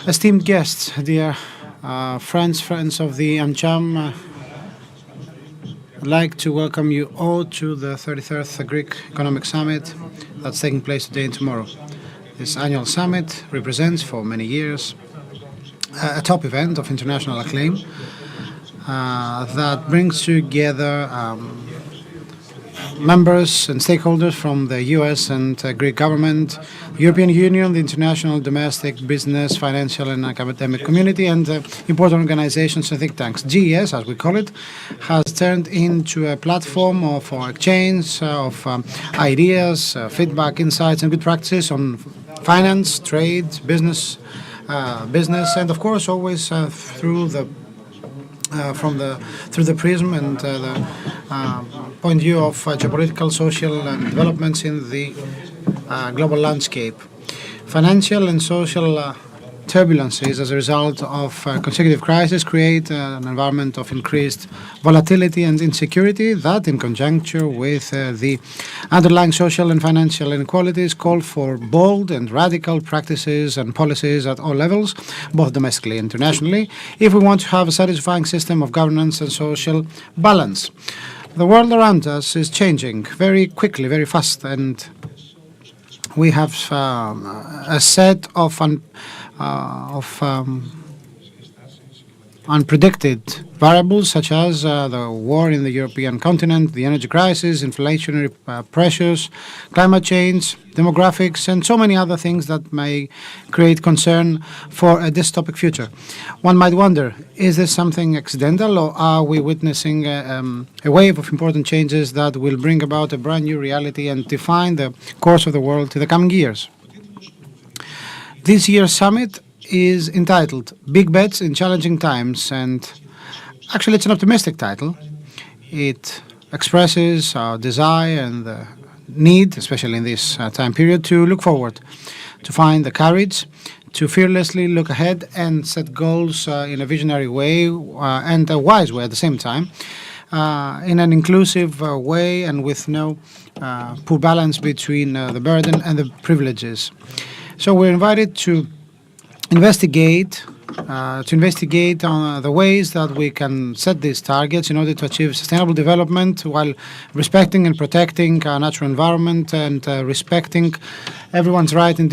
Esteemed guests, dear friends of the AmCham, I'd like to welcome you all to the 33rd Greek Economic Summit that's taking place today and tomorrow. This annual summit represents for many years a top event of international acclaim that brings together members and stakeholders from the US and Greek government, European Union, the international, domestic, business, financial and academic community, and important organizations and think tanks. GES, as we call it, has turned into a platform for exchange of ideas, feedback, insights and good practices on finance, trade, business, and of course always through the prism and the point of view of geopolitical, social, and developments in the global landscape. Financial and social turbulences as a result of consecutive crises create an environment of increased volatility and insecurity that, in conjunction with the underlying social and financial inequalities, call for bold and radical practices and policies at all levels, both domestically and internationally, if we want to have a satisfying system of governance and social balance. The world around us is changing very quickly, very fast, and we have a set of unpredicted variables such as the war in the European continent, the energy crisis, inflationary pressures, climate change, demographics, and so many other things that may create concern for a dystopic future. One might wonder, is this something accidental, or are we witnessing a wave of important changes that will bring about a brand new reality and define the course of the world in the coming years? This year's summit is entitled Big Bets in Challenging Times, and actually it's an optimistic title. It expresses our desire and the need, especially in this time period, to look forward, to find the courage to fearlessly look ahead and set goals in a visionary way and a wise way at the same time, in an inclusive way and with no poor balance between the burden and the privileges. So we're invited to investigate on the ways that we can set these targets in order to achieve sustainable development while respecting and protecting our natural environment and respecting everyone's right in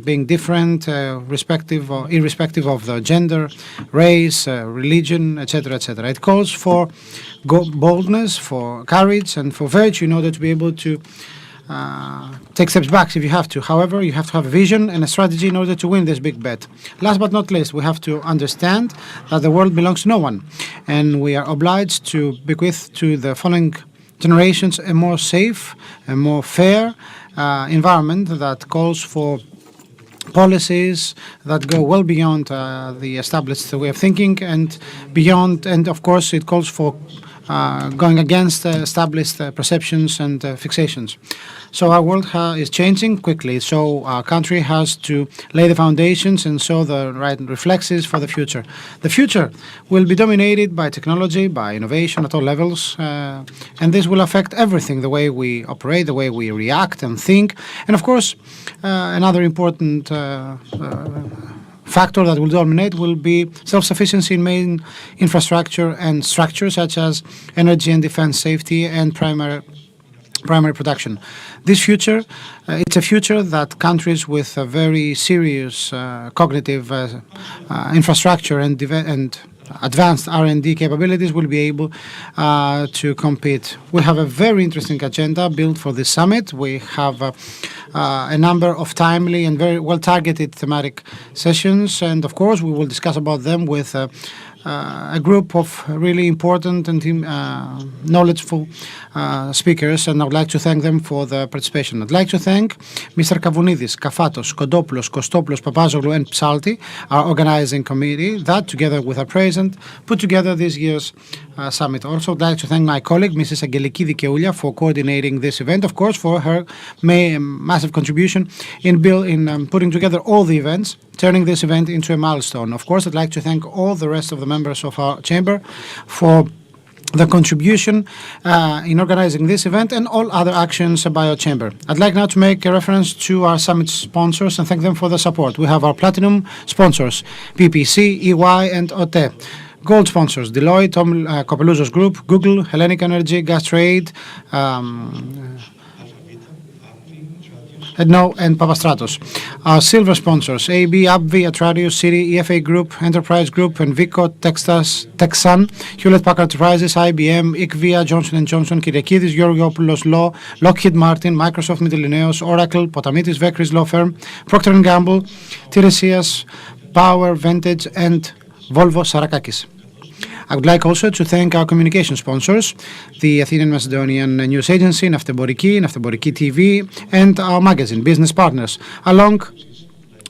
being different, irrespective of the gender, race, religion, etc., etc. It calls for boldness, for courage, and for virtue in order to be able to take steps back if you have to. However, you have to have a vision and a strategy in order to win this big bet. Last but not least, we have to understand that the world belongs to no one, and we are obliged to bequeath to the following generations a more safe, a more fair environment that calls for policies that go well beyond the established way of thinking and beyond, and of course it calls for going against established perceptions and fixations. So our world is changing quickly, so our country has to lay the foundations and sow the right reflexes for the future. The future will be dominated by technology, by innovation at all levels, and this will affect everything, the way we operate, the way we react and think. And of course, another important factor that will dominate will be self-sufficiency in main infrastructure and structures such as energy and defense, safety and primary production. This future, it's a future that countries with a very serious cognitive infrastructure and advanced R&D capabilities will be able to compete. We have a very interesting agenda built for this summit. We have a number of timely and very well-targeted thematic sessions, and of course we will discuss about them with a group of really important and knowledgeable speakers, and I would like to thank them for the participation. I'd like to thank Mr. Kavounidis, Kafatos, Kodopoulos, Kostopoulos, Papazoglou and Psalti, our organizing committee, that together with our president put together this year's summit. Also, I'd like to thank my colleague, Mrs. Angeliki Dikeulia, for coordinating this event, of course, for her massive contribution in putting together all the events, turning this event into a milestone. Of course, I'd like to thank all the rest of the members of our chamber for the contribution in organizing this event and all other actions by our chamber. I'd like now to make a reference to our summit sponsors and thank them for the support. We have our platinum sponsors, PPC, EY, and OTE. Gold sponsors, Deloitte, Tom Kopelouzos Group, Google, Hellenic Energy, Gastrade, Edno, and Papastratos. Our silver sponsors, AB, AbbVie, Atradius, Citi, EFA Group, Enterprise Group, Envico, Texan, Hewlett-Packard Enterprises, IBM, IKVIA, Johnson & Johnson, Kyriakidis, Georgiopoulos Law, Lockheed Martin, Microsoft, Mytilineos, Oracle, Potamitis, Vekris Law Firm, Procter & Gamble, Tiresias, Power, Vantage, and Volvo Sarakakis. I would like also to thank our communication sponsors, the Athenian Macedonian News Agency, Nafteboriki TV, and our magazine, Business Partners, along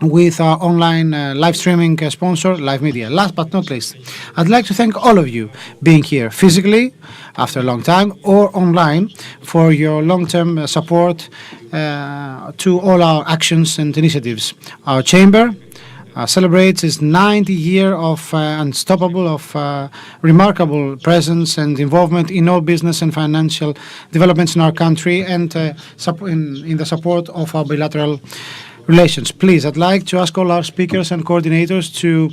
with our online live streaming sponsor, Live Media. Last but not least, I'd like to thank all of you being here physically after a long time or online for your long-term support to all our actions and initiatives. Our chamber celebrates its 90th year of unstoppable, remarkable presence and involvement in all business and financial developments in our country and in the support of our bilateral relations. Please, I'd like to ask all our speakers and coordinators to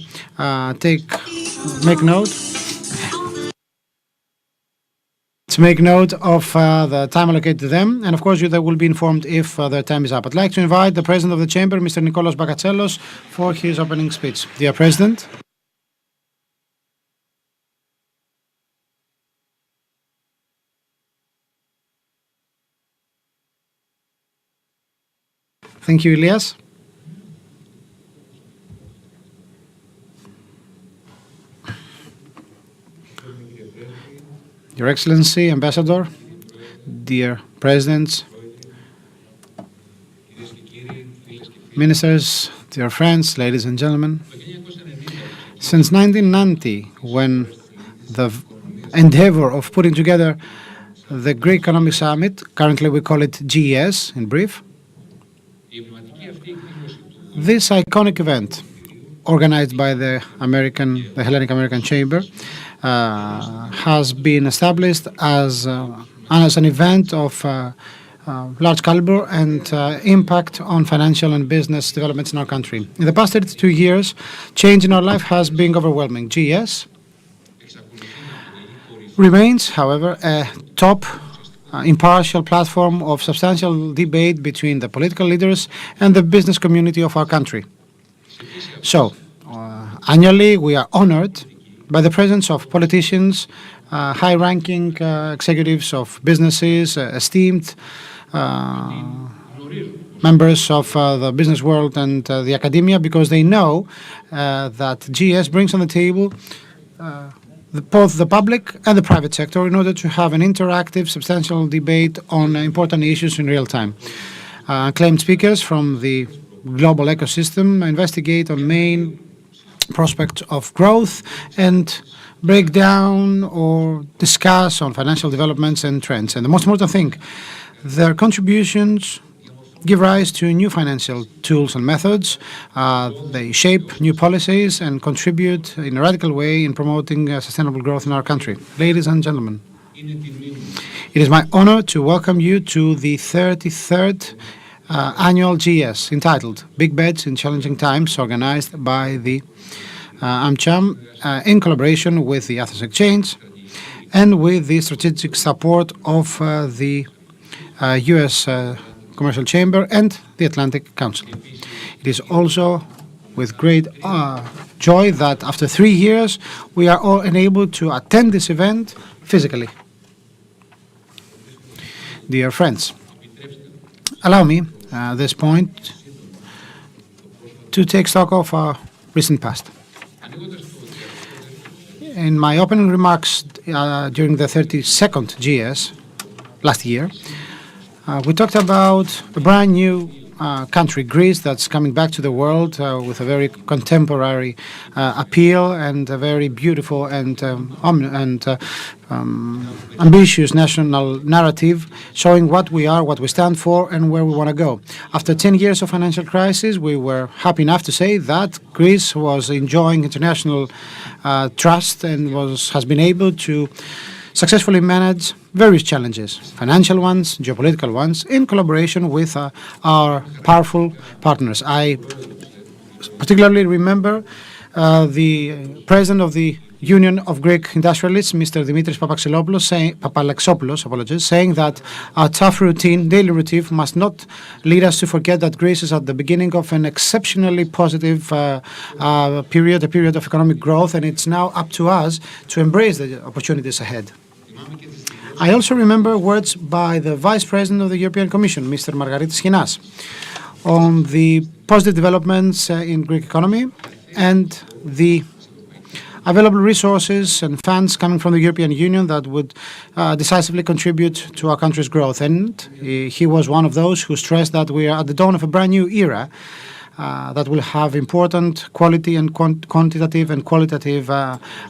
make note of the time allocated to them, and of course they will be informed if their time is up. I'd like to invite the President of the Chamber, Mr. Nikolaos Bakatselos, for his opening speech. Dear President. Thank you, Elias. Your Excellency, Ambassador, dear Presidents, Ministers, dear friends, ladies and gentlemen, since 1990, when the endeavor of putting together the Greek Economic Summit, currently we call it GES in brief, this iconic event organized by the Hellenic American Chamber has been established as an event of large caliber and impact on financial and business developments in our country. In the past 32 years, change in our life has been overwhelming. GES remains, however, a top impartial platform of substantial debate between the political leaders and the business community of our country. So, annually, we are honored by the presence of politicians, high-ranking executives of businesses, esteemed members of the business world and the academia, because they know that GES brings on the table both the public and the private sector in order to have an interactive, substantial debate on important issues in real time. Acclaimed speakers from the global ecosystem investigate on main prospects of growth and break down or discuss on financial developments and trends. And the most important thing, their contributions give rise to new financial tools and methods. They shape new policies and contribute in a radical way in promoting sustainable growth in our country. Ladies and gentlemen, it is my honor to welcome you to the 33rd annual GES entitled Big Bets in Challenging Times, organized by the AmCham in collaboration with the Athens Exchange and with the strategic support of the U.S. Commercial Chamber and the Atlantic Council. It is also with great joy that after 3 years we are all enabled to attend this event physically. Dear friends, allow me at this point to take stock of our recent past. In my opening remarks during the 32nd GES last year, we talked about a brand new country, Greece, that's coming back to the world with a very contemporary appeal and a very beautiful and ambitious national narrative showing what we are, what we stand for, and where we want to go. After 10 years of financial crisis, we were happy enough to say that Greece was enjoying international trust and has been able to successfully manage various challenges, financial ones, geopolitical ones, in collaboration with our powerful partners. I particularly remember the president of the Union of Greek Industrialists, Mr. Dimitris Papalexopoulos, saying that our tough routine, daily routine, must not lead us to forget that Greece is at the beginning of an exceptionally positive period, a period of economic growth, and it's now up to us to embrace the opportunities ahead. I also remember words by the Vice President of the European Commission, Mr. Margaritis Chinas, on the positive developments in Greek economy and the available resources and funds coming from the European Union that would decisively contribute to our country's growth. And he was one of those who stressed that we are at the dawn of a brand new era that will have important quality and quantitative and qualitative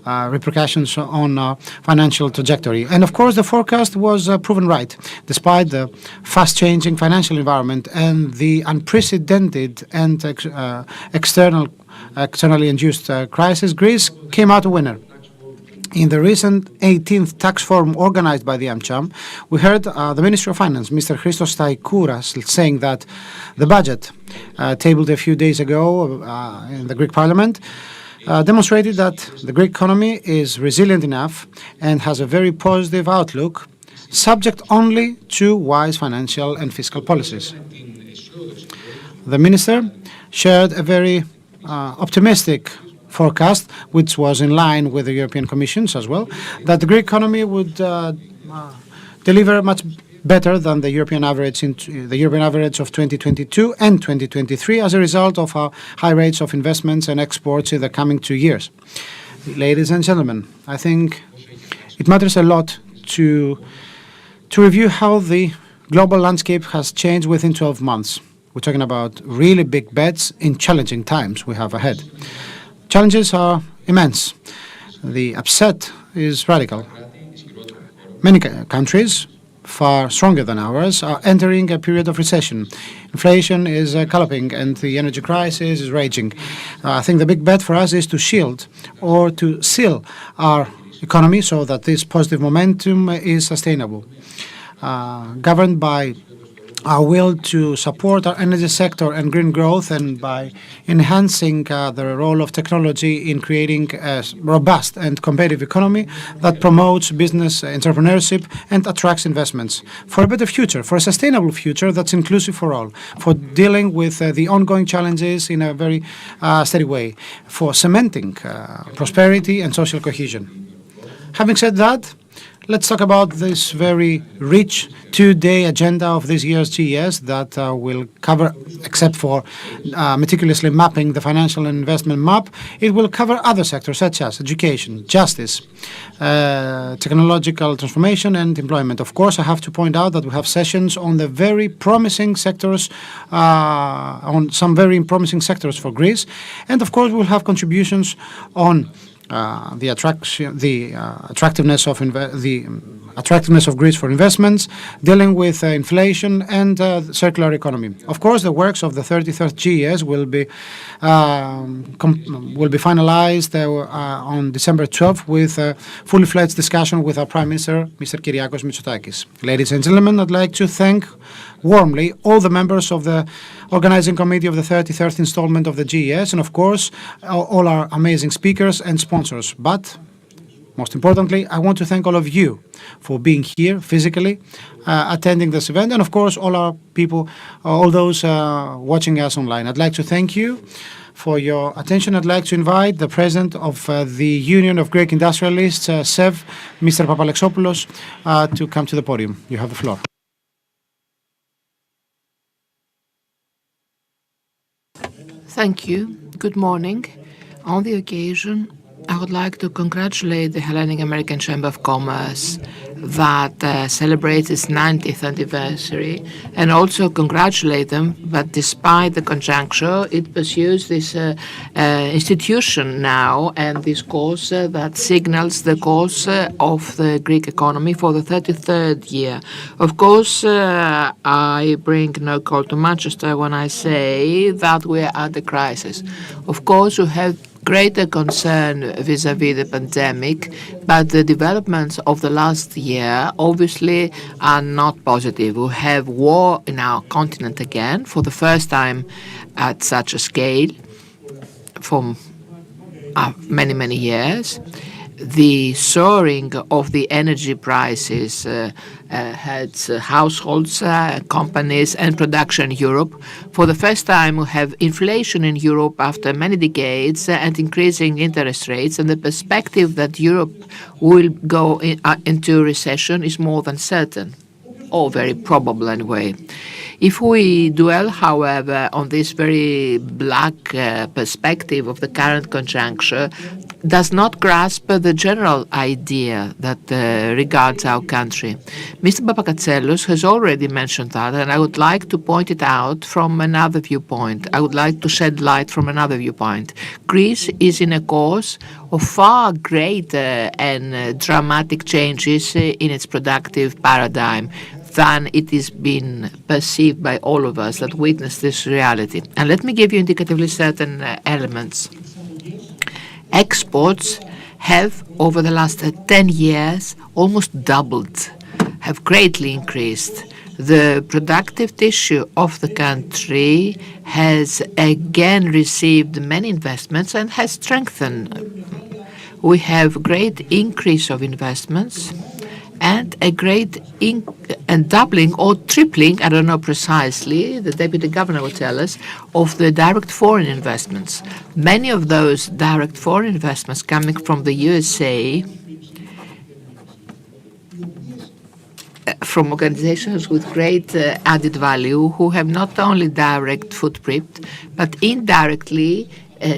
repercussions on our financial trajectory. And of course, the forecast was proven right. Despite the fast-changing financial environment and the unprecedented and externally induced crisis, Greece came out a winner. In the recent 18th tax forum organized by the AmCham, we heard the Minister of Finance, Mr. Christos Staikouras, saying that the budget tabled a few days ago in the Greek Parliament demonstrated that the Greek economy is resilient enough and has a very positive outlook, subject only to wise financial and fiscal policies. The Minister shared a very optimistic forecast, which was in line with the European Commission's as well, that the Greek economy would deliver much better than the European average of 2022 and 2023 as a result of our high rates of investments and exports in the coming 2 years. Ladies and gentlemen, I think it matters a lot to review how the global landscape has changed within 12 months. We're talking about really big bets in challenging times we have ahead. Challenges are immense. The upset is radical. Many countries, far stronger than ours, are entering a period of recession. Inflation is galloping and the energy crisis is raging. I think the big bet for us is to shield or to seal our economy so that this positive momentum is sustainable. Governed by our will to support our energy sector and green growth, and by enhancing the role of technology in creating a robust and competitive economy that promotes business entrepreneurship and attracts investments for a better future, for a sustainable future that's inclusive for all, for dealing with the ongoing challenges in a very steady way, for cementing prosperity and social cohesion. Having said that, let's talk about this very rich 2-day agenda of this year's GES that will cover, except for meticulously mapping the financial and investment map, it will cover other sectors such as education, justice, technological transformation and employment. Of course, I have to point out that we have sessions on the very promising sectors, on some very promising sectors for Greece. And of course, we'll have contributions on the attractiveness of Greece for investments, dealing with inflation and circular economy. Of course, the works of the 33rd GES will be finalized on December 12th with a fully fledged discussion with our Prime Minister, Mr. Kyriakos Mitsotakis. Ladies and gentlemen, I'd like to thank warmly all the members of the organizing committee of the 33rd installment of the GES, and of course all our amazing speakers and sponsors. But most importantly, I want to thank all of you for being here physically, attending this event, and of course all our people, all those watching us online. I'd like to thank you for your attention. I'd like to invite the President of the Union of Greek Industrialists, SEV, Mr. Papalexopoulos, to come to the podium. You have the floor. Thank you. Good morning. On the occasion, I would like to congratulate the Hellenic American Chamber of Commerce that celebrates its 90th anniversary, and also congratulate them that despite the conjuncture, it pursues this institution now and this course that signals the course of the Greek economy for the 33rd year. Of course, I bring no coal to Manchester when I say that we are at the crisis. Of course, we have greater concern vis-à-vis the pandemic, but the developments of the last year obviously are not positive. We have war in our continent again for the first time at such a scale for many, many years. The soaring of the energy prices hurts households, companies, and production in Europe. For the first time, we have inflation in Europe after many decades and increasing interest rates, and the perspective that Europe will go into recession is more than certain, or very probable anyway. If we dwell, however, on this very black perspective of the current conjuncture, does not grasp the general idea that regards our country. Mr. Papakatselos has already mentioned that, and I would like to point it out from another viewpoint. I would like to shed light from another viewpoint. Greece is in a course of far greater and dramatic changes in its productive paradigm than it is been perceived by all of us that witness this reality. And let me give you indicatively certain elements. Exports have, over the last 10 years, almost doubled, have greatly increased. The productive tissue of the country has again received many investments and has strengthened. We have great increase of investments and a great and doubling or tripling, I don't know precisely, the Deputy Governor will tell us, of the direct foreign investments. Many of those direct foreign investments coming from the USA, from organizations with great added value who have not only direct footprint, but indirectly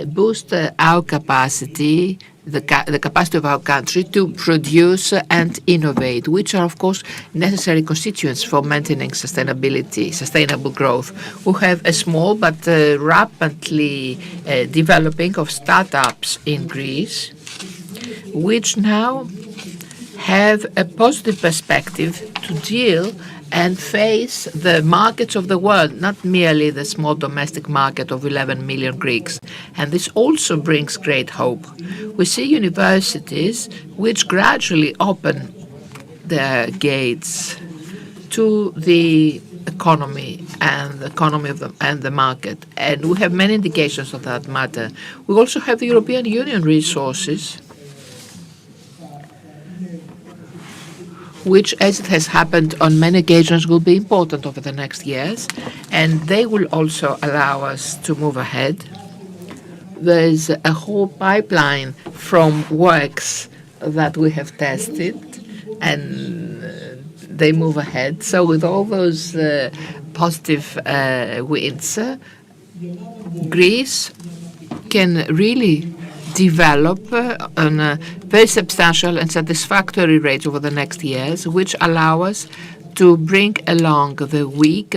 boost our capacity, the capacity of our country to produce and innovate, which are, of course, necessary constituents for maintaining sustainability, sustainable growth. We have a small but rapidly developing of startups in Greece, which now have a positive perspective to deal and face the markets of the world, not merely the small domestic market of 11 million Greeks. And this also brings great hope. We see universities which gradually open their gates to the economy and the economy of the market. And we have many indications of that matter. We also have the European Union resources, which, as it has happened on many occasions, will be important over the next years, and they will also allow us to move ahead. There's a whole pipeline from works that we have tested, and they move ahead. So with all those positive winds, Greece can really develop on a very substantial and satisfactory rates over the next years, which allow us to bring along the weak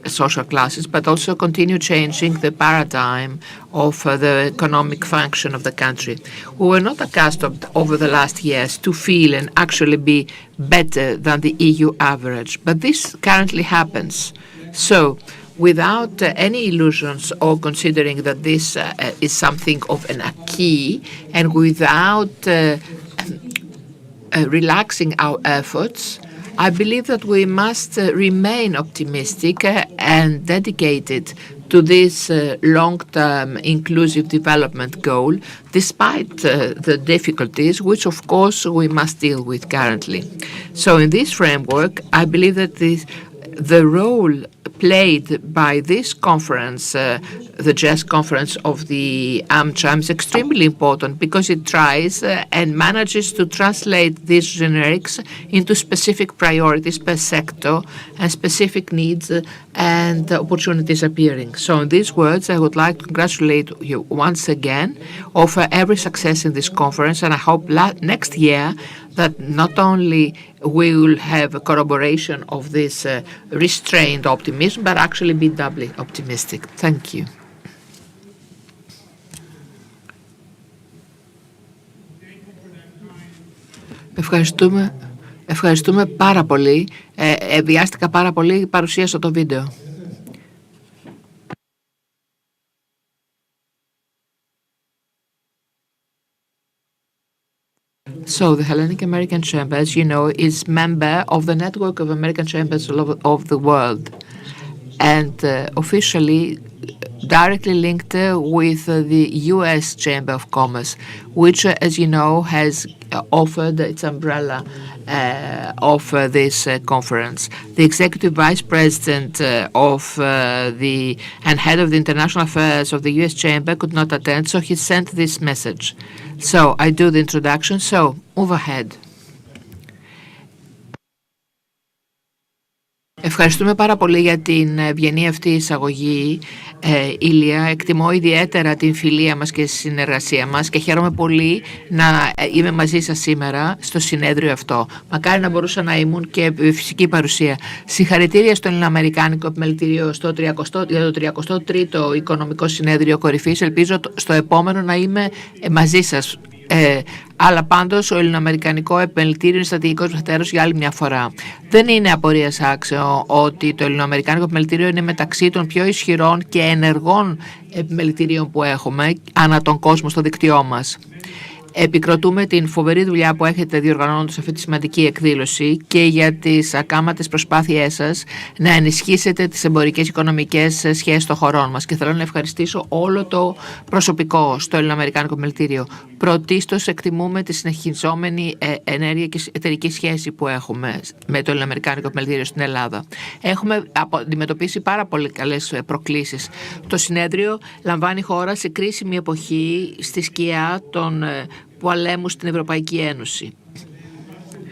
social classes, but also continue changing the paradigm of the economic function of the country. We were not accustomed over the last years to feel and actually be better than the EU average, but this currently happens. So, without any illusions or considering that this is something of an acquis, and without relaxing our efforts, I believe that we must remain optimistic and dedicated to this long-term inclusive development goal, despite the difficulties, which of course we must deal with currently. So in this framework, I believe that the role played by this conference, the GES conference of the AmCham, is extremely important because it tries and manages to translate these generics into specific priorities per sector and specific needs and opportunities appearing. So in these words, I would like to congratulate you once again, offer every success in this conference, and I hope next year that not only we will have a corroboration of this restrained optimism, but actually be doubly optimistic. Thank you. Ευχαριστούμε πάρα πολύ. Βιάστηκα πάρα πολύ, παρουσίασα το βίντεο. So the Hellenic American Chamber, as you know, is member of the network of American chambers of the world, and officially directly linked with the U.S. Chamber of Commerce, which, as you know, has offered its umbrella of this conference. The Executive Vice President and Head of the International Affairs of the U.S. Chamber could not attend, so he sent this message. So I do the introduction, so move ahead. Ευχαριστούμε πάρα πολύ για την ευγενή αυτή εισαγωγή, Ήλια. Εκτιμώ ιδιαίτερα την φιλία μας και τη συνεργασία μας και χαίρομαι πολύ να είμαι μαζί σας σήμερα στο συνέδριο αυτό. Μακάρι να μπορούσα να ήμουν και φυσική παρουσία. Συγχαρητήρια στο Ελληνοαμερικάνικο Επιμελητήριο για το 33ο Οικονομικό Συνέδριο Κορυφής. Ελπίζω στο επόμενο να είμαι μαζί σας. Αλλά πάντως ο Ελληνοαμερικανικό Επιμελητήριο είναι στρατηγικός μας εταίρος για άλλη μια φορά. Δεν είναι απορίας άξιο ότι το Ελληνοαμερικανικό Επιμελητήριο είναι μεταξύ των πιο ισχυρών και ενεργών επιμελητηρίων που έχουμε ανά τον κόσμο στο δίκτυό μας. Επικροτούμε την φοβερή δουλειά που έχετε διοργανώνοντας αυτή τη σημαντική εκδήλωση και για τις ακάματες προσπάθειές σας να ενισχύσετε τις εμπορικές οικονομικές σχέσεις των χωρών μας. Και θέλω να ευχαριστήσω όλο το προσωπικό στο Ελληνοαμερικάνικο Επιμελητήριο. Πρωτίστως εκτιμούμε τη συνεχιζόμενη ενέργεια και εταιρική σχέση που έχουμε με το Ελληνοαμερικάνικο Επιμελητήριο στην Ελλάδα. Έχουμε αντιμετωπίσει πάρα πολύ καλές προκλήσεις. Το συνέδριο λαμβάνει χώρα σε κρίσιμη εποχή στη σκιά των πολέμου στην Ευρωπαϊκή Ένωση.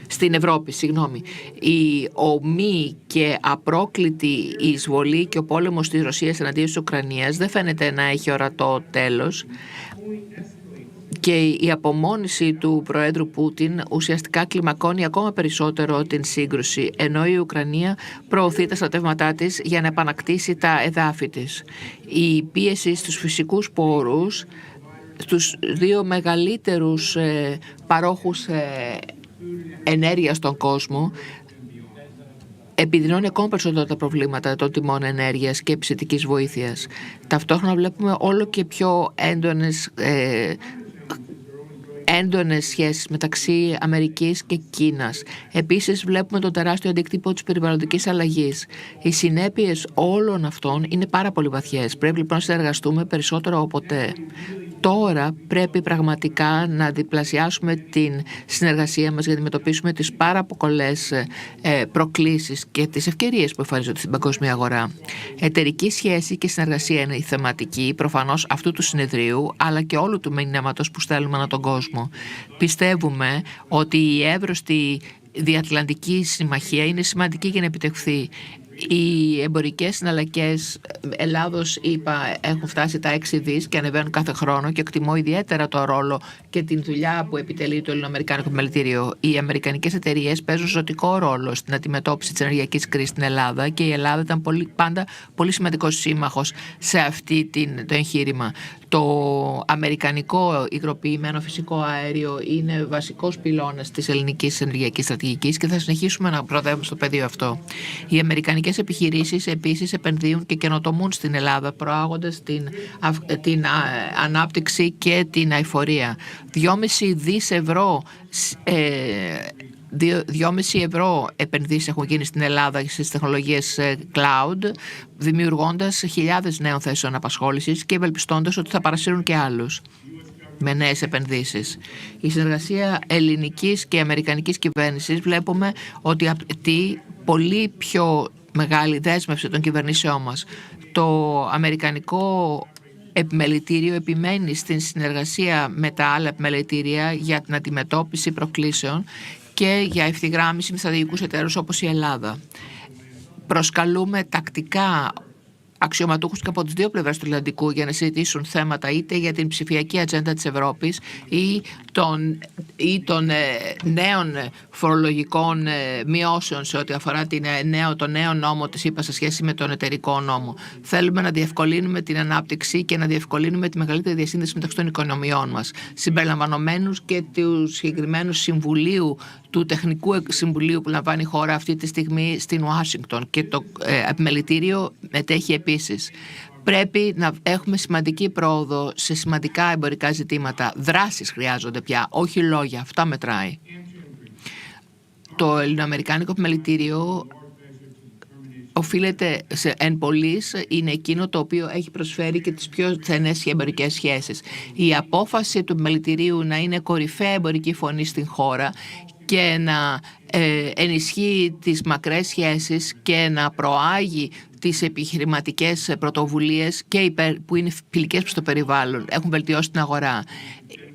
Στην Ευρώπη, συγγνώμη. Η ομή και απρόκλητη εισβολή και ο πόλεμος της Ρωσίας εναντίον της Ουκρανίας δεν φαίνεται να έχει ορατό τέλος και η απομόνηση του Προέδρου Πούτιν ουσιαστικά κλιμακώνει ακόμα περισσότερο την σύγκρουση, ενώ η Ουκρανία προωθεί τα στρατεύματά της για να επανακτήσει τα εδάφη της. Η πίεση στους φυσικούς πόρους, στους δύο μεγαλύτερους παρόχους ενέργειας στον κόσμο, επιδεινώνει ακόμα περισσότερο τα προβλήματα των τιμών ενέργειας και επισητικής βοήθειας. Ταυτόχρονα βλέπουμε όλο και πιο έντονες σχέσεις μεταξύ Αμερικής και Κίνας. Επίσης βλέπουμε τον τεράστιο αντίκτυπο της περιβαλλοντικής αλλαγής. Οι συνέπειες όλων αυτών είναι πάρα πολύ βαθιές. Πρέπει λοιπόν να συνεργαστούμε περισσότερο από ποτέ. Τώρα πρέπει πραγματικά να διπλασιάσουμε την συνεργασία μας για να αντιμετωπίσουμε τις πάρα πολλές προκλήσεις και τις ευκαιρίες που εμφανίζονται στην παγκόσμια αγορά. Εταιρική σχέση και συνεργασία είναι η θεματική προφανώς αυτού του συνεδρίου, αλλά και όλου του μηνύματος που στέλνουμε ανά τον κόσμο. Πιστεύουμε ότι η εύρωστη διατλαντική συμμαχία είναι σημαντική για να επιτευχθεί. Οι εμπορικές συναλλαγές Ελλάδος-ΗΠΑ έχουν φτάσει τα 6 δις και ανεβαίνουν κάθε χρόνο και εκτιμώ ιδιαίτερα το ρόλο και την δουλειά που επιτελεί το Ελληνοαμερικάνικο Επιμελητήριο. Οι αμερικανικές εταιρείες παίζουν ζωτικό ρόλο στην αντιμετώπιση της ενεργειακής κρίσης στην Ελλάδα και η Ελλάδα ήταν πάντα πολύ σημαντικός σύμμαχος σε αυτή το εγχείρημα. Το αμερικανικό υγροποιημένο φυσικό αέριο είναι βασικός πυλώνας της ελληνικής ενεργειακής στρατηγικής και θα συνεχίσουμε να προοδεύουμε στο πεδίο αυτό. Οι αμερικανικές επιχειρήσεις επίσης επενδύουν και καινοτομούν στην Ελλάδα, προάγοντας την ανάπτυξη και την αειφορία. 2,5 δις ευρώ 2,5 ευρώ επενδύσεις έχουν γίνει στην Ελλάδα στις τεχνολογίες cloud, δημιουργώντας χιλιάδες νέων θέσεων απασχόλησης και ευελπιστώντας ότι θα παρασύρουν και άλλους με νέες επενδύσεις. Η συνεργασία ελληνικής και αμερικανικής κυβέρνησης βλέπουμε ότι απαιτεί πολύ πιο μεγάλη δέσμευση των κυβερνήσεών μας. Το αμερικανικό επιμελητήριο επιμένει στην συνεργασία με τα άλλα επιμελητήρια για την αντιμετώπιση προκλήσεων και για ευθυγράμμιση με στρατηγικούς εταίρους όπως η Ελλάδα. Προσκαλούμε τακτικά αξιωματούχους και από τις δύο πλευρές του Ατλαντικού για να συζητήσουν θέματα είτε για την ψηφιακή ατζέντα της Ευρώπης ή των νέων φορολογικών μειώσεων σε ό,τι αφορά το νέο νόμο της ΗΠΑ σε σχέση με τον εταιρικό νόμο. Θέλουμε να διευκολύνουμε την ανάπτυξη και να διευκολύνουμε τη μεγαλύτερη διασύνδεση μεταξύ των οικονομιών μας, συμπεριλαμβανομένους και του συγκεκριμένου συμβουλίου, του Τεχνικού Συμβουλίου που λαμβάνει η χώρα αυτή τη στιγμή στην Ουάσιγκτον, και το επιμελητήριο μετέχει επίσης. Πρέπει να έχουμε σημαντική πρόοδο σε σημαντικά εμπορικά ζητήματα. Δράσεις χρειάζονται πια, όχι λόγια. Αυτά μετράει. Το ελληνοαμερικάνικο επιμελητήριο οφείλεται εν πολλοίς, είναι εκείνο το οποίο έχει προσφέρει και τις πιο στενές εμπορικές σχέσεις. Η απόφαση του επιμελητηρίου να είναι κορυφαία εμπορική φωνή στην χώρα και να ενισχύει τις μακρές σχέσεις και να προάγει τις επιχειρηματικές πρωτοβουλίες και που είναι φιλικές προς το περιβάλλον, έχουν βελτιώσει την αγορά.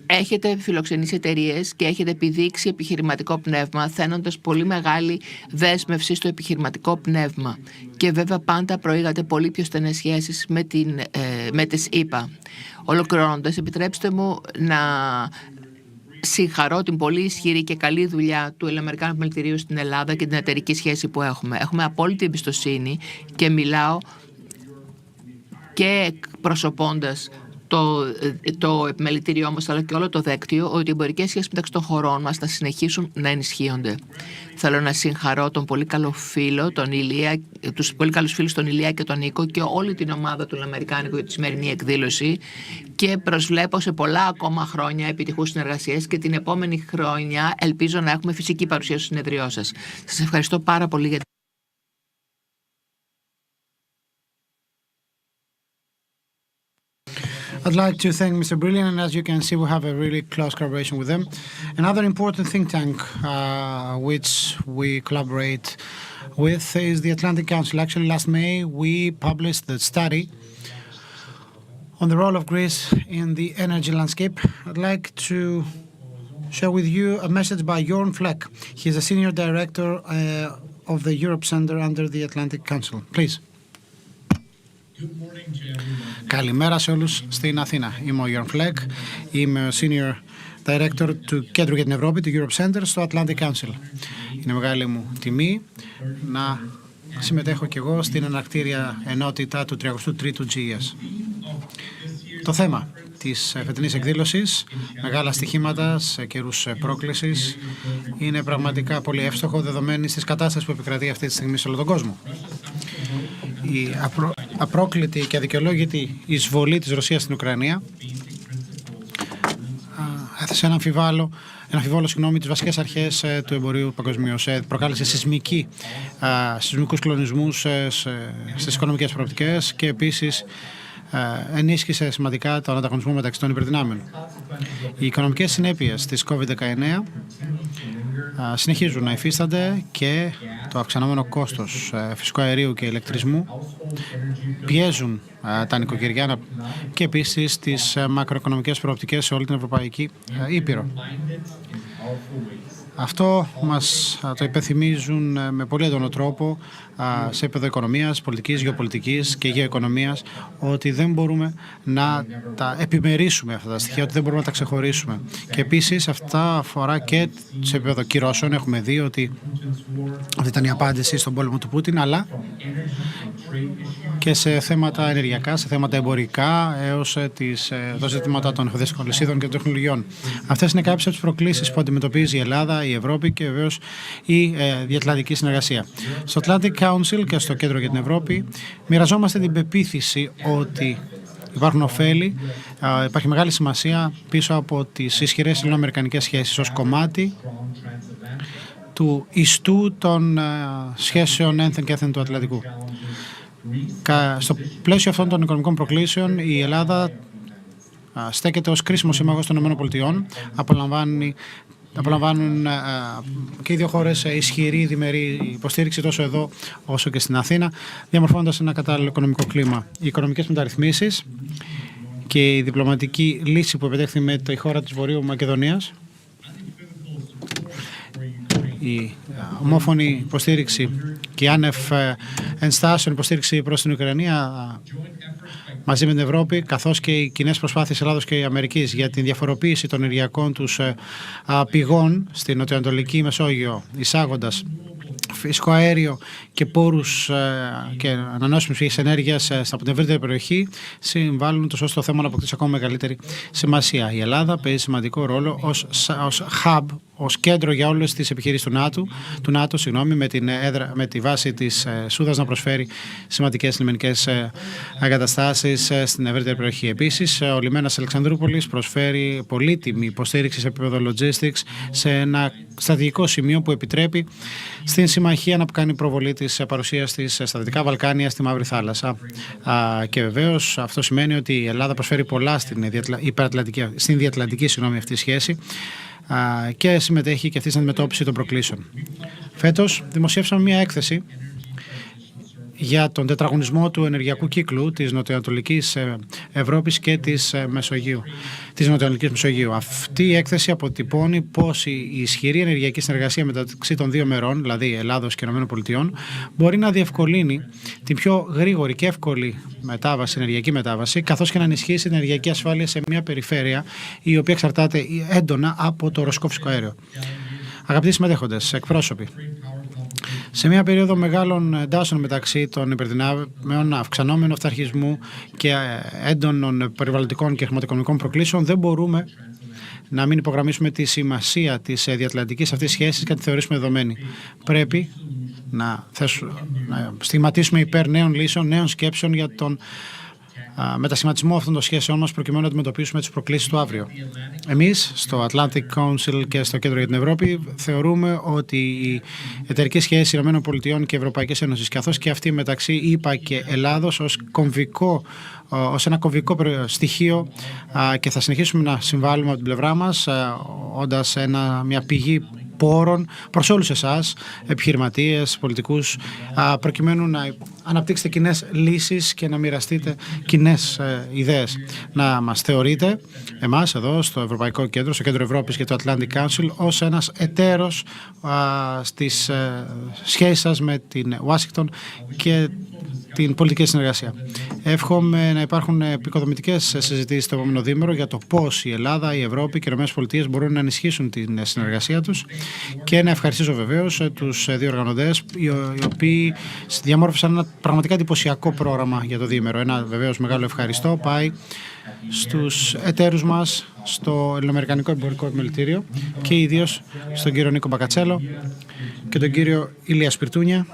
Έχετε φιλοξενήσει εταιρείες και έχετε επιδείξει επιχειρηματικό πνεύμα, θένοντας πολύ μεγάλη δέσμευση στο επιχειρηματικό πνεύμα. Και βέβαια πάντα προήγατε πολύ πιο στενές σχέσεις με τις ΗΠΑ. Ολοκληρώνοντας, επιτρέψτε μου να συγχαρώ την πολύ ισχυρή και καλή δουλειά του Ελληνοαμερικάνικου Επιμελητηρίου στην Ελλάδα και την εταιρική σχέση που έχουμε. Έχουμε απόλυτη εμπιστοσύνη και μιλάω και προσωπώντας το επιμελητήριό μας αλλά και όλο το δέκτυο ότι οι εμπορικές σχέσεις μεταξύ των χωρών μας θα συνεχίσουν να ενισχύονται. Θέλω να συγχαρώ τον πολύ καλό φίλο, τους πολύ καλούς φίλους τον Ηλία και τον Νίκο και όλη την ομάδα του Αμερικάνικου για τη σημερινή εκδήλωση και προσβλέπω σε πολλά ακόμα χρόνια επιτυχούς συνεργασίες και την επόμενη χρόνια ελπίζω να έχουμε φυσική παρουσία στο συνεδριό σας. Σας ευχαριστώ πάρα πολύ για I'd like to thank Mr. Brilliant, and as you can see, we have a really close collaboration with them. Another important think tank which we collaborate with is the Atlantic Council. Actually, last May, we published the study on the role of Greece in the energy landscape. I'd like to share with you a message by Jorn Fleck. He is a senior director of the Europe Center under the Atlantic Council. Please. Καλημέρα σε όλους στην Αθήνα. Είμαι ο Jorn Fleck, είμαι ο Senior Director του Κέντρου για την Ευρώπη, του Europe Center, στο Atlantic Council. Είναι μεγάλη μου τιμή να συμμετέχω κι εγώ στην ανακτήρια ενότητα του 33ου GES. Το θέμα της φετινής εκδήλωσης, μεγάλα στοιχήματα σε καιρούς πρόκλησης, είναι πραγματικά πολύ εύστοχο δεδομένης της κατάστασης που επικρατεί αυτή τη στιγμή σε όλο τον κόσμο. Η απρόκλητη και αδικαιολόγητη εισβολή της Ρωσίας στην Ουκρανία έθεσε ένα αμφιβόλο τις βασικές αρχές του εμπορίου παγκοσμίως. Προκάλεσε σεισμικούς κλονισμούς στις οικονομικές προοπτικές και επίσης ενίσχυσε σημαντικά τον ανταγωνισμό μεταξύ των υπερδυνάμεων. Οι οικονομικές συνέπειες της COVID-19 συνεχίζουν να υφίστανται και το αυξανόμενο κόστος φυσικού αερίου και ηλεκτρισμού πιέζουν τα νοικοκυριά και επίσης τις μακροοικονομικές προοπτικές σε όλη την Ευρωπαϊκή Ήπειρο. Αυτό μας το υπενθυμίζουν με πολύ έντονο τρόπο σε επίπεδο οικονομίας, πολιτικής, γεωπολιτικής και γεωοικονομίας ότι δεν μπορούμε να τα επιμερίσουμε αυτά τα στοιχεία, ότι δεν μπορούμε να τα ξεχωρίσουμε. Και επίσης αυτά αφορά και σε επίπεδο κυρώσεων. Έχουμε δει ότι αυτή ήταν η απάντηση στον πόλεμο του Πούτιν, αλλά και σε θέματα ενεργειακά, σε θέματα εμπορικά, έως τα ζητήματα των εφοδιαστικών λυσίδων και των τεχνολογιών. Αυτές είναι κάποιες από τις προκλήσεις που αντιμετωπίζει η Ελλάδα, η Ευρώπη και βεβαίως η διατλαντική συνεργασία. Στο Atlantic Council και στο Κέντρο για την Ευρώπη μοιραζόμαστε την πεποίθηση ότι υπάρχουν ωφέλη, υπάρχει μεγάλη σημασία πίσω από τις ισχυρές ελληνοαμερικανικές σχέσεις ως κομμάτι του ιστού των σχέσεων ένθεν και έθεν του Ατλαντικού. Στο πλαίσιο αυτών των οικονομικών προκλήσεων η Ελλάδα στέκεται ως κρίσιμο σύμμαχος των ΗΠΑ, απολαμβάνουν και οι δύο χώρες ισχυρή διμερή υποστήριξη τόσο εδώ όσο και στην Αθήνα, διαμορφώνοντας ένα κατάλληλο οικονομικό κλίμα. Οι οικονομικές μεταρρυθμίσεις και η διπλωματική λύση που επετέχθη με τη χώρα της Βορείου Μακεδονίας, η ομόφωνη υποστήριξη και η άνευ ενστάσεων υποστήριξη προς την Ουκρανία μαζί με την Ευρώπη, καθώς και οι κοινές προσπάθειες Ελλάδος και Αμερικής για την διαφοροποίηση των ενεργειακών τους πηγών στην νοτιοανατολική Μεσόγειο, εισάγοντας φυσικό αέριο και πόρους και ανανεώσιμες πηγές ενέργειας από την ευρύτερη περιοχή, συμβάλλουν τόσο ώστε το θέμα να αποκτήσει ακόμα μεγαλύτερη σημασία. Η Ελλάδα παίζει σημαντικό ρόλο ως hub, ως κέντρο για όλες τις επιχειρήσεις του ΝΑΤΟ, με τη βάση της Σούδας να προσφέρει σημαντικές λιμενικές εγκαταστάσεις στην ευρύτερη περιοχή. Επίσης, ο λιμένας Αλεξανδρούπολης προσφέρει πολύτιμη υποστήριξη σε επίπεδο logistics σε ένα στρατηγικό σημείο που επιτρέπει στην συμμαχία να κάνει προβολή της παρουσίας της στα Δυτικά Βαλκάνια, στη Μαύρη Θάλασσα. Και βεβαίως αυτό σημαίνει ότι η Ελλάδα προσφέρει πολλά στην διατλαντική αυτή σχέση και συμμετέχει και αυτή στην αντιμετώπιση των προκλήσεων. Φέτος δημοσιεύσαμε μια έκθεση για τον τετραγωνισμό του ενεργειακού κύκλου της Νοτιοανατολικής Ευρώπης και της Νοτιοανατολικής Μεσογείου. Αυτή η έκθεση αποτυπώνει πως η ισχυρή ενεργειακή συνεργασία μεταξύ των δύο μερών, δηλαδή Ελλάδος και ΗΠΑ, μπορεί να διευκολύνει την πιο γρήγορη και εύκολη ενεργειακή μετάβαση, καθώς και να ενισχύσει την ενεργειακή ασφάλεια σε μια περιφέρεια η οποία εξαρτάται έντονα από το ρωσικό φυσικό αέριο. Αγαπητοί συμμετέχοντες, εκπρόσωποι, σε μια περίοδο μεγάλων εντάσεων μεταξύ των υπερδυνάμεων, αυξανόμενου αυταρχισμού και έντονων περιβαλλοντικών και χρηματοοικονομικών προκλήσεων, δεν μπορούμε να μην υπογραμμίσουμε τη σημασία της διατλαντικής αυτής σχέσης και να τη θεωρήσουμε δεδομένη. Πρέπει να στιγματίσουμε υπέρ νέων λύσεων, νέων σκέψεων για τον μετασχηματισμό αυτών των σχέσεων μας, προκειμένου να αντιμετωπίσουμε τις προκλήσεις του αύριο. Εμείς στο Atlantic Council και στο Κέντρο για την Ευρώπη θεωρούμε ότι η εταιρική σχέση ΗΠΑ και Ευρωπαϊκής Ένωσης, καθώς και αυτή μεταξύ ΗΠΑ και Ελλάδος, ως ένα κομβικό στοιχείο, και θα συνεχίσουμε να συμβάλλουμε από την πλευρά μας όντας μια πηγή πόρων προς όλους εσάς, επιχειρηματίες, πολιτικούς, προκειμένου να αναπτύξετε κοινές λύσεις και να μοιραστείτε κοινές ιδέες. Να μας θεωρείτε εμάς εδώ στο Ευρωπαϊκό Κέντρο, στο Κέντρο Ευρώπης και το Atlantic Council, ως ένας εταίρος στις σχέσεις σας με την Ουάσιγκτον και την πολιτική συνεργασία. Εύχομαι να υπάρχουν επικοδομητικές συζητήσεις το επόμενο διήμερο για το πώς η Ελλάδα, η Ευρώπη και οι ΗΠΑ μπορούν να ενισχύσουν την συνεργασία τους, και να ευχαριστήσω βεβαίως τους δύο οργανωτές, οι οποίοι διαμόρφωσαν ένα πραγματικά εντυπωσιακό πρόγραμμα για το διήμερο. Ένα βεβαίως μεγάλο ευχαριστώ πάει στους εταίρους μας στο Ελληνοαμερικανικό Εμπορικό Επιμελητήριο και ιδίως στον κύριο Νίκο Μπακατσέλο και τον κύριο Ηλία Σπιρτούνια.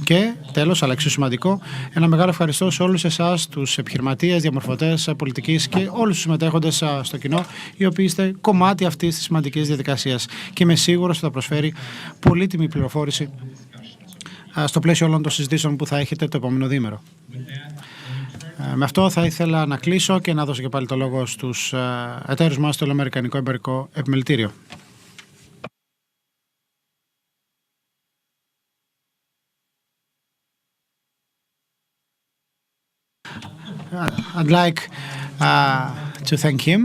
Και τέλος, αλλά εξίσου σημαντικό, ένα μεγάλο ευχαριστώ σε όλους εσάς, τους επιχειρηματίες, διαμορφωτές πολιτικής και όλους τους συμμετέχοντες στο κοινό, οι οποίοι είστε κομμάτι αυτής της σημαντικής διαδικασίας. Και είμαι σίγουρος ότι θα προσφέρει πολύτιμη πληροφόρηση στο πλαίσιο όλων των συζητήσεων που θα έχετε το επόμενο διήμερο. Με αυτό θα ήθελα να κλείσω και να δώσω και πάλι το λόγο στους εταίρους μας στο Ελληνοαμερικανικό Εμπορικό Επιμελητήριο. I'd like to thank him.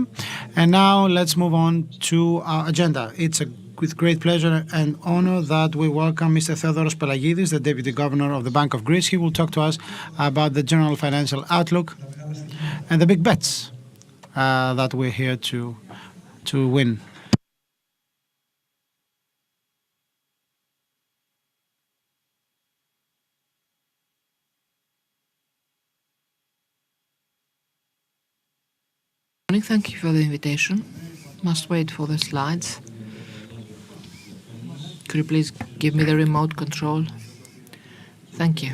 And now let's move on to our agenda. It's with great pleasure and honor that we welcome Mr. Theodoros Pelagidis, the Deputy Governor of the Bank of Greece. He will talk to us about the general financial outlook and the big bets that we're here to win. Thank you for the invitation. Must wait for the slides. Could you please give me the remote control? Thank you.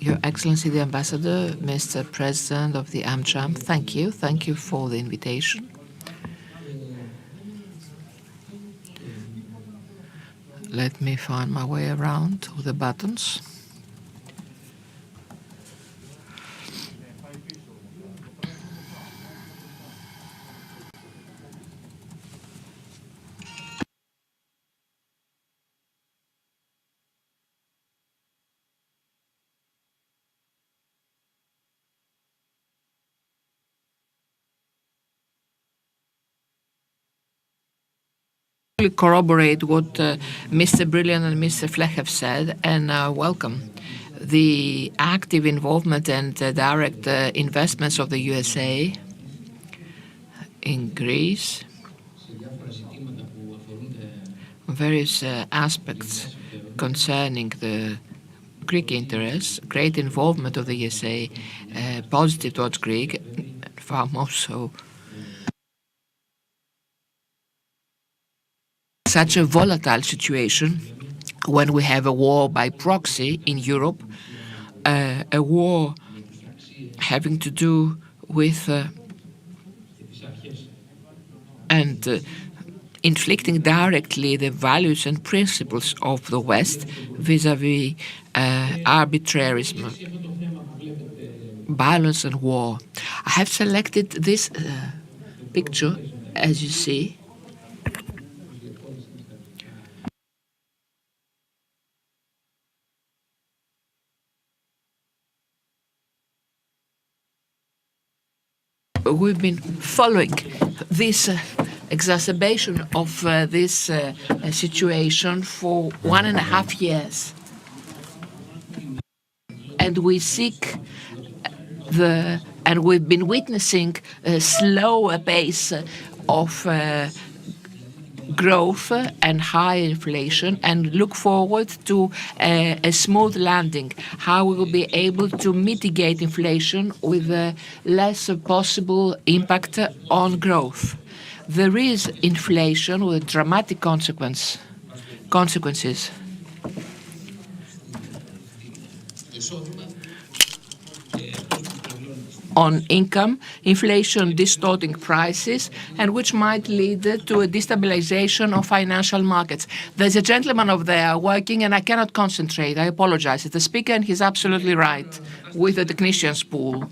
Your Excellency the Ambassador, Mr. President of the AmCham, thank you. Thank you for the invitation. Let me find my way around with the buttons. Corroborate what Mr. Brilliant and Mr. Fleck have said, and welcome the active involvement and direct investments of the USA in Greece on various aspects concerning the Greek interests, great involvement of the USA, positive towards Greek, far more so such a volatile situation when we have a war by proxy in Europe, a war having to do with inflicting directly the values and principles of the West vis-à-vis arbitrarism, violence and war. I have selected this picture, as you see. We've been following this exacerbation of this situation for 1.5 years. And we seek and we've been witnessing a slower pace of growth and high inflation, and look forward to a smooth landing, how we will be able to mitigate inflation with a less possible impact on growth. There is inflation with dramatic consequences on income, inflation distorting prices, and which might lead to a destabilization of financial markets. There's a gentleman over there working, and I cannot concentrate. I apologize. It's the speaker, and he's absolutely right with the technician's pool.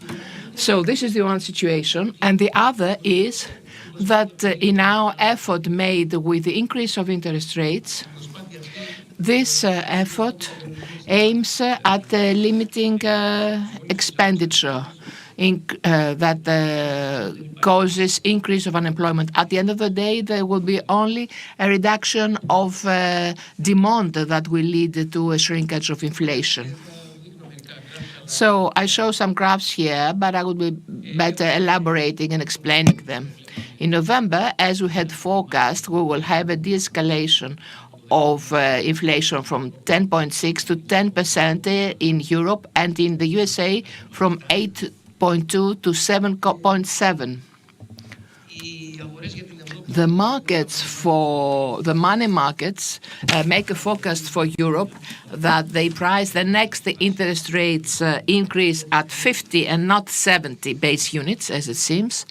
So this is the one situation. And the other is that in our effort made with the increase of interest rates, this effort aims at limiting expenditure that causes increase of unemployment. At the end of the day, there will be only a reduction of demand that will lead to a shrinkage of inflation. So I show some graphs here, but I will be better elaborating and explaining them. In November, as we had forecast, we will have a de-escalation of inflation from 10.6 to 10% in Europe, and in the USA from 8.2 to 7.7. The markets the money markets make a forecast for Europe that they price the next interest rates increase at 50 and not 70 base units, as it seems.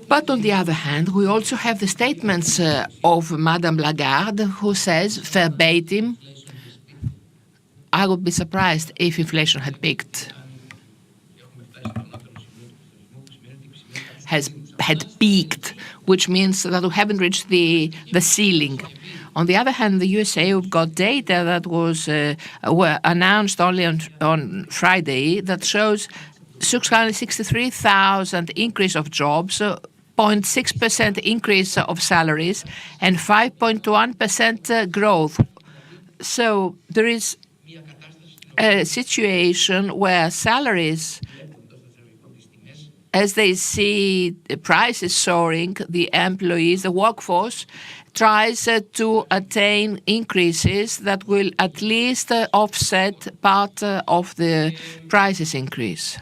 But on the other hand, we also have the statements of Madame Lagarde, who says, verbatim, I would be surprised if inflation had peaked. Had peaked, which means that we haven't reached the ceiling. On the other hand, the USA, we've got data that were announced only on Friday that shows 663,000 increase of jobs, 0.6% increase of salaries, and 5.1% growth. So there is a situation where salaries, as they see the prices soaring, the employees, the workforce, tries to attain increases that will at least offset part of the prices increase.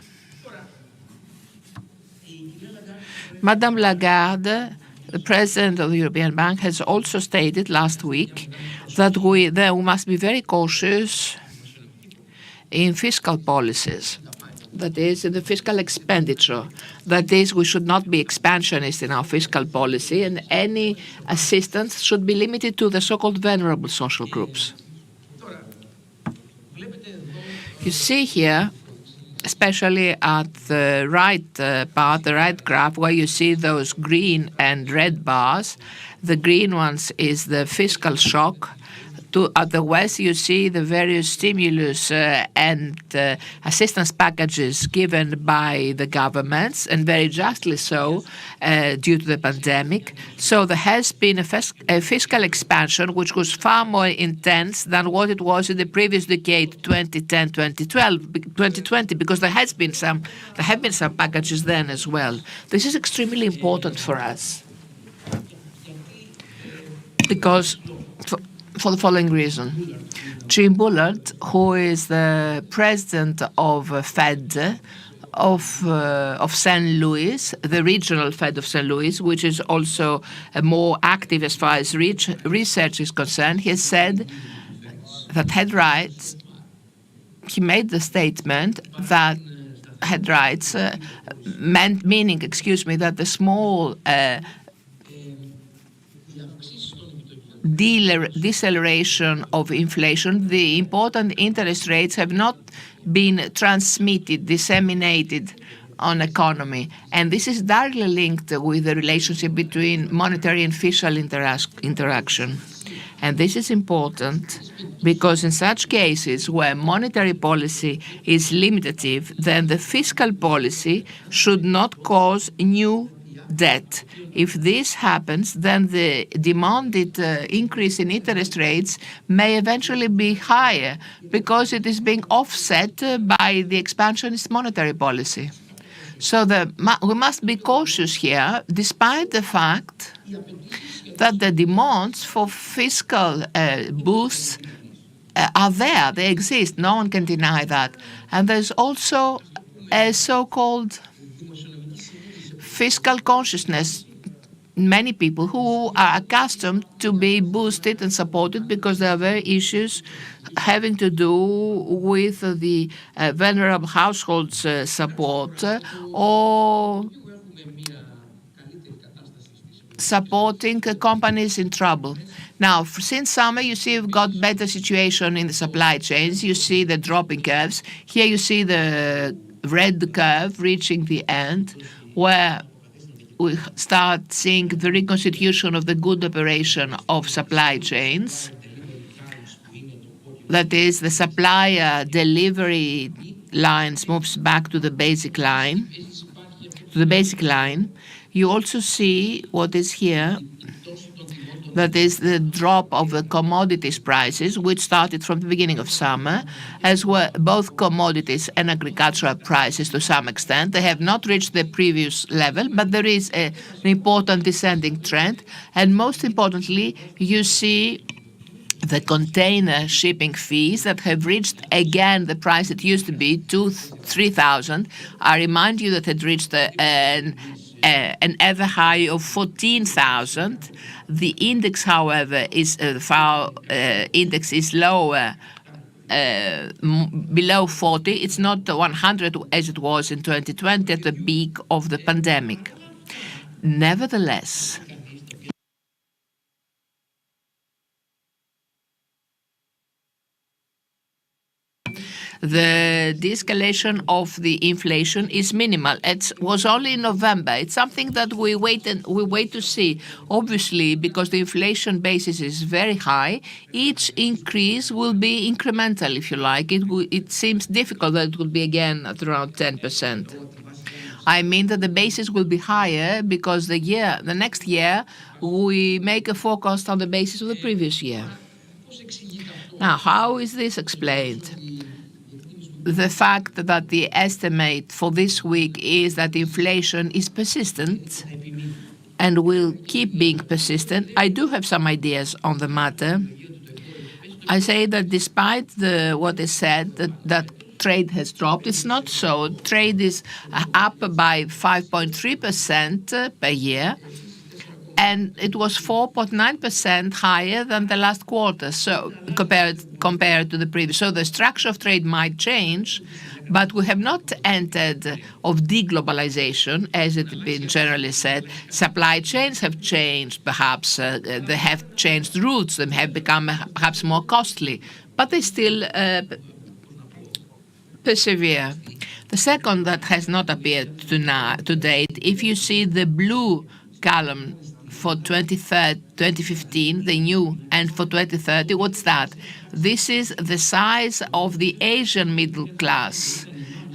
Madame Lagarde, the president of the European Bank, has also stated last week that we must be very cautious in fiscal policies. That is, in the fiscal expenditure. That is, we should not be expansionist in our fiscal policy, and any assistance should be limited to the so-called vulnerable social groups. You see here, especially at the right part, the right graph, where you see those green and red bars. The green ones is the fiscal shock. At the west, you see the various stimulus and assistance packages given by the governments, and very justly so, due to the pandemic. So there has been a fiscal expansion which was far more intense than what it was in the previous decade, 2010, 2012, 2020, because there have been some packages then as well. This is extremely important for us because for the following reason. Jim Bullard, who is the president of Fed, of St. Louis, the regional Fed of St. Louis, which is also more active as far as research is concerned, he has said that he made the statement that headrights meaning that the small deceleration of inflation, the important interest rates have not been disseminated on economy. And this is directly linked with the relationship between monetary and fiscal interaction. And this is important because in such cases where monetary policy is limitative, then the fiscal policy should not cause new debt. If this happens, then the demanded increase in interest rates may eventually be higher because it is being offset by the expansionist monetary policy. So we must be cautious here, despite the fact that the demands for fiscal boosts are there. They exist. No one can deny that. And there's also a so-called fiscal consciousness. Many people who are accustomed to be boosted and supported because there are very issues having to do with the vulnerable households support or supporting companies in trouble. Now, since summer, you see we've got better situation in the supply chains. You see the dropping curves. Here you see the red curve reaching the end, where we start seeing the reconstitution of the good operation of supply chains. That is, the supplier delivery lines moves back to the basic line. You also see what is here. That is the drop of the commodities prices, which started from the beginning of summer, as well both commodities and agricultural prices to some extent. They have not reached the previous level, but there is an important descending trend. And most importantly, you see the container shipping fees that have reached again the price it used to be, 3,000. I remind you that it reached an ever high of 14,000. The index, however, is index is lower, below 40. It's not 100 as it was in 2020 at the peak of the pandemic. Nevertheless, the de-escalation of the inflation is minimal. It was only in November. It's something that we wait to see. Obviously, because the inflation basis is very high, each increase will be incremental, if you like. It seems difficult that it will be again at around 10%. I mean that the basis will be higher because the next year, we make a forecast on the basis of the previous year. Now, how is this explained? The fact that the estimate for this week is that inflation is persistent and will keep being persistent. I do have some ideas on the matter. I say that despite what is said, that trade has dropped, it's not so. Trade is up by 5.3% per year, and it was 4.9% higher than the last quarter, so compared to the previous. So the structure of trade might change, but we have not entered of deglobalization, as it has been generally said. Supply chains have changed, perhaps. They have changed routes. They have become perhaps more costly, but they still persevere. The second that has not appeared to date, if you see the blue column for 2015, the new, and for 2030, what's that? This is the size of the Asian middle class.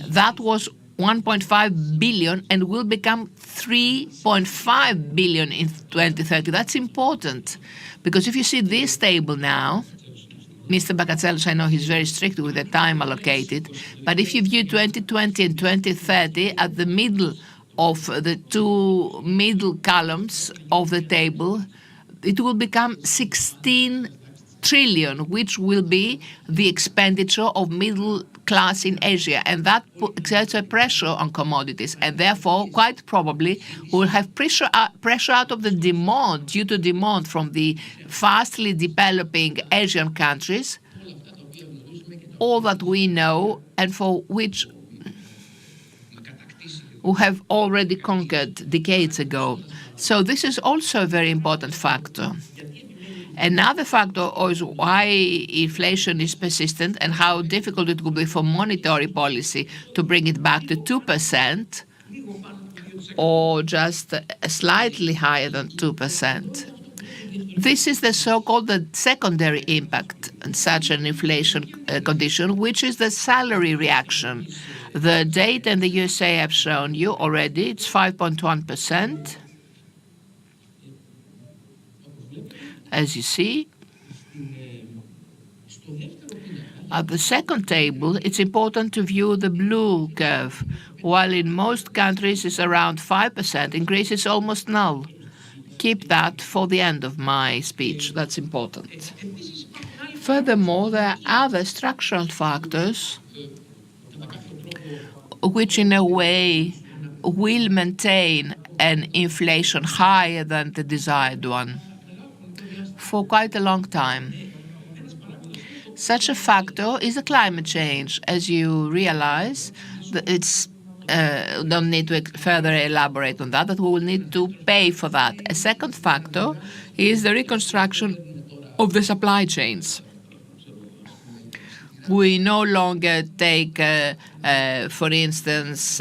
That was 1.5 billion and will become 3.5 billion in 2030. That's important, because if you see this table now, Mr. Bakatselos, I know he's very strict with the time allocated, but if you view 2020 and 2030 at the middle of the two middle columns of the table, it will become 16 trillion, which will be the expenditure of middle class in Asia, and that exerts a pressure on commodities, and therefore, quite probably, we'll have pressure out of the demand due to demand from the fastly developing Asian countries, all that we know, and for which we have already conquered decades ago. So this is also a very important factor. Another factor is why inflation is persistent and how difficult it will be for monetary policy to bring it back to 2% or just slightly higher than 2%. This is the so-called secondary impact in such an inflation condition, which is the salary reaction. The data in the USA have shown you already. It's 5.1%. As you see, at the second table, it's important to view the blue curve. While in most countries it's around 5%, in Greece it's almost null. Keep that for the end of my speech. That's important. Furthermore, there are other structural factors which in a way will maintain an inflation higher than the desired one for quite a long time. Such a factor is the climate change. As you realize, it's don't need to further elaborate on that, but we will need to pay for that. A second factor is the reconstruction of the supply chains. We no longer take, for instance,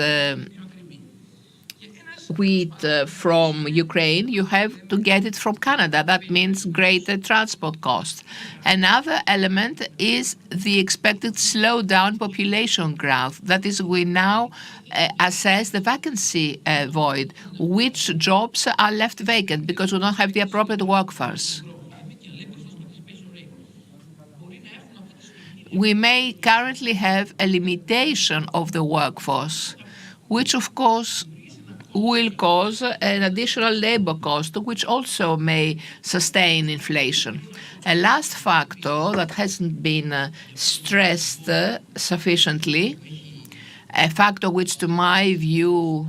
wheat from Ukraine. You have to get it from Canada. That means greater transport costs. Another element is the expected slowdown population growth. That is, we now assess the vacancy void, which jobs are left vacant because we don't have the appropriate workforce. We may currently have a limitation of the workforce, which of course will cause an additional labor cost, which also may sustain inflation. A last factor that hasn't been stressed sufficiently, a factor which, to my view,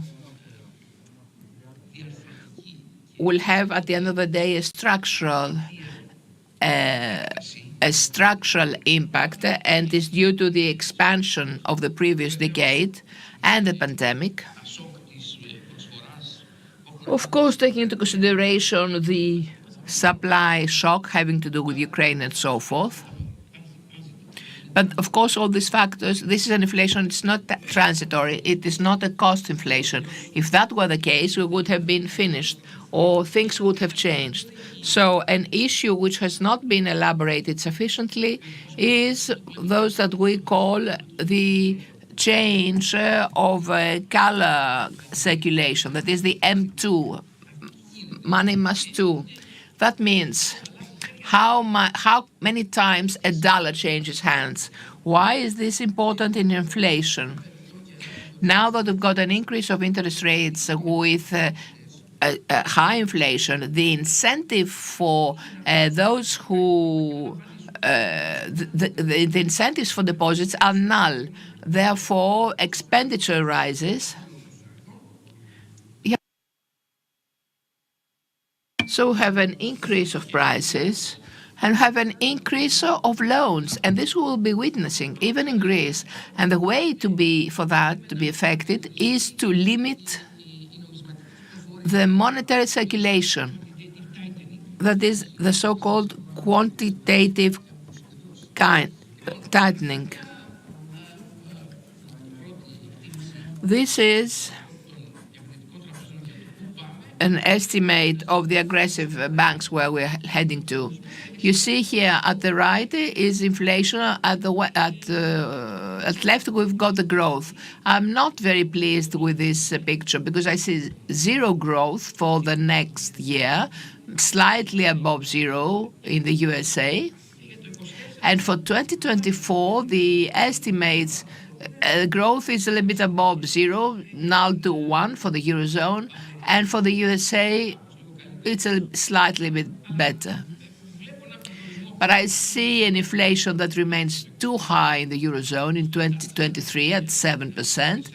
will have at the end of the day a structural impact, and is due to the expansion of the previous decade and the pandemic. Of course, taking into consideration the supply shock having to do with Ukraine and so forth. But of course, all these factors, this is an inflation, it's not transitory, it is not a cost inflation. If that were the case, we would have been finished or things would have changed. So an issue which has not been elaborated sufficiently is those that we call the change of color circulation, that is the M2, money mass 2. That means how many times a dollar changes hands. Why is this important in inflation? Now that we've got an increase of interest rates with high inflation, the incentive for those who the incentives for deposits are null. Therefore, expenditure rises. So have an increase of prices and have an increase of loans. And this we will be witnessing even in Greece. And the way for that to be affected is to limit the monetary circulation. That is the so-called quantitative tightening. This is an estimate of the aggressive banks where we're heading to. You see here at the right is inflation. At left, we've got the growth. I'm not very pleased with this picture because I see zero growth for the next year, slightly above zero in the USA. And for 2024, the estimates growth is a little bit above zero, null to 1 for the Eurozone. And for the USA, it's a slightly bit better. But I see an inflation that remains too high in the Eurozone in 2023 at 7%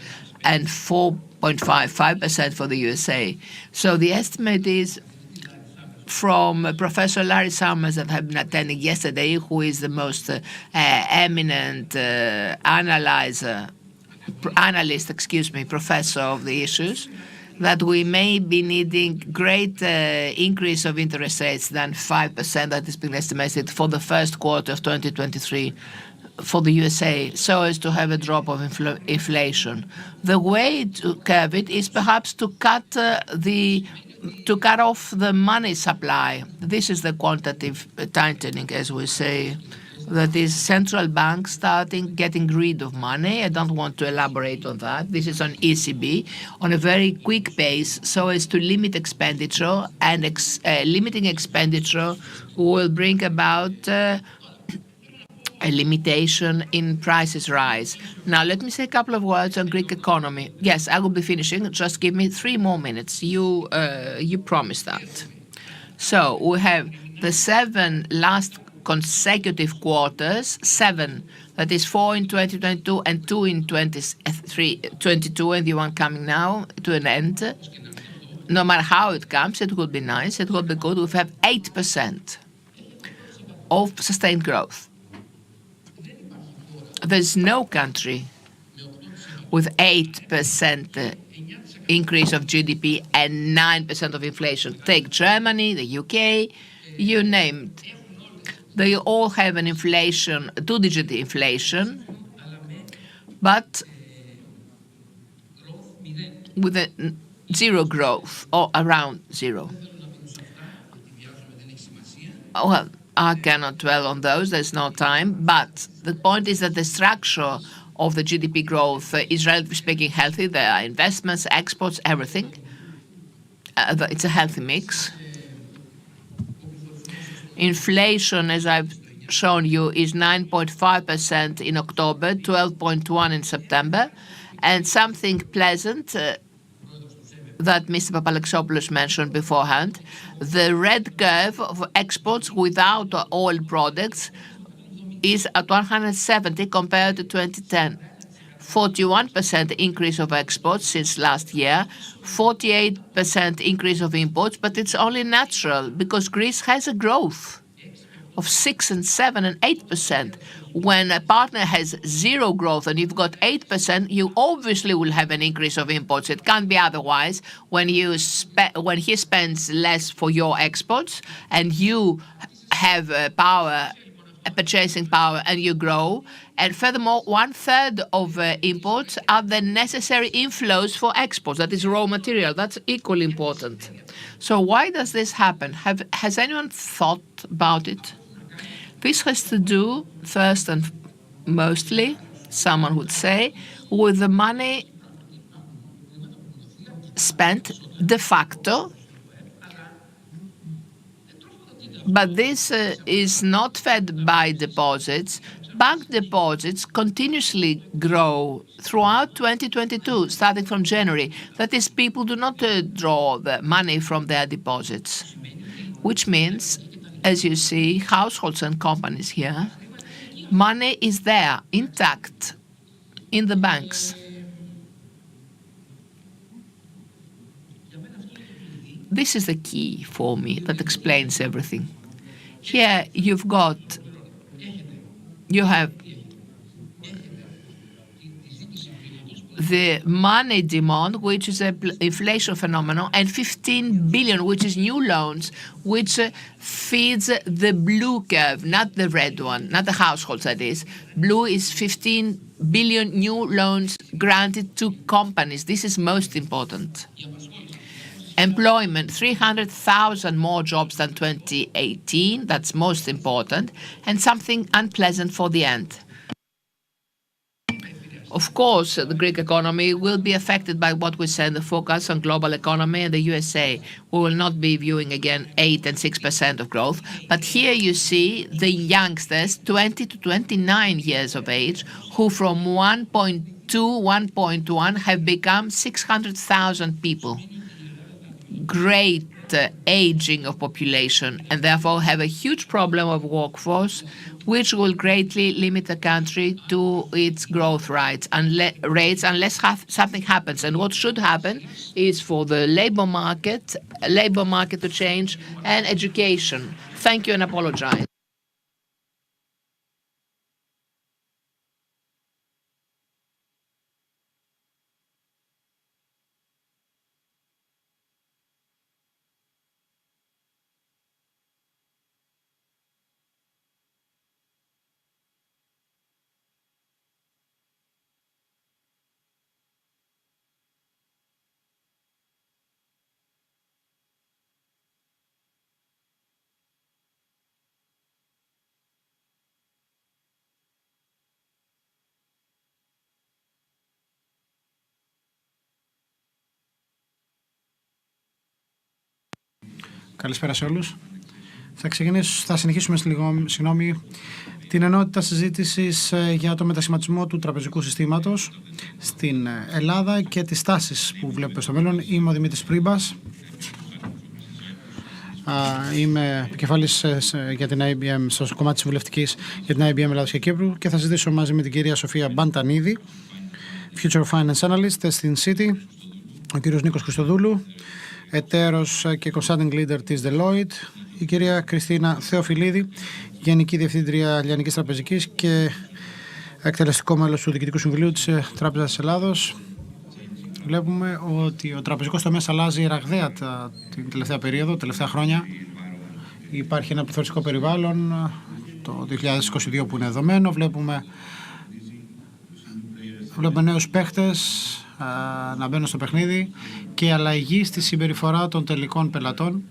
and 4.55% for the USA. So the estimate is from Professor Larry Summers that I've been attending yesterday, who is the most eminent professor of the issues, that we may be needing great increase of interest rates than 5% that has been estimated for the first quarter of 2023 for the USA, so as to have a drop of inflation. The way to curb it is perhaps to cut off the money supply. This is the quantitative tightening, as we say. That is central banks getting rid of money. I don't want to elaborate on that. This is on ECB on a very quick pace so as to limit expenditure, and limiting expenditure will bring about a limitation in prices rise. Now, let me say a couple of words on Greek economy. Yes, I will be finishing. Just give me 3 more minutes. You promised that. So we have the 7 last consecutive quarters, 7, that is 4 in 2022 and 2 in 2022, and the one coming now to an end. No matter how it comes, it will be nice, it will be good. We have 8% of sustained growth. There's no country with 8% increase of GDP and 9% of inflation. Take Germany, the UK, you name it. They all have an inflation, 2-digit inflation, but with a zero growth or around zero. Well, I cannot dwell on those, there's no time, but the point is that the structure of the GDP growth is, relatively speaking, healthy. There are investments, exports, everything. It's a healthy mix. Inflation, as I've shown you, is 9.5% in October, 12.1% in September, and something pleasant that Mr. Papalexopoulos mentioned beforehand, the red curve of exports without oil products is at 170 compared to 2010. 41% increase of exports since last year, 48% increase of imports, but it's only natural because Greece has a growth of 6 and 7 and 8%. When a partner has zero growth and you've got 8%, you obviously will have an increase of imports. It can't be otherwise. When he spends less for your exports and you have purchasing power, and you grow. And furthermore, 1/3 of imports are the necessary inflows for exports. That is raw material. That's equally important. So why does this happen? Has anyone thought about it? This has to do, first and mostly, someone would say, with the money spent de facto. But this is not fed by deposits. Bank deposits continuously grow throughout 2022, starting from January. That is, people do not draw the money from their deposits, which means, as you see, households and companies here, money is there, intact, in the banks. This is the key for me that explains everything. Here you have the money demand, which is an inflation phenomenon, and 15 billion, which is new loans, which feeds the blue curve, not the red one, not the households, that is. Blue is 15 billion new loans granted to companies. This is most important. Employment, 300,000 more jobs than 2018. That's most important. And something unpleasant for the end. Of course, the Greek economy will be affected by what we said, the focus on global economy and the USA. We will not be viewing again 8 and 6% of growth. But here you see the youngsters, 20 to 29 years of age, who from 1.2, 1.1 have become 600,000 people. Great aging of population and therefore have a huge problem of workforce, which will greatly limit the country to its growth rates unless something happens. And what should happen is for the labor market to change, and education. Thank you and apologize. Καλησπέρα σε όλους. Θα συνεχίσουμε την ενότητα συζήτησης για το μετασχηματισμό του τραπεζικού συστήματος στην Ελλάδα και τις τάσεις που βλέπουμε στο μέλλον. Είμαι ο Δημήτρης Πρίμπας. Είμαι επικεφαλής για την IBM στο κομμάτι της βουλευτικής για την IBM Ελλάδος και Κύπρου και θα συζητήσω μαζί με την κυρία Σοφία Μπαντανίδη, Future Finance Analyst στην City, ο κύριος Νίκος Χριστοδούλου, εταίρος και consulting leader της Deloitte, η κυρία Κριστίνα Θεοφιλίδη, Γενική Διευθύντρια Λιανικής Τραπεζικής και εκτελεστικό μέλος του Διοικητικού Συμβουλίου της Τράπεζας της Ελλάδος. Βλέπουμε ότι ο τραπεζικός τομέας αλλάζει ραγδαία την τελευταία περίοδο, τελευταία χρόνια. Υπάρχει ένα πληθωριστικό περιβάλλον, το 2022 που είναι δεδομένο. Βλέπουμε νέους παίχτες να μπαίνουν στο παιχνίδι και αλλαγή στη συμπεριφορά των τελικών πελατών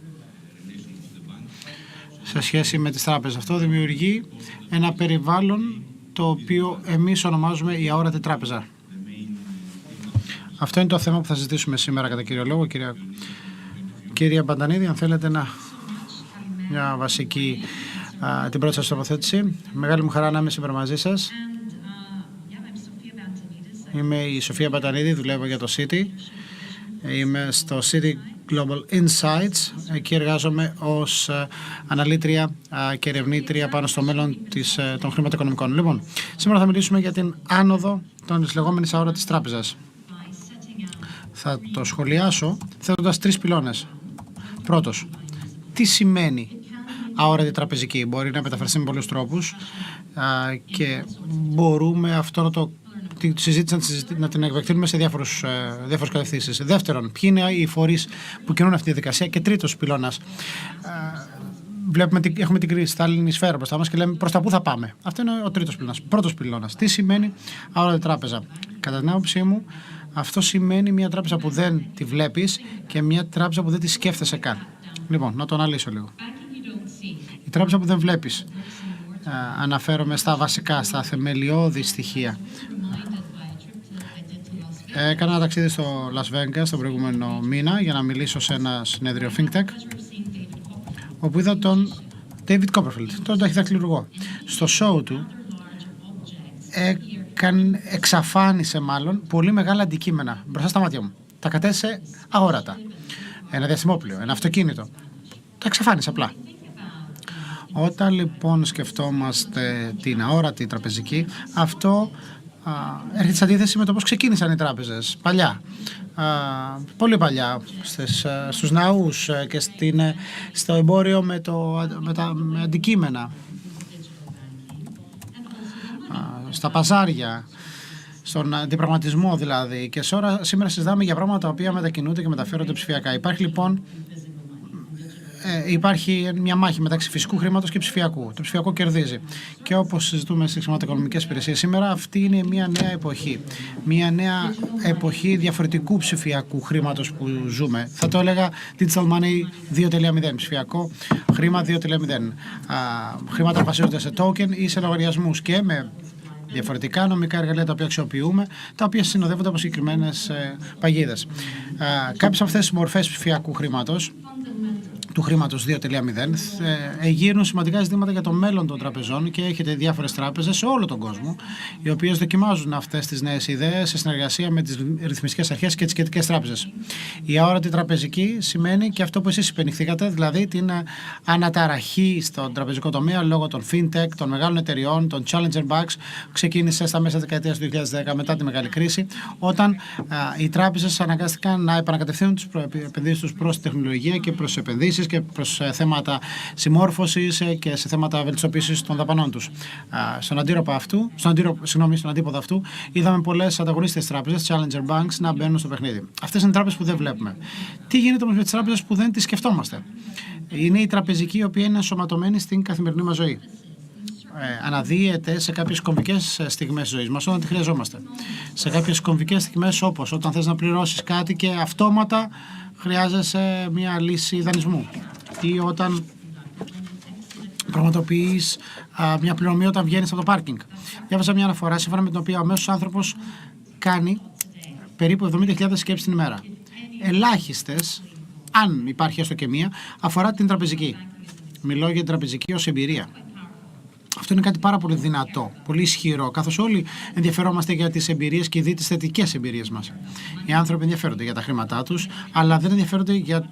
σε σχέση με τις τράπεζες. Αυτό δημιουργεί ένα περιβάλλον το οποίο εμείς ονομάζουμε η αόρατη τράπεζα. Αυτό είναι το θέμα που θα συζητήσουμε σήμερα κατά κύριο λόγο. Κυρία Μπαντανίδη, αν θέλετε μια βασική την πρώτη σας τοποθέτηση. Μεγάλη μου χαρά να είμαι σήμερα μαζί σας. Είμαι η Σοφία Μπαντανίδη, δουλεύω για το City. Είμαι στο City Global Insights. Εκεί εργάζομαι ως αναλύτρια και ερευνήτρια πάνω στο μέλλον των χρηματοοικονομικών. Λοιπόν, σήμερα θα μιλήσουμε για την άνοδο της λεγόμενης αόρατης τράπεζας. Θα το σχολιάσω θέτοντας 3 πυλώνες. Πρώτος, τι σημαίνει αόρατη τραπεζική? Μπορεί να μεταφραστεί με πολλούς τρόπους και μπορούμε τη συζήτηση να την επεκτείνουμε σε διάφορες κατευθύνσεις. Δεύτερον, ποιοι είναι οι φορείς που κινούν αυτή τη διαδικασία? Και τρίτος πυλώνας, έχουμε την κρυστάλλινη σφαίρα μπροστά μας και λέμε προς τα πού θα πάμε. Αυτό είναι ο τρίτος πυλώνας. Πρώτος πυλώνας, τι σημαίνει αόρατη τράπεζα? Κατά την άποψή μου, αυτό σημαίνει μια τράπεζα που δεν τη βλέπεις και μια τράπεζα που δεν τη σκέφτεσαι καν. Λοιπόν, να το αναλύσω λίγο. Η τράπεζα που δεν βλέπεις, αναφέρομαι στα βασικά, στα θεμελιώδη στοιχεία. Έκανα ένα ταξίδι στο Las Vegas τον προηγούμενο μήνα για να μιλήσω σε ένα συνέδριο FinTech, όπου είδα τον David Copperfield, τον ταχυδακτηλουργό. Στο show του εξαφάνισε πολύ μεγάλα αντικείμενα μπροστά στα μάτια μου. Τα κατέστησε αόρατα. Ένα διαστημόπλαιο, ένα αυτοκίνητο. Τα εξαφάνισε απλά. Όταν λοιπόν σκεφτόμαστε την αόρατη τραπεζική, αυτό έρχεται σε αντίθεση με το πώς ξεκίνησαν οι τράπεζες παλιά. Πολύ παλιά, στους ναούς και στο εμπόριο με αντικείμενα, στα παζάρια, στον αντιπραγματισμό δηλαδή. Και σήμερα συζητάμε για πράγματα τα οποία μετακινούνται και μεταφέρονται ψηφιακά. Υπάρχει μια μάχη μεταξύ φυσικού χρήματος και ψηφιακού. Το ψηφιακό κερδίζει. Και όπως συζητούμε στις χρηματοοικονομικές υπηρεσίες σήμερα, αυτή είναι μια νέα εποχή. Μια νέα εποχή διαφορετικού ψηφιακού χρήματος που ζούμε. Θα το έλεγα digital money 2.0, ψηφιακό χρήμα 2.0. Χρήματα που βασίζονται σε token ή σε λογαριασμούς και με διαφορετικά νομικά εργαλεία τα οποία αξιοποιούμε, τα οποία συνοδεύονται από συγκεκριμένες παγίδες. Κάποιες από αυτές τις μορφές ψηφιακού χρήματος του χρήματος 2.0 εγείρουν σημαντικά ζητήματα για το μέλλον των τραπεζών και έχετε διάφορες τράπεζες σε όλο τον κόσμο, οι οποίες δοκιμάζουν αυτές τις νέες ιδέες σε συνεργασία με τις ρυθμιστικές αρχές και τις σχετικές τράπεζες. Η αόρατη τραπεζική σημαίνει και αυτό που εσείς υπενηχθήκατε, δηλαδή την αναταραχή στον τραπεζικό τομέα λόγω των fintech, των μεγάλων εταιριών, των challenger banks, που ξεκίνησε στα μέσα δεκαετίας του 2010 μετά τη μεγάλη κρίση, όταν οι τράπεζες αναγκάστηκαν να επανακατευθύνουν τις επενδύσεις τους προς τη τεχνολογία και προς επενδύσεις και προς θέματα συμμόρφωσης και σε θέματα βελτιστοποίησης των δαπανών τους. Στον αντίποδο αυτού, είδαμε πολλές ανταγωνίστες τράπεζες, challenger banks, να μπαίνουν στο παιχνίδι. Αυτές είναι τράπεζες που δεν βλέπουμε. Τι γίνεται όμως με τις τράπεζες που δεν τις σκεφτόμαστε? Είναι η τραπεζική, η οποία είναι ενσωματωμένη στην καθημερινή μας ζωή. Αναδύεται σε κάποιες κομβικές στιγμές της ζωής μας όταν τη χρειαζόμαστε. Σε κάποιες κομβικές στιγμές, όπως όταν θες να πληρώσεις κάτι και αυτόματα χρειάζεσαι μια λύση δανεισμού, ή όταν πραγματοποιείς μια πληρωμή όταν βγαίνεις από το πάρκινγκ. Διάβασα μια αναφορά σύμφωνα με την οποία ο μέσος άνθρωπος κάνει περίπου 70.000 σκέψεις την ημέρα. Ελάχιστες, αν υπάρχει έστω και μία, αφορά την τραπεζική. Μιλώ για την τραπεζική ως εμπειρία. Αυτό είναι κάτι πάρα πολύ δυνατό, πολύ ισχυρό, καθώς όλοι ενδιαφερόμαστε για τις εμπειρίες και ήδη τις θετικές εμπειρίες μας. Οι άνθρωποι ενδιαφέρονται για τα χρήματά τους, αλλά δεν ενδιαφέρονται για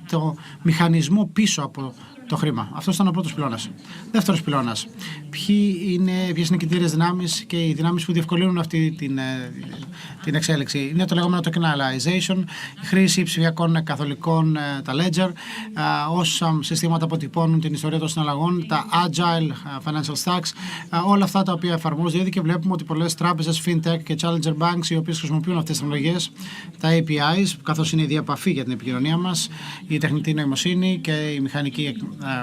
μηχανισμό πίσω από το χρήμα. Αυτό ήταν ο πρώτος πυλώνας. Δεύτερος πυλώνας. Ποιες είναι οι κινητήριες δυνάμεις και οι δυνάμεις που διευκολύνουν αυτή την εξέλιξη? Είναι το λεγόμενο tokenization, η χρήση ψηφιακών καθολικών, τα ledger, όσα συστήματα αποτυπώνουν την ιστορία των συναλλαγών, τα agile financial stacks, όλα αυτά τα οποία εφαρμόζονται ήδη και βλέπουμε ότι πολλές τράπεζες, fintech και challenger banks, οι οποίες χρησιμοποιούν αυτές τις τεχνολογίες, τα APIs, καθώς είναι η διαπαφή για την επικοινωνία μας, η τεχνητή νοημοσύνη και η μηχανική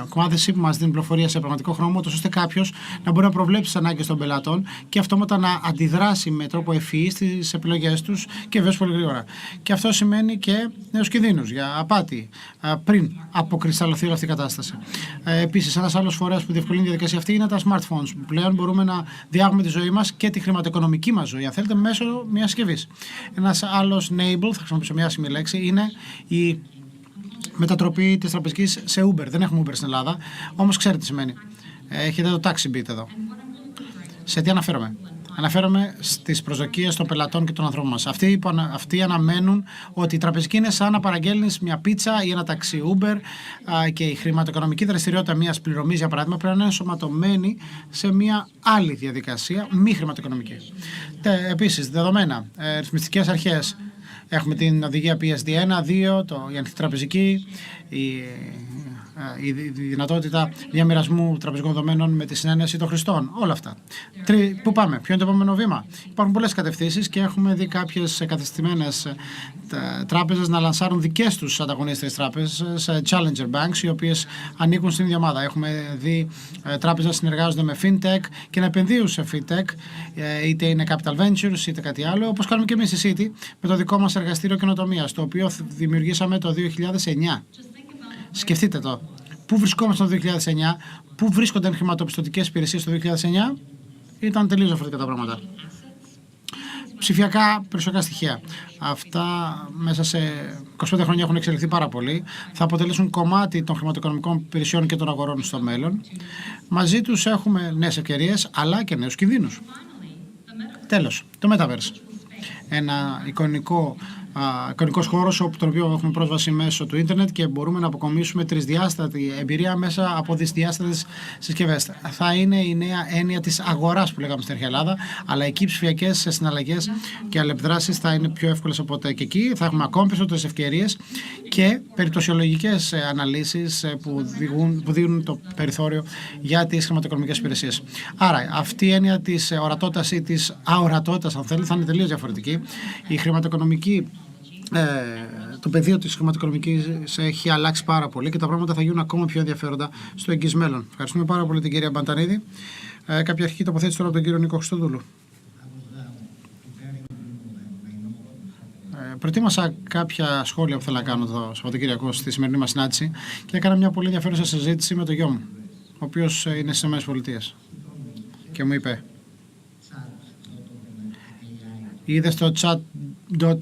εκμάθηση που μας δίνει πληροφορία σε πραγματικό χρόνο, ώστε κάποιος να μπορεί να προβλέψει τις ανάγκες των πελατών και αυτόματα να αντιδράσει με τρόπο ευφυή στις επιλογές τους και βέβαια πολύ γρήγορα. Και αυτό σημαίνει και νέους κινδύνους για απάτη πριν αποκρισταλωθεί όλη αυτή η κατάσταση. Επίσης, ένας άλλος φορέας που διευκολύνει τη διαδικασία αυτή είναι τα smartphones, που πλέον μπορούμε να διάγουμε τη ζωή μας και τη χρηματοοικονομική μας ζωή, αν θέλετε, μέσω μιας συσκευής. Ένας άλλος enable, θα χρησιμοποιήσω μια άσημη λέξη, είναι η μετατροπή της τραπεζικής σε Uber. Δεν έχουμε Uber στην Ελλάδα, όμως ξέρετε τι σημαίνει. Έχετε το taxi beat εδώ. Σε τι αναφέρομαι? Αναφέρομαι στις προσδοκίες των πελατών και των ανθρώπων μας. Αυτοί αναμένουν ότι η τραπεζική είναι σαν να παραγγέλνεις μια πίτσα ή ένα ταξί Uber, και η χρηματοοικονομική δραστηριότητα μιας πληρωμής, για παράδειγμα, πρέπει να είναι ενσωματωμένη σε μια άλλη διαδικασία, μη χρηματοοικονομική. Επίσης, δεδομένα, ρυθμιστικές αρχές. Έχουμε την οδηγία PSD1, 2, η αντιτραπεζική, η δυνατότητα διαμοιρασμού τραπεζικών δεδομένων με τη συνένεση των χρηστών. Όλα αυτά. Πού πάμε, ποιο είναι το επόμενο βήμα? Υπάρχουν πολλές κατευθύνσεις και έχουμε δει κάποιες κατεστημένες τράπεζες να λανσάρουν δικές τους ανταγωνίστριες τράπεζες, challenger banks, οι οποίες ανήκουν στην ίδια ομάδα. Έχουμε δει τράπεζες να συνεργάζονται με fintech και να επενδύουν σε fintech, είτε είναι capital ventures είτε κάτι άλλο, όπως κάνουμε και εμείς στη City με το δικό μας εργαστήριο καινοτομίας, το οποίο δημιουργήσαμε το 2009. Σκεφτείτε το. Πού βρισκόμαστε το 2009, πού βρίσκονταν χρηματοπιστωτικές υπηρεσίες το 2009, ήταν τελείως διαφορετικά τα πράγματα. Ψηφιακά περιουσιακά στοιχεία. Αυτά μέσα σε 25 χρόνια έχουν εξελιχθεί πάρα πολύ. Θα αποτελέσουν κομμάτι των χρηματοοικονομικών υπηρεσιών και των αγορών στο μέλλον. Μαζί τους έχουμε νέες ευκαιρίες, αλλά και νέους κινδύνους. Τέλος, το Metaverse. Ένα εικονικός χώρος από τον οποίο έχουμε πρόσβαση μέσω του ίντερνετ και μπορούμε να αποκομίσουμε τρισδιάστατη εμπειρία μέσα από δυσδιάστατες συσκευές. Θα είναι η νέα έννοια της αγοράς που λέγαμε στην αρχαία Ελλάδα, αλλά εκεί οι ψηφιακές συναλλαγές και αλληλεπιδράσεις θα είναι πιο εύκολες από ποτέ. Και εκεί θα έχουμε ακόμη περισσότερες ευκαιρίες και περιπτωσιολογικές αναλύσεις που δίνουν το περιθώριο για τις χρηματοοικονομικές υπηρεσίες. Άρα, αυτή η έννοια της ορατότητας ή της αορατότητας, αν θέλετε, θα είναι τελείως διαφορετική. Η χρηματοοικονομική το πεδίο της χρηματοοικονομικής έχει αλλάξει πάρα πολύ και τα πράγματα θα γίνουν ακόμα πιο ενδιαφέροντα στο εγγύς μέλλον. Ευχαριστούμε πάρα πολύ την κυρία Μπαντανίδη. Κάποια αρχική τοποθέτηση τώρα από τον κύριο Νίκο Χριστοδούλου. Προετοίμασα κάποια σχόλια που θέλω να κάνω το Σαββατοκύριακο στη σημερινή μας συνάντηση και έκανα μια πολύ ενδιαφέρουσα συζήτηση με τον γιο μου, ο οποίος είναι στις ΗΠΑ και μου είπε: είδε στο chat.ai.com.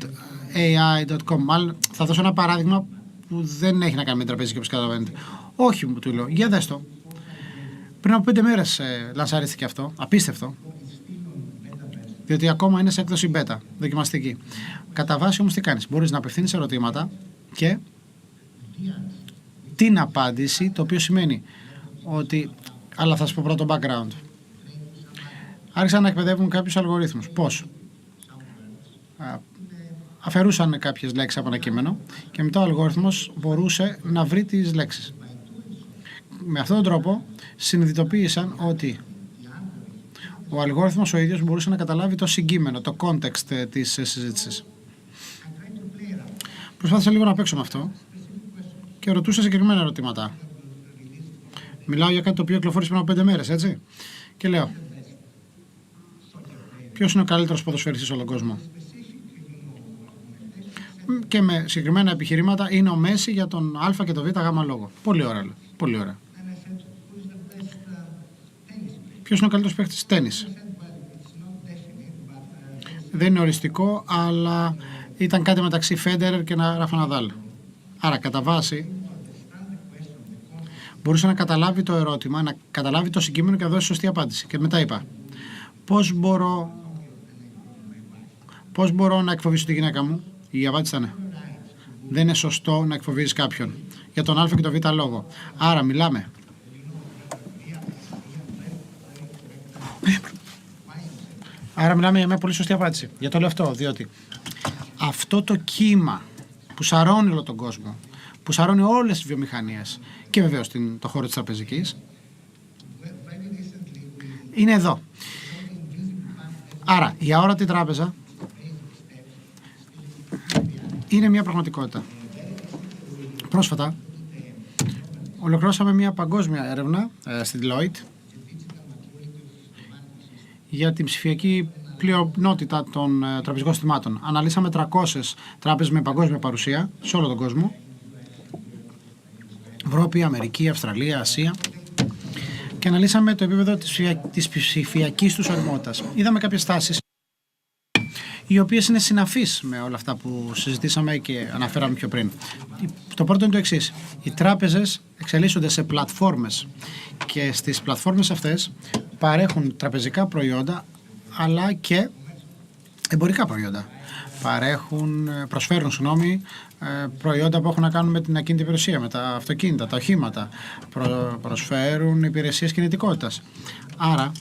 Μάλλον θα δώσω ένα παράδειγμα που δεν έχει να κάνει με τραπεζική, όπως καταλαβαίνετε. Όχι, μου του λέω, για δες το. Πριν από 5 μέρες λανσαρίστηκε αυτό, απίστευτο. Διότι ακόμα είναι σε έκδοση beta, δοκιμαστική. Κατά βάση όμως τι κάνεις, μπορείς να απευθύνεις ερωτήματα και την απάντηση, το οποίο σημαίνει ότι, αλλά θα σου πω πρώτο background. Άρχισαν να εκπαιδεύουν κάποιους αλγορίθμους. Πώς? Αφαιρούσαν κάποιες λέξεις από ένα κείμενο και μετά ο αλγόριθμος μπορούσε να βρει τις λέξεις. Με αυτόν τον τρόπο συνειδητοποίησαν ότι ο αλγόριθμος ο ίδιος μπορούσε να καταλάβει το συγκείμενο, το context της συζήτησης. Προσπάθησα λίγο να παίξω με αυτό και ρωτούσα συγκεκριμένα ερωτήματα. Μιλάω για κάτι το οποίο κυκλοφόρησε πριν από 5 μέρες, έτσι. Και λέω, ποιος είναι ο καλύτερος ποδοσφαιριστής σε όλο τον κόσμο? Και με συγκεκριμένα επιχειρήματα είναι ο Μέση για τον Α και το Β γάμα λόγο. Πολύ ωραία, πολύ ωραία. Ποιος είναι ο καλύτερος παίκτης τένις? Δεν είναι οριστικό, αλλά ήταν κάτι μεταξύ Φέντερερ και Ράφα Ναδάλ. Άρα, κατά βάση, μπορούσε να καταλάβει το ερώτημα, να καταλάβει το συγκείμενο και να δώσει σωστή απάντηση. Και μετά είπα, πώς μπορώ να εκφοβήσω τη γυναίκα μου? Η απάντηση ήταν, δεν είναι σωστό να εκφοβίζεις κάποιον για τον Α και τον Β λόγο. Άρα μιλάμε για μια πολύ σωστή απάντηση. Για το λέω αυτό, διότι αυτό το κύμα που σαρώνει όλο τον κόσμο, που σαρώνει όλες τις βιομηχανίες και βεβαίως το χώρο της τραπεζικής, είναι εδώ. Άρα η αόρατη τράπεζα είναι μια πραγματικότητα. Πρόσφατα ολοκληρώσαμε μια παγκόσμια έρευνα στην Deloitte για την ψηφιακή πλειονότητα των τραπεζικών συστημάτων. Αναλύσαμε 300 τράπεζες με παγκόσμια παρουσία σε όλο τον κόσμο. Ευρώπη, Αμερική, Αυστραλία, Ασία. Και αναλύσαμε το επίπεδο της ψηφιακής τους οριμότητας. Είδαμε κάποιες τάσεις οι οποίες είναι συναφείς με όλα αυτά που συζητήσαμε και αναφέραμε πιο πριν. Το πρώτο είναι το εξής. Οι τράπεζες εξελίσσονται σε πλατφόρμες και στις πλατφόρμες αυτές παρέχουν τραπεζικά προϊόντα αλλά και εμπορικά προϊόντα. Προσφέρουν προϊόντα που έχουν να κάνουν με την ακίνητη υπηρεσία, με τα αυτοκίνητα, τα οχήματα. Προσφέρουν υπηρεσίες κινητικότητας. Άρα,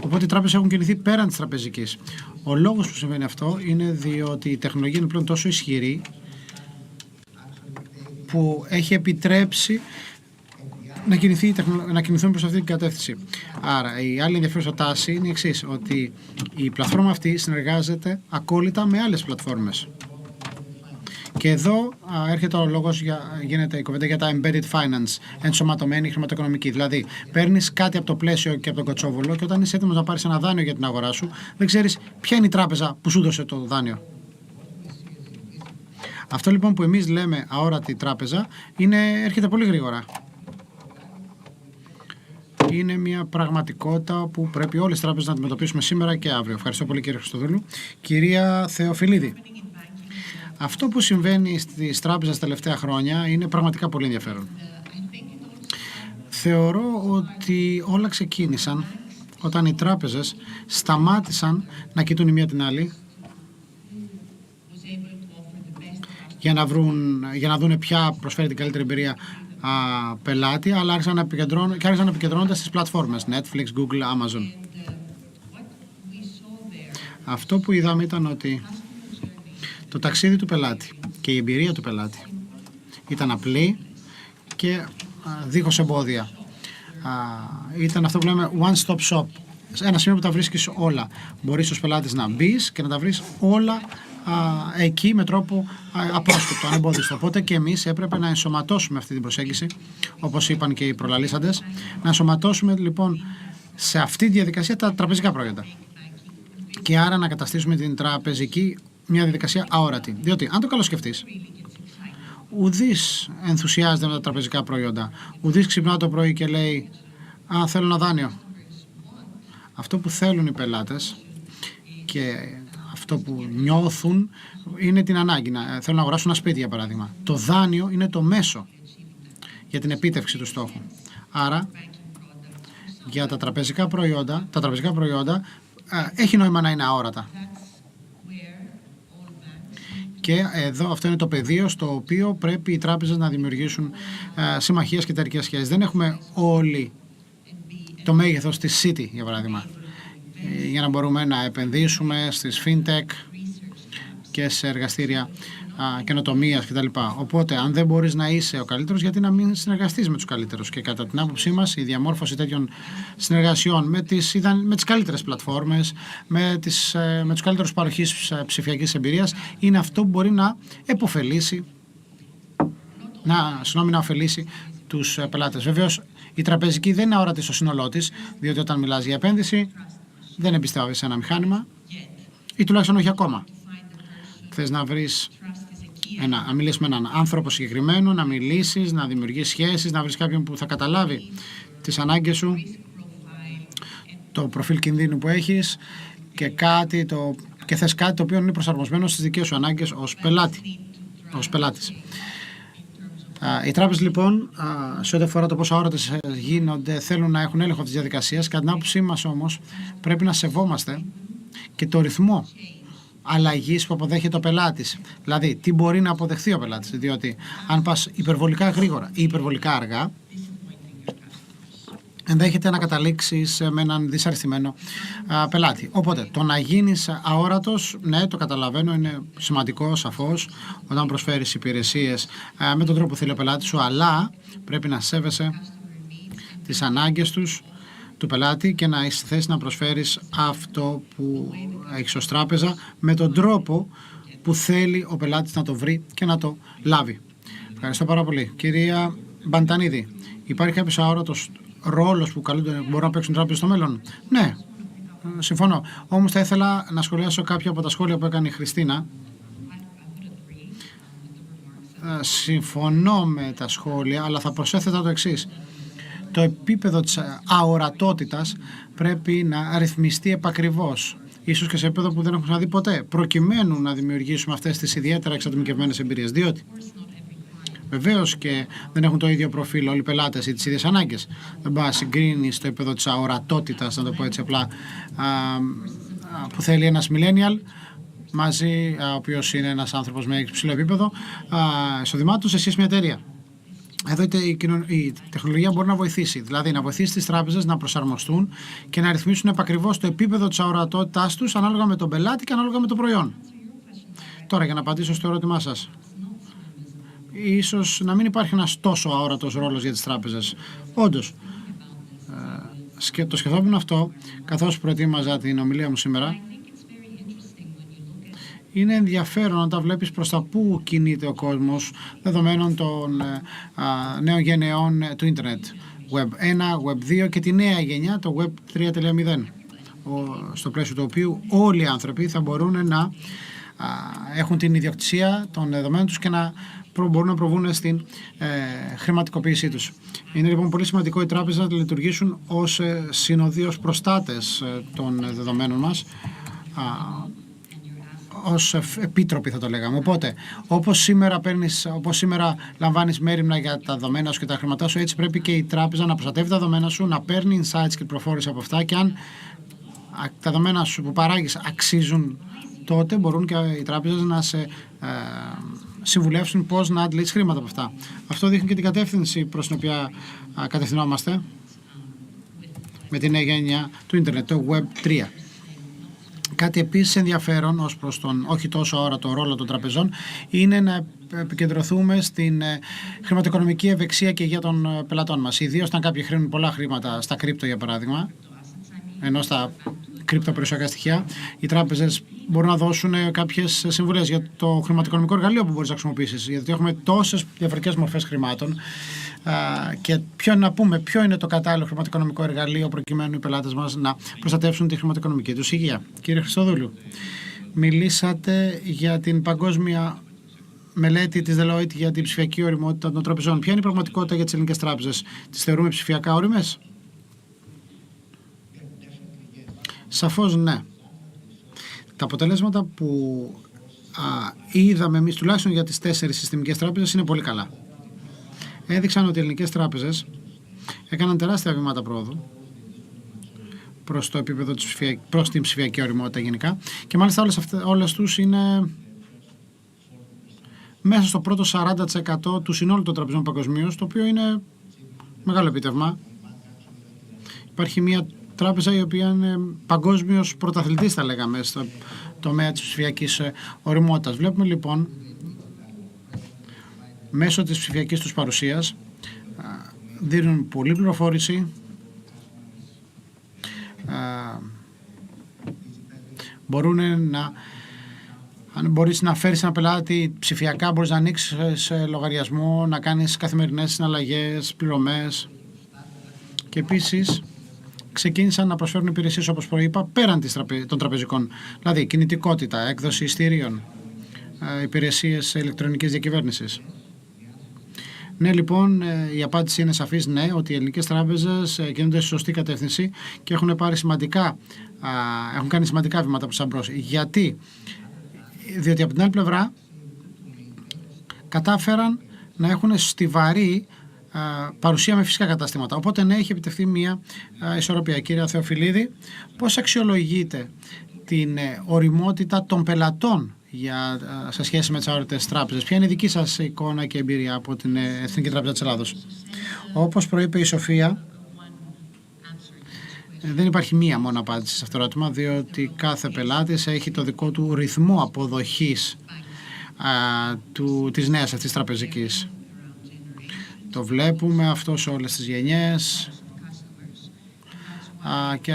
οπότε οι τράπεζες έχουν κινηθεί πέραν της τραπεζικής. Ο λόγος που συμβαίνει αυτό είναι διότι η τεχνολογία είναι πλέον τόσο ισχυρή που έχει επιτρέψει να κινηθούν προς αυτή την κατεύθυνση. Άρα η άλλη ενδιαφέρουσα τάση είναι η εξής, ότι η πλατφόρμα αυτή συνεργάζεται ακόλουτα με άλλες πλατφόρμες. Και εδώ έρχεται ο λόγος, γίνεται η κουβέντα για τα embedded finance, ενσωματωμένη χρηματοοικονομική. Δηλαδή, παίρνεις κάτι από το πλαίσιο και από τον κοτσόβολο και όταν είσαι έτοιμος να πάρεις ένα δάνειο για την αγορά σου, δεν ξέρεις ποια είναι η τράπεζα που σου δώσε το δάνειο. Αυτό λοιπόν που εμείς λέμε αόρατη τράπεζα έρχεται πολύ γρήγορα. Είναι μια πραγματικότητα που πρέπει όλες τις τράπεζες να αντιμετωπίσουμε σήμερα και αύριο. Ευχαριστώ πολύ, κύριε Χριστοδούλου. Κυρία Θεοφιλίδη, αυτό που συμβαίνει στις τράπεζες τα τελευταία χρόνια είναι πραγματικά πολύ ενδιαφέρον. Θεωρώ ότι όλα ξεκίνησαν όταν οι τράπεζες σταμάτησαν να κοιτούν η μία την άλλη για να δουν ποια προσφέρει την καλύτερη εμπειρία πελάτη, αλλά άρχισαν να επικεντρώνονται στις πλατφόρμες Netflix, Google, Amazon. Αυτό που είδαμε ήταν ότι το ταξίδι του πελάτη και η εμπειρία του πελάτη ήταν απλή και δίχως εμπόδια. Ήταν αυτό που λέμε one-stop shop. Ένα σημείο που τα βρίσκεις όλα. Μπορείς ως πελάτης να μπεις και να τα βρεις όλα εκεί με τρόπο απρόσκοπτο, ανεμπόδιστο. Οπότε και εμείς έπρεπε να ενσωματώσουμε αυτή την προσέγγιση, όπως είπαν και οι προλαλήσαντες, να ενσωματώσουμε λοιπόν σε αυτή τη διαδικασία τα τραπεζικά προϊόντα. Και άρα να καταστήσουμε την τραπεζική μια διαδικασία αόρατη. Διότι, αν το καλοσκεφτείς, ουδής ενθουσιάζεται με τα τραπεζικά προϊόντα. Ουδής ξυπνά το πρωί και λέει θέλω ένα δάνειο. Αυτό που θέλουν οι πελάτες και αυτό που νιώθουν είναι την ανάγκη. Θέλουν να αγοράσουν ένα σπίτι, για παράδειγμα. Το δάνειο είναι το μέσο για την επίτευξη του στόχου. Άρα, για τα τραπεζικά προϊόντα έχει νόημα να είναι αόρατα. Και εδώ αυτό είναι το πεδίο στο οποίο πρέπει οι τράπεζες να δημιουργήσουν συμμαχίες και εταιρικές σχέσεις. Δεν έχουμε όλοι το μέγεθος της City, για παράδειγμα, για να μπορούμε να επενδύσουμε στις fintech και σε εργαστήρια καινοτομίας κτλ. Οπότε, αν δεν μπορείς να είσαι ο καλύτερος, γιατί να μην συνεργαστείς με τους καλύτερους? Και κατά την άποψή μας, η διαμόρφωση τέτοιων συνεργασιών με τις καλύτερες πλατφόρμες, με τους καλύτερους παροχής ψηφιακής εμπειρίας, είναι αυτό που μπορεί να να ωφελήσει τους πελάτες. Βεβαίως, η τραπεζική δεν είναι αόρατη στο σύνολό της, διότι όταν μιλάς για επένδυση, δεν εμπιστεύεσαι σε ένα μηχάνημα, ή τουλάχιστον όχι ακόμα. Θες να μιλήσεις με έναν άνθρωπο συγκεκριμένο, να μιλήσεις, να δημιουργήσεις σχέσεις, να βρεις κάποιον που θα καταλάβει τις ανάγκες σου, το προφίλ κινδύνου που έχεις και θες κάτι το οποίο είναι προσαρμοσμένο στις δικές σου ανάγκες ως πελάτης. Οι τράπεζες λοιπόν, σε ό,τι αφορά το πόσο αόρατες γίνονται, θέλουν να έχουν έλεγχο της διαδικασίας. Κατά την άποψή μας όμως, πρέπει να σεβόμαστε και το ρυθμό αλλαγής που αποδέχεται ο πελάτης. Δηλαδή, τι μπορεί να αποδεχθεί ο πελάτης. Διότι, αν πας υπερβολικά γρήγορα ή υπερβολικά αργά, ενδέχεται να καταλήξεις με έναν δυσαρεστημένο πελάτη. Οπότε, το να γίνεις αόρατος, ναι, το καταλαβαίνω, είναι σημαντικό σαφώς όταν προσφέρεις υπηρεσίες με τον τρόπο που θέλει ο πελάτης σου, αλλά πρέπει να σέβεσαι τις ανάγκες του πελάτη και να είσαι θέση να προσφέρεις αυτό που έχεις ως τράπεζα με τον τρόπο που θέλει ο πελάτης να το βρει και να το λάβει. Ευχαριστώ πάρα πολύ. Κυρία Μπαντανίδη, υπάρχει κάποιος αόρατος ρόλος που μπορούν να παίξουν τράπεζες στο μέλλον? Ναι, συμφωνώ. Όμως θα ήθελα να σχολιάσω κάποια από τα σχόλια που έκανε η Χριστίνα. Συμφωνώ με τα σχόλια, αλλά θα προσέθετα το εξής. Το επίπεδο της αορατότητας πρέπει να ρυθμιστεί επακριβώς, ίσως και σε επίπεδο που δεν έχουμε ξαναδεί ποτέ, προκειμένου να δημιουργήσουμε αυτές τις ιδιαίτερα εξατομικευμένες εμπειρίες. Διότι βεβαίως και δεν έχουν το ίδιο προφίλ όλοι οι πελάτες ή τις ίδιες ανάγκες. Δεν πάει να συγκρίνει στο επίπεδο της αορατότητας, να το πω έτσι απλά, που θέλει ένας millennial μαζί, ο οποίος είναι ένας άνθρωπος με υψηλό επίπεδο εισοδημάτων, σε σχέση με μια εταιρεία. Εδώ η τεχνολογία μπορεί να βοηθήσει, δηλαδή να βοηθήσει τις τράπεζες να προσαρμοστούν και να ρυθμίσουν επακριβώς το επίπεδο της αορατότητάς τους ανάλογα με τον πελάτη και ανάλογα με το προϊόν. Τώρα, για να απαντήσω στο ερώτημά σας, ίσως να μην υπάρχει ένας τόσο αόρατος ρόλος για τις τράπεζες. Όντως, το σκεφτόμουν αυτό καθώς προετοίμαζα την ομιλία μου σήμερα. Είναι ενδιαφέρον να τα βλέπεις προς τα πού κινείται ο κόσμος δεδομένων των νέων γενεών του ίντερνετ. Web 1, Web 2 και τη νέα γενιά, το Web 3.0, στο πλαίσιο του οποίου όλοι οι άνθρωποι θα μπορούν να έχουν την ιδιοκτησία των δεδομένων τους και να μπορούν να προβούν στην χρηματικοποίησή τους. Είναι λοιπόν πολύ σημαντικό οι τράπεζες να λειτουργήσουν ως συνοδείως προστάτες των δεδομένων μας, ως επίτροποι θα το λέγαμε. Οπότε, όπως σήμερα λαμβάνεις μέριμνα για τα δεδομένα σου και τα χρήματά σου, έτσι πρέπει και η τράπεζα να προστατεύει τα δεδομένα σου, να παίρνει insights και πληροφόρηση από αυτά, και αν τα δεδομένα σου που παράγεις αξίζουν, τότε μπορούν και οι τράπεζες να σε συμβουλεύσουν πώς να αντλήσεις χρήματα από αυτά. Αυτό δείχνει και την κατεύθυνση προς την οποία κατευθυνόμαστε με την νέα γενιά του ίντερνετ, το Web 3. Κάτι επίσης ενδιαφέρον ως προς τον όχι τόσο αόρατο ρόλο των τραπεζών είναι να επικεντρωθούμε στην χρηματοοικονομική ευεξία και υγεία των πελατών μας. Ιδίως όταν κάποιοι χρήνουν πολλά χρήματα στα κρύπτο, για παράδειγμα, ενώ στα κρυπτοπερισιακά στοιχεία, οι τράπεζες μπορούν να δώσουν κάποιες συμβουλές για το χρηματοοικονομικό εργαλείο που μπορείς να χρησιμοποιήσεις. Γιατί έχουμε τόσες διαφορετικές μορφές χρημάτων και ποιο είναι το κατάλληλο χρηματοοικονομικό εργαλείο προκειμένου οι πελάτες μας να προστατεύσουν τη χρηματοοικονομική τους υγεία. Κύριε Χριστοδούλου, μιλήσατε για την παγκόσμια μελέτη της Deloitte για την ψηφιακή ωριμότητα των τραπεζών. Ποια είναι η πραγματικότητα για τις ελληνικές τράπεζες? Τις θεωρούμε ψηφιακά ώριμες? Σαφώς ναι. Τα αποτελέσματα που είδαμε εμείς, τουλάχιστον για τις 4 συστημικές τράπεζες, είναι πολύ καλά. έδειξαν ότι οι ελληνικές τράπεζες έκαναν τεράστια βήματα πρόοδου προς το επίπεδο προς την ψηφιακή ωριμότητα γενικά, και μάλιστα όλες τους είναι μέσα στο πρώτο 40% του συνόλου των τραπεζών παγκοσμίως, το οποίο είναι μεγάλο επίτευγμα. Υπάρχει μια τράπεζα η οποία είναι παγκόσμιος πρωταθλητής, θα λέγαμε, στο τομέα της ψηφιακής ωριμότητας. Βλέπουμε λοιπόν μέσω της ψηφιακής τους παρουσίας δίνουν πολλή πληροφόρηση, μπορούν να, αν μπορείς να φέρεις ένα πελάτη ψηφιακά, μπορείς να ανοίξεις λογαριασμό, να κάνεις καθημερινές συναλλαγές, πληρωμές, και επίσης ξεκίνησαν να προσφέρουν υπηρεσίες, όπως προείπα, πέραν των τραπεζικών, δηλαδή κινητικότητα, έκδοση ειστηρίων, υπηρεσίες ηλεκτρονικής διακυβέρνησης. Ναι, λοιπόν, η απάντηση είναι σαφής, ναι, ότι οι ελληνικές τράπεζες κινούνται στη σωστή κατεύθυνση και έχουν κάνει σημαντικά βήματα προς τα μπρος. Γιατί? Διότι από την άλλη πλευρά κατάφεραν να έχουν στιβαρή παρουσία με φυσικά καταστήματα. Οπότε ναι, έχει επιτευχθεί μια ισορροπία. Κύριε Θεοφιλίδη, πώς αξιολογείτε την ωριμότητα των πελατών σε σχέση με τις αγορητές τράπεζες? Ποια είναι η δική σας εικόνα και εμπειρία από την Εθνική Τράπεζα της Ελλάδος? Όπως προείπε η Σοφία, δεν υπάρχει μία μόνο απάντηση σε αυτό το ερώτημα, διότι κάθε πελάτης έχει το δικό του ρυθμό αποδοχής της νέας αυτής τραπεζικής. Το βλέπουμε αυτό σε όλες τις γενιές και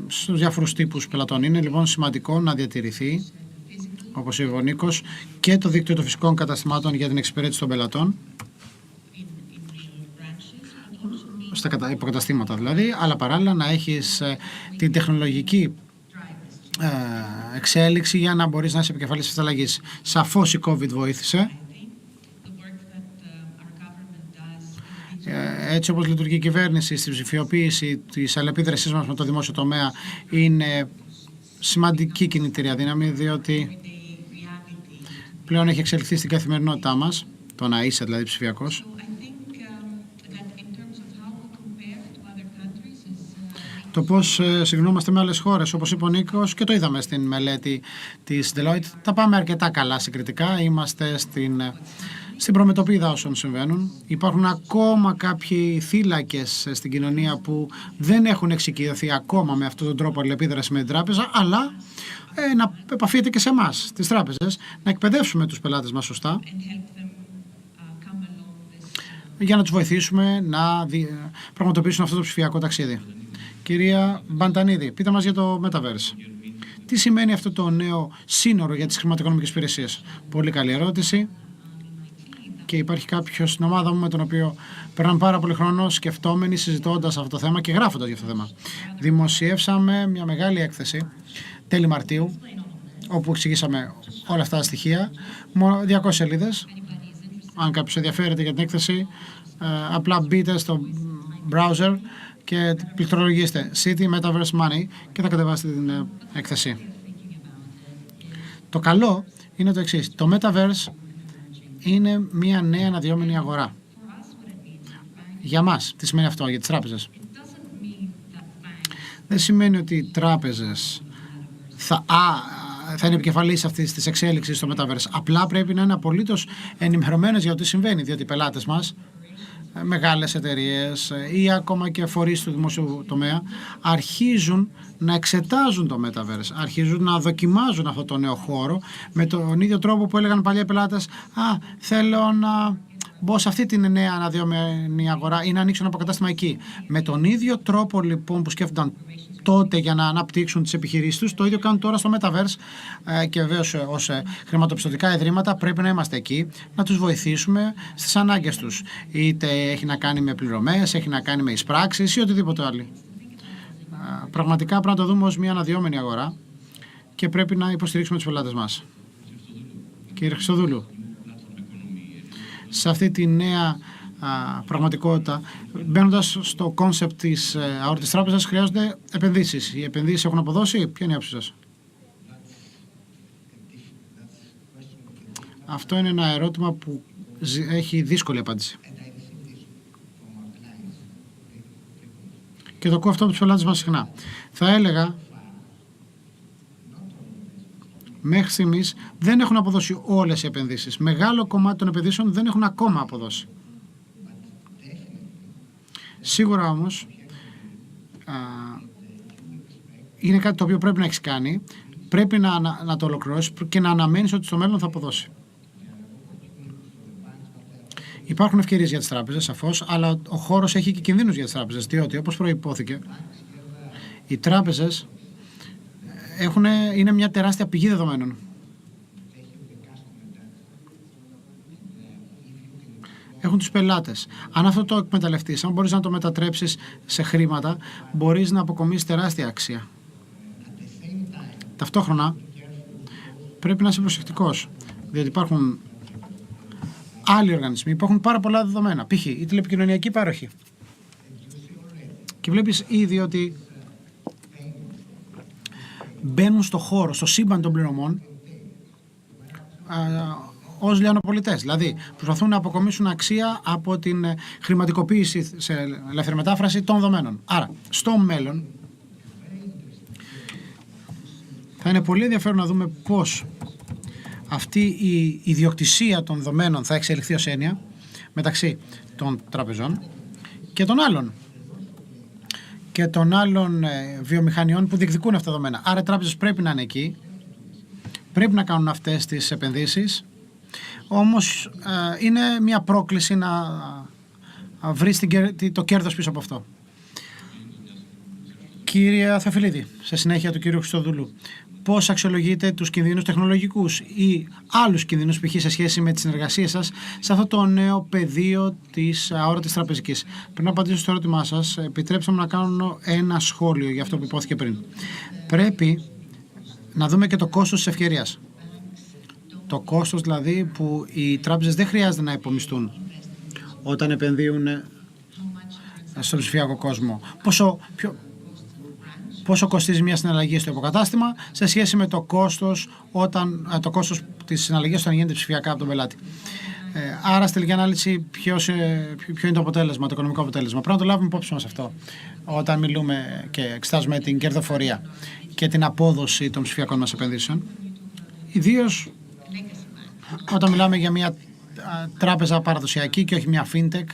στους διάφορους τύπους πελατών. Είναι λοιπόν σημαντικό να διατηρηθεί, όπως είπε ο Νίκος, και το δίκτυο των φυσικών καταστημάτων για την εξυπηρέτηση των πελατών, στα υποκαταστήματα δηλαδή, αλλά παράλληλα να έχεις την τεχνολογική εξέλιξη για να μπορείς να είσαι επικεφαλής της αλλαγής. Σαφώς η COVID βοήθησε. Έτσι όπως λειτουργεί η κυβέρνηση στη ψηφιοποίηση της αλληλεπίδρασής μας με το δημόσιο τομέα είναι σημαντική κινητήρια δύναμη, διότι πλέον έχει εξελιχθεί στην καθημερινότητά μας, το να είσαι δηλαδή ψηφιακός. Το πώς συγκρινόμαστε με άλλες χώρες, όπως είπε ο Νίκος και το είδαμε στην μελέτη της Deloitte, τα πάμε αρκετά καλά συγκριτικά. Είμαστε στην προμετωπίδα όσων συμβαίνουν. Υπάρχουν ακόμα κάποιοι θύλακες στην κοινωνία που δεν έχουν εξοικειωθεί ακόμα με αυτόν τον τρόπο αλληλεπίδραση με την τράπεζα, αλλά να επαφείται και σε εμάς, τις τράπεζες, να εκπαιδεύσουμε τους πελάτες μας σωστά, για να τους βοηθήσουμε να πραγματοποιήσουν αυτό το ψηφιακό ταξίδι. Κυρία Μπαντανίδη, πείτε μας για το Metaverse. Τι σημαίνει αυτό το νέο σύνορο για τις χρηματοοικονομικές υπηρεσίες? Πολύ καλή ερώτηση. Και υπάρχει κάποιος στην ομάδα μου με τον οποίο περνάμε πάρα πολύ χρόνο σκεφτόμενοι, συζητώντας αυτό το θέμα και γράφοντας για αυτό το θέμα. Δημοσιεύσαμε μια μεγάλη έκθεση τέλη Μαρτίου, όπου εξηγήσαμε όλα αυτά τα στοιχεία. 200 σελίδες. Αν κάποιος ενδιαφέρεται για την έκθεση, απλά μπείτε στο browser και πληκτρολογήστε City Metaverse Money και θα κατεβάσετε την έκθεση. Το καλό είναι το εξής. Το Metaverse είναι μια νέα αναδυόμενη αγορά. Για μας, τι σημαίνει αυτό για τις τράπεζες? Δεν σημαίνει ότι οι τράπεζες θα είναι επικεφαλής αυτής της εξέλιξης στο Metaverse. Απλά πρέπει να είναι απολύτως ενημερωμένες για το τι συμβαίνει, διότι οι πελάτες μας, μεγάλες εταιρείες ή ακόμα και φορείς του δημόσιου τομέα, αρχίζουν να εξετάζουν το Metaverse, αρχίζουν να δοκιμάζουν αυτό το νέο χώρο με τον ίδιο τρόπο που έλεγαν παλιά οι πελάτες, θέλω να μπω σε αυτή την νέα αναδυόμενη αγορά ή να ανοίξω ένα αποκατάστημα εκεί. Με τον ίδιο τρόπο λοιπόν που σκέφτονταν τότε για να αναπτύξουν τις επιχειρήσεις τους, το ίδιο κάνουν τώρα στο Metaverse, και βεβαίως ως χρηματοπιστωτικά ιδρύματα πρέπει να είμαστε εκεί, να τους βοηθήσουμε στις ανάγκες τους. Είτε έχει να κάνει με πληρωμές, έχει να κάνει με εισπράξεις ή οτιδήποτε άλλο. Πραγματικά πρέπει να το δούμε ως μια αναδυόμενη αγορά και πρέπει να υποστηρίξουμε τους πελάτες μας. Κύριε Χριστοδούλου, σε αυτή τη νέα πραγματικότητα, μπαίνοντας στο κόνσεπτ της αόρτης τράπεζας, χρειάζονται επενδύσεις. Οι επενδύσεις έχουν αποδώσει? Ποια είναι η άποψη σας? Αυτό είναι ένα ερώτημα που έχει δύσκολη απάντηση. Και το ακούω αυτό από τους πελάτες μας συχνά. Θα έλεγα, μέχρι στιγμής δεν έχουν αποδώσει όλες οι επενδύσεις. Μεγάλο κομμάτι των επενδύσεων δεν έχουν ακόμα αποδώσει. Σίγουρα όμως είναι κάτι το οποίο πρέπει να έχεις κάνει, πρέπει να το ολοκληρώσεις και να αναμένεις ότι στο μέλλον θα αποδώσει. Υπάρχουν ευκαιρίες για τις τράπεζες, σαφώς, αλλά ο χώρος έχει και κινδύνους για τις τράπεζες, διότι, όπως προϋπόθηκε, οι τράπεζες είναι μια τεράστια πηγή δεδομένων. Έχουν τους πελάτες. Αν αυτό το εκμεταλλευτείς, αν μπορείς να το μετατρέψεις σε χρήματα, μπορείς να αποκομίσεις τεράστια αξία. Ταυτόχρονα, πρέπει να είσαι προσεκτικός, διότι υπάρχουν άλλοι οργανισμοί που έχουν πάρα πολλά δεδομένα, π.χ. η τηλεπικοινωνιακή παροχή. Και βλέπεις ήδη ότι μπαίνουν στο χώρο, στο σύμπαν των πληρωμών, ως λιανοπολιτές. Δηλαδή, προσπαθούν να αποκομίσουν αξία από την χρηματικοποίηση, σε ελεύθερη μετάφραση, των δεδομένων. Άρα, στο μέλλον, θα είναι πολύ ενδιαφέρον να δούμε πώς αυτή η ιδιοκτησία των δεδομένων θα εξελιχθεί ως έννοια μεταξύ των τραπεζών και των άλλων βιομηχανιών που διεκδικούν αυτά τα δεδομένα. Άρα οι τράπεζες πρέπει να είναι εκεί, πρέπει να κάνουν αυτές τις επενδύσεις, όμως είναι μια πρόκληση να βρεις το κέρδος πίσω από αυτό. Κύριε Θεφιλίδη, σε συνέχεια του κύριου Χριστοδούλου, πώς αξιολογείτε τους κινδύνους τεχνολογικούς ή άλλους κινδύνους, π.χ. σε σχέση με τις συνεργασίες σας σε αυτό το νέο πεδίο της αόρατης τραπεζικής? Πριν να απαντήσω στο ερώτημά σας, επιτρέψτε μου να κάνω ένα σχόλιο για αυτό που υπόθηκε πριν. Πρέπει να δούμε και το κόστος της ευκαιρίας. Το κόστος δηλαδή που οι τράπεζες δεν χρειάζεται να υπομισθούν όταν επενδύουν στον ψηφιακό κόσμο. Πόσο κοστίζει μια συναλλαγή στο υποκατάστημα σε σχέση με το κόστος της συναλλαγής όταν γίνεται ψηφιακά από τον πελάτη. Άρα, στη τελική ανάλυση, ποιο είναι το αποτέλεσμα, το οικονομικό αποτέλεσμα? Πρέπει να το λάβουμε υπόψη μας αυτό όταν μιλούμε και εξετάζουμε την κερδοφορία και την απόδοση των ψηφιακών μας επενδύσεων. Ιδίως όταν μιλάμε για μια τράπεζα παραδοσιακή και όχι μια fintech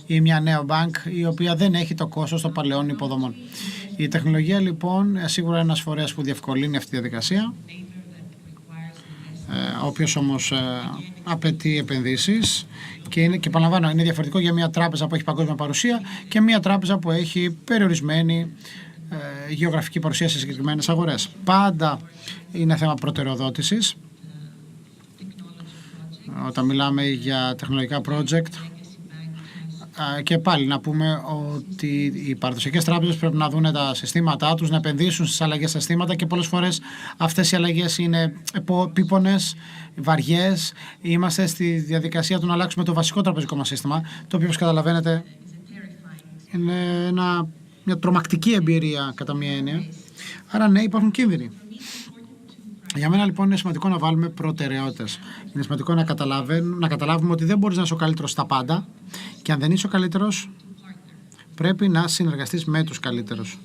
ή μια νέα bank η οποία δεν έχει το κόστος των παλαιών υποδομών. Η τεχνολογία λοιπόν σίγουρα είναι ένας φορέας που διευκολύνει αυτή τη διαδικασία, ο οποίος όμως απαιτεί επενδύσεις και επαναλαμβάνω, είναι διαφορετικό για μια τράπεζα που έχει παγκόσμια παρουσία και μια τράπεζα που έχει περιορισμένη γεωγραφική παρουσία σε συγκεκριμένες αγορές. Πάντα είναι θέμα προτεραιοδότησης όταν μιλάμε για τεχνολογικά project. Και πάλι να πούμε ότι οι παραδοσιακές τράπεζες πρέπει να δουν τα συστήματά τους, να επενδύσουν στις αλλαγές στα συστήματα και πολλές φορές αυτές οι αλλαγές είναι επίπονες, βαριές. Είμαστε στη διαδικασία του να αλλάξουμε το βασικό τραπεζικό μας σύστημα, το οποίο όπως καταλαβαίνετε είναι μια τρομακτική εμπειρία κατά μία έννοια. Άρα ναι, υπάρχουν κίνδυνοι. Για μένα λοιπόν είναι σημαντικό να βάλουμε προτεραιότητες. Είναι σημαντικό να καταλάβουμε ότι δεν μπορείς να είσαι ο καλύτερος στα πάντα και αν δεν είσαι ο καλύτερος πρέπει να συνεργαστείς με τους καλύτερους.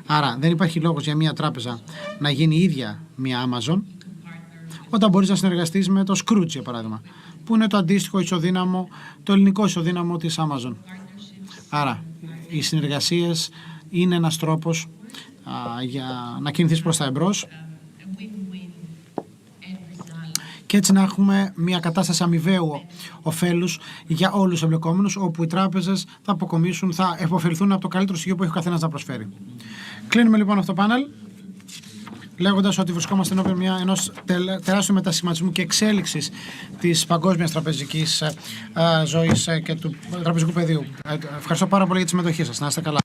Άρα δεν υπάρχει λόγος για μια τράπεζα να γίνει η ίδια μια Amazon όταν μπορείς να συνεργαστείς με το Scrooge για παράδειγμα, που είναι το αντίστοιχο ισοδύναμο, το ελληνικό ισοδύναμο της Amazon. Άρα οι συνεργασίες είναι ένας τρόπος για να κινηθείς προς τα εμπρός και έτσι να έχουμε μια κατάσταση αμοιβαίου ωφέλους για όλους τους εμπλεκόμενους, όπου οι τράπεζες θα αποκομίσουν, θα επωφεληθούν από το καλύτερο στοιχείο που έχει ο καθένας να προσφέρει. Κλείνουμε λοιπόν αυτό το πάνελ λέγοντας ότι βρισκόμαστε ενώπιον ενός τεράστιου μετασχηματισμού και εξέλιξης της παγκόσμιας τραπεζικής ζωής και του τραπεζικού πεδίου. Ευχαριστώ πάρα πολύ για τη συμμετοχή σας. Να είστε καλά.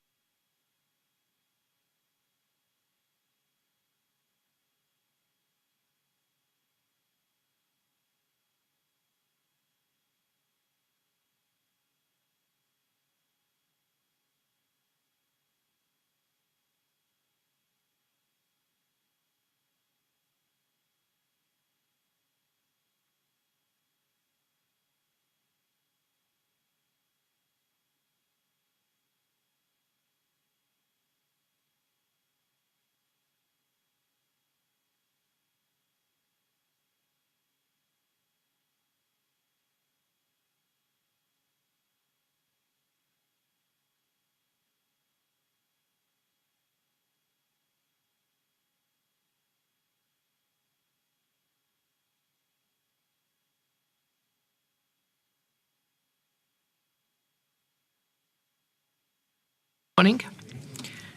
Morning.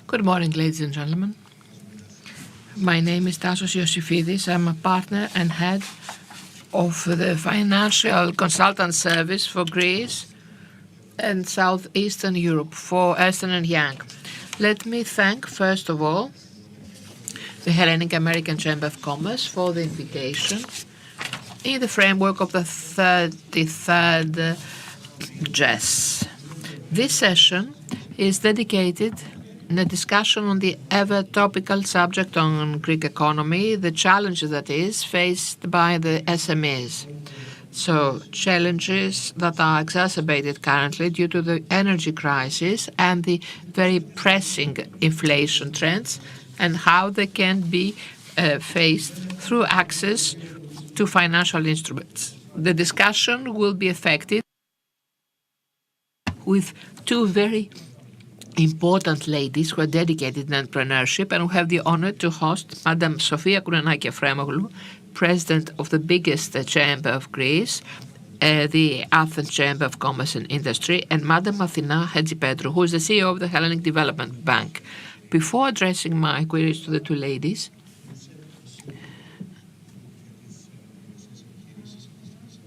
Good morning, ladies and gentlemen. My name is Tassos Iossifidis. I'm a partner and head of the Financial Consultant Service for Greece and Southeastern Europe for Ernst & Young. Let me thank, first of all, the Hellenic American Chamber of Commerce for the invitation in the framework of the 33rd GES. This session is dedicated in a discussion on the ever topical subject on Greek economy, the challenges that is faced by the SMEs. So challenges that are exacerbated currently due to the energy crisis and the very pressing inflation trends, and how they can be faced through access to financial instruments. The discussion will be effected with two very important ladies who are dedicated to entrepreneurship, and we have the honor to host Madam Sofia Kounenaki Efremoglu, President of the biggest chamber of Greece, the Athens Chamber of Commerce and Industry, and Madam Athina Hadjipetru, who is the CEO of the Hellenic Development Bank. Before addressing my queries to the two ladies,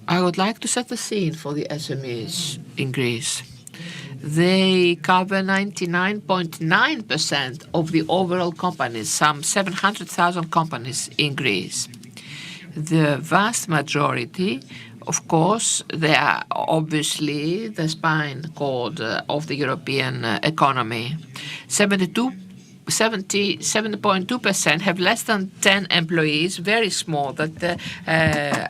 I would like to set the scene for the SMEs in Greece. They cover 99.9% of the overall companies, some 700,000 companies in Greece. The vast majority, of course, they are obviously the spine cord of the European economy. 77.2% have less than 10 employees, very small, that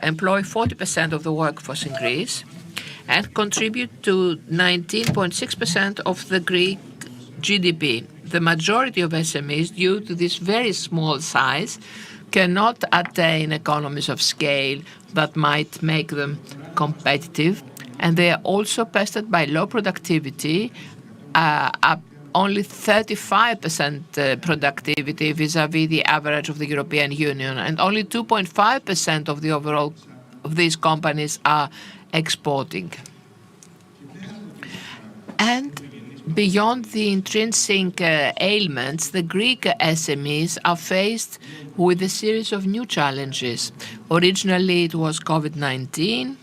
employ 40% of the workforce in Greece, and contribute to 19.6% of the Greek GDP. The majority of SMEs, due to this very small size, cannot attain economies of scale that might make them competitive, and they are also pestered by low productivity, only 35% productivity vis-à-vis the average of the European Union, and only 2.5% of the overall of these companies are exporting. And beyond the intrinsic ailments, the Greek SMEs are faced with a series of new challenges. Originally, it was COVID-19.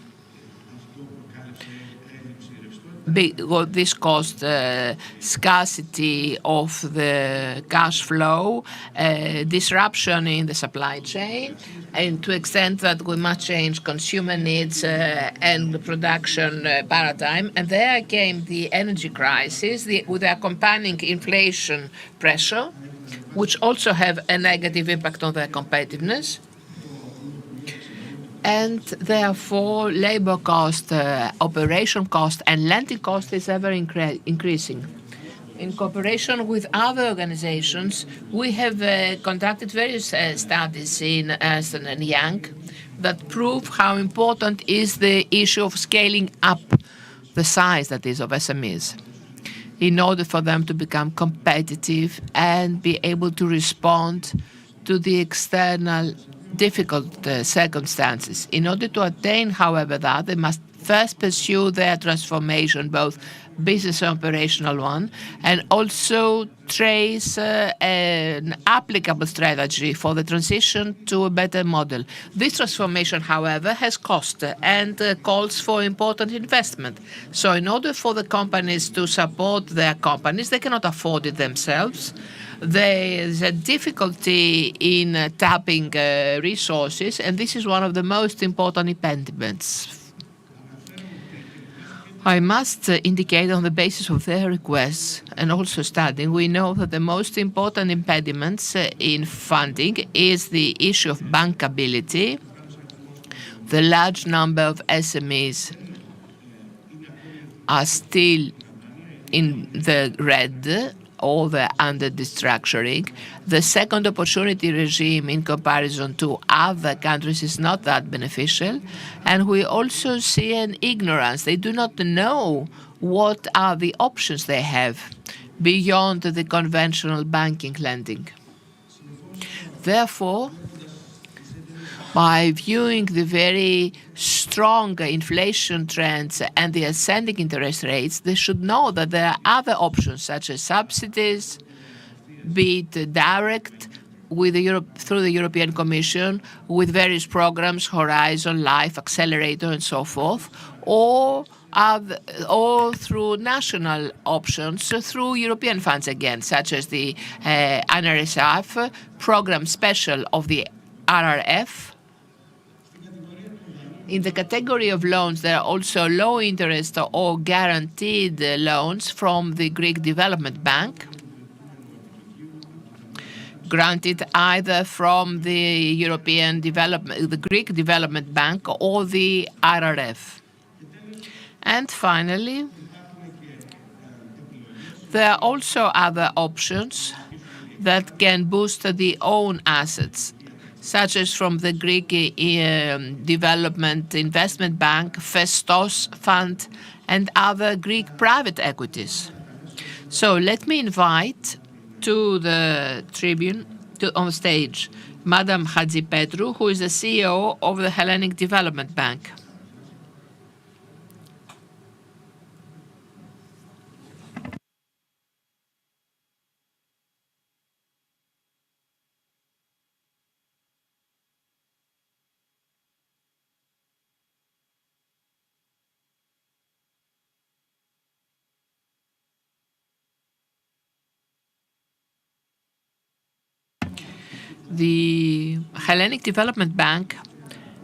This caused scarcity of the cash flow, disruption in the supply chain, and to extent that we must change consumer needs and the production paradigm. And there came the energy crisis with the accompanying inflation pressure, which also have a negative impact on their competitiveness. And therefore, labor cost, operation cost, and lending cost is ever increasing. In cooperation with other organizations, we have conducted various studies in Ernst & Young that prove how important is the issue of scaling up the size, that is, of SMEs, in order for them to become competitive and be able to respond to the external difficult circumstances. In order to attain, however, that, they must first pursue their transformation, both business and operational one, and also trace an applicable strategy for the transition to a better model. This transformation, however, has cost and calls for important investment. So in order for the companies to support their companies, they cannot afford it themselves. There is a difficulty in tapping resources, and this is one of the most important impediments. I must indicate, on the basis of their requests and also studying, we know that the most important impediments in funding is the issue of bankability. The large number of SMEs are still in the red, or they're under restructuring. The second opportunity regime in comparison to other countries is not that beneficial. And we also see an ignorance. They do not know what are the options they have beyond the conventional banking lending. Therefore, by viewing the very strong inflation trends and the ascending interest rates, they should know that there are other options such as subsidies, be it direct with through the European Commission with various programs, Horizon, Life, Accelerator, and so forth, or through national options through European funds again, such as the NRSF program special of the RRF. In the category of loans, there are also low interest or guaranteed loans from the Greek Development Bank, granted either from the the Greek Development Bank or the RRF. And finally, there are also other options that can boost the own assets, such as from the Greek Development Investment Bank, Festos Fund, and other Greek private equities. So let me invite to the tribune, on stage, Madam Hadjipetru, who is the CEO of the Hellenic Development Bank. The Hellenic Development Bank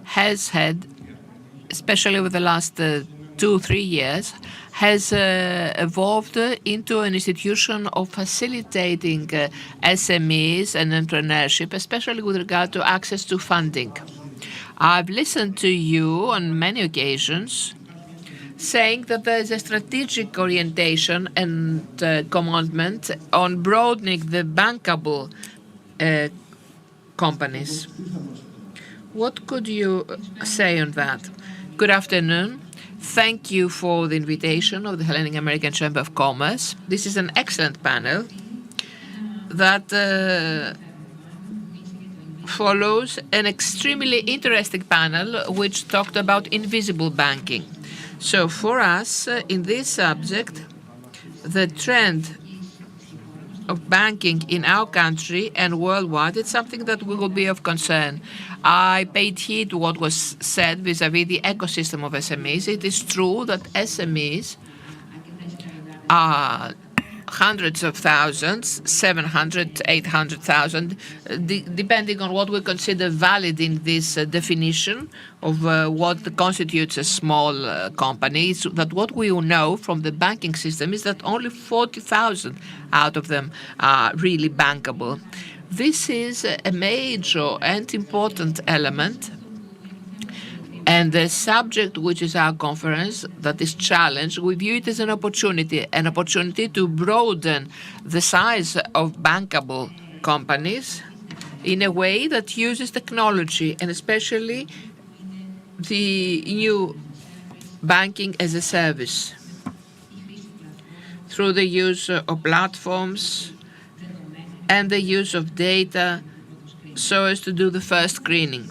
has had, especially over the last 2-3 years, has evolved into an institution of facilitating SMEs and entrepreneurship, especially with regard to access to funding. I've listened to you on many occasions saying that there is a strategic orientation and commandment on broadening the bankable companies. What could you say on that? Good afternoon. Thank you for the invitation of the Hellenic American Chamber of Commerce. This is an excellent panel that follows an extremely interesting panel which talked about invisible banking. So for us, in this subject, the trend of banking in our country and worldwide, it's something that will be of concern. I paid heed to what was said vis-à-vis the ecosystem of SMEs. It is true that SMEs are hundreds of thousands, 700, 800,000, depending on what we consider valid in this definition of what constitutes a small company. So that what we know from the banking system is that only 40,000 out of them are really bankable. This is a major and important element. And the subject, which is our conference, that is challenge, we view it as an opportunity to broaden the size of bankable companies in a way that uses technology, and especially the new banking as a service through the use of platforms and the use of data so as to do the first screening.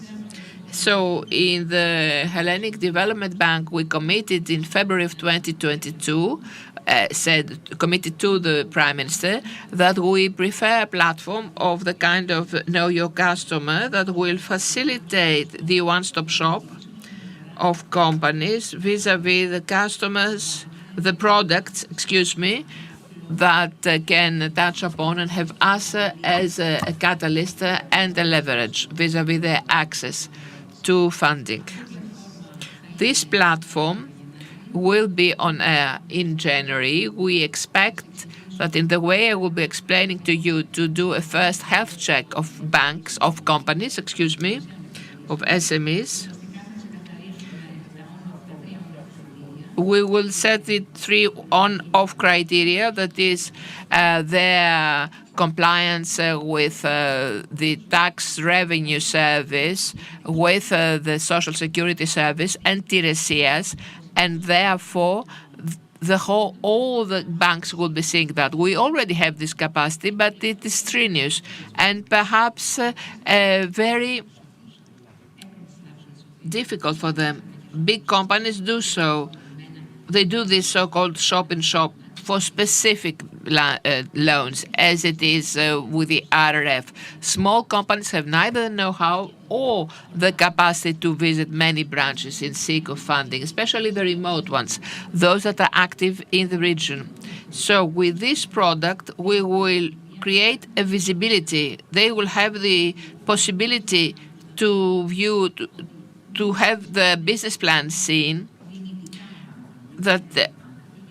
So in the Hellenic Development Bank, we committed in February of 2022, committed to the Prime Minister that we prefer a platform of the kind of Know Your Customer that will facilitate the one-stop shop of companies vis-à-vis the customers, the products, that can touch upon and have us as a catalyst and a leverage vis-à-vis their access to funding. This platform will be on air in January. We expect that in the way I will be explaining to you to do a first health check of companies, of SMEs. We will set the 3 on-off criteria, that is their compliance with the tax revenue service, with the social security service and TRSES, and therefore all the banks will be seeing that. We already have this capacity, but it is strenuous and perhaps very difficult for them. Big companies do so. They do this so-called shop in shop for specific loans, as it is with the RRF. Small companies have neither the know-how or the capacity to visit many branches in seek of funding, especially the remote ones, those that are active in the region. So with this product, we will create a visibility. They will have the possibility to view, to have the business plan seen, that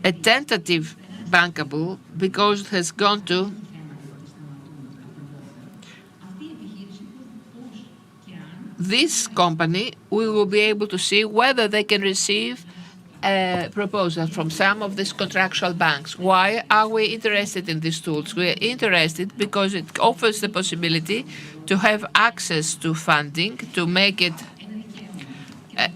a tentative bankable, because it has gone to this company, we will be able to see whether they can receive a proposal from some of these contractual banks. Why are we interested in these tools? We are interested because it offers the possibility to have access to funding, to make it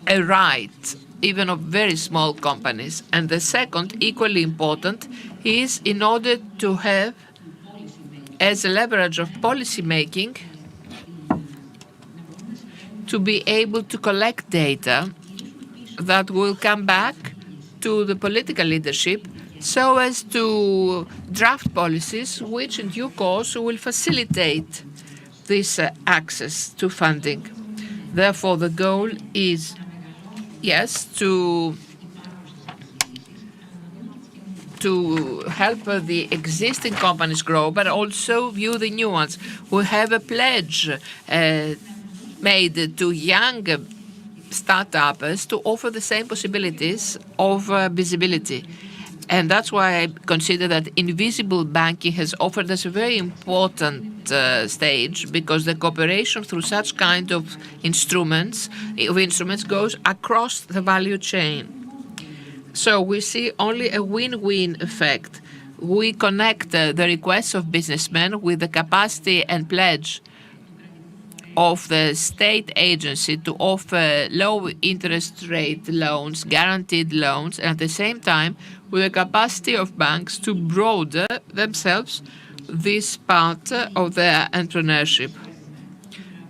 a right, even of very small companies. And the second, equally important, is in order to have, as a leverage of policy making, to be able to collect data that will come back to the political leadership so as to draft policies which in due course will facilitate this access to funding. Therefore, the goal is, yes, to help the existing companies grow, but also view the new ones. We have a pledge made to young startups to offer the same possibilities of visibility. And that's why I consider that invisible banking has offered us a very important stage, because the cooperation through such kind of instruments goes across the value chain. So we see only a win-win effect. We connect the requests of businessmen with the capacity and pledge of the state agency to offer low interest rate loans, guaranteed loans, and at the same time with the capacity of banks to broaden themselves this part of their entrepreneurship.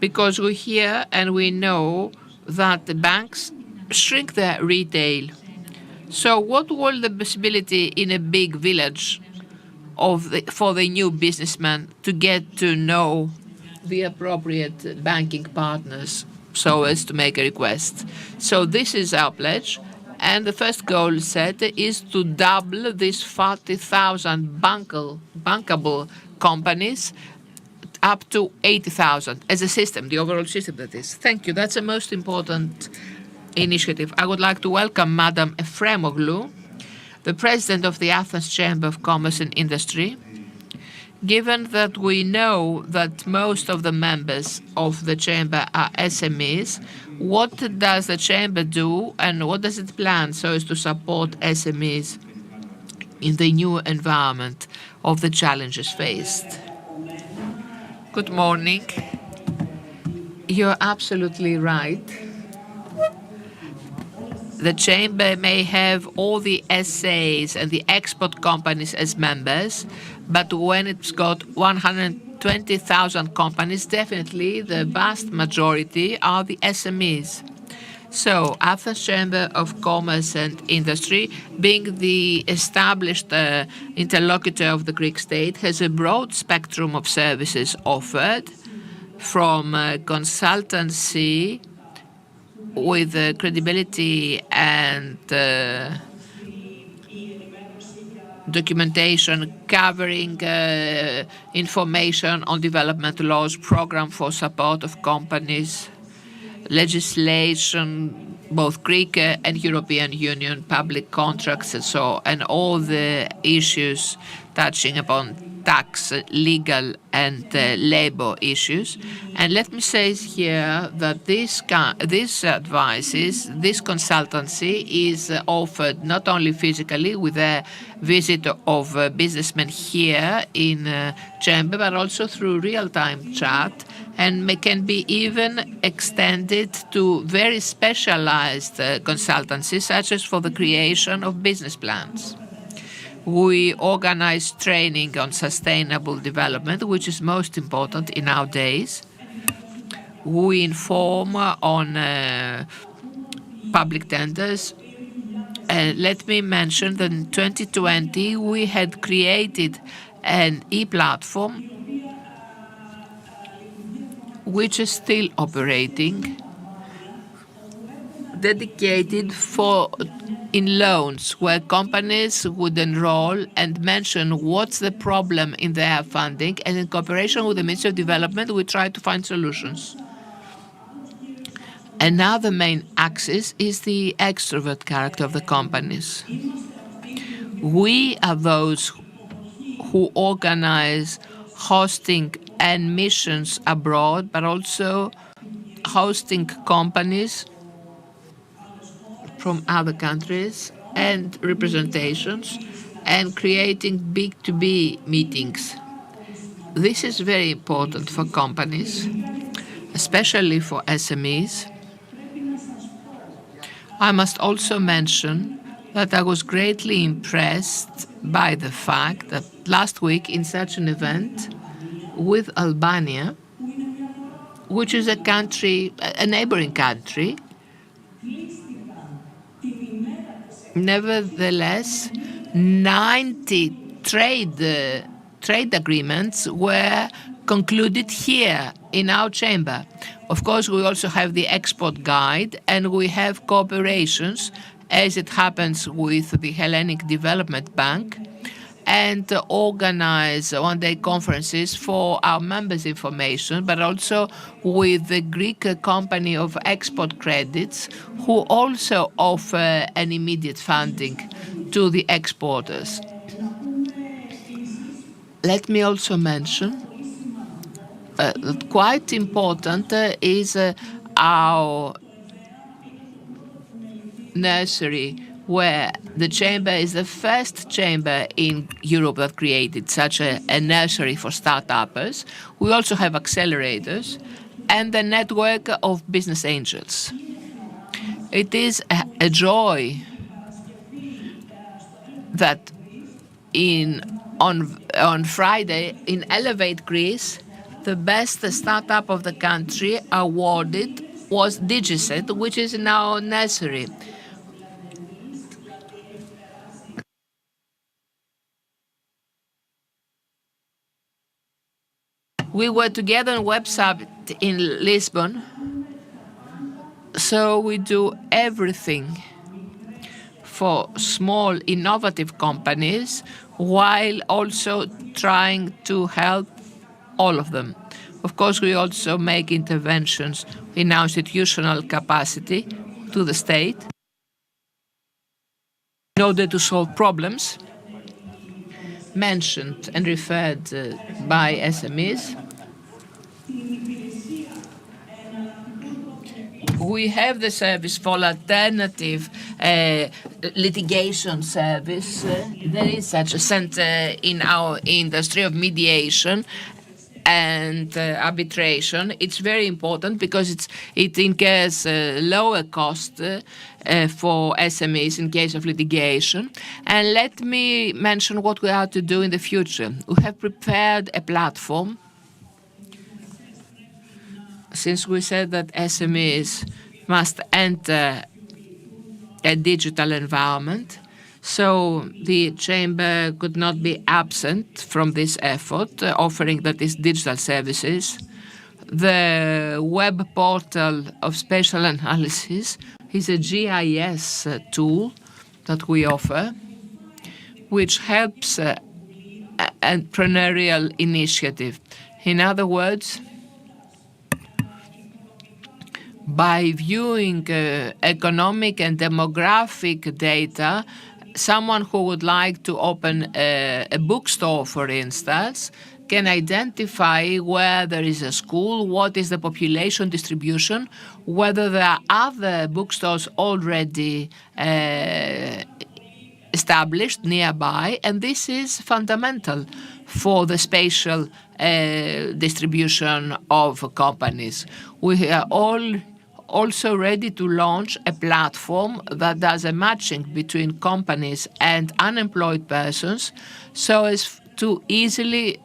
Because we hear and we know that the banks shrink their retail. So what will the possibility in a big village for the new businessman to get to know the appropriate banking partners so as to make a request? So this is our pledge. And the first goal set is to double these 40,000 bankable companies up to 80,000 as a system, the overall system that is. Thank you. That's the most important initiative. I would like to welcome Madam Efremoglu, the President of the Athens Chamber of Commerce and Industry. Given that we know that most of the members of the Chamber are SMEs, what does the Chamber do and what does it plan so as to support SMEs in the new environment of the challenges faced? Good morning. You're absolutely right. The Chamber may have all the SAs and the export companies as members, but when it's got 120,000 companies, definitely the vast majority are the SMEs. So Athens Chamber of Commerce and Industry, being the established interlocutor of the Greek state, has a broad spectrum of services offered, from consultancy with credibility and documentation, covering information on development laws, program for support of companies, legislation, both Greek and European Union, public contracts and so, and all the issues touching upon tax, legal and labor issues. And let me say here that this consultancy is offered not only physically with a visit of businessmen here in Chamber, but also through real-time chat, and can be even extended to very specialized consultancies, such as for the creation of business plans. We organize training on sustainable development, which is most important in our days. We inform on public tenders. Let me mention that in 2020 we had created an e-platform which is still operating, dedicated in loans, where companies would enroll and mention what's the problem in their funding, and in cooperation with the Ministry of Development, we try to find solutions. Another main axis is the extrovert character of the companies. We are those who organize hosting and missions abroad, but also hosting companies from other countries and representations, and creating B2B meetings. This is very important for companies, especially for SMEs. I must also mention that I was greatly impressed by the fact that last week in such an event with Albania, which is a neighboring country, nevertheless, 90 trade agreements were concluded here in our chamber. Of course, we also have the export guide, and we have cooperations, as it happens with the Hellenic Development Bank, and organize one-day conferences for our members' information, but also with the Greek company of export credits, who also offer an immediate funding to the exporters. Let me also mention that quite important is our nursery, where the chamber is the first chamber in Europe that created such a nursery for start-uppers. We also have accelerators and the network of business angels. It is a joy that on Friday in Elevate Greece, the best startup of the country awarded was DigiSet, which is now nursery. We were together on Web Summit in Lisbon, so we do everything for small innovative companies while also trying to help all of them. Of course, we also make interventions in our institutional capacity to the state in order to solve problems mentioned and referred by SMEs. We have the service for alternative litigation service. There is such a center in our industry of mediation and arbitration. It's very important because it incurs lower cost for SMEs in case of litigation. And let me mention what we are to do in the future. We have prepared a platform, since we said that SMEs must enter a digital environment. So the chamber could not be absent from this effort, offering that is digital services. The web portal of spatial analysis is a GIS tool that we offer, which helps entrepreneurial initiative. In other words, by viewing economic and demographic data, someone who would like to open a bookstore, for instance, can identify where there is a school, what is the population distribution, whether there are other bookstores already established nearby, and this is fundamental for the spatial distribution of companies. We are all also ready to launch a platform that does a matching between companies and unemployed persons so as to easily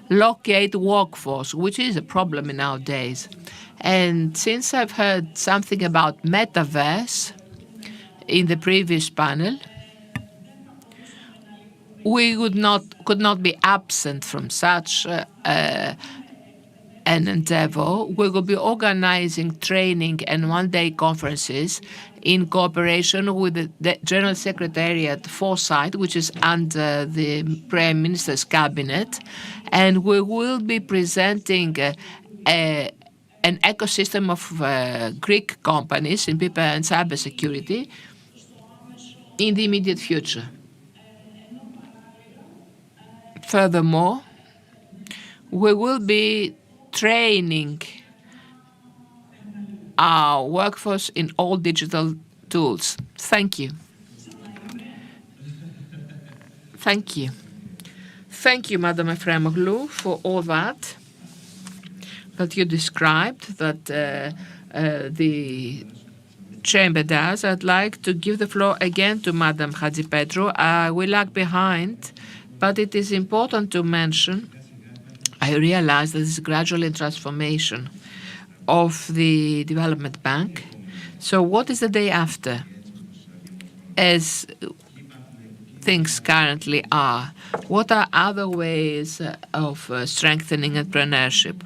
locate workforce, which is a problem in our days. And since I've heard something about metaverse in the previous panel, we could not be absent from such an endeavor. We will be organizing training and one-day conferences in cooperation with the General Secretariat Foresight, which is under the Prime Minister's cabinet, and we will be presenting an ecosystem of Greek companies in people and cybersecurity in the immediate future. Furthermore, we will be training our workforce in all digital tools. Thank you. Thank you. Thank you, Madam Efremoglu, for all that you described, that the chamber does. I'd like to give the floor again to Madam Hadjipetro. We lag behind, but it is important to mention, I realize that this is gradual in transformation of the development bank. So what is the day after, as things currently are? What are other ways of strengthening entrepreneurship?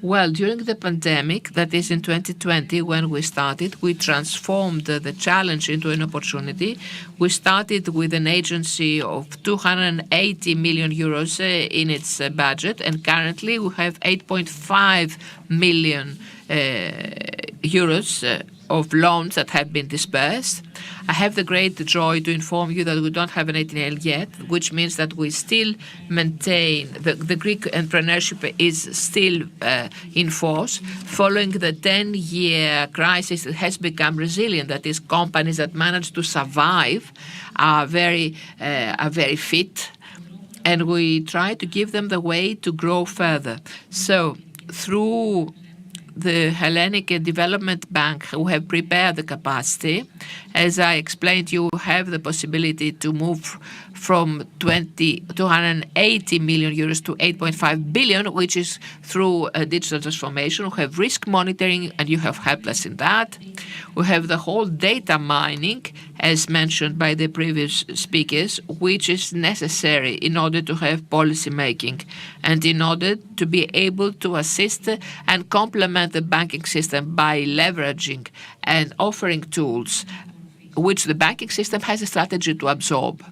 Well, during the pandemic, that is in 2020, when we started, we transformed the challenge into an opportunity. We started with an agency of 280 million euros in its budget, and currently we have 8.5 million euros of loans that have been dispersed. I have the great joy to inform you that we don't have an ATL yet, which means that we still maintain the Greek entrepreneurship is still in force. Following the 10-year crisis, it has become resilient. That is, companies that manage to survive are very fit, and we try to give them the way to grow further. So through the Hellenic Development Bank, who have prepared the capacity. As I explained, you have the possibility to move from 280 million euros to 8.5 billion, which is through a digital transformation. We have risk monitoring, and you have helped us in that. We have the whole data mining, as mentioned by the previous speakers, which is necessary in order to have policy making and in order to be able to assist and complement the banking system by leveraging and offering tools which the banking system has a strategy to absorb.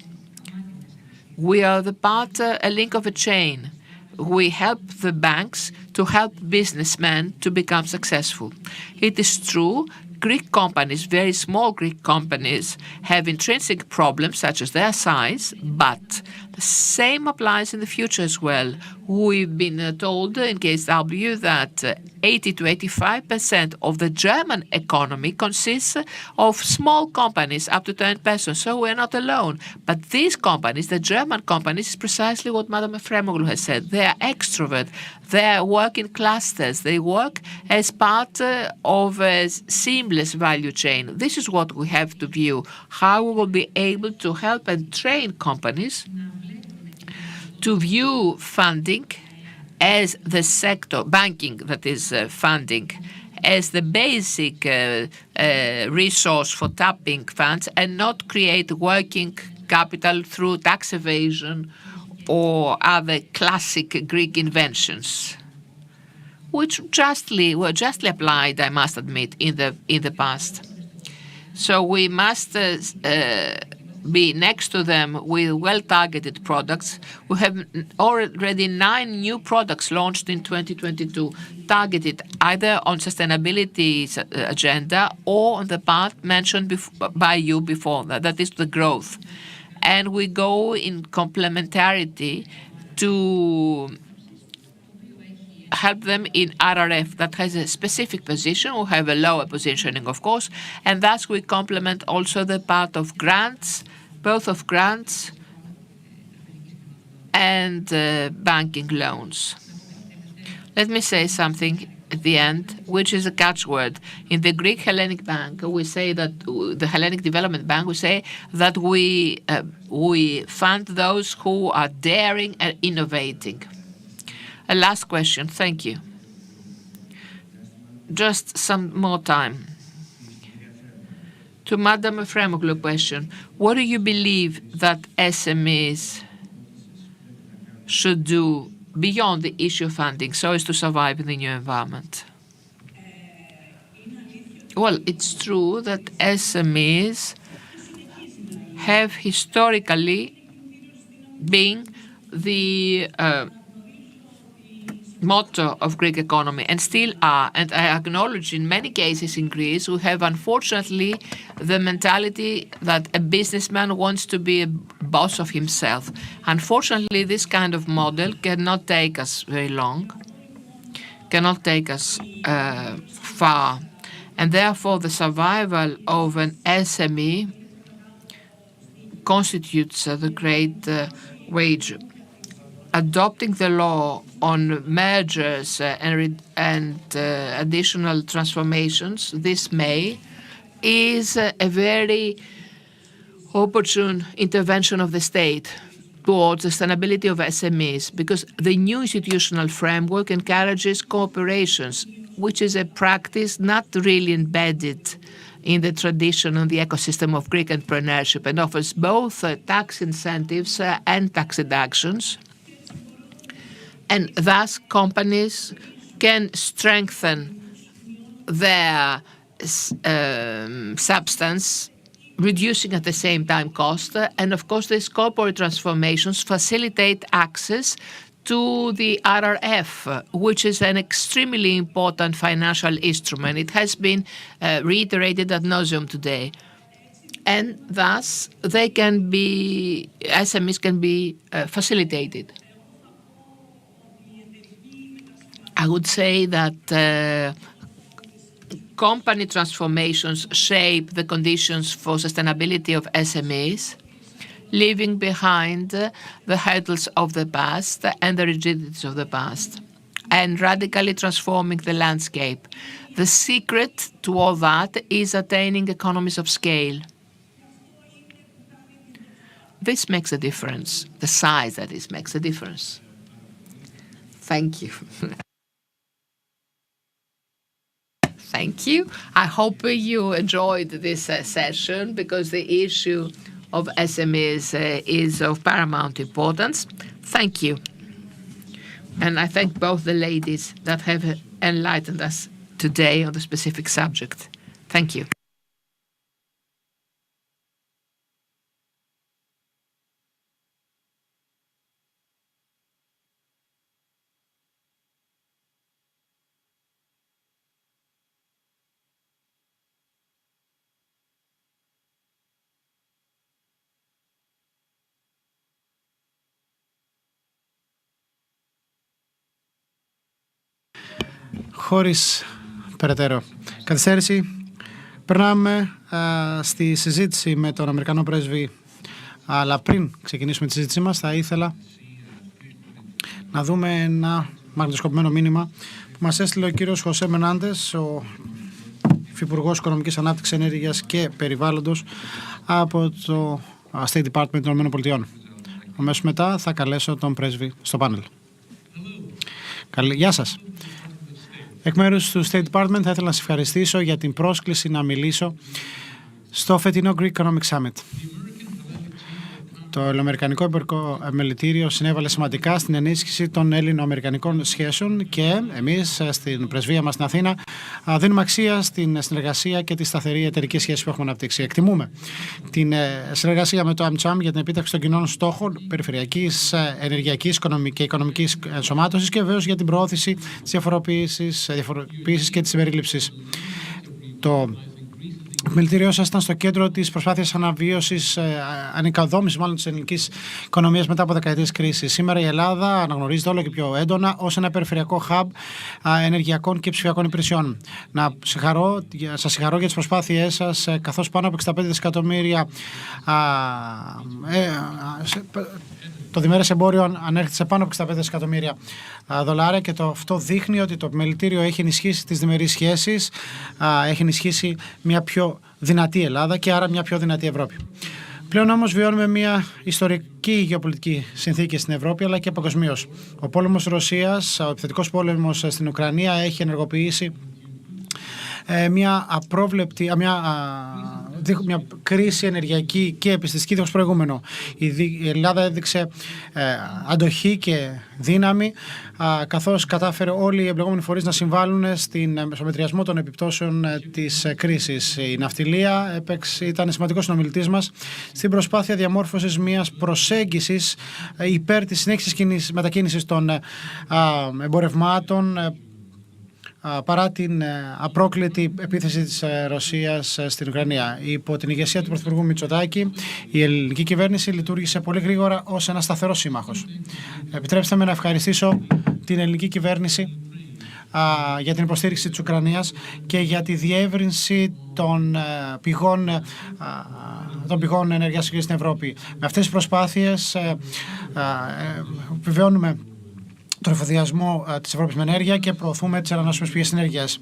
We are the part, a link of a chain. We help the banks to help businessmen to become successful. It is true, Greek companies, very small Greek companies, have intrinsic problems such as their size, but the same applies in the future as well. We've been told in KSW that 80 to 85% of the German economy consists of small companies up to 10 persons, so we're not alone. But these companies, the German companies, is precisely what Madam Efremoglu has said. They are extrovert. They work in clusters. They work as part of a seamless value chain. This is what we have to view, how we will be able to help and train companies to view funding as the sector, banking, that is funding, as the basic resource for tapping funds and not create working capital through tax evasion or other classic Greek inventions, which were justly applied, I must admit, in the past. So we must be next to them with well-targeted products. We have already 9 new products launched in 2022, targeted either on sustainability agenda or on the part mentioned by you before, that is the growth. And we go in complementarity to help them in RRF that has a specific position. We have a lower positioning, of course, and thus we complement also the part of grants, both of grants and banking loans. Let me say something at the end, which is a catchword. In the Greek Hellenic Bank, we say that the Hellenic Development Bank, we say that we fund those who are daring and innovating. A last question. Thank you. Just some more time. To Madam Efremoglu question, what do you believe that SMEs should do beyond the issue of funding so as to survive in the new environment? Well, it's true that SMEs have historically been the motto of Greek economy and still are. And I acknowledge in many cases in Greece, we have unfortunately the mentality that a businessman wants to be a boss of himself. Unfortunately, this kind of model cannot take us very long, cannot take us far. And therefore, the survival of an SME constitutes the great wager. Adopting the law on mergers and additional transformations this May is a very opportune intervention of the state towards the sustainability of SMEs, because the new institutional framework encourages cooperations, which is a practice not really embedded in the tradition and the ecosystem of Greek entrepreneurship, and offers both tax incentives and tax deductions. And thus, companies can strengthen their substance, reducing at the same time cost. And of course, these corporate transformations facilitate access to the RRF, which is an extremely important financial instrument. It has been reiterated ad nauseum today. And thus, SMEs can be facilitated. I would say that company transformations shape the conditions for sustainability of SMEs, leaving behind the hurdles of the past and the rigidities of the past, and radically transforming the landscape. The secret to all that is attaining economies of scale. This makes a difference. The size, that is, makes a difference. Thank you. Thank you. I hope you enjoyed this session, because the issue of SMEs is of paramount importance. Thank you. And I thank both the ladies that have enlightened us today on the specific subject. Thank you. Χωρίς περαιτέρω καθυστέρηση, περνάμε στη συζήτηση με τον Αμερικανό πρέσβη. Αλλά πριν ξεκινήσουμε τη συζήτησή μας, θα ήθελα να δούμε ένα μαγνητοσκοπημένο μήνυμα που μας έστειλε ο κύριος Χωσέ Μενάντες, ο Υφυπουργός Οικονομικής Ανάπτυξης, Ενέργειας και Περιβάλλοντος από το State Department των ΗΠΑ. Αμέσως μετά θα καλέσω τον πρέσβη στο πάνελ. Γεια σας. Εκ μέρους του State Department θα ήθελα να σας ευχαριστήσω για την πρόσκληση να μιλήσω στο φετινό Greek Economic Summit. Το Ελληνοαμερικανικό Εμπορικό Μελητήριο συνέβαλε σημαντικά στην ενίσχυση των ελληνοαμερικανικών σχέσεων και εμείς στην πρεσβεία μας στην Αθήνα δίνουμε αξία στην συνεργασία και τη σταθερή εταιρική σχέση που έχουμε αναπτύξει. Εκτιμούμε την συνεργασία με το AmCham για την επίτευξη των κοινών στόχων περιφερειακής, ενεργειακής και οικονομικής ενσωμάτωσης και βεβαίως για την προώθηση της διαφοροποίησης και της συμπερίληψης. Το επιμελητήριό σας ήταν στο κέντρο της προσπάθειας αναβίωσης, ανοικοδόμησης μάλλον της ελληνικής οικονομίας μετά από δεκαετίες κρίσης. Σήμερα η Ελλάδα αναγνωρίζεται όλο και πιο έντονα ως ένα περιφερειακό hub ενεργειακών και ψηφιακών υπηρεσιών. Σας συγχαρώ για τις προσπάθειές σας, καθώς πάνω από 65 δισεκατομμύρια το διμερές εμπόριο ανέρχεται σε πάνω από 65 δισεκατομμύρια δολάρια και αυτό δείχνει ότι το επιμελητήριο έχει ενισχύσει τις διμερείς σχέσεις, έχει ενισχύσει μια πιο δυνατή Ελλάδα και άρα μια πιο δυνατή Ευρώπη. Πλέον όμως βιώνουμε μια ιστορική γεωπολιτική συνθήκη στην Ευρώπη αλλά και παγκοσμίως. Ο πόλεμος Ρωσίας, ο επιθετικός πόλεμος στην Ουκρανία έχει ενεργοποιήσει μια απρόβλεπτη, μια κρίση ενεργειακή και επιστημιστική δίχως προηγούμενο. Η Ελλάδα έδειξε αντοχή και δύναμη, καθώς κατάφερε όλοι οι εμπλεκόμενοι φορείς να συμβάλλουν στο μετριασμό των επιπτώσεων της κρίσης. Η ναυτιλία ήταν σημαντικός συνομιλητής μας στην προσπάθεια διαμόρφωσης μιας προσέγγισης υπέρ της συνέχισης μετακίνησης των εμπορευμάτων παρά την απρόκλητη επίθεση της Ρωσίας στην Ουκρανία. Υπό την ηγεσία του Πρωθυπουργού Μητσοτάκη, η ελληνική κυβέρνηση λειτουργήσε πολύ γρήγορα ως ένας σταθερός σύμμαχος. Επιτρέψτε με να ευχαριστήσω την ελληνική κυβέρνηση για την υποστήριξη της Ουκρανίας και για τη διεύρυνση των πηγών ενέργειας στην Ευρώπη. Με αυτές τις προσπάθειες επιβεβαιώνουμε τον εφοδιασμό της Ευρώπης με ενέργεια και προωθούμε τις ανανεώσιμες πηγές ενέργειας.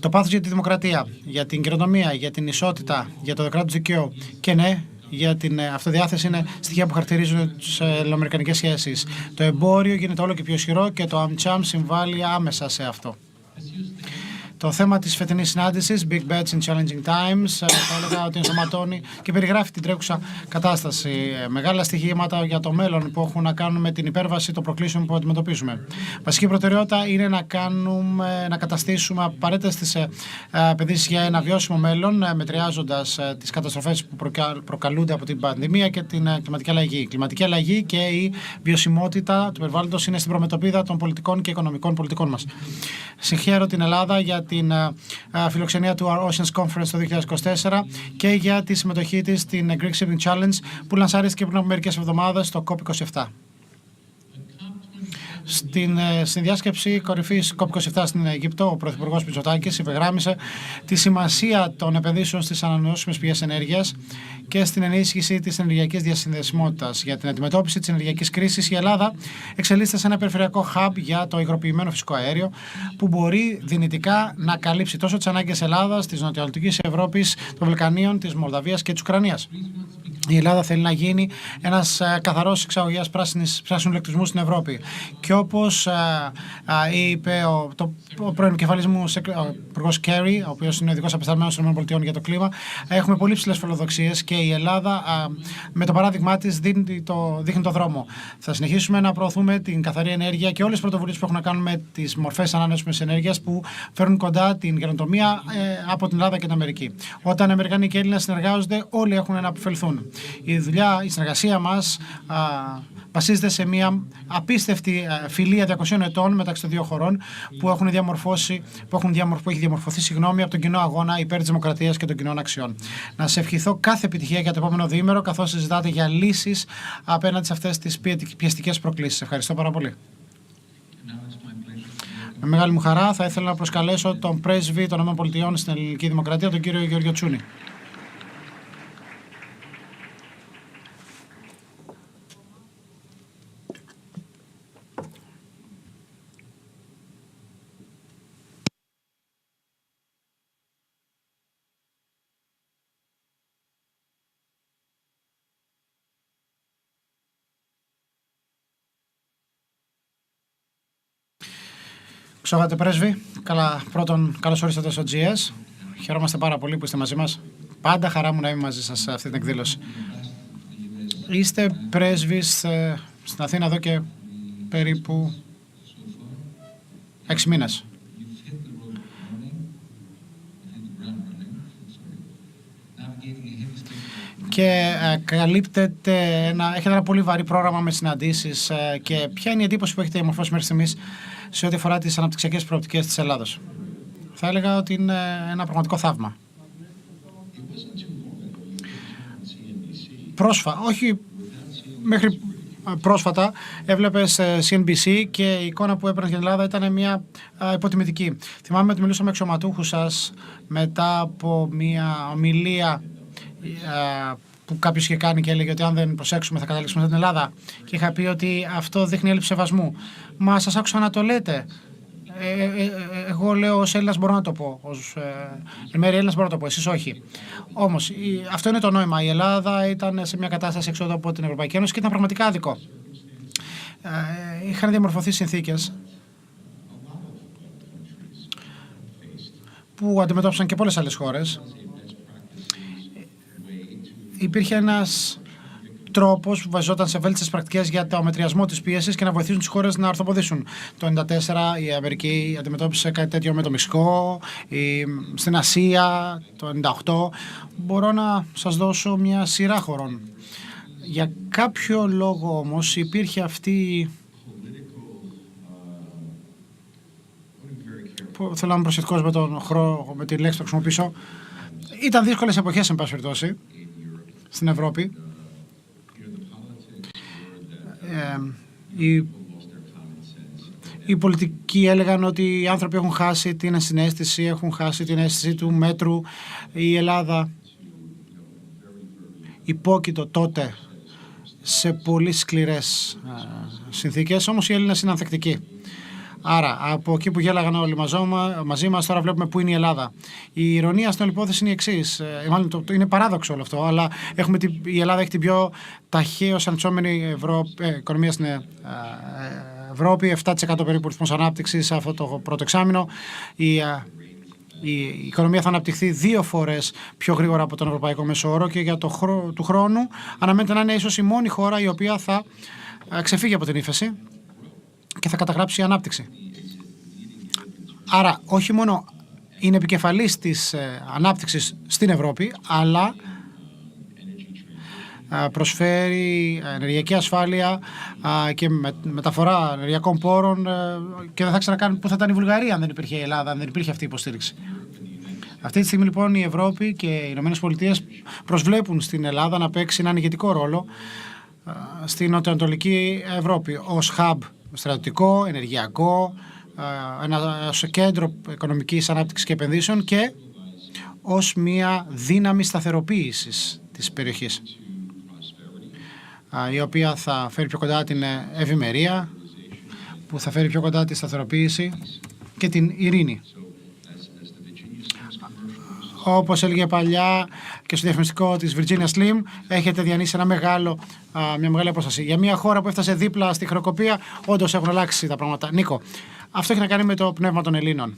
Το πάθος για τη δημοκρατία, για την καινοτομία, για την ισότητα, για το κράτος δικαίου και ναι, για την αυτοδιάθεση είναι στοιχεία που χαρακτηρίζουν τις ελληνοαμερικανικές σχέσεις. Το εμπόριο γίνεται όλο και πιο ισχυρό και το AmCham συμβάλλει άμεσα σε αυτό. Το θέμα της φετινής συνάντησης, Big Bets in Challenging Times, θα έλεγα ότι ενσωματώνει και περιγράφει την τρέχουσα κατάσταση. Μεγάλα στοιχήματα για το μέλλον που έχουν να κάνουν με την υπέρβαση των προκλήσεων που αντιμετωπίζουμε. Βασική προτεραιότητα είναι να καταστήσουμε απαραίτητες τις επενδύσεις για ένα βιώσιμο μέλλον, μετριάζοντας τις καταστροφές που προκαλούνται από την πανδημία και την κλιματική αλλαγή. Η κλιματική αλλαγή και η βιωσιμότητα του περιβάλλοντος είναι στην προμετωπίδα των πολιτικών και οικονομικών πολιτικών μας. Συγχαίρω την Ελλάδα για την φιλοξενία του Our Oceans Conference το 2024 και για τη συμμετοχή της στην Greek Shipping Challenge που λανσαρίστηκε πριν από μερικές εβδομάδες στο COP27. Στην διάσκεψη κορυφής COP27 στην Αιγύπτο, ο Πρωθυπουργός Μητσοτάκης υπεγράμμισε τη σημασία των επενδύσεων στις ανανεώσιμες πηγές ενέργειας και στην ενίσχυση της ενεργειακής διασυνδεσιμότητας. Για την αντιμετώπιση της ενεργειακής κρίσης, η Ελλάδα εξελίσσεται σε ένα περιφερειακό hub για το υγροποιημένο φυσικό αέριο, που μπορεί δυνητικά να καλύψει τόσο τις ανάγκες Ελλάδας, της Νοτιοανατολικής Ευρώπης, των Βαλκανίων, της Μολδαβίας και της Ουκρανίας. Η Ελλάδα θέλει να γίνει ένας καθαρός εξαγωγέας πράσινου ηλεκτρισμού στην Ευρώπη. Και όπως είπε ο πρώην επικεφαλής μου υπουργός Κέρι, ο οποίος είναι ο ειδικός απεσταλμένος των ΗΠΑ για το κλίμα, έχουμε πολύ ψηλές φιλοδοξίες και η Ελλάδα με το παράδειγμά της δείχνει το δρόμο. Θα συνεχίσουμε να προωθούμε την καθαρή ενέργεια και όλες τις πρωτοβουλίες που έχουν να κάνουν με τις μορφές ανανεώσιμης ενέργειας που φέρνουν κοντά την καινοτομία από την Ελλάδα και την Αμερική. Όταν οι Αμερικανοί και οι Έλληνες συνεργάζονται, όλοι έχουν να αποφελθούν. Η συνεργασία μας βασίζεται σε μια απίστευτη φιλία 200 ετών μεταξύ των δύο χωρών που έχει διαμορφωθεί από τον κοινό αγώνα υπέρ της δημοκρατίας και των κοινών αξιών. Να σε ευχηθώ κάθε επιτυχία για το επόμενο διήμερο, καθώς συζητάτε για λύσεις απέναντι σε αυτές τις πιεστικές προκλήσεις. Ευχαριστώ πάρα πολύ. Με μεγάλη μου χαρά θα ήθελα να προσκαλέσω τον πρέσβη των ΗΠΑ στην Ελληνική Δημοκρατία, τον κύριο Γιώργο Τσούνη. Ξάγατε πρέσβη, καλώς ορίσατε στο GES. Χαιρόμαστε πάρα πολύ που είστε μαζί μας. Πάντα χαρά μου να είμαι μαζί σας σε αυτή την εκδήλωση. Είστε πρέσβης στην Αθήνα εδώ και περίπου 6 μήνες. Και έχετε ένα πολύ βαρύ πρόγραμμα με συναντήσεις και ποια είναι η εντύπωση που έχετε διαμορφώσει μέχρι στιγμής σε ό,τι αφορά τις αναπτυξιακές προοπτικές της Ελλάδος? θα έλεγα ότι είναι ένα πραγματικό θαύμα. Όχι μέχρι πρόσφατα έβλεπες CNBC και η εικόνα που έπαιρνε για την Ελλάδα ήταν μια υποτιμητική. Θυμάμαι ότι μιλούσα με αξιωματούχους σας μετά από μια ομιλία που κάποιος είχε κάνει και έλεγε ότι αν δεν προσέξουμε θα καταλήξουμε στην Ελλάδα, και είχα πει ότι αυτό δείχνει έλλειψη σεβασμού. Μα σας άκουσα να το λέτε. Εγώ λέω ως Έλληνας μπορώ να το πω, ως μέρη Έλληνας μπορώ να το πω, εσείς όχι. Όμως αυτό είναι το νόημα. Η Ελλάδα ήταν σε μια κατάσταση εξόδου από την Ευρωπαϊκή Ένωση και ήταν πραγματικά άδικο. Είχαν διαμορφωθεί συνθήκες που αντιμετώπισαν και πολλές άλλες χώρες. Υπήρχε ένας τρόπος που βασιζόταν σε βέλτιστες πρακτικές για το μετριασμό της πίεσης και να βοηθήσουν τις χώρες να ορθοποδήσουν. Το 1994 η Αμερική αντιμετώπισε κάτι τέτοιο με το Μεξικό, στην Ασία το 1998. Μπορώ να σας δώσω μια σειρά χωρών. Για κάποιο λόγο όμως υπήρχε αυτή... Θέλω να είμαι προσεκτικός με τη λέξη που χρησιμοποιήσω. Ήταν δύσκολες εποχές, εν πάση περιπτώσει, στην Ευρώπη. Οι πολιτικοί έλεγαν ότι οι άνθρωποι έχουν χάσει την συναίσθηση, έχουν χάσει την αίσθηση του μέτρου. Η Ελλάδα υπόκειτο τότε σε πολύ σκληρές συνθήκες, όμως οι Έλληνες είναι ανθεκτικοί. Άρα, από εκεί που γέλαγαν όλοι μαζί μας, τώρα βλέπουμε πού είναι η Ελλάδα. Η ηρωνία στην όλη υπόθεση είναι η εξής. Μάλλον είναι παράδοξο όλο αυτό, αλλά η Ελλάδα έχει την πιο ταχαίως αναπτυσσόμενη οικονομία στην Ευρώπη, 7% περίπου ρυθμός ανάπτυξης αυτό το πρώτο εξάμηνο. Η οικονομία θα αναπτυχθεί 2 φορές πιο γρήγορα από τον ευρωπαϊκό μέσο όρο και για του χρόνου αναμένεται να είναι ίσως η μόνη χώρα η οποία θα ξεφύγει από την ύφεση και θα καταγράψει ανάπτυξη. Άρα όχι μόνο είναι επικεφαλής της ανάπτυξης στην Ευρώπη, αλλά προσφέρει ενεργειακή ασφάλεια και μεταφορά ενεργειακών πόρων και δεν θα ξανακάνει που θα ήταν η Βουλγαρία αν δεν υπήρχε η Ελλάδα, αν δεν υπήρχε αυτή η υποστήριξη. Αυτή τη στιγμή λοιπόν η Ευρώπη και οι Ηνωμένες Πολιτείες προσβλέπουν στην Ελλάδα να παίξει έναν ηγετικό ρόλο στην νοτιοανατολική Ευρώπη ως hub στρατιωτικό, ενεργειακό, ένα κέντρο οικονομικής ανάπτυξης και επενδύσεων και ως μια δύναμη σταθεροποίησης της περιοχής, η οποία θα φέρει πιο κοντά την ευημερία, που θα φέρει πιο κοντά τη σταθεροποίηση και την ειρήνη. Όπως έλεγε παλιά και στο διαφημιστικό της Virginia Slim, έχετε διανύσει μια μεγάλη απόσταση. Για μια χώρα που έφτασε δίπλα στη χρεοκοπία, όντως έχουν αλλάξει τα πράγματα. Νίκο, αυτό έχει να κάνει με το πνεύμα των Ελλήνων.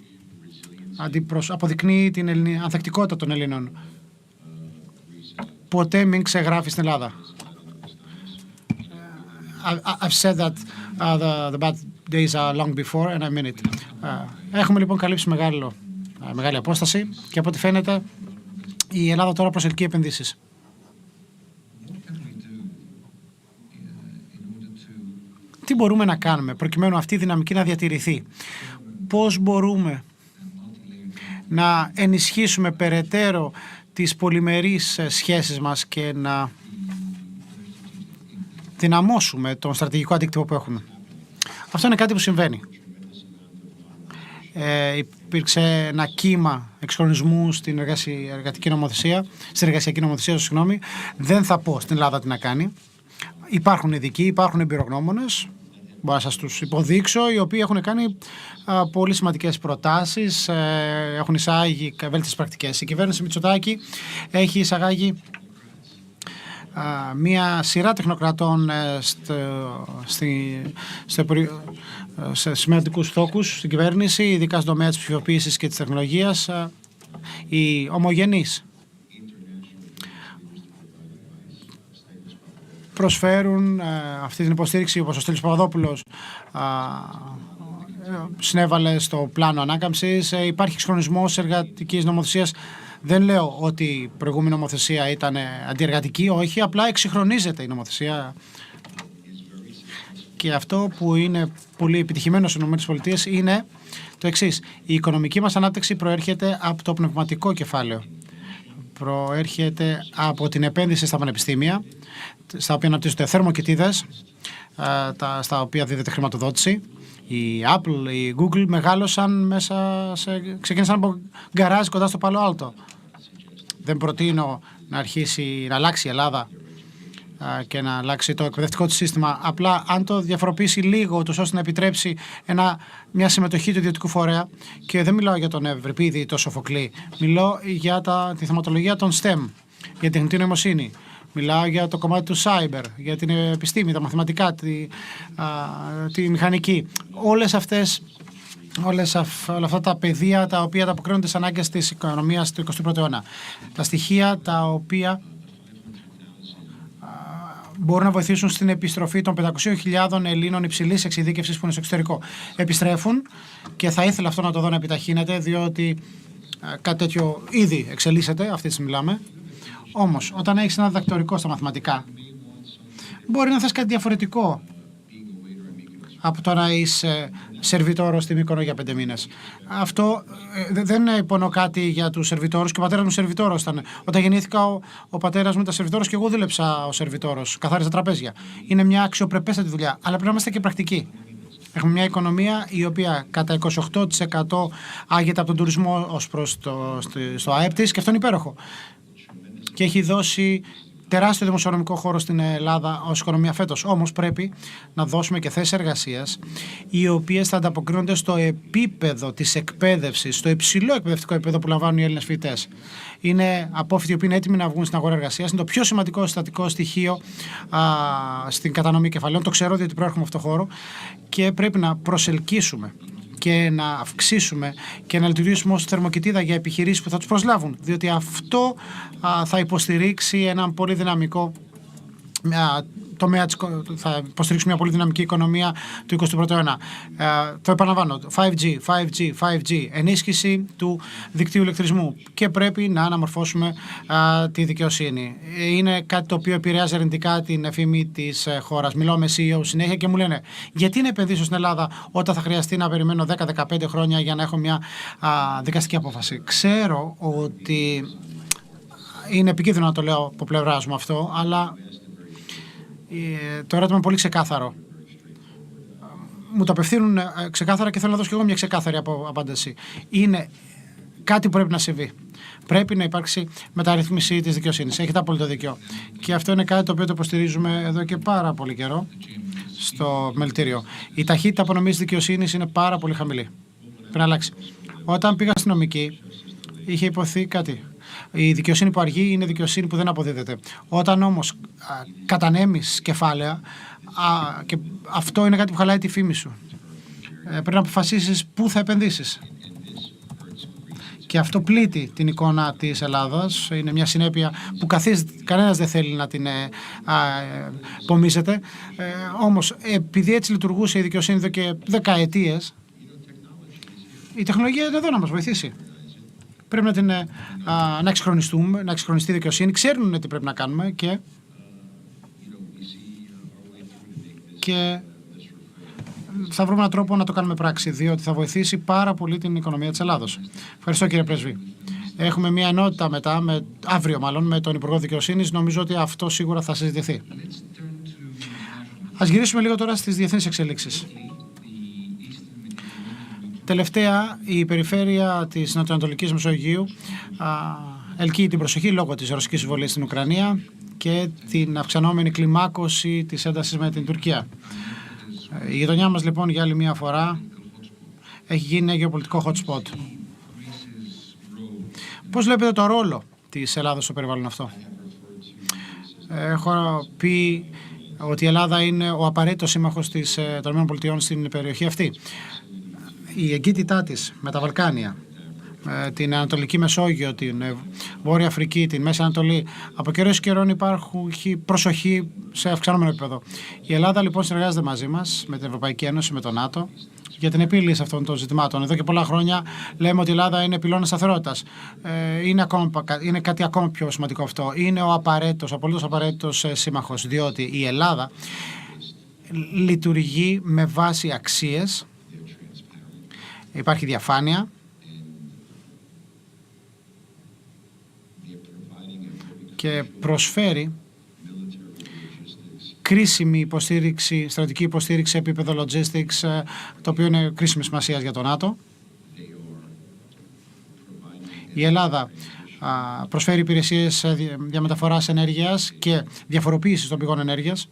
Αποδεικνύει την ανθεκτικότητα των Ελλήνων. Ποτέ μην ξεγράφει στην Ελλάδα. I've said that the bad days are long before and I mean it. Έχουμε λοιπόν καλύψει μεγάλη απόσταση και από ό,τι φαίνεται η Ελλάδα τώρα προσελκύει επενδύσεις. Τι μπορούμε να κάνουμε προκειμένου αυτή η δυναμική να διατηρηθεί? Πώς μπορούμε να ενισχύσουμε περαιτέρω τις πολυμερείς σχέσεις μας και να δυναμώσουμε τον στρατηγικό αντίκτυπο που έχουν? Αυτό είναι κάτι που συμβαίνει. Υπήρξε ένα κύμα εξυγχρονισμού στην εργασιακή νομοθεσία, Δεν θα πω στην Ελλάδα τι να κάνει. Υπάρχουν ειδικοί, υπάρχουν εμπειρογνώμονες, μπορώ να σας τους υποδείξω, οι οποίοι έχουν κάνει πολύ σημαντικές προτάσεις, έχουν εισάγει βέλτιστες πρακτικές. Η κυβέρνηση Μητσοτάκη έχει εισαγάγει μία σειρά τεχνοκρατών σε σημαντικούς θόκους στην κυβέρνηση, ειδικά στον τομέα της ψηφιοποίησης και της τεχνολογίας. Οι ομογενείς προσφέρουν αυτή την υποστήριξη, όπως ο Στέλιος Παπαδόπουλος συνέβαλε στο πλάνο ανάκαμψης. Υπάρχει εξυγχρονισμός εργατικής νομοθεσίας. Δεν λέω ότι η προηγούμενη νομοθεσία ήταν αντιεργατική, όχι, απλά εξυγχρονίζεται η νομοθεσία. Και αυτό που είναι πολύ επιτυχημένο στις ΗΠΑ είναι το εξής. Η οικονομική μας ανάπτυξη προέρχεται από το πνευματικό κεφάλαιο. Προέρχεται από την επένδυση στα πανεπιστήμια, στα οποία αναπτύσσονται θερμοκοιτίδες, στα οποία δίδεται χρηματοδότηση. Η Apple, η Google μεγάλωσαν ξεκίνησαν από γκαράζ κοντά στο Πalo Alto. Δεν προτείνω να αλλάξει η Ελλάδα και να αλλάξει το εκπαιδευτικό του σύστημα. Απλά αν το διαφοροποιήσει λίγο, ώστε να επιτρέψει μια συμμετοχή του ιδιωτικού φορέα, και δεν μιλάω για τον Ευρυπίδη ή τον Σοφοκλή, μιλάω για τη θεματολογία των STEM, για την τεχνητή νοημοσύνη. Μιλάω για το κομμάτι του cyber, για την επιστήμη, τα μαθηματικά, τη μηχανική. Όλα αυτά τα πεδία τα οποία ανταποκρίνονται στις ανάγκες της οικονομίας του 21ου αιώνα. Τα στοιχεία τα οποία μπορούν να βοηθήσουν στην επιστροφή των 500.000 Ελλήνων υψηλής εξειδίκευσης που είναι στο εξωτερικό. Επιστρέφουν και θα ήθελα αυτό να το δω να επιταχύνεται, διότι κάτι τέτοιο ήδη εξελίσσεται, αυτή τη στιγμή μιλάμε. Όμως, όταν έχεις ένα διδακτορικό στα μαθηματικά, μπορεί να θες κάτι διαφορετικό από το να είσαι σερβιτόρος στη Μύκονο για 5 μήνες. Αυτό δεν υπονοώ κάτι για τους σερβιτόρους, και ο πατέρας μου σερβιτόρος ήταν. Όταν γεννήθηκα, ο πατέρας μου ήταν σερβιτόρος και εγώ δούλεψα ως σερβιτόρος. Καθάριζα τραπέζια. Είναι μια αξιοπρεπέστατη δουλειά, αλλά πρέπει να είμαστε και πρακτικοί. Έχουμε μια οικονομία η οποία κατά 28% άγεται από τον τουρισμό ως προς στο ΑΕΠ της, και αυτό είναι υπέροχο. Και έχει δώσει τεράστιο δημοσιονομικό χώρο στην Ελλάδα ως οικονομία φέτος. Όμως πρέπει να δώσουμε και θέσεις εργασίας οι οποίες θα ανταποκρίνονται στο επίπεδο της εκπαίδευσης, στο υψηλό εκπαιδευτικό επίπεδο που λαμβάνουν οι Έλληνες φοιτητές. Είναι απόφοιτοι οι οποίοι είναι έτοιμοι να βγουν στην αγορά εργασίας. Είναι το πιο σημαντικό συστατικό στοιχείο στην κατανομή κεφαλαίων. Το ξέρω διότι προέρχομαι από αυτό το χώρο, και πρέπει να προσελκύσουμε και να αυξήσουμε και να λειτουργήσουμε ως θερμοκοιτίδα για επιχειρήσεις που θα τους προσλάβουν. Διότι αυτό θα υποστηρίξει έναν πολύ δυναμικό τομέα, θα υποστηρίξουμε μια πολύ δυναμική οικονομία του 21ου αιώνα. Το επαναλαμβάνω, 5G, ενίσχυση του δικτύου ηλεκτρισμού, και πρέπει να αναμορφώσουμε τη δικαιοσύνη. Είναι κάτι το οποίο επηρεάζει αρνητικά την εφήμη της χώρας. Μιλάω με CEO συνέχεια και μου λένε, γιατί να επενδύσω στην Ελλάδα όταν θα χρειαστεί να περιμένω 10-15 χρόνια για να έχω μια δικαστική απόφαση. Ξέρω ότι είναι επικίνδυνο να το λέω από πλευράς μου αυτό, αλλά το ερώτημα είναι πολύ ξεκάθαρο. Μου το απευθύνουν ξεκάθαρα και θέλω να δώσω και εγώ μια ξεκάθαρη απάντηση. Είναι κάτι που πρέπει να συμβεί. Πρέπει να υπάρξει μεταρρύθμιση της δικαιοσύνης. Έχετε απόλυτο δίκιο. Και αυτό είναι κάτι το οποίο το υποστηρίζουμε εδώ και πάρα πολύ καιρό στο μελητήριο. Η ταχύτητα απονομής δικαιοσύνης είναι πάρα πολύ χαμηλή. Πρέπει να αλλάξει. Όταν πήγα στην νομική, είχε υποθεί κάτι. Η δικαιοσύνη που αργεί είναι δικαιοσύνη που δεν αποδίδεται. Όταν όμως κατανέμεις κεφάλαια, και αυτό είναι κάτι που χαλάει τη φήμη σου, πρέπει να αποφασίσεις πού θα επενδύσεις. Και αυτό πλήττει την εικόνα της Ελλάδας. Είναι μια συνέπεια που κανένας δεν θέλει να την πομίζεται. Όμως, επειδή έτσι λειτουργούσε η δικαιοσύνη εδώ και δεκαετίες, η τεχνολογία είναι εδώ να μας βοηθήσει. Πρέπει να εξυγχρονιστούμε, να εξυγχρονιστεί η δικαιοσύνη. Ξέρουν τι πρέπει να κάνουμε και θα βρούμε έναν τρόπο να το κάνουμε πράξη, διότι θα βοηθήσει πάρα πολύ την οικονομία της Ελλάδος. Ευχαριστώ, κύριε Πρέσβη. Έχουμε μια ενότητα μετά, αύριο μάλλον, με τον Υπουργό Δικαιοσύνης. Νομίζω ότι αυτό σίγουρα θα συζητηθεί. Ας γυρίσουμε λίγο τώρα στις διεθνείς εξελίξεις. Τελευταία, η περιφέρεια της Νοτιοανατολικής Μεσογείου ελκύει την προσοχή λόγω της ρωσικής εισβολής στην Ουκρανία και την αυξανόμενη κλιμάκωση της έντασης με την Τουρκία. Η γειτονιά μας λοιπόν για άλλη μια φορά έχει γίνει ένα γεωπολιτικό hot spot. Πώς βλέπετε το ρόλο της Ελλάδας στο περιβάλλον αυτό? Έχω πει ότι η Ελλάδα είναι ο απαραίτητος σύμμαχος των ΗΠΑ στην περιοχή αυτή. Η εγκύτητά της με τα Βαλκάνια, την Ανατολική Μεσόγειο, την Βόρεια Αφρική, την Μέση Ανατολή, από καιρό εις καιρών υπάρχει προσοχή σε αυξανόμενο επίπεδο. Η Ελλάδα λοιπόν συνεργάζεται μαζί μας, με την Ευρωπαϊκή Ένωση, με το ΝΑΤΟ, για την επίλυση αυτών των ζητημάτων. Εδώ και πολλά χρόνια λέμε ότι η Ελλάδα είναι πυλώνας σταθερότητας. Είναι κάτι ακόμα πιο σημαντικό αυτό. Είναι ο απολύτως απαραίτητος σύμμαχος, διότι η Ελλάδα λειτουργεί με βάση αξίες, υπάρχει διαφάνεια και προσφέρει κρίσιμη υποστήριξη, στρατιωτική υποστήριξη σε επίπεδο logistics, το οποίο είναι κρίσιμη σημασία για το ΝΑΤΟ. Η Ελλάδα προσφέρει υπηρεσίες διαμεταφοράς ενέργειας και διαφοροποίησης των πηγών ενέργειας.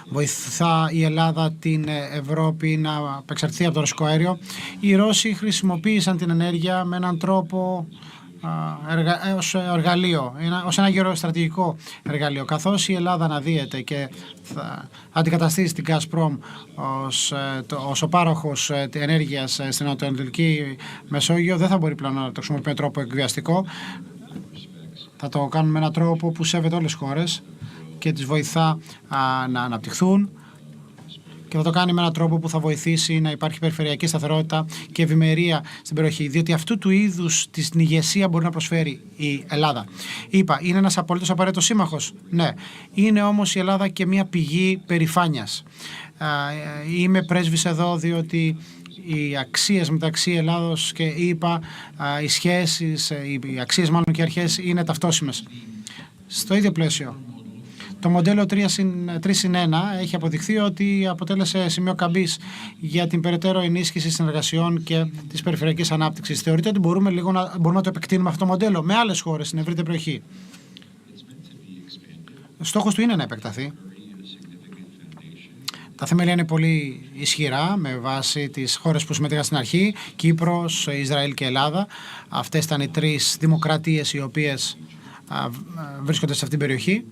Βοηθά η Ελλάδα την Ευρώπη να απεξαρτηθεί από το ρωσικό αέριο. Οι Ρώσοι χρησιμοποίησαν την ενέργεια με έναν τρόπο ως εργαλείο, ως ένα γεωστρατηγικό εργαλείο. Καθώς η Ελλάδα αναδύεται και θα αντικαταστήσει την Gazprom ως ο πάροχος ενέργειας στην Ανατολική Μεσόγειο, δεν θα μπορεί πλέον να το χρησιμοποιεί με τρόπο εκβιαστικό. Θα το κάνουμε με έναν τρόπο που σέβεται όλες τις χώρες και τις βοηθά να αναπτυχθούν, και θα το κάνει με έναν τρόπο που θα βοηθήσει να υπάρχει περιφερειακή σταθερότητα και ευημερία στην περιοχή. Διότι αυτού του είδους την ηγεσία μπορεί να προσφέρει η Ελλάδα. Είπα, είναι ένας απολύτως απαραίτητος σύμμαχος. Ναι. Είναι όμως η Ελλάδα και μια πηγή περηφάνειας. Είμαι πρέσβης εδώ διότι οι αξίες μεταξύ Ελλάδος και ΗΠΑ, οι σχέσεις, οι αξίες μάλλον και οι αρχές είναι ταυτόσιμες. Στο ίδιο πλαίσιο, το μοντέλο 3+1 έχει αποδειχθεί ότι αποτέλεσε σημείο καμπής για την περαιτέρω ενίσχυση συνεργασιών και της περιφερειακής ανάπτυξης. Θεωρείται ότι μπορούμε να το επεκτείνουμε αυτό το μοντέλο με άλλες χώρες στην ευρύτερη περιοχή. Στόχος του είναι να επεκταθεί. Τα θεμέλια είναι πολύ ισχυρά με βάση τις χώρες που συμμετείχαν στην αρχή: Κύπρος, Ισραήλ και Ελλάδα. Αυτές ήταν οι τρεις δημοκρατίες οι οποίες βρίσκονται σε αυτήν την περιοχή.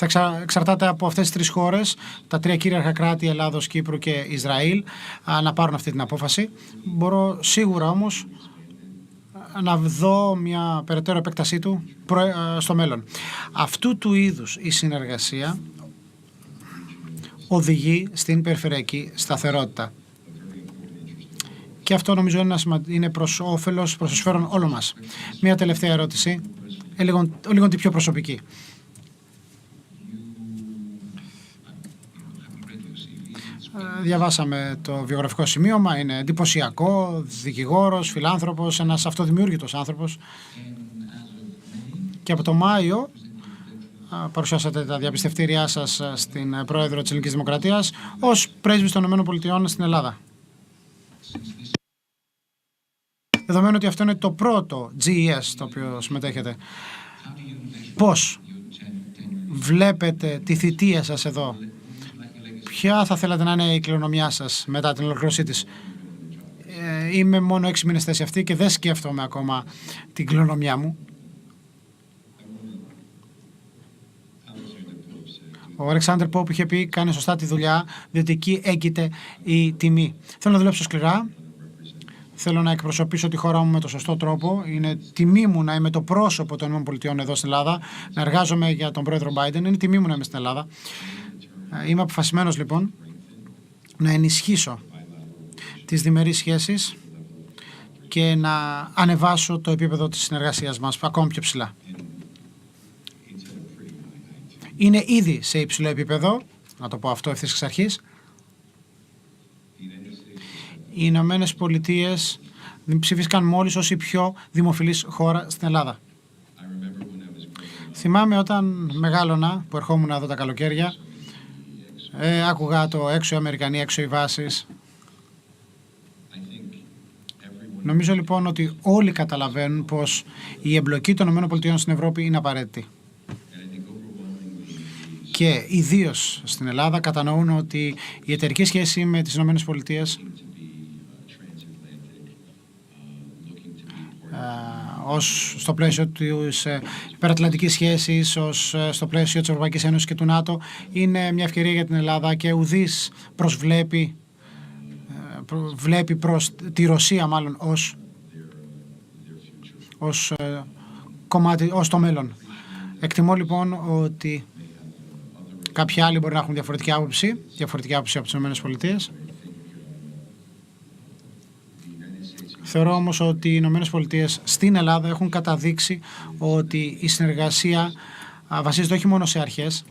Θα εξαρτάται από αυτές τις τρεις χώρες, τα τρία κυρίαρχα κράτη, Ελλάδος, Κύπρου και Ισραήλ, να πάρουν αυτή την απόφαση. Μπορώ σίγουρα όμως να δω μια περαιτέρω επέκτασή του στο μέλλον. Αυτού του είδους η συνεργασία οδηγεί στην περιφερειακή σταθερότητα. Και αυτό νομίζω είναι προς όφελος, προς το συμφέρον όλων μας. Μια τελευταία ερώτηση, λίγο πιο προσωπική. Διαβάσαμε το βιογραφικό σημείωμα, είναι εντυπωσιακό, δικηγόρος, φιλάνθρωπος, ένας αυτοδημιούργητος άνθρωπος. Και από το Μάιο παρουσιάσατε τα διαπιστευτήριά σας στην Πρόεδρο της Ελληνικής Δημοκρατίας ως πρέσβης των ΗΠΑ στην Ελλάδα. Δεδομένου ότι αυτό είναι το πρώτο GES στο οποίο συμμετέχετε, πώς βλέπετε τη θητεία σας εδώ? Ποια θα θέλατε να είναι η κληρονομιά σας μετά την ολοκλήρωσή της? Είμαι μόνο 6 μήνες θέση αυτή και δεν σκέφτομαι ακόμα την κληρονομιά μου. Ο Αλεξάνδρ Πόπ είχε πει: κάνει σωστά τη δουλειά, διότι εκεί έγκυται η τιμή. Θέλω να δουλέψω σκληρά. Θέλω να εκπροσωπήσω τη χώρα μου με το σωστό τρόπο. Είναι τιμή μου να είμαι το πρόσωπο των ΗΠΑ εδώ στην Ελλάδα, να εργάζομαι για τον πρόεδρο Biden. Είναι τιμή μου να είμαι στην Ελλάδα. Είμαι αποφασισμένος λοιπόν να ενισχύσω τις διμερείς σχέσεις και να ανεβάσω το επίπεδο της συνεργασίας μας ακόμη πιο ψηλά. Είναι ήδη σε υψηλό επίπεδο, να το πω αυτό ευθύς εξ αρχής. Οι Ηνωμένες Πολιτείες ψηφίστηκαν μόλις ως η πιο δημοφιλής χώρα στην Ελλάδα. Θυμάμαι όταν μεγάλωνα, που ερχόμουν εδώ τα καλοκαίρια, άκουγα το έξω οι Αμερικανοί, έξω οι βάσεις. Νομίζω λοιπόν ότι όλοι καταλαβαίνουν πως η εμπλοκή των ΗΠΑ στην Ευρώπη είναι απαραίτητη. Και ιδίως στην Ελλάδα κατανοούν ότι η εταιρική σχέση με τις ΗΠΑ ως στο πλαίσιο της υπερατλαντικής σχέσης, ως στο πλαίσιο της Ευρωπαϊκής Ένωσης και του ΝΑΤΟ είναι μια ευκαιρία για την Ελλάδα και ουδής βλέπει προς τη Ρωσία μάλλον ως κομμάτι, ως το μέλλον. Εκτιμώ λοιπόν ότι κάποιοι άλλοι μπορεί να έχουν διαφορετική άποψη από τις ΗΠΑ. Θεωρώ όμως ότι οι ΗΠΑ στην Ελλάδα έχουν καταδείξει ότι η συνεργασία βασίζεται όχι μόνο σε αρχές,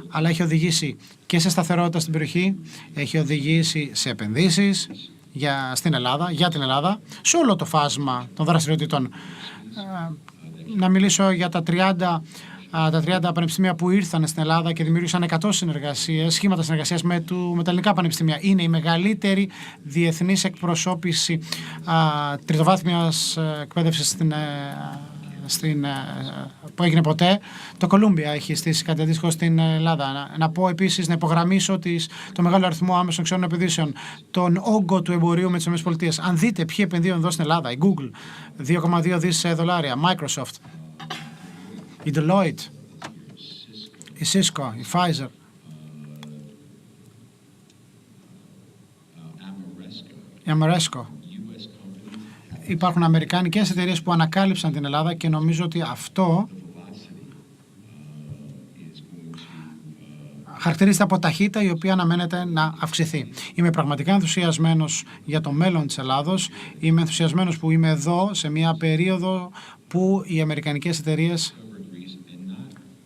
αλλά έχει οδηγήσει και σε σταθερότητα στην περιοχή, έχει οδηγήσει σε επενδύσεις στην Ελλάδα, για την Ελλάδα, σε όλο το φάσμα των δραστηριοτήτων. Να μιλήσω για τα 30 πανεπιστήμια που ήρθαν στην Ελλάδα και δημιούργησαν 100 σχήματα συνεργασίας με τα ελληνικά πανεπιστήμια. Είναι η μεγαλύτερη διεθνής εκπροσώπηση τριτοβάθμιας εκπαίδευσης που έγινε ποτέ. Το Κολούμπια έχει στήσει κάτι αντίστοιχο στην Ελλάδα. Να πω επίσης, να υπογραμμίσω το μεγάλο αριθμό άμεσων ξένων επενδύσεων, τον όγκο του εμπορίου με τις ΗΠΑ. Αν δείτε ποιοι επενδύουν εδώ στην Ελλάδα, η Google, 2,2 δις δολάρια, Microsoft, η Deloitte, η Cisco, η Pfizer, η Ameresco. Υπάρχουν αμερικανικές εταιρείες που ανακάλυψαν την Ελλάδα και νομίζω ότι αυτό χαρακτηρίζεται από ταχύτητα η οποία αναμένεται να αυξηθεί. Είμαι πραγματικά ενθουσιασμένος για το μέλλον της Ελλάδος. Είμαι ενθουσιασμένος που είμαι εδώ σε μια περίοδο που οι αμερικανικές εταιρείες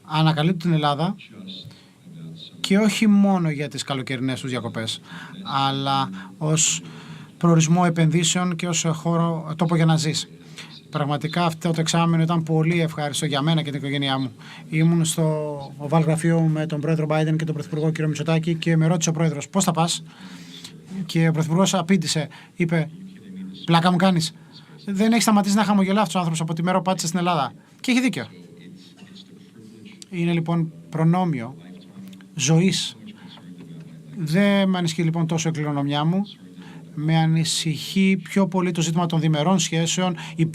ανακαλύπτουν την Ελλάδα και όχι μόνο για τις καλοκαιρινές τους διακοπές, αλλά ως προορισμό επενδύσεων και ως τόπο για να ζεις. Πραγματικά αυτό το εξάμηνο ήταν πολύ ευχάριστο για μένα και την οικογένειά μου. Ήμουν στο οβάλ γραφείο με τον πρόεδρο Biden και τον πρωθυπουργό κ. Μητσοτάκη και με ρώτησε ο πρόεδρος πώς θα πας. Και ο πρωθυπουργός απήντησε, είπε, πλάκα μου κάνεις. Δεν έχει σταματήσει να χαμογελά αυτός ο άνθρωπος από τη μέρα που πάτησε στην Ελλάδα. Και έχει δίκιο. Είναι λοιπόν προνόμιο ζωής. Δεν με ανησυχεί λοιπόν τόσο η κληρονομιά μου. Με ανησυχεί πιο πολύ το ζήτημα των διμερών σχέσεων, η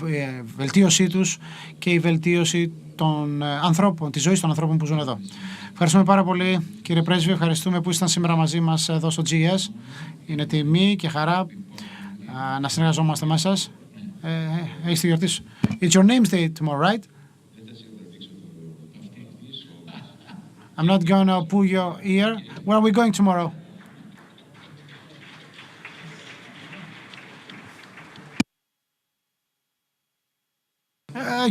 βελτίωσή τους και η βελτίωση των ανθρώπων, της ζωής των ανθρώπων που ζουν εδώ. Ευχαριστούμε πάρα πολύ, κύριε Πρέσβη. Ευχαριστούμε που ήσταν σήμερα μαζί μας εδώ στο GES. Είναι τιμή και χαρά να συνεργαζόμαστε μαζί σας. Έχεις τη γιορτή σου. It's your name's day tomorrow, right? I'm not going to pull your ear. Where are we going tomorrow?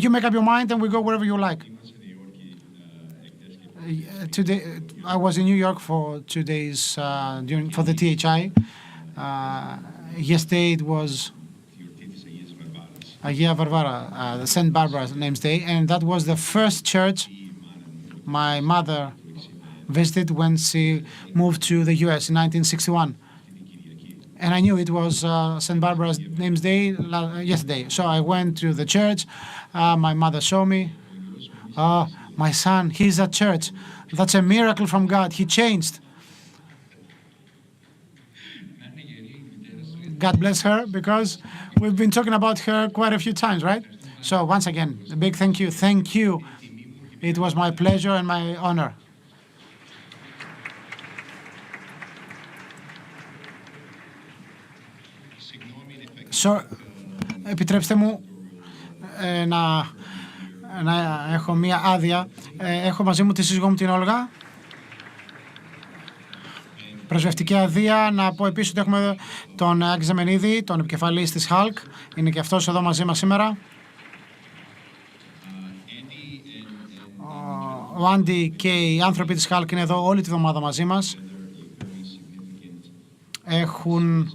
You make up your mind and we go wherever you like. Today, I was in New York for 2 days for the THI. Yesterday it was Agia Varvara, St. Barbara's Name's Day, and that was the first church my mother visited when she moved to the US in 1961. And I knew it was St. Barbara's Name's Day yesterday. So I went to the church. My mother showed me. Oh, my son, he's at church. That's a miracle from God. He changed. God bless her, because we've been talking about her quite a few times, right? So once again, a big thank you. Thank you. It was my pleasure and my honor. Επιτρέψτε μου να έχω μία άδεια. Έχω μαζί μου τη σύζυγό μου την Όλγα. Πρεσβευτική αδεία. Να πω επίσης ότι έχουμε τον Άκη Ζεμενίδη, τον επικεφαλής της ΧΑΛΚ. Είναι και αυτός εδώ μαζί μας σήμερα. Ο Άντι και οι άνθρωποι της ΧΑΛΚ είναι εδώ όλη τη βδομάδα μαζί μας. Έχουν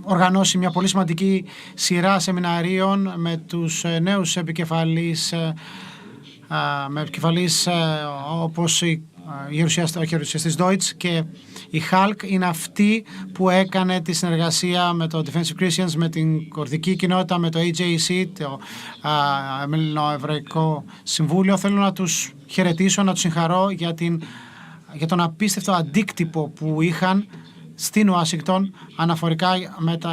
οργανώσει μια πολύ σημαντική σειρά σεμιναρίων με τους νέους επικεφαλείς, όπως ο γερουσιαστής Deutsch και η Hulk είναι αυτή που έκανε τη συνεργασία με το Defensive Christians, με την κορδική κοινότητα, με το AJC, το Ελληνοεβραϊκό Συμβούλιο. Θέλω να τους χαιρετήσω, να τους συγχαρώ για τον απίστευτο αντίκτυπο που είχαν στην Ουάσιγκτον αναφορικά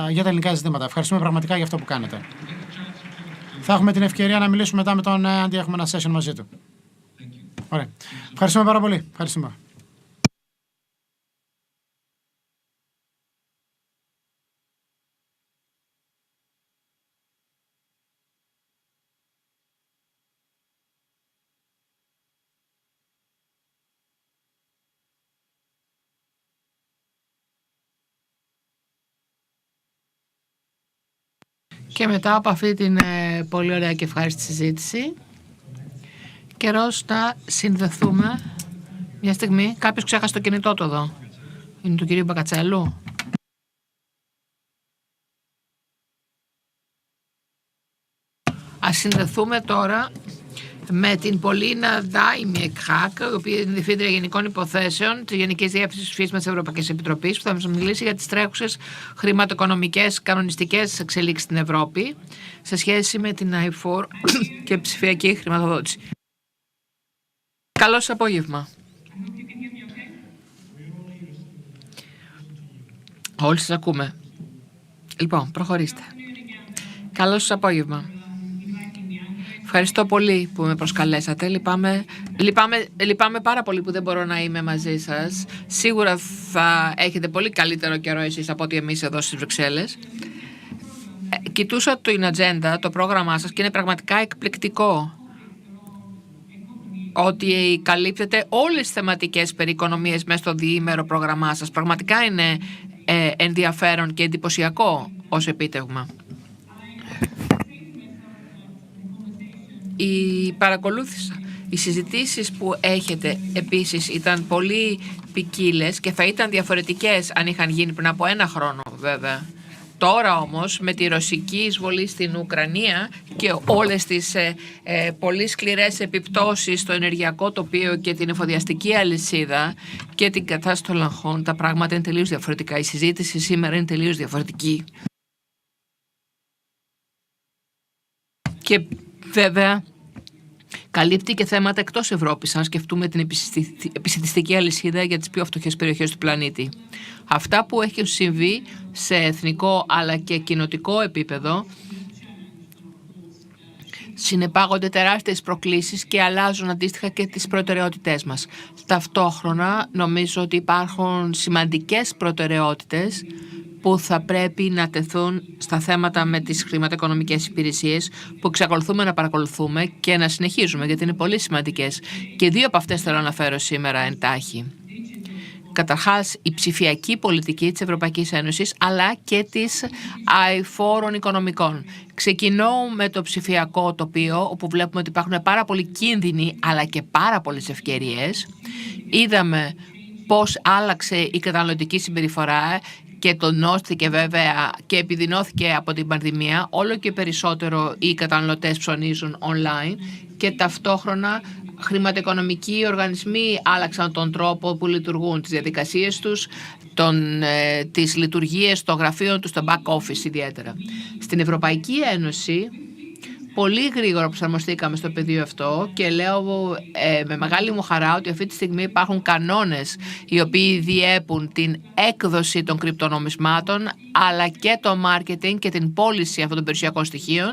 για τα ελληνικά ζητήματα. Ευχαριστούμε πραγματικά για αυτό που κάνετε. Θα έχουμε την ευκαιρία να μιλήσουμε μετά με τον Άντι, έχουμε ένα session μαζί του. Ωραία. Ευχαριστούμε πάρα πολύ. Ευχαριστούμε. Και μετά από αυτή την πολύ ωραία και ευχάριστη συζήτηση. Καιρός να συνδεθούμε. Μια στιγμή, κάποιος ξέχασε το κινητό του εδώ. Είναι του κυρίου Μπακατσέλου. Ας συνδεθούμε τώρα με την Πολίνα Ντάιμιεκχάκ, η οποία είναι Διευθύντρια Γενικών Υποθέσεων της Γενικής Διεύθυνσης Ψηφίσματος της Ευρωπαϊκής Επιτροπής, που θα μας μιλήσει για τις τρέχουσες χρηματοοικονομικές κανονιστικές εξελίξεις στην Ευρώπη σε σχέση με την i4 και ψηφιακή χρηματοδότηση. Καλό σας απόγευμα. Όλοι σας ακούμε. Λοιπόν, προχωρήστε. Καλό σας απόγευμα. Ευχαριστώ πολύ που με προσκαλέσατε. Λυπάμαι πάρα πολύ που δεν μπορώ να είμαι μαζί σας. Σίγουρα θα έχετε πολύ καλύτερο καιρό εσείς από ότι εμείς εδώ στις Βρυξέλλες. Κοιτούσα την ατζέντα, το πρόγραμμά σας, και είναι πραγματικά εκπληκτικό ότι καλύπτετε όλες τις θεματικές περί οικονομίας μέσα στο διήμερο πρόγραμμά σας. Πραγματικά είναι ενδιαφέρον και εντυπωσιακό ως επίτευγμα. Παρακολούθησα. Οι συζητήσεις που έχετε επίσης ήταν πολύ ποικίλες και θα ήταν διαφορετικές αν είχαν γίνει πριν από 1 χρόνο βέβαια. Τώρα όμως με τη ρωσική εισβολή στην Ουκρανία και όλες τις πολύ σκληρές επιπτώσεις στο ενεργειακό τοπίο και την εφοδιαστική αλυσίδα και την κατάσταση των λαγχών, τα πράγματα είναι τελείως διαφορετικά. Η συζήτηση σήμερα είναι τελείως διαφορετική. Και βέβαια καλύπτει και θέματα εκτός Ευρώπης, αν σκεφτούμε την επισιτιστική αλυσίδα για τις πιο φτωχές περιοχές του πλανήτη. Αυτά που έχουν συμβεί σε εθνικό αλλά και κοινοτικό επίπεδο συνεπάγονται τεράστιες προκλήσεις και αλλάζουν αντίστοιχα και τις προτεραιότητές μας. Ταυτόχρονα νομίζω ότι υπάρχουν σημαντικές προτεραιότητες που θα πρέπει να τεθούν στα θέματα με τις χρηματοοικονομικές υπηρεσίες που εξακολουθούμε να παρακολουθούμε και να συνεχίζουμε, γιατί είναι πολύ σημαντικές. Και 2 από αυτές θέλω να φέρω σήμερα εντάχει. Καταρχάς, η ψηφιακή πολιτική της Ευρωπαϊκής Ένωσης, αλλά και της αειφόρων οικονομικών. Ξεκινώ με το ψηφιακό τοπίο, όπου βλέπουμε ότι υπάρχουν πάρα πολλοί κίνδυνοι, αλλά και πάρα πολλές ευκαιρίες. Είδαμε πώς άλλαξε η καταναλωτική συμπεριφορά και τονώθηκε βέβαια και επιδεινώθηκε από την πανδημία. Όλο και περισσότερο οι καταναλωτές ψωνίζουν online και ταυτόχρονα χρηματοοικονομικοί οργανισμοί άλλαξαν τον τρόπο που λειτουργούν, τις διαδικασίες τους, τις λειτουργίες των γραφείων τους, το back office ιδιαίτερα. Στην Ευρωπαϊκή Ένωση πολύ γρήγορα προσαρμοστήκαμε στο πεδίο αυτό και λέω με μεγάλη μου χαρά ότι αυτή τη στιγμή υπάρχουν κανόνες οι οποίοι διέπουν την έκδοση των κρυπτονομισμάτων αλλά και το marketing και την πώληση αυτών των περιουσιακών στοιχείων,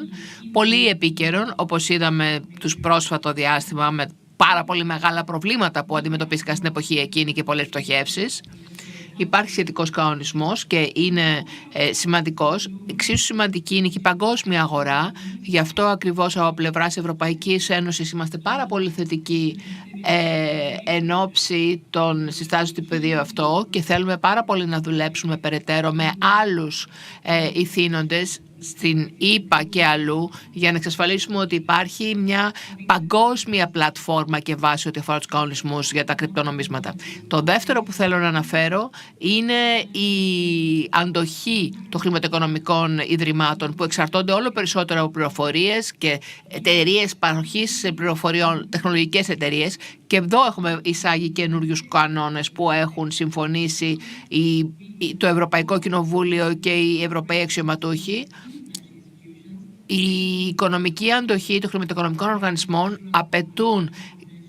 πολύ επίκαιρων, όπως είδαμε τους πρόσφατο διάστημα με πάρα πολύ μεγάλα προβλήματα που αντιμετωπίστηκαν στην εποχή εκείνη και πολλές πτωχεύσεις. Υπάρχει σχετικός κανονισμός και είναι σημαντικός. Εξίσου σημαντική είναι και η παγκόσμια αγορά. Γι' αυτό ακριβώς από πλευράς Ευρωπαϊκής Ένωσης είμαστε πάρα πολύ θετικοί εν ώψη των συστάσεων του πεδίου αυτό και θέλουμε πάρα πολύ να δουλέψουμε περαιτέρω με άλλους ηθήνοντες στην ΕΠΑ και αλλού για να εξασφαλίσουμε ότι υπάρχει μια παγκόσμια πλατφόρμα και βάση ό,τι αφορά τους κανονισμούς για τα κρυπτονομίσματα. Το δεύτερο που θέλω να αναφέρω είναι η αντοχή των χρηματοοικονομικών ιδρυμάτων που εξαρτώνται όλο περισσότερο από πληροφορίες και εταιρείες παροχής πληροφοριών, τεχνολογικές εταιρείες, και εδώ έχουμε εισάγει καινούριους κανόνες που έχουν συμφωνήσει το Ευρωπαϊκό Κοινοβούλιο και οι Ευρωπαίοι αξιωματούχοι. Η οικονομική αντοχή των χρηματοοικονομικών οργανισμών απαιτούν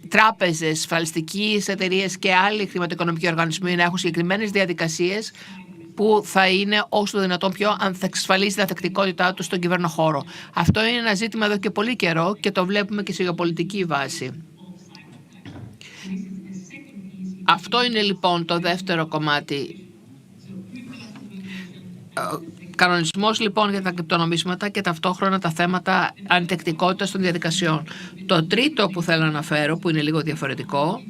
τράπεζες, ασφαλιστικές εταιρείες και άλλοι χρηματοοικονομικοί οργανισμοί να έχουν συγκεκριμένες διαδικασίες που θα είναι όσο το δυνατόν πιο θα εξασφαλίσει την ανθεκτικότητά τους στον κυβερνοχώρο. Αυτό είναι ένα ζήτημα εδώ και πολύ καιρό και το βλέπουμε και σε γεωπολιτική βάση. Αυτό είναι λοιπόν το δεύτερο κομμάτι. Κανονισμός λοιπόν για τα κρυπτονομίσματα και ταυτόχρονα τα θέματα ανθεκτικότητας των διαδικασιών. Το τρίτο που θέλω να αναφέρω, που είναι λίγο διαφορετικό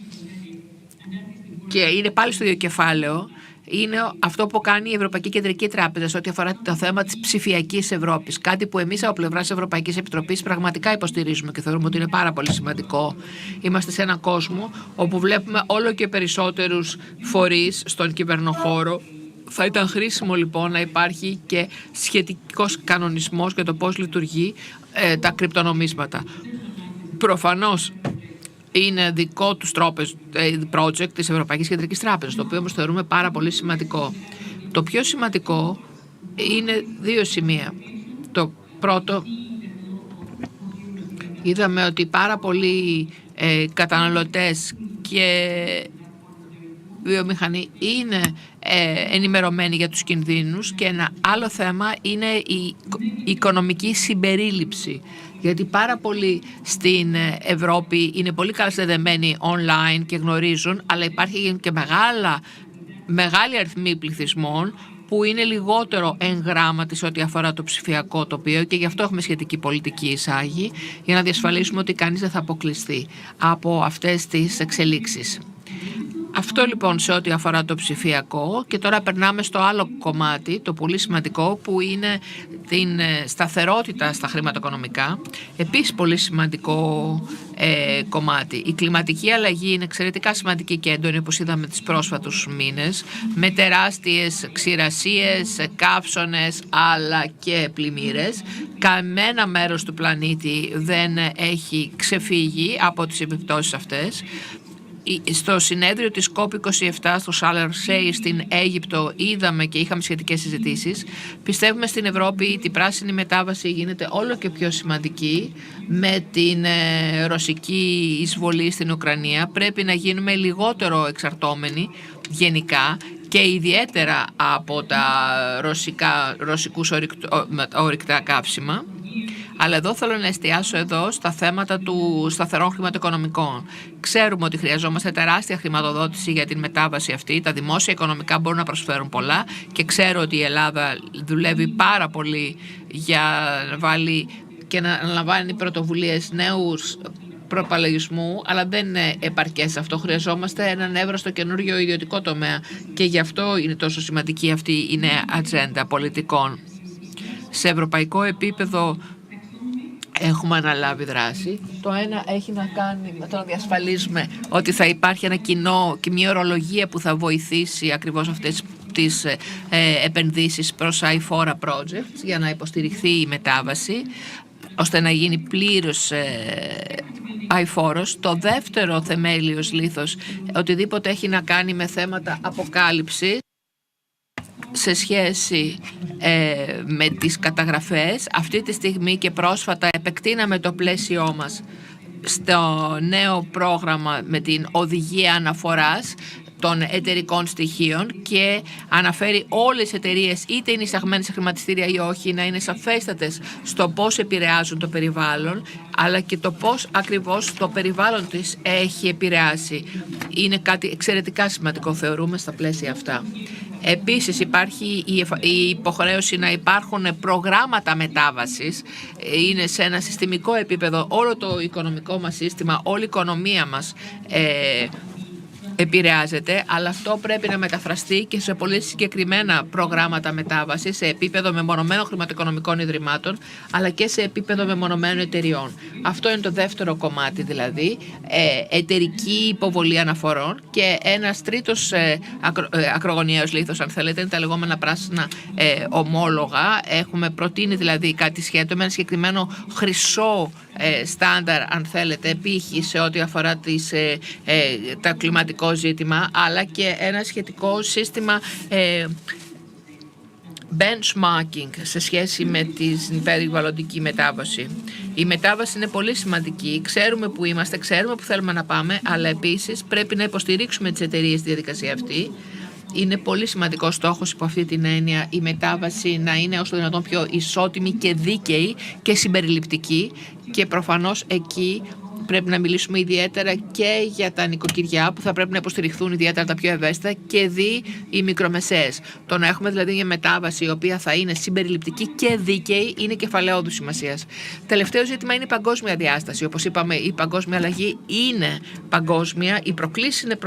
και είναι πάλι στο ίδιο κεφάλαιο, είναι αυτό που κάνει η Ευρωπαϊκή Κεντρική Τράπεζα σε ό,τι αφορά το θέμα της ψηφιακής Ευρώπης. Κάτι που εμείς από πλευράς Ευρωπαϊκής Επιτροπής πραγματικά υποστηρίζουμε και θεωρούμε ότι είναι πάρα πολύ σημαντικό. Είμαστε σε έναν κόσμο όπου βλέπουμε όλο και περισσότερους φορείς στον κυβερνοχώρο. Θα ήταν χρήσιμο λοιπόν να υπάρχει και σχετικός κανονισμός για το πώς λειτουργεί τα κρυπτονομίσματα. Προφανώς είναι δικό τους project της Ευρωπαϊκής Κεντρικής Τράπεζας, το οποίο όμως θεωρούμε πάρα πολύ σημαντικό. Το πιο σημαντικό είναι δύο σημεία. Το πρώτο, είδαμε ότι πάρα πολλοί καταναλωτές και βιομηχανοί είναι ενημερωμένοι για τους κινδύνους, και ένα άλλο θέμα είναι η οικονομική συμπερίληψη. Γιατί πάρα πολλοί στην Ευρώπη είναι πολύ καλά συνδεδεμένοι online και γνωρίζουν, αλλά υπάρχει και μεγάλη αριθμή πληθυσμών που είναι λιγότερο εγγράμματοι σε ό,τι αφορά το ψηφιακό τοπίο, και γι' αυτό έχουμε σχετική πολιτική εισάγει, για να διασφαλίσουμε ότι κανείς δεν θα αποκλειστεί από αυτές τις εξελίξεις. Αυτό λοιπόν σε ό,τι αφορά το ψηφιακό, και τώρα περνάμε στο άλλο κομμάτι, το πολύ σημαντικό, που είναι την σταθερότητα στα χρηματοοικονομικά. Επίσης πολύ σημαντικό κομμάτι. Η κλιματική αλλαγή είναι εξαιρετικά σημαντική και έντονη, όπως είδαμε τις πρόσφατους μήνες, με τεράστιες ξηρασίες, καύσωνες αλλά και πλημμύρες. Κανένα μέρος του πλανήτη δεν έχει ξεφύγει από τις επιπτώσεις αυτές. Στο συνέδριο της COP27 στο Σαλαρσέι στην Αίγυπτο είδαμε και είχαμε σχετικές συζητήσεις. Πιστεύουμε στην Ευρώπη ότι η πράσινη μετάβαση γίνεται όλο και πιο σημαντική με την ρωσική εισβολή στην Ουκρανία. Πρέπει να γίνουμε λιγότερο εξαρτώμενοι γενικά και ιδιαίτερα από τα ρωσικούς ορυκτά καύσιμα. Αλλά εδώ θέλω να εστιάσω στα θέματα του σταθερών χρηματοοικονομικών. Ξέρουμε ότι χρειαζόμαστε τεράστια χρηματοδότηση για την μετάβαση αυτή. Τα δημόσια οικονομικά μπορούν να προσφέρουν πολλά, και ξέρω ότι η Ελλάδα δουλεύει πάρα πολύ για να βάλει και να αναλαμβάνει πρωτοβουλίες νέους προπαλαγισμού, αλλά δεν είναι επαρκές αυτό. Χρειαζόμαστε έναν εύρωστο καινούριο ιδιωτικό τομέα, και γι' αυτό είναι τόσο σημαντική αυτή η νέα ατζέντα πολιτικών. Σε ευρωπαϊκό επίπεδο έχουμε αναλάβει δράση. Το ένα έχει να κάνει με το να διασφαλίσουμε ότι θα υπάρχει ένα κοινό και μια ορολογία που θα βοηθήσει ακριβώς αυτές τις επενδύσεις προς αηφόρα projects, για να υποστηριχθεί η μετάβαση, ώστε να γίνει πλήρως αηφόρος. Το δεύτερο θεμέλιος λίθος, οτιδήποτε έχει να κάνει με θέματα αποκάλυψης σε σχέση με τις καταγραφές. Αυτή τη στιγμή και πρόσφατα επεκτείναμε το πλαίσιό μας στο νέο πρόγραμμα με την οδηγία αναφοράς των εταιρικών στοιχείων, και αναφέρει όλες τις εταιρείες, είτε είναι εισαγμένες σε χρηματιστήρια ή όχι, να είναι σαφέστατες στο πώς επηρεάζουν το περιβάλλον, αλλά και το πώς ακριβώς το περιβάλλον της έχει επηρεάσει. Είναι κάτι εξαιρετικά σημαντικό, θεωρούμε, στα πλαίσια αυτά. Επίσης υπάρχει η υποχρέωση να υπάρχουν προγράμματα μετάβασης. Είναι σε ένα συστημικό επίπεδο όλο το οικονομικό μας σύστημα, όλη η οικονομία μας επηρεάζεται, αλλά αυτό πρέπει να μεταφραστεί και σε πολύ συγκεκριμένα προγράμματα μετάβασης σε επίπεδο μεμονωμένων χρηματοοικονομικών ιδρυμάτων, αλλά και σε επίπεδο μεμονωμένων εταιριών. Αυτό είναι το δεύτερο κομμάτι, δηλαδή εταιρική υποβολή αναφορών. Και ένας τρίτος ακρογωνιαίος λίθος, αν θέλετε, είναι τα λεγόμενα πράσινα ομόλογα. Έχουμε προτείνει δηλαδή κάτι σχέτο με ένα συγκεκριμένο χρυσό στάνταρ, αν θέλετε, π.χ. σε ό,τι αφορά το κλιματικό ζήτημα, αλλά και ένα σχετικό σύστημα benchmarking σε σχέση με την περιβαλλοντική μετάβαση. Η μετάβαση είναι πολύ σημαντική. Ξέρουμε που είμαστε, ξέρουμε που θέλουμε να πάμε, αλλά επίσης πρέπει να υποστηρίξουμε τις εταιρείες στη διαδικασία αυτή. Είναι πολύ σημαντικό στόχος υπό αυτή την έννοια η μετάβαση να είναι όσο δυνατόν πιο ισότιμη και δίκαιη και συμπεριληπτική, και προφανώς εκεί Πρέπει να μιλήσουμε ιδιαίτερα και για τα νοικοκυριά που θα πρέπει να υποστηριχθούν ιδιαίτερα τα πιο ευαίσθητα και οι μικρομεσαίες. Το να έχουμε δηλαδή μια μετάβαση η οποία θα είναι συμπεριληπτική και δίκαιη είναι κεφαλαιόδου σημασίας. Τελευταίο ζήτημα είναι η παγκόσμια διάσταση. Όπως είπαμε, η παγκόσμια αλλαγή είναι παγκόσμια, οι προκλήσεις είναι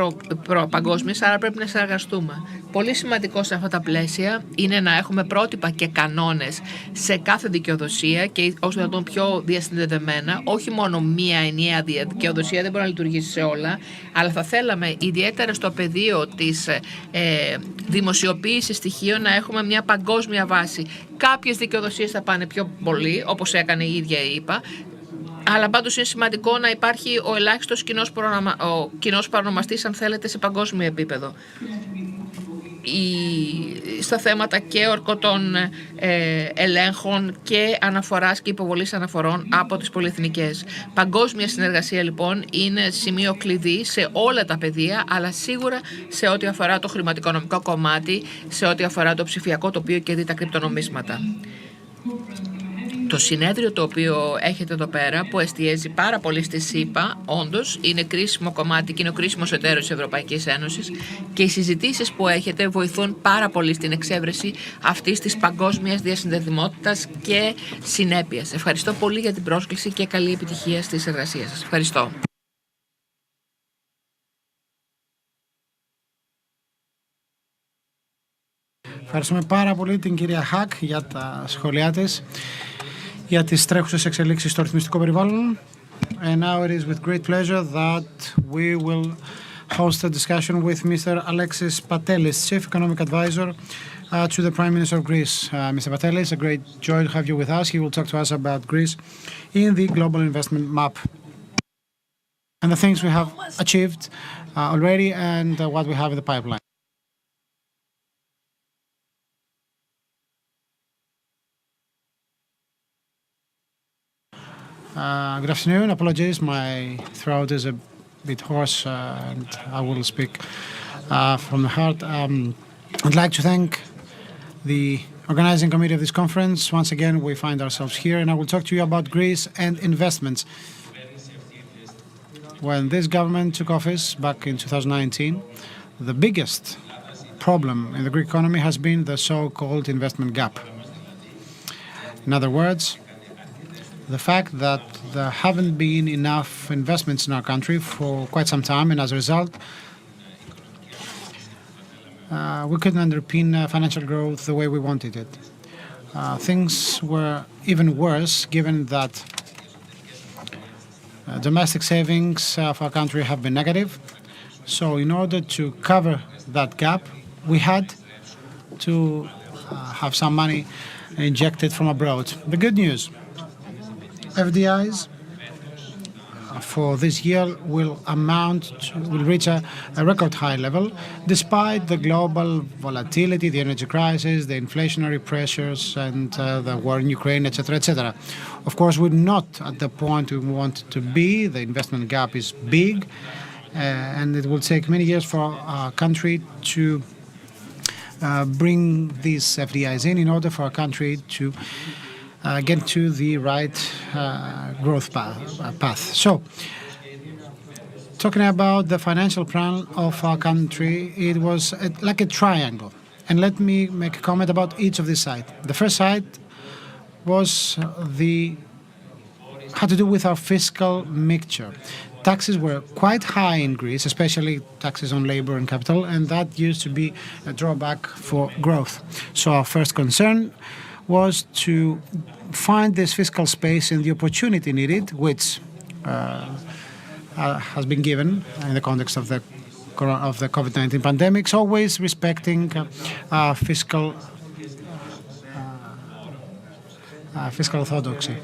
παγκόσμιες, άρα πρέπει να συνεργαστούμε. Πολύ σημαντικό σε αυτά τα πλαίσια είναι να έχουμε πρότυπα και κανόνες σε κάθε δικαιοδοσία και όσο δυνατόν πιο διασυνδεδεμένα, όχι μόνο μία ενιαία δικαιοδοσία, δεν μπορεί να λειτουργήσει σε όλα, αλλά θα θέλαμε ιδιαίτερα στο πεδίο της δημοσιοποίησης στοιχείων να έχουμε μια παγκόσμια βάση. Κάποιες δικαιοδοσίες θα πάνε πιο πολύ, όπως έκανε η ίδια η ΕΠΑ, αλλά πάντως είναι σημαντικό να υπάρχει ο ελάχιστος κοινός παρονομαστής, αν θέλετε, σε παγκόσμιο επίπεδο. Στα θέματα και ορκωτών ελέγχων και αναφοράς και υποβολής αναφορών από τις πολυεθνικές. Παγκόσμια συνεργασία λοιπόν είναι σημείο κλειδί σε όλα τα πεδία, αλλά σίγουρα σε ό,τι αφορά το χρηματοοικονομικό κομμάτι, σε ό,τι αφορά το ψηφιακό τοπίο και δι' τα κρυπτονομίσματα. Το συνέδριο το οποίο έχετε εδώ πέρα, που εστιάζει πάρα πολύ στη ΣΥΠΑ, όντως είναι κρίσιμο κομμάτι και είναι ο κρίσιμος εταίρος της Ευρωπαϊκής Ένωσης και οι συζητήσεις που έχετε βοηθούν πάρα πολύ στην εξέβρεση αυτής της παγκόσμιας διασυνδεδημότητας και συνέπειας. Ευχαριστώ πολύ για την πρόσκληση και καλή επιτυχία στις εργασίες σας. Ευχαριστώ. Ευχαριστούμε πάρα πολύ την κυρία Χακ για τα σχόλιά της για τις τρέχουσες εξελίξεις στο ρυθμιστικό περιβάλλον. And now it is with great pleasure that we will host a discussion with Mr. Alexis Patelis, Chief Economic Advisor to the Prime Minister of Greece. Mr. Patelis, a great joy to have you with us. He will talk to us about Greece in the global investment map and the things we have achieved already and what we have in the pipeline. Good afternoon. Apologies, my throat is a bit hoarse and I will speak from the heart. I'd like to thank the organizing committee of this conference. Once again, we find ourselves here and I will talk to you about Greece and investments. When this government took office back in 2019, the biggest problem in the Greek economy has been the so-called investment gap. In other words, the fact that there haven't been enough investments in our country for quite some time, and as a result, we couldn't underpin financial growth the way we wanted it. Things were even worse given that domestic savings of our country have been negative. So in order to cover that gap, we had to have some money injected from abroad. The good news, FDIs for this year will reach a record high level despite the global volatility, the energy crisis, the inflationary pressures and the war in Ukraine, etc., etc. Of course, we're not at the point we want to be. The investment gap is big and it will take many years for our country to bring these FDIs in order for our country to get to the right growth path. So, talking about the financial plan of our country, it was like a triangle. And let me make a comment about each of these sides. The first side was had to do with our fiscal mixture. Taxes were quite high in Greece, especially taxes on labor and capital, and that used to be a drawback for growth. So our first concern was to find this fiscal space and the opportunity needed, which has been given in the context of the COVID-19 pandemic, always respecting fiscal orthodoxy.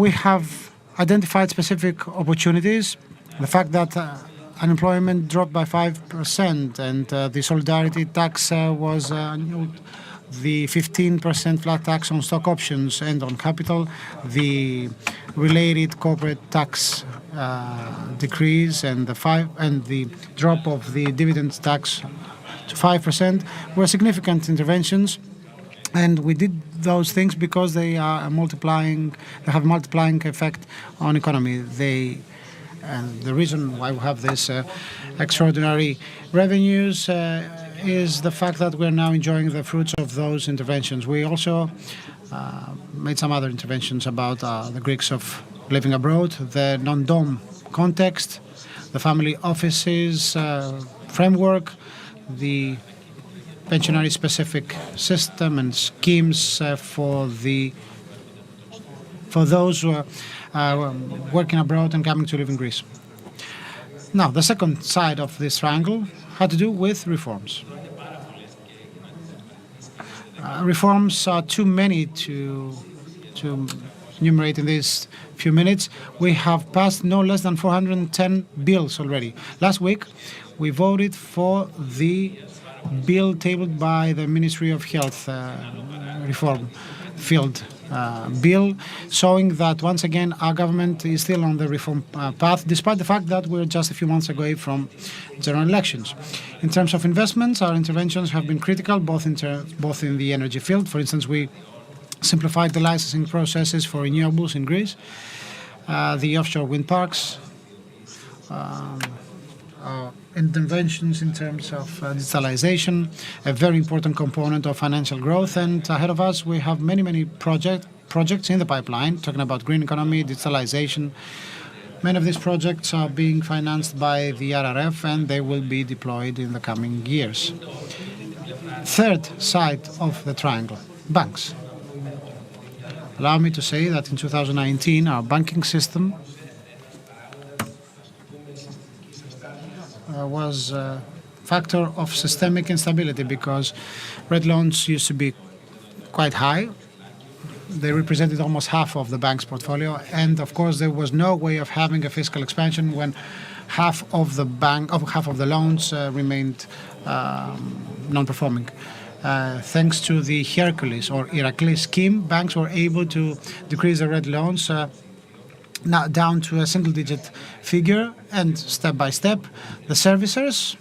We have identified specific opportunities. The fact that unemployment dropped by 5% and the solidarity tax was the 15% flat tax on stock options and on capital, the related corporate tax decrease and the drop of the dividend tax to 5% were significant interventions And we did those things because they are multiplying. They have a multiplying effect on economy. And the reason why we have this extraordinary revenues is the fact that we're now enjoying the fruits of those interventions. We also made some other interventions about the Greeks of living abroad, the non-dom context, the family offices framework, the pensionary specific system and schemes for those who are working abroad and coming to live in Greece. Now, the second side of this triangle had to do with reforms. Reforms are too many to enumerate in these few minutes. We have passed no less than 410 bills already. Last week, we voted for the bill tabled by the Ministry of Health reform field bill, showing that once again our government is still on the reform path, despite the fact that we're just a few months away from general elections. In terms of investments, our interventions have been critical, both in the energy field. For instance, we simplified the licensing processes for renewables in Greece, the offshore wind parks, interventions in terms of digitalization, a very important component of financial growth. And ahead of us, we have many projects in the pipeline, talking about green economy, digitalization. Many of these projects are being financed by the RRF, and they will be deployed in the coming years. Third side of the triangle, banks. Allow me to say that in 2019, our banking system was a factor of systemic instability because red loans used to be quite high. They represented almost half of the bank's portfolio, and of course there was no way of having a fiscal expansion when half of the loans remained non-performing. Thanks to the Hercules or Heracles scheme, banks were able to decrease the red loans now down to a single-digit figure, and step by step, the servicers,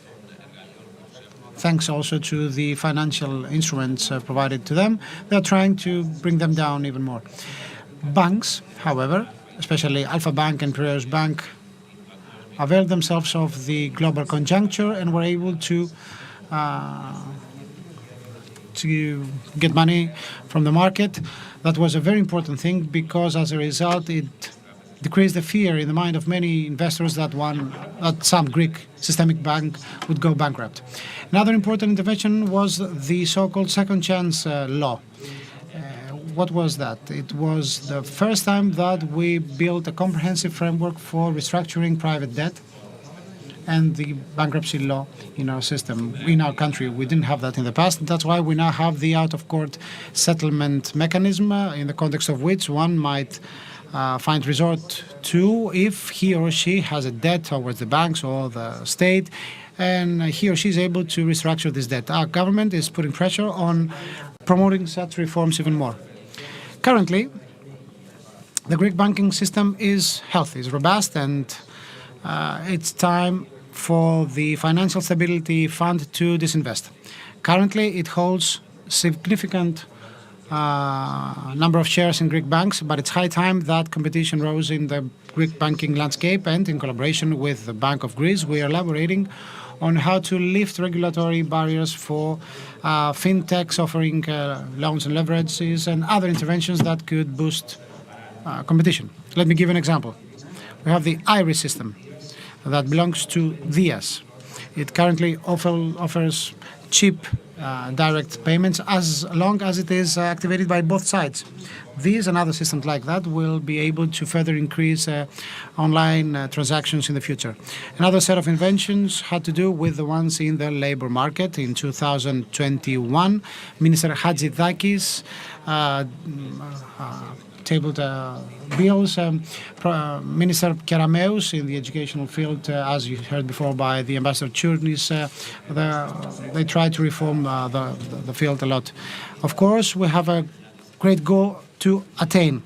thanks also to the financial instruments provided to them, they're trying to bring them down even more. Banks, however, especially Alpha Bank and Piraeus Bank, availed themselves of the global conjuncture and were able to get money from the market. That was a very important thing because as a result it decreased the fear in the mind of many investors that some Greek systemic bank would go bankrupt. Another important intervention was the so-called second chance law. What was that? It was the first time that we built a comprehensive framework for restructuring private debt and the bankruptcy law in our system. In our country, we didn't have that in the past. That's why we now have the out-of-court settlement mechanism in the context of which one might find resort to if he or she has a debt towards the banks or the state, and he or she is able to restructure this debt. Our government is putting pressure on promoting such reforms even more. Currently, the Greek banking system is healthy, is robust, and it's time for the Financial Stability Fund to disinvest. Currently, it holds significant number of shares in Greek banks, but it's high time that competition rose in the Greek banking landscape, and in collaboration with the Bank of Greece, we are elaborating on how to lift regulatory barriers for fintechs offering loans and leverages and other interventions that could boost competition. Let me give an example. We have the IRIS system that belongs to DIAS. It currently offers cheap direct payments as long as it is activated by both sides. These and other systems like that will be able to further increase online transactions in the future. Another set of inventions had to do with the ones in the labor market. In 2021, Minister Hatzidakis tabled bills. Minister Kerameus in the educational field, as you heard before by the Ambassador Chournis, they tried to reform the field a lot. Of course, we have a great goal to attain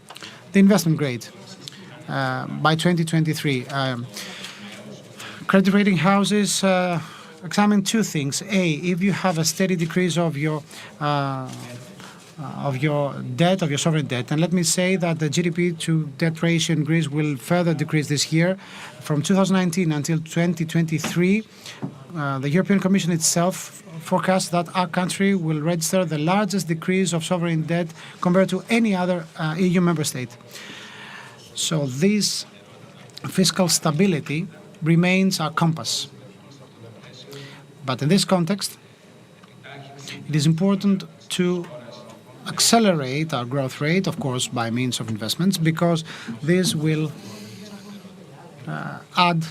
the investment grade by 2023. Credit rating houses examine two things. A, if you have a steady decrease of your of your debt, of your sovereign debt. And let me say that the GDP to debt ratio in Greece will further decrease this year. From 2019 until 2023, the European Commission itself forecasts that our country will register the largest decrease of sovereign debt compared to any other EU member state. So this fiscal stability remains our compass. But in this context, it is important to accelerate our growth rate, of course, by means of investments, because this will add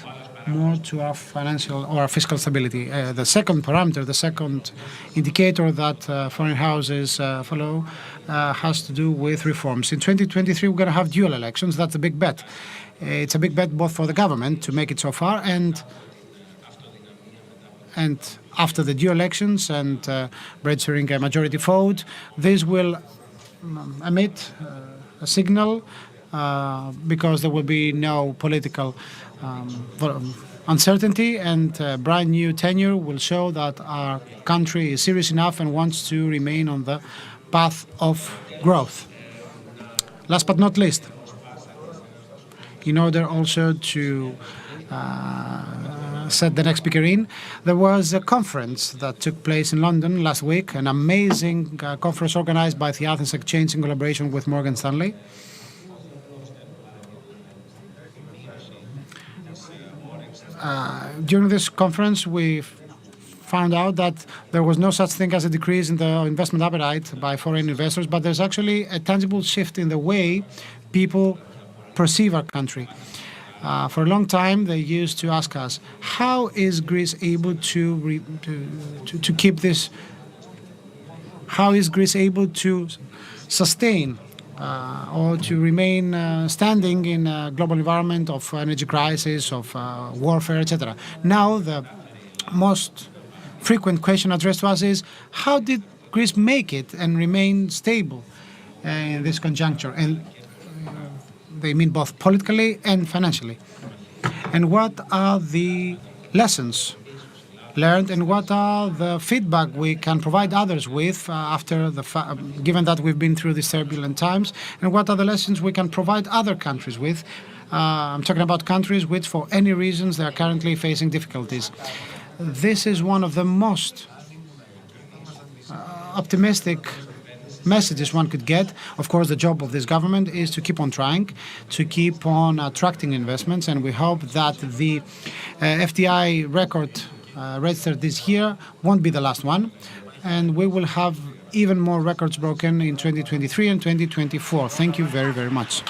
more to our financial or our fiscal stability. The second parameter, the second indicator that foreign houses follow has to do with reforms. In 2023, we're going to have dual elections. That's a big bet. It's a big bet both for the government to make it so far and after the dual elections and registering a majority vote, this will emit a signal because there will be no political uncertainty, and a brand new tenure will show that our country is serious enough and wants to remain on the path of growth. Last but not least, in order also to set the next speaker in, there was a conference that took place in London last week, an amazing conference organized by the Athens Exchange in collaboration with Morgan Stanley. During this conference, we found out that there was no such thing as a decrease in the investment appetite by foreign investors, but there's actually a tangible shift in the way people perceive our country. For a long time, they used to ask us, how is Greece able to keep this? How is Greece able to sustain or to remain standing in a global environment of energy crisis, of warfare, etc.? Now, the most frequent question addressed to us is, how did Greece make it and remain stable in this conjuncture? And they mean both politically and financially. And what are the lessons learned, and what are the feedback we can provide others with after given that we've been through these turbulent times, and what are the lessons we can provide other countries with? I'm talking about countries which, for any reasons, they are currently facing difficulties. This is one of the most optimistic messages one could get. Of course, the job of this government is to keep on trying, to keep on attracting investments, and we hope that the FDI record registered this year won't be the last one, and we will have even more records broken in 2023 and 2024. Thank you very, very much.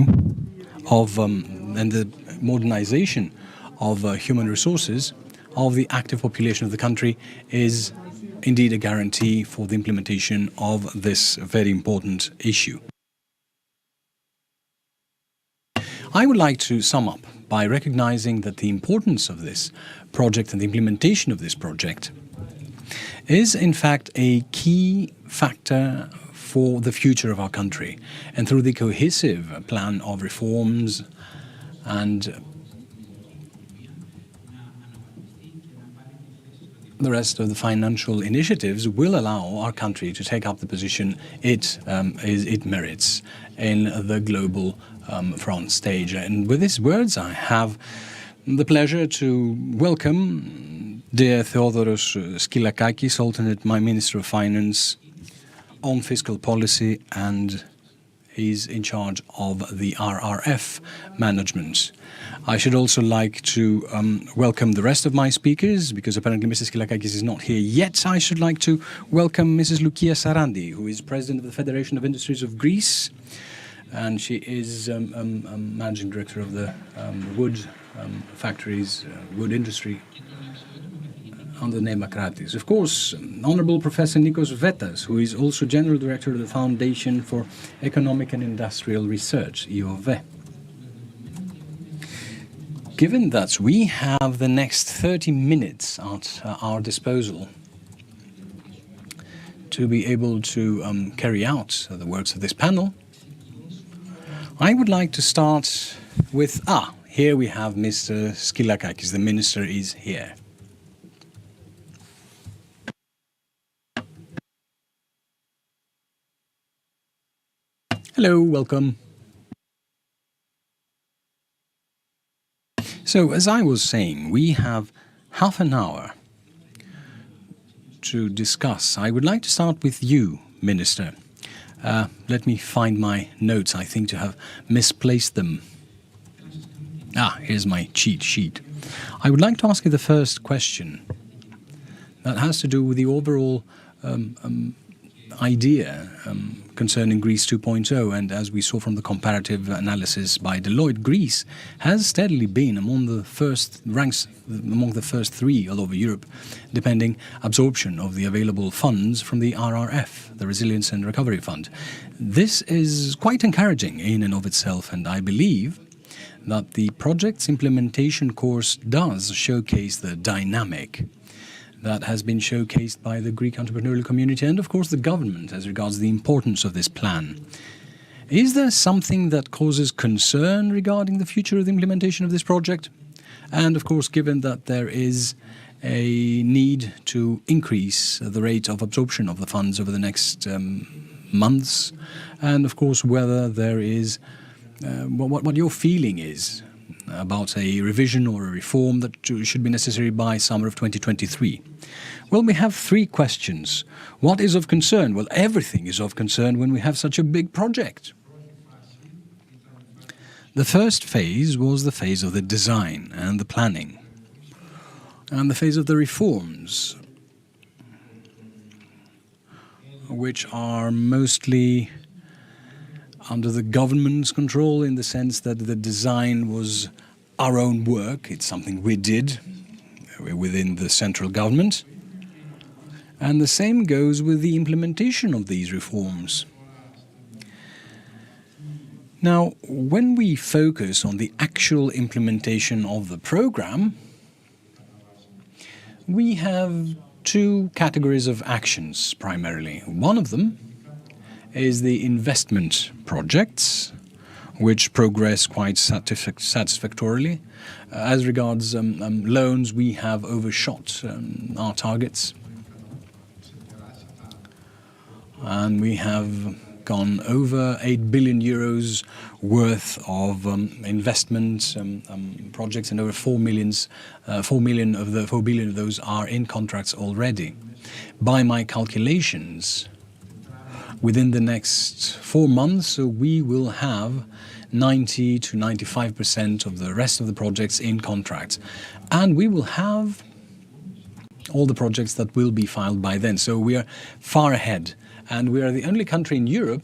issue of and the modernization of human resources of the active population of the country is indeed a guarantee for the implementation of this very important issue. I would like to sum up by recognizing that the importance of this project and the implementation of this project is in fact a key factor for the future of our country. And through the cohesive plan of reforms and the rest of the financial initiatives will allow our country to take up the position it merits in the global front stage. And with these words, I have the pleasure to welcome dear Theodoros Skylakakis, alternate my Minister of Finance on fiscal policy, and he's in charge of the RRF management. I should also like to welcome the rest of my speakers, because apparently Mr. Skylakakis is not here yet. I should like to welcome Mrs. Lukia Sarandi, who is President of the Federation of Industries of Greece, and she is Managing Director of the wood factories, wood industry under the name Akratis. Of course, Honorable Professor Nikos Vetas, who is also General Director of the Foundation for Economic and Industrial Research, EOVE. Given that we have the next 30 minutes at our disposal to be able to carry out the works of this panel, I would like to start with, here we have Mr. Skylakakis, the Minister is here. Hello, welcome. So, as I was saying, we have half an hour to discuss. I would like to start with you, Minister. Let me find my notes. I think to have misplaced them. Here's my cheat sheet. I would like to ask you the first question that has to do with the overall idea concerning Greece 2.0, and as we saw from the comparative analysis by Deloitte, Greece has steadily been among the first ranks, among the first three all over Europe, depending absorption of the available funds from the RRF, the Resilience and Recovery Fund. This is quite encouraging in and of itself, and I believe that the project's implementation course does showcase the dynamic that has been showcased by the Greek entrepreneurial community and, of course, the government as regards the importance of this plan. Is there something that causes concern regarding the future of the implementation of this project? And, of course, given that there is a need to increase the rate of absorption of the funds over the next months, and, of course, whether there is what your feeling is about a revision or a reform that should be necessary by summer of 2023. Well, we have three questions. What is of concern? Well, everything is of concern when we have such a big project. The first phase was the phase of the design and the planning, and the phase of the reforms, which are mostly under the government's control, in the sense that the design was our own work. It's something we did within the central government. And the same goes with the implementation of these reforms. Now, when we focus on the actual implementation of the program, we have two categories of actions primarily. One of them is the investment projects, which progress quite satisfactorily. As regards loans, we have overshot our targets. And we have gone over 8 billion euros worth of investment projects, and over 4 billion of those are in contracts already. By my calculations, within the next 4 months, we will have 90 to 95% of the rest of the projects in contracts. And we will have all the projects that will be filed by then. So we are far ahead. And we are the only country in Europe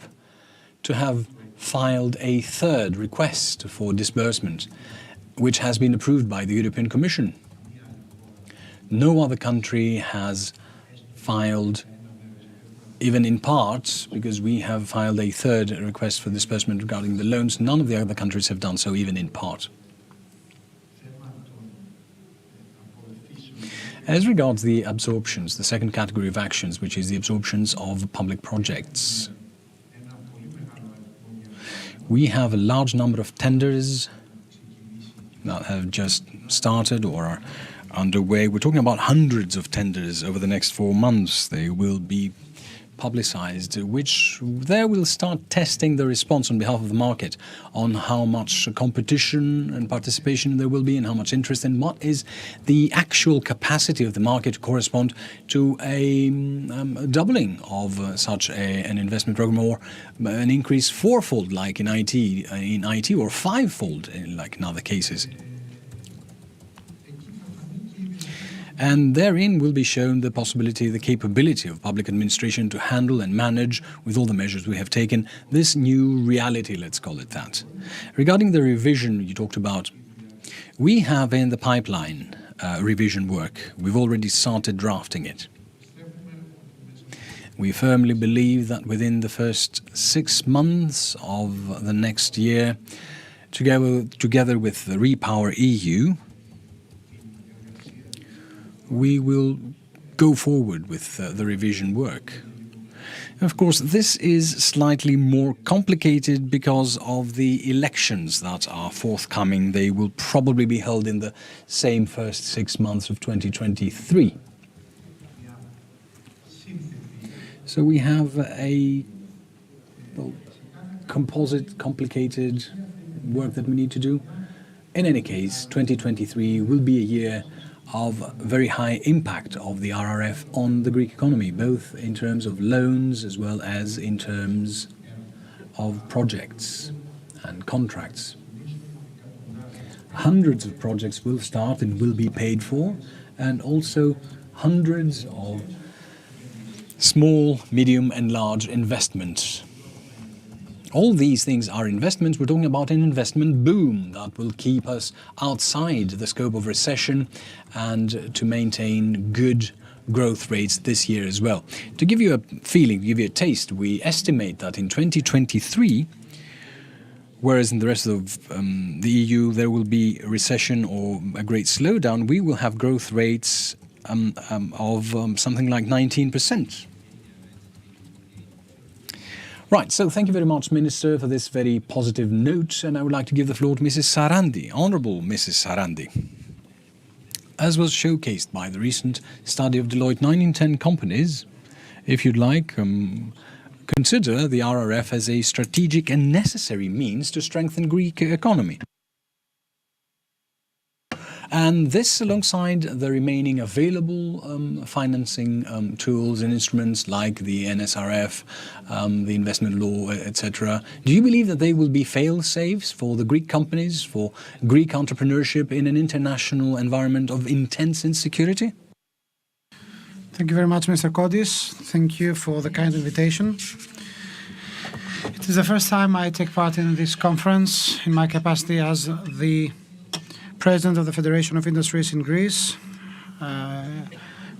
to have filed a third request for disbursement, which has been approved by the European Commission. No other country has filed, even in part, because we have filed a third request for disbursement regarding the loans. None of the other countries have done so, even in part. As regards the absorptions, the second category of actions, which is the absorptions of public projects, we have a large number of tenders that have just started or are underway. We're talking about hundreds of tenders over the next 4 months. They will be publicized, which there will start testing the response on behalf of the market on how much competition and participation there will be and how much interest and what is the actual capacity of the market to correspond to a doubling of such an investment program, or an increase fourfold like in IT or fivefold like in other cases. And therein will be shown the possibility, the capability of public administration to handle and manage, with all the measures we have taken, this new reality, let's call it that. Regarding the revision you talked about, we have in the pipeline revision work. We've already started drafting it. We firmly believe that within the first 6 months of the next year, together with the Repower EU, we will go forward with the revision work. Of course, this is slightly more complicated because of the elections that are forthcoming. They will probably be held in the same first 6 months of 2023. So we have a composite, complicated work that we need to do. In any case, 2023 will be a year of very high impact of the RRF on the Greek economy, both in terms of loans as well as in terms of projects and contracts. Hundreds of projects will start and will be paid for, and also hundreds of small, medium and large investments. All these things are investments. We're talking about an investment boom that will keep us outside the scope of recession and to maintain good growth rates this year as well. To give you a feeling, to give you a taste, we estimate that in 2023, whereas in the rest of the EU there will be a recession or a great slowdown, we will have growth rates of something like 19%. Right, so thank you very much, Minister, for this very positive note, and I would like to give the floor to Mrs. Sarandi, Honourable Mrs. Sarandi. As was showcased by the recent study of Deloitte, 9 in 10 companies, if you'd like, consider the RRF as a strategic and necessary means to strengthen Greek economy. And this alongside the remaining available financing tools and instruments like the NSRF, the investment law, etc. Do you believe that they will be fail-safes for the Greek companies, for Greek entrepreneurship in an international environment of intense insecurity? Thank you very much, Mr. Kodis. Thank you for the kind invitation. It is the first time I take part in this conference in my capacity as the President of the Federation of Industries in Greece.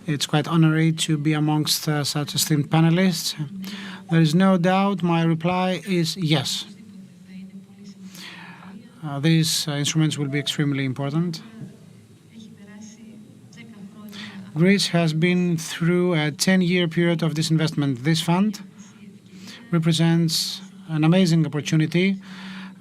It's quite honorary to be amongst such esteemed panelists. There is no doubt my reply is yes. These instruments will be extremely important. Greece has been through a 10-year period of disinvestment. This fund represents an amazing opportunity.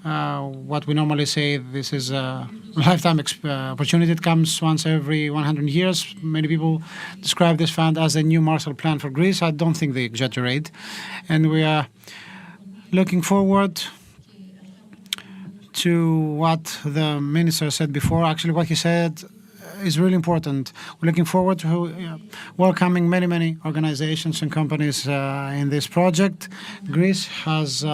What we normally say, this is a lifetime opportunity. It comes once every 100 years. Many people describe this fund as a new Marshall Plan for Greece. I don't think they exaggerate. And we are looking forward to what the minister said before. Actually, what he said is really important. We're looking forward to welcoming many organizations and companies in this project. Greece has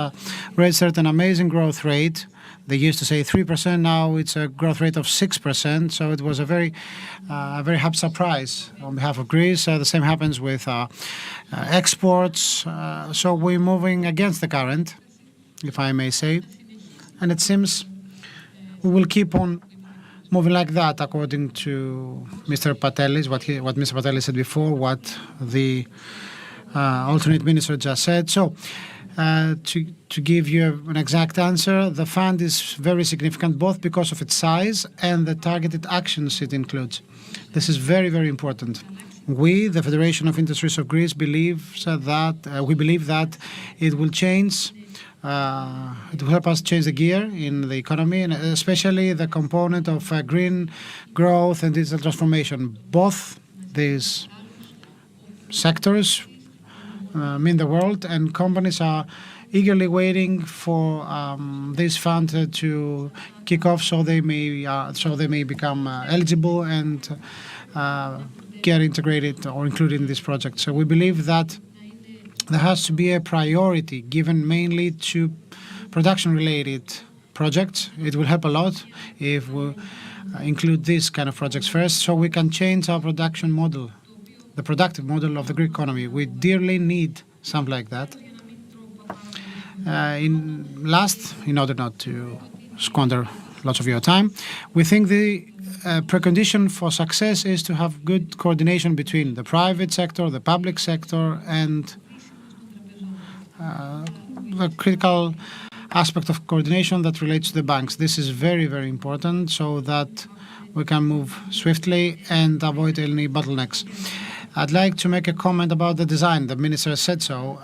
registered an amazing growth rate. They used to say 3%. Now it's a growth rate of 6%. So it was a very happy surprise on behalf of Greece. The same happens with exports. So we're moving against the current. if I may say. And it seems we will keep on moving like that, according to Mr. Patelis, what Mr. Patelis said before, what the alternate minister just said. So, to give you an exact answer, the fund is very significant, both because of its size and the targeted actions it includes. This is very, very important. We, the Federation of Industries of Greece, believe that it will change. It will help us change the gear in the economy, and especially the component of green growth and digital transformation. Both these sectors mean the world, and companies are eagerly waiting for this fund to kick off, so they may become eligible and get integrated or included in this project. So we believe that there has to be a priority given mainly to production-related projects. It will help a lot if we include these kind of projects first, so we can change our production model, the productive model of the Greek economy. We dearly need something like that. In order not to squander lots of your time, we think the precondition for success is to have good coordination between the private sector, the public sector, and the critical aspect of coordination that relates to the banks. This is very, very important so that we can move swiftly and avoid any bottlenecks. I'd like to make a comment about the design. The minister said so.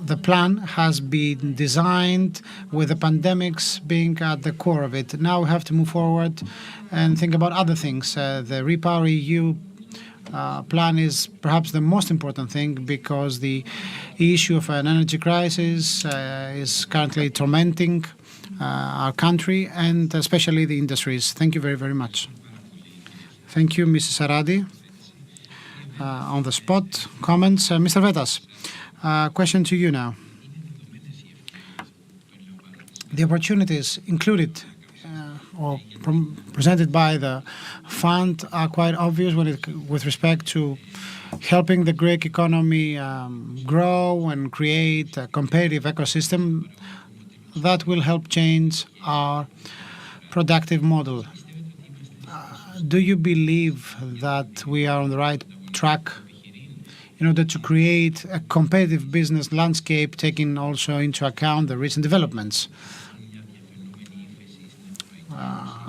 The plan has been designed with the pandemics being at the core of it. Now we have to move forward and think about other things. The Repower EU plan is perhaps the most important thing, because the issue of an energy crisis is currently tormenting our country and especially the industries. Thank you very, very much. Thank you, Mrs. Saradi. On the spot comments. Mr. Vetas, question to you now. The opportunities included or presented by the fund are quite obvious with respect to helping the Greek economy grow and create a competitive ecosystem that will help change our productive model. Do you believe that we are on the right track in order to create a competitive business landscape, taking also into account the recent developments?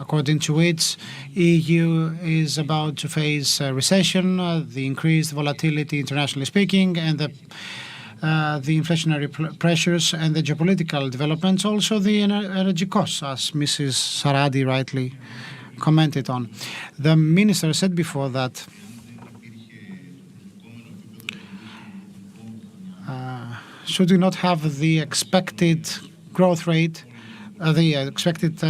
According to which, EU is about to face a recession, the increased volatility internationally speaking, and the inflationary pressures and the geopolitical developments, also the energy costs, as Mrs. Saradi rightly commented on. The minister said before that should we not have the expected growth rate, the expected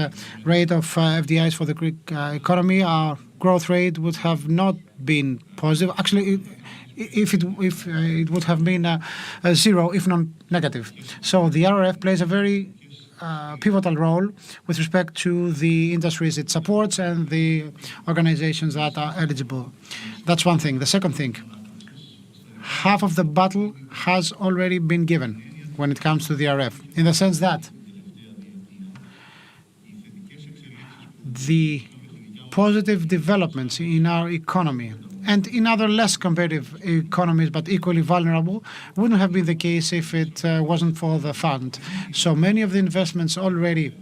rate of FDIs for the Greek economy, our growth rate would have not been positive. Actually, if it would have been zero, if not negative. So the RRF plays a very pivotal role with respect to the industries it supports and the organizations that are eligible. That's one thing. The second thing, half of the battle has already been given when it comes to the RRF, in the sense that the positive developments in our economy and in other less competitive economies but equally vulnerable wouldn't have been the case if it wasn't for the fund. So many of the investments already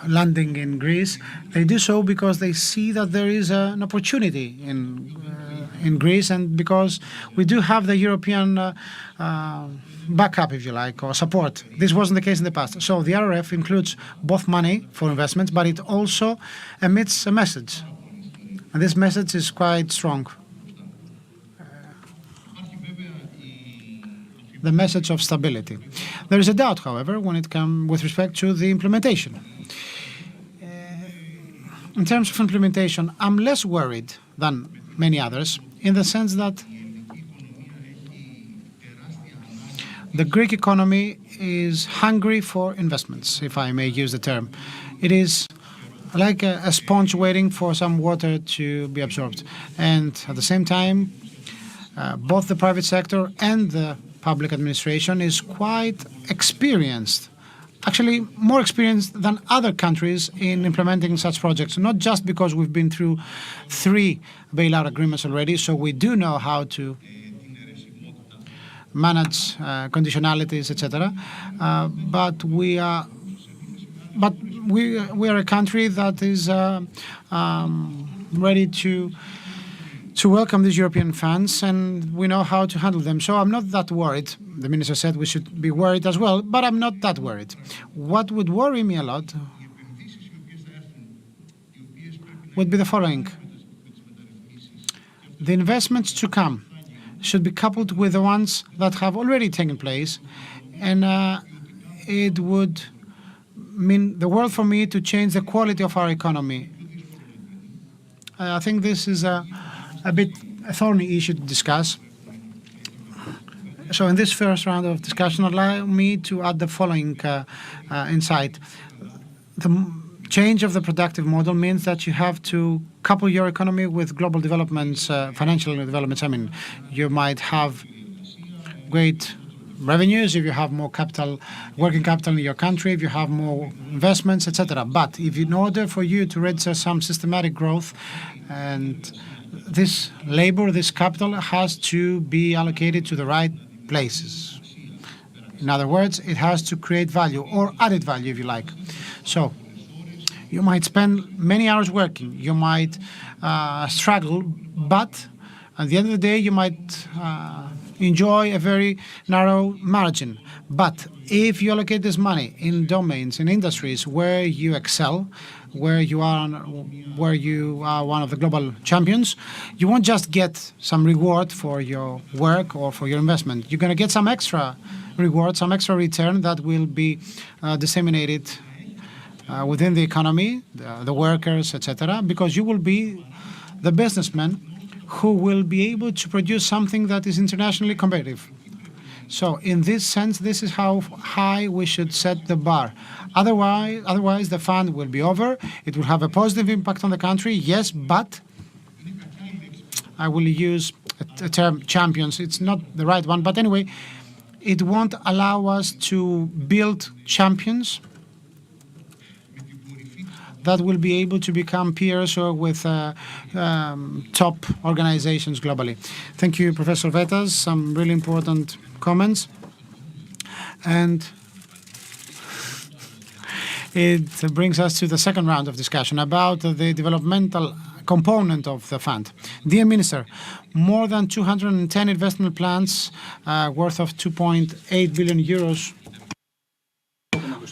landing in Greece, they do so because they see that there is an opportunity in Greece, and because we do have the European backup, if you like, or support. This wasn't the case in the past. So the RRF includes both money for investments, but it also emits a message. And this message is quite strong. The message of stability. There is a doubt, however, when it comes with respect to the implementation. In terms of implementation, I'm less worried than many others, in the sense that the Greek economy is hungry for investments, if I may use the term. It is like a sponge waiting for some water to be absorbed. And at the same time, both the private sector and the public administration is quite experienced, actually more experienced than other countries in implementing such projects, not just because we've been through 3 bailout agreements already, so we do know how to manage conditionalities, etc. But we are a country that is ready to welcome these European funds, and we know how to handle them. So I'm not that worried. The minister said we should be worried as well, but I'm not that worried. What would worry me a lot would be the following. The investments to come should be coupled with the ones that have already taken place, and it would mean the world for me to change the quality of our economy. I think this is a bit a thorny issue to discuss. So in this first round of discussion, allow me to add the following insight. The change of the productive model means that you have to couple your economy with global developments, financial developments. I mean, you might have great revenues if you have more capital, working capital in your country, if you have more investments, etc. But if in order for you to register some systematic growth, and this labor, this capital has to be allocated to the right places. In other words, it has to create value, or added value if you like. So you might spend many hours working, you might struggle, but at the end of the day you might enjoy a very narrow margin. But if you allocate this money in domains, in industries where you excel, where you are one of the global champions, you won't just get some reward for your work or for your investment. You're going to get some extra reward, some extra return that will be disseminated within the economy, the workers, etc., because you will be the businessman who will be able to produce something that is internationally competitive. So in this sense, this is how high we should set the bar. Otherwise, the fund will be over. It will have a positive impact on the country, yes, but I will use a term champions. It's not the right one, but anyway, it won't allow us to build champions that will be able to become peers or with top organizations globally. Thank you, Professor Vetas. Some really important comments. And it brings us to the second round of discussion about the developmental component of the fund. Dear Minister, more than 210 investment plans worth of 2.8 billion euros,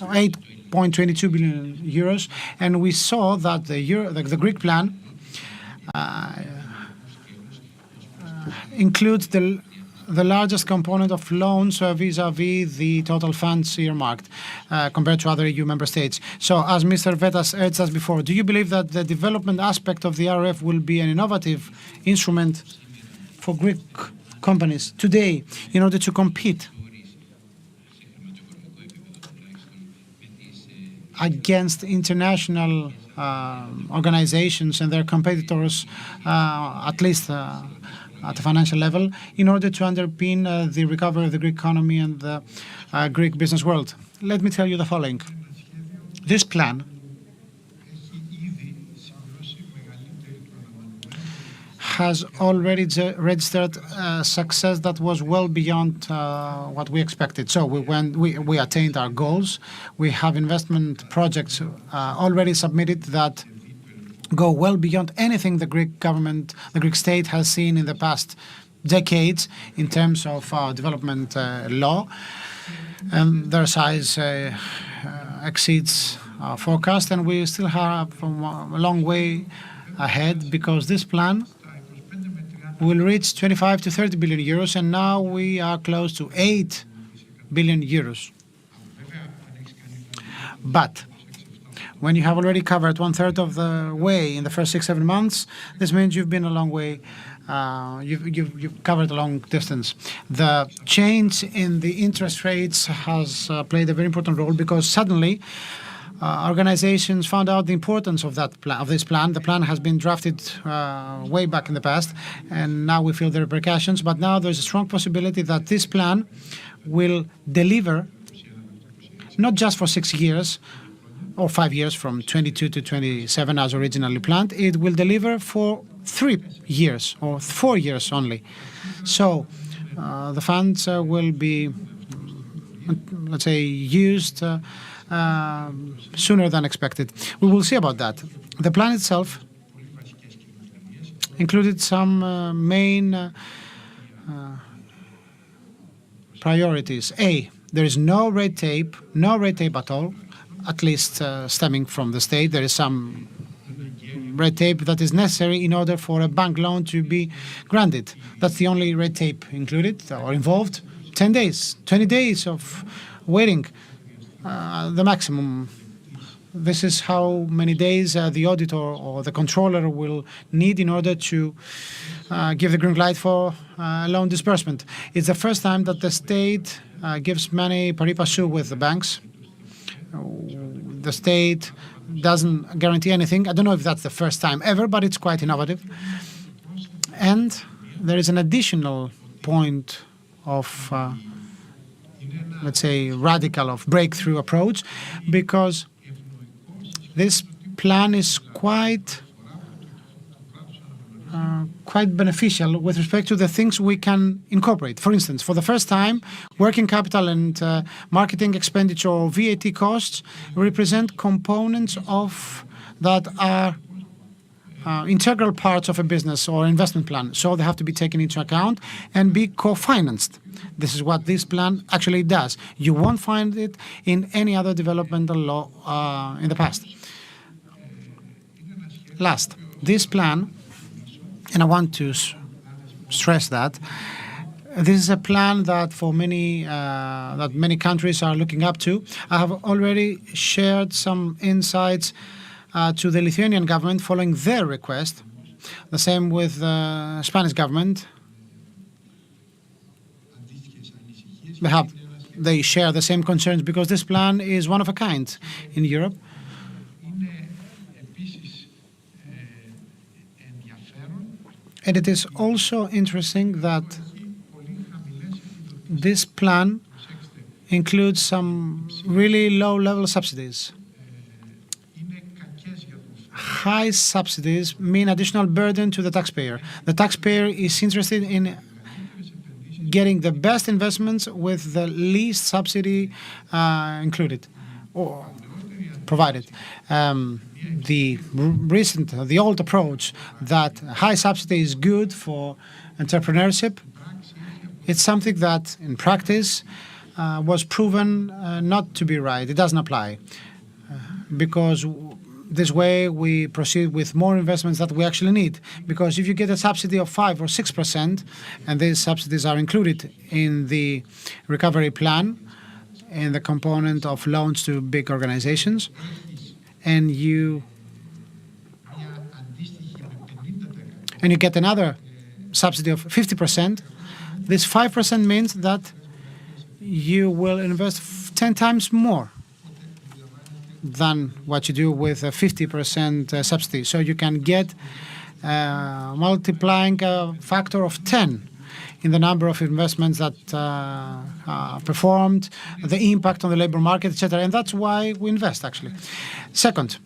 8.22 billion euros, and we saw that the Greek plan includes the largest component of loans vis-à-vis the total funds earmarked compared to other EU member states. So, as Mr. Vetas urged us before, do you believe that the development aspect of the RRF will be an innovative instrument for Greek companies today in order to compete against international organizations and their competitors, at least at the financial level, in order to underpin the recovery of the Greek economy and the Greek business world? Let me tell you the following. This plan has already registered success that was well beyond what we expected. So we attained our goals. We have investment projects already submitted that go well beyond anything the Greek government, the Greek state has seen in the past decades in terms of development law. Their size exceeds our forecast, and we still have a long way ahead because this plan will reach 25 to 30 billion euros, and now we are close to 8 billion euros. But when you have already covered 1/3 of the way in the first 6-7 months, this means you've been a long way. You've covered a long distance. The change in the interest rates has played a very important role because suddenly organizations found out the importance of this plan. The plan has been drafted way back in the past, and now we feel the repercussions. But now there's a strong possibility that this plan will deliver not just for 6 years or 5 years, from 22 to 27 as originally planned. It will deliver for 3 years or 4 years only. So the funds will be, let's say, used sooner than expected. We will see about that. The plan itself included some main priorities. A, there is no red tape at all, at least stemming from the state. There is some red tape that is necessary in order for a bank loan to be granted. That's the only red tape included or involved. 10 days, 20 days of waiting, the maximum. This is how many days the auditor or the controller will need in order to give the green light for loan disbursement. It's the first time that the state gives money pari passu with the banks. The state doesn't guarantee anything. I don't know if that's the first time ever, but it's quite innovative. And there is an additional point of, let's say, radical of breakthrough approach, because this plan is quite beneficial with respect to the things we can incorporate. For instance, for the first time, working capital and marketing expenditure or VAT costs represent components of that are integral parts of a business or investment plan. So they have to be taken into account and be co-financed. This is what this plan actually does. You won't find it in any other developmental law in the past. Last, this plan, and I want to stress that this is a plan that for many countries are looking up to. I have already shared some insights to the Lithuanian government following their request. The same with the Spanish government. They share the same concerns because this plan is one of a kind in Europe. And it is also interesting that this plan includes some really low-level subsidies. High subsidies mean additional burden to the taxpayer. The taxpayer is interested in getting the best investments with the least subsidy included or provided. The old approach that high subsidy is good for entrepreneurship, it's something that in practice was proven not to be right. It doesn't apply because this way we proceed with more investments that we actually need. Because if you get a subsidy of 5 or 6%, and these subsidies are included in the recovery plan, in the component of loans to big organizations, and you get another subsidy of 50%, this 5% means that you will invest 10 times more than what you do with a 50% subsidy. So you can get multiplying a factor of 10 in the number of investments that performed, the impact on the labor market, etc. And that's why we invest, actually. Second,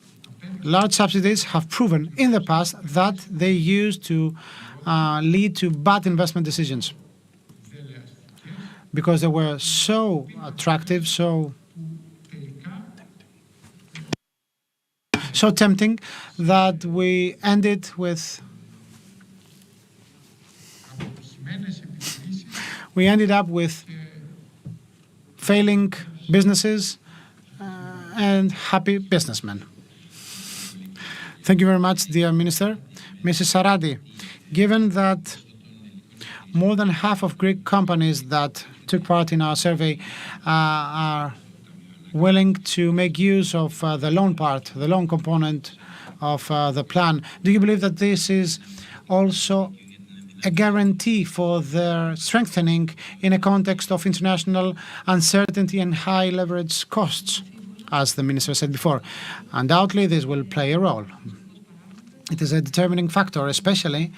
large subsidies have proven in the past that they used to lead to bad investment decisions because they were so attractive, so tempting that we ended up with failing businesses and happy businessmen. Thank you very much, dear Minister. Mrs. Saradi, given that more than half of Greek companies that took part in our survey are willing to make use of the loan component of the plan, do you believe that this is also a guarantee for their strengthening in a context of international uncertainty and high leverage costs? as the Minister said before. Undoubtedly, this will play a role. It is a determining factor, especially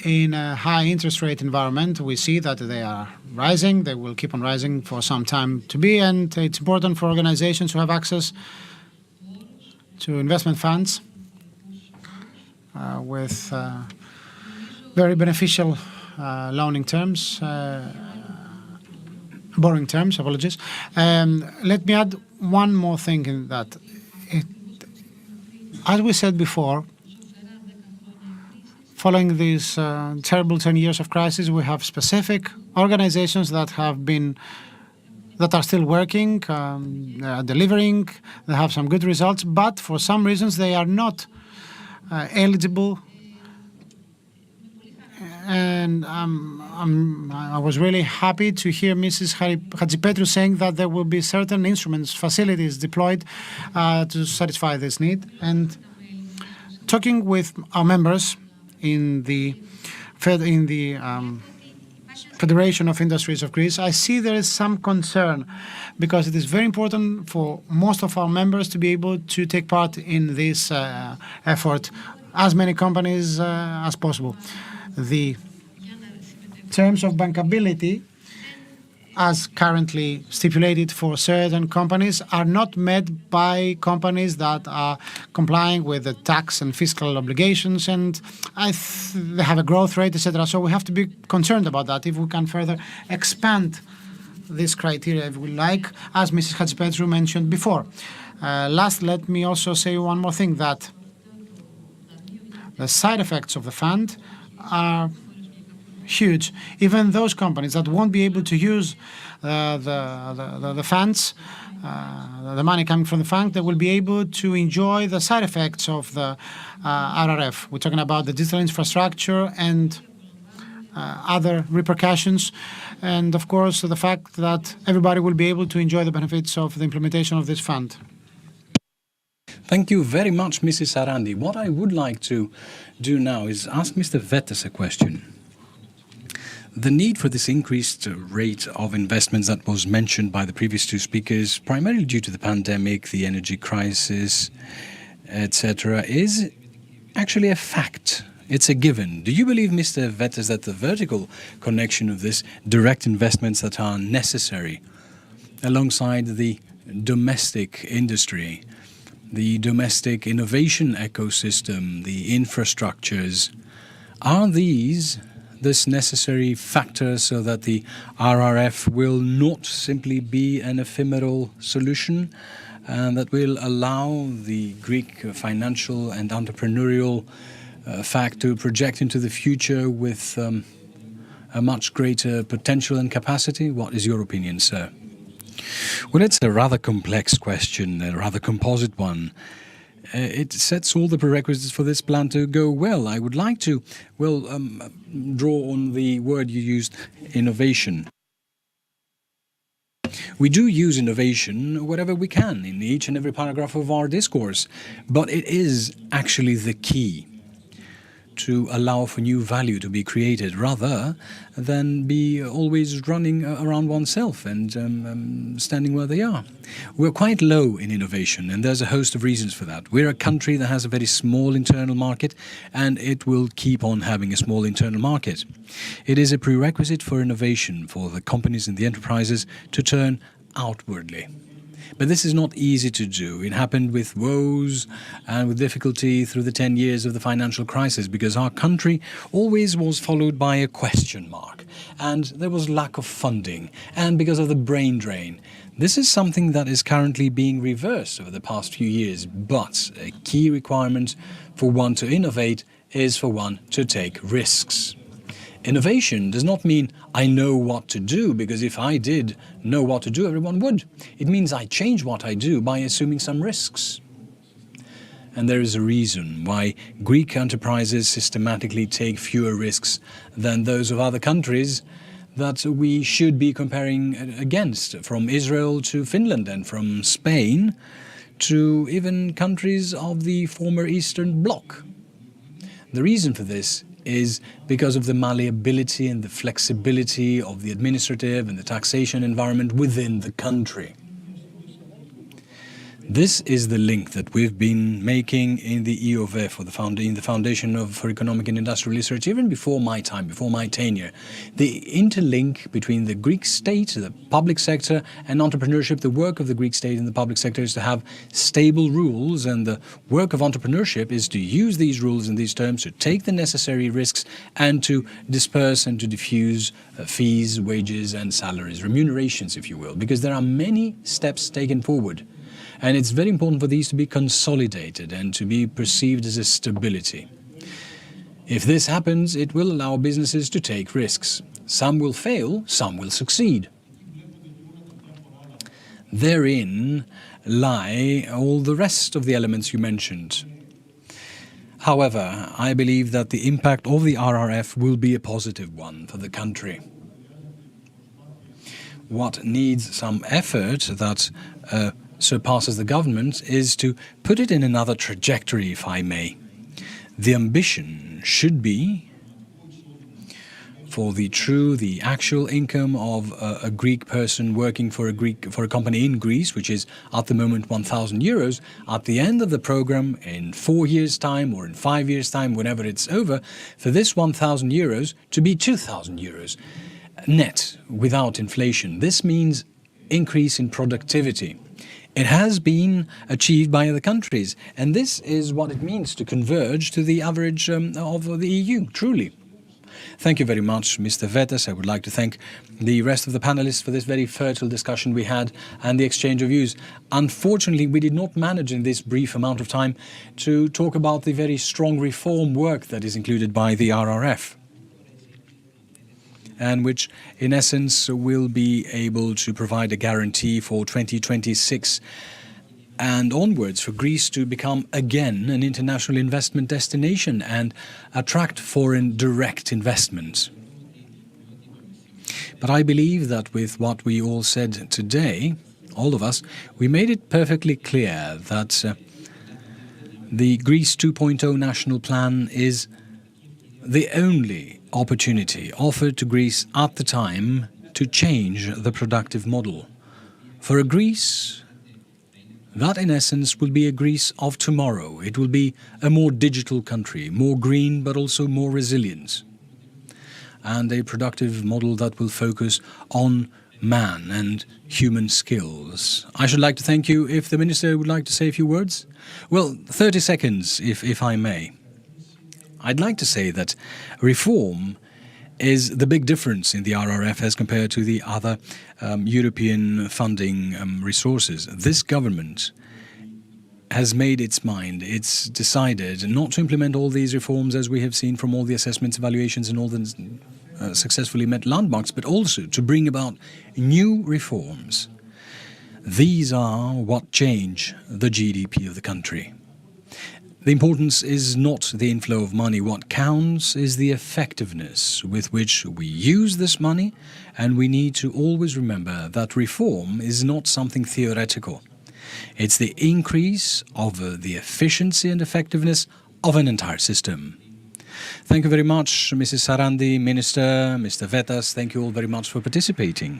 in a high interest rate environment. We see that they are rising. They will keep on rising for some time to be, and it's important for organizations to have access to investment funds with very beneficial loaning terms, borrowing terms, apologies. Let me add one more thing in that. As we said before, following these terrible 10 years of crisis, we have specific organizations that are still working, they are delivering, they have some good results, but for some reasons they are not eligible. And I was really happy to hear Mrs. Hadjipetru saying that there will be certain instruments, facilities deployed to satisfy this need. And talking with our members in the Federation of Industries of Greece, I see there is some concern because it is very important for most of our members to be able to take part in this effort, as many companies as possible. The terms of bankability, as currently stipulated for certain companies, are not met by companies that are complying with the tax and fiscal obligations, and they have a growth rate, etc. So we have to be concerned about that. If we can further expand this criteria, if we like, as Mrs. Hadjipetru mentioned before. Last, let me also say one more thing, that the side effects of the fund are huge. Even those companies that won't be able to use the funds, the money coming from the fund, they will be able to enjoy the side effects of the RRF. We're talking about the digital infrastructure and other repercussions, and of course the fact that everybody will be able to enjoy the benefits of the implementation of this fund. Thank you very much, Mrs. Sarandi. What I would like to do now is ask Mr. Vettas a question. The need for this increased rate of investments that was mentioned by the previous two speakers, primarily due to the pandemic, the energy crisis, etc., is actually a fact. It's a given. Do you believe, Mr. Vettas, that the vertical connection of this direct investments that are necessary alongside the domestic industry, the domestic innovation ecosystem, the infrastructures, are these this necessary factor so that the RRF will not simply be an ephemeral solution and that will allow the Greek financial and entrepreneurial fact to project into the future with a much greater potential and capacity? What is your opinion, sir? Well, it's a rather complex question, a rather composite one. It sets all the prerequisites for this plan to go well. I would like to, draw on the word you used, innovation. We do use innovation wherever we can in each and every paragraph of our discourse, but it is actually the key to allow for new value to be created rather than be always running around oneself and standing where they are. We're quite low in innovation, and there's a host of reasons for that. We're a country that has a very small internal market, and it will keep on having a small internal market. It is a prerequisite for innovation for the companies and the enterprises to turn outwardly. But this is not easy to do. It happened with woes and with difficulty through the 10 years of the financial crisis because our country always was followed by a question mark. And there was lack of funding and because of the brain drain. This is something that is currently being reversed over the past few years. But a key requirement for one to innovate is for one to take risks. Innovation does not mean I know what to do, because if I did know what to do, everyone would. It means I change what I do by assuming some risks. And there is a reason why Greek enterprises systematically take fewer risks than those of other countries that we should be comparing against, from Israel to Finland and from Spain to even countries of the former Eastern Bloc. The reason for this is because of the malleability and the flexibility of the administrative and the taxation environment within the country. This is the link that we've been making in the EOV, in the Foundation for Economic and Industrial Research, even before my time, before my tenure. The interlink between the Greek state, the public sector, and entrepreneurship, the work of the Greek state and the public sector is to have stable rules, and the work of entrepreneurship is to use these rules and these terms to take the necessary risks and to disperse and to diffuse fees, wages, and salaries, remunerations, if you will, because there are many steps taken forward. And it's very important for these to be consolidated and to be perceived as a stability. If this happens, it will allow businesses to take risks. Some will fail, some will succeed. Therein lie all the rest of the elements you mentioned. However, I believe that the impact of the RRF will be a positive one for the country. What needs some effort that surpasses the government is to put it in another trajectory, if I may. The ambition should be for the actual income of a Greek person working for a company in Greece, which is at the moment 1,000 euros, at the end of the program in 4 years' time or in 5 years' time, whenever it's over, for this 1,000 euros to be 2,000 euros net without inflation. This means increase in productivity. It has been achieved by other countries, and this is what it means to converge to the average of the EU, truly. Thank you very much, Mr. Vetas. I would like to thank the rest of the panelists for this very fertile discussion we had and the exchange of views. Unfortunately, we did not manage in this brief amount of time to talk about the very strong reform work that is included by the RRF, and which, in essence, will be able to provide a guarantee for 2026 and onwards for Greece to become again an international investment destination and attract foreign direct investment. But I believe that with what we all said today, all of us, we made it perfectly clear that the Greece 2.0 national plan is the only opportunity offered to Greece at the time to change the productive model. For a Greece that, in essence, will be a Greece of tomorrow. It will be a more digital country, more green, but also more resilient, and a productive model that will focus on man and human skills. I should like to thank you. If the Minister would like to say a few words? Well, 30 seconds, if I may. I'd like to say that reform is the big difference in the RRF as compared to the other European funding resources. This government has made its mind. It's decided not to implement all these reforms as we have seen from all the assessments, evaluations and all the successfully met landmarks, but also to bring about new reforms. These are what change the GDP of the country. The importance is not the inflow of money. What counts is the effectiveness with which we use this money, and we need to always remember that reform is not something theoretical. It's the increase of the efficiency and effectiveness of an entire system. Thank you very much, Mrs. Sarandi, Minister, Mr. Vetas. Thank you all very much for participating.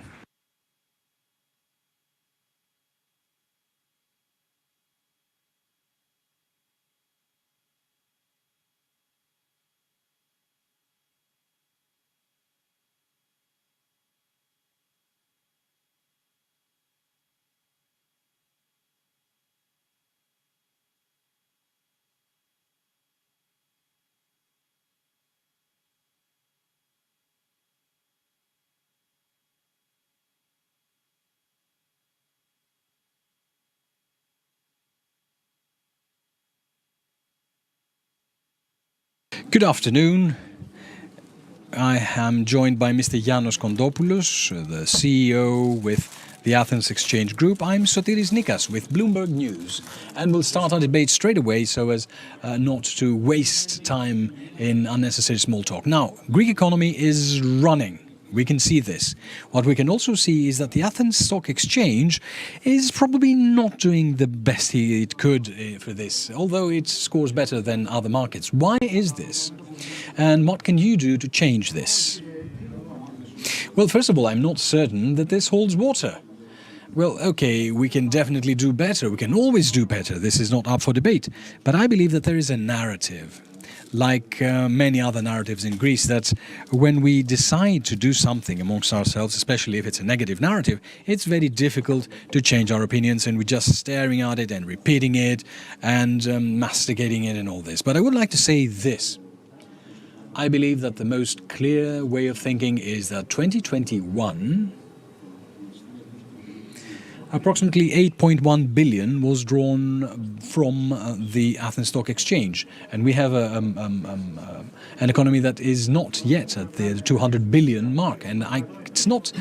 Good afternoon. I am joined by Mr. Yanos Kondopoulos, the CEO with the Athens Exchange Group. I'm Sotiris Nikas with Bloomberg News, and we'll start our debate straight away so as not to waste time in unnecessary small talk. Now, Greek economy is running. We can see this. What we can also see is that the Athens Stock Exchange is probably not doing the best it could for this, although it scores better than other markets. Why is this? And what can you do to change this? Well, first of all, I'm not certain that this holds water. Well, okay, we can definitely do better. We can always do better. This is not up for debate. But I believe that there is a narrative, like many other narratives in Greece, that when we decide to do something amongst ourselves, especially if it's a negative narrative, it's very difficult to change our opinions, and we're just staring at it and repeating it and masticating it and all this. But I would like to say this. I believe that the most clear way of thinking is that 2021, approximately 8.1 billion was drawn from the Athens Stock Exchange, and we have an economy that is not yet at the 200 billion mark. And it's not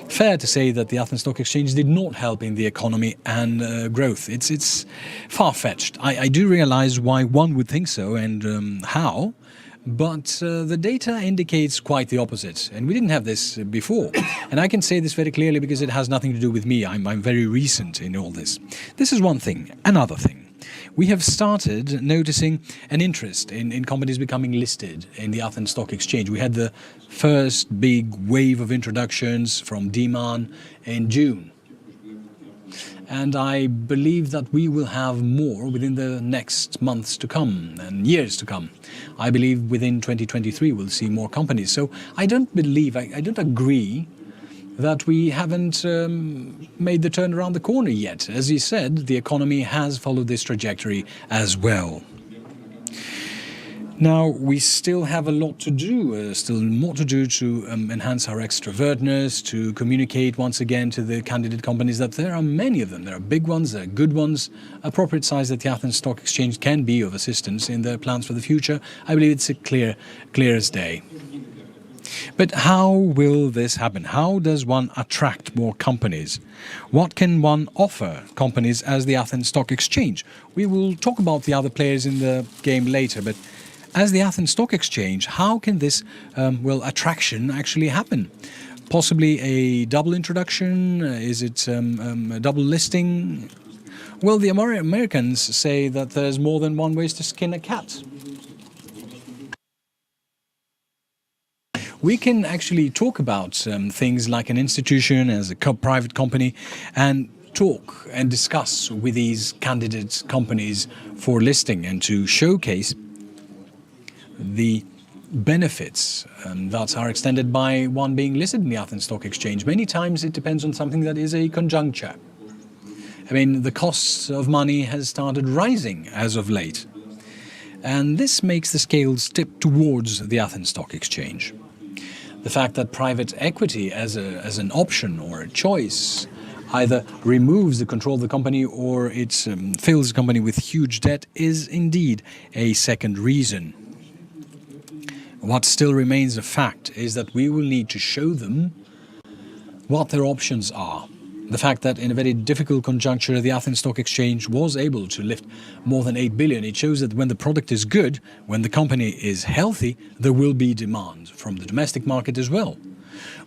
fair to say that the Athens Stock Exchange did not help in the economy and growth. It's far-fetched. I do realize why one would think so and how. But the data indicates quite the opposite, and we didn't have this before. And I can say this very clearly because it has nothing to do with me. I'm very recent in all this. This is one thing. Another thing. We have started noticing an interest in companies becoming listed in the Athens Stock Exchange. We had the first big wave of introductions from Demand in June. And I believe that we will have more within the next months to come and years to come. I believe within 2023 we'll see more companies. So I don't agree that we haven't made the turn around the corner yet. As you said, the economy has followed this trajectory as well. Now, we still have a lot to do, still more to do to enhance our extrovertness, to communicate once again to the candidate companies that there are many of them. There are big ones, there are good ones, appropriate size that the Athens Stock Exchange can be of assistance in their plans for the future. I believe it's a clear as day. But how will this happen? How does one attract more companies? What can one offer companies as the Athens Stock Exchange? We will talk about the other players in the game later, but as the Athens Stock Exchange, how can this attraction actually happen? Possibly a double introduction? Is it a double listing? Well, the Americans say that there's more than one way to skin a cat. We can actually talk about things like an institution as a private company and talk and discuss with these candidate companies for listing and to showcase the benefits that are extended by one being listed in the Athens Stock Exchange. Many times it depends on something that is a conjuncture. I mean, the cost of money has started rising as of late. And this makes the scales tip towards the Athens Stock Exchange. The fact that private equity as an option or a choice either removes the control of the company or it fills the company with huge debt is indeed a second reason. What still remains a fact is that we will need to show them what their options are. The fact that in a very difficult conjuncture the Athens Stock Exchange was able to lift more than 8 billion, it shows that when the product is good, when the company is healthy, there will be demand from the domestic market as well,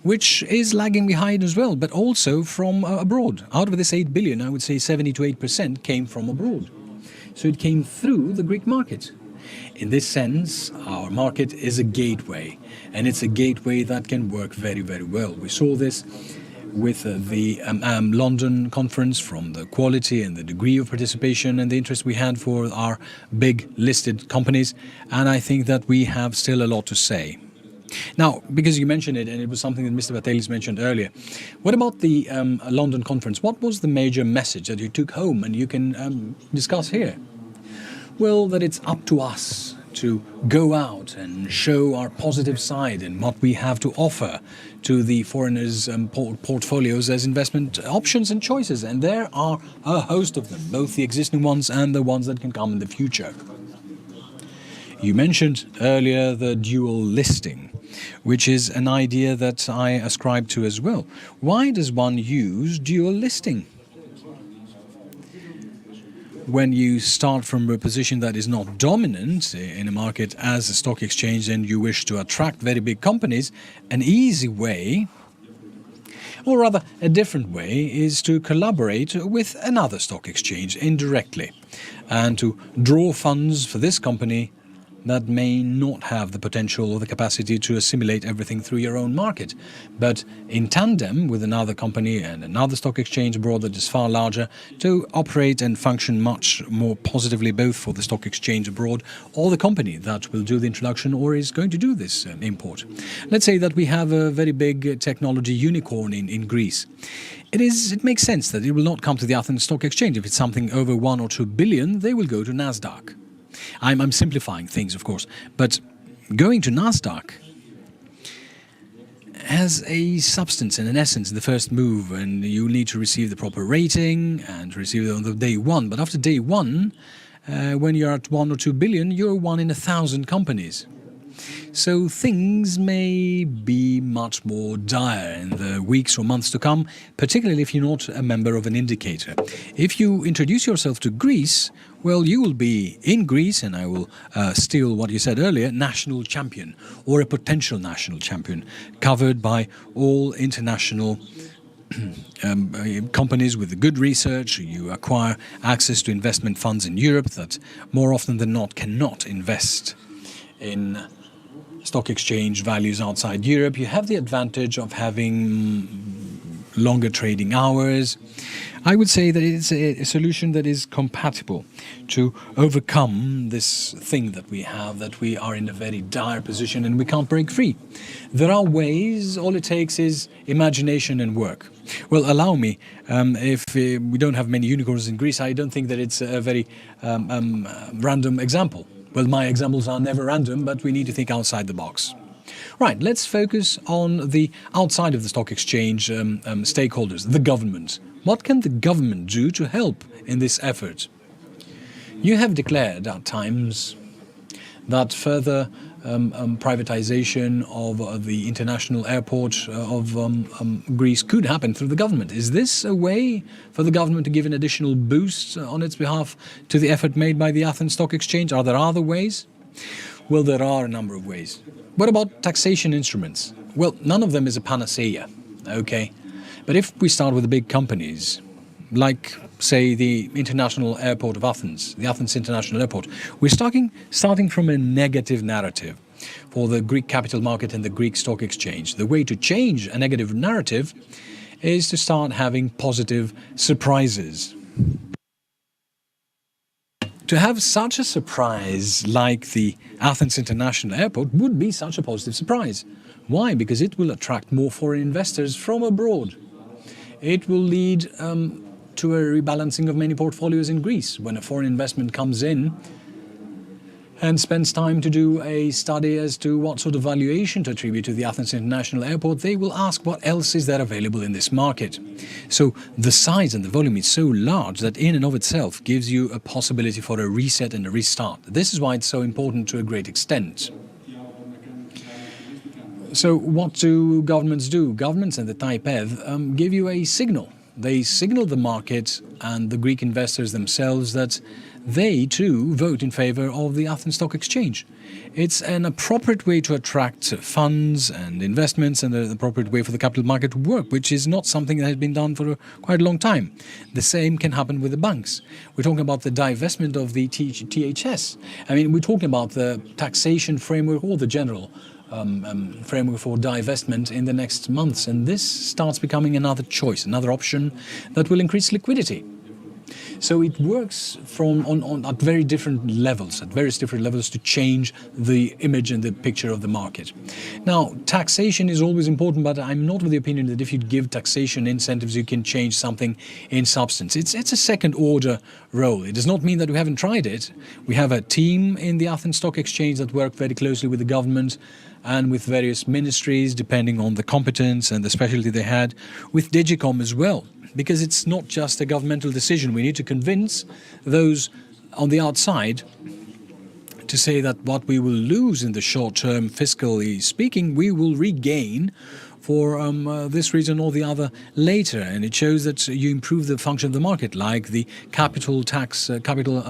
which is lagging behind as well, but also from abroad. Out of this 8 billion, I would say 70 to 8% came from abroad. So it came through the Greek market. In this sense, our market is a gateway, and it's a gateway that can work very, very well. We saw this with the London conference, from the quality and the degree of participation and the interest we had for our big listed companies, and I think that we have still a lot to say. Now, because you mentioned it, and it was something that Mr. Vatelis mentioned earlier, what about the London conference? What was the major message that you took home and you can discuss here? Well, that it's up to us to go out and show our positive side and what we have to offer to the foreigners' portfolios as investment options and choices. And there are a host of them, both the existing ones and the ones that can come in the future. You mentioned earlier the dual listing, which is an idea that I ascribe to as well. Why does one use dual listing? When you start from a position that is not dominant in a market as a stock exchange and you wish to attract very big companies, an easy way, or rather a different way, is to collaborate with another stock exchange indirectly and to draw funds for this company that may not have the potential or the capacity to assimilate everything through your own market. But in tandem with another company and another stock exchange abroad that is far larger, to operate and function much more positively both for the stock exchange abroad or the company that will do the introduction or is going to do this import. Let's say that we have a very big technology unicorn in Greece. It makes sense that it will not come to the Athens Stock Exchange. If it's something over 1 or 2 billion, they will go to NASDAQ. I'm simplifying things, of course, but going to NASDAQ has a substance and an essence, the first move, and you need to receive the proper rating and receive it on the day one. But after day one, when you're at 1 or 2 billion, you're one in 1,000 companies. So things may be much more dire in the weeks or months to come, particularly if you're not a member of an indicator. If you introduce yourself to Greece, well, you will be in Greece, and I will steal what you said earlier, national champion or a potential national champion, covered by all international companies with good research. You acquire access to investment funds in Europe that more often than not cannot invest in stock exchange values outside Europe. You have the advantage of having longer trading hours. I would say that it's a solution that is compatible to overcome this thing that we have, that we are in a very dire position and we can't break free. There are ways, all it takes is imagination and work. Well, allow me, if we don't have many unicorns in Greece, I don't think that it's a very random example. Well, my examples are never random, but we need to think outside the box. Right, let's focus on the outside of the stock exchange stakeholders, the government. What can the government do to help in this effort? You have declared at times that further privatization of the international airport of Greece could happen through the government. Is this a way for the government to give an additional boost on its behalf to the effort made by the Athens Stock Exchange? Are there other ways? Well, there are a number of ways. What about taxation instruments? Well, none of them is a panacea, okay? But if we start with the big companies, like, say, the International Airport of Athens, the Athens International Airport, we're starting from a negative narrative for the Greek capital market and the Greek stock exchange. The way to change a negative narrative is to start having positive surprises. To have such a surprise like the Athens International Airport would be such a positive surprise. Why? Because it will attract more foreign investors from abroad. It will lead to a rebalancing of many portfolios in Greece. When a foreign investment comes in and spends time to do a study as to what sort of valuation to attribute to the Athens International Airport, they will ask what else is there available in this market. So the size and the volume is so large that in and of itself gives you a possibility for a reset and a restart. This is why it's so important to a great extent. So what do governments do? Governments and the TAIPED give you a signal. They signal the market and the Greek investors themselves that they too vote in favor of the Athens Stock Exchange. It's an appropriate way to attract funds and investments and the appropriate way for the capital market to work, which is not something that has been done for quite a long time. The same can happen with the banks. We're talking about the divestment of the THS. I mean, we're talking about the taxation framework or the general framework for divestment in the next months, and this starts becoming another choice, another option that will increase liquidity. So it works at very different levels, at various different levels to change the image and the picture of the market. Now, taxation is always important, but I'm not of the opinion that if you give taxation incentives, you can change something in substance. It's a second-order role. It does not mean that we haven't tried it. We have a team in the Athens Stock Exchange that work very closely with the government and with various ministries, depending on the competence and the specialty they had, with Digicom as well. Because it's not just a governmental decision. We need to convince those on the outside to say that what we will lose in the short term, fiscally speaking, we will regain for this reason or the other later, and it shows that you improve the function of the market, like the capital tax, capital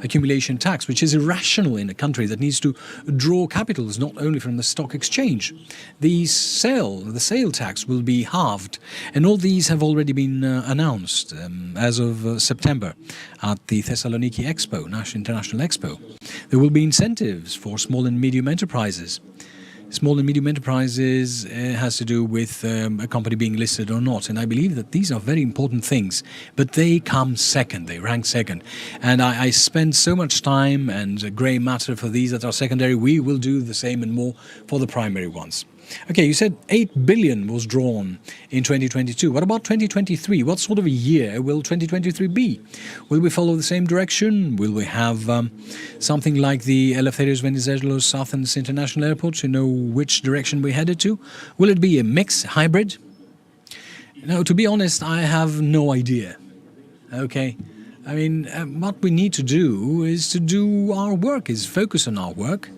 accumulation tax, which is irrational in a country that needs to draw capitals not only from the stock exchange. The sale tax will be halved, and all these have already been announced as of September at the Thessaloniki Expo, International Expo. There will be incentives for small and medium enterprises. Small and medium enterprises has to do with a company being listed or not. And I believe that these are very important things, but they come second, they rank second. And I spend so much time and grey matter for these that are secondary. We will do the same and more for the primary ones. Okay, you said 8 billion was drawn in 2022. What about 2023? What sort of a year will 2023 be? Will we follow the same direction? Will we have something like the Eleftherios Venizelos Athens International Airport to know which direction we're headed to? Will it be a mix, hybrid? No, to be honest, I have no idea. Okay. I mean, what we need to do is to do our work, is focus on our work.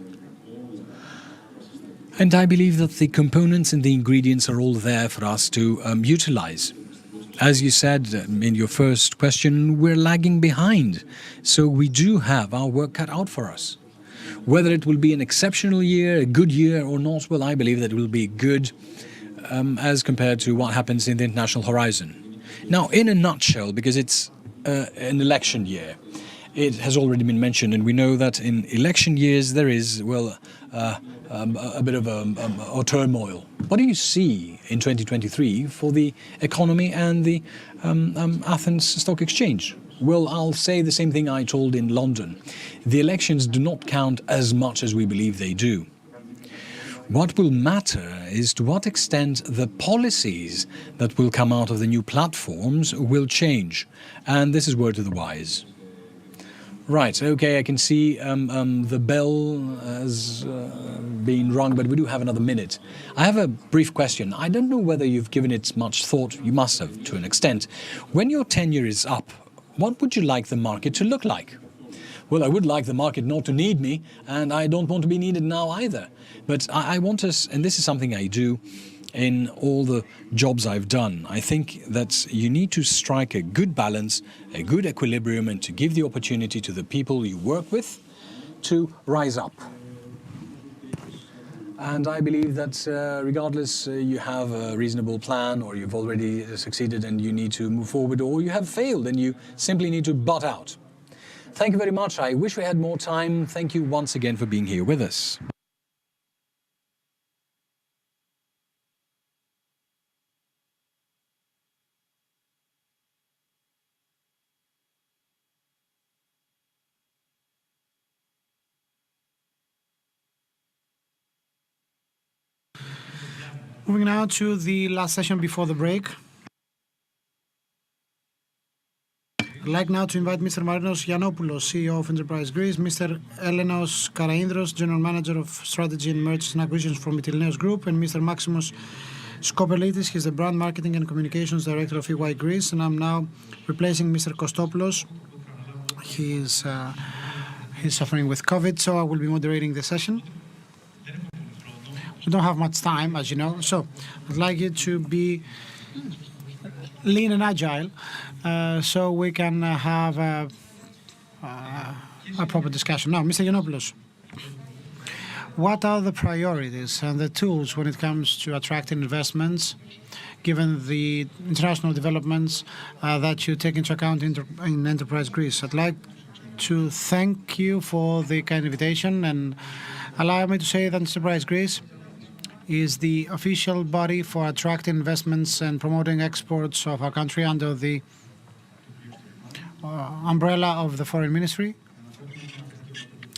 And I believe that the components and the ingredients are all there for us to utilize. As you said in your first question, we're lagging behind. So we do have our work cut out for us. Whether it will be an exceptional year, a good year or not, well, I believe that it will be good as compared to what happens in the international horizon. Now, in a nutshell, because it's an election year, it has already been mentioned, and we know that in election years there is, well, a bit of a turmoil. What do you see in 2023 for the economy and the Athens Stock Exchange? Well, I'll say the same thing I told in London. The elections do not count as much as we believe they do. What will matter is to what extent the policies that will come out of the new platforms will change. And this is word to the wise. Right, okay, I can see the bell has been rung, but we do have another minute. I have a brief question. I don't know whether you've given it much thought. You must have, to an extent. When your tenure is up, what would you like the market to look like? Well, I would like the market not to need me, and I don't want to be needed now either. But I want us, and this is something I do in all the jobs I've done, I think that you need to strike a good balance, a good equilibrium, and to give the opportunity to the people you work with to rise up. And I believe that regardless you have a reasonable plan, or you've already succeeded and you need to move forward, or you have failed and you simply need to butt out. Thank you very much. I wish we had more time. Thank you once again for being here with us. Moving now to the last session before the break. I'd like now to invite Mr. Marinos Giannopoulos, CEO of Enterprise Greece, Mr. Elenos Karaindros, General Manager of Strategy and Mergers and Acquisitions from Mytilineos Group, and Mr. Maximus Skopelitis, he's the Brand Marketing and Communications Director of EY Greece, and I'm now replacing Mr. Kostopoulos. He's suffering with COVID, so I will be moderating the session. We don't have much time, as you know, so I'd like you to be lean and agile so we can have a proper discussion. Now, Mr. Giannopoulos, what are the priorities and the tools when it comes to attracting investments, given the international developments that you take into account in Enterprise Greece? I'd like to thank you for the kind invitation, and allow me to say that Enterprise Greece is the official body for attracting investments and promoting exports of our country under the umbrella of the Foreign Ministry.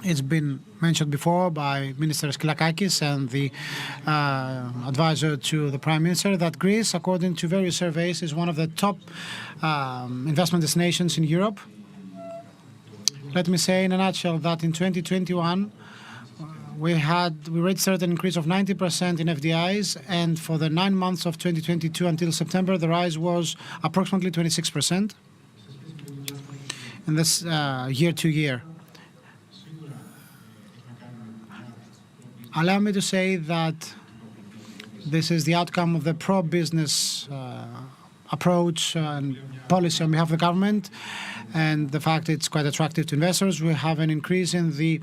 It's been mentioned before by Minister Skylakakis and the advisor to the Prime Minister that Greece, according to various surveys, is one of the top investment destinations in Europe. Let me say in a nutshell that in 2021, we registered an increase of 90% in FDIs, and for the 9 months of 2022 until September, the rise was approximately 26%. And this year to year. Allow me to say that This is the outcome of the pro-business approach and policy on behalf of the government, and the fact it's quite attractive to investors. We have an increase in the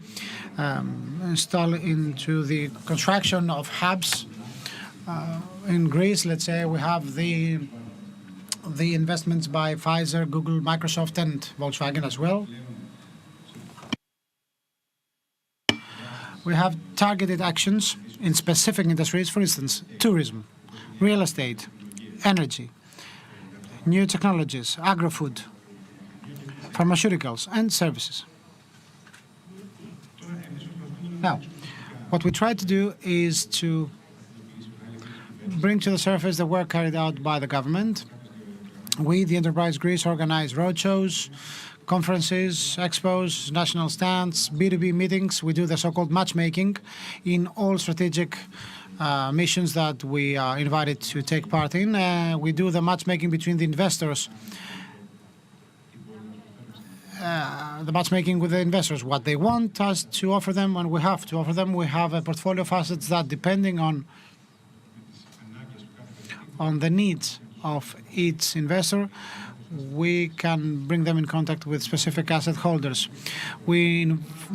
into the construction of hubs in Greece. Let's say we have the investments by Pfizer, Google, Microsoft, and Volkswagen as well. We have targeted actions in specific industries, for instance, tourism, real estate, energy, new technologies, agri-food, pharmaceuticals, and services. Now, what we try to do is to bring to the surface the work carried out by the government. We, the Enterprise Greece, organize roadshows, conferences, expos, national stands, B2B meetings. We do the so-called matchmaking in all strategic missions that we are invited to take part in. We do the matchmaking between the investors, the matchmaking with the investors, what they want us to offer them, and we have to offer them. We have a portfolio of assets that, depending on the needs of each investor, we can bring them in contact with specific asset holders. We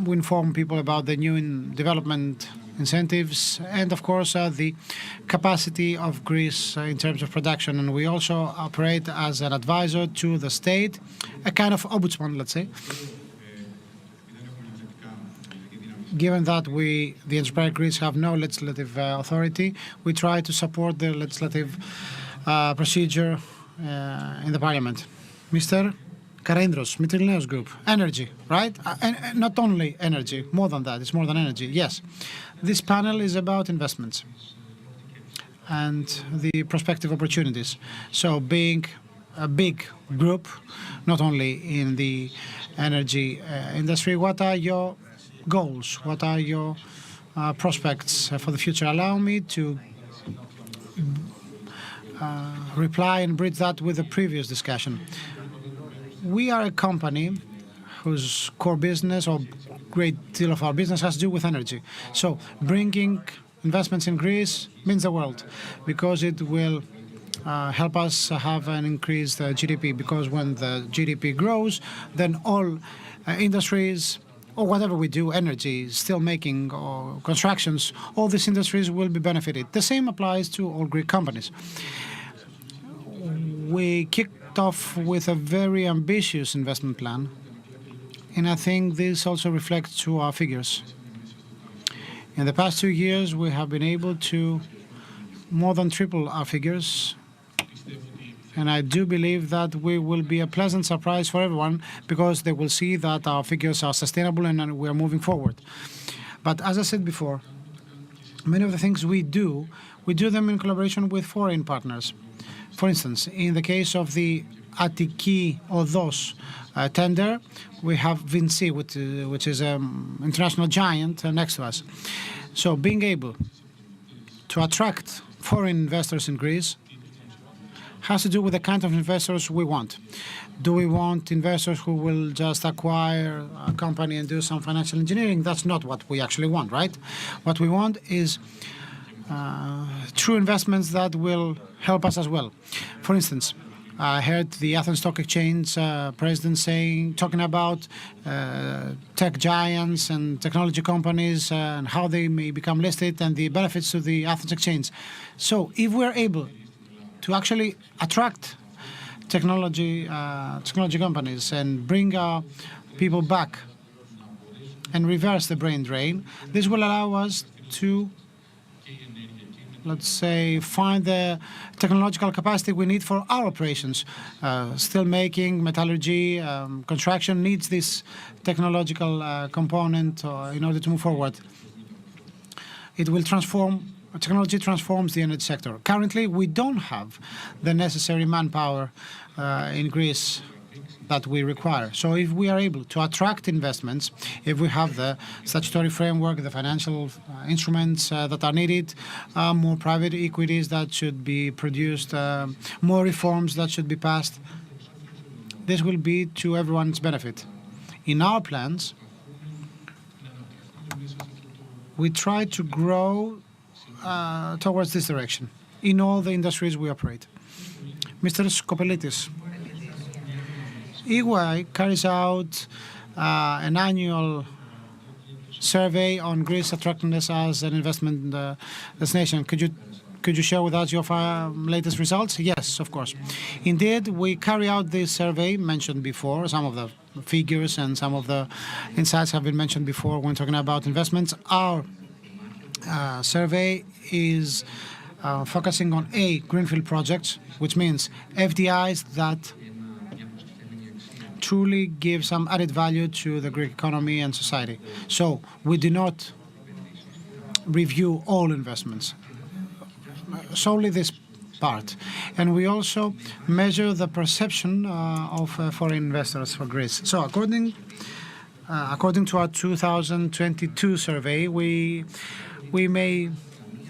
inform people about the new development incentives and, of course, the capacity of Greece in terms of production. And we also operate as an advisor to the state, a kind of ombudsman, let's say. Given that we, the Enterprise Greece, have no legislative authority, we try to support the legislative procedure in the Parliament. Mr. Karaindros, Mytilineos Group, energy, right? And not only energy, more than that, it's more than energy, yes. This panel is about investments and the prospective opportunities. So being a big group, not only in the energy industry, what are your goals? What are your prospects for the future? Allow me to reply and bridge that with the previous discussion. We are a company whose core business, or great deal of our business, has to do with energy. So bringing investments in Greece means the world, because it will help us have an increased GDP, because when the GDP grows, then all industries, or whatever we do, energy, steel making, or constructions, all these industries will be benefited. The same applies to all Greek companies. We kicked off with a very ambitious investment plan, and I think this also reflects to our figures. In the past 2 years, we have been able to more than triple our figures, and I do believe that we will be a pleasant surprise for everyone, because they will see that our figures are sustainable and we are moving forward. But as I said before, many of the things we do them in collaboration with foreign partners. For instance, in the case of the Attiki Odos tender, we have Vinci, which is an international giant next to us. So being able to attract foreign investors in Greece has to do with the kind of investors we want. Do we want investors who will just acquire a company and do some financial engineering? That's not what we actually want, right? What we want is true investments that will help us as well. For instance, I heard the Athens Stock Exchange president talking about tech giants and technology companies and how they may become listed and the benefits to the Athens Exchange. So if we're able to actually attract technology companies and bring our people back and reverse the brain drain, this will allow us to, let's say, find the technological capacity we need for our operations. Steel making, metallurgy, construction needs this technological component in order to move forward. It will transform. Technology transforms the energy sector. Currently, we don't have the necessary manpower in Greece that we require. So if we are able to attract investments, if we have the statutory framework, the financial instruments that are needed, more private equities that should be produced, more reforms that should be passed, this will be to everyone's benefit. In our plans, we try to grow towards this direction in all the industries we operate. Mr. Skopelitis, EY carries out an annual survey on Greece attractiveness as an investment destination. Could you share with us your latest results? Yes, of course. Indeed, we carry out this survey mentioned before. Some of the figures and some of the insights have been mentioned before when talking about investments. Our survey is focusing on greenfield projects, which means FDIs that truly give some added value to the Greek economy and society. So we do not review all investments, solely this part. And we also measure the perception of foreign investors for Greece. So according to our 2022 survey, we may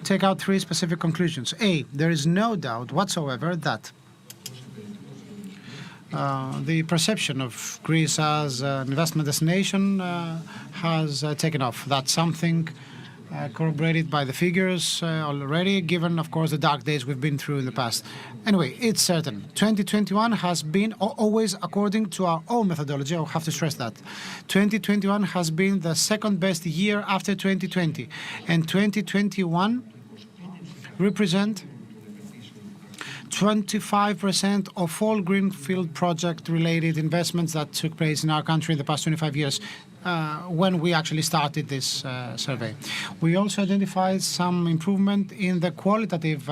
take out three specific conclusions. There is no doubt whatsoever that the perception of Greece as an investment destination has taken off. That's something corroborated by the figures already, given, of course, the dark days we've been through in the past. Anyway, it's certain. 2021 has been, always according to our own methodology, I'll have to stress that, 2021 has been the second best year after 2020. And 2021 represent 25% of all greenfield project-related investments that took place in our country in the past 25 years when we actually started this survey. We also identified some improvement in the qualitative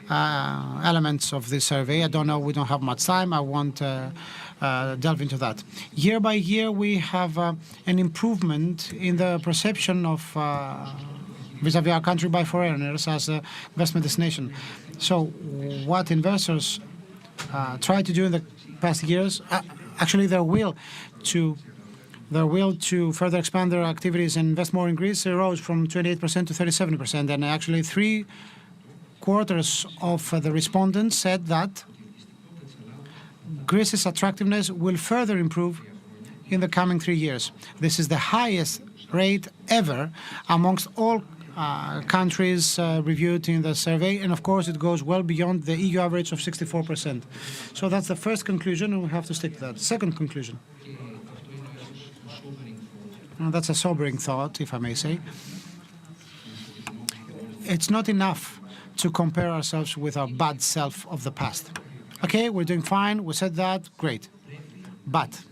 elements of this survey. I don't know, we don't have much time. I won't delve into that. Year by year, we have an improvement in the perception of vis-à-vis our country by foreigners as an investment destination. So what investors tried to do in the past years, actually their will to further expand their activities and invest more in Greece rose from 28% to 37%. And actually 3/4 of the respondents said that Greece's attractiveness will further improve in the coming 3 years. This is the highest rate ever amongst all countries reviewed in the survey, and of course it goes well beyond the EU average of 64%. So that's the first conclusion, and we have to stick to that. Second conclusion. Now, that's a sobering thought, if I may say. It's not enough to compare ourselves with our bad self of the past. Okay, we're doing fine, we said that, great. But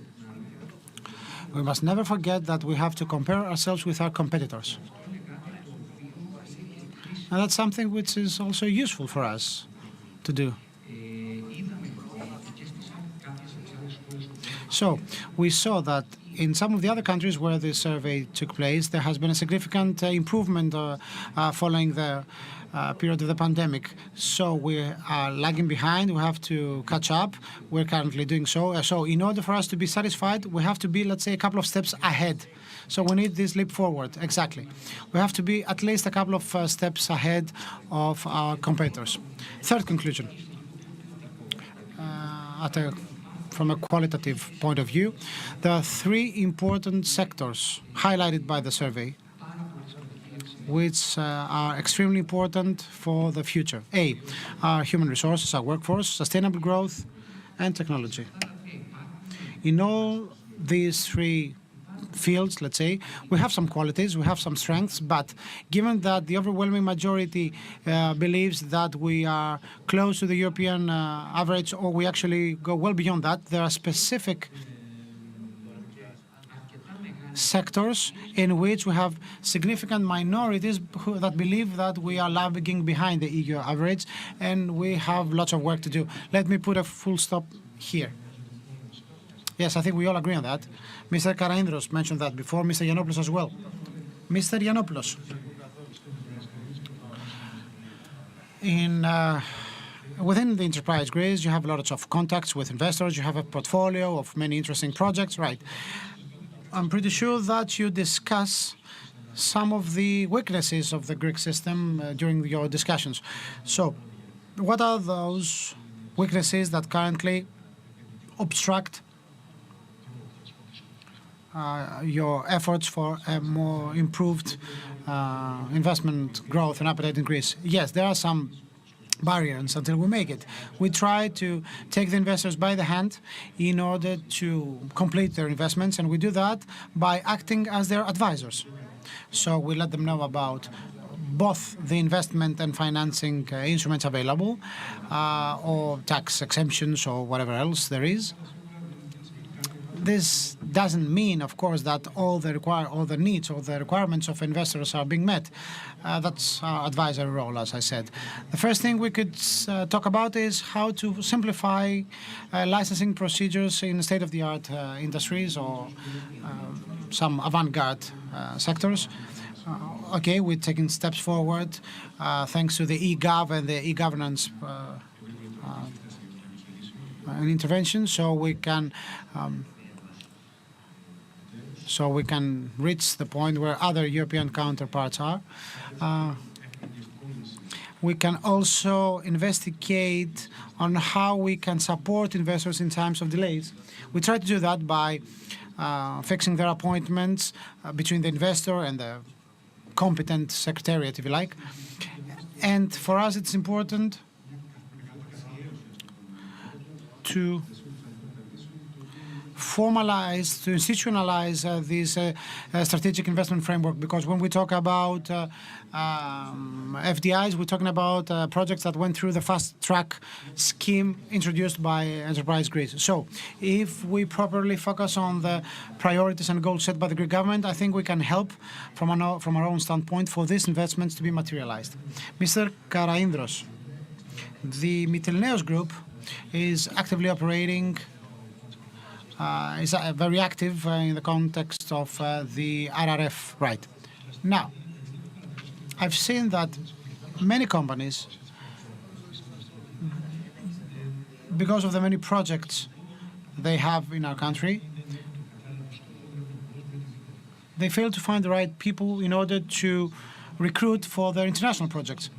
we must never forget that we have to compare ourselves with our competitors. And that's something which is also useful for us to do. So we saw that in some of the other countries where this survey took place, there has been a significant improvement following the period of the pandemic. So we are lagging behind. We have to catch up. We're currently doing so. So in order for us to be satisfied, we have to be, let's say, a couple of steps ahead. So we need this leap forward. Exactly. We have to be at least a couple of steps ahead of our competitors. Third conclusion. From a qualitative point of view, there are three important sectors highlighted by the survey which are extremely important for the future. Our human resources, our workforce, sustainable growth, and technology. In all these three fields, let's say, we have some qualities, we have some strengths, but given that the overwhelming majority believes that we are close to the European average, or we actually go well beyond that, there are specific sectors in which we have significant minorities that believe that we are lagging behind the EU average, and we have lots of work to do. Let me put a full stop here. Yes, I think we all agree on that. Mr. Karaindros mentioned that before, Mr. Yiannopoulos as well. Mr. Yiannopoulos, within the enterprise Greece, you have lots of contacts with investors, you have a portfolio of many interesting projects, right? I'm pretty sure that you discuss some of the weaknesses of the Greek system during your discussions. So, what are those weaknesses that currently obstruct your efforts for a more improved investment growth and appetite in Greece. Yes, there are some barriers until we make it. We try to take the investors by the hand in order to complete their investments, and we do that by acting as their advisors. So we let them know about both the investment and financing instruments available, or tax exemptions or whatever else there is. This doesn't mean, of course, that all the needs or the requirements of investors are being met. That's our advisory role, as I said. The first thing we could talk about is how to simplify licensing procedures in state-of-the-art industries or some avant-garde sectors. Okay, we're taking steps forward thanks to the e-gov and the e-governance intervention, so we can reach the point where other European counterparts are. We can also investigate on how we can support investors in times of delays. We try to do that by fixing their appointments between the investor and the competent secretariat, if you like. And for us, it's important to formalize, to institutionalize this strategic investment framework, because when we talk about FDIs, we're talking about projects that went through the fast-track scheme introduced by Enterprise Greece. So if we properly focus on the priorities and goals set by the Greek government, I think we can help from our own standpoint for these investments to be materialized. Mr. Karaindros, the Mytilineos Group is actively operating, is very active in the context of the RRF right. Now, I've seen that many companies, because of the many projects they have in our country, they fail to find the right people in order to recruit for their international projects.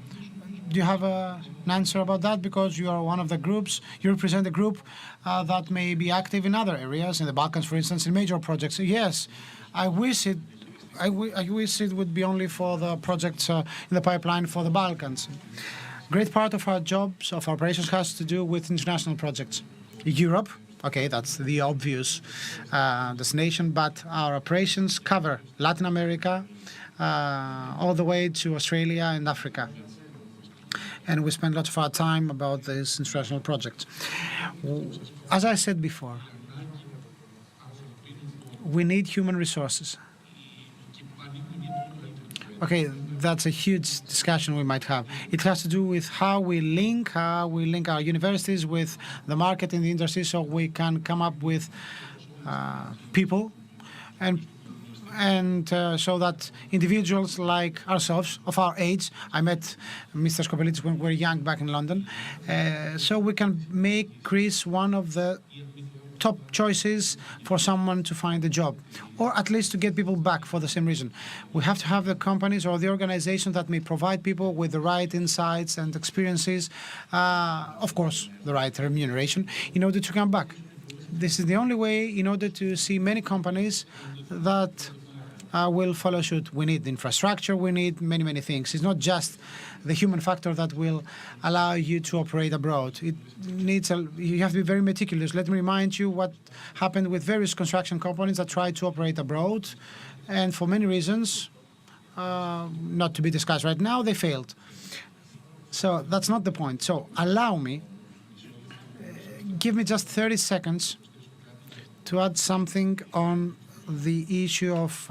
Do you have an answer about that? Because you are one of the groups, you represent a group that may be active in other areas, in the Balkans, for instance, in major projects. Yes, I wish it would be only for the projects in the pipeline for the Balkans. Great part of our jobs, of our operations, has to do with international projects. Europe, okay, that's the obvious destination, but our operations cover Latin America, all the way to Australia and Africa. And we spend lots of our time about these international projects. As I said before, we need human resources. Okay, that's a huge discussion we might have. It has to do with how we link our universities with the market in the industry, so we can come up with people and so that individuals like ourselves, of our age, I met Mr. Skopelitis when we were young back in London, so we can make Greece one of the top choices for someone to find a job, or at least to get people back for the same reason. We have to have the companies or the organizations that may provide people with the right insights and experiences, of course, the right remuneration, in order to come back. This is the only way in order to see many companies that will follow suit. We need infrastructure, we need many, many things. It's not just the human factor that will allow you to operate abroad. It needs you have to be very meticulous. Let me remind you what happened with various construction companies that tried to operate abroad, and for many reasons, not to be discussed right now, they failed. So that's not the point. So allow me, give me just 30 seconds to add something on the issue of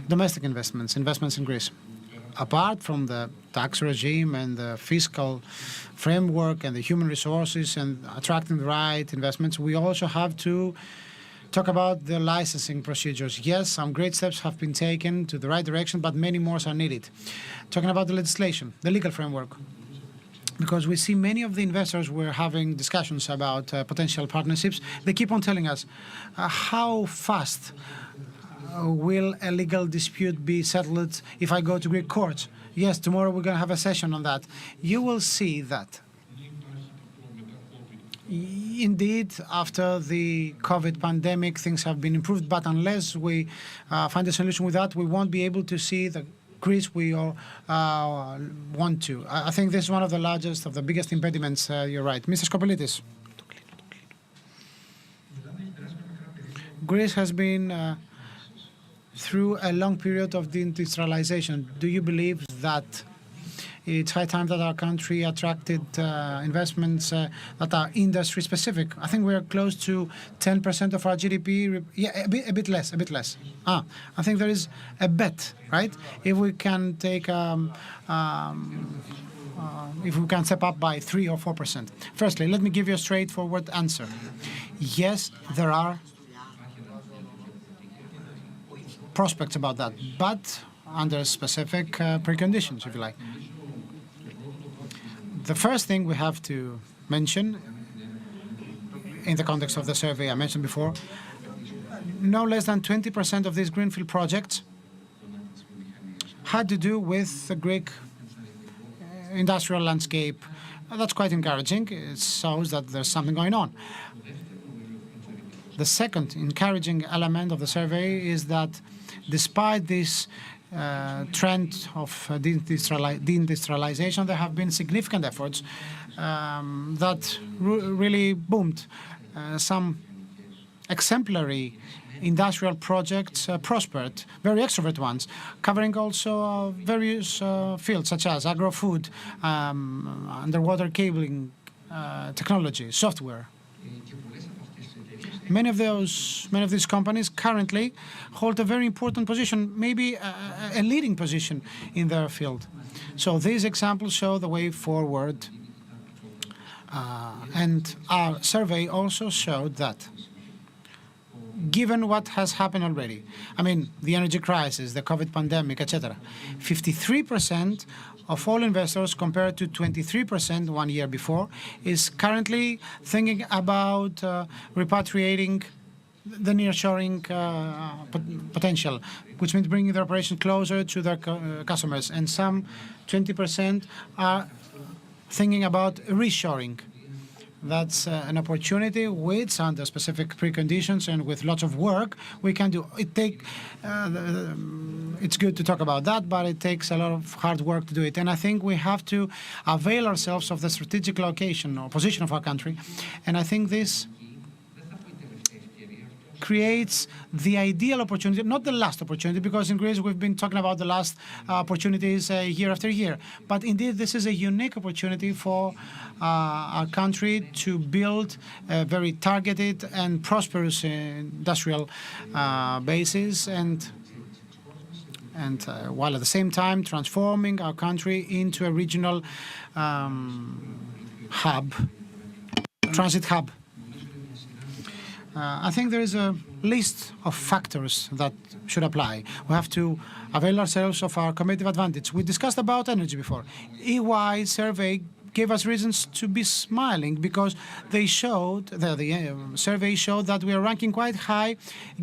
domestic investments in Greece. Apart from the tax regime and the fiscal framework and the human resources and attracting the right investments, we also have to talk about the licensing procedures. Yes, some great steps have been taken to the right direction, but many more are needed. Talking about the legislation, the legal framework, because we see many of the investors were having discussions about potential partnerships. They keep on telling us, how fast will a legal dispute be settled if I go to Greek courts? Yes, tomorrow we're going to have a session on that. You will see that. Indeed, after the COVID pandemic, things have been improved, but unless we find a solution with that, we won't be able to see the Greece we all want to. I think this is one of the largest, of the biggest impediments. You're right. Mr. Skopoulitis. Greece has been through a long period of deindustrialization. Do you believe that it's high time that our country attracted investments that are industry specific? I think we're close to 10% of our GDP. Yeah, a bit less, a bit less. I think there is a bet, right? If we can take, if we can step up by 3 or 4%. Firstly, let me give you a straightforward answer. Yes, there are prospects about that, but under specific preconditions, if you like. The first thing we have to mention in the context of the survey I mentioned before, no less than 20% of these greenfield projects had to do with the Greek industrial landscape. That's quite encouraging. It shows that there's something going on. The second encouraging element of the survey is that despite this trend of deindustrialization, there have been significant efforts that really boomed. Some exemplary industrial projects prospered, very extrovert ones, covering also various fields such as agro-food, underwater cabling, technology, software. Many of these companies currently hold a very important position, maybe a leading position in their field. So these examples show the way forward. And our survey also showed that, given what has happened already, I mean, the energy crisis, the COVID pandemic, etc., 53% of all investors, compared to 23% 1 year before, is currently thinking about repatriating the nearshoring potential, which means bringing their operation closer to their customers. And some 20% are thinking about reshoring. That's an opportunity which, under specific preconditions and with lots of work, we can do. It's good to talk about that, but it takes a lot of hard work to do it. And I think we have to avail ourselves of the strategic location or position of our country. And I think this creates the ideal opportunity, not the last opportunity, because in Greece we've been talking about the last opportunities year after year. But indeed, this is a unique opportunity for our country to build a very targeted and prosperous industrial basis, and while at the same time transforming our country into a regional hub, transit hub. I think there is a list of factors that should apply. We have to avail ourselves of our competitive advantage. We discussed about energy before. EY survey gave us reasons to be smiling because they showed, the survey showed that we are ranking quite high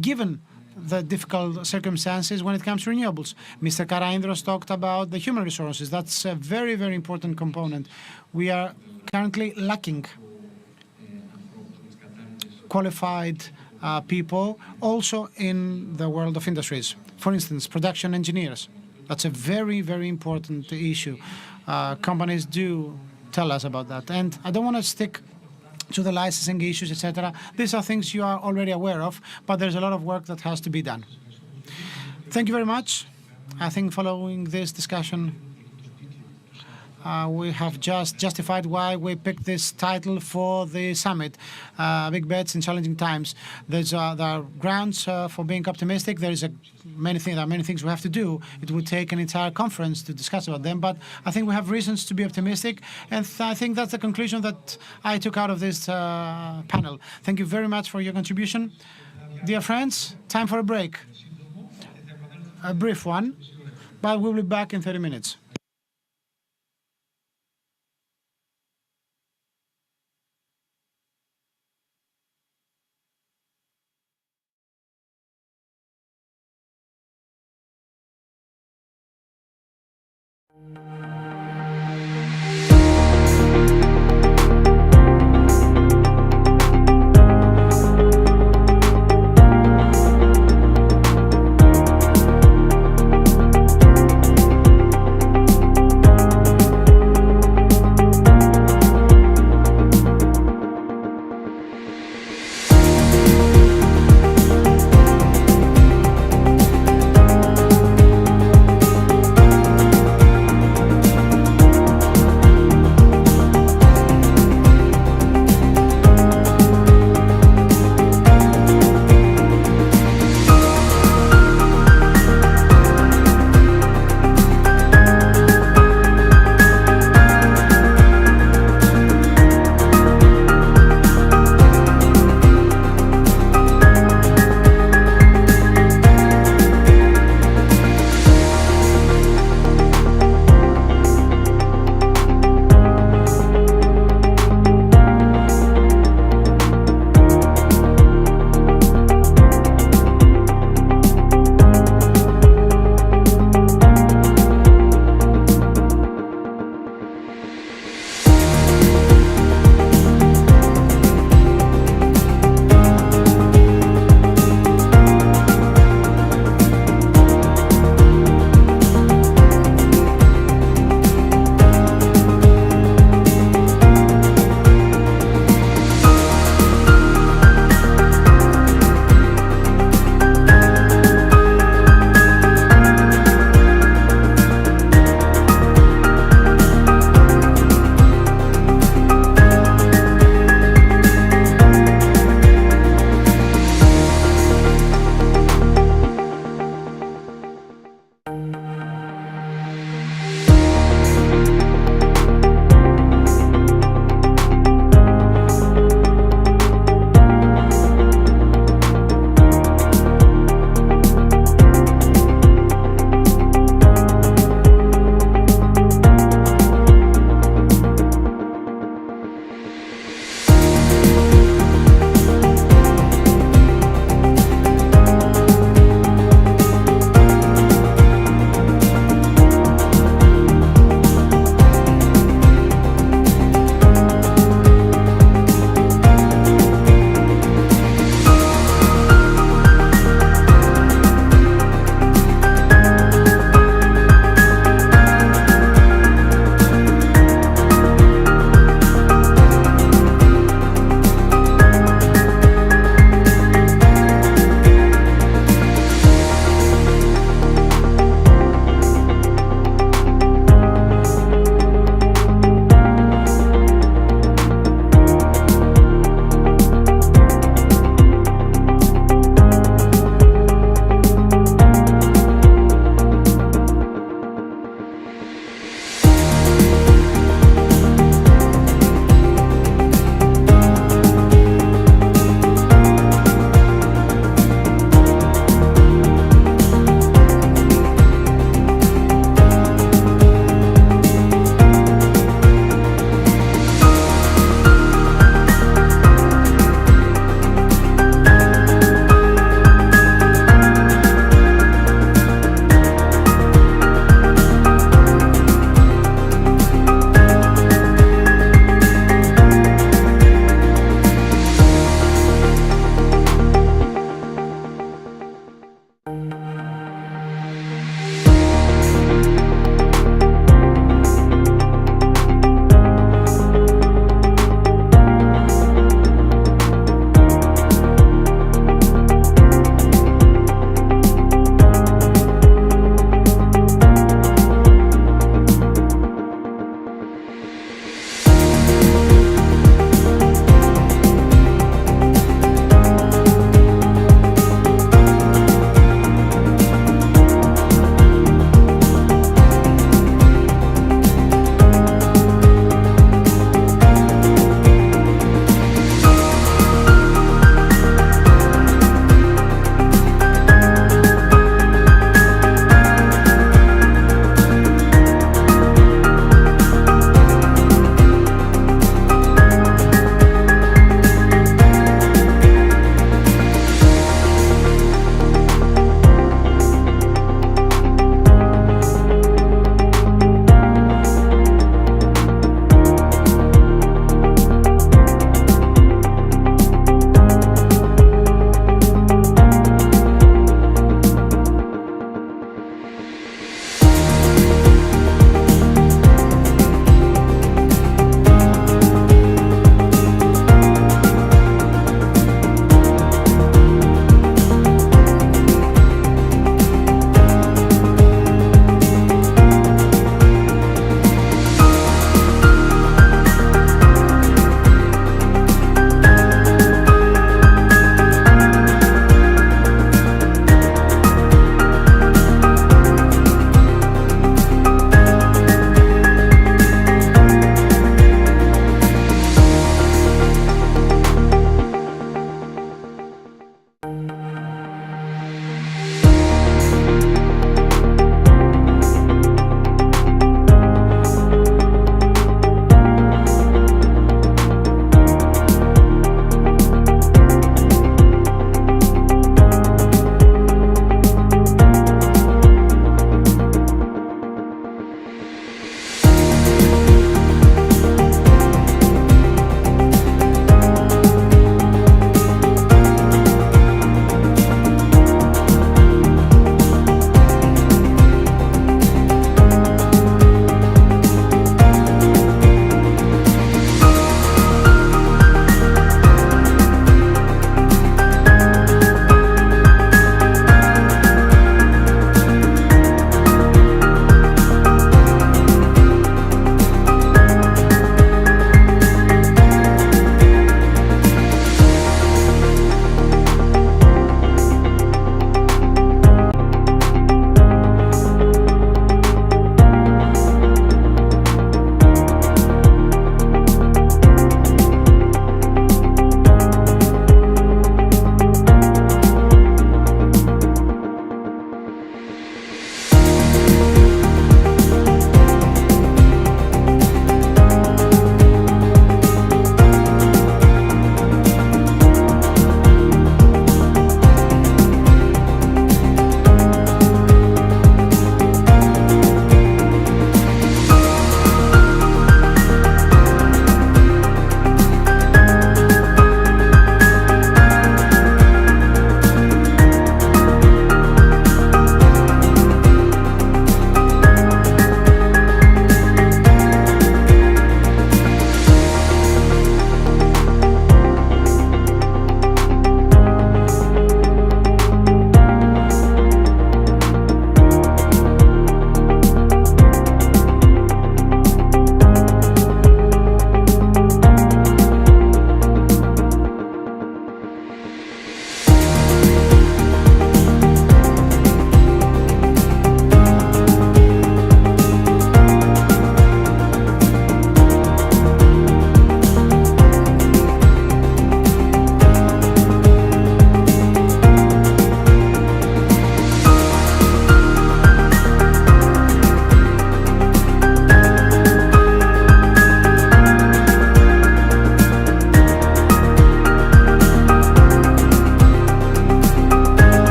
given the difficult circumstances when it comes to renewables. Mr. Karaindros talked about the human resources. That's a very, very important component. We are currently lacking qualified people also in the world of industries. For instance, production engineers. That's a very, very important issue. Companies do tell us about that. And I don't want to stick to the licensing issues, etc. These are things you are already aware of, but there's a lot of work that has to be done. Thank you very much. I think following this discussion, we have just justified why we picked this title for the summit, Big Bets in Challenging Times. There are grounds for being optimistic. There are many things we have to do. It would take an entire conference to discuss about them, but I think we have reasons to be optimistic, and I think that's the conclusion that I took out of this panel. Thank you very much for your contribution. Dear friends, time for a break. A brief one, but we'll be back in 30 minutes.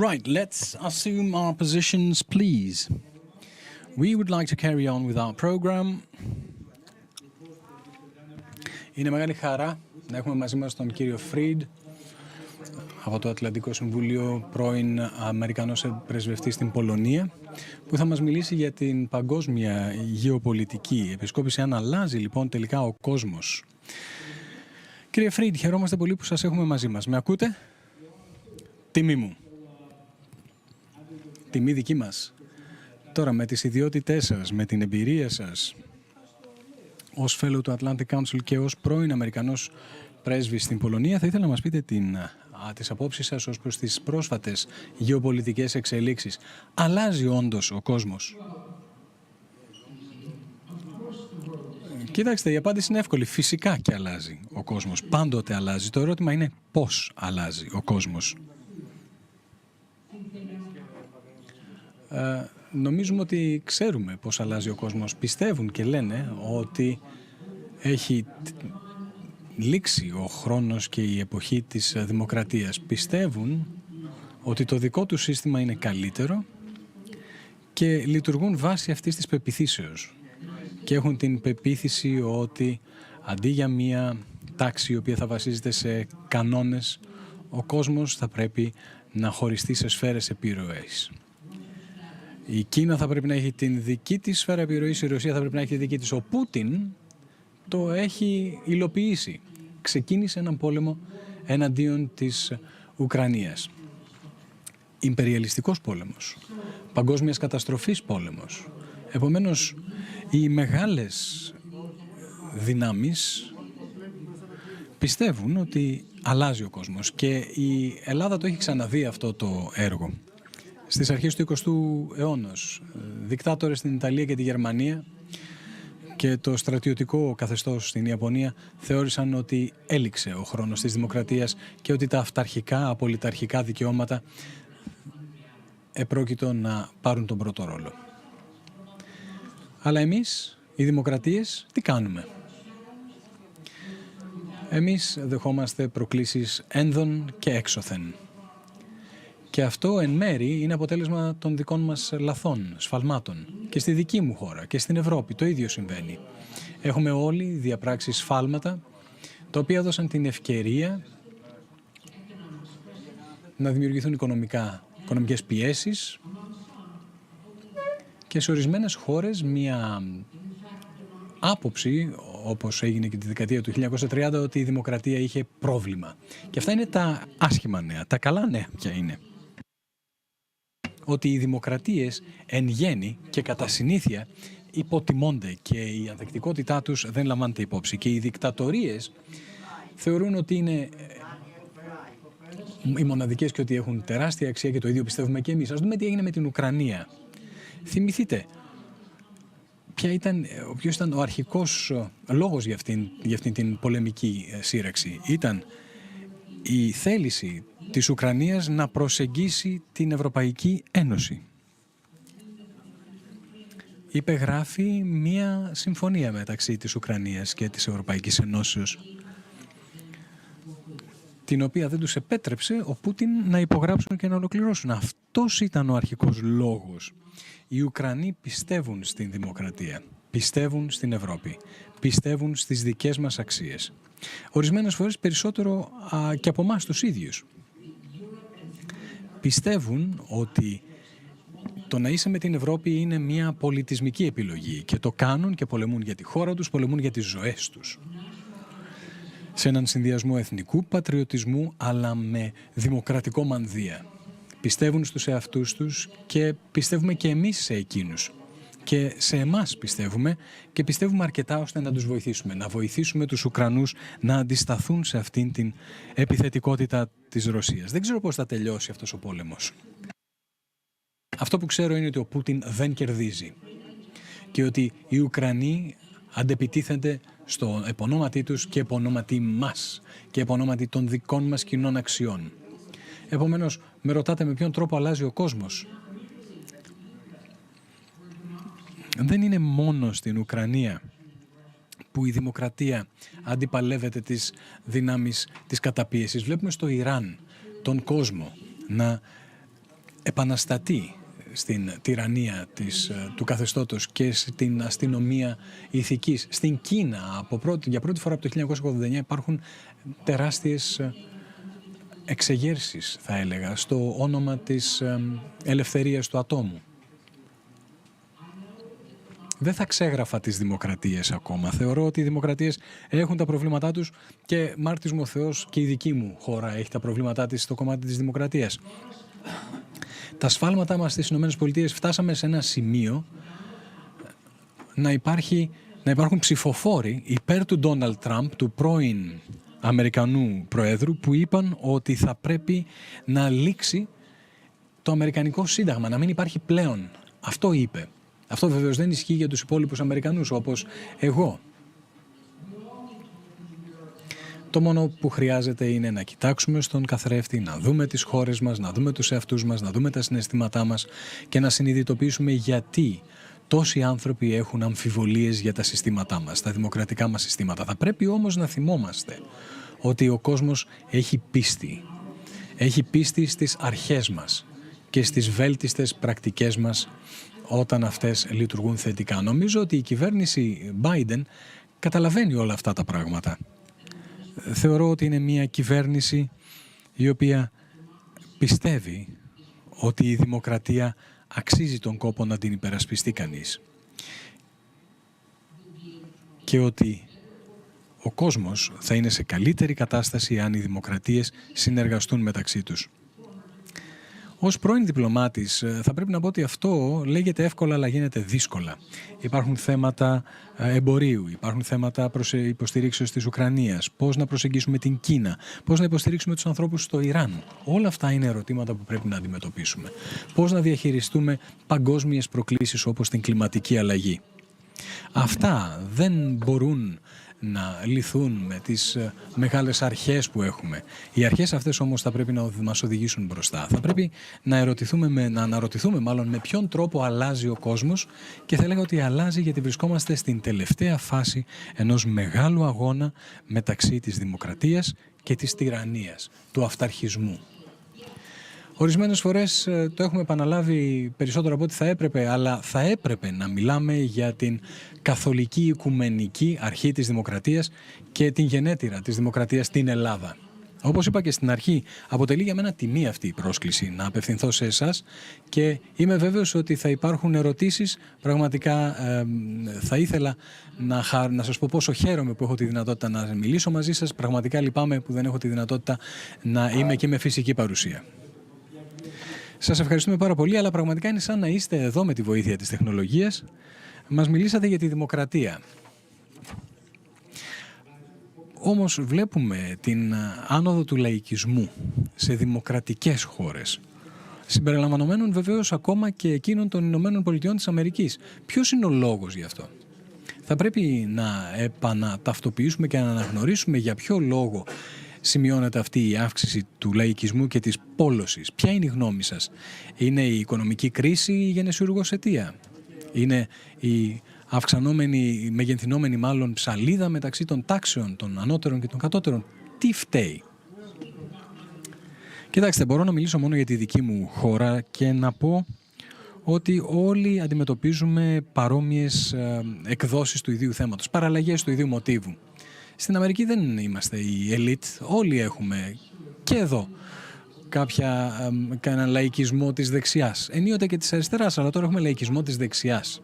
Right, let's assume our positions, please. We would like to carry on with our program. Είναι μεγάλη χαρά να έχουμε μαζί μας τον κύριο Φρίντ από το Ατλαντικό Συμβούλιο, πρώην Αμερικανός πρεσβευτής στην Πολωνία, που θα μας μιλήσει για την παγκόσμια γεωπολιτική επισκόπηση, αν αλλάζει λοιπόν τελικά ο κόσμος. Κύριε Φρίντ, χαιρόμαστε πολύ που σας έχουμε μαζί μας. Με ακούτε? Τιμή μου. Τιμή δική μας. Τώρα, με τις ιδιότητές σας, με την εμπειρία σας ως fellow του Atlantic Council και ως πρώην Αμερικανός πρέσβης στην Πολωνία, θα ήθελα να μας πείτε τις απόψεις σας ως προς τις πρόσφατες γεωπολιτικές εξελίξεις. Αλλάζει όντως ο κόσμος? Κοιτάξτε, η απάντηση είναι εύκολη. Φυσικά και αλλάζει ο κόσμος. Πάντοτε αλλάζει. Το ερώτημα είναι πώς αλλάζει ο κόσμος. Νομίζουμε ότι ξέρουμε πώς αλλάζει ο κόσμος. Πιστεύουν και λένε ότι έχει λήξει ο χρόνος και η εποχή της δημοκρατίας. Πιστεύουν ότι το δικό του σύστημα είναι καλύτερο και λειτουργούν βάσει αυτής της πεποιθήσεως. Και έχουν την πεποίθηση ότι αντί για μία τάξη η οποία θα βασίζεται σε κανόνες, ο κόσμος θα πρέπει να χωριστεί σε σφαίρες επιρροής. Η Κίνα θα πρέπει να έχει την δική της σφαίρα επιρροής, η Ρωσία θα πρέπει να έχει τη δική της. Ο Πούτιν το έχει υλοποιήσει. Ξεκίνησε έναν πόλεμο εναντίον της Ουκρανίας. Ιμπεριαλιστικός πόλεμος. Παγκόσμιας καταστροφής πόλεμος. Επομένως, οι μεγάλες δυνάμεις πιστεύουν ότι αλλάζει ο κόσμος και η Ελλάδα το έχει ξαναδεί αυτό το έργο. Στις αρχές του 20ου αιώνα, δικτάτορες στην Ιταλία και τη Γερμανία και το στρατιωτικό καθεστώς στην Ιαπωνία θεώρησαν ότι έληξε ο χρόνος της δημοκρατίας και ότι τα αυταρχικά, απολυταρχικά δικαιώματα επρόκειτο να πάρουν τον πρώτο ρόλο. Αλλά εμείς, οι δημοκρατίες, τι κάνουμε? Εμείς δεχόμαστε προκλήσεις ένδον και έξωθεν. Και αυτό εν μέρη είναι αποτέλεσμα των δικών μας λαθών, σφαλμάτων. Και στη δική μου χώρα και στην Ευρώπη το ίδιο συμβαίνει. Έχουμε όλοι διαπράξει σφάλματα, τα οποία έδωσαν την ευκαιρία να δημιουργηθούν οικονομικές πιέσεις και σε ορισμένες χώρες μια άποψη, όπως έγινε και τη δεκαετία του 1930, ότι η δημοκρατία είχε πρόβλημα. Και αυτά είναι τα άσχημα νέα. Τα καλά νέα ποια είναι? Ότι οι δημοκρατίες εν γέννη και κατά συνήθεια υποτιμώνται και η ανθεκτικότητά τους δεν λαμβάνεται υπόψη. Και οι δικτατορίες θεωρούν ότι είναι οι μοναδικές και ότι έχουν τεράστια αξία και το ίδιο πιστεύουμε και εμείς. Ας δούμε τι έγινε με την Ουκρανία. Θυμηθείτε, ποιος ήταν ο αρχικός λόγος για αυτήν την πολεμική σύραξη? Ήταν η θέληση της Ουκρανίας να προσεγγίσει την Ευρωπαϊκή Ένωση. Υπεγράφει μία συμφωνία μεταξύ της Ουκρανίας και της Ευρωπαϊκής Ενώσεως, την οποία δεν τους επέτρεψε ο Πούτιν να υπογράψουν και να ολοκληρώσουν. Αυτός ήταν ο αρχικός λόγος. Οι Ουκρανοί πιστεύουν στην δημοκρατία, πιστεύουν στην Ευρώπη, πιστεύουν στις δικές μας αξίες. Ορισμένες φορές περισσότερο και από εμάς τους ίδιους. Πιστεύουν ότι το να είσαι με την Ευρώπη είναι μια πολιτισμική επιλογή και το κάνουν και πολεμούν για τη χώρα τους, πολεμούν για τις ζωές τους. Σε έναν συνδυασμό εθνικού πατριωτισμού αλλά με δημοκρατικό μανδύα. Πιστεύουν στους εαυτούς τους και πιστεύουμε και εμείς σε εκείνους. Και σε εμάς πιστεύουμε και πιστεύουμε αρκετά ώστε να τους βοηθήσουμε. Να βοηθήσουμε τους Ουκρανούς να αντισταθούν σε αυτήν την επιθετικότητα της Ρωσίας. Δεν ξέρω πώς θα τελειώσει αυτός ο πόλεμος. Αυτό που ξέρω είναι ότι ο Πούτιν δεν κερδίζει. Και ότι οι Ουκρανοί αντεπιτίθενται στο επωνόματί τους και επωνόματί μας. Και επωνόματι των δικών μας κοινών αξιών. Επομένως, με ρωτάτε με ποιον τρόπο αλλάζει ο κόσμος. Δεν είναι μόνο στην Ουκρανία που η δημοκρατία αντιπαλεύεται τις δυνάμεις της καταπίεσης. Βλέπουμε στο Ιράν τον κόσμο να επαναστατεί στην τυραννία του καθεστώτος και στην αστυνομία ηθικής. Στην Κίνα, για πρώτη φορά από το 1989, υπάρχουν τεράστιες εξεγέρσεις, θα έλεγα, στο όνομα της ελευθερίας του ατόμου. Δεν θα ξέγραφα τις δημοκρατίες ακόμα. Θεωρώ ότι οι δημοκρατίες έχουν τα προβλήματά τους και μάρτης μου ο Θεός και η δική μου χώρα έχει τα προβλήματά της στο κομμάτι της δημοκρατίας. Τα σφάλματά μας στις ΗΠΑ φτάσαμε σε ένα σημείο να υπάρχουν ψηφοφόροι υπέρ του Ντόναλντ Τραμπ, του πρώην Αμερικανού Προέδρου, που είπαν ότι θα πρέπει να λήξει το Αμερικανικό Σύνταγμα, να μην υπάρχει πλέον. Αυτό είπε. Αυτό βεβαίως δεν ισχύει για τους υπόλοιπους Αμερικανούς, όπως εγώ. Το μόνο που χρειάζεται είναι να κοιτάξουμε στον καθρέφτη, να δούμε τις χώρες μας, να δούμε τους εαυτούς μας, να δούμε τα συναισθήματά μας και να συνειδητοποιήσουμε γιατί τόσοι άνθρωποι έχουν αμφιβολίες για τα συστήματά μας, τα δημοκρατικά μας συστήματα. Θα πρέπει όμως να θυμόμαστε ότι ο κόσμος έχει πίστη. Έχει πίστη στις αρχές μας και στις βέλτιστες πρακτικές μας όταν αυτές λειτουργούν θετικά. Νομίζω ότι η κυβέρνηση Biden καταλαβαίνει όλα αυτά τα πράγματα. Θεωρώ ότι είναι μια κυβέρνηση η οποία πιστεύει ότι η δημοκρατία αξίζει τον κόπο να την υπερασπιστεί κανείς και ότι ο κόσμος θα είναι σε καλύτερη κατάσταση αν οι δημοκρατίες συνεργαστούν μεταξύ τους. Ως πρώην διπλωμάτης θα πρέπει να πω ότι αυτό λέγεται εύκολα αλλά γίνεται δύσκολα. Υπάρχουν θέματα εμπορίου, υπάρχουν θέματα υποστηρίξεως της Ουκρανίας, πώς να προσεγγίσουμε την Κίνα, πώς να υποστηρίξουμε τους ανθρώπους στο Ιράν. Όλα αυτά είναι ερωτήματα που πρέπει να αντιμετωπίσουμε. Πώς να διαχειριστούμε παγκόσμιες προκλήσεις όπως την κλιματική αλλαγή. Αυτά δεν μπορούν να λυθούν με τις μεγάλες αρχές που έχουμε. Οι αρχές αυτές όμως θα πρέπει να μας οδηγήσουν μπροστά. Θα πρέπει να αναρωτηθούμε με ποιον τρόπο αλλάζει ο κόσμος και θα έλεγα ότι αλλάζει γιατί βρισκόμαστε στην τελευταία φάση ενός μεγάλου αγώνα μεταξύ της δημοκρατίας και της τυραννίας, του αυταρχισμού. Ορισμένες φορές το έχουμε επαναλάβει περισσότερο από ό,τι θα έπρεπε, αλλά θα έπρεπε να μιλάμε για την καθολική οικουμενική αρχή της δημοκρατίας και την γενέτειρα της δημοκρατίας στην Ελλάδα. Όπως είπα και στην αρχή, αποτελεί για μένα τιμή αυτή η πρόσκληση να απευθυνθώ σε εσάς και είμαι βέβαιος ότι θα υπάρχουν ερωτήσεις. Πραγματικά θα ήθελα να σας πω πόσο χαίρομαι που έχω τη δυνατότητα να μιλήσω μαζί σας. Πραγματικά λυπάμαι που δεν έχω τη δυνατότητα να είμαι και με φυσική παρουσία. Σας ευχαριστούμε πάρα πολύ, αλλά πραγματικά είναι σαν να είστε εδώ με τη βοήθεια της τεχνολογίας. Μας μιλήσατε για τη δημοκρατία. Όμως βλέπουμε την άνοδο του λαϊκισμού σε δημοκρατικές χώρες, συμπεριλαμβανομένων βεβαίως ακόμα και εκείνων των Ηνωμένων Πολιτειών της Αμερικής. Ποιος είναι ο λόγος γι' αυτό? Θα πρέπει να επαναταυτοποιήσουμε και να αναγνωρίσουμε για ποιο λόγο σημειώνεται αυτή η αύξηση του λαϊκισμού και της πόλωσης. Ποια είναι η γνώμη σας? Είναι η οικονομική κρίση η γενεσιουργός αιτία? Είναι η αυξανόμενη, μεγενθυνόμενη μάλλον ψαλίδα μεταξύ των τάξεων, των ανώτερων και των κατώτερων? Τι φταίει? Κοιτάξτε, μπορώ να μιλήσω μόνο για τη δική μου χώρα και να πω ότι όλοι αντιμετωπίζουμε παρόμοιες εκδόσεις του ίδιου θέματος, παραλλαγές του ίδιου μοτίβου. Στην Αμερική δεν είμαστε η ελίτ, όλοι έχουμε και εδώ έναν λαϊκισμό της δεξιάς. Ενίοτε και της αριστεράς, αλλά τώρα έχουμε λαϊκισμό της δεξιάς.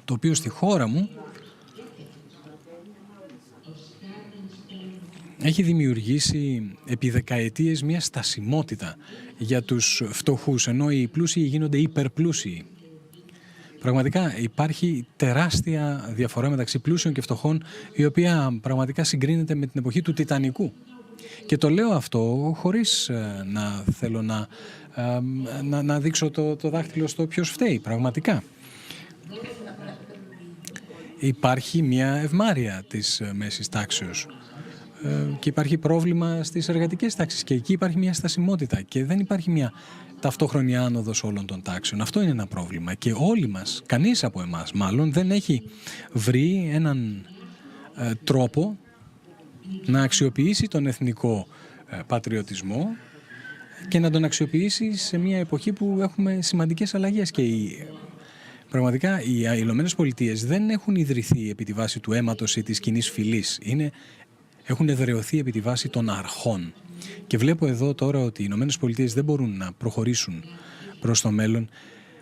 Το οποίο στη χώρα μου έχει δημιουργήσει επί δεκαετίες μια στασιμότητα για τους φτωχούς, ενώ οι πλούσιοι γίνονται υπερπλούσιοι. Πραγματικά υπάρχει τεράστια διαφορά μεταξύ πλούσιων και φτωχών, η οποία πραγματικά συγκρίνεται με την εποχή του Τιτανικού. Και το λέω αυτό χωρίς να θέλω να δείξω το δάχτυλο στο ποιος φταίει. Πραγματικά υπάρχει μια ευμάρεια της μέσης τάξεως και υπάρχει πρόβλημα στις εργατικές τάξεις και εκεί υπάρχει μια στασιμότητα και δεν υπάρχει μια ταυτόχρονη άνοδος όλων των τάξεων. Αυτό είναι ένα πρόβλημα και όλοι μας, κανείς από εμάς μάλλον, δεν έχει βρει έναν τρόπο να αξιοποιήσει τον εθνικό πατριωτισμό και να τον αξιοποιήσει σε μια εποχή που έχουμε σημαντικές αλλαγές. Και πραγματικά οι Ηνωμένες Πολιτείες δεν έχουν ιδρυθεί επί τη βάση του αίματος ή της κοινής φυλής. Έχουν εδραιωθεί επί τη βάση των αρχών. Και βλέπω εδώ τώρα ότι οι Ηνωμένες Πολιτείες δεν μπορούν να προχωρήσουν προς το μέλλον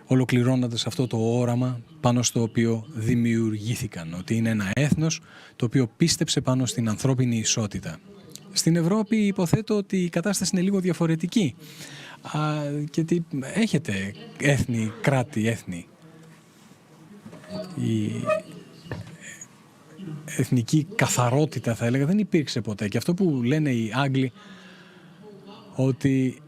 ολοκληρώνοντας αυτό το όραμα πάνω στο οποίο δημιουργήθηκαν. Ότι είναι ένα έθνος το οποίο πίστεψε πάνω στην ανθρώπινη ισότητα. Στην Ευρώπη υποθέτω ότι η κατάσταση είναι λίγο διαφορετική. Και ότι έχετε έθνη, κράτη, έθνη. Η εθνική καθαρότητα, θα έλεγα, δεν υπήρξε ποτέ. Και αυτό που λένε οι Άγγλοι, ότι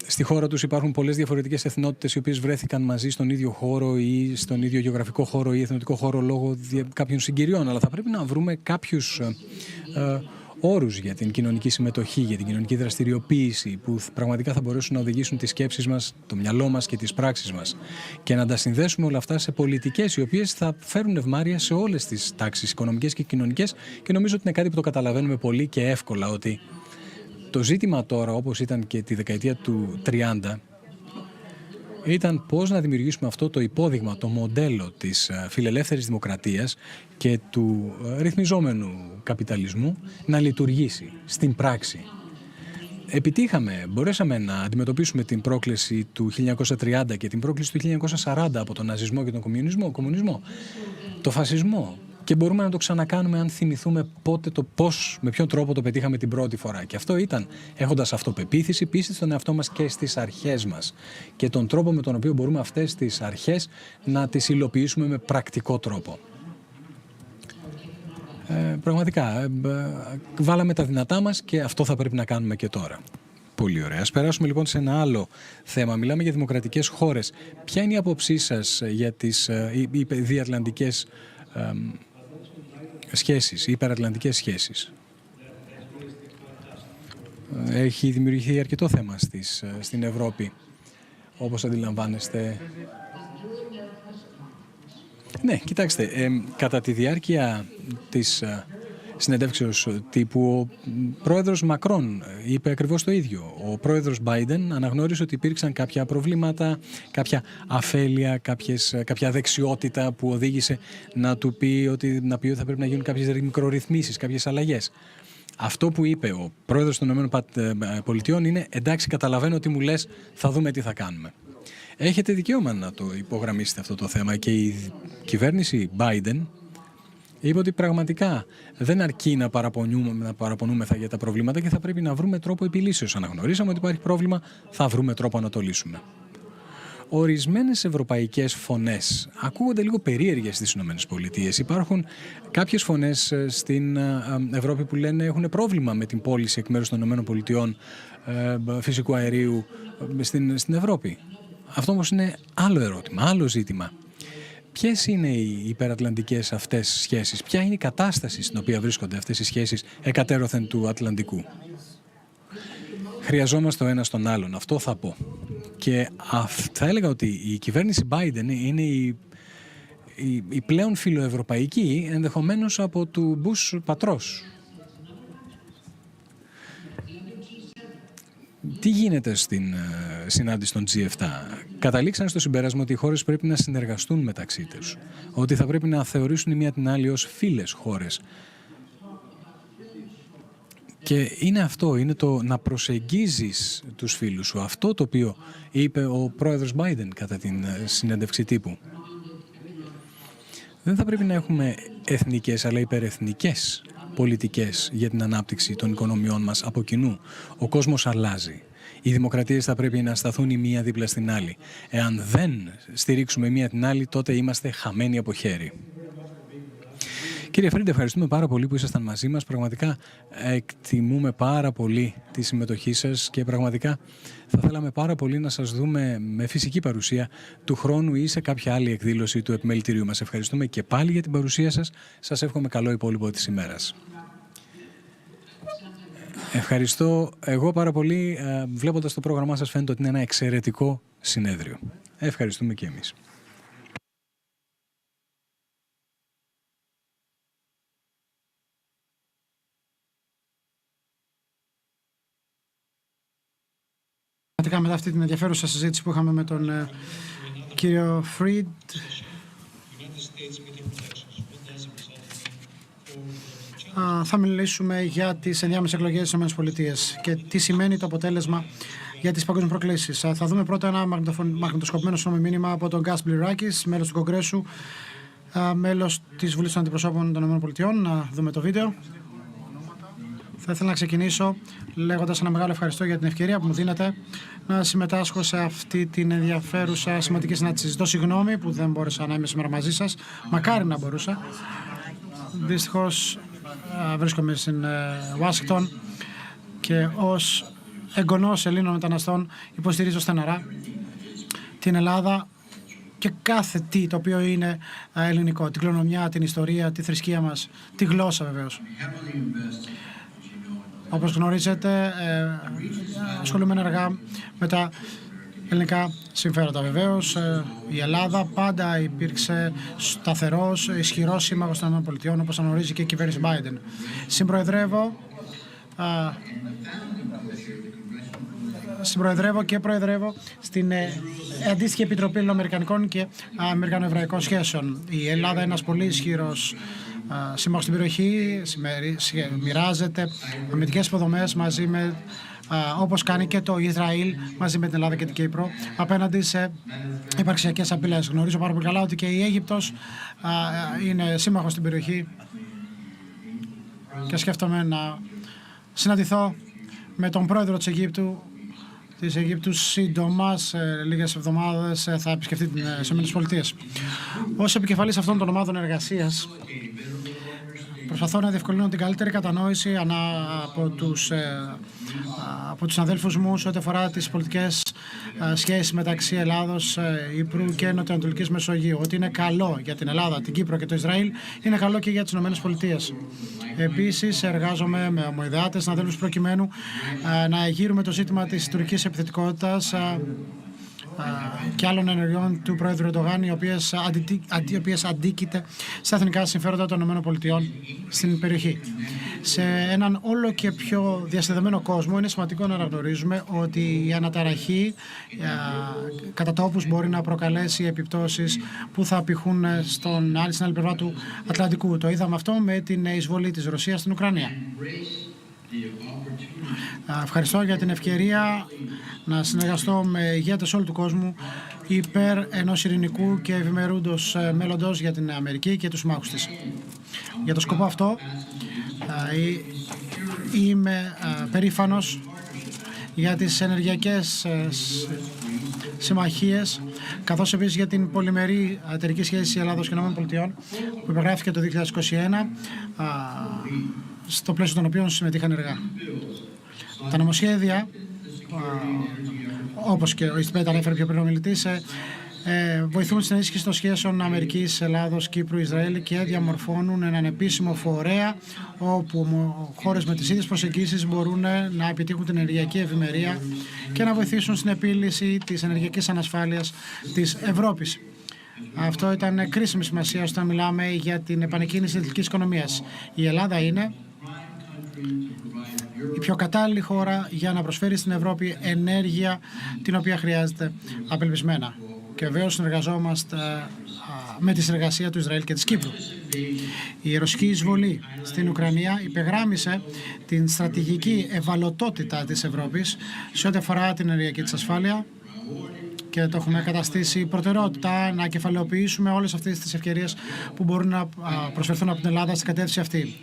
στη χώρα τους υπάρχουν πολλές διαφορετικές εθνότητες οι οποίες βρέθηκαν μαζί στον ίδιο χώρο ή στον ίδιο γεωγραφικό χώρο ή εθνοτικό χώρο λόγω κάποιων συγκυριών, αλλά θα πρέπει να βρούμε κάποιους όρους για την κοινωνική συμμετοχή, για την κοινωνική δραστηριοποίηση που πραγματικά θα μπορέσουν να οδηγήσουν τις σκέψεις μας, το μυαλό μας και τις πράξεις μας και να τα συνδέσουμε όλα αυτά σε πολιτικές οι οποίες θα φέρουν ευμάρεια σε όλες τις τάξεις οικονομικές και κοινωνικές, και νομίζω ότι είναι κάτι που το καταλαβαίνουμε πολύ και εύκολα, ότι το ζήτημα τώρα, όπως ήταν και τη δεκαετία του 30, ήταν πώς να δημιουργήσουμε αυτό το υπόδειγμα, το μοντέλο της φιλελεύθερης δημοκρατίας και του ρυθμιζόμενου καπιταλισμού να λειτουργήσει στην πράξη. Επιτύχαμε, μπορέσαμε να αντιμετωπίσουμε την πρόκληση του 1930 και την πρόκληση του 1940 από τον ναζισμό και τον κομμουνισμό, το φασισμό. Και μπορούμε να το ξανακάνουμε αν θυμηθούμε πότε, το πώς, με ποιον τρόπο το πετύχαμε την πρώτη φορά. Και αυτό ήταν έχοντας αυτοπεποίθηση, πίστη στον εαυτό μας και στις αρχές μας. Και τον τρόπο με τον οποίο μπορούμε αυτές τις αρχές να τις υλοποιήσουμε με πρακτικό τρόπο. Πραγματικά, βάλαμε τα δυνατά μας και αυτό θα πρέπει να κάνουμε και τώρα. Πολύ ωραία. Ας περάσουμε λοιπόν σε ένα άλλο θέμα. Μιλάμε για δημοκρατικές χώρες. Ποια είναι η άποψή σας για τις διατλαντικές σχέσεις, υπερατλαντικές σχέσεις? Έχει δημιουργηθεί αρκετό θέμα στην Ευρώπη, όπως αντιλαμβάνεστε. Ναι, κοιτάξτε, κατά τη διάρκεια της συνεντεύξεως τύπου, ο πρόεδρος Μακρόν είπε ακριβώς το ίδιο. Ο πρόεδρος Biden αναγνώρισε ότι υπήρξαν κάποια προβλήματα, κάποια αφέλεια, κάποια δεξιότητα που οδήγησε να πει ότι θα πρέπει να γίνουν κάποιες μικρορυθμίσεις, κάποιες αλλαγές. Αυτό που είπε ο πρόεδρος των ΗΠΑ είναι εντάξει, καταλαβαίνω τι μου λες, θα δούμε τι θα κάνουμε. Έχετε δικαίωμα να το υπογραμμίσετε αυτό το θέμα, και η κυβέρνηση Biden είπε ότι πραγματικά δεν αρκεί να παραπονούμεθα για τα προβλήματα και θα πρέπει να βρούμε τρόπο επιλύσεως. Αναγνωρίσαμε ότι υπάρχει πρόβλημα, θα βρούμε τρόπο να το λύσουμε. Ορισμένες ευρωπαϊκές φωνές ακούγονται λίγο περίεργες στις ΗΠΑ. Υπάρχουν κάποιες φωνές στην Ευρώπη που λένε έχουν πρόβλημα με την πώληση εκ μέρους των ΗΠΑ φυσικού αερίου στην Ευρώπη. Αυτό όμως είναι άλλο ερώτημα, άλλο ζήτημα. Ποιες είναι οι υπερατλαντικές αυτές σχέσεις, ποια είναι η κατάσταση στην οποία βρίσκονται αυτές οι σχέσεις εκατέρωθεν του Ατλαντικού? Χρειαζόμαστε ο ένας τον άλλον, αυτό θα πω. Και θα έλεγα ότι η κυβέρνηση Biden είναι η πλέον φιλοευρωπαϊκή, ενδεχομένως από του Bush πατρός. Τι γίνεται στην συνάντηση των G7? Καταλήξαν στο συμπέρασμα ότι οι χώρες πρέπει να συνεργαστούν μεταξύ τους, ότι θα πρέπει να θεωρήσουν η μία την άλλη ως φίλες χώρες. Και είναι αυτό, είναι το να προσεγγίζεις τους φίλους σου. Αυτό το οποίο είπε ο πρόεδρος Biden κατά την συνέντευξη τύπου. Δεν θα πρέπει να έχουμε εθνικές αλλά υπερεθνικές πολιτικές για την ανάπτυξη των οικονομιών μας από κοινού. Ο κόσμος αλλάζει. Οι δημοκρατίες θα πρέπει να σταθούν η μία δίπλα στην άλλη. Εάν δεν στηρίξουμε η μία την άλλη, τότε είμαστε χαμένοι από χέρι. Κύριε Φρίντε, ευχαριστούμε πάρα πολύ που ήσασταν μαζί μας. Πραγματικά εκτιμούμε πάρα πολύ τη συμμετοχή σας και πραγματικά θα θέλαμε πάρα πολύ να σας δούμε με φυσική παρουσία του χρόνου ή σε κάποια άλλη εκδήλωση του επιμελητηρίου μας. Ευχαριστούμε και πάλι για την παρουσία σας. Σας εύχομαι καλό υπόλοιπο της ημέρας. Ευχαριστώ εγώ πάρα πολύ. Βλέποντας το πρόγραμμά σας φαίνεται ότι είναι ένα εξαιρετικό συνέδριο. Ευχαριστούμε και εμείς. φυσικά μετά αυτή την ενδιαφέρουσα συζήτηση που είχαμε με τον κύριο Φρίντ, θα μιλήσουμε για τις ενδιάμεσες εκλογές στις ΗΠΑ και τι σημαίνει το αποτέλεσμα για τις παγκόσμιες προκλήσεις. Θα δούμε πρώτα ένα μαγνητοσκοπημένο σώμα μήνυμα από τον Γκάς Μπλιράκης, μέλος του Κογκρέσου, μέλος της Βουλής των Αντιπροσώπων των ΗΠΑ. Να δούμε το βίντεο. Θα ήθελα να ξεκινήσω λέγοντας ένα μεγάλο ευχαριστώ για την ευκαιρία που μου δίνετε να συμμετάσχω σε αυτή την ενδιαφέρουσα σημαντική συνάντηση. Ζητώ συγγνώμη που δεν μπόρεσα να είμαι σήμερα μαζί σας. Μακάρι να μπορούσα. Δυστυχώς βρίσκομαι στην Ουάσιγκτον και ως εγγονός Ελλήνων μεταναστών υποστηρίζω στεναρά την Ελλάδα και κάθε τι το οποίο είναι ελληνικό. Την κληρονομιά, την ιστορία, τη θρησκεία μας, τη γλώσσα βεβαίως. Όπως γνωρίζετε, ασχολούμαι ενεργά με τα ελληνικά συμφέροντα. Βεβαίως, η Ελλάδα πάντα υπήρξε σταθερός, ισχυρός σύμμαχος των ΗΠΑ, όπως αναγνωρίζει και η κυβέρνηση Biden. Συμπροεδρεύω και προεδρεύω στην αντίστοιχη Επιτροπή Ελληνοαμερικανικών και Αμερικανοεβραϊκών Σχέσεων. Η Ελλάδα είναι ένας πολύ ισχυρός σύμμαχος στην περιοχή, μοιράζεται αμυντικές υποδομές μαζί με, όπως κάνει και το Ισραήλ μαζί με την Ελλάδα και την Κύπρο, απέναντι σε υπαρξιακές απειλές. Γνωρίζω πάρα πολύ καλά ότι και η Αίγυπτος είναι σύμμαχος στην περιοχή και σκέφτομαι να συναντηθώ με τον πρόεδρο της Αιγύπτου σύντομα, σε λίγες εβδομάδες θα επισκεφτεί τις ΗΠΑ. Ως επικεφαλής αυτών των ομάδων εργασίας, προσπαθώ να διευκολύνω την καλύτερη κατανόηση από τους αδέλφους μου σε ό,τι αφορά τις πολιτικές σχέσεις μεταξύ Ελλάδος, Ύπρου και Νοτιοανατολικής Μεσογείου. Ότι είναι καλό για την Ελλάδα, την Κύπρο και το Ισραήλ, είναι καλό και για τις ΗΠΑ. Επίσης, εργάζομαι με ομοειδεάτες συναδέλφους προκειμένου να εγείρουμε το ζήτημα της τουρκικής επιθετικότητας και άλλων ενεργειών του Πρόεδρου Ερντογάν, οι οποίες αντίκειται στα εθνικά συμφέροντα των ΗΠΑ στην περιοχή. Σε έναν όλο και πιο διασυνδεμένο κόσμο είναι σημαντικό να αναγνωρίζουμε ότι η αναταραχή κατά τόπους μπορεί να προκαλέσει επιπτώσεις που θα απηχούν στην άλλη πλευρά του Ατλαντικού. Το είδαμε αυτό με την εισβολή της Ρωσίας στην Ουκρανία. Ευχαριστώ για την ευκαιρία να συνεργαστώ με ηγέτες όλου του κόσμου υπέρ ενός ειρηνικού και ευημερούντος μέλλοντος για την Αμερική και τους συμμάχους της. Για το σκοπό αυτό είμαι περήφανος για τις ενεργειακές συμμαχίες, καθώς επίσης για την πολυμερή εταιρική σχέση Ελλάδος και ΗΠΑ που υπεγράφηκε το 2021, στο πλαίσιο των οποίων συμμετείχαν ενεργά. Τα νομοσχέδια, όπως και ο Ιστιμπέτ ανέφερε πιο πριν ο μιλητής, βοηθούν στην ενίσχυση των σχέσεων Αμερικής, Ελλάδος, Κύπρου, Ισραήλ και διαμορφώνουν έναν επίσημο φορέα όπου χώρες με τις ίδιες προσεγγίσεις μπορούν να επιτύχουν την ενεργειακή ευημερία και να βοηθήσουν στην επίλυση της ενεργειακής ανασφάλειας της Ευρώπης. Αυτό ήταν κρίσιμη σημασία όταν μιλάμε για την επανεκκίνηση της ελληνικής οικονομίας. Η Ελλάδα είναι η πιο κατάλληλη χώρα για να προσφέρει στην Ευρώπη ενέργεια την οποία χρειάζεται απελπισμένα. Και βεβαίως συνεργαζόμαστε με τη συνεργασία του Ισραήλ και της Κύπρου. Η ρωσική εισβολή στην Ουκρανία υπεγράμμισε την στρατηγική ευαλωτότητα της Ευρώπης σε ό,τι αφορά την ενεργειακή της ασφάλεια και το έχουμε καταστήσει προτεραιότητα να κεφαλαιοποιήσουμε όλες αυτές τις ευκαιρίες που μπορούν να προσφερθούν από την Ελλάδα στην κατεύθυνση αυτή.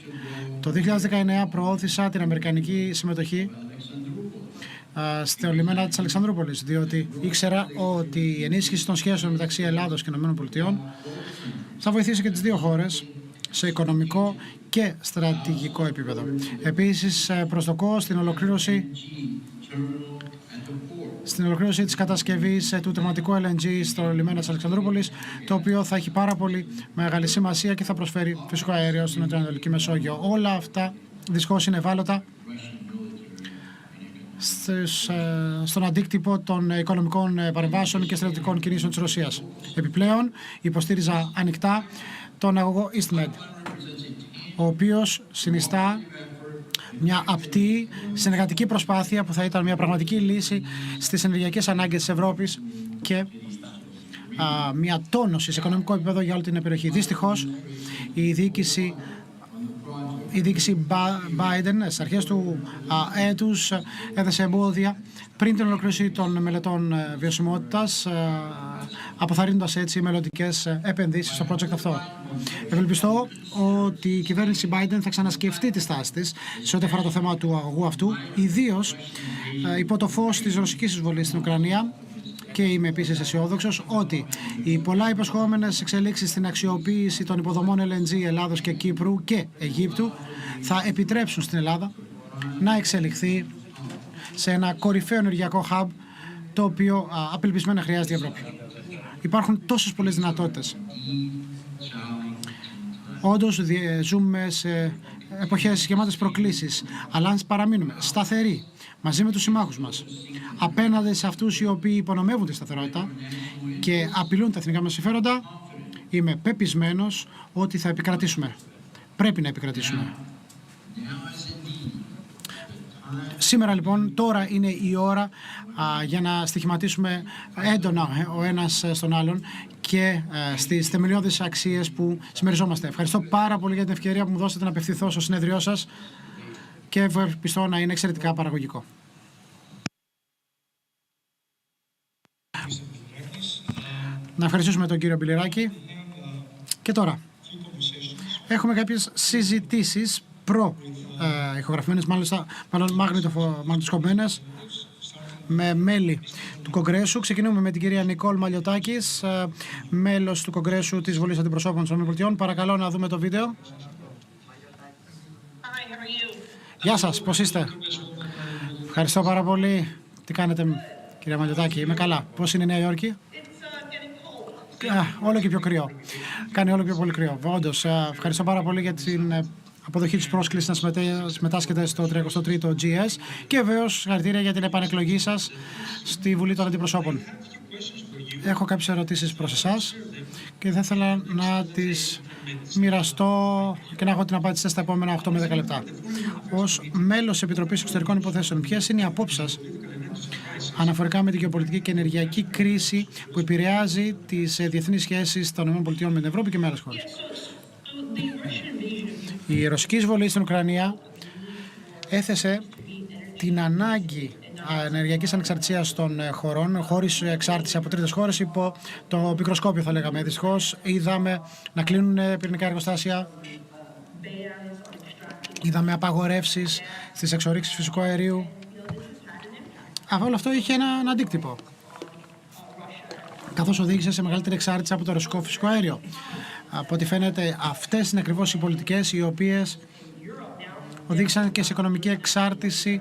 Το 2019 προώθησα την αμερικανική συμμετοχή στο λιμένα της Αλεξανδρούπολης, διότι ήξερα ότι η ενίσχυση των σχέσεων μεταξύ Ελλάδος και ΗΠΑ θα βοηθήσει και τις δύο χώρες σε οικονομικό και στρατηγικό επίπεδο. Επίσης, προσδοκώ στην ολοκλήρωση της κατασκευής του τερματικού LNG στο λιμένα της Αλεξανδρούπολης, το οποίο θα έχει πάρα πολύ μεγάλη σημασία και θα προσφέρει φυσικό αέριο στην Νοτιοανατολική Μεσόγειο. Όλα αυτά δυστυχώς είναι ευάλωτα στον αντίκτυπο των οικονομικών παρεμβάσεων και στρατιωτικών κινήσεων της Ρωσίας. Επιπλέον, υποστήριζα ανοιχτά τον αγωγό EastMed, ο οποίος συνιστά μια απτή συνεργατική προσπάθεια που θα ήταν μια πραγματική λύση στις ενεργειακές ανάγκες της Ευρώπης και μια τόνωση σε οικονομικό επίπεδο για όλη την περιοχή. Δυστυχώς η διοίκηση Biden στις αρχές του έτους έδεσε εμπόδια πριν την ολοκλήρωση των μελετών βιωσιμότητας, αποθαρρύνοντας έτσι μελλοντικές επενδύσεις στο project αυτό. Ευελπιστώ ότι η κυβέρνηση Biden θα ξανασκεφτεί τη στάση της σε ό,τι αφορά το θέμα του αγωγού αυτού, ιδίως υπό το φως της ρωσικής εισβολής στην Ουκρανία. Και είμαι επίσης αισιόδοξος ότι οι πολλά υποσχόμενες εξελίξεις στην αξιοποίηση των υποδομών LNG Ελλάδος και Κύπρου και Αιγύπτου θα επιτρέψουν στην Ελλάδα να εξελιχθεί σε ένα κορυφαίο ενεργειακό hub, το οποίο απελπισμένα χρειάζεται η Ευρώπη. Υπάρχουν τόσες πολλές δυνατότητες. Όντως ζούμε σε εποχές γεμάτες προκλήσεις, αλλά αν παραμείνουμε σταθεροί μαζί με τους συμμάχους μας απέναντι σε αυτούς οι οποίοι υπονομεύουν τη σταθερότητα και απειλούν τα εθνικά μας συμφέροντα, είμαι πεπισμένος ότι θα επικρατήσουμε. Πρέπει να επικρατήσουμε. Σήμερα λοιπόν, τώρα είναι η ώρα για να στοιχηματίσουμε έντονα ο ένας στον άλλον και στις θεμελιώδεις αξίες που συμμεριζόμαστε. Ευχαριστώ πάρα πολύ για την ευκαιρία που μου δώσατε να απευθυνθώ στο συνέδριό σας και ευελπιστώ να είναι εξαιρετικά παραγωγικό. Να ευχαριστήσουμε τον κύριο Μπιλιράκη. Και τώρα έχουμε κάποιες συζητήσεις ηχογραφημένες, μάλλον μαγνητοσκοπημένες, με μέλη του Κογκρέσου. Ξεκινούμε με την κυρία Νικόλ Μαλιωτάκης, μέλος του Κογκρέσου της Βουλής Αντιπροσώπων των ΗΠΑ. Παρακαλώ να δούμε το βίντεο. Γεια σας, πώς είστε? Ευχαριστώ πάρα πολύ. Τι κάνετε, κυρία Μαλιωτάκη? Είμαι καλά. Πώς είναι η Νέα Υόρκη? Όλο και πιο κρύο. Κάνει όλο και πιο πολύ κρύο. Όντως, ευχαριστώ πάρα πολύ για την αποδοχή της πρόσκλησης να συμμετάσχετε στο 33ο GES και βεβαίως συγχαρητήρια για την επανεκλογή σας στη Βουλή των Αντιπροσώπων. Έχω κάποιες ερωτήσεις προς εσάς και θα ήθελα να τις μοιραστώ και να έχω την απάντηση στα επόμενα 8 με 10 λεπτά. Ως μέλος της Επιτροπής Εξωτερικών Υποθέσεων, ποιες είναι οι απόψεις σας αναφορικά με την γεωπολιτική και ενεργειακή κρίση που επηρεάζει τις διεθνείς σχέσεις των ΗΠΑ με την Ευρώπη και με άλλες χώρες? Η ρωσική εισβολή στην Ουκρανία έθεσε την ανάγκη ενεργειακής ανεξαρτησίας των χωρών, χωρίς εξάρτηση από τρίτες χώρες, υπό το μικροσκόπιο, θα λέγαμε. Δυστυχώς είδαμε να κλείνουν πυρηνικά εργοστάσια, είδαμε απαγορεύσεις στις εξορίξεις φυσικού αερίου. Όλο αυτό είχε έναν αντίκτυπο, καθώς οδήγησε σε μεγαλύτερη εξάρτηση από το ρωσικό φυσικό αέριο. Από ό,τι φαίνεται, αυτές είναι ακριβώς οι πολιτικές οι οποίες οδήγησαν και σε οικονομική εξάρτηση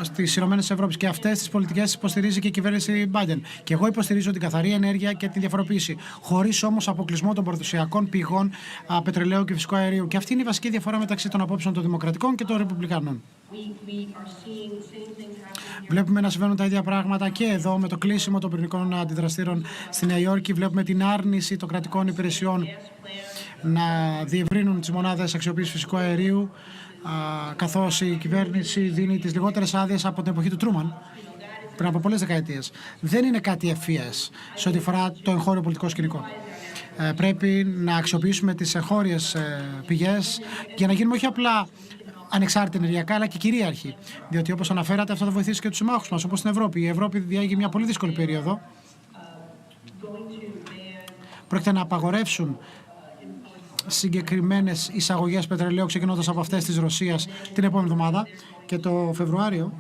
στις ΗΠΑ, και αυτές τις πολιτικές υποστηρίζει και η κυβέρνηση Biden. Και εγώ υποστηρίζω την καθαρή ενέργεια και την διαφοροποίηση, χωρίς όμως αποκλεισμό των παραδοσιακών πηγών πετρελαίου και φυσικού αερίου. Και αυτή είναι η βασική διαφορά μεταξύ των απόψεων των Δημοκρατικών και των Ρεπουμπλικανών. Βλέπουμε να συμβαίνουν τα ίδια πράγματα και εδώ με το κλείσιμο των πυρηνικών αντιδραστήρων στη Νέα Υόρκη. Βλέπουμε την άρνηση των κρατικών υπηρεσιών να διευρύνουν τις μονάδες αξιοποίησης φυσικού αερίου, καθώς η κυβέρνηση δίνει τις λιγότερες άδειες από την εποχή του Τρούμαν, πριν από πολλές δεκαετίες. Δεν είναι κάτι ευφυές σε ό,τι αφορά το εγχώριο πολιτικό σκηνικό. Πρέπει να αξιοποιήσουμε τις εγχώριες πηγές για να γίνουμε όχι απλά ανεξάρτητη ενεργειακά, αλλά και κυρίαρχη. Διότι, όπως αναφέρατε, αυτό θα βοηθήσει και τους συμμάχους μας, όπως στην Ευρώπη. Η Ευρώπη διάγει μια πολύ δύσκολη περίοδο. Πρόκειται να απαγορεύσουν συγκεκριμένες εισαγωγές πετρελαίου, ξεκινώντας από αυτές της Ρωσίας την επόμενη εβδομάδα, και το Φεβρουάριο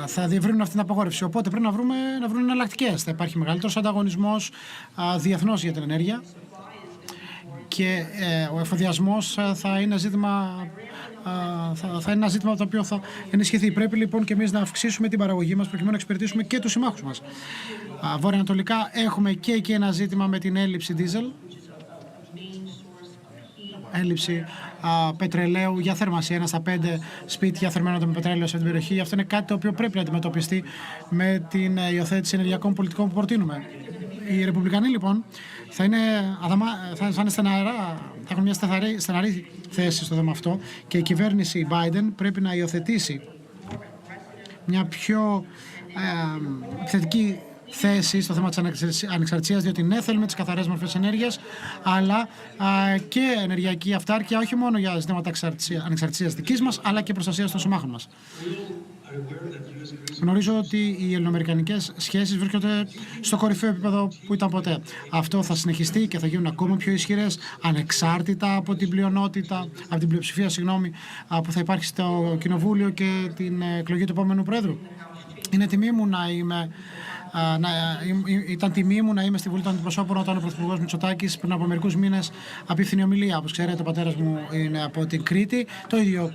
θα διευρύνουν αυτή την απαγόρευση. Οπότε πρέπει να βρουν εναλλακτικές. Θα υπάρχει μεγαλύτερος ανταγωνισμός διεθνώς για την ενέργεια και ο εφοδιασμός θα είναι ένα ζήτημα το οποίο θα ενισχυθεί. Πρέπει λοιπόν και εμείς να αυξήσουμε την παραγωγή μας προκειμένου να εξυπηρετήσουμε και τους συμμάχους μας. Βορειοανατολικά έχουμε και εκεί ένα ζήτημα με την έλλειψη δίζελ, έλλειψη πετρελαίου για θέρμανση. 1 στα 5 σπίτια θερμαίνονται με πετρέλαιο σε αυτή την περιοχή. Αυτό είναι κάτι το οποίο πρέπει να αντιμετωπιστεί με την υιοθέτηση ενεργειακών πολιτικών που προτείνουμε. Οι Ρεπουμπλικανοί λοιπόν θα είναι στεναρά, θα έχουν μια στεναρή θέση στο θέμα αυτό και η κυβέρνηση Biden πρέπει να υιοθετήσει μια πιο θετική θέση στο θέμα της ανεξαρτησίας, διότι ναι, θέλουμε τις καθαρές μορφές ενέργειας, αλλά και ενεργειακή αυτάρκεια, όχι μόνο για ζητήματα ανεξαρτησίας δικής μας, αλλά και προστασίας των συμμάχων μας. Γνωρίζω ότι οι ελληνοαμερικανικές σχέσεις βρίσκονται στο κορυφαίο επίπεδο που ήταν ποτέ. Αυτό θα συνεχιστεί και θα γίνουν ακόμα πιο ισχυρές, ανεξάρτητα από την πλειοψηφία που θα υπάρχει στο Κοινοβούλιο και την εκλογή του επόμενου Πρόεδρου. Είναι τιμή μου ήταν τιμή μου να είμαι στη Βουλή των Αντιπροσώπων όταν ο Πρωθυπουργός Μητσοτάκης πριν από μερικούς μήνες απίφθηνε ομιλία. Όπως ξέρετε, ο πατέρας μου είναι από την Κρήτη, το ίδιο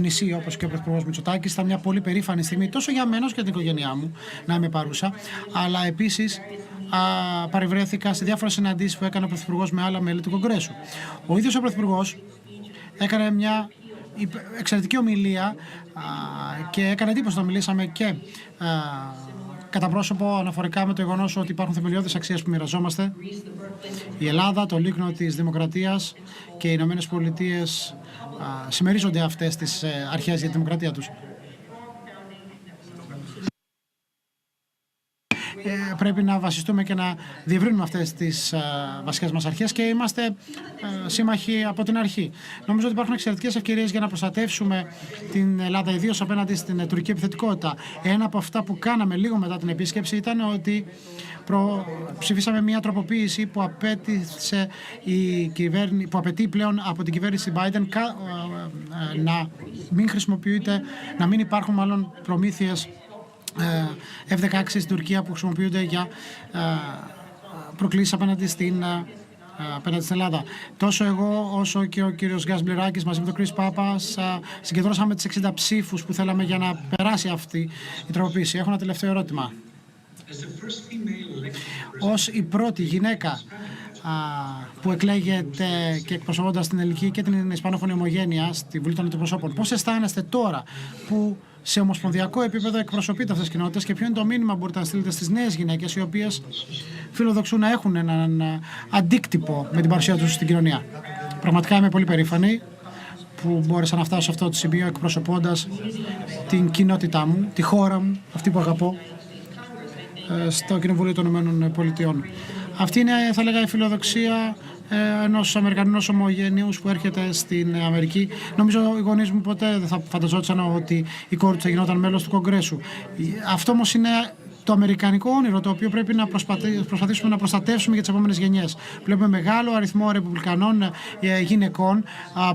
νησί όπως και ο Πρωθυπουργός Μητσοτάκης. Ήταν μια πολύ περήφανη στιγμή τόσο για μένα όσο και την οικογένειά μου να είμαι παρούσα. Αλλά επίσης παρευρέθηκα σε διάφορες συναντήσεις που έκανε ο Πρωθυπουργός με άλλα μέλη του Κογκρέσου. Ο ίδιος ο Πρωθυπουργός έκανε μια εξαιρετική ομιλία και έκανε εντύπωση όταν μιλήσαμε και κατά πρόσωπο αναφορικά με το γεγονός ότι υπάρχουν θεμελιώδεις αξίες που μοιραζόμαστε. Η Ελλάδα, το λίκνο της δημοκρατίας και οι Ηνωμένες Πολιτείες συμμερίζονται αυτές τις αρχές για τη δημοκρατία τους. Πρέπει να βασιστούμε και να διευρύνουμε αυτές τις βασικές μας αρχές και είμαστε σύμμαχοι από την αρχή. Νομίζω ότι υπάρχουν εξαιρετικές ευκαιρίες για να προστατεύσουμε την Ελλάδα, ιδίως απέναντι στην τουρκική επιθετικότητα. Ένα από αυτά που κάναμε λίγο μετά την επίσκεψη ήταν ότι ψηφίσαμε μια τροποποίηση που απαιτεί πλέον από την κυβέρνηση Biden να μην υπάρχουν μάλλον προμήθειες F-16 στην Τουρκία που χρησιμοποιούνται για προκλήσεις απέναντι στην Ελλάδα. Τόσο εγώ όσο και ο κύριος Γκάς Μπλεράκης μαζί με τον Κρίς Πάπας συγκεντρώσαμε τις 60 ψήφους που θέλαμε για να περάσει αυτή η τροποποίηση. Έχω ένα τελευταίο ερώτημα. Ως η πρώτη γυναίκα που εκλέγεται και εκπροσωπώντας την ελληνική και την ισπανόφωνη ομογένεια στη Βουλή των Αντιπροσώπων, πώς αισθάνεστε τώρα που σε ομοσπονδιακό επίπεδο εκπροσωπείτε αυτές τις κοινότητες και ποιο είναι το μήνυμα που μπορείτε να στείλετε στις νέες γυναίκες οι οποίες φιλοδοξούν να έχουν έναν αντίκτυπο με την παρουσία τους στην κοινωνία? Πραγματικά είμαι πολύ περήφανη που μπόρεσα να φτάσω σε αυτό το σημείο εκπροσωπώντας την κοινότητά μου, τη χώρα μου, αυτή που αγαπώ, στο Κοινοβούλιο των Ηνωμένων Πολιτειών. Αυτή είναι, θα λέγα, η φιλοδοξία ενός Αμερικανού ομογενείους που έρχεται στην Αμερική. Νομίζω οι γονείς μου ποτέ δεν θα φανταζόντουσαν ότι η κόρη του θα γινόταν μέλος του Κογκρέσου. Αυτό όμως είναι το αμερικανικό όνειρο, το οποίο πρέπει να προσπαθήσουμε να προστατεύσουμε για τις επόμενες γενιές. Βλέπουμε μεγάλο αριθμό ρεπουμπλικανών γυναικών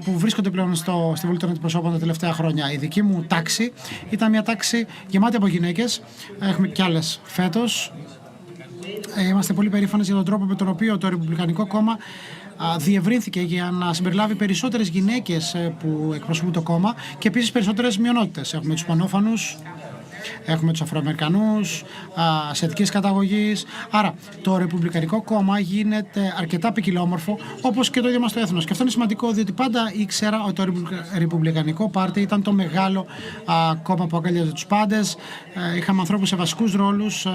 που βρίσκονται πλέον στη Βουλή των Αντιπροσώπων τα τελευταία χρόνια. Η δική μου τάξη ήταν μια τάξη γεμάτη από γυναίκες. Έχουμε κι άλλες φέτος. Είμαστε πολύ περήφανες για τον τρόπο με τον οποίο το Ρεπουμπλικανικό Κόμμα διευρύνθηκε για να συμπεριλάβει περισσότερες γυναίκες που εκπροσωπούν το κόμμα και επίσης περισσότερες μειονότητες. Έχουμε τους Πανόφανους, έχουμε τους Αφροαμερικανούς, ασιατικής καταγωγής. Άρα το Ρεπουμπλικανικό Κόμμα γίνεται αρκετά ποικιλόμορφο, όπως και το ίδιο μας το έθνος. Και αυτό είναι σημαντικό, διότι πάντα ήξερα ότι το Ρεπουμπλικανικό Πάρτι ήταν το μεγάλο κόμμα που αγκαλιάζει τους πάντες. Είχαμε ανθρώπους σε βασικούς ρόλους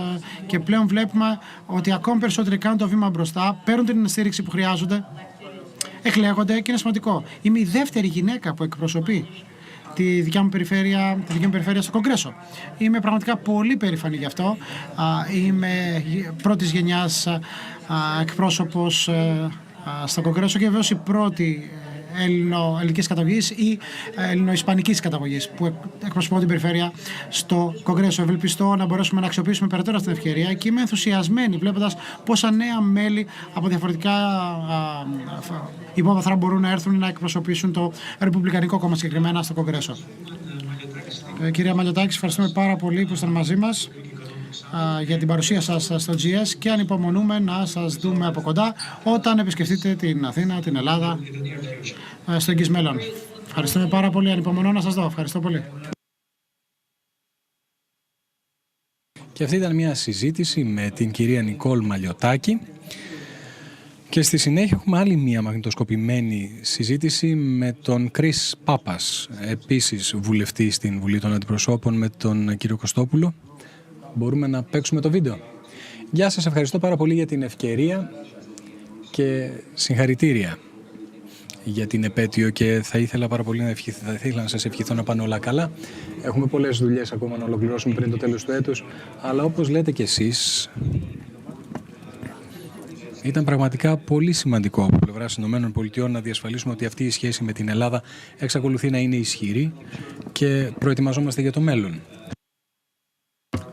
και πλέον βλέπουμε ότι ακόμη περισσότεροι κάνουν το βήμα μπροστά, παίρνουν την στήριξη που χρειάζονται, εκλέγονται και είναι σημαντικό. Είμαι η δεύτερη γυναίκα που εκπροσωπεί τη δικιά μου περιφέρεια στο Κογκρέσο. Είμαι πραγματικά πολύ περήφανη γι' αυτό. Είμαι πρώτης γενιάς εκπρόσωπος στο Κογκρέσο και βεβαίως η πρώτη ελληνικής καταγωγής ή ελληνοϊσπανικής καταγωγής που εκπροσωπώ την περιφέρεια στο Κογκρέσο. Ευελπιστώ να μπορέσουμε να αξιοποιήσουμε περαιτέρω αυτή την ευκαιρία και είμαι ενθουσιασμένη βλέποντας πόσα νέα μέλη από διαφορετικά υπόβαθρα μπορούν να έρθουν να εκπροσωπήσουν το Ρεπουμπλικανικό Κόμμα συγκεκριμένα στο Κογκρέσο. Κυρία Μαλιωτάκη, ευχαριστούμε πάρα πολύ που ήσταν μαζί μας για την παρουσία σας στο GES και ανυπομονούμε να σας δούμε από κοντά όταν επισκεφτείτε την Αθήνα, την Ελλάδα στο εγγύς μέλλον. Ευχαριστούμε πάρα πολύ, ανυπομονώ να σας δω. Ευχαριστώ πολύ. Και αυτή ήταν μια συζήτηση με την κυρία Νικόλ Μαλιωτάκη και στη συνέχεια έχουμε άλλη μια μαγνητοσκοπημένη συζήτηση με τον Κρίς Πάπας, επίσης βουλευτή στην Βουλή των Αντιπροσώπων, με τον κύριο Κωστόπουλο. Μπορούμε να παίξουμε το βίντεο. Γεια σας, ευχαριστώ πάρα πολύ για την ευκαιρία και συγχαρητήρια για την επέτειο και θα ήθελα πάρα πολύ να σας ευχηθώ να πάνε όλα καλά. Έχουμε πολλές δουλειές ακόμα να ολοκληρώσουμε πριν το τέλος του έτους, αλλά όπως λέτε κι εσείς, ήταν πραγματικά πολύ σημαντικό από πλευράς ΗΠΑ να διασφαλίσουμε ότι αυτή η σχέση με την Ελλάδα εξακολουθεί να είναι ισχυρή και προετοιμαζόμαστε για το μέλλον.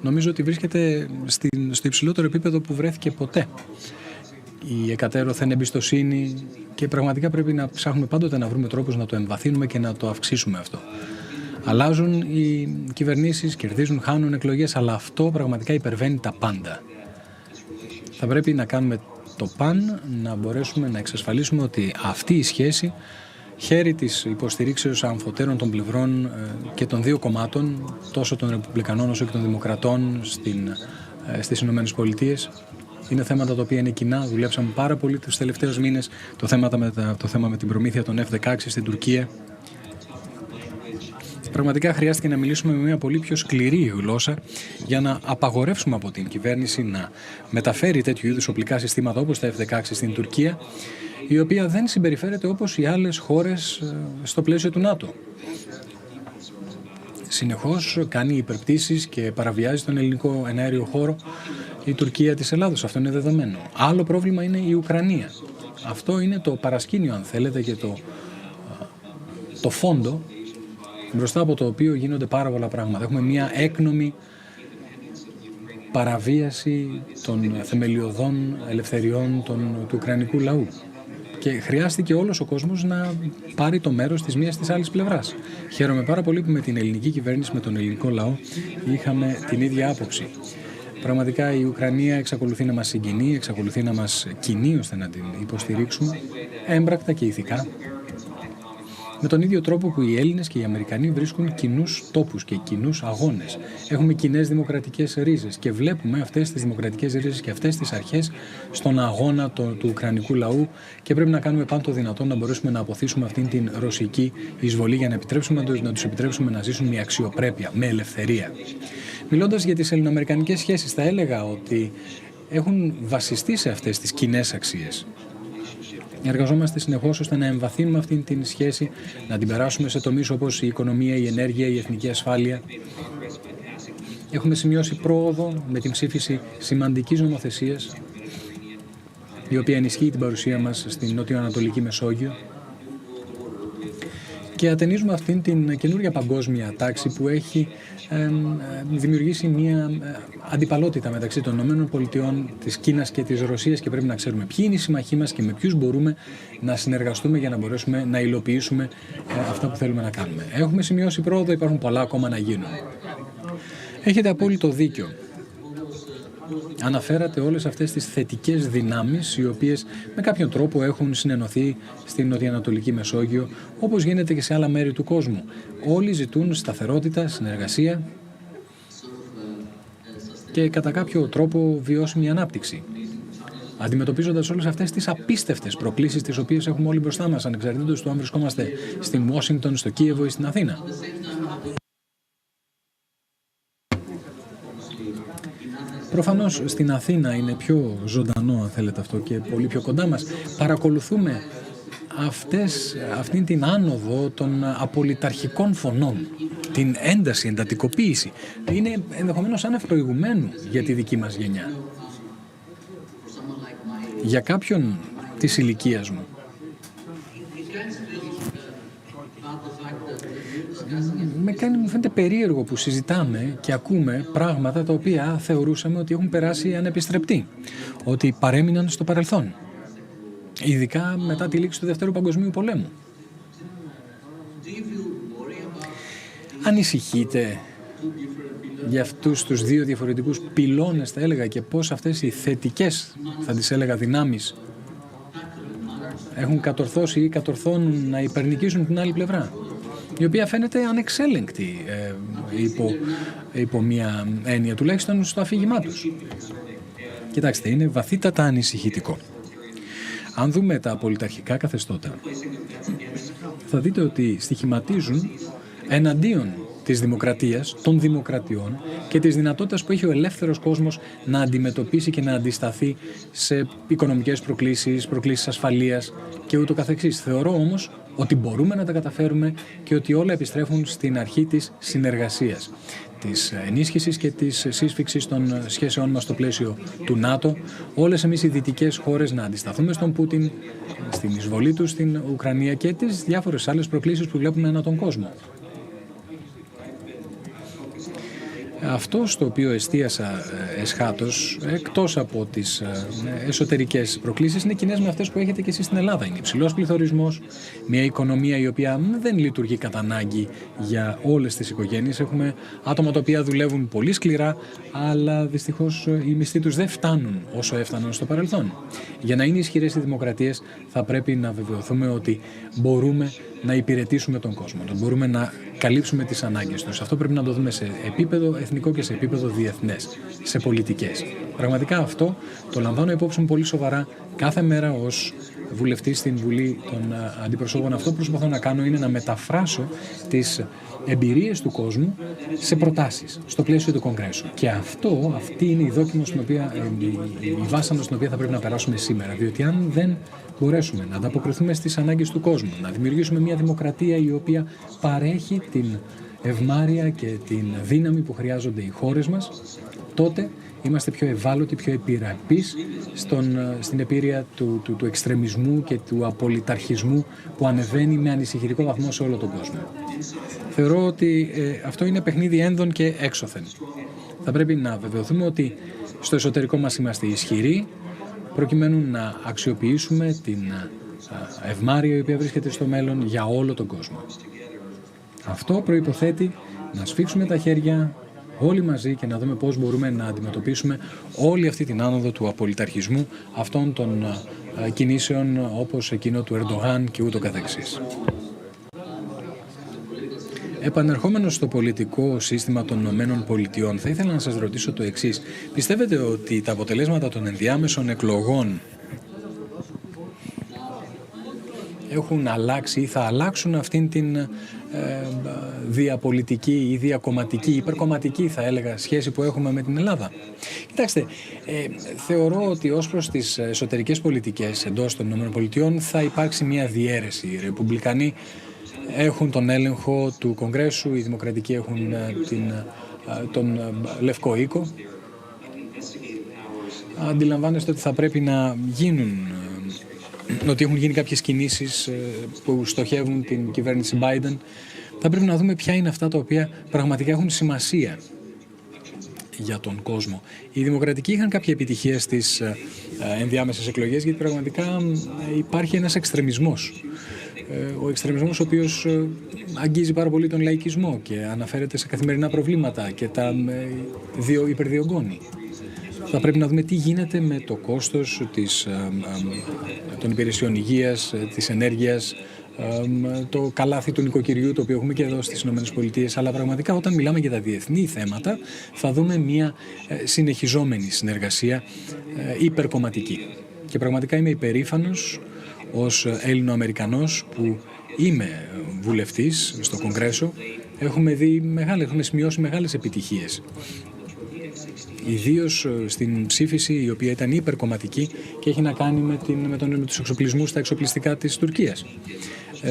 Νομίζω ότι βρίσκεται στο υψηλότερο επίπεδο που βρέθηκε ποτέ. Η εκατέρωθεν εμπιστοσύνη και πραγματικά πρέπει να ψάχνουμε πάντοτε να βρούμε τρόπους να το εμβαθύνουμε και να το αυξήσουμε αυτό. Αλλάζουν οι κυβερνήσεις, κερδίζουν, χάνουν εκλογές, αλλά αυτό πραγματικά υπερβαίνει τα πάντα. Θα πρέπει να κάνουμε το παν, να μπορέσουμε να εξασφαλίσουμε ότι αυτή η σχέση χέρι της υποστηρίξεως αμφωτέρων των πλευρών και των δύο κομμάτων, τόσο των Ρεπουμπλικανών όσο και των Δημοκρατών στις Ηνωμένες Πολιτείες. Είναι θέματα τα οποία είναι κοινά. Δουλέψαμε πάρα πολύ τους τελευταίους μήνες. Το θέμα με την προμήθεια των F-16 στην Τουρκία. Πραγματικά χρειάστηκε να μιλήσουμε με μια πολύ πιο σκληρή γλώσσα για να απαγορεύσουμε από την κυβέρνηση να μεταφέρει τέτοιου είδους οπλικά συστήματα όπως τα F-16 στην Τουρκία, η οποία δεν συμπεριφέρεται όπως οι άλλες χώρες στο πλαίσιο του ΝΑΤΟ. Συνεχώς κάνει υπερπτήσεις και παραβιάζει τον ελληνικό εναέριο χώρο η Τουρκία της Ελλάδος. Αυτό είναι δεδομένο. Άλλο πρόβλημα είναι η Ουκρανία. Αυτό είναι το παρασκήνιο, αν θέλετε, και το φόντο μπροστά από το οποίο γίνονται πάρα πολλά πράγματα. Έχουμε μια έκνομη παραβίαση των θεμελιωδών ελευθεριών του ουκρανικού λαού. Και χρειάστηκε όλος ο κόσμος να πάρει το μέρος της μίας της άλλης πλευράς. Χαίρομαι πάρα πολύ που με την ελληνική κυβέρνηση, με τον ελληνικό λαό, είχαμε την ίδια άποψη. Πραγματικά η Ουκρανία εξακολουθεί να μας συγκινεί, εξακολουθεί να μας κινεί ώστε να την υποστηρίξουμε έμπρακτα και ηθικά. Με τον ίδιο τρόπο που οι Έλληνες και οι Αμερικανοί βρίσκουν κοινούς τόπους και κοινούς αγώνες. Έχουμε κοινές δημοκρατικές ρίζες και βλέπουμε αυτές τις δημοκρατικές ρίζες και αυτές τις αρχές στον αγώνα του ουκρανικού λαού και πρέπει να κάνουμε πάντο δυνατό να μπορέσουμε να αποθήσουμε αυτήν την ρωσική εισβολή για να τους επιτρέψουμε να ζήσουν με αξιοπρέπεια, με ελευθερία. Μιλώντας για τις ελληνοαμερικανικές σχέσεις, θα έλεγα ότι έχουν βασιστεί σε αυτές τις κοινές αξίες. Εργαζόμαστε συνεχώς ώστε να εμβαθύνουμε αυτή την σχέση, να την περάσουμε σε τομείς όπως η οικονομία, η ενέργεια, η εθνική ασφάλεια. Έχουμε σημειώσει πρόοδο με την ψήφιση σημαντικής νομοθεσίας, η οποία ενισχύει την παρουσία μας στην νότιο-ανατολική Μεσόγειο. Και ατενίζουμε αυτήν την καινούργια παγκόσμια τάξη που έχει δημιουργήσει μια αντιπαλότητα μεταξύ των ΗΠΑ, της Κίνας και της Ρωσίας και πρέπει να ξέρουμε ποιοι είναι οι συμμαχοί μας και με ποιους μπορούμε να συνεργαστούμε για να μπορέσουμε να υλοποιήσουμε αυτά που θέλουμε να κάνουμε. Έχουμε σημειώσει πρόοδο, υπάρχουν πολλά ακόμα να γίνουν. Έχετε απόλυτο δίκιο. Αναφέρατε όλες αυτές τις θετικές δυνάμεις οι οποίες με κάποιον τρόπο έχουν συνενωθεί στην νοτιοανατολική Μεσόγειο, όπως γίνεται και σε άλλα μέρη του κόσμου. Όλοι ζητούν σταθερότητα, συνεργασία και κατά κάποιο τρόπο βιώσιμη ανάπτυξη. Αντιμετωπίζοντας όλες αυτές τις απίστευτες προκλήσεις τις οποίες έχουμε όλοι μπροστά μας, ανεξαρτήτως του αν βρισκόμαστε στην Ουάσιγκτον, στο Κίεβο ή στην Αθήνα. Προφανώς στην Αθήνα είναι πιο ζωντανό, αν θέλετε, αυτό και πολύ πιο κοντά μας. Παρακολουθούμε αυτήν την άνοδο των απολυταρχικών φωνών, την ένταση, εντατικοποίηση. Είναι ενδεχομένως άνευ προηγουμένου για τη δική μας γενιά. Για κάποιον της ηλικίας μου. Μου φαίνεται περίεργο που συζητάμε και ακούμε πράγματα τα οποία θεωρούσαμε ότι έχουν περάσει ανεπιστρεπτοί, ότι παρέμειναν στο παρελθόν, ειδικά μετά τη λήξη του Δευτέρου Παγκοσμίου Πολέμου. Ανησυχείτε για αυτούς τους δύο διαφορετικούς πυλώνες, θα έλεγα, και πώς αυτές οι θετικές, θα τις έλεγα, δυνάμεις έχουν κατορθώσει ή κατορθώνουν να υπερνικήσουν την άλλη πλευρά, η οποία φαίνεται ανεξέλεγκτη υπό μία έννοια, τουλάχιστον στο αφήγημά τους. Κοιτάξτε, είναι βαθύτατα ανησυχητικό. Αν δούμε τα πολιταρχικά καθεστώτα, θα δείτε ότι στοιχηματίζουν εναντίον της δημοκρατίας, των δημοκρατιών και της δυνατότητας που έχει ο ελεύθερος κόσμος να αντιμετωπίσει και να αντισταθεί σε οικονομικές προκλήσεις, προκλήσεις ασφαλείας και ούτω καθεξής. Θεωρώ όμως ότι μπορούμε να τα καταφέρουμε και ότι όλα επιστρέφουν στην αρχή της συνεργασίας, της ενίσχυσης και της σύσφυξης των σχέσεών μας στο πλαίσιο του ΝΑΤΟ. Όλες εμείς οι δυτικές χώρες να αντισταθούμε στον Πούτιν, στην εισβολή του στην Ουκρανία και τις διάφορες άλλες προκλήσεις που βλέπουμε ανά τον κόσμο. Αυτό στο οποίο εστίασα εσχάτως, εκτός από τις εσωτερικές προκλήσεις, είναι κοινές με αυτές που έχετε και εσείς στην Ελλάδα. Είναι υψηλός πληθωρισμός, μια οικονομία η οποία δεν λειτουργεί κατά ανάγκη για όλες τις οικογένειες. Έχουμε άτομα τα οποία δουλεύουν πολύ σκληρά, αλλά δυστυχώς οι μισθοί τους δεν φτάνουν όσο έφταναν στο παρελθόν. Για να είναι ισχυρές οι δημοκρατίες θα πρέπει να βεβαιωθούμε ότι μπορούμε να υπηρετήσουμε τον κόσμο, ότι μπορούμε να καλύψουμε τις ανάγκες τους. Αυτό πρέπει να το δούμε σε επίπεδο εθνικό και σε επίπεδο διεθνές, σε πολιτικές. Πραγματικά αυτό το λαμβάνω υπόψη μου πολύ σοβαρά κάθε μέρα ως βουλευτής στην Βουλή των Αντιπροσώπων. Αυτό που προσπαθώ να κάνω είναι να μεταφράσω τις εμπειρίες του κόσμου σε προτάσεις στο πλαίσιο του Κογκρέσου. Και αυτή είναι η δόκιμο η βάσανο στην οποία θα πρέπει να περάσουμε σήμερα. Διότι αν δεν μπορέσουμε να ανταποκριθούμε στις ανάγκες του κόσμου, να δημιουργήσουμε μια δημοκρατία η οποία παρέχει την ευμάρεια και την δύναμη που χρειάζονται οι χώρες μας, τότε είμαστε πιο ευάλωτοι, πιο επιρραπείς στην επίρρεια του εξτρεμισμού και του απολυταρχισμού που ανεβαίνει με ανησυχητικό βαθμό σε όλο τον κόσμο. Θεωρώ ότι αυτό είναι παιχνίδι ένδον και έξωθεν. Θα πρέπει να βεβαιωθούμε ότι στο εσωτερικό μας είμαστε ισχυροί, προκειμένου να αξιοποιήσουμε την ευμάρεια η οποία βρίσκεται στο μέλλον για όλο τον κόσμο. Αυτό προϋποθέτει να σφίξουμε τα χέρια όλοι μαζί και να δούμε πώς μπορούμε να αντιμετωπίσουμε όλη αυτή την άνοδο του απολυταρχισμού, αυτών των κινήσεων όπως εκείνο του Ερντογάν και ούτω καθεξής. Επανερχόμενος στο πολιτικό σύστημα των ΗΠΑ, θα ήθελα να σας ρωτήσω το εξής. Πιστεύετε ότι τα αποτελέσματα των ενδιάμεσων εκλογών έχουν αλλάξει ή θα αλλάξουν αυτήν την διαπολιτική ή διακομματική, υπερκομματική θα έλεγα, σχέση που έχουμε με την Ελλάδα? Κοιτάξτε, θεωρώ ότι ως προς τις εσωτερικές πολιτικές εντός των ΗΠΑ θα υπάρξει μια διαίρεση. Οι Ρεπουμπλικανοί έχουν τον έλεγχο του Κογκρέσου, οι Δημοκρατικοί έχουν τον Λευκό Οίκο. Αντιλαμβάνεστε ότι θα πρέπει να ότι έχουν γίνει κάποιες κινήσεις που στοχεύουν την κυβέρνηση Biden. Θα πρέπει να δούμε ποια είναι αυτά τα οποία πραγματικά έχουν σημασία για τον κόσμο. Οι Δημοκρατικοί είχαν κάποια επιτυχία στις ενδιάμεσες εκλογές, γιατί πραγματικά υπάρχει ένας εξτρεμισμός. Ο εξτρεμισμός ο οποίος αγγίζει πάρα πολύ τον λαϊκισμό και αναφέρεται σε καθημερινά προβλήματα και τα υπερδιωγγώνει. Θα πρέπει να δούμε τι γίνεται με το κόστος των υπηρεσιών υγείας, της ενέργειας, το καλάθι του νοικοκυριού, το οποίο έχουμε και εδώ στις ΗΠΑ. Αλλά πραγματικά όταν μιλάμε για τα διεθνή θέματα θα δούμε μια συνεχιζόμενη συνεργασία υπερκομματική. Και πραγματικά είμαι υπερήφανος ως Έλληνο-Αμερικανός που είμαι βουλευτής στο Κογκρέσο. Έχουμε σημειώσει μεγάλες επιτυχίες. Ιδίως στην ψήφιση η οποία ήταν υπερκομματική και έχει να κάνει με τους εξοπλισμούς στα εξοπλιστικά της Τουρκίας.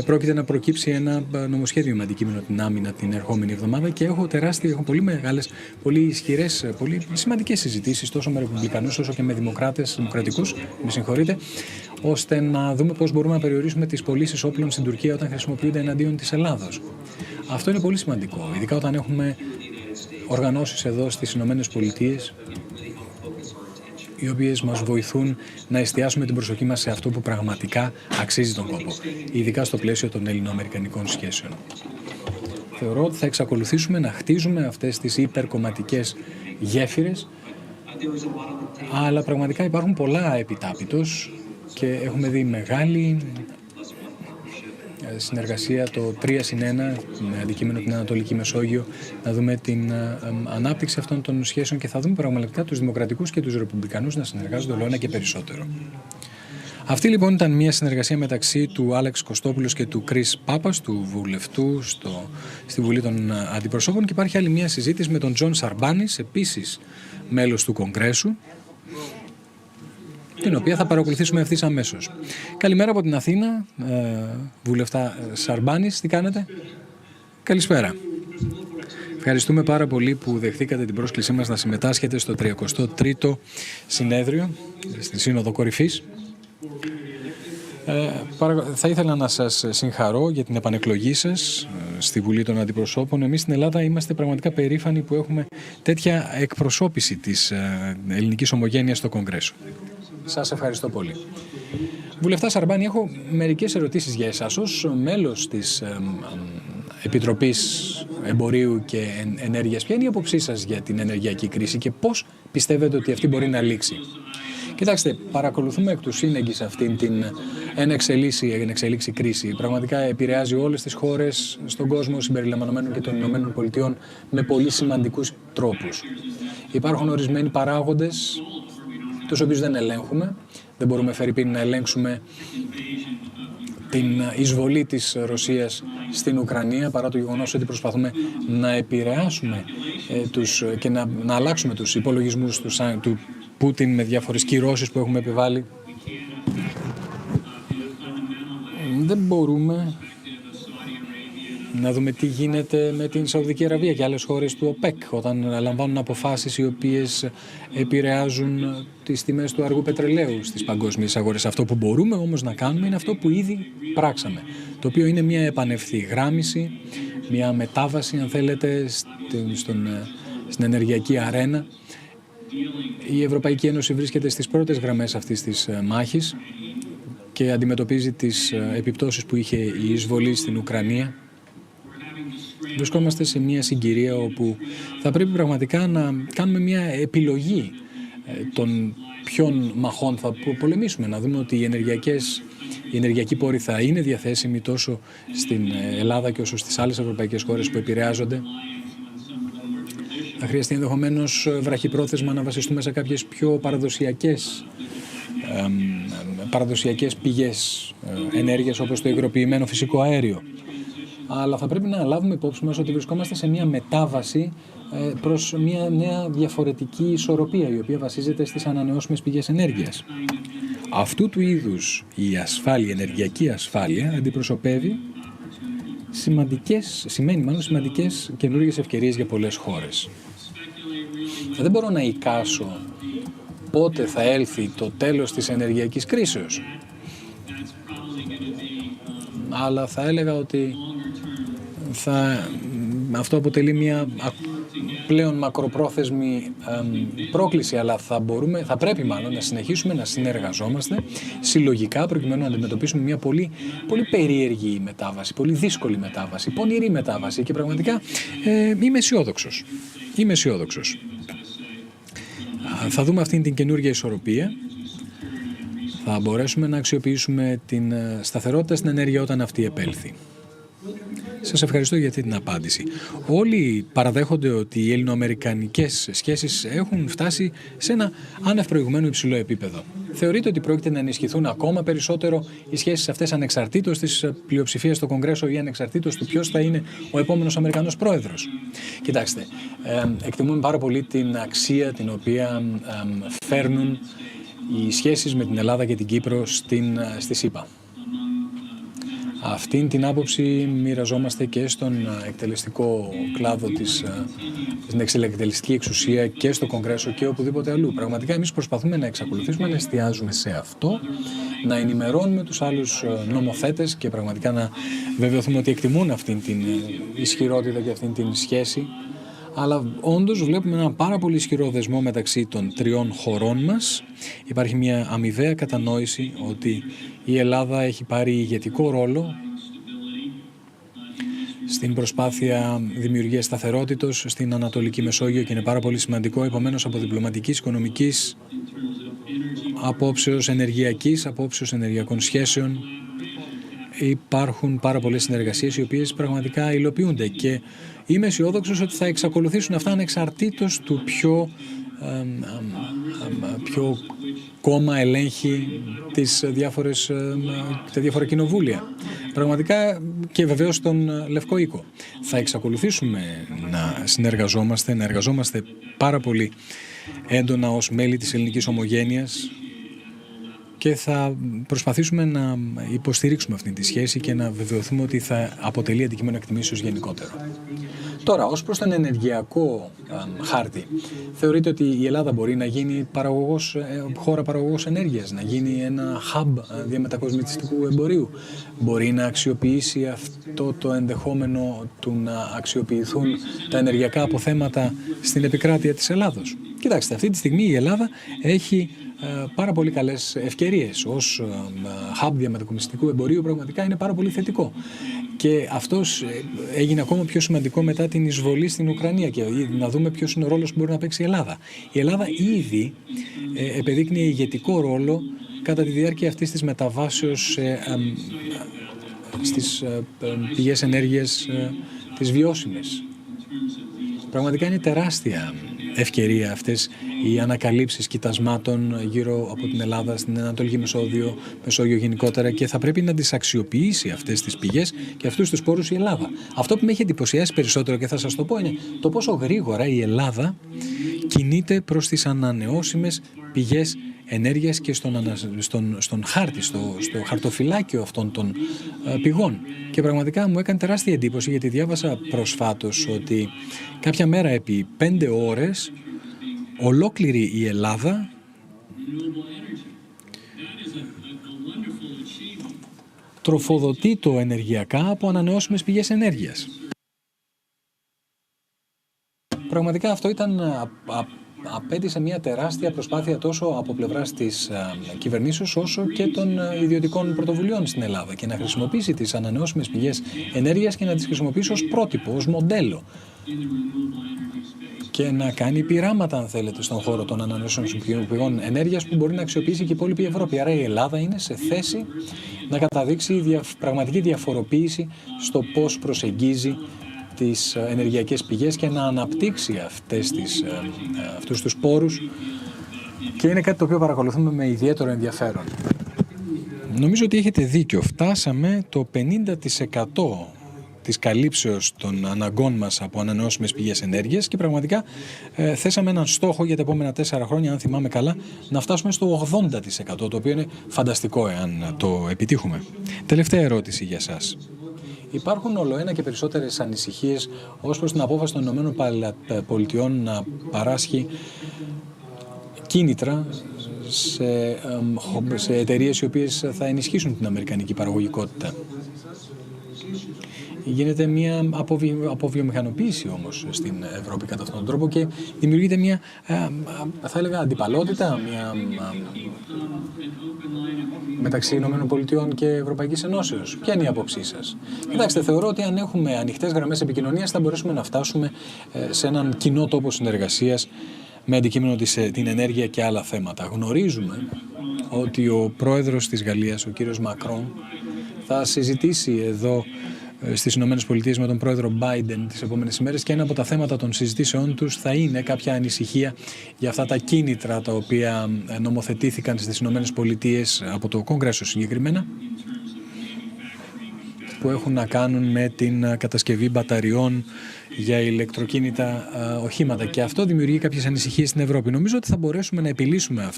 Πρόκειται να προκύψει ένα νομοσχέδιο με αντικείμενο την άμυνα την ερχόμενη εβδομάδα και έχω πολύ μεγάλες, πολύ ισχυρές, πολύ σημαντικές συζητήσεις τόσο με Ρεπουμπλικανούς όσο και με δημοκρατικούς, ώστε να δούμε πώς μπορούμε να περιορίσουμε τις πωλήσεις όπλων στην Τουρκία όταν χρησιμοποιούνται εναντίον της Ελλάδος. Αυτό είναι πολύ σημαντικό, ειδικά όταν έχουμε οργανώσεις εδώ στις Ηνωμένες Πολιτείες, οι οποίες μας βοηθούν να εστιάσουμε την προσοχή μας σε αυτό που πραγματικά αξίζει τον κόπο, ειδικά στο πλαίσιο των ελληνοαμερικανικών σχέσεων. Θεωρώ ότι θα εξακολουθήσουμε να χτίζουμε αυτές τις υπερκομματικές γέφυρες, αλλά πραγματικά υπάρχουν πολλά επιτάπητος και έχουμε δει μεγάλη συνεργασία, το 3+1 με αντικείμενο την Ανατολική Μεσόγειο, να δούμε την ανάπτυξη αυτών των σχέσεων και θα δούμε πραγματικά τους Δημοκρατικούς και τους Ρεπουμπλικανούς να συνεργάζονται όλο ένα και περισσότερο. Αυτή λοιπόν ήταν μια συνεργασία μεταξύ του Άλεξ Κωστόπουλος και του Κρίς Πάπας, του βουλευτού στη Βουλή των Αντιπροσώπων, και υπάρχει άλλη μια συζήτηση με τον Τζον Σαρμπάνης, επίσης μέλος του Κογκρέσου, την οποία θα παρακολουθήσουμε ευθύς αμέσως. Καλημέρα από την Αθήνα, βουλευτά Σαρμπάνης, τι κάνετε? Καλησπέρα. Ευχαριστούμε πάρα πολύ που δεχτήκατε την πρόσκλησή μας να συμμετάσχετε στο 33ο συνέδριο, στη Σύνοδο Κορυφής. Θα ήθελα να σας συγχαρώ για την επανεκλογή σας στη Βουλή των Αντιπροσώπων. Εμείς στην Ελλάδα είμαστε πραγματικά περήφανοι που έχουμε τέτοια εκπροσώπηση της ελληνικής ομογένειας στο Κογκρέσο. Σας ευχαριστώ πολύ. Βουλευτά Σαρμπάνη, έχω μερικές ερωτήσεις για εσάς. Ως μέλος της Επιτροπής Εμπορίου και Ενέργειας, ποια είναι η άποψή σας για την ενεργειακή κρίση και πώς πιστεύετε ότι αυτή μπορεί να λήξει? Κοιτάξτε, παρακολουθούμε εκ του σύνεγγυς αυτήν την ενεξελίξη κρίση. Πραγματικά επηρεάζει όλες τις χώρες στον κόσμο, συμπεριλαμβανομένων και των Ηνωμένων Πολιτειών, με πολύ σημαντικούς τρόπους. Υπάρχουν ορισμένοι παράγοντες, τους οποίους δεν ελέγχουμε. Δεν μπορούμε, φερειπίν, να ελέγξουμε την εισβολή της Ρωσίας στην Ουκρανία, παρά το γεγονός ότι προσπαθούμε να επηρεάσουμε και να αλλάξουμε τους υπολογισμούς του Πούτιν με διάφορες κυρώσεις που έχουμε επιβάλει. Δεν μπορούμε να δούμε τι γίνεται με την Σαουδική Αραβία και άλλες χώρες του ΟΠΕΚ όταν λαμβάνουν αποφάσεις οι οποίες επηρεάζουν τις τιμές του αργού πετρελαίου στις παγκόσμιες αγορές. Αυτό που μπορούμε όμως να κάνουμε είναι αυτό που ήδη πράξαμε, το οποίο είναι μια επανευθυγράμμιση, μια μετάβαση, αν θέλετε, στην ενεργειακή αρένα. Η Ευρωπαϊκή Ένωση βρίσκεται στις πρώτες γραμμές αυτής της μάχης και αντιμετωπίζει τις επιπτώσεις που είχε η εισβολή στην Ουκρανία. Βρισκόμαστε σε μια συγκυρία όπου θα πρέπει πραγματικά να κάνουμε μια επιλογή των ποιων μαχών θα πολεμήσουμε. Να δούμε ότι οι ενεργειακοί πόροι θα είναι διαθέσιμοι τόσο στην Ελλάδα και όσο στις άλλες ευρωπαϊκές χώρες που επηρεάζονται. Θα χρειαστεί ενδεχομένως βραχυπρόθεσμα να βασιστούμε σε κάποιες πιο παραδοσιακές πηγές ενέργειας, όπως το υγροποιημένο φυσικό αέριο. Αλλά θα πρέπει να λάβουμε υπόψη μας ότι βρισκόμαστε σε μια μετάβαση προς μια νέα διαφορετική ισορροπία, η οποία βασίζεται στις ανανεώσιμες πηγές ενέργειας. Αυτού του είδους η ενεργειακή ασφάλεια αντιπροσωπεύει σημαίνει σημαντικές καινούργιες ευκαιρίες για πολλές χώρες. Δεν μπορώ να εικάσω πότε θα έλθει το τέλος της ενεργειακής κρίσεως, αλλά θα έλεγα ότι αυτό αποτελεί μια πλέον μακροπρόθεσμη πρόκληση, αλλά θα πρέπει να συνεχίσουμε να συνεργαζόμαστε συλλογικά προκειμένου να αντιμετωπίσουμε μια πολύ, πολύ περίεργη μετάβαση, πολύ δύσκολη μετάβαση, πονηρή μετάβαση, και πραγματικά είμαι αισιόδοξος. Θα δούμε αυτήν την καινούργια ισορροπία. Θα μπορέσουμε να αξιοποιήσουμε την σταθερότητα στην ενέργεια όταν αυτή επέλθει. Σας ευχαριστώ για αυτή την απάντηση. Όλοι παραδέχονται ότι οι ελληνοαμερικανικές σχέσεις έχουν φτάσει σε ένα άνευ προηγουμένου υψηλό επίπεδο. Θεωρείτε ότι πρόκειται να ενισχυθούν ακόμα περισσότερο οι σχέσεις αυτές, ανεξαρτήτως της πλειοψηφίας στο Κογκρέσο ή ανεξαρτήτως του ποιος θα είναι ο επόμενος Αμερικανός πρόεδρος? Κοιτάξτε, εκτιμούμε πάρα πολύ την αξία την οποία φέρνουν οι σχέσεις με την Ελλάδα και την Κύπρο στη ΣΥΠΑ. Αυτήν την άποψη μοιραζόμαστε και στον εκτελεστικό κλάδο στην εκτελεστική εξουσία και στο Κογκρέσο και οπουδήποτε αλλού. Πραγματικά εμείς προσπαθούμε να εξακολουθήσουμε να εστιάζουμε σε αυτό, να ενημερώνουμε τους άλλους νομοθέτες και πραγματικά να βεβαιωθούμε ότι εκτιμούν αυτήν την ισχυρότητα και αυτήν την σχέση. Αλλά όντως βλέπουμε ένα πάρα πολύ ισχυρό δεσμό μεταξύ των τριών χωρών μας. Υπάρχει μια αμοιβαία κατανόηση ότι η Ελλάδα έχει πάρει ηγετικό ρόλο στην προσπάθεια δημιουργίας σταθερότητος στην Ανατολική Μεσόγειο και είναι πάρα πολύ σημαντικό. Επομένως, από διπλωματικής, οικονομικής απόψεως, ενεργειακής απόψεως, ενεργειακών σχέσεων, υπάρχουν πάρα πολλές συνεργασίες οι οποίες πραγματικά υλοποιούνται και είμαι αισιόδοξος ότι θα εξακολουθήσουν αυτά ανεξαρτήτως του πιο κόμμα ελέγχει τα διάφορα κοινοβούλια. Πραγματικά και βεβαίως τον Λευκό Οίκο. Θα εξακολουθήσουμε να συνεργαζόμαστε, να εργαζόμαστε πάρα πολύ έντονα ως μέλη της ελληνικής ομογένειας και θα προσπαθήσουμε να υποστηρίξουμε αυτή τη σχέση και να βεβαιωθούμε ότι θα αποτελεί αντικείμενο εκτιμήσεως γενικότερο. Τώρα, ως προς τον ενεργειακό χάρτη, θεωρείτε ότι η Ελλάδα μπορεί να γίνει χώρα παραγωγός ενέργειας, να γίνει ένα hub διαμετακοσμητιστικού εμπορίου, μπορεί να αξιοποιήσει αυτό το ενδεχόμενο του να αξιοποιηθούν τα ενεργειακά αποθέματα στην επικράτεια της Ελλάδος? Κοιτάξτε, αυτή τη στιγμή η Ελλάδα έχει πάρα πολύ καλές ευκαιρίες ως hub διαμετακομιστικού εμπορίου, πραγματικά είναι πάρα πολύ θετικό. Και αυτός έγινε ακόμα πιο σημαντικό μετά την εισβολή στην Ουκρανία και να δούμε ποιος είναι ο ρόλος που μπορεί να παίξει η Ελλάδα. Η Ελλάδα ήδη επεδείκνυε ηγετικό ρόλο κατά τη διάρκεια αυτής της μεταβάσεως στις πηγές ενέργειας τις βιώσιμες. Πραγματικά είναι τεράστια ευκαιρία αυτές οι ανακαλύψεις κοιτασμάτων γύρω από την Ελλάδα, στην Ανατολική Μεσόγειο γενικότερα, και θα πρέπει να τις αξιοποιήσει αυτές τις πηγές και αυτούς τους πόρους η Ελλάδα. Αυτό που με έχει εντυπωσιάσει περισσότερο και θα σας το πω είναι το πόσο γρήγορα η Ελλάδα κινείται προς τις ανανεώσιμες πηγές ενέργειας και στον χάρτη, στο χαρτοφυλάκιο αυτών των πηγών. Και πραγματικά μου έκανε τεράστια εντύπωση, γιατί διάβασα προσφάτως ότι κάποια μέρα επί 5 ώρες ολόκληρη η Ελλάδα τροφοδοτεί το ενεργειακά από ανανεώσιμες πηγές ενέργειας. Πραγματικά αυτό απέτησε μια τεράστια προσπάθεια τόσο από πλευράς της κυβερνήσεως όσο και των ιδιωτικών πρωτοβουλειών στην Ελλάδα, και να χρησιμοποιήσει τις ανανεώσιμες πηγές ενέργειας και να τις χρησιμοποιήσει ως πρότυπο, ως μοντέλο, και να κάνει πειράματα, αν θέλετε, στον χώρο των ανανεώσιμων πηγών ενέργειας που μπορεί να αξιοποιήσει και η υπόλοιπη Ευρώπη. Άρα η Ελλάδα είναι σε θέση να καταδείξει πραγματική διαφοροποίηση στο πώς προσεγγίζει τις ενεργειακές πηγές και να αναπτύξει αυτούς τους πόρους, και είναι κάτι το οποίο παρακολουθούμε με ιδιαίτερο ενδιαφέρον. Νομίζω ότι έχετε δίκιο. Φτάσαμε το 50% της καλύψεως των αναγκών μας από ανανεώσιμες πηγές ενέργειας και πραγματικά θέσαμε έναν στόχο για τα επόμενα 4 χρόνια, αν θυμάμαι καλά, να φτάσουμε στο 80%, το οποίο είναι φανταστικό εάν το επιτύχουμε. Τελευταία ερώτηση για σας. Υπάρχουν ολοένα και περισσότερες ανησυχίες ως προς την απόφαση των ΗΠΑ να παράσχει κίνητρα σε εταιρείες οι οποίες θα ενισχύσουν την αμερικανική παραγωγικότητα. Γίνεται μια αποβιομηχανοποίηση όμως στην Ευρώπη κατά αυτόν τον τρόπο και δημιουργείται μια, θα έλεγα, αντιπαλότητα μεταξύ ΗΠΑ και Ευρωπαϊκής Ενώσεως. Ποια είναι η άποψή σας? Κοιτάξτε, θεωρώ ότι αν έχουμε ανοιχτές γραμμές επικοινωνίας θα μπορέσουμε να φτάσουμε σε έναν κοινό τόπο συνεργασίας με αντικείμενο την ενέργεια και άλλα θέματα. Γνωρίζουμε ότι ο πρόεδρος της Γαλλίας, ο κύριος Μακρόν, θα συζητήσει εδώ στις Ηνωμένες Πολιτείες με τον πρόεδρο Biden τις επόμενες ημέρες, και ένα από τα θέματα των συζητήσεών τους θα είναι κάποια ανησυχία για αυτά τα κίνητρα τα οποία νομοθετήθηκαν στις Ηνωμένες Πολιτείες από το Κόγκρεσο συγκεκριμένα, που έχουν να κάνουν με την κατασκευή μπαταριών για ηλεκτροκίνητα οχήματα, και αυτό δημιουργεί κάποιες ανησυχίες στην Ευρώπη. Νομίζω ότι θα μπορέσουμε να επιλύσουμε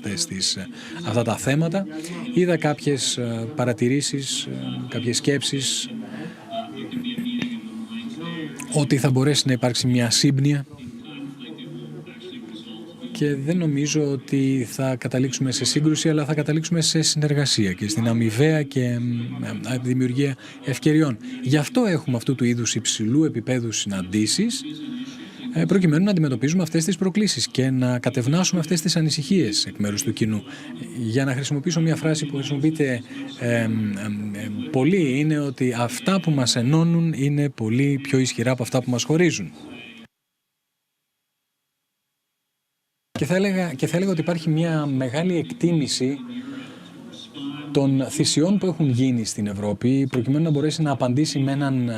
αυτά τα θέματα. Είδα κάποιες παρατηρήσεις, κάποιες σκέψεις ότι θα μπορέσει να υπάρξει μια σύμπνοια, και δεν νομίζω ότι θα καταλήξουμε σε σύγκρουση, αλλά θα καταλήξουμε σε συνεργασία και στην αμοιβαία και δημιουργία ευκαιριών. Γι' αυτό έχουμε αυτού του είδους υψηλού επίπεδου συναντήσεις, προκειμένου να αντιμετωπίζουμε αυτές τις προκλήσεις και να κατευνάσουμε αυτές τις ανησυχίες εκ μέρους του κοινού. Για να χρησιμοποιήσω μια φράση που χρησιμοποιείται πολύ, είναι ότι αυτά που μας ενώνουν είναι πολύ πιο ισχυρά από αυτά που μας χωρίζουν. Και θα έλεγα ότι υπάρχει μια μεγάλη εκτίμηση των θυσιών που έχουν γίνει στην Ευρώπη, προκειμένου να μπορέσει να απαντήσει με έναν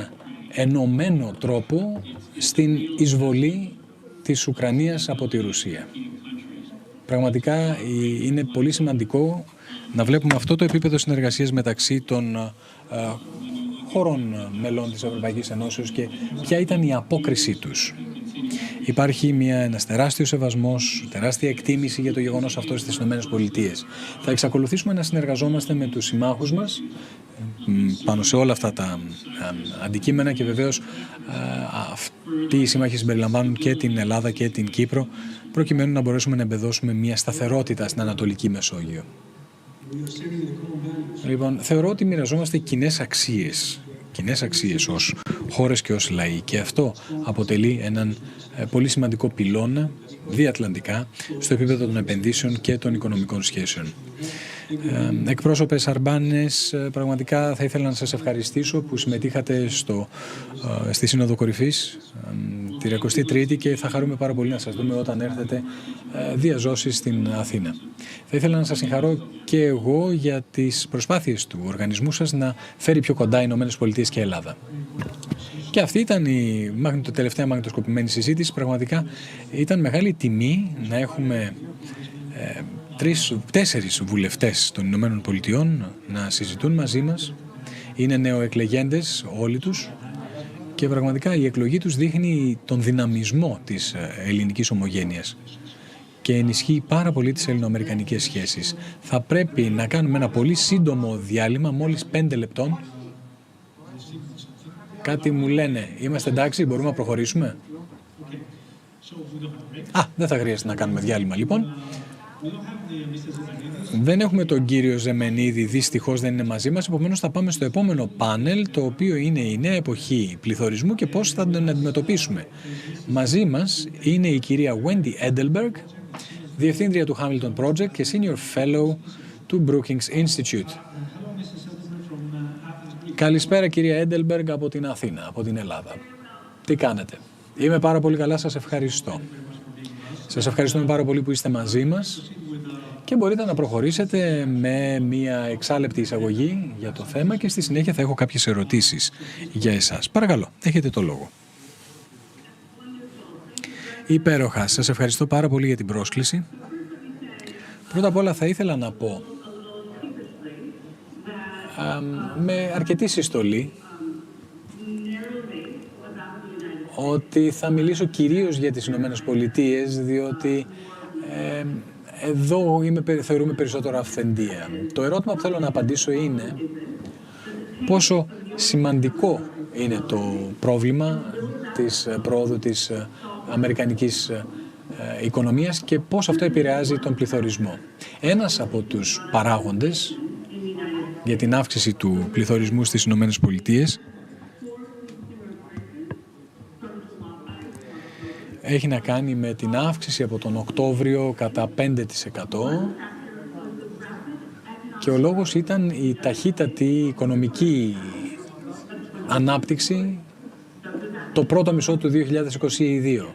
ενωμένο τρόπο στην εισβολή της Ουκρανίας από τη Ρωσία. πραγματικά είναι πολύ σημαντικό να βλέπουμε αυτό το επίπεδο συνεργασίας μεταξύ των χωρών μελών της Ευρωπαϊκής Ενώσεως και ποια ήταν η απόκρισή τους. Υπάρχει ένας τεράστιος σεβασμός, τεράστια εκτίμηση για το γεγονός αυτό στις ΗΠΑ. Θα εξακολουθήσουμε να συνεργαζόμαστε με τους συμμάχους μας πάνω σε όλα αυτά τα αντικείμενα και βεβαίως αυτοί οι σύμμαχοι συμπεριλαμβάνουν και την Ελλάδα και την Κύπρο προκειμένου να μπορέσουμε να εμπεδώσουμε μια σταθερότητα στην Ανατολική Μεσόγειο. Λοιπόν, θεωρώ ότι μοιραζόμαστε κοινές αξίες ως χώρες και ως λαοί και αυτό αποτελεί έναν πολύ σημαντικό πυλώνα διατλαντικά στο επίπεδο των επενδύσεων και των οικονομικών σχέσεων. Εκπρόσωπε Αρμπάνες, πραγματικά θα ήθελα να σας ευχαριστήσω που συμμετείχατε στη Σύνοδο Κορυφής τη 23η και θα χαρούμε πάρα πολύ να σας δούμε όταν έρθετε διαζώσεις στην Αθήνα. Θα ήθελα να σας συγχαρώ και εγώ για τις προσπάθειες του οργανισμού σας να φέρει πιο κοντά Ηνωμένες Πολιτείες και Ελλάδα. Και αυτή ήταν η τελευταία μαγνητοσκοπημένη συζήτηση. Πραγματικά ήταν μεγάλη τιμή να έχουμε 4 βουλευτές των Ηνωμένων Πολιτειών να συζητούν μαζί μας. Είναι νεοεκλεγέντες όλοι τους και πραγματικά η εκλογή τους δείχνει τον δυναμισμό της ελληνικής ομογένειας και ενισχύει πάρα πολύ τις ελληνοαμερικανικές σχέσεις. Θα πρέπει να κάνουμε ένα πολύ σύντομο διάλειμμα, μόλις 5 λεπτών. Κάτι μου λένε, είμαστε εντάξει, μπορούμε να προχωρήσουμε. Δεν θα χρειάζεται να κάνουμε διάλειμμα λοιπόν. Δεν έχουμε τον κύριο Ζεμενίδη, δυστυχώς δεν είναι μαζί μας, επομένως θα πάμε στο επόμενο πάνελ, το οποίο είναι η νέα εποχή πληθωρισμού και πώς θα τον αντιμετωπίσουμε. Μαζί μας είναι η κυρία Wendy Edelberg, Διευθύντρια του Hamilton Project και Senior Fellow του Brookings Institute. Καλησπέρα κυρία Edelberg από την Αθήνα, από την Ελλάδα. Τι κάνετε? Είμαι πάρα πολύ καλά, σας ευχαριστώ. Σας ευχαριστούμε πάρα πολύ που είστε μαζί μας και μπορείτε να προχωρήσετε με μια εξάλεπτη εισαγωγή για το θέμα και στη συνέχεια θα έχω κάποιες ερωτήσεις για εσάς. Παρακαλώ, έχετε το λόγο. Υπέροχα, σας ευχαριστώ πάρα πολύ για την πρόσκληση. Πρώτα απ' όλα θα ήθελα να πω με αρκετή συστολή ότι θα μιλήσω κυρίως για τις Ηνωμένες Πολιτείες, διότι εδώ θεωρούμε περισσότερο αυθεντία. Το ερώτημα που θέλω να απαντήσω είναι πόσο σημαντικό είναι το πρόβλημα της πρόοδου της αμερικανικής οικονομίας και πώς αυτό επηρεάζει τον πληθωρισμό. Ένας από τους παράγοντες για την αύξηση του πληθωρισμού στις Ηνωμένες Πολιτείες έχει να κάνει με την αύξηση από τον Οκτώβριο κατά 5% και ο λόγος ήταν η ταχύτατη οικονομική ανάπτυξη το πρώτο μισό του 2022.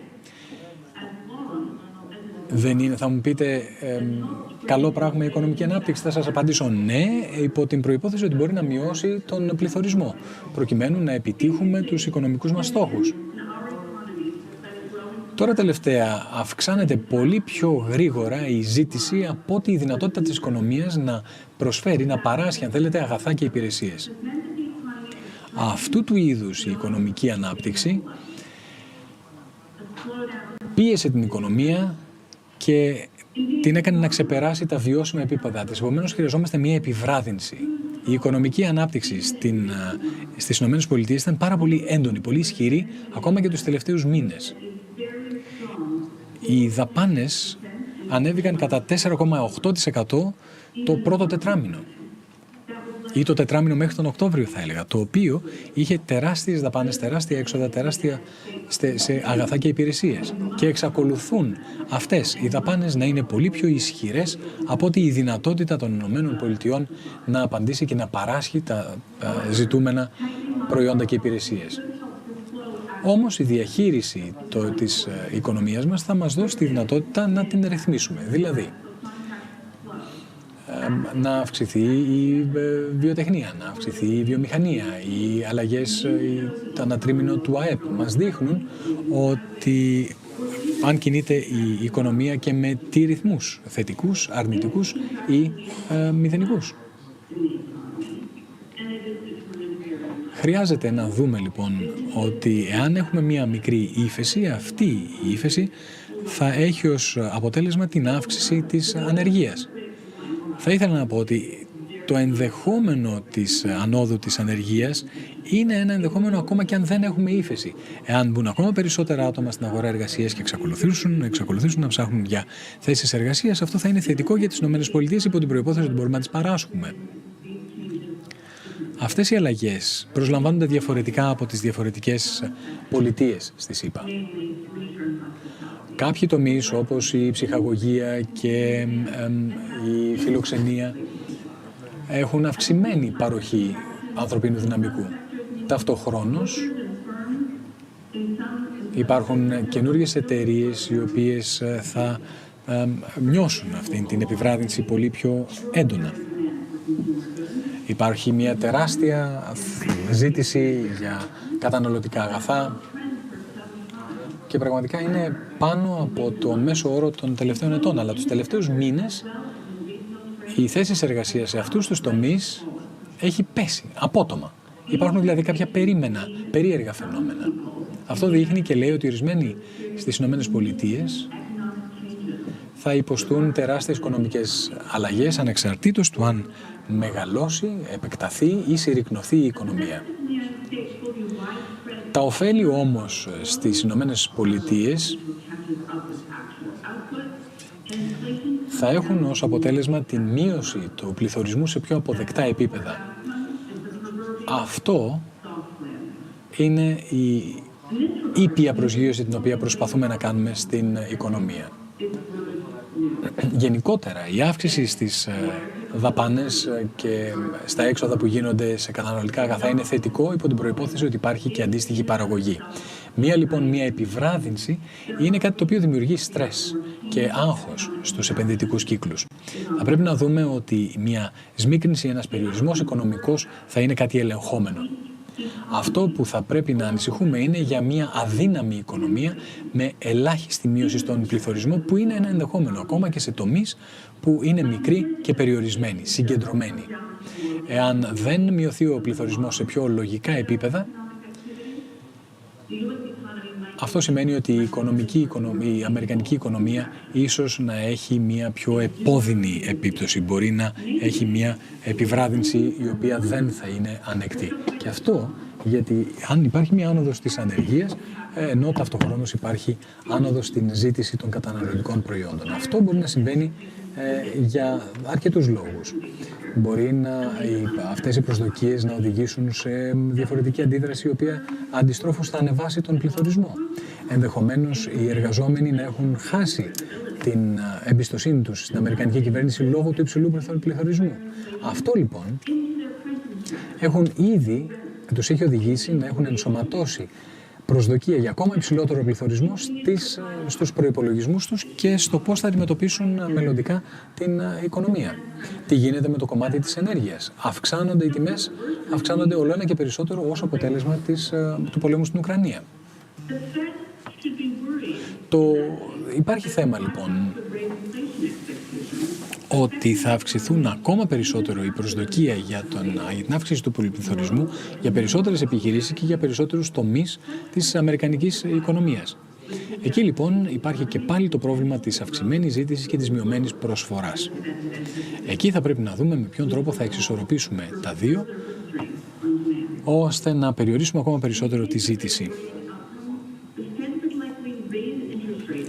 Δεν είναι, θα μου πείτε, καλό πράγμα η οικονομική ανάπτυξη? Θα σας απαντήσω ναι, υπό την προϋπόθεση ότι μπορεί να μειώσει τον πληθωρισμό, προκειμένου να επιτύχουμε τους οικονομικούς μας στόχους. Τώρα τελευταία αυξάνεται πολύ πιο γρήγορα η ζήτηση από τη δυνατότητα της οικονομίας να προσφέρει, να παράσχει, αν θέλετε, αγαθά και υπηρεσίες. Αυτού του είδους η οικονομική ανάπτυξη πίεσε την οικονομία και την έκανε να ξεπεράσει τα βιώσιμα επίπεδα της. Επομένως, χρειαζόμαστε μια επιβράδυνση. Η οικονομική ανάπτυξη στις ΗΠΑ ήταν πάρα πολύ έντονη, πολύ ισχυρή, ακόμα και τους τελευταίους μήνες. Οι δαπάνες ανέβηκαν κατά 4,8% το πρώτο τετράμινο. Ή το τετράμινο μέχρι τον Οκτώβριο θα έλεγα, το οποίο είχε τεράστιες δαπάνες, τεράστια έξοδα, τεράστια σε αγαθά και υπηρεσίες. Και εξακολουθούν αυτές οι δαπάνες να είναι πολύ πιο ισχυρές από ότι η δυνατότητα των ΗΠΑ να απαντήσει και να παράσχει τα ζητούμενα προϊόντα και υπηρεσίες. Όμως η διαχείριση της οικονομίας μας θα μας δώσει τη δυνατότητα να την ρυθμίσουμε. Δηλαδή, να αυξηθεί η βιοτεχνία, να αυξηθεί η βιομηχανία, οι αλλαγές, το ανατρίμηνο του ΑΕΠ μας δείχνουν ότι αν κινείται η οικονομία και με τι ρυθμούς, θετικούς, αρνητικούς ή μηδενικούς. Χρειάζεται να δούμε λοιπόν ότι εάν έχουμε μία μικρή ύφεση, αυτή η ύφεση θα έχει ως αποτέλεσμα την αύξηση της ανεργίας. Θα ήθελα να πω ότι το ενδεχόμενο της ανόδου της ανεργίας είναι ένα ενδεχόμενο ακόμα και αν δεν έχουμε ύφεση. Εάν μπουν ακόμα περισσότερα άτομα στην αγορά εργασίας και εξακολουθήσουν να ψάχνουν για θέσεις εργασίας, αυτό θα είναι θετικό για τις ΗΠΑ υπό την προϋπόθεση ότι μπορούμε να τις παράσχουμε. Αυτές οι αλλαγές προσλαμβάνονται διαφορετικά από τις διαφορετικές πολιτείες στη ΣΥΠΑ. Κάποιοι τομείς όπως η ψυχαγωγία και η φιλοξενία έχουν αυξημένη παροχή ανθρωπίνου δυναμικού. Ταυτοχρόνως υπάρχουν καινούργιες εταιρείες οι οποίες θα νιώσουν αυτή την επιβράδυνση πολύ πιο έντονα. Υπάρχει μια τεράστια ζήτηση για καταναλωτικά αγαθά και πραγματικά είναι πάνω από το μέσο όρο των τελευταίων ετών. Αλλά τους τελευταίους μήνες οι θέσεις εργασίας σε αυτούς τους τομείς έχει πέσει απότομα. Υπάρχουν δηλαδή κάποια περίεργα φαινόμενα. Αυτό δείχνει και λέει ότι ορισμένοι στις Ηνωμένες Πολιτείες θα υποστούν τεράστιες οικονομικές αλλαγές ανεξαρτήτως του αν μεγαλώσει, επεκταθεί ή συρρικνωθεί η οικονομία. Τα ωφέλη όμως στις Ηνωμένες Πολιτείες θα έχουν ως αποτέλεσμα την μείωση του πληθωρισμού σε πιο αποδεκτά επίπεδα. Αυτό είναι η ήπια προσγείωση την οποία προσπαθούμε να κάνουμε στην οικονομία. Γενικότερα, η αύξηση στις δαπάνες και στα έξοδα που γίνονται σε καταναλωτικά αγαθά είναι θετικό υπό την προϋπόθεση ότι υπάρχει και αντίστοιχη παραγωγή. Μία επιβράδυνση είναι κάτι το οποίο δημιουργεί στρες και άγχος στους επενδυτικούς κύκλους. Θα πρέπει να δούμε ότι μια σμίκρινση, ένας περιορισμός οικονομικός θα είναι κάτι ελεγχόμενο. Αυτό που θα πρέπει να ανησυχούμε είναι για μια αδύναμη οικονομία με ελάχιστη μείωση στον πληθωρισμό που είναι ένα ενδεχόμενο ακόμα και σε τομείς που είναι μικροί και περιορισμένοι, συγκεντρωμένοι. Εάν δεν μειωθεί ο πληθωρισμός σε πιο λογικά επίπεδα, αυτό σημαίνει ότι η αμερικανική οικονομία ίσως να έχει μια πιο επώδυνη επίπτωση. Μπορεί να έχει μια επιβράδυνση η οποία δεν θα είναι ανεκτή. Και αυτό γιατί αν υπάρχει μια άνοδος της ανεργίας, ενώ ταυτοχρόνως υπάρχει άνοδος στην ζήτηση των καταναλωτικών προϊόντων. Αυτό μπορεί να συμβαίνει για αρκετούς λόγους. Μπορεί αυτές οι προσδοκίες να οδηγήσουν σε διαφορετική αντίδραση η οποία αντιστρόφως θα ανεβάσει τον πληθωρισμό. Ενδεχομένως οι εργαζόμενοι να έχουν χάσει την εμπιστοσύνη τους στην αμερικανική κυβέρνηση λόγω του υψηλού πληθωρισμού. Αυτό λοιπόν τους έχει οδηγήσει να έχουν ενσωματώσει προσδοκία για ακόμα υψηλότερο πληθωρισμό στους προϋπολογισμούς τους και στο πώς θα αντιμετωπίσουν μελλοντικά την οικονομία. Τι γίνεται με το κομμάτι της ενέργειας. Αυξάνονται οι τιμές, αυξάνονται όλο ένα και περισσότερο ως αποτέλεσμα του πολέμου στην Ουκρανία. Υπάρχει θέμα λοιπόν ότι θα αυξηθούν ακόμα περισσότερο η προσδοκία για την αύξηση του πολυπληθωρισμού για περισσότερες επιχειρήσεις και για περισσότερους τομείς της αμερικανικής οικονομίας. Εκεί λοιπόν υπάρχει και πάλι το πρόβλημα της αυξημένης ζήτησης και της μειωμένης προσφοράς. Εκεί θα πρέπει να δούμε με ποιον τρόπο θα εξισορροπήσουμε τα δύο, ώστε να περιορίσουμε ακόμα περισσότερο τη ζήτηση.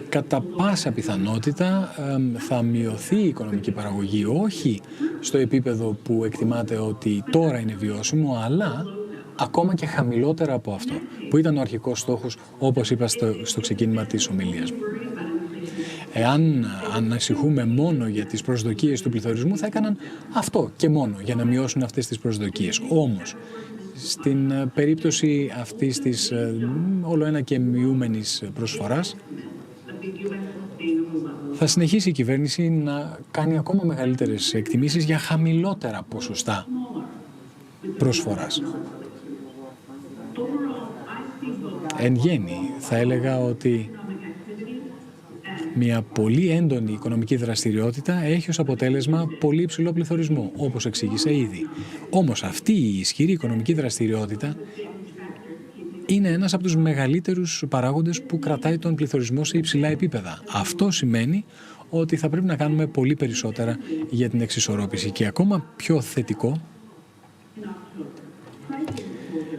Κατά πάσα πιθανότητα θα μειωθεί η οικονομική παραγωγή, όχι στο επίπεδο που εκτιμάται ότι τώρα είναι βιώσιμο, αλλά ακόμα και χαμηλότερα από αυτό, που ήταν ο αρχικός στόχος, όπως είπα στο ξεκίνημα της ομιλίας μου. Εάν ανησυχούμε μόνο για τις προσδοκίες του πληθωρισμού, θα έκαναν αυτό και μόνο για να μειώσουν αυτές τις προσδοκίες. Όμως, στην περίπτωση αυτής της όλο ένα και μειούμενης προσφοράς, θα συνεχίσει η κυβέρνηση να κάνει ακόμα μεγαλύτερες εκτιμήσεις για χαμηλότερα ποσοστά προσφοράς. Εν γέννη, θα έλεγα ότι Μια πολύ έντονη οικονομική δραστηριότητα έχει ως αποτέλεσμα πολύ υψηλό πληθωρισμό, όπως εξήγησα ήδη. Όμως αυτή η ισχυρή οικονομική δραστηριότητα είναι ένας από τους μεγαλύτερους παράγοντες που κρατάει τον πληθωρισμό σε υψηλά επίπεδα. Αυτό σημαίνει ότι θα πρέπει να κάνουμε πολύ περισσότερα για την εξισορρόπηση. Και ακόμα πιο θετικό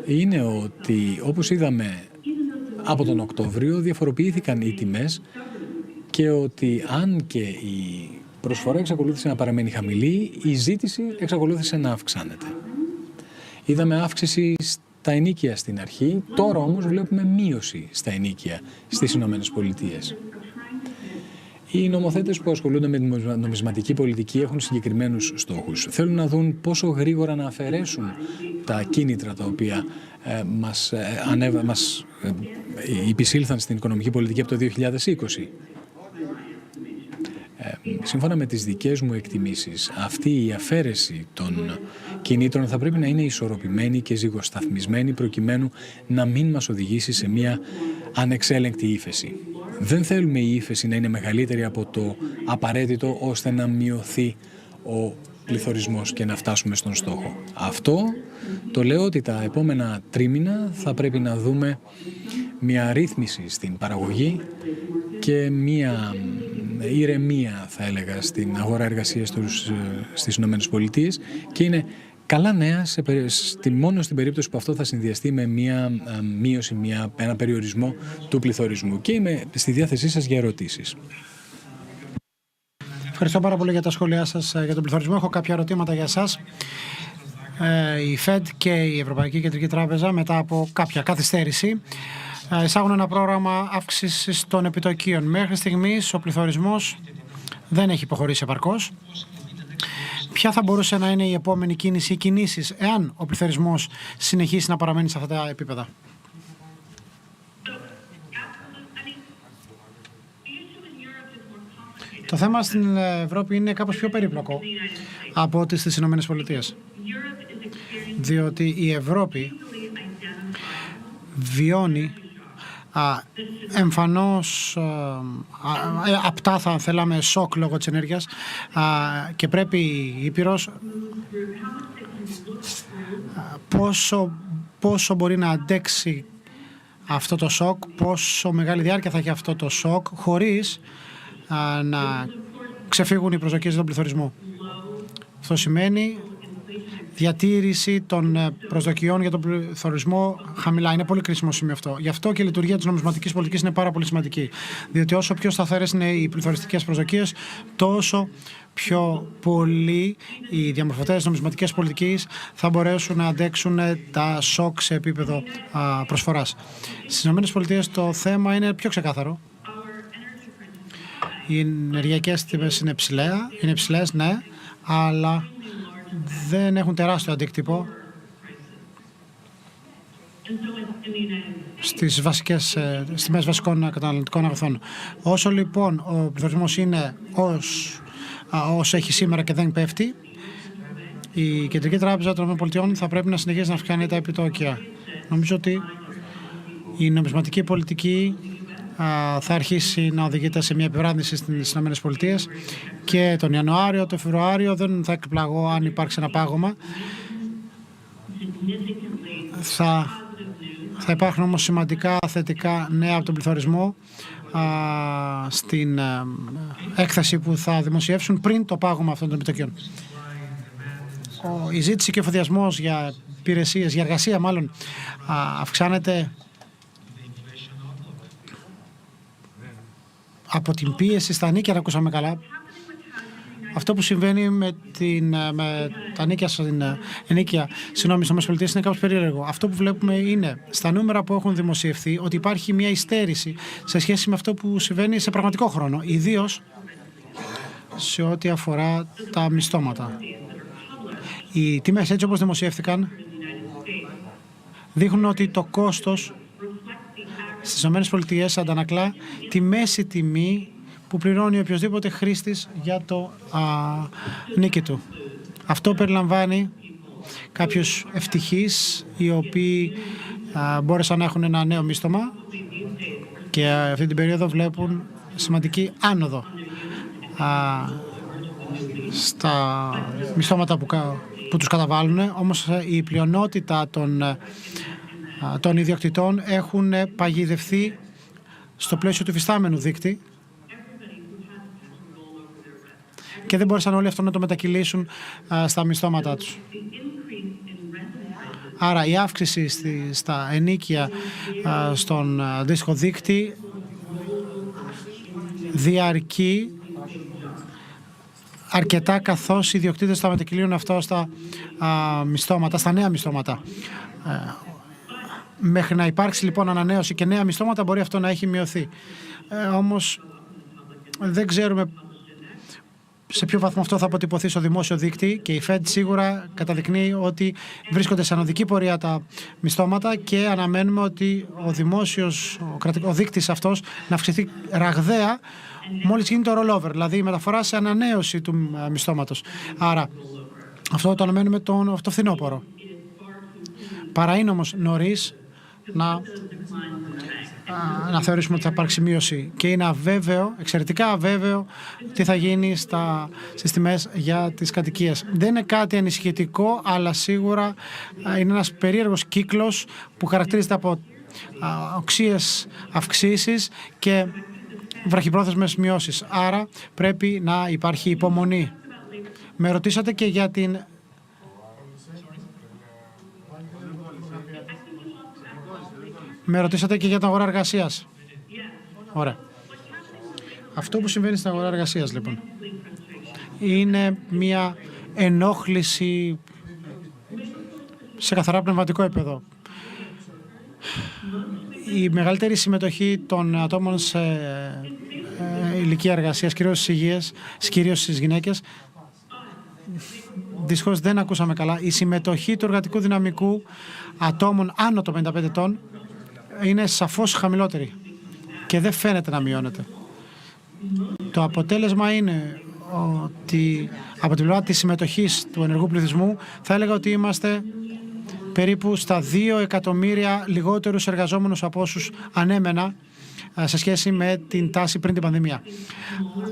είναι ότι, όπως είδαμε από τον Οκτώβριο, διαφοροποιήθηκαν οι τιμές και ότι αν και η προσφορά εξακολούθησε να παραμένει χαμηλή, η ζήτηση εξακολούθησε να αυξάνεται. Είδαμε αύξηση στα ενοίκια στην αρχή, τώρα όμως βλέπουμε μείωση στα ενοίκια στις Ηνωμένες Πολιτείες. Οι νομοθέτες που ασχολούνται με την νομισματική πολιτική έχουν συγκεκριμένους στόχους. Θέλουν να δουν πόσο γρήγορα να αφαιρέσουν τα κίνητρα τα οποία μας υπησύλθαν στην οικονομική πολιτική από το 2020. Σύμφωνα με τις δικές μου εκτιμήσεις, αυτή η αφαίρεση των κινήτρων θα πρέπει να είναι ισορροπημένη και ζυγοσταθμισμένη προκειμένου να μην μας οδηγήσει σε μια ανεξέλεγκτη ύφεση. Δεν θέλουμε η ύφεση να είναι μεγαλύτερη από το απαραίτητο ώστε να μειωθεί ο πληθωρισμός και να φτάσουμε στον στόχο. Αυτό το λέω ότι τα επόμενα τρίμηνα θα πρέπει να δούμε μια ρύθμιση στην παραγωγή και μια ηρεμία, θα έλεγα, στην αγορά εργασίας στις Ηνωμένες Πολιτείες, και είναι καλά νέα μόνο στην περίπτωση που αυτό θα συνδυαστεί με μια μείωση, ένα περιορισμό του πληθωρισμού. Και είμαι στη διάθεσή σας για ερωτήσεις. Ευχαριστώ πάρα πολύ για τα σχόλιά σας για τον πληθωρισμό. Έχω κάποια ερωτήματα για εσάς. Η Fed και η Ευρωπαϊκή Κεντρική Τράπεζα, μετά από κάποια καθυστέρηση, εισάγουν ένα πρόγραμμα αύξησης των επιτοκίων. Μέχρι στιγμής ο πληθωρισμός δεν έχει υποχωρήσει επαρκώς. Ποια θα μπορούσε να είναι η επόμενη κίνηση ή κινήσεις εάν ο πληθωρισμός συνεχίσει να παραμένει σε αυτά τα επίπεδα? Το θέμα στην Ευρώπη είναι κάπως πιο περίπλοκο από ό,τι στις Ηνωμένες Πολιτείες. Διότι η Ευρώπη βιώνει εμφανώς απτά, θα θέλαμε, σοκ λόγω της ενέργειας, και πρέπει η Ήπειρος πόσο μπορεί να αντέξει αυτό το σοκ, πόσο μεγάλη διάρκεια θα έχει αυτό το σοκ χωρίς να ξεφύγουν οι προσδοκίες για τον πληθωρισμό. Αυτό σημαίνει διατήρηση των προσδοκιών για τον πληθωρισμό χαμηλά. Είναι πολύ κρίσιμο σημείο αυτό. Γι' αυτό και η λειτουργία της νομισματικής πολιτικής είναι πάρα πολύ σημαντική. Διότι όσο πιο σταθερές είναι οι πληθωριστικές προσδοκίες, τόσο πιο πολύ οι διαμορφωτές νομισματικής πολιτικής θα μπορέσουν να αντέξουν τα σοκ σε επίπεδο προσφοράς. Στις ΗΠΑ το θέμα είναι πιο ξεκάθαρο. Οι ενεργειακές τιμές είναι υψηλές, ναι, αλλά δεν έχουν τεράστιο αντίκτυπο στις τιμές βασικών καταναλωτικών αγαθών. Όσο λοιπόν ο πληθωρισμός είναι όσο έχει σήμερα και δεν πέφτει, η Κεντρική Τράπεζα των ΗΠΑ θα πρέπει να συνεχίσει να αυξάνει τα επιτόκια. Νομίζω ότι η νομισματική πολιτική θα αρχίσει να οδηγείται σε μια επιβράδυνση στις ΗΠΑ και τον Ιανουάριο, τον Φεβρουάριο δεν θα εκπλαγώ αν υπάρξει ένα πάγωμα. Θα υπάρχουν όμως σημαντικά θετικά νέα από τον πληθωρισμό στην έκθεση που θα δημοσιεύσουν πριν το πάγωμα αυτών των επιτοκίων. Η ζήτηση και ο εφοδιασμός για υπηρεσίες, για εργασία μάλλον, αυξάνεται από την πίεση στα νίκια, αν ακούσαμε καλά. Αυτό που συμβαίνει με τα νίκια στην ενίκεια στις ΗΠΑ είναι κάπως περίεργο. Αυτό που βλέπουμε είναι στα νούμερα που έχουν δημοσιευθεί ότι υπάρχει μια υστέρηση σε σχέση με αυτό που συμβαίνει σε πραγματικό χρόνο, ιδίως σε ό,τι αφορά τα μισθώματα. Οι τιμές έτσι όπως δημοσιεύθηκαν δείχνουν ότι το κόστος στις ΗΠΑ αντανακλά τη μέση τιμή που πληρώνει οποιοδήποτε χρήστης για το νίκη του. Αυτό περιλαμβάνει κάποιους ευτυχείς οι οποίοι μπόρεσαν να έχουν ένα νέο μίσθωμα και αυτή την περίοδο βλέπουν σημαντική άνοδο στα μισθώματα που τους καταβάλουν, όμως η πλειονότητα των ιδιοκτητών έχουν παγιδευθεί στο πλαίσιο του υφιστάμενου δείκτη και δεν μπόρεσαν όλοι αυτό να το μετακυλήσουν στα μισθώματά τους. Άρα η αύξηση στα ενοίκια στον αντίστοιχο δείκτη διαρκεί αρκετά, καθώς οι ιδιοκτήτες θα μετακυλίουν αυτό στα μισθώματα, στα νέα μισθώματα. Μέχρι να υπάρξει λοιπόν ανανέωση και νέα μισθώματα μπορεί αυτό να έχει μειωθεί. Όμως δεν ξέρουμε σε ποιο βαθμό αυτό θα αποτυπωθεί στο δημόσιο δίκτυο και η Fed σίγουρα καταδεικνύει ότι βρίσκονται σε ανωδική πορεία τα μισθώματα και αναμένουμε ότι ο δείκτης αυτός να αυξηθεί ραγδαία μόλις γίνει το rollover, δηλαδή η μεταφορά σε ανανέωση του μισθώματος. Άρα αυτό το αναμένουμε το φθινόπωρο. Παρά είναι όμως νωρίς να θεωρήσουμε ότι θα υπάρξει μείωση και είναι αβέβαιο, εξαιρετικά αβέβαιο τι θα γίνει στις τιμές για τις κατοικίες. Δεν είναι κάτι ανησυχητικό, αλλά σίγουρα είναι ένας περίεργος κύκλος που χαρακτηρίζεται από οξύες αυξήσεις και βραχυπρόθεσμες μειώσεις. Άρα πρέπει να υπάρχει υπομονή. Με ρωτήσατε και για την... Με ρωτήσατε και για την αγορά εργασίας. Ωραία. Αυτό που συμβαίνει στην αγορά εργασίας, λοιπόν, είναι μια ενόχληση σε καθαρά πνευματικό επίπεδο. Η μεγαλύτερη συμμετοχή των ατόμων σε ηλικία εργασίας, κυρίως στις γυναίκες, δυστυχώς δεν ακούσαμε καλά. Η συμμετοχή του εργατικού δυναμικού ατόμων άνω των 55 ετών είναι σαφώς χαμηλότερη και δεν φαίνεται να μειώνεται. Το αποτέλεσμα είναι ότι από την πλευρά της συμμετοχής του ενεργού πληθυσμού θα έλεγα ότι είμαστε περίπου στα 2 εκατομμύρια λιγότερους εργαζόμενους από όσους ανέμενα σε σχέση με την τάση πριν την πανδημία.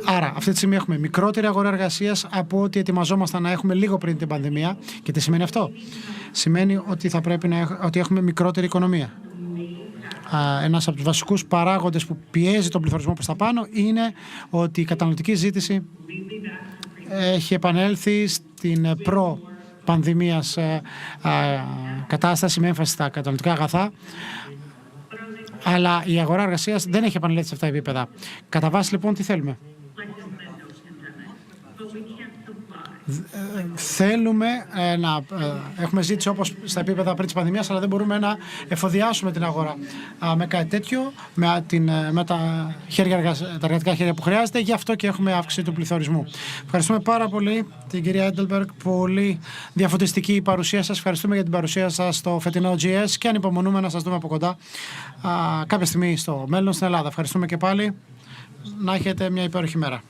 Άρα, αυτή τη στιγμή έχουμε μικρότερη αγορά εργασίας από ό,τι ετοιμαζόμασταν να έχουμε λίγο πριν την πανδημία. Και τι σημαίνει αυτό? Σημαίνει ότι θα πρέπει ότι έχουμε μικρότερη οικονομία. Ένας από τους βασικούς παράγοντες που πιέζει τον πληθωρισμό προς τα πάνω είναι ότι η καταναλωτική ζήτηση έχει επανέλθει στην προ-πανδημίας κατάσταση με έμφαση στα καταναλωτικά αγαθά, αλλά η αγορά εργασίας δεν έχει επανέλθει σε αυτά τα επίπεδα. Κατά βάση, λοιπόν, τι θέλουμε? Θέλουμε να έχουμε ζήτηση όπως στα επίπεδα πριν της πανδημίας, αλλά δεν μπορούμε να εφοδιάσουμε την αγορά με κάτι τέτοιο, με τα εργατικά χέρια που χρειάζεται. Γι' αυτό και έχουμε αύξηση του πληθωρισμού. Ευχαριστούμε πάρα πολύ την κυρία Έντελμπεργκ. Πολύ διαφωτιστική η παρουσία σας. Ευχαριστούμε για την παρουσία σας στο φετινό GES και ανυπομονούμε να σας δούμε από κοντά κάποια στιγμή στο μέλλον στην Ελλάδα. Ευχαριστούμε και πάλι. Να έχετε μια υπέροχη μέρα.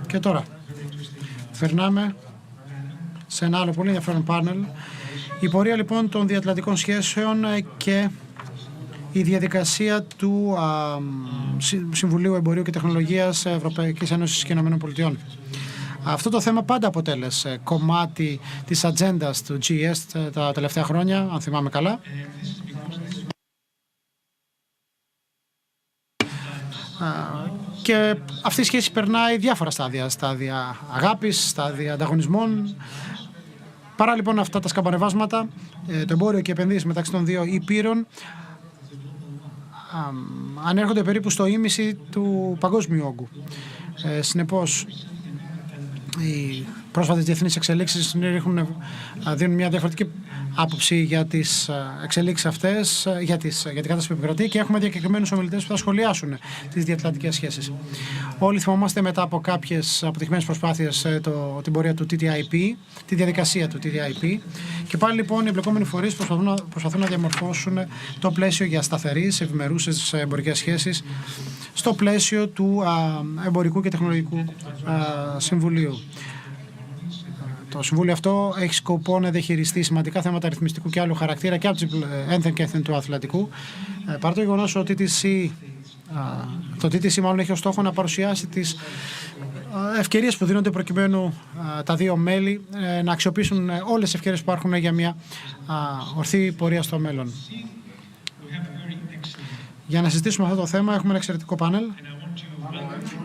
Και τώρα περνάμε σε ένα άλλο πολύ ενδιαφέρον πάνελ. Η πορεία λοιπόν των διατλαντικών σχέσεων και η διαδικασία του Συμβουλίου Εμπορίου και Τεχνολογίας Ευρωπαϊκής Ένωσης και ΗΠΑ. Αυτό το θέμα πάντα αποτέλεσε κομμάτι της ατζέντας του GES τα τελευταία χρόνια, αν θυμάμαι καλά. Και αυτή η σχέση περνάει διάφορα στάδια αγάπης, στάδια ανταγωνισμών. Παρά λοιπόν αυτά τα σκαμπανεβάσματα, το εμπόριο και οι επενδύσεις μεταξύ των δύο υπήρων ανέρχονται περίπου στο ίμιση του παγκόσμιου όγκου. Συνεπώς, οι πρόσφατες διεθνείς εξελίξεις δίνουν μια διαφορετική άποψη για τις εξελίξεις αυτές, για την κατάσταση που επικρατεί, και έχουμε διακεκριμένους ομιλητές που θα σχολιάσουν τις διατλαντικές σχέσεις. Όλοι θυμόμαστε μετά από κάποιες αποτυχημένες προσπάθειες την πορεία του TTIP, τη διαδικασία του TTIP, και πάλι λοιπόν οι εμπλεκόμενοι φορείς προσπαθούν να διαμορφώσουν το πλαίσιο για σταθερείς, ευημερούσες εμπορικές σχέσεις στο πλαίσιο του Εμπορικού και Τεχνολογικού Συμβουλίου. Το Συμβούλιο αυτό έχει σκοπό να διαχειριστεί σημαντικά θέματα ρυθμιστικού και άλλου χαρακτήρα και από τις ένθεν και ένθεν του Ατλαντικού. Παρά το γεγονός ότι το TTC μάλλον έχει ως στόχο να παρουσιάσει τις ευκαιρίες που δίνονται προκειμένου τα δύο μέλη να αξιοποιήσουν όλες τις ευκαιρίες που υπάρχουν για μια ορθή πορεία στο μέλλον. Για να συζητήσουμε αυτό το θέμα έχουμε ένα εξαιρετικό πάνελ.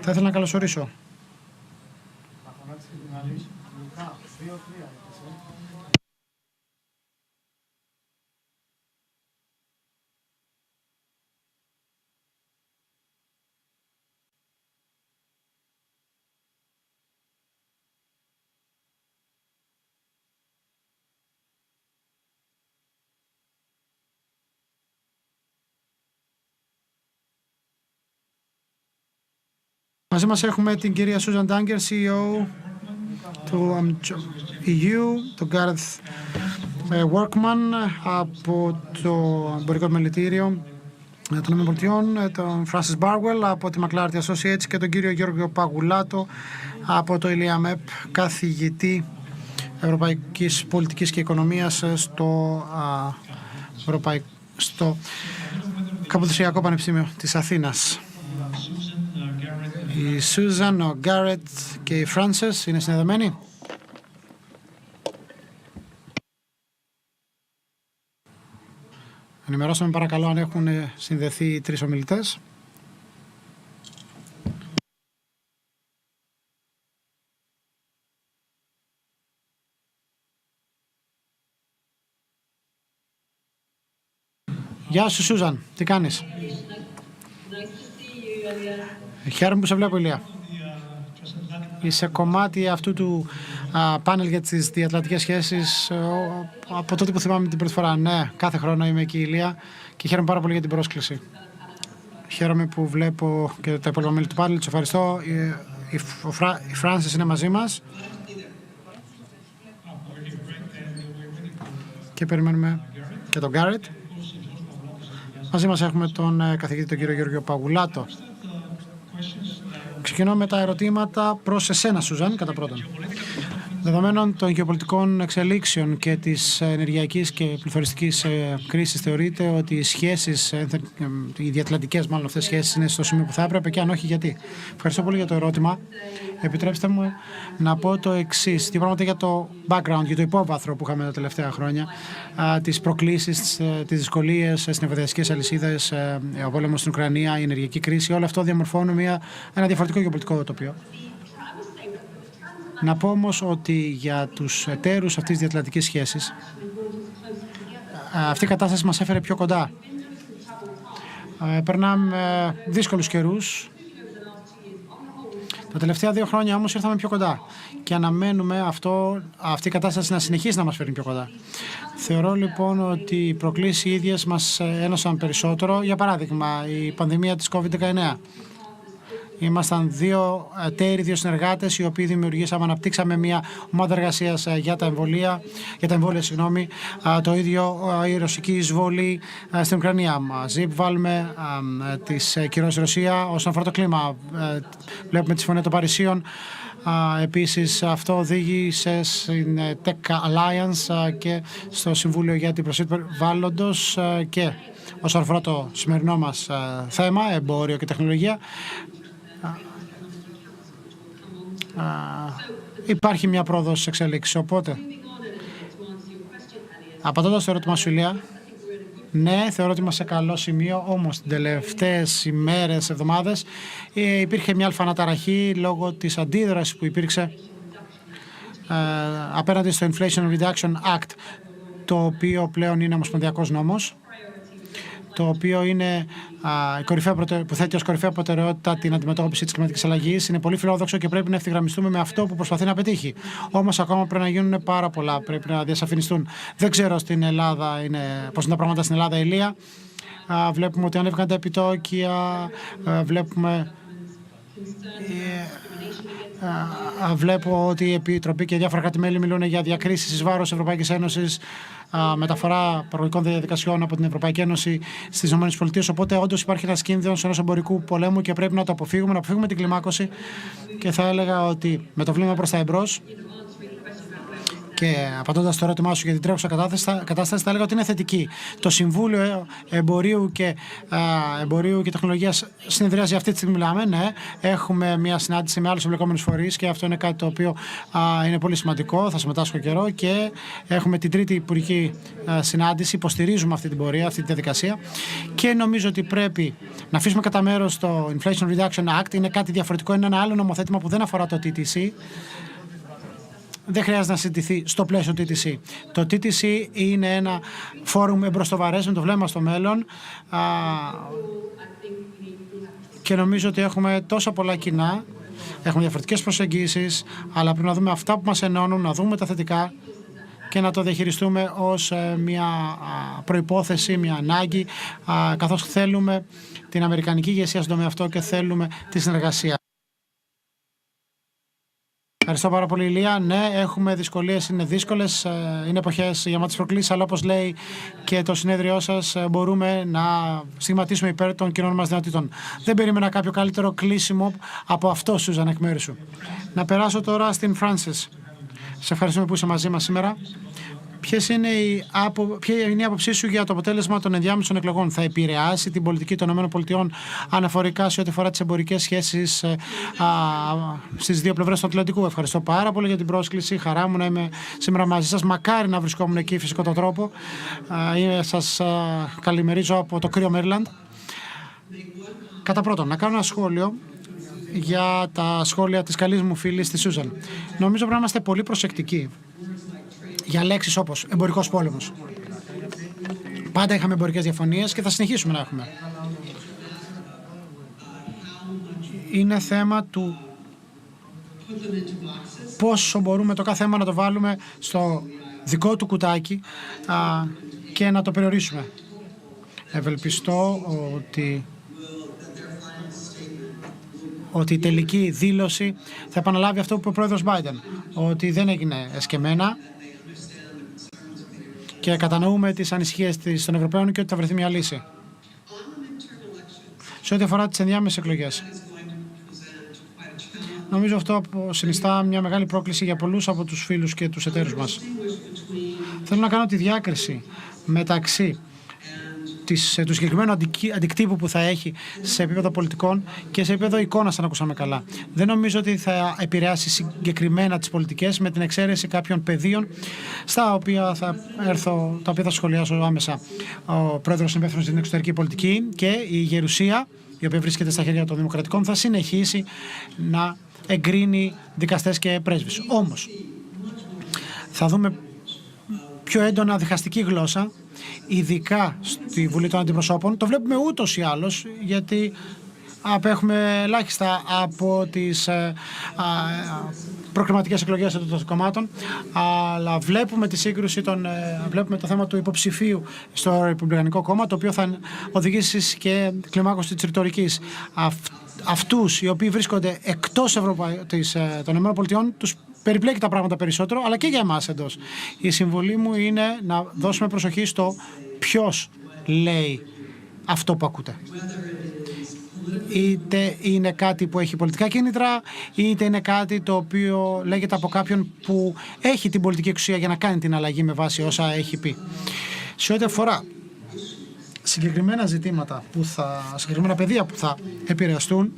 Θα ήθελα να καλωσορίσω μαζί μας έχουμε την κυρία Susan Danger, CEO του EU, τον Gareth Workman από το Εμπορικό Μελητήριο των ΗΠΑ, τον Francis Barwell από τη McLarty Associates και τον κύριο Γιώργο Παγουλάτο από το ILIAMEP, καθηγητή Ευρωπαϊκής Πολιτικής και Οικονομίας στο Καποδιστριακό Πανεπιστήμιο της Αθήνας. Η Susan, ο Γκάρετ και η Frances είναι συνδεδεμένοι. Ενημερώστε με παρακαλώ αν έχουν συνδεθεί οι τρεις ομιλητές. Γεια σου Σούζαν, τι κάνεις? Χαίρομαι που σε βλέπω, Ηλία. Είσαι κομμάτι αυτού του πάνελ για τις διατλαντικές σχέσεις από τότε που θυμάμαι την πρώτη φορά. Ναι, κάθε χρόνο είμαι εκεί, Ηλία, και χαίρομαι πάρα πολύ για την πρόσκληση. Χαίρομαι που βλέπω και τα υπόλοιπα μέλη του πάνελ. Τους ευχαριστώ. Η Frances είναι μαζί μας. Και περιμένουμε και τον Γκάρετ. Μαζί μας έχουμε τον καθηγητή, τον κύριο Γιώργο Παγουλάτο. Ξεκινώ με τα ερωτήματα προς εσένα, Σουζάν, κατά πρώτον. Δεδομένων των γεωπολιτικών εξελίξεων και της ενεργειακής και πληθωριστικής κρίσης, θεωρείται ότι οι σχέσεις, οι διατλαντικές μάλλον αυτές σχέσεις, είναι στο σημείο που θα έπρεπε, και αν όχι, γιατί? Ευχαριστώ πολύ για το ερώτημα. Επιτρέψτε μου να πω το εξής. Δύο πράγματα για το background, για το υπόβαθρο που είχαμε τα τελευταία χρόνια, τις προκλήσεις, τις δυσκολίες στις νευροδιακές αλυσίδες, ο πόλεμος στην Ουκρανία, η ενεργειακή κρίση, όλο αυτό διαμορφώνουν ένα διαφορετικό γεωπολιτικό τοπίο. Να πω όμως ότι για τους εταίρους αυτής της διατλαντικής σχέσης αυτή η κατάσταση μας έφερε πιο κοντά. Περνάμε δύσκολους καιρούς. Τα τελευταία 2 χρόνια όμως ήρθαμε πιο κοντά και αναμένουμε αυτή η κατάσταση να συνεχίσει να μας φέρνει πιο κοντά. Θεωρώ λοιπόν ότι οι προκλήσεις οι ίδιες μας ένωσαν περισσότερο. Για παράδειγμα, η πανδημία της COVID-19. Ήμασταν 2 εταίροι, 2 συνεργάτες, οι οποίοι αναπτύξαμε μια ομάδα εργασίας για τα εμβόλια, το ίδιο η ρωσική εισβολή στην Ουκρανία. Μαζί βάλουμε τις κυρώσεις Ρωσία. Όσον αφορά το κλίμα, βλέπουμε τη Συμφωνία των Παρισίων. Επίσης αυτό οδήγησε στην Tech Alliance και στο Συμβούλιο για την Προστασία του Περιβάλλοντος, και όσον αφορά το σημερινό μας θέμα, εμπόριο και τεχνολογία, υπάρχει μια πρόοδος εξέλιξη. Οπότε, απαντώντας στο ερώτημα σου, Ηλία, ναι, θεωρώ ότι είμαστε σε καλό σημείο, όμως τις τελευταίες ημέρες, εβδομάδες υπήρχε μια αλφαναταραχή λόγω της αντίδρασης που υπήρξε απέναντι στο Inflation Reduction Act, το οποίο πλέον είναι ομοσπονδιακός νόμος, το οποίο είναι που θέτει ως κορυφαία προτεραιότητα την αντιμετώπιση της κλιματικής αλλαγής. Είναι πολύ φιλόδοξο και πρέπει να ευθυγραμμιστούμε με αυτό που προσπαθεί να πετύχει. Όμως ακόμα πρέπει να γίνουν πάρα πολλά, πρέπει να διασαφινιστούν. Δεν ξέρω στην Ελλάδα πώς είναι τα πράγματα στην Ελλάδα, Ηλία. Βλέπουμε ότι ανέβηκαν τα επιτόκια, βλέπω ότι η Επιτροπή και διάφορα κράτη-μέλη μιλούν για διακρίσεις εις βάρος Ευρωπαϊκής Ένωσης, μεταφορά παραγωγικών διαδικασιών από την Ευρωπαϊκή Ένωση στις ΗΠΑ. Οπότε, όντως, υπάρχει ένας κίνδυνος ενός εμπορικού πολέμου και πρέπει να το αποφύγουμε, να αποφύγουμε την κλιμάκωση. Και θα έλεγα ότι με το βλέμμα προς τα εμπρός, Και απαντώντας στο ερώτημά σου για την τρέχουσα κατάσταση, θα έλεγα ότι είναι θετική. Το Συμβούλιο Εμπορίου και Τεχνολογίας συνεδριάζει αυτή τη στιγμή, μιλάμε. Ναι, έχουμε μια συνάντηση με άλλους εμπλεκόμενους φορείς και αυτό είναι κάτι το οποίο είναι πολύ σημαντικό. Θα συμμετάσχω καιρό και έχουμε την τρίτη υπουργική συνάντηση. Υποστηρίζουμε αυτή την πορεία, αυτή τη διαδικασία και νομίζω ότι πρέπει να αφήσουμε κατά μέρος το Inflation Reduction Act. Είναι κάτι διαφορετικό, είναι ένα άλλο νομοθέτημα που δεν αφορά το TTC. Δεν χρειάζεται να συζητηθεί στο πλαίσιο TTC. Το TTC είναι ένα φόρουμ εμπροστοβαρές με το βλέμμα στο μέλλον και νομίζω ότι έχουμε τόσα πολλά κοινά, έχουμε διαφορετικές προσεγγίσεις, αλλά πρέπει να δούμε αυτά που μας ενώνουν, να δούμε τα θετικά και να το διαχειριστούμε ως μια προϋπόθεση, μια ανάγκη, καθώς θέλουμε την αμερικανική ηγεσία στον τομέα αυτό και θέλουμε τη συνεργασία. Ευχαριστώ πάρα πολύ, Ηλία. Ναι, έχουμε δυσκολίες, είναι δύσκολες, είναι εποχές γεμάτες προκλήσεις, αλλά όπως λέει και το συνέδριό σας, μπορούμε να στιγματίσουμε υπέρ των κοινών μας δυνατήτων. Δεν περίμενα κάποιο καλύτερο κλείσιμο από αυτό, Σούζαν, εκ μέρους σου. Να περάσω τώρα στην Frances. Σε ευχαριστούμε που είσαι μαζί μας σήμερα. Ποια είναι η άποψή σου για το αποτέλεσμα των ενδιάμεσων εκλογών? Θα επηρεάσει την πολιτική των ΗΠΑ αναφορικά σε ό,τι αφορά τις εμπορικές σχέσεις στις δύο πλευρές του Ατλαντικού? Ευχαριστώ πάρα πολύ για την πρόσκληση. Χαρά μου να είμαι σήμερα μαζί σας. Μακάρι να βρισκόμουν εκεί φυσικό τον τρόπο. Σας καλημερίζω από το κρύο Μέριλαντ. Κατά πρώτον, να κάνω ένα σχόλιο για τα σχόλια της καλής μου φίλης της Σούζαν. Νομίζω πρέπει να είμαστε πολύ προσεκτικοί για λέξεις όπως εμπορικός πόλεμος. Πάντα είχαμε εμπορικές διαφωνίες και θα συνεχίσουμε να έχουμε. Είναι θέμα του πόσο μπορούμε το κάθε θέμα να το βάλουμε στο δικό του κουτάκι και να το περιορίσουμε. Ευελπιστώ ότι η τελική δήλωση θα επαναλάβει αυτό που είπε ο πρόεδρος Biden, ότι δεν έγινε εσκεμμένα και κατανοούμε τις ανησυχίες των Ευρωπαίων και ότι θα βρεθεί μια λύση. Σε ό,τι αφορά τις ενδιάμεσες εκλογές, νομίζω αυτό συνιστά μια μεγάλη πρόκληση για πολλούς από τους φίλους και τους εταίρους μας. Θέλω να κάνω τη διάκριση μεταξύ του συγκεκριμένου αντικτύπου που θα έχει σε επίπεδο πολιτικών και σε επίπεδο εικόνας, αν ακούσαμε καλά. Δεν νομίζω ότι θα επηρεάσει συγκεκριμένα τις πολιτικές, με την εξαίρεση κάποιων πεδίων τα οποία θα σχολιάσω άμεσα. Ο πρόεδρος υπεύθυνος στην εξωτερική πολιτική και η γερουσία, η οποία βρίσκεται στα χέρια των Δημοκρατικών, θα συνεχίσει να εγκρίνει δικαστές και πρέσβεις. Όμως, θα δούμε πιο έντονα διχαστική γλώσσα, ειδικά στη Βουλή των Αντιπροσώπων. Το βλέπουμε ούτως ή άλλως, γιατί απέχουμε ελάχιστα από τις προκριματικές εκλογές των κομμάτων, αλλά βλέπουμε τη σύγκρουση, βλέπουμε το θέμα του υποψηφίου στο Ρεπουμπλικανικό Κόμμα, το οποίο θα οδηγήσει και κλιμάκωση της ρητορικής. Αυτούς οι οποίοι βρίσκονται εκτός των ΗΠΑ τους περιπλέκει τα πράγματα περισσότερο, αλλά και για εμάς εντός. Η συμβολή μου είναι να δώσουμε προσοχή στο ποιος λέει αυτό που ακούτε. Είτε είναι κάτι που έχει πολιτικά κίνητρα, είτε είναι κάτι το οποίο λέγεται από κάποιον που έχει την πολιτική εξουσία για να κάνει την αλλαγή με βάση όσα έχει πει. Σε ό,τι αφορά συγκεκριμένα ζητήματα, συγκεκριμένα πεδία που θα επηρεαστούν,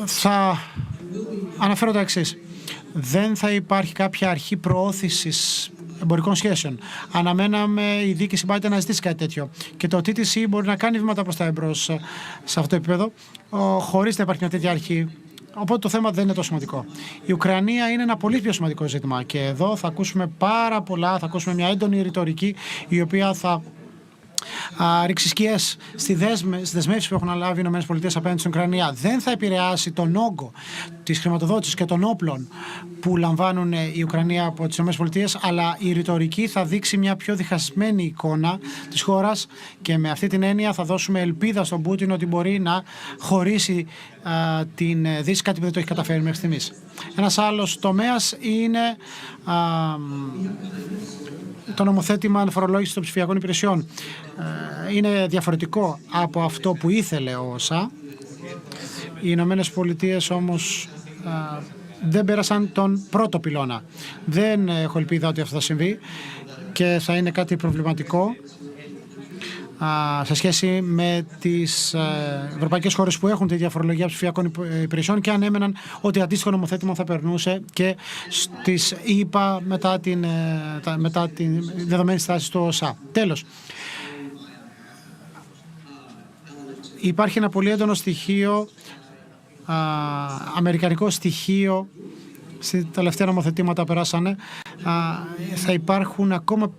θα αναφέρω τα εξής. Δεν θα υπάρχει κάποια αρχή προώθησης εμπορικών σχέσεων. Αναμέναμε η διοίκηση Biden να ζητήσει κάτι τέτοιο. Και το TTC μπορεί να κάνει βήματα προς τα εμπρός σε αυτό το επίπεδο, χωρίς να υπάρχει μια τέτοια αρχή. Οπότε το θέμα δεν είναι τόσο σημαντικό. Η Ουκρανία είναι ένα πολύ πιο σημαντικό ζήτημα. Και εδώ θα ακούσουμε πάρα πολλά, θα ακούσουμε μια έντονη ρητορική, η οποία θα ρίξει σκιές στις δεσμεύσεις που έχουν αναλάβει οι ΗΠΑ απέναντι στην Ουκρανία. Δεν θα επηρεάσει τον όγκο της χρηματοδότησης και των όπλων που λαμβάνουν η Ουκρανία από τις ΗΠΑ, αλλά η ρητορική θα δείξει μια πιο διχασμένη εικόνα της χώρας και με αυτή την έννοια θα δώσουμε ελπίδα στον Πούτιν ότι μπορεί να χωρίσει την Δύση, κάτι που δεν το έχει καταφέρει μέχρι στιγμής. Ένας άλλος τομέας είναι το νομοθέτημα φορολόγησης των ψηφιακών υπηρεσιών είναι διαφορετικό από αυτό που ήθελε ο ΩΣΑ. Οι Ηνωμένες Πολιτείες όμως δεν πέρασαν τον πρώτο πυλώνα. Δεν έχω ελπίδα ότι αυτό θα συμβεί και θα είναι κάτι προβληματικό σε σχέση με τις ευρωπαϊκές χώρες που έχουν τη διαφορολογία ψηφιακών υπηρεσιών και αν έμεναν ότι αντίστοιχο νομοθέτημα θα περνούσε και στις ΗΠΑ μετά την δεδομένη στάση του ΩΣΑ. Τέλος, υπάρχει ένα πολύ έντονο στοιχείο, αμερικανικό στοιχείο, στα τελευταία νομοθετήματα περάσανε, θα υπάρχουν ακόμα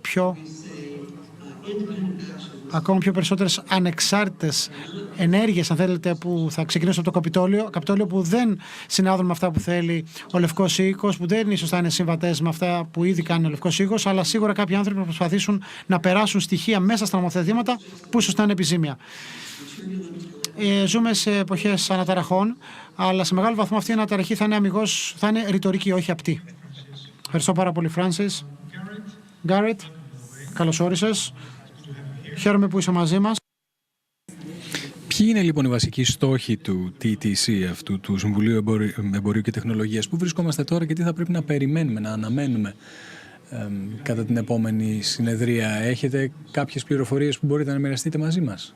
πιο περισσότερες ανεξάρτητες ενέργειες, αν θέλετε, που θα ξεκινήσουν από το Καπιτόλιο, που δεν συνάδουν με αυτά που θέλει ο Λευκός Οίκος, που δεν ίσως θα είναι συμβατές με αυτά που ήδη κάνει ο Λευκός Οίκος, αλλά σίγουρα κάποιοι άνθρωποι θα προσπαθήσουν να περάσουν στοιχεία μέσα στα νομοθετήματα που ίσως θα είναι επιζήμια. Ζούμε σε εποχές αναταραχών, αλλά σε μεγάλο βαθμό αυτή η αναταραχή θα είναι ρητορική, όχι απτή. Ευχαριστώ πάρα πολύ, Φράνσις. Γκάρετ, καλώς όρισες. Χαίρομαι που είσαι μαζί μας. Ποιοι είναι λοιπόν οι βασικοί στόχοι του TTC, αυτού του Συμβουλίου Εμπορίου και Τεχνολογίας, που βρισκόμαστε τώρα και τι θα πρέπει να περιμένουμε, να αναμένουμε κατά την επόμενη συνεδρία? Έχετε κάποιες πληροφορίες που μπορείτε να μοιραστείτε μαζί μας?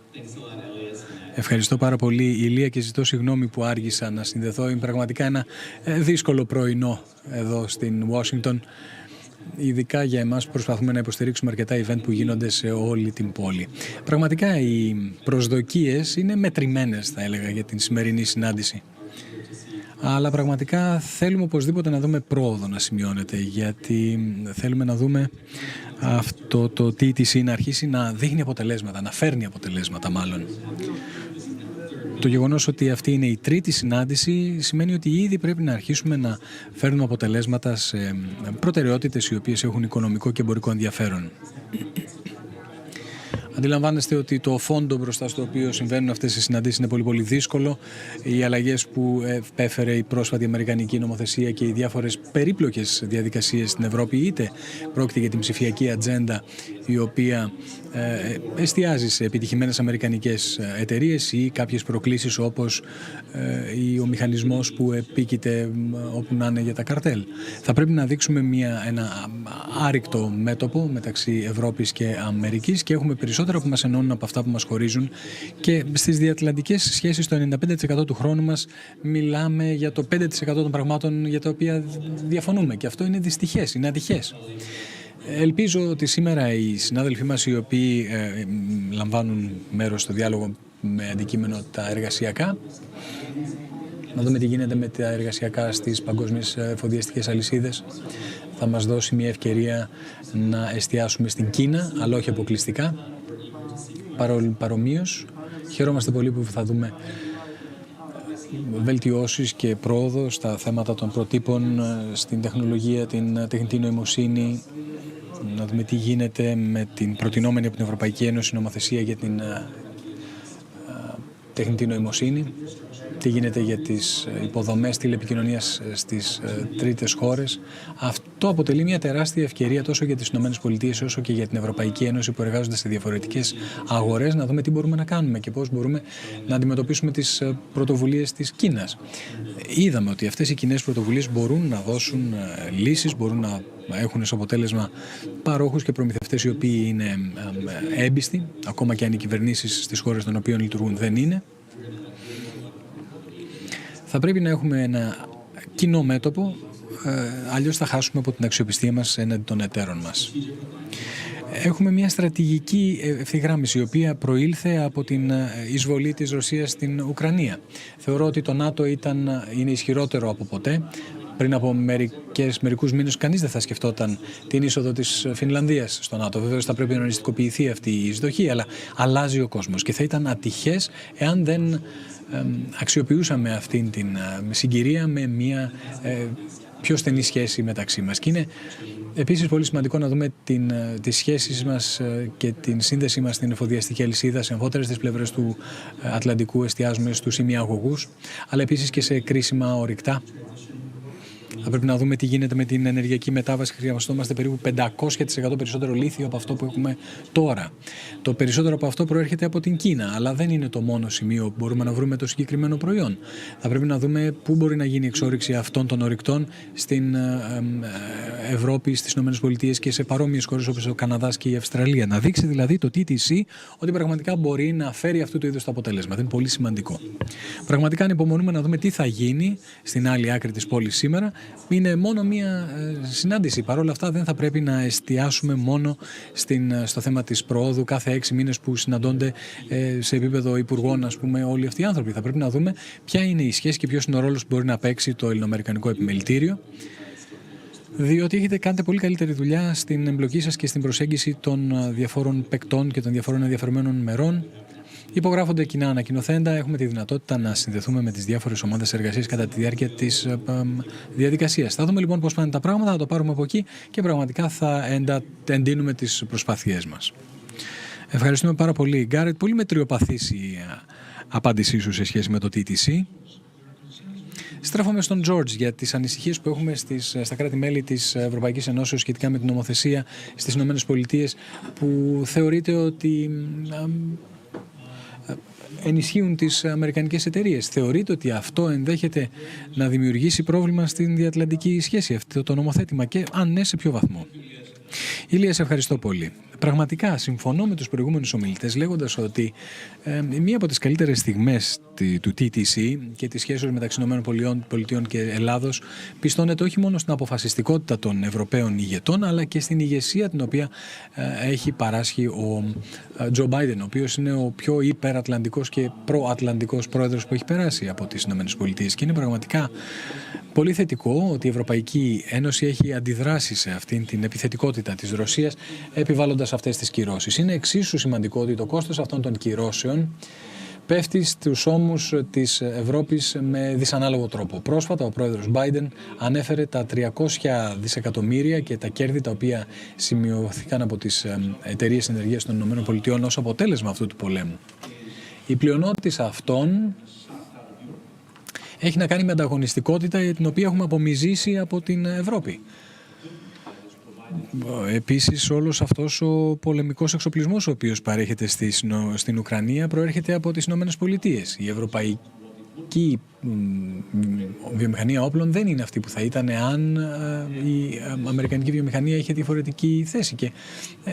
Ευχαριστώ πάρα πολύ, Ηλία, και ζητώ συγγνώμη που άργησα να συνδεθώ. Είναι πραγματικά ένα δύσκολο πρωινό εδώ στην Ουάσιγκτον. Ειδικά για εμάς που προσπαθούμε να υποστηρίξουμε αρκετά event που γίνονται σε όλη την πόλη. Πραγματικά οι προσδοκίες είναι μετρημένες, θα έλεγα, για την σημερινή συνάντηση. Αλλά πραγματικά θέλουμε οπωσδήποτε να δούμε πρόοδο να σημειώνεται, γιατί θέλουμε να δούμε αυτό το TTC να αρχίσει να δείχνει αποτελέσματα, να φέρνει αποτελέσματα μάλλον. Το γεγονός ότι αυτή είναι η τρίτη συνάντηση σημαίνει ότι ήδη πρέπει να αρχίσουμε να φέρνουμε αποτελέσματα σε προτεραιότητες οι οποίες έχουν οικονομικό και εμπορικό ενδιαφέρον. Αντιλαμβάνεστε ότι το φόντο μπροστά στο οποίο συμβαίνουν αυτές οι συναντήσεις είναι πολύ πολύ δύσκολο. Οι αλλαγές που επέφερε η πρόσφατη αμερικανική νομοθεσία και οι διάφορες περίπλοκες διαδικασίες στην Ευρώπη, είτε πρόκειται για την ψηφιακή ατζέντα η οποία εστιάζει σε επιτυχημένες αμερικανικές εταιρείες ή κάποιες προκλήσεις όπως ο μηχανισμός που επίκειται όπου να είναι για τα καρτέλ. Θα πρέπει να δείξουμε ένα άρρηκτο μέτωπο μεταξύ Ευρώπης και Αμερικής και έχουμε περισσότερα που μας ενώνουν από αυτά που μας χωρίζουν, και στις διατλαντικές σχέσεις το 95% του χρόνου μας μιλάμε για το 5% των πραγμάτων για τα οποία διαφωνούμε, και αυτό είναι δυστυχές, είναι ατυχές. Ελπίζω ότι σήμερα οι συνάδελφοί μας οι οποίοι λαμβάνουν μέρος στο διάλογο με αντικείμενο τα εργασιακά, να δούμε τι γίνεται με τα εργασιακά στις παγκόσμιες εφοδιαστικές αλυσίδες, θα μας δώσει μια ευκαιρία να εστιάσουμε στην Κίνα, αλλά όχι αποκλειστικά. Παρομοίως, χαιρόμαστε πολύ που θα δούμε βελτιώσεις και πρόοδο στα θέματα των προτύπων, στην τεχνολογία, την τεχνητή νοημοσύνη, να δούμε τι γίνεται με την προτινόμενη από την Ευρωπαϊκή Ένωση νομοθεσία για την τεχνητή νοημοσύνη, τι γίνεται για τις υποδομές τηλεπικοινωνίας στις τρίτες χώρες. Αυτό αποτελεί μια τεράστια ευκαιρία τόσο για τις ΗΠΑ όσο και για την Ευρωπαϊκή Ένωση που εργάζονται σε διαφορετικές αγορές, να δούμε τι μπορούμε να κάνουμε και πώς μπορούμε να αντιμετωπίσουμε τις πρωτοβουλίες της Κίνας. Είδαμε ότι αυτές οι κοινές πρωτοβουλίες μπορούν να δώσουν λύσεις, μπορούν να έχουν ως αποτέλεσμα παρόχους και προμηθευτές οι οποίοι είναι έμπιστοι, ακόμα και αν οι κυβερνήσεις στις χώρες των οποίων λειτουργούν δεν είναι. Θα πρέπει να έχουμε ένα κοινό μέτωπο, αλλιώς θα χάσουμε από την αξιοπιστία μας έναντι των εταίρων μας. Έχουμε μια στρατηγική ευθυγράμμιση η οποία προήλθε από την εισβολή της Ρωσίας στην Ουκρανία. Θεωρώ ότι το ΝΑΤΟ είναι ισχυρότερο από ποτέ. Πριν από μερικούς μήνες κανείς δεν θα σκεφτόταν την είσοδο της Φινλανδίας στο ΝΑΤΟ. Βεβαίως θα πρέπει να οριστικοποιηθεί αυτή η εισδοχή, αλλά αλλάζει ο κόσμος και θα ήταν ατυχές εάν δεν αξιοποιούσαμε αυτήν την συγκυρία με μια πιο στενή σχέση μεταξύ μας. Και είναι επίσης πολύ σημαντικό να δούμε τις σχέσεις μας και την σύνδεση μας στην εφοδιαστική αλυσίδα σε αμφότερες τις πλευρές του Ατλαντικού. Εστιάζουμε στους ημιαγωγούς, αλλά επίσης και σε κρίσιμα ορυκτά. Θα Θα πρέπει να δούμε τι γίνεται με την ενεργειακή μετάβαση. Χρειαζόμαστε περίπου 500% περισσότερο λίθιο από αυτό που έχουμε τώρα. Το περισσότερο από αυτό προέρχεται από την Κίνα, αλλά δεν είναι το μόνο σημείο που μπορούμε να βρούμε το συγκεκριμένο προϊόν. Θα πρέπει να δούμε πού μπορεί να γίνει η εξόρυξη αυτών των ορυκτών στην Ευρώπη, στις ΗΠΑ και σε παρόμοιες χώρες όπως ο Καναδάς και η Αυστραλία. Να δείξει δηλαδή το TTC ότι πραγματικά μπορεί να φέρει αυτού του είδους το αποτέλεσμα. Είναι πολύ σημαντικό. Πραγματικά ανυπομονούμε να δούμε τι θα γίνει στην άλλη άκρη της πόλης σήμερα. Είναι μόνο μία συνάντηση. Παρ' όλα αυτά δεν θα πρέπει να εστιάσουμε μόνο στο θέμα της προόδου κάθε 6 μήνες που συναντώνται σε επίπεδο υπουργών, ας πούμε, όλοι αυτοί οι άνθρωποι. Θα πρέπει να δούμε ποια είναι η σχέση και ποιος είναι ο ρόλος που μπορεί να παίξει το ελληνοαμερικανικό επιμελητήριο. Διότι κάνετε πολύ καλύτερη δουλειά στην εμπλοκή σας και στην προσέγγιση των διαφόρων παικτών και των διαφόρων ενδιαφερμένων μερών. Υπογράφονται κοινά ανακοινοθέντα, έχουμε τη δυνατότητα να συνδεθούμε με τις διάφορες ομάδες εργασίας κατά τη διάρκεια της διαδικασίας. Θα δούμε λοιπόν πώς πάνε τα πράγματα, θα το πάρουμε από εκεί και πραγματικά θα εντείνουμε τις προσπάθειές μας. Ευχαριστούμε πάρα πολύ, Γκάρετ. Πολύ μετριοπαθής η απάντησή σου σε σχέση με το TTC. Στρέφομαι στον George για τις ανησυχίες που έχουμε στα κράτη-μέλη της Ευρωπαϊκής Ενώσεως σχετικά με την νομοθεσία στις ΗΠΑ, που θεωρείται ότι ενισχύουν τις αμερικανικές εταιρείες. Θεωρείται ότι αυτό ενδέχεται να δημιουργήσει πρόβλημα στην διατλαντική σχέση, αυτό το νομοθέτημα, και αν ναι, σε ποιο βαθμό? Ηλία, σε ευχαριστώ πολύ. Πραγματικά συμφωνώ με τους προηγούμενους ομιλητές λέγοντας ότι μία από τις καλύτερες στιγμές του TTC και της σχέσης μεταξύ ΗΠΑ και Ελλάδος πιστώνεται όχι μόνο στην αποφασιστικότητα των Ευρωπαίων ηγετών, αλλά και στην ηγεσία την οποία έχει παράσχει ο Τζο Μπάιντεν, ο οποίος είναι ο πιο υπερατλαντικός και προατλαντικός πρόεδρος που έχει περάσει από τις ΗΠΑ. Και είναι πραγματικά πολύ θετικό ότι η Ευρωπαϊκή Ένωση έχει αντιδράσει σε αυτήν την επιθετικότητα της Ρωσίας, επιβάλλοντας αυτές τις κυρώσεις. Είναι εξίσου σημαντικό ότι το κόστος αυτών των κυρώσεων πέφτει στους ώμους της Ευρώπης με δυσανάλογο τρόπο. Πρόσφατα ο πρόεδρος Biden ανέφερε τα 300 δισεκατομμύρια και τα κέρδη τα οποία σημειώθηκαν από τις εταιρείες ενεργείας των ΗΠΑ ως αποτέλεσμα αυτού του πολέμου. Η πλειονότητα αυτών έχει να κάνει με ανταγωνιστικότητα την οποία έχουμε απομυζήσει από την Ευρώπη. Επίσης, όλος αυτός ο πολεμικός εξοπλισμός ο οποίος παρέχεται στην Ουκρανία προέρχεται από τις Ηνωμένες Πολιτείες. Η ευρωπαϊκή βιομηχανία όπλων δεν είναι αυτή που θα ήταν αν η αμερικανική βιομηχανία είχε διαφορετική θέση. Και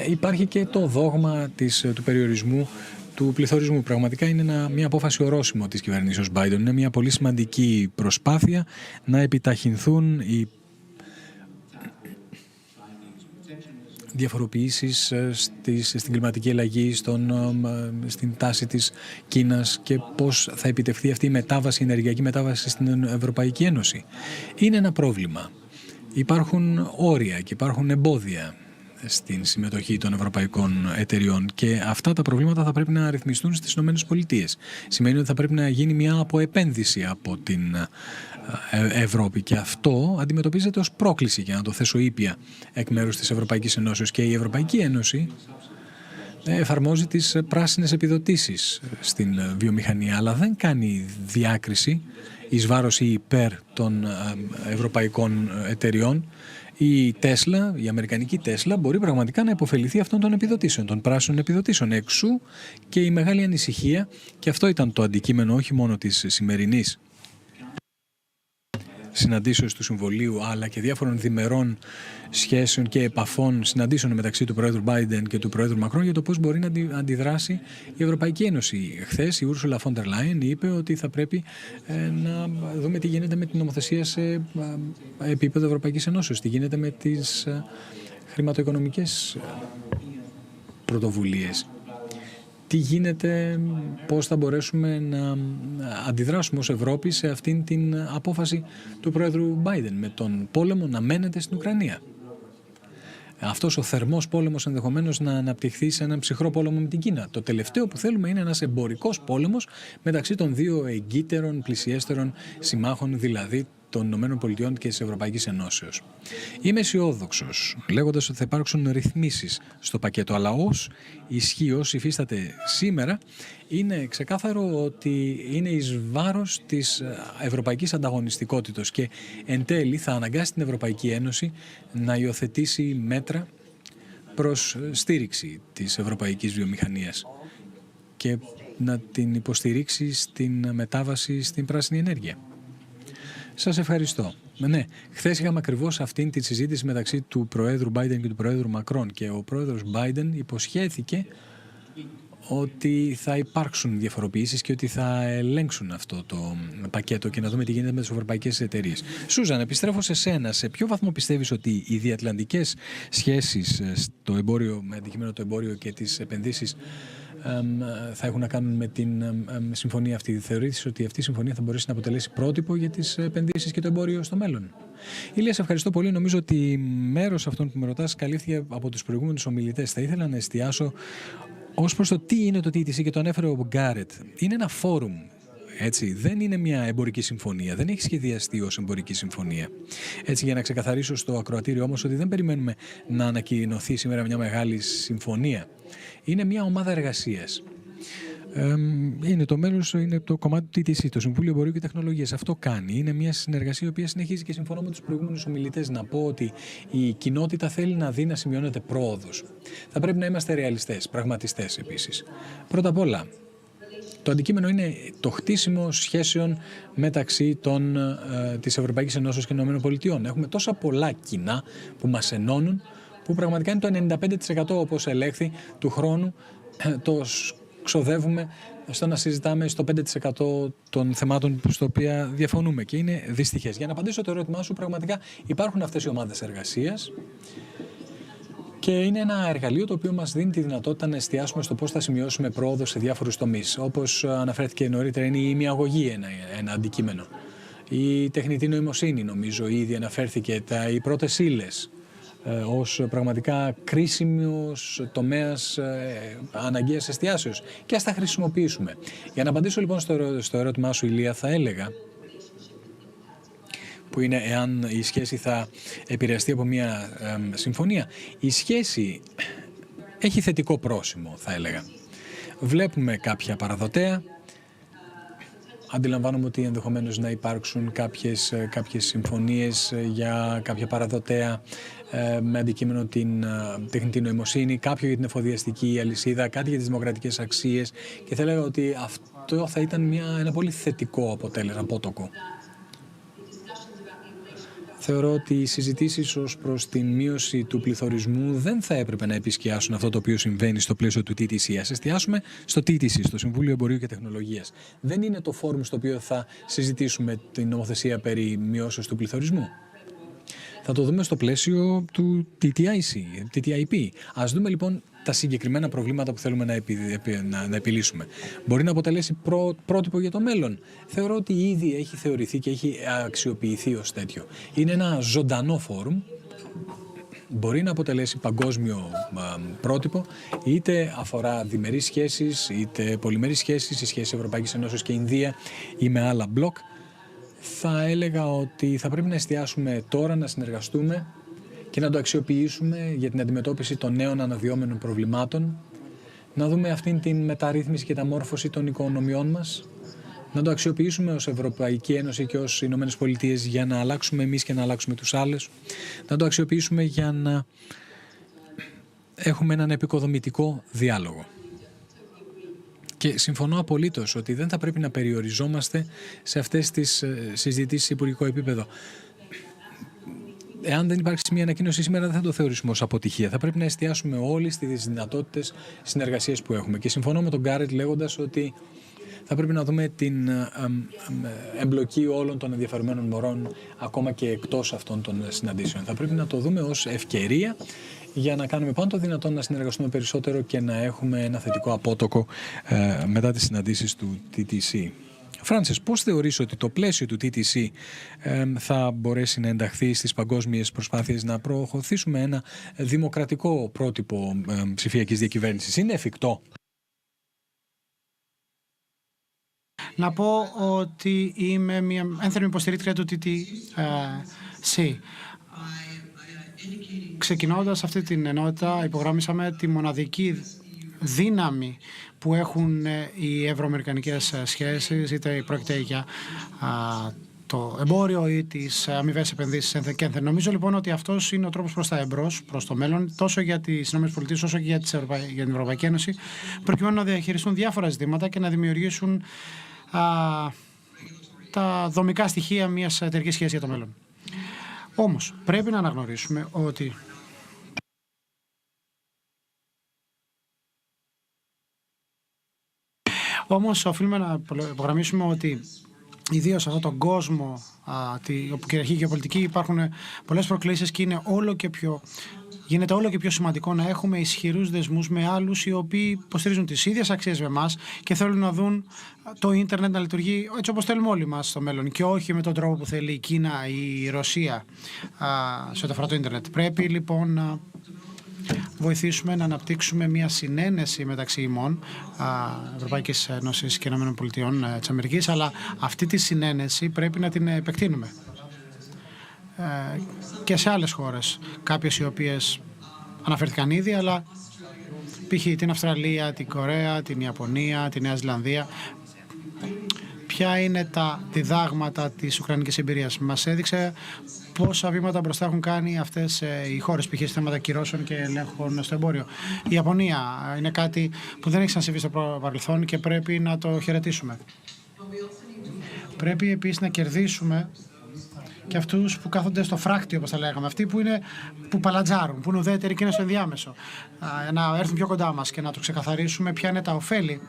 υπάρχει και το δόγμα του περιορισμού του πληθωρισμού. Πραγματικά είναι μια απόφαση ορόσημο της κυβερνήσεως Biden. Είναι μια πολύ σημαντική προσπάθεια να επιταχυνθούν οι διαφοροποιήσεις στην κλιματική αλλαγή, στην τάση της Κίνας και πώς θα επιτευχθεί αυτή η ενεργειακή μετάβαση στην Ευρωπαϊκή Ένωση. Είναι ένα πρόβλημα. Υπάρχουν όρια και υπάρχουν εμπόδια στην συμμετοχή των ευρωπαϊκών εταιριών και αυτά τα προβλήματα θα πρέπει να ρυθμιστούν στις ΗΠΑ. Σημαίνει ότι θα πρέπει να γίνει μια αποεπένδυση από την Ευρώπη και αυτό αντιμετωπίζεται ως πρόκληση, για να το θέσω ήπια, εκ μέρους της Ευρωπαϊκής Ενώσεως. Και η Ευρωπαϊκή Ένωση εφαρμόζει τις πράσινες επιδοτήσεις στην βιομηχανία, αλλά δεν κάνει διάκριση εις βάρος ή υπέρ των ευρωπαϊκών εταιριών. Η Τέσλα, η αμερικανική Τέσλα, μπορεί πραγματικά να υποφεληθεί αυτών των επιδοτήσεων, των πράσινων επιδοτήσεων. Εξού και η μεγάλη ανησυχία, και αυτό ήταν το αντικείμενο όχι μόνο της σημερινής συναντήσεως του Συμβουλίου, αλλά και διάφορων διμερών σχέσεων και επαφών, συναντήσεων μεταξύ του Πρόεδρου Biden και του Πρόεδρου Μακρόν για το πώς μπορεί να αντιδράσει η Ευρωπαϊκή Ένωση. Χθες η Ursula von der Leyen είπε ότι θα πρέπει να δούμε τι γίνεται με την νομοθεσία σε επίπεδο Ευρωπαϊκής Ενώσεως, τι γίνεται με τις χρηματοοικονομικές πρωτοβουλίες. Τι γίνεται, πώς θα μπορέσουμε να αντιδράσουμε ως Ευρώπη σε αυτήν την απόφαση του Πρόεδρου Biden με τον πόλεμο να μένεται στην Ουκρανία. Αυτός ο θερμός πόλεμος ενδεχομένως να αναπτυχθεί σε έναν ψυχρό πόλεμο με την Κίνα. Το τελευταίο που θέλουμε είναι ένας εμπορικός πόλεμος μεταξύ των δύο εγκύτερων, πλησιέστερων συμμάχων, δηλαδή των ΗΠΑ και της Ευρωπαϊκής Ενώσεως. Είμαι αισιόδοξος, λέγοντας ότι θα υπάρξουν ρυθμίσεις στο πακέτο, αλλά ως ισχύος υφίσταται σήμερα, είναι ξεκάθαρο ότι είναι εις βάρος της ευρωπαϊκής ανταγωνιστικότητας και εν τέλει θα αναγκάσει την Ευρωπαϊκή Ένωση να υιοθετήσει μέτρα προς στήριξη της ευρωπαϊκής βιομηχανίας και να την υποστηρίξει στην μετάβαση στην πράσινη ενέργεια. Σας ευχαριστώ. Ναι, χθες είχαμε ακριβώς αυτήν τη συζήτηση μεταξύ του Προέδρου Biden και του Προέδρου Μακρόν και ο Πρόεδρος Biden υποσχέθηκε ότι θα υπάρξουν διαφοροποιήσεις και ότι θα ελέγξουν αυτό το πακέτο και να δούμε τι γίνεται με τις ευρωπαϊκές εταιρείες. Σούζαν, επιστρέφω σε σένα. Σε ποιο βαθμό πιστεύεις ότι οι διατλαντικές σχέσεις στο εμπόριο, με αντικείμενο το εμπόριο και τις επενδύσεις θα έχουν να κάνουν με την συμφωνία αυτή? Θεωρείς ότι αυτή η συμφωνία θα μπορέσει να αποτελέσει πρότυπο για τις επενδύσεις και το εμπόριο στο μέλλον? Ηλία, σε ευχαριστώ πολύ. Νομίζω ότι μέρος αυτών που με ρωτάς καλύφθηκε από τους προηγούμενους ομιλητές. Θα ήθελα να εστιάσω ως προς το τι είναι το TTC και το ανέφερε ο Γκάρετ. Είναι ένα φόρουμ. Έτσι, δεν είναι μια εμπορική συμφωνία, δεν έχει σχεδιαστεί ως εμπορική συμφωνία. Έτσι, για να ξεκαθαρίσω στο ακροατήριο όμως ότι δεν περιμένουμε να ανακοινωθεί σήμερα μια μεγάλη συμφωνία. Είναι μια ομάδα εργασίας. Είναι το μέλος, είναι το κομμάτι του TTC, το Συμβούλιο Εμπορίου και Τεχνολογίας. Αυτό κάνει. Είναι μια συνεργασία η οποία συνεχίζει και συμφωνώ με τους προηγούμενους ομιλητές να πω ότι η κοινότητα θέλει να δει να σημειώνεται πρόοδος. Θα πρέπει να είμαστε ρεαλιστές, πραγματιστές επίσης. Πρώτα απ' όλα, το αντικείμενο είναι το χτίσιμο σχέσεων μεταξύ της Ευρωπαϊκής Ενώσεως και των ΗΠΑ. Έχουμε τόσα πολλά κοινά που μας ενώνουν, που πραγματικά είναι το 95% όπως ελέγχθη του χρόνου το ξοδεύουμε στο να συζητάμε στο 5% των θεμάτων στο οποία διαφωνούμε και είναι δυστυχές. Για να απαντήσω το ερώτημά σου, πραγματικά υπάρχουν αυτές οι ομάδες εργασίας και είναι ένα εργαλείο το οποίο μας δίνει τη δυνατότητα να εστιάσουμε στο πώς θα σημειώσουμε πρόοδο σε διάφορους τομείς. Όπως αναφέρθηκε νωρίτερα, είναι η ημιαγωγή ένα αντικείμενο. Η τεχνητή νοημοσύνη, νομίζω, ήδη αναφέρθηκε, οι πρώτες ύλες ως πραγματικά κρίσιμος τομέας αναγκαίας εστιάσεως και ας τα χρησιμοποιήσουμε. Για να απαντήσω λοιπόν στο ερώτημά σου, Ηλία, θα έλεγα που είναι εάν η σχέση θα επηρεαστεί από μια συμφωνία. Η σχέση έχει θετικό πρόσημο, θα έλεγα. Βλέπουμε κάποια παραδοτέα. Αντιλαμβάνομαι ότι ενδεχομένως να υπάρξουν κάποιες συμφωνίες για κάποια παραδοτέα με αντικείμενο την τεχνητή νοημοσύνη, κάποιο για την εφοδιαστική αλυσίδα, κάτι για τις δημοκρατικές αξίες και θα έλεγα ότι αυτό θα ήταν ένα πολύ θετικό αποτέλεσμα, απότοκο. Θεωρώ ότι οι συζητήσεις ως προς την μείωση του πληθωρισμού δεν θα έπρεπε να επισκιάσουν αυτό το οποίο συμβαίνει στο πλαίσιο του TTC. Ας εστιάσουμε στο TTC, στο Συμβούλιο Εμπορίου και Τεχνολογίας. Δεν είναι το φόρουμ στο οποίο θα συζητήσουμε την νομοθεσία περί μειώσεως του πληθωρισμού. Θα το δούμε στο πλαίσιο του TTIP. Ας δούμε λοιπόν τα συγκεκριμένα προβλήματα που θέλουμε να επιλύσουμε. Μπορεί να αποτελέσει πρότυπο για το μέλλον. Θεωρώ ότι ήδη έχει θεωρηθεί και έχει αξιοποιηθεί ως τέτοιο. Είναι ένα ζωντανό φόρουμ. Μπορεί να αποτελέσει παγκόσμιο πρότυπο, είτε αφορά διμερείς σχέσεις, είτε πολυμερείς σχέσεις, οι σχέσεις Ευρωπαϊκής Ενώσεως και Ινδία ή με άλλα μπλοκ. Θα έλεγα ότι θα πρέπει να εστιάσουμε τώρα, να συνεργαστούμε και να το αξιοποιήσουμε για την αντιμετώπιση των νέων αναδυόμενων προβλημάτων, να δούμε αυτήν την μεταρρύθμιση και τα μόρφωση των οικονομιών μας, να το αξιοποιήσουμε ως Ευρωπαϊκή Ένωση και ως Ηνωμένες Πολιτείες για να αλλάξουμε εμείς και να αλλάξουμε τους άλλους, να το αξιοποιήσουμε για να έχουμε έναν επικοδομητικό διάλογο. Και συμφωνώ απολύτως ότι δεν θα πρέπει να περιοριζόμαστε σε αυτές τις συζητήσεις σε υπουργικό επίπεδο. Εάν δεν υπάρξει μια ανακοίνωση σήμερα, δεν θα το θεωρήσουμε ως αποτυχία. Θα πρέπει να εστιάσουμε όλοι στις δυνατότητες συνεργασίας που έχουμε. Και συμφωνώ με τον Γκάρετ λέγοντας ότι θα πρέπει να δούμε την εμπλοκή όλων των ενδιαφερμένων μορών ακόμα και εκτός αυτών των συναντήσεων. Θα πρέπει να το δούμε ως ευκαιρία για να κάνουμε πάνω το δυνατόν να συνεργαστούμε περισσότερο και να έχουμε ένα θετικό απότοκο μετά τις συναντήσεις του TTC. Φράνσις, πώς θεωρείς ότι το πλαίσιο του TTC θα μπορέσει να ενταχθεί στις παγκόσμιες προσπάθειες να προωθήσουμε ένα δημοκρατικό πρότυπο ψηφιακής διακυβέρνησης? Είναι εφικτό? Να πω ότι είμαι μια ένθερμη υποστηρίκτρια του TTC. Ξεκινώντας αυτή την ενότητα, υπογράμμισαμε τη μοναδική δύναμη που έχουν οι ευρωαμερικανικές σχέσεις, είτε πρόκειται για το εμπόριο ή τις αμοιβές επενδύσεις ένθεν. Νομίζω λοιπόν ότι αυτός είναι ο τρόπος προς τα εμπρός, προς το μέλλον, τόσο για τις ΗΠΑ όσο και για την Ευρωπαϊκή Ένωση, προκειμένου να διαχειριστούν διάφορα ζητήματα και να δημιουργήσουν τα δομικά στοιχεία μιας εταιρικής σχέσης για το μέλλον. Όμως πρέπει να αναγνωρίσουμε ότι οφείλουμε να υπογραμμίσουμε ότι ιδίως σε αυτόν τον κόσμο όπου κυριαρχεί η γεωπολιτική υπάρχουν πολλές προκλήσεις και γίνεται όλο και πιο σημαντικό να έχουμε ισχυρούς δεσμούς με άλλους οι οποίοι υποστηρίζουν τις ίδιες αξίες με εμάς και θέλουν να δουν το ίντερνετ να λειτουργεί έτσι όπως θέλουμε όλοι μας στο μέλλον και όχι με τον τρόπο που θέλει η Κίνα ή η Ρωσία σε ό,τι αφορά το ίντερνετ. Πρέπει λοιπόν να βοηθήσουμε να αναπτύξουμε μια συνένεση μεταξύ ημών Ευρωπαϊκής Ένωσης και ΗΠΑ, αλλά αυτή τη συνένεση πρέπει να την επεκτείνουμε και σε άλλες χώρες, κάποιες οι οποίες αναφέρθηκαν ήδη, αλλά π.χ. την Αυστραλία, την Κορέα, την Ιαπωνία, τη Νέα Ζηλανδία. Ποια είναι τα διδάγματα της ουκρανικής εμπειρίας? Μας έδειξε πόσα βήματα μπροστά έχουν κάνει αυτές οι χώρες, π.χ. σε θέματα κυρώσεων και ελέγχων στο εμπόριο. Η Ιαπωνία είναι κάτι που δεν έχει ξανασυμβεί στο παρελθόν και πρέπει να το χαιρετήσουμε. Πρέπει επίσης να κερδίσουμε και αυτούς που κάθονται στο φράκτη, όπως τα λέγαμε, αυτοί που παλατζάρουν, που είναι ουδέτεροι και είναι στο ενδιάμεσο, να έρθουν πιο κοντά μας και να το ξεκαθαρίσουμε ποια είναι τα ωφέλη.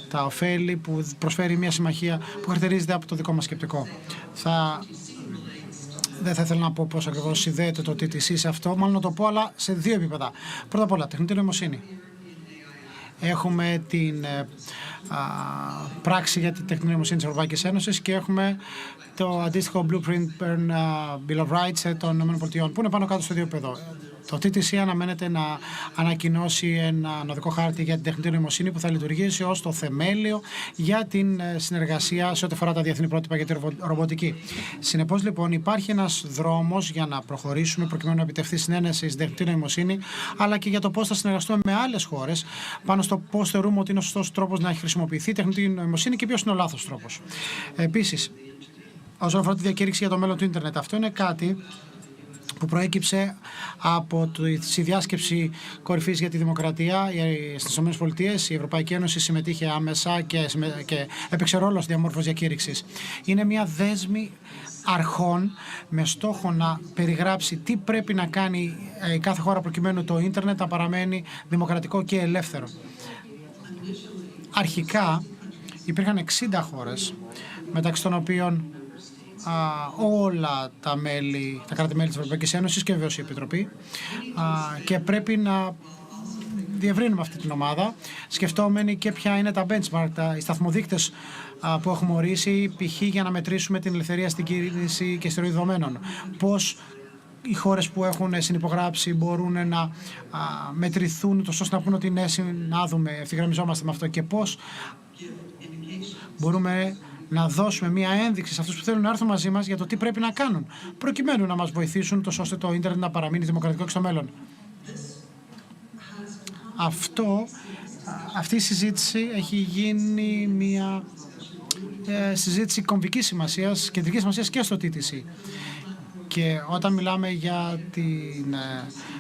Τα ωφέλη που προσφέρει μια συμμαχία που χαρακτηρίζεται από το δικό μας σκεπτικό. Δεν θα ήθελα να πω πώς ακριβώς συνδέεται το TTC σε αυτό, μάλλον να το πω, αλλά σε δύο επίπεδα. Πρώτα απ' όλα, τεχνητή νοημοσύνη. Έχουμε την πράξη για την τεχνητή νοημοσύνη της Ευρωπαϊκής Ένωσης και έχουμε το αντίστοιχο Blueprint Bill of Rights των ΗΠΑ, που είναι πάνω κάτω στο ίδιο επίπεδο. Το TTC αναμένεται να ανακοινώσει ένα οδικό χάρτη για την τεχνητή νοημοσύνη που θα λειτουργήσει ως το θεμέλιο για την συνεργασία σε ό,τι αφορά τα διεθνή πρότυπα για τη ρομποτική. Συνεπώς, λοιπόν, υπάρχει ένας δρόμος για να προχωρήσουμε προκειμένου να επιτευχθεί συνένεση στην τεχνητή νοημοσύνη, αλλά και για το πώς θα συνεργαστούμε με άλλες χώρες πάνω στο πώς θεωρούμε ότι είναι ο σωστός τρόπος να χρησιμοποιηθεί η τεχνητή νοημοσύνη και ποιος είναι ο λάθος τρόπος. Επίσης, όσον αφορά τη διακήρυξη για το μέλλον του ίντερνετ, αυτό είναι κάτι που προέκυψε από τη διάσκεψη κορυφής για τη δημοκρατία στις ΗΠΑ. Η Ευρωπαϊκή Ένωση συμμετείχε άμεσα και έπαιξε ρόλο στη διαμόρφωση διακήρυξης. Είναι μια δέσμη αρχών με στόχο να περιγράψει τι πρέπει να κάνει κάθε χώρα προκειμένου το ίντερνετ να παραμένει δημοκρατικό και ελεύθερο. Αρχικά υπήρχαν 60 χώρες, μεταξύ των οποίων όλα τα κράτη-μέλη της Ευρωπαϊκής Ένωσης και βεβαίως η Επιτροπή, και πρέπει να διευρύνουμε αυτή την ομάδα σκεφτόμενοι και ποια είναι τα benchmark, οι σταθμοδείκτες που έχουμε ωρίσει, π.χ. για να μετρήσουμε την ελευθερία στην κίνηση και στη ροή δεδομένων. Πώς οι χώρες που έχουν συνυπογράψει μπορούν να μετρηθούν τόσο ώστε να πούνε ότι ναι, συνάδουμε, ευθυγραμμιζόμαστε με αυτό, και πώς μπορούμε να δώσουμε μία ένδειξη σε αυτούς που θέλουν να έρθουν μαζί μας για το τι πρέπει να κάνουν, προκειμένου να μας βοηθήσουν τόσο ώστε το ίντερνετ να παραμείνει δημοκρατικό και στο μέλλον. Αυτή η συζήτηση έχει γίνει μία συζήτηση κομβικής σημασίας, κεντρικής σημασίας και στο TTC. Και όταν μιλάμε για την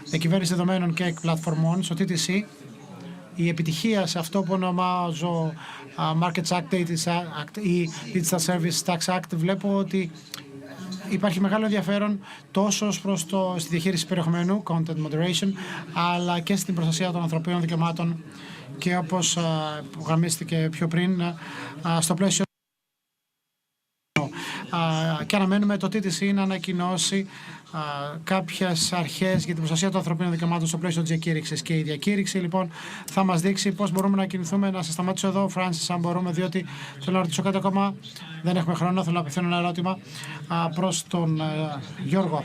διακυβέρνηση δεδομένων και εκπλατφορμών στο TTC, η επιτυχία σε αυτό που ονομάζω Markets Act ή Digital Service Tax Act, βλέπω ότι υπάρχει μεγάλο ενδιαφέρον τόσο στη διαχείριση περιεχομένου, content moderation, αλλά και στην προστασία των ανθρωπίνων δικαιωμάτων και όπως γραμμίστηκε πιο πριν στο πλαίσιο. Και αναμένουμε το TTC να ανακοινώσει κάποιες αρχές για την προστασία των ανθρωπίνων δικαιωμάτων στο πλαίσιο της διακήρυξης. Και η διακήρυξη λοιπόν θα μας δείξει πώς μπορούμε να κινηθούμε. Να σας σταματήσω εδώ, Φράνσις, αν μπορούμε, διότι θέλω να ρωτήσω κάτι ακόμα. Δεν έχουμε χρόνο. Θέλω να απευθύνω ένα ερώτημα προς τον Γιώργο.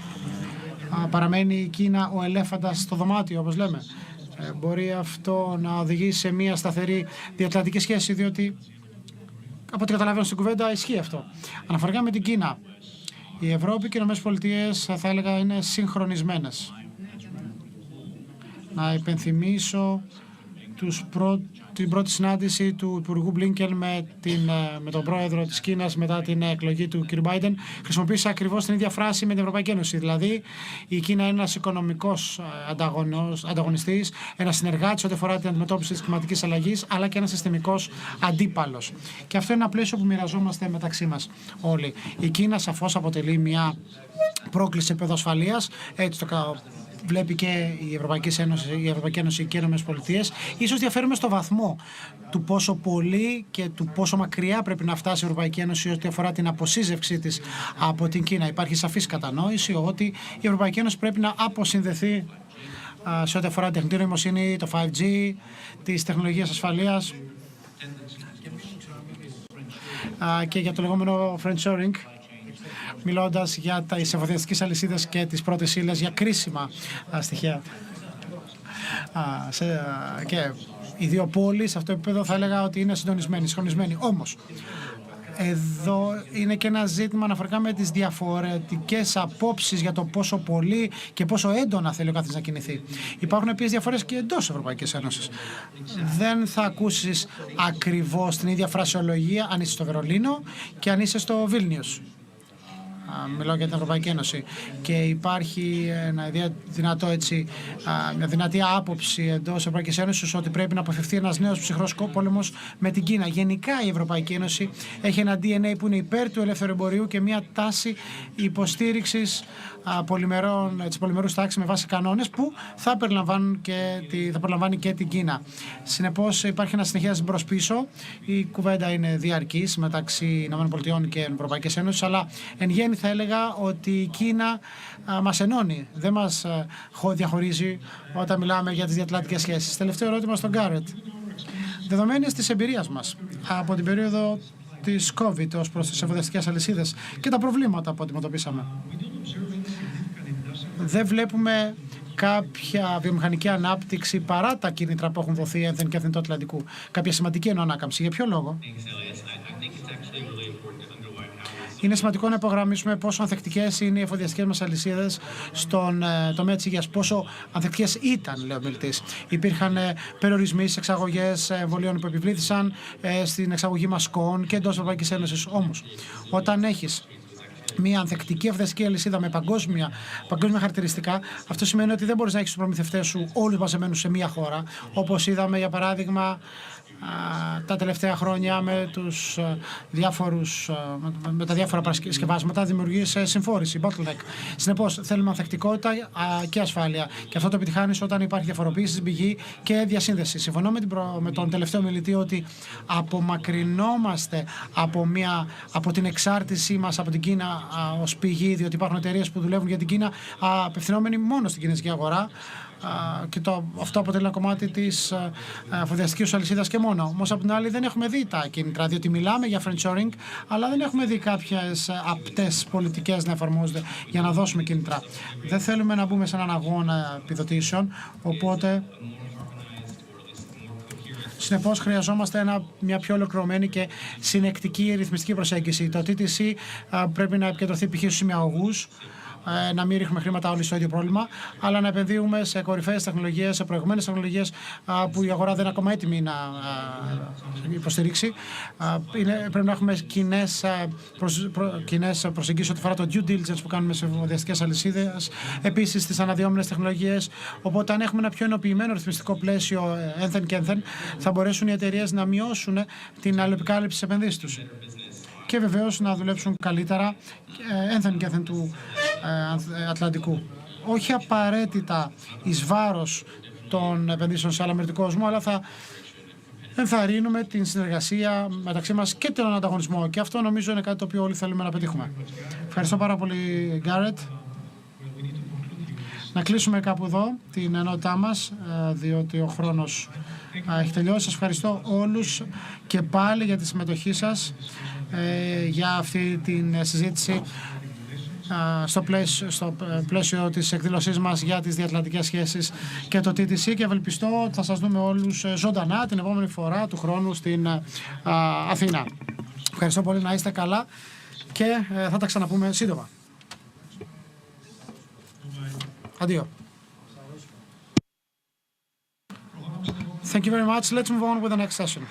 Παραμένει η Κίνα ο ελέφαντας στο δωμάτιο, όπως λέμε? Μπορεί αυτό να οδηγήσει σε μια σταθερή διατλαντική σχέση, διότι από ό,τι καταλαβαίνω στην κουβέντα ισχύει αυτό. Αναφορικά με την Κίνα, η Ευρώπη και οι ΗΠΑ θα έλεγα είναι συγχρονισμένες. Να υπενθυμίσω την πρώτη συνάντηση του Υπουργού Μπλίνκεν με τον πρόεδρο της Κίνας μετά την εκλογή του κ. Μπάιντεν. Χρησιμοποίησε ακριβώς την ίδια φράση με την Ευρωπαϊκή Ένωση. Δηλαδή, η Κίνα είναι ένας οικονομικός ανταγωνιστής, ένας συνεργάτης ό,τι αφορά την αντιμετώπιση της κλιματικής αλλαγής, αλλά και ένας συστημικός αντίπαλος. Και αυτό είναι ένα πλαίσιο που μοιραζόμαστε μεταξύ μας όλοι. Η Κίνα σαφώς αποτελεί μια πρόκληση επίπεδο ασφαλείας, έτσι το βλέπει και η Ευρωπαϊκή Ένωση και οι ΗΠΑ. Ίσως διαφέρουμε στο βαθμό του πόσο πολύ και του πόσο μακριά πρέπει να φτάσει η Ευρωπαϊκή Ένωση ό,τι αφορά την αποσύζευξή της από την Κίνα. Υπάρχει σαφής κατανόηση ότι η Ευρωπαϊκή Ένωση πρέπει να αποσυνδεθεί σε ό,τι αφορά την τεχνητή νοημοσύνη, το 5G, τις τεχνολογίες ασφαλείας και για το λεγόμενο friendshoring, μιλώντας για τις εφοδιαστικές αλυσίδες και τις πρώτες ύλες για κρίσιμα στοιχεία. Και οι δύο πόλεις σε αυτό το επίπεδο θα έλεγα ότι είναι συγχρονισμένοι. Όμως, εδώ είναι και ένα ζήτημα αναφορικά με τις διαφορετικές απόψεις για το πόσο πολύ και πόσο έντονα θέλει ο καθένας να κινηθεί. Υπάρχουν επίσης διαφορές και εντός Ευρωπαϊκής Ένωσης. Δεν θα ακούσεις ακριβώς την ίδια φρασιολογία αν είσαι στο Βερολίνο και αν είσαι στο Βίλνιους. Μιλάω για την Ευρωπαϊκή Ένωση. Και υπάρχει μια δυνατή άποψη εντός της Ευρωπαϊκής Ένωσης ότι πρέπει να αποφευθεί ένας νέος ψυχρός πόλεμος με την Κίνα. Γενικά η Ευρωπαϊκή Ένωση έχει ένα DNA που είναι υπέρ του ελεύθερου εμπορίου και μια τάση υποστήριξης της πολυμερούς τάξης με βάση κανόνες που θα περιλαμβάνει και την Κίνα. Συνεπώς υπάρχει ένα συνεχές μπρος πίσω. Η κουβέντα είναι διαρκής μεταξύ ΗΠΑ και Ευρωπαϊκής Ένωσης, αλλά εν γέννη θα έλεγα ότι η Κίνα μας ενώνει, δεν μας διαχωρίζει όταν μιλάμε για τις διατλαντικές σχέσεις. Τελευταίο ερώτημα στον Γκάρετ. Δεδομένης της εμπειρίας μας από την περίοδο της COVID ως προς τις εφοδιαστικές αλυσίδες και τα προβλήματα που αντιμετωπίσαμε, δεν βλέπουμε κάποια βιομηχανική ανάπτυξη παρά τα κίνητρα που έχουν δοθεί ένθεν και ένθεν του Ατλαντικού. Κάποια σημαντική ανάκαμψη. Για ποιο λόγο? Είναι σημαντικό να υπογραμμίσουμε πόσο ανθεκτικές είναι οι εφοδιαστικές μας αλυσίδες στον τομέα της υγείας. Πόσο ανθεκτικές ήταν, λέει ο μιλητής. Υπήρχαν περιορισμοί στις εξαγωγές εμβολίων που επιβλήθησαν στην εξαγωγή μασκών και εντός Ευρωπαϊκής Ένωσης. Όμως, όταν έχεις μια ανθεκτική εφοδιαστική αλυσίδα με παγκόσμια χαρακτηριστικά, αυτό σημαίνει ότι δεν μπορείς να έχεις τους προμηθευτές σου όλους μαζεμένους σε μια χώρα, όπως είδαμε για παράδειγμα τα τελευταία χρόνια με τα διάφορα παρασκευάσματα δημιουργείς συμφόρηση, bottleneck. Συνεπώς θέλουμε ανθεκτικότητα και ασφάλεια. Και αυτό το επιτυχάνεις όταν υπάρχει διαφοροποίηση στην πηγή και διασύνδεση. Συμφωνώ με τον τελευταίο μιλητή ότι απομακρυνόμαστε από την εξάρτησή μας από την Κίνα ως πηγή, διότι υπάρχουν εταιρείες που δουλεύουν για την Κίνα απευθυνόμενοι μόνο στην κινέζικη αγορά. Και αυτό αποτελεί ένα κομμάτι της εφοδιαστικής αλυσίδας και μόνο. Όμως από την άλλη δεν έχουμε δει τα κίνητρα, διότι μιλάμε για friendshoring, αλλά δεν έχουμε δει κάποιες απτές πολιτικές να εφαρμόζονται για να δώσουμε κίνητρα. Δεν θέλουμε να μπούμε σε έναν αγώνα επιδοτήσεων, οπότε συνεπώς χρειαζόμαστε μια πιο ολοκληρωμένη και συνεκτική ρυθμιστική προσέγγιση. Το TTC πρέπει να επικεντρωθεί π.χ. στους ημιαγωγούς, να μην ρίχνουμε χρήματα όλοι στο ίδιο πρόβλημα, αλλά να επενδύουμε σε κορυφαίες τεχνολογίες, σε προηγμένες τεχνολογίες που η αγορά δεν είναι ακόμα έτοιμη να υποστηρίξει. Πρέπει να έχουμε κοινές προσεγγίσεις ό,τι αφορά το due diligence που κάνουμε σε εφοδιαστικές αλυσίδες, επίσης στις αναδυόμενες τεχνολογίες. Οπότε, αν έχουμε ένα πιο ενοποιημένο ρυθμιστικό πλαίσιο ένθεν και ένθεν, θα μπορέσουν οι εταιρείες να μειώσουν την αλληλεπικάλυψη στις επενδύσεις τους. Και βεβαίως να δουλέψουν καλύτερα ένθεν και ένθεν του Ατλαντικού. Όχι απαραίτητα εις βάρος των επενδύσεων σε άλλα μέρη του κόσμου, αλλά θα ενθαρρύνουμε την συνεργασία μεταξύ μας και τον ανταγωνισμό. Και αυτό νομίζω είναι κάτι το οποίο όλοι θέλουμε να πετύχουμε. Ευχαριστώ πάρα πολύ, Γκάρετ. Να κλείσουμε κάπου εδώ την ενότητά μας, διότι ο χρόνος έχει τελειώσει. Σας ευχαριστώ όλους και πάλι για τη συμμετοχή σας για αυτή την συζήτηση στο πλαίσιο της εκδήλωσής μας για τις διατλαντικές σχέσεις και το TTC, και ευελπιστώ ότι θα σας δούμε όλους ζωντανά την επόμενη φορά του χρόνου στην Αθήνα. Ευχαριστώ πολύ, να είστε καλά και θα τα ξαναπούμε σύντομα. Αντίο. Thank you very much. Let's move on with the next session.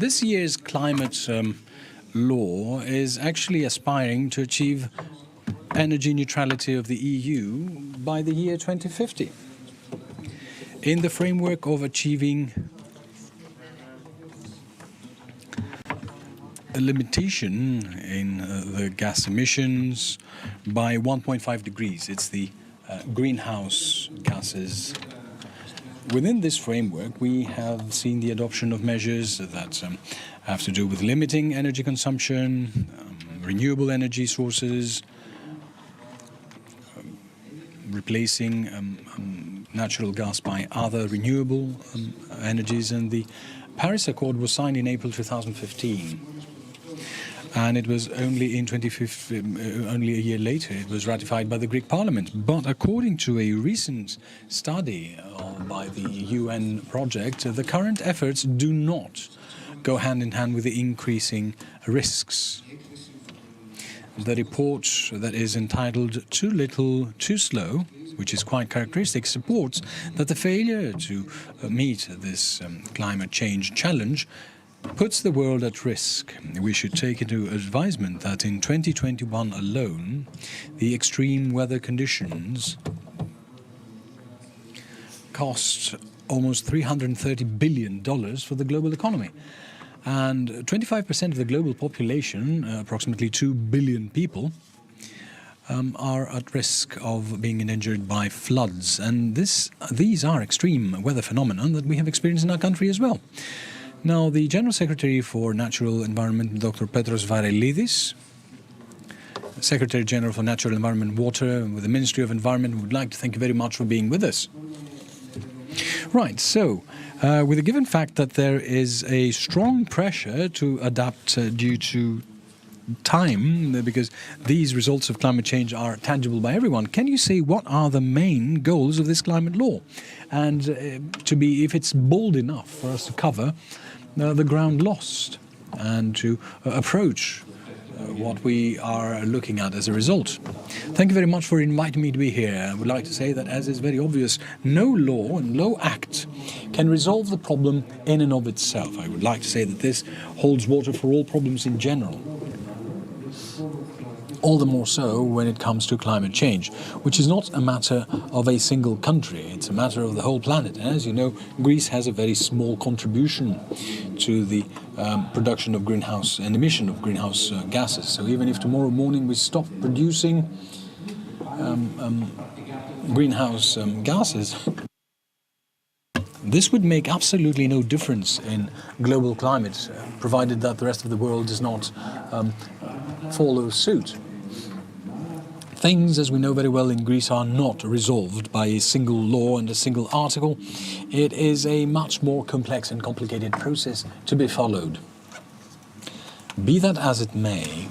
This year's climate law is actually aspiring to achieve energy neutrality of the EU by the year 2050. In the framework of achieving a limitation in the gas emissions by 1.5 degrees, it's the greenhouse gases. Within this framework, we have seen the adoption of measures that have to do with limiting energy consumption, renewable energy sources, replacing natural gas by other renewable energies, and the Paris Accord was signed in April 2015. And it was only in 2015, only a year later, it was ratified by the Greek Parliament. But according to a recent study by the UN project, the current efforts do not go hand in hand with the increasing risks. The report that is entitled Too Little, Too Slow, which is quite characteristic, supports that the failure to meet this climate change challenge puts the world at risk. We should take into advisement that in 2021 alone, the extreme weather conditions cost almost $330 billion for the global economy. And 25% of the global population, approximately 2 billion people, are at risk of being endangered by floods. And these are extreme weather phenomena that we have experienced in our country as well. Now, the General Secretary for Natural Environment, Dr. Petros Varelidis, Secretary General for Natural Environment and Water with the Ministry of Environment, would like to thank you very much for being with us. Right, so with the given fact that there is a strong pressure to adapt due to time, because these results of climate change are tangible by everyone, can you say what are the main goals of this climate law? And if it's bold enough for us to cover the ground lost and to approach what we are looking at as a result. Thank you very much for inviting me to be here. I would like to say that, as is very obvious, no law and no act can resolve the problem in and of itself. I would like to say that this holds water for all problems in general. All the more so when it comes to climate change, which is not a matter of a single country, it's a matter of the whole planet. And as you know, Greece has a very small contribution to the production of greenhouse and emission of greenhouse gases. So even if tomorrow morning we stop producing greenhouse gases, this would make absolutely no difference in global climate, provided that the rest of the world does not follow suit. Things, as we know very well in Greece, are not resolved by a single law and a single article. It is a much more complex and complicated process to be followed. Be that as it may,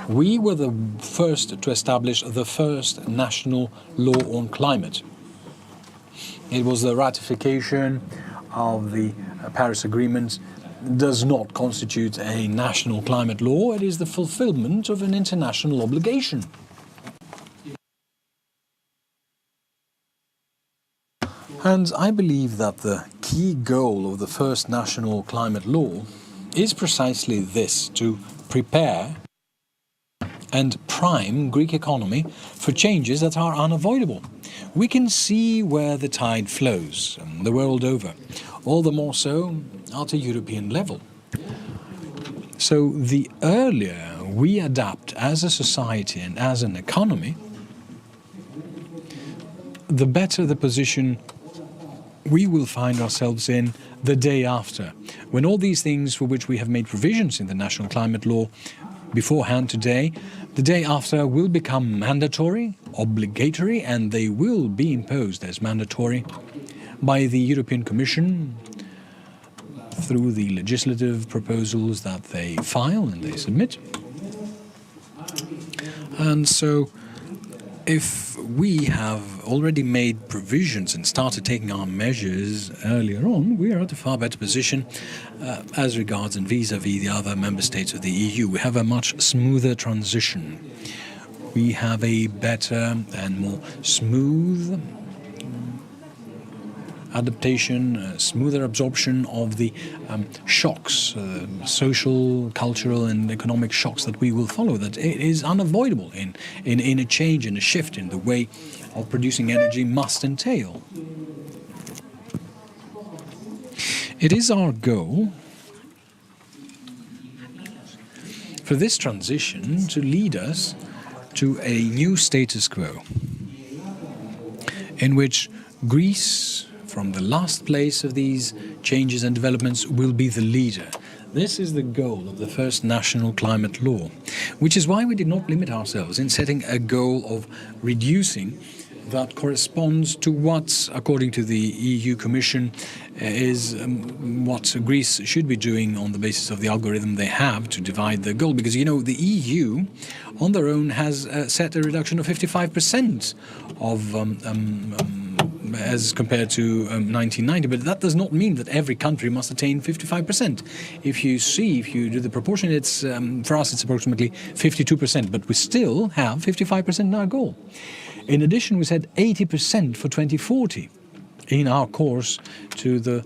we were the first to establish the first national law on climate. It was the ratification of the Paris Agreement. Does not constitute a national climate law, it is the fulfillment of an international obligation. And I believe that the key goal of the first national climate law is precisely this: to prepare and prime Greek economy for changes that are unavoidable. We can see where the tide flows the world over, all the more so at a European level. So the earlier we adapt as a society and as an economy, the better the position we will find ourselves in the day after, when all these things for which we have made provisions in the national climate law beforehand today, the day after will become mandatory, obligatory, and they will be imposed as mandatory by the European Commission through the legislative proposals that they file and they submit. And so if we have already made provisions and started taking our measures earlier on, we are at a far better position as regards and vis-à-vis the other member states of the EU. We have a much smoother transition. We have a better and more smooth adaptation, smoother absorption of the shocks, social, cultural and economic shocks that we will follow, that it is unavoidable in a change, in a shift in the way of producing energy must entail. It is our goal for this transition to lead us to a new status quo in which Greece, from the last place of these changes and developments, will be the leader. This is the goal of the first national climate law, which is why we did not limit ourselves in setting a goal of reducing that corresponds to what, according to the EU Commission, is what Greece should be doing on the basis of the algorithm they have to divide the goal. Because, you know, the EU on their own has set a reduction of 55% of as compared to 1990, but that does not mean that every country must attain 55%. If you do the proportion, it's for us it's approximately 52%, but we still have 55% in our goal. In addition, we said 80% for 2040 in our course to the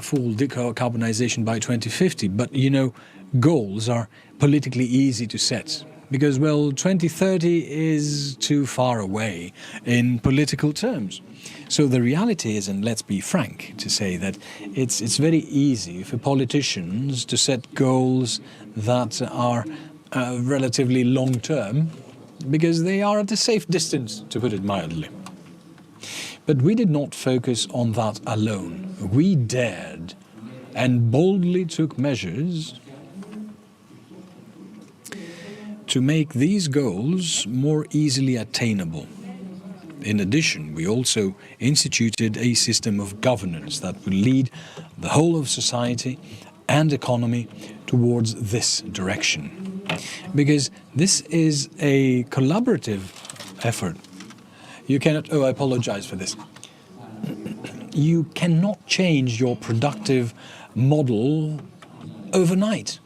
full decarbonization by 2050. But, you know, goals are politically easy to set because, well, 2030 is too far away in political terms. So the reality is, and let's be frank to say that it's very easy for politicians to set goals that are relatively long-term because they are at a safe distance, to put it mildly. But we did not focus on that alone. We dared and boldly took measures to make these goals more easily attainable. In addition, we also instituted a system of governance that will lead the whole of society and economy towards this direction. Because this is a collaborative effort. You cannot, I apologize for this. You cannot change your productive model overnight.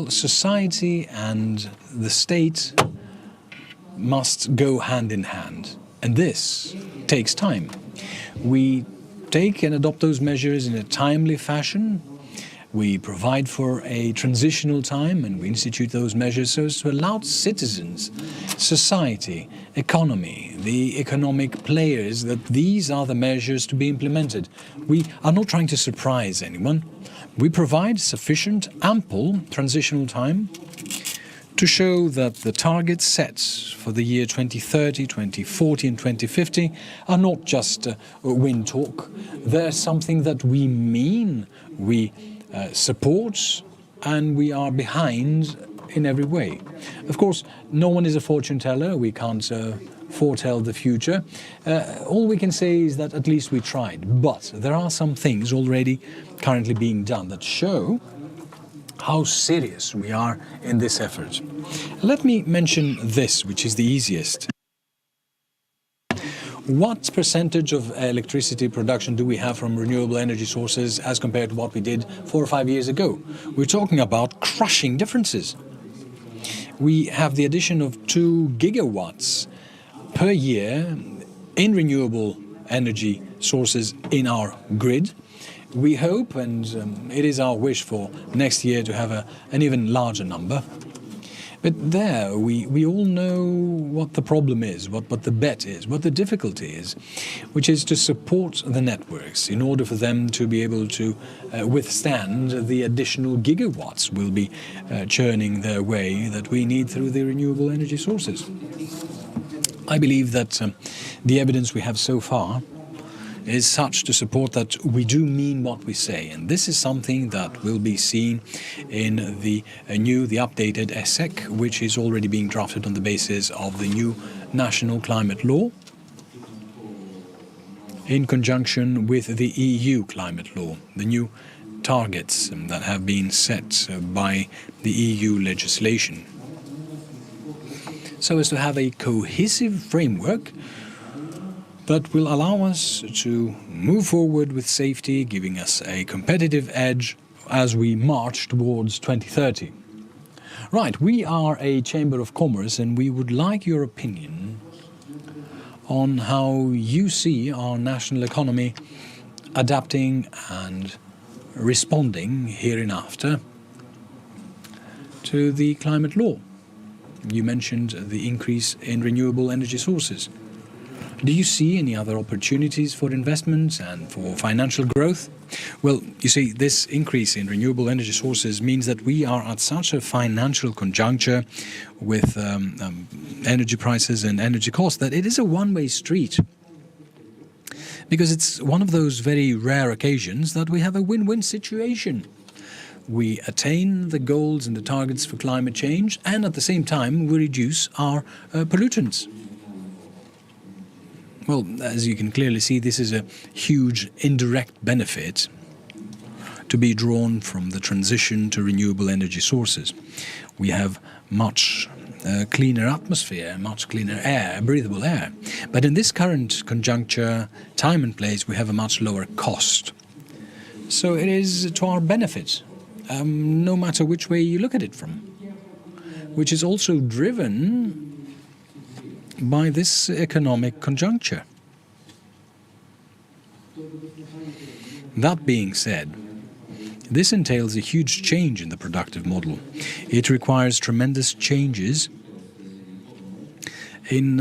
Society and the state must go hand in hand, and this takes time. We take and adopt those measures in a timely fashion, We provide for a transitional time, and we institute those measures so as to allow citizens, society, economy, the economic players, that these are the measures to be implemented. We are not trying to surprise anyone. We provide sufficient, ample transitional time to show that the targets set for the year 2030, 2040 and 2050 are not just wind talk. They're something that we mean, we support, and we are behind in every way. Of course, no one is a fortune teller. We can't foretell the future. All we can say is that at least we tried. But there are some things already currently being done that show how serious we are in this effort. Let me mention this, which is the easiest. What percentage of electricity production do we have from renewable energy sources as compared to what we did 4 or 5 years ago? We're talking about crushing differences. We have the addition of 2 gigawatts per year in renewable energy sources in our grid. We hope, and it is our wish for next year, to have an even larger number. But there, we all know what the problem is, what the bet is, what the difficulty is, which is to support the networks in order for them to be able to withstand the additional gigawatts we'll be churning their way that we need through the renewable energy sources. I believe that the evidence we have so far is such to support that we do mean what we say, and this is something that will be seen in the updated ESEC, which is already being drafted on the basis of the new national climate law in conjunction with the EU climate law, the new targets that have been set by the EU legislation, so as to have a cohesive framework that will allow us to move forward with safety, giving us a competitive edge as we march towards 2030. Right, we are a Chamber of Commerce, and we would like your opinion on how you see our national economy adapting and responding hereinafter to the climate law. You mentioned the increase in renewable energy sources. Do you see any other opportunities for investments and for financial growth? Well, you see, this increase in renewable energy sources means that we are at such a financial conjuncture with energy prices and energy costs that it is a one-way street. Because it's one of those very rare occasions that we have a win-win situation. We attain the goals and the targets for climate change, and at the same time we reduce our pollutants. Well, as you can clearly see, this is a huge indirect benefit to be drawn from the transition to renewable energy sources. We have much cleaner atmosphere, much cleaner air, breathable air. But in this current conjuncture, time and place, we have a much lower cost. So it is to our benefit, no matter which way you look at it from, which is also driven by this economic conjuncture. That being said, this entails a huge change in the productive model. It requires tremendous changes in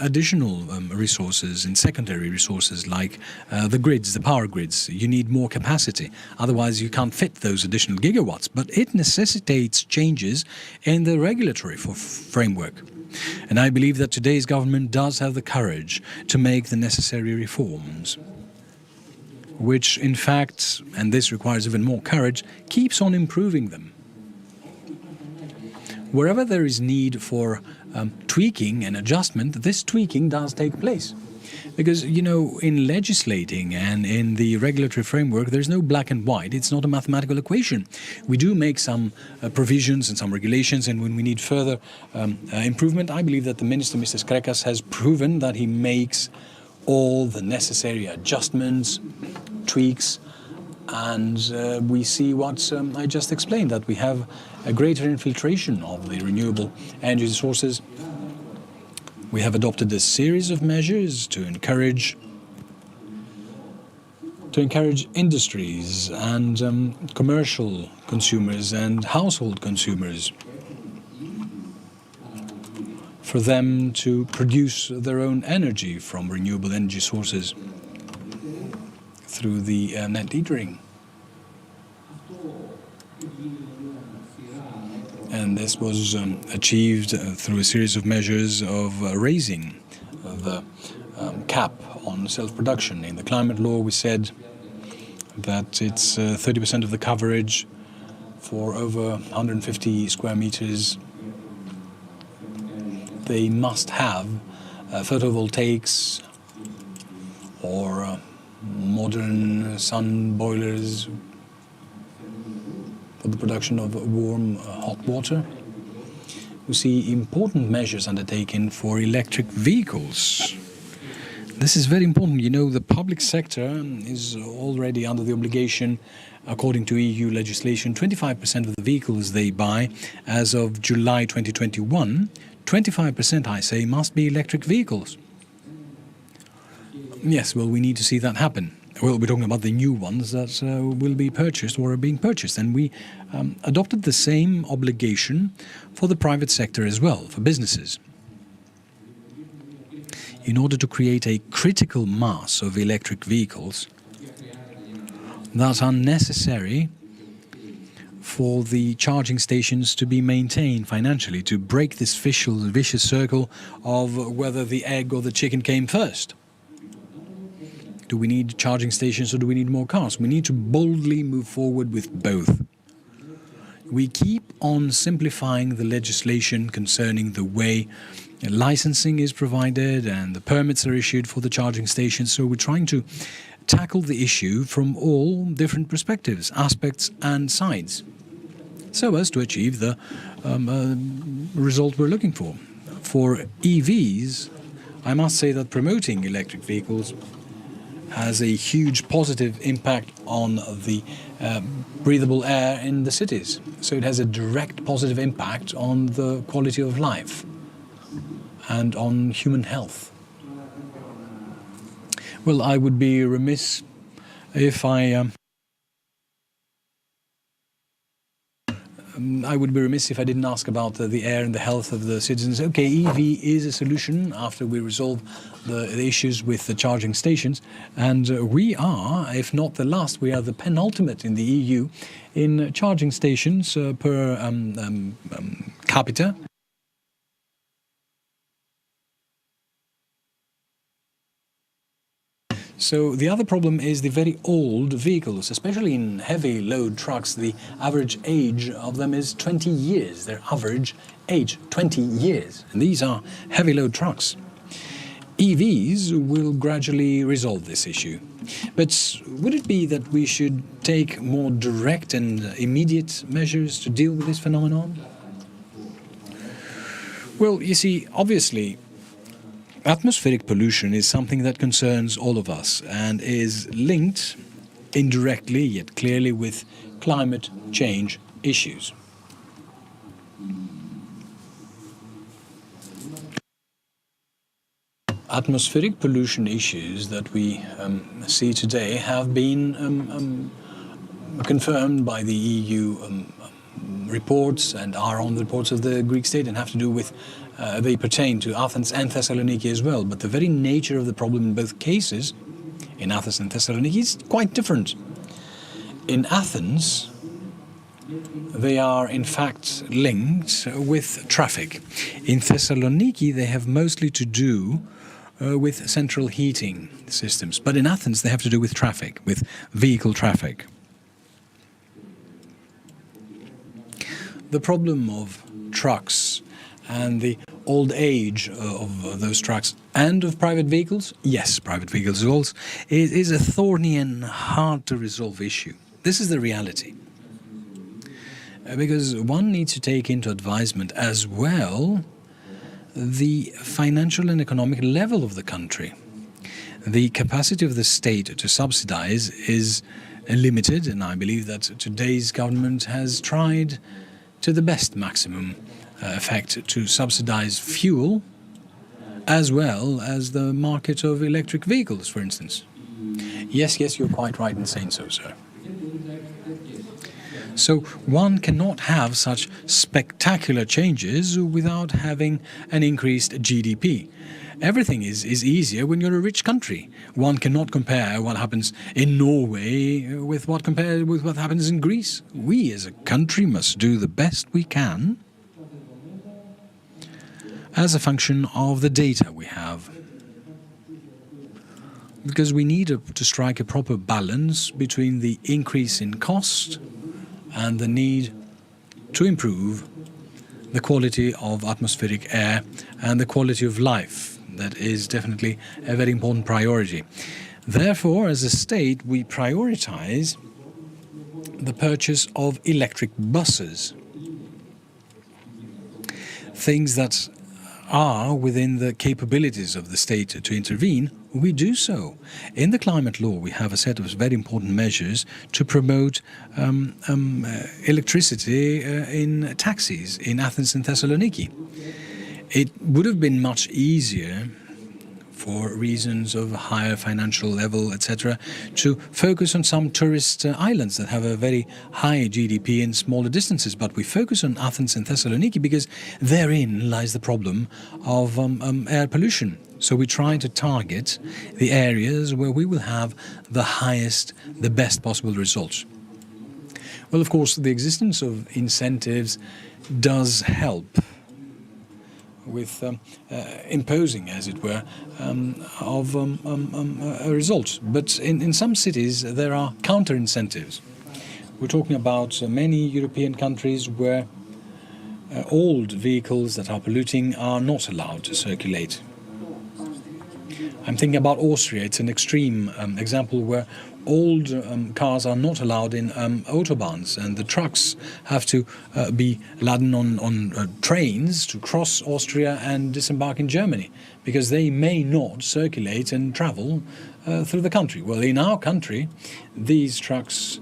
additional resources, in secondary resources like the grids, the power grids. You need more capacity, otherwise you can't fit those additional gigawatts. But it necessitates changes in the regulatory framework. And I believe that today's government does have the courage to make the necessary reforms, which in fact, and this requires even more courage, keeps on improving them. Wherever there is need for tweaking and adjustment, this tweaking does take place. Because, you know, in legislating and in the regulatory framework, there's no black and white. It's not a mathematical equation. We do make some provisions and some regulations, and when we need further improvement, I believe that the Minister, Mr. Skrekas, has proven that he makes all the necessary adjustments, tweaks, and we see what I just explained, that we have a greater infiltration of the renewable energy sources. We have adopted a series of measures to encourage to encourage industries and commercial consumers and household consumers for them to produce their own energy from renewable energy sources through the net metering. And this was achieved through a series of measures of raising the cap on self-production. In the climate law, we said that it's 30% of the coverage for over 150 square meters. They must have photovoltaics or modern sun boilers for the production of warm, hot water. We see important measures undertaken for electric vehicles. This is very important. You know, the public sector is already under the obligation, according to EU legislation, 25% of the vehicles they buy as of July 2021, 25%, I say, must be electric vehicles. Yes, well, we need to see that happen. Well, we're talking about the new ones that will be purchased or are being purchased. And we adopted the same obligation for the private sector as well, for businesses, in order to create a critical mass of electric vehicles that are necessary for the charging stations to be maintained financially, to break this vicious circle of whether the egg or the chicken came first. Do we need charging stations or do we need more cars? We need to boldly move forward with both. We keep on simplifying the legislation concerning the way licensing is provided and the permits are issued for the charging stations. So we're trying to tackle the issue from all different perspectives, aspects and sides, so as to achieve the result we're looking for. For EVs, I must say that promoting electric vehicles has a huge positive impact on the breathable air in the cities. So it has a direct positive impact on the quality of life and on human health. Well, I would be remiss if I didn't ask about the air and the health of the citizens. Okay, EV is a solution after we resolve the issues with the charging stations. And we are, if not the last, we are the penultimate in the EU in charging stations per capita. So the other problem is the very old vehicles, especially in heavy load trucks. The average age of them is 20 years. Their average age, 20 years. And these are heavy load trucks. EVs will gradually resolve this issue. But would it be that we should take more direct and immediate measures to deal with this phenomenon? Well, you see, obviously, atmospheric pollution is something that concerns all of us and is linked indirectly yet clearly with climate change issues. Atmospheric pollution issues that we see today have been confirmed by the EU reports and are on the reports of the Greek state and have to do with they pertain to Athens and Thessaloniki as well. But the very nature of the problem in both cases, in Athens and Thessaloniki, is quite different. In Athens, they are in fact linked with traffic. In Thessaloniki, they have mostly to do with central heating systems. But in Athens, they have to do with traffic, with vehicle traffic. The problem of trucks and the old age of those trucks and of private vehicles, yes, private vehicles also, is a thorny and hard to resolve issue. This is the reality. Because one needs to take into advisement as well the financial and economic level of the country. The capacity of the state to subsidize is limited, and I believe that today's government has tried to the best maximum effect to subsidize fuel as well as the market of electric vehicles, for instance. Yes, you're quite right in saying so, sir. So one cannot have such spectacular changes without having an increased GDP. Everything is easier when you're a rich country. One cannot compare what happens in Norway with what happens in Greece. We as a country must do the best we can as a function of the data we have. Because we need to strike a proper balance between the increase in cost and the need to improve the quality of atmospheric air and the quality of life. That is definitely a very important priority. Therefore, as a state, we prioritize the purchase of electric buses. Things that are within the capabilities of the state to intervene, we do so. In the climate law, we have a set of very important measures to promote electricity in taxis in Athens and Thessaloniki. It would have been much easier, for reasons of higher financial level, etc., to focus on some tourist islands that have a very high GDP in smaller distances. But we focus on Athens and Thessaloniki because therein lies the problem of air pollution. So we try to target the areas where we will have the highest, the best possible results. Well, of course, the existence of incentives does help with imposing, as it were, a result. But in some cities there are counter-incentives. We're talking about many European countries where old vehicles that are polluting are not allowed to circulate. I'm thinking about Austria. It's an extreme example where old cars are not allowed in autobahns, and the trucks have to be laden on trains to cross Austria and disembark in Germany, because they may not circulate and travel through the country. Well, in our country, these trucks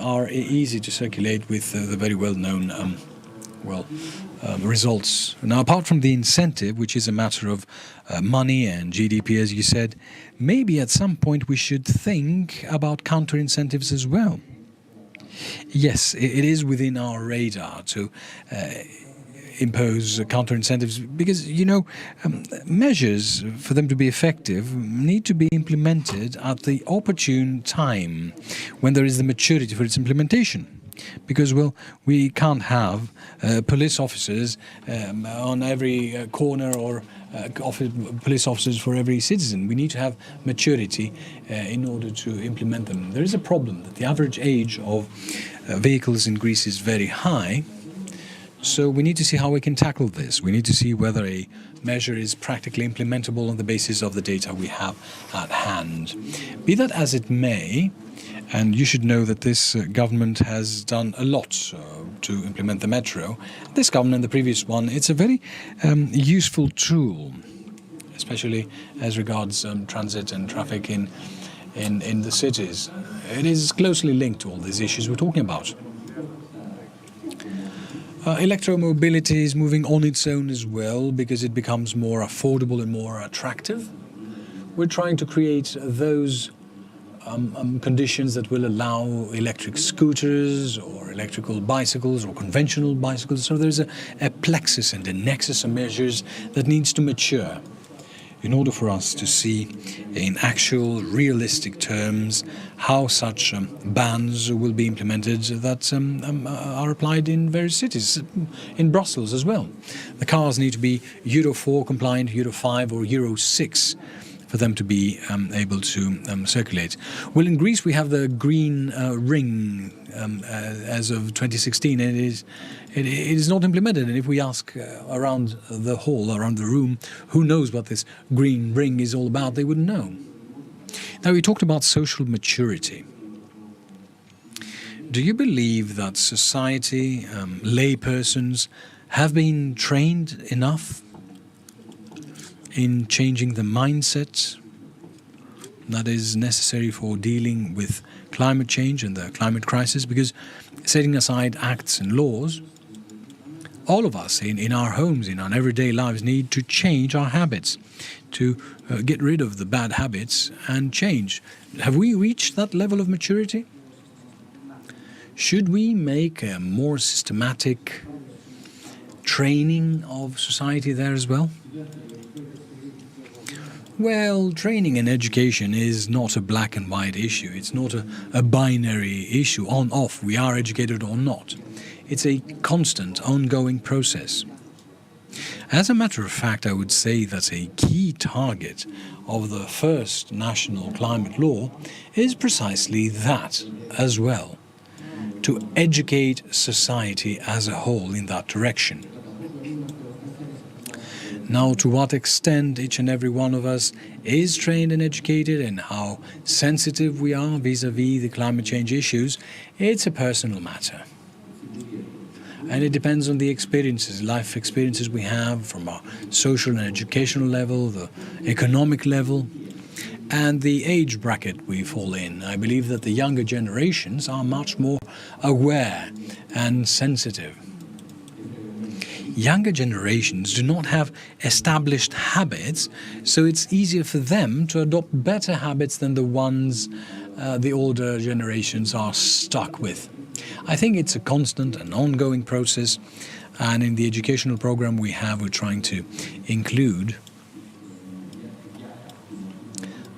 are easy to circulate with the very well-known results. Now, apart from the incentive, which is a matter of money and GDP, as you said, maybe at some point we should think about counter-incentives as well. Yes, it is within our radar to impose counter-incentives because, measures, for them to be effective, need to be implemented at the opportune time when there is the maturity for its implementation. Because, we can't have police officers on every corner or police officers for every citizen. We need to have maturity in order to implement them. There is a problem that the average age of vehicles in Greece is very high. So we need to see how we can tackle this. We need to see whether a measure is practically implementable on the basis of the data we have at hand. Be that as it may, and you should know that this government has done a lot to implement the metro. This government, the previous one, it's a very useful tool, especially as regards transit and traffic in the cities. It is closely linked to all these issues we're talking about. Electromobility is moving on its own as well because it becomes more affordable and more attractive. We're trying to create those conditions that will allow electric scooters or electrical bicycles or conventional bicycles. So there's a plexus and a nexus of measures that needs to mature in order for us to see in actual, realistic terms how such bans will be implemented that are applied in various cities, in Brussels as well. The cars need to be Euro 4 compliant, Euro 5 or Euro 6 for them to be able to circulate. Well, in Greece we have the green ring as of 2016, and it is not implemented. And if we ask around the hall, around the room, who knows what this green ring is all about, they wouldn't know. Now, we talked about social maturity. Do you believe that society, laypersons, have been trained enough in changing the mindset that is necessary for dealing with climate change and the climate crisis? Because setting aside acts and laws, all of us in our homes, in our everyday lives, need to change our habits, to get rid of the bad habits and change. Have we reached that level of maturity? Should we make a more systematic training of society there as well? Well, training and education is not a black and white issue. It's not a binary issue, on, off, we are educated or not. It's a constant, ongoing process. As a matter of fact, I would say that a key target of the first national climate law is precisely that as well, to educate society as a whole in that direction. Now, to what extent each and every one of us is trained and educated and how sensitive we are vis-à-vis the climate change issues, it's a personal matter. And it depends on the experiences, life experiences we have from our social and educational level, the economic level, and the age bracket we fall in. I believe that the younger generations are much more aware and sensitive. Younger generations do not have established habits, so it's easier for them to adopt better habits than the ones the older generations are stuck with. I think it's a constant and ongoing process, and in the educational program we're trying to include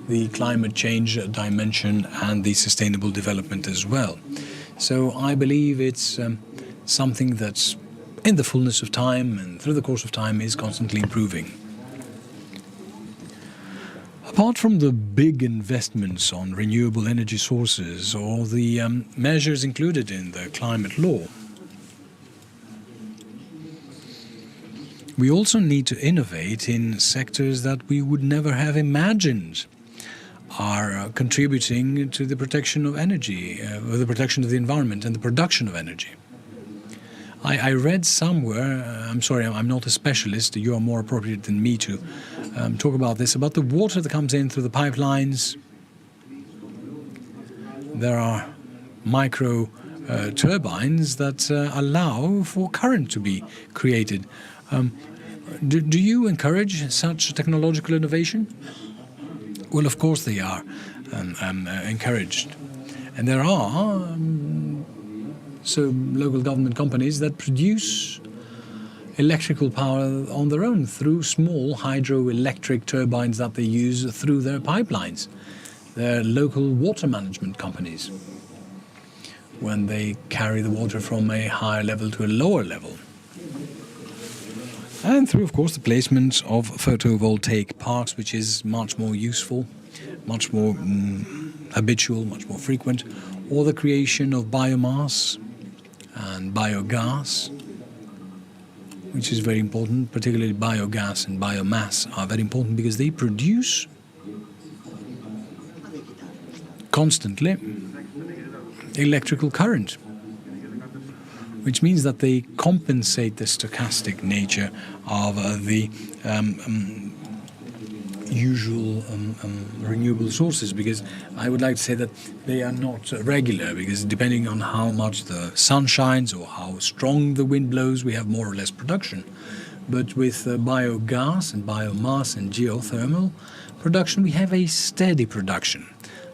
the climate change dimension and the sustainable development as well. So I believe it's something that's in the fullness of time and through the course of time is constantly improving. Apart from the big investments on renewable energy sources or the measures included in the climate law, we also need to innovate in sectors that we would never have imagined are contributing to the protection of energy, or the protection of the environment and the production of energy. I read somewhere, I'm sorry, I'm not a specialist, you are more appropriate than me to talk about this, about the water that comes in through the pipelines. There are micro turbines that allow for current to be created. Do you encourage such technological innovation? Well, of course they are encouraged. And there are local government companies that produce electrical power on their own through small hydroelectric turbines that they use through their pipelines. They're local water management companies when they carry the water from a higher level to a lower level. And through, of course, the placement of photovoltaic parks, which is much more useful, much more habitual, much more frequent, or the creation of biomass and biogas, which is very important. Particularly biogas and biomass are very important because they produce constantly electrical current, which means that they compensate the stochastic nature of the usual renewable sources, because I would like to say that they are not regular, because depending on how much the sun shines or how strong the wind blows, we have more or less production. But with biogas and biomass and geothermal production, we have a steady production.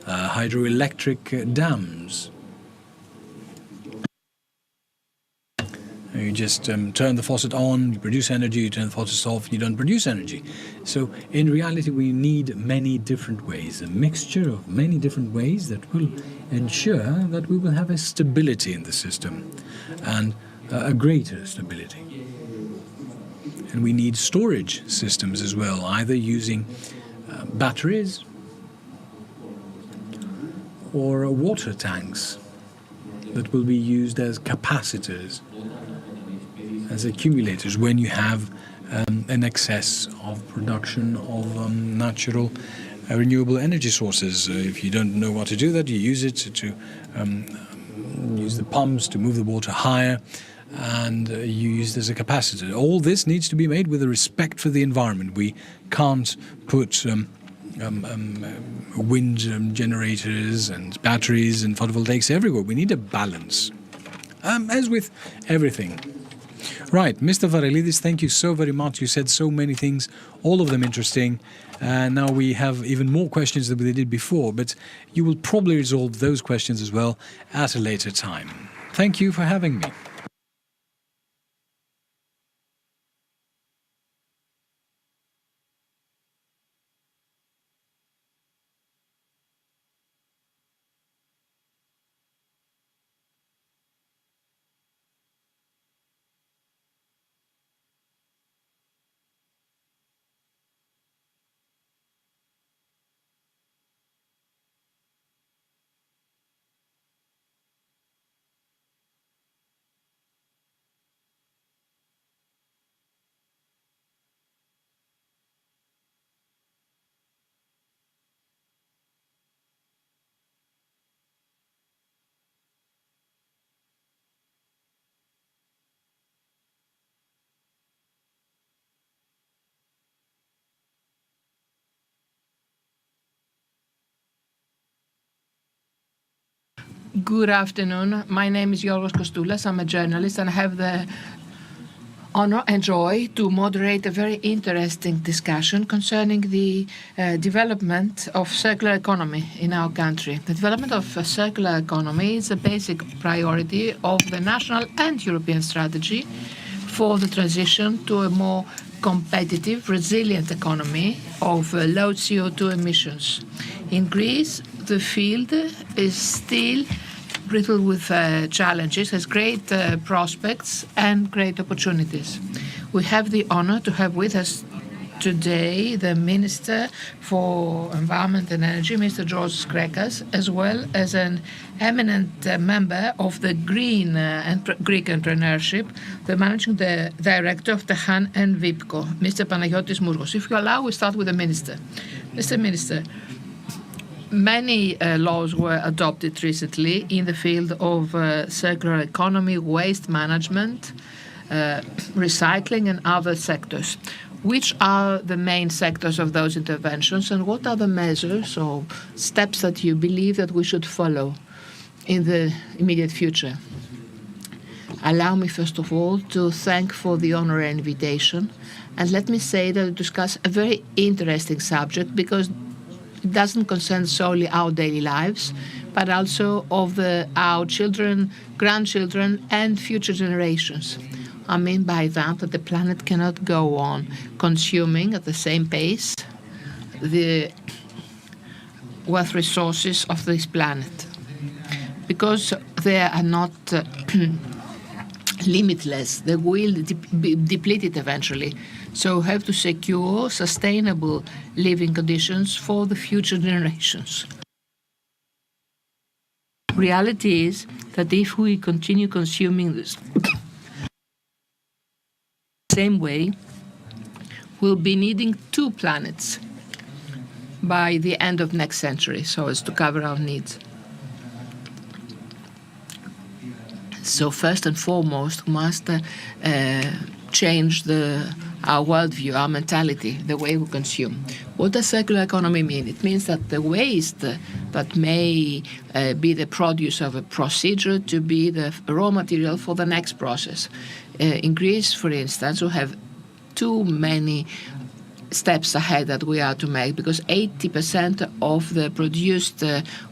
Hydroelectric dams. You just turn the faucet on, you produce energy, you turn the faucet off, you don't produce energy. So in reality we need many different ways, a mixture of many different ways that will ensure that we will have a stability in the system and a greater stability. And we need storage systems as well, either using batteries or water tanks that will be used as capacitors, as accumulators, when you have an excess of production of natural renewable energy sources. If you don't know what to do that, you use it to use the pumps to move the water higher, and you use it as a capacitor. All this needs to be made with a respect for the environment. We can't put wind generators and batteries and photovoltaics everywhere. We need a balance, as with everything. Right, Mr. Varelidis, thank you so very much. You said so many things, all of them interesting. Now we have even more questions than we did before, but you will probably resolve those questions as well at a later time. Thank you for having me. Good afternoon. My name is Yorgos Kostoulas. I'm a journalist and I have the honor and joy to moderate a very interesting discussion concerning the development of circular economy in our country. The development of a circular economy is a basic priority of the national and European strategy for the transition to a more competitive, resilient economy of low CO2 emissions. In Greece, the field is still riddled with challenges, has great prospects and great opportunities. We have the honor to have with us today the Minister for Environment and Energy, Mr. George Skrekas, as well as an eminent member of the Green Greek entrepreneurship, the Managing Director of Tahan and Vipco, Mr. Panagiotis Mourgos. If you allow, we start with the Minister. Mr. Minister, many laws were adopted recently in the field of circular economy, waste management, recycling, and other sectors. Which are the main sectors of those interventions, and what are the measures or steps that you believe that we should follow in the immediate future? Allow me, first of all, to thank for the honor and invitation, and let me say that we discuss a very interesting subject because it doesn't concern solely our daily lives, but also of our children, grandchildren, and future generations. I mean by that the planet cannot go on consuming at the same pace the wealth resources of this planet, because they are not limitless. They will be depleted eventually. So we have to secure sustainable living conditions for the future generations. Reality is that if we continue consuming this same way, we'll be needing 2 planets by the end of next century so as to cover our needs. So first and foremost, we must change our worldview, our mentality, the way we consume. What does circular economy mean? It means that the waste that may be the produce of a procedure to be the raw material for the next process. In Greece, for instance, we have too many steps ahead that we are to make, because 80% of the produced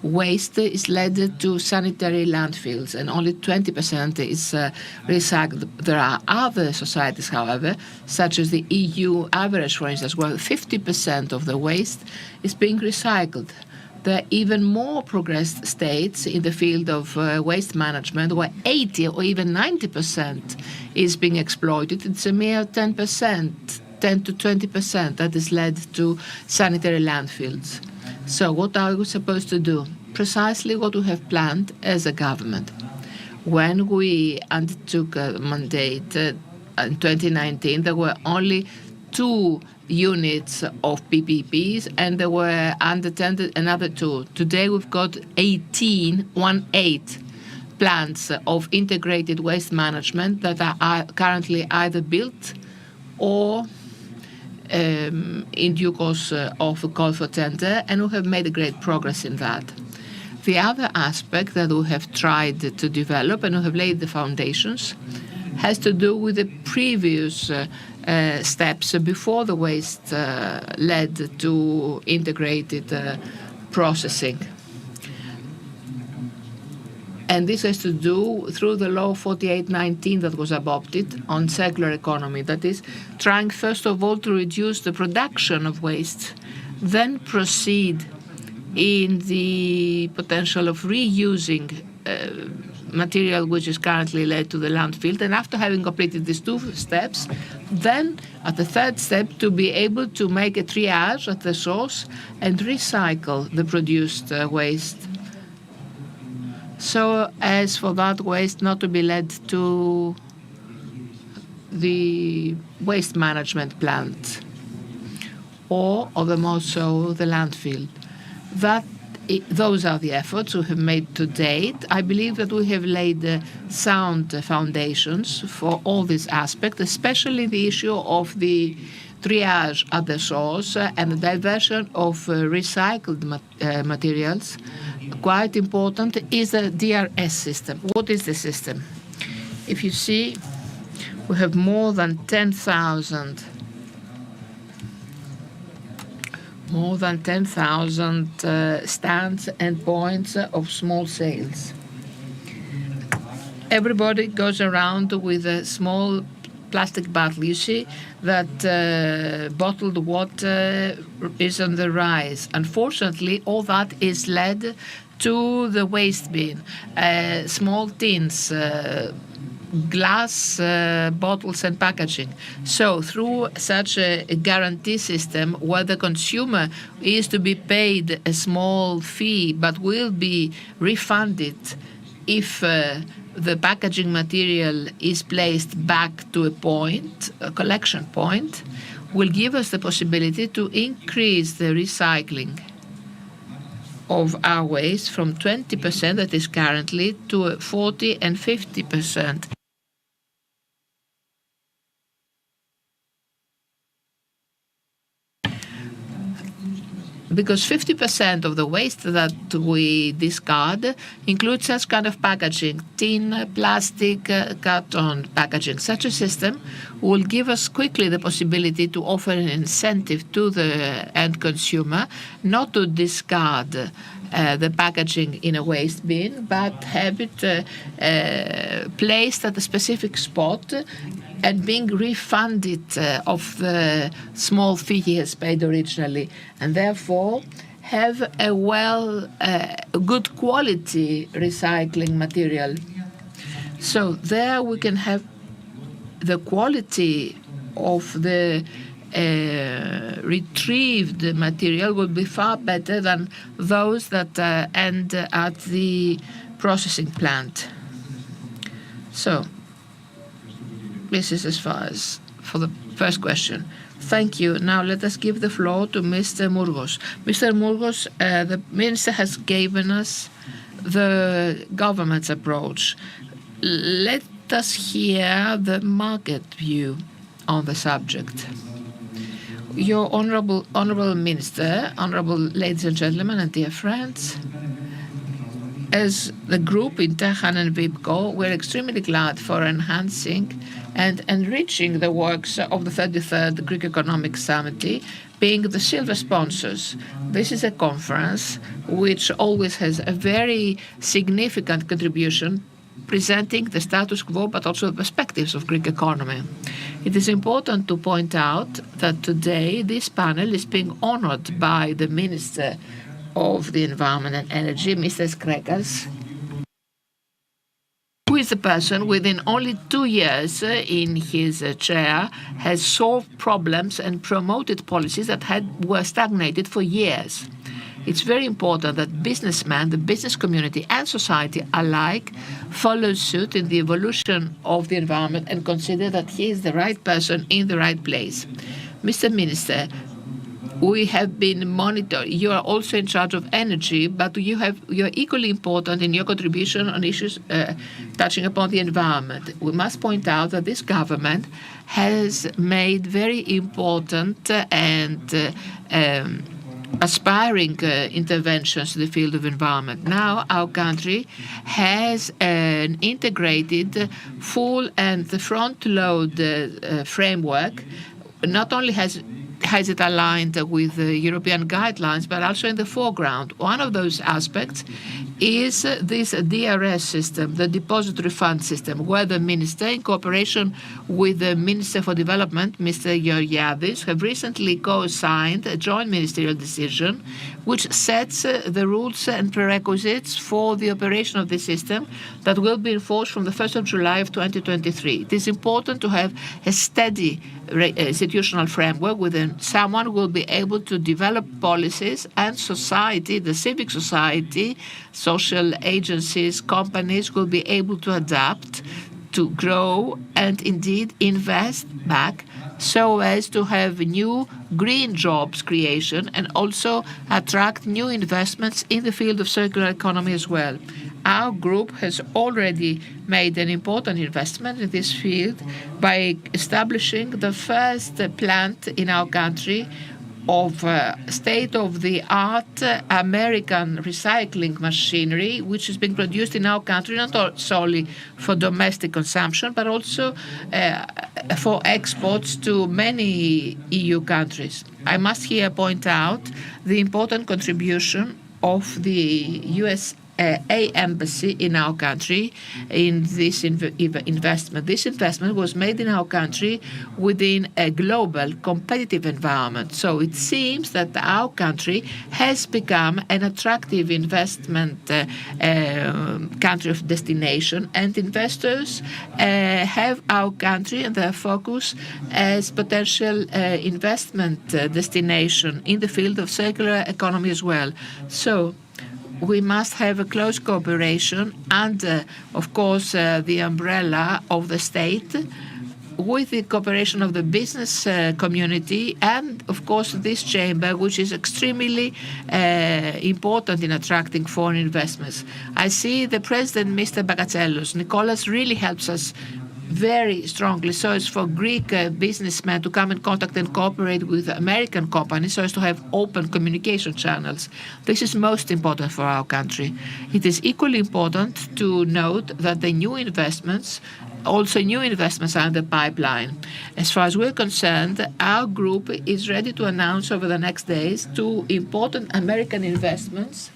waste is led to sanitary landfills and only 20% is recycled. There are other societies, however, such as the EU average, for instance, where 50% of the waste is being recycled. There are even more progressed states in the field of waste management where 80 or even 90% is being exploited. It's a mere 10%. 10 to 20% that is led to sanitary landfills. So what are we supposed to do? Precisely what we have planned as a government. When we undertook a mandate in 2019, there were only 2 units of PPPs, and there were unattended another 2. Today we've got 18 plants of integrated waste management that are currently either built or in due course of a call for tender, and we have made a great progress in that. The other aspect that we have tried to develop, and we have laid the foundations, has to do with the previous steps before the waste led to integrated processing. And this has to do through the law 4819 that was adopted on circular economy. That is, trying first of all to reduce the production of waste, then proceed in the potential of reusing material which is currently led to the landfill. And after having completed these two steps, then at the third step, to be able to make a triage at the source and recycle the produced waste, so as for that waste not to be led to the waste management plant or the most so the landfill. Those are the efforts we have made to date. I believe that we have laid sound foundations for all these aspects, especially the issue of the triage at the source and the diversion of recycled materials. Quite important is the DRS system. What is the system? If you see, we have more than 10,000 stands and points of small sales. Everybody goes around with a small plastic bottle. You see that bottled water is on the rise. Unfortunately, all that is led to the waste bin. Small tins, glass bottles and packaging. So through such a guarantee system where the consumer is to be paid a small fee but will be refunded if the packaging material is placed back to a collection point, will give us the possibility to increase the recycling of our waste from 20% that is currently to 40 and 50%. Because 50% of the waste that we discard includes such kind of packaging, tin, plastic, carton packaging. Such a system will give us quickly the possibility to offer an incentive to the end consumer not to discard the packaging in a waste bin, but have it placed at a specific spot and being refunded of the small fee he has paid originally, and therefore have a good quality recycling material. So there we can have the quality of the retrieved material will be far better than those that end at the processing plant. So this is as far as for the first question. Thank you. Now let us give the floor to Mr. Murgos. Mr. Murgos, the Minister has given us the government's approach. Let us hear the market view on the subject. Your honorable Minister, honorable ladies and gentlemen and dear friends, as the group in Tehan and VIPCO, we're extremely glad for enhancing and enriching the works of the 33rd Greek Economic Summit, being the silver sponsors. This is a conference which always has a very significant contribution presenting the status quo but also the perspectives of Greek economy. It is important to point out that today this panel is being honored by the Minister of the Environment and Energy, Mr. Skrekas, who is the person within only 2 years in his chair has solved problems and promoted policies that were stagnated for years. It's very important that businessmen, the business community and society alike follow suit in the evolution of the environment and consider that he is the right person in the right place. Mr. Minister, we have been monitoring. You are also in charge of energy, but you're equally important in your contribution on issues touching upon the environment. We must point out that this government has made very important and aspiring interventions in the field of environment. Now our country has an integrated, full and front-load framework. Not only has it aligned with the European guidelines, but also in the foreground. One of those aspects is this DRS system, the depository fund system, where the minister, in cooperation with the Minister for Development, Mr. Georgiadis, have recently co-signed a joint ministerial decision which sets the rules and prerequisites for the operation of the system that will be enforced from the 1st of July of 2023. It is important to have a steady institutional framework within someone who will be able to develop policies, and society, the civic society, social agencies, companies will be able to adapt, to grow, and indeed invest back so as to have new green jobs creation and also attract new investments in the field of circular economy as well. Our group has already made an important investment in this field by establishing the first plant in our country of state-of-the-art American recycling machinery, which is being produced in our country not solely for domestic consumption, but also for exports to many EU countries. I must here point out the important contribution of the USA embassy in our country in this investment. This investment was made in our country within a global competitive environment. So it seems that our country has become an attractive investment country of destination, and investors have our country and their focus as potential investment destination in the field of circular economy as well. So we must have a close cooperation under, of course, the umbrella of the state, with the cooperation of the business community and, of course, this chamber, which is extremely important in attracting foreign investments. I see the president, Mr. Bagatsellos. Nicholas really helps us very strongly so as for Greek businessmen to come in contact and cooperate with American companies so as to have open communication channels. This is most important for our country. It is equally important to note that the new investments are in the pipeline. As far as we're concerned, our group is ready to announce over the next days 2 important American investments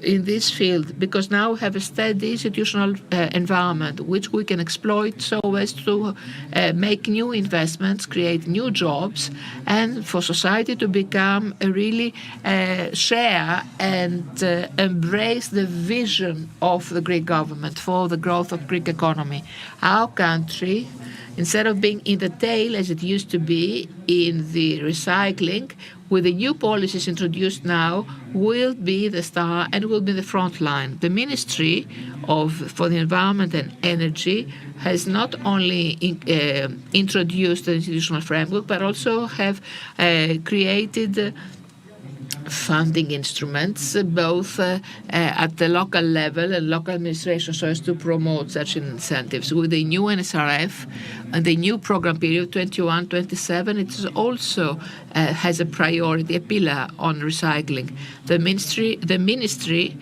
in this field, because now we have a steady institutional environment which we can exploit so as to make new investments, create new jobs, and for society to become really share and embrace the vision of the Greek government for the growth of Greek economy. Our country, instead of being in the tail as it used to be in the recycling, with the new policies introduced now, will be the star and will be the front line. The Ministry for the Environment and Energy has not only introduced the institutional framework, but also have created funding instruments, both at the local level and local administration, so as to promote such incentives. With the new NSRF and the new program period 21-27, it is also has a priority, a pillar on recycling. The Ministry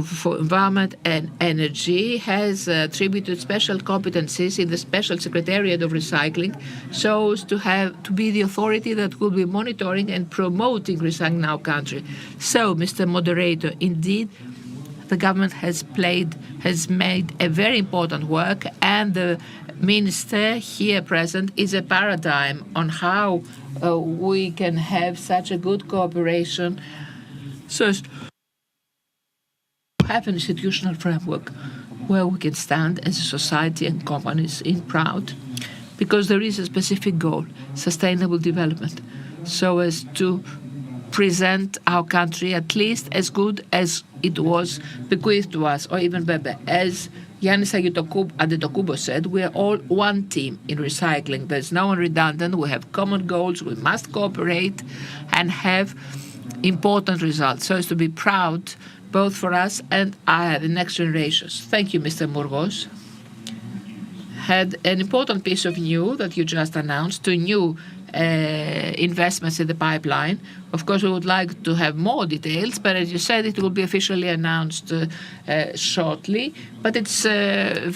for Environment and Energy has attributed special competencies in the Special Secretariat of Recycling so as to be the authority that will be monitoring and promoting recycling in our country. So, Mr. Moderator, indeed, the government has made a very important work, and the minister here present is a paradigm on how we can have such a good cooperation so as have an institutional framework where we can stand as a society and companies in proud, because there is a specific goal, sustainable development, so as to present our country at least as good as it was bequeathed to us, or even better. As Yannis Antetokounmpo said, we are all one team in recycling. There's no one redundant. We have common goals. We must cooperate and have important results so as to be proud both for us and the next generations. Thank you, Mr. Mourgos. Had an important piece of news that you just announced, 2 new investments in the pipeline. Of course, we would like to have more details, but as you said, it will be officially announced shortly. But it's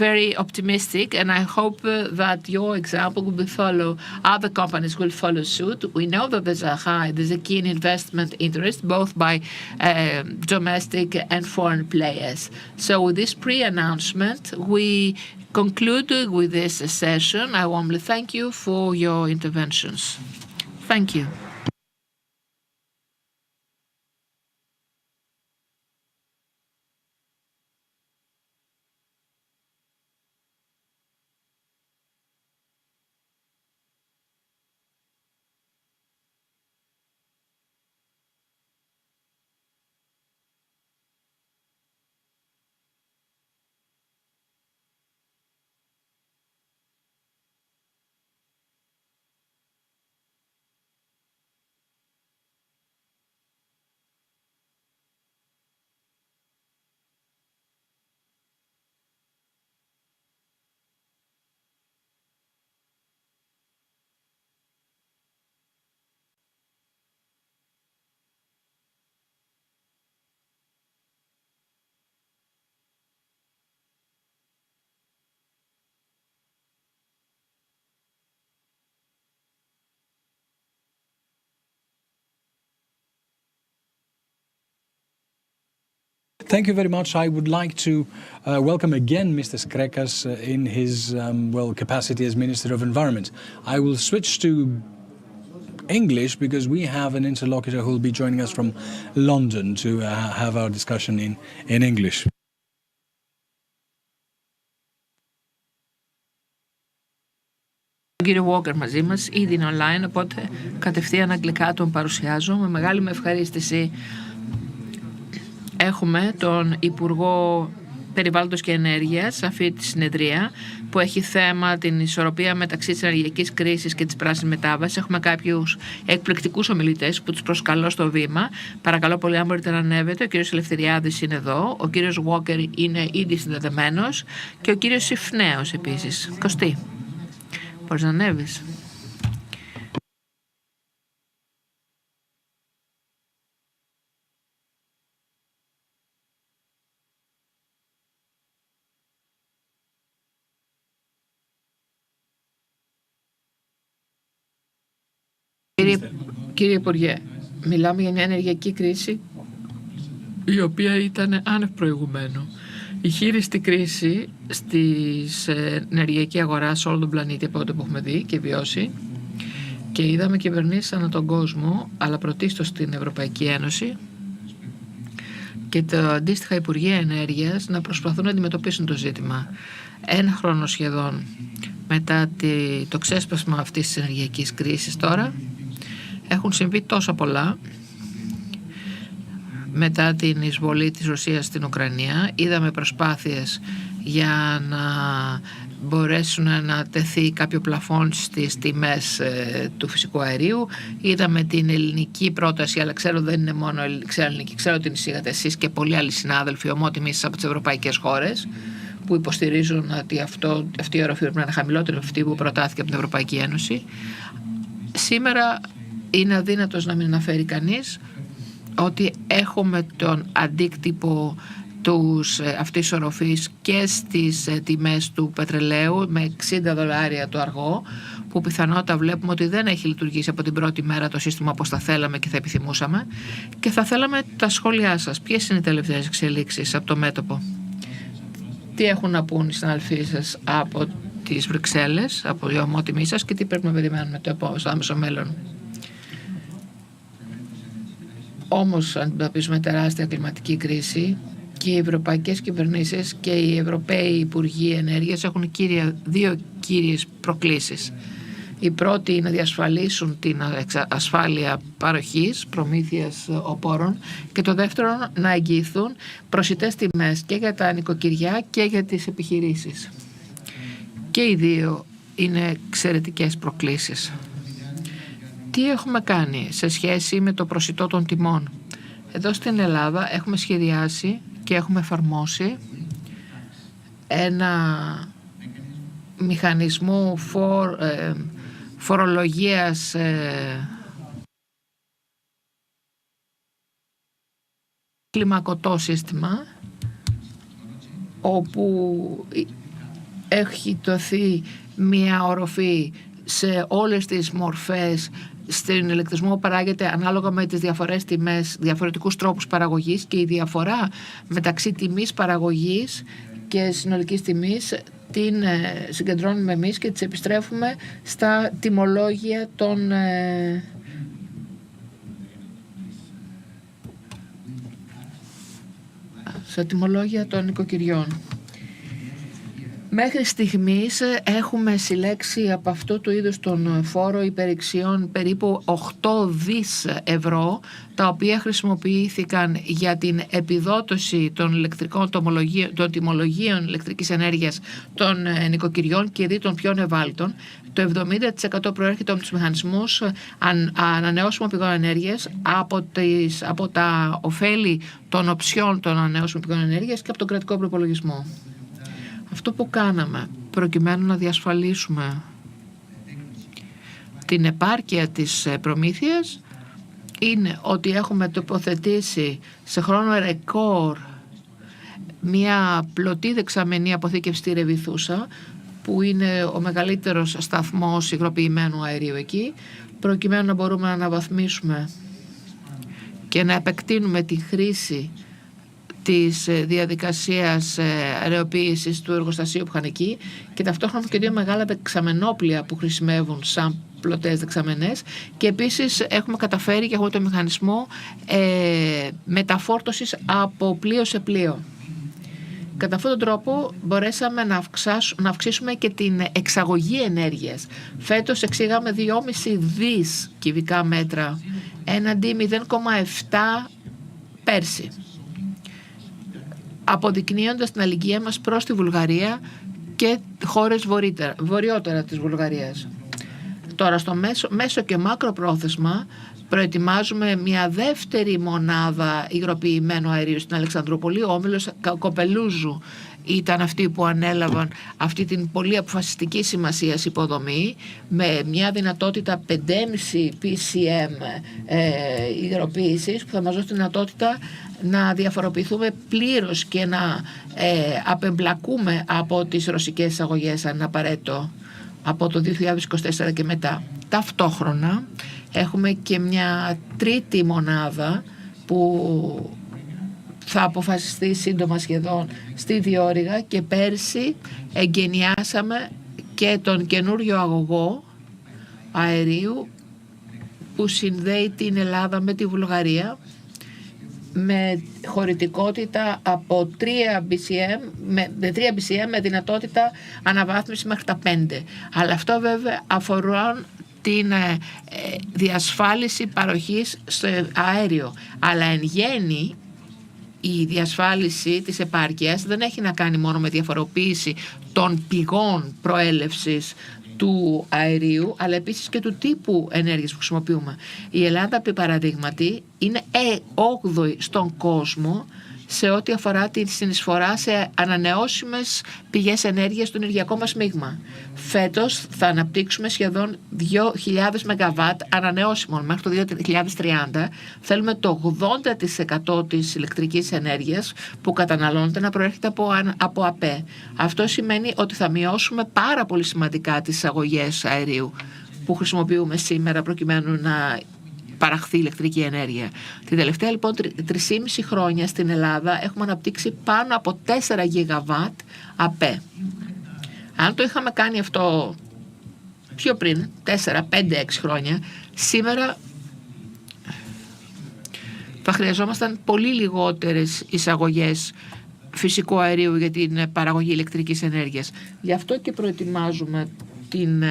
very optimistic, and I hope that your example will follow. Other companies will follow suit. We know that there's a keen investment interest, both by domestic and foreign players. So with this pre-announcement, we conclude with this session. I warmly thank you for your interventions. Thank you. Thank you very much. I would like to welcome again Mr. Skrekas in his capacity as Minister of Environment. I will switch to English because we have an interlocutor who will be joining us from London to have our discussion in English. Ο κύριο Walker μαζί μας, ήδη είναι online, οπότε κατευθείαν αγγλικά τον παρουσιάζω. Με μεγάλη μου ευχαρίστηση έχουμε τον Υπουργό Περιβάλλοντος και Ενέργειας σε αυτή τη συνεδρία που έχει θέμα την ισορροπία μεταξύ της ενεργειακής κρίσης και της πράσινης μετάβασης. Έχουμε κάποιους εκπληκτικούς ομιλητές που τους προσκαλώ στο βήμα. Παρακαλώ πολύ, αν μπορείτε να ανέβετε. Ο κύριος Ελευθεριάδης είναι εδώ, ο κύριος Walker είναι ήδη συνδεδεμένος και ο κύριος Συφνέος επίσης. Κωστή, μπορείς να ανέβεις? Κύριε Υπουργέ, μιλάμε για μια ενεργειακή κρίση η οποία ήταν άνευ προηγουμένου. Η χείριστη κρίση στις ενεργειακή αγορά σε όλο τον πλανήτη από ό,τι που έχουμε δει και βιώσει, και είδαμε κυβερνήσεις ανά τον κόσμο, αλλά πρωτίστως στην Ευρωπαϊκή Ένωση και τα αντίστοιχα Υπουργεία Ενέργειας να προσπαθούν να αντιμετωπίσουν το ζήτημα. Ένα χρόνο σχεδόν μετά το ξέσπασμα αυτής της ενεργειακής κρίσης τώρα, έχουν συμβεί τόσα πολλά. Μετά την εισβολή της Ρωσίας στην Ουκρανία είδαμε προσπάθειες για να μπορέσουν να τεθεί κάποιο πλαφόν στις τιμές του φυσικού αερίου. Είδαμε την ελληνική πρόταση, αλλά ξέρω δεν είναι μόνο ελληνική, ξέρω την εισήγατε εσείς και πολλοί άλλοι συνάδελφοι ομότιμοι από τις ευρωπαϊκές χώρες που υποστηρίζουν ότι αυτή η οροφή πρέπει να είναι χαμηλότερη από αυτή που προτάθηκε από την Ευρωπαϊκή Ένωση. Σήμερα είναι αδύνατος να μην αναφέρει κανείς ότι έχουμε τον αντίκτυπο αυτής της οροφής και στις τιμές του πετρελαίου με $60 το αργό, που πιθανότατα βλέπουμε ότι δεν έχει λειτουργήσει από την πρώτη μέρα το σύστημα όπως θα θέλαμε και θα επιθυμούσαμε, και θα θέλαμε τα σχόλιά σας. Ποιες είναι οι τελευταίες εξελίξεις από το μέτωπο? Τι έχουν να πούν οι συναδελφοί σας από τις Βρυξέλλες, από οι ομότιμοι σας, και τι πρέπει να περιμένουμε στο άμεσο μέλλον? Όμως αντιμετωπίζουμε τεράστια κλιματική κρίση και οι ευρωπαϊκές κυβερνήσεις και οι Ευρωπαίοι Υπουργοί Ενέργειας έχουν δύο κύριες προκλήσεις. Η πρώτη είναι να διασφαλίσουν την ασφάλεια παροχής, προμήθειας οπόρων, και το δεύτερο να εγγυηθούν προσιτές τιμές και για τα νοικοκυριά και για τις επιχειρήσεις. Και οι δύο είναι εξαιρετικές προκλήσεις. Τι έχουμε κάνει σε σχέση με το προσιτό των τιμών? Εδώ στην Ελλάδα έχουμε σχεδιάσει και έχουμε εφαρμόσει ένα μηχανισμό φορολογίας κλιμακωτό σύστημα, όπου έχει δοθεί μια οροφή σε όλες τις μορφές στην ηλεκτρισμό που παράγεται ανάλογα με τις διαφορές τιμές, διαφορετικούς τρόπους παραγωγής, και η διαφορά μεταξύ τιμής παραγωγής και συνολικής τιμής την συγκεντρώνουμε εμείς και τις επιστρέφουμε στα τιμολόγια των νοικοκυριών. Μέχρι στιγμής έχουμε συλλέξει από αυτού του είδους τον φόρο υπερηξιών περίπου 8 δις ευρώ, τα οποία χρησιμοποιήθηκαν για την επιδότωση των τιμολογίων ηλεκτρικής ενέργειας των νοικοκυριών και δι των πιο ευάλωτων. Το 70% προέρχεται από τους μηχανισμούς ανανεώσιμων πηγών ενέργειας, από τα ωφέλη των οψιών των ανανεώσιμων πηγών ενέργειας και από τον κρατικό προπολογισμό. Αυτό που κάναμε προκειμένου να διασφαλίσουμε την επάρκεια της προμήθειας είναι ότι έχουμε τοποθετήσει σε χρόνο ρεκόρ μια πλωτή δεξαμενή αποθήκευση στη Ρεβιθούσα, που είναι ο μεγαλύτερος σταθμός υγροποιημένου αερίου εκεί, προκειμένου να μπορούμε να αναβαθμίσουμε και να επεκτείνουμε τη χρήση της διαδικασίας αεροποίησης του εργοστασίου που είχαν εκεί, και ταυτόχρονα και 2 μεγάλα δεξαμενόπλια που χρησιμεύουν σαν πλωτές δεξαμενές, και επίσης έχουμε καταφέρει και έχουμε το μηχανισμό μεταφόρτωσης από πλοίο σε πλοίο. Κατά αυτόν τον τρόπο μπορέσαμε να αυξήσουμε και την εξαγωγή ενέργειας. Φέτος εξήγαμε 2,5 δις κυβικά μέτρα έναντι 0,7 πέρσι, αποδεικνύοντας την αλληλεγγύη μας προς τη Βουλγαρία και χώρες βορειότερα της Βουλγαρίας. Τώρα στο μέσο και μάκρο πρόθεσμα προετοιμάζουμε μια δεύτερη μονάδα υγροποιημένου αερίου στην Αλεξανδρούπολη. Ο όμιλος Κοπελούζου ήταν αυτοί που ανέλαβαν αυτή την πολύ αποφασιστική σημασίας υποδομή, με μια δυνατότητα 5,5 PCM υγροποίησης, που θα μας δώσει τη δυνατότητα να διαφοροποιηθούμε πλήρως και να απεμπλακούμε από τις ρωσικές εισαγωγές, αν είναι απαραίτητο, από το 2024 και μετά. Ταυτόχρονα έχουμε και μια τρίτη μονάδα που θα αποφασιστεί σύντομα σχεδόν στη Διόρυγα, και πέρσι εγκαινιάσαμε και τον καινούριο αγωγό αερίου που συνδέει την Ελλάδα με τη Βουλγαρία, με χωρητικότητα από 3 BCM με δυνατότητα αναβάθμιση μέχρι τα 5. Αλλά αυτό βέβαια αφορά την διασφάλιση παροχής στο αέριο. Αλλά εν γέννη η διασφάλιση της επάρκειας δεν έχει να κάνει μόνο με διαφοροποίηση των πηγών προέλευσης του αερίου, αλλά επίσης και του τύπου ενέργειας που χρησιμοποιούμε. Η Ελλάδα, επί παραδείγματι, είναι 8η στον κόσμο σε ό,τι αφορά τη συνεισφορά σε ανανεώσιμες πηγές ενέργειας στο ενεργειακό μας μείγμα. Φέτος θα αναπτύξουμε σχεδόν 2.000 ΜΒ ανανεώσιμων μέχρι το 2030. Θέλουμε το 80% της ηλεκτρικής ενέργειας που καταναλώνεται να προέρχεται από ΑΠΕ. Αυτό σημαίνει ότι θα μειώσουμε πάρα πολύ σημαντικά τις εισαγωγές αερίου που χρησιμοποιούμε σήμερα προκειμένου να παραχθεί ηλεκτρική ενέργεια. Την τελευταία λοιπόν 3,5 χρόνια στην Ελλάδα έχουμε αναπτύξει πάνω από 4 γιγαβάτ ΑΠΕ. Αν το είχαμε κάνει αυτό πιο πριν, 4, 5, 6 χρόνια, σήμερα θα χρειαζόμασταν πολύ λιγότερες εισαγωγές φυσικού αερίου για την παραγωγή ηλεκτρικής ενέργειας. Γι' αυτό και προετοιμάζουμε την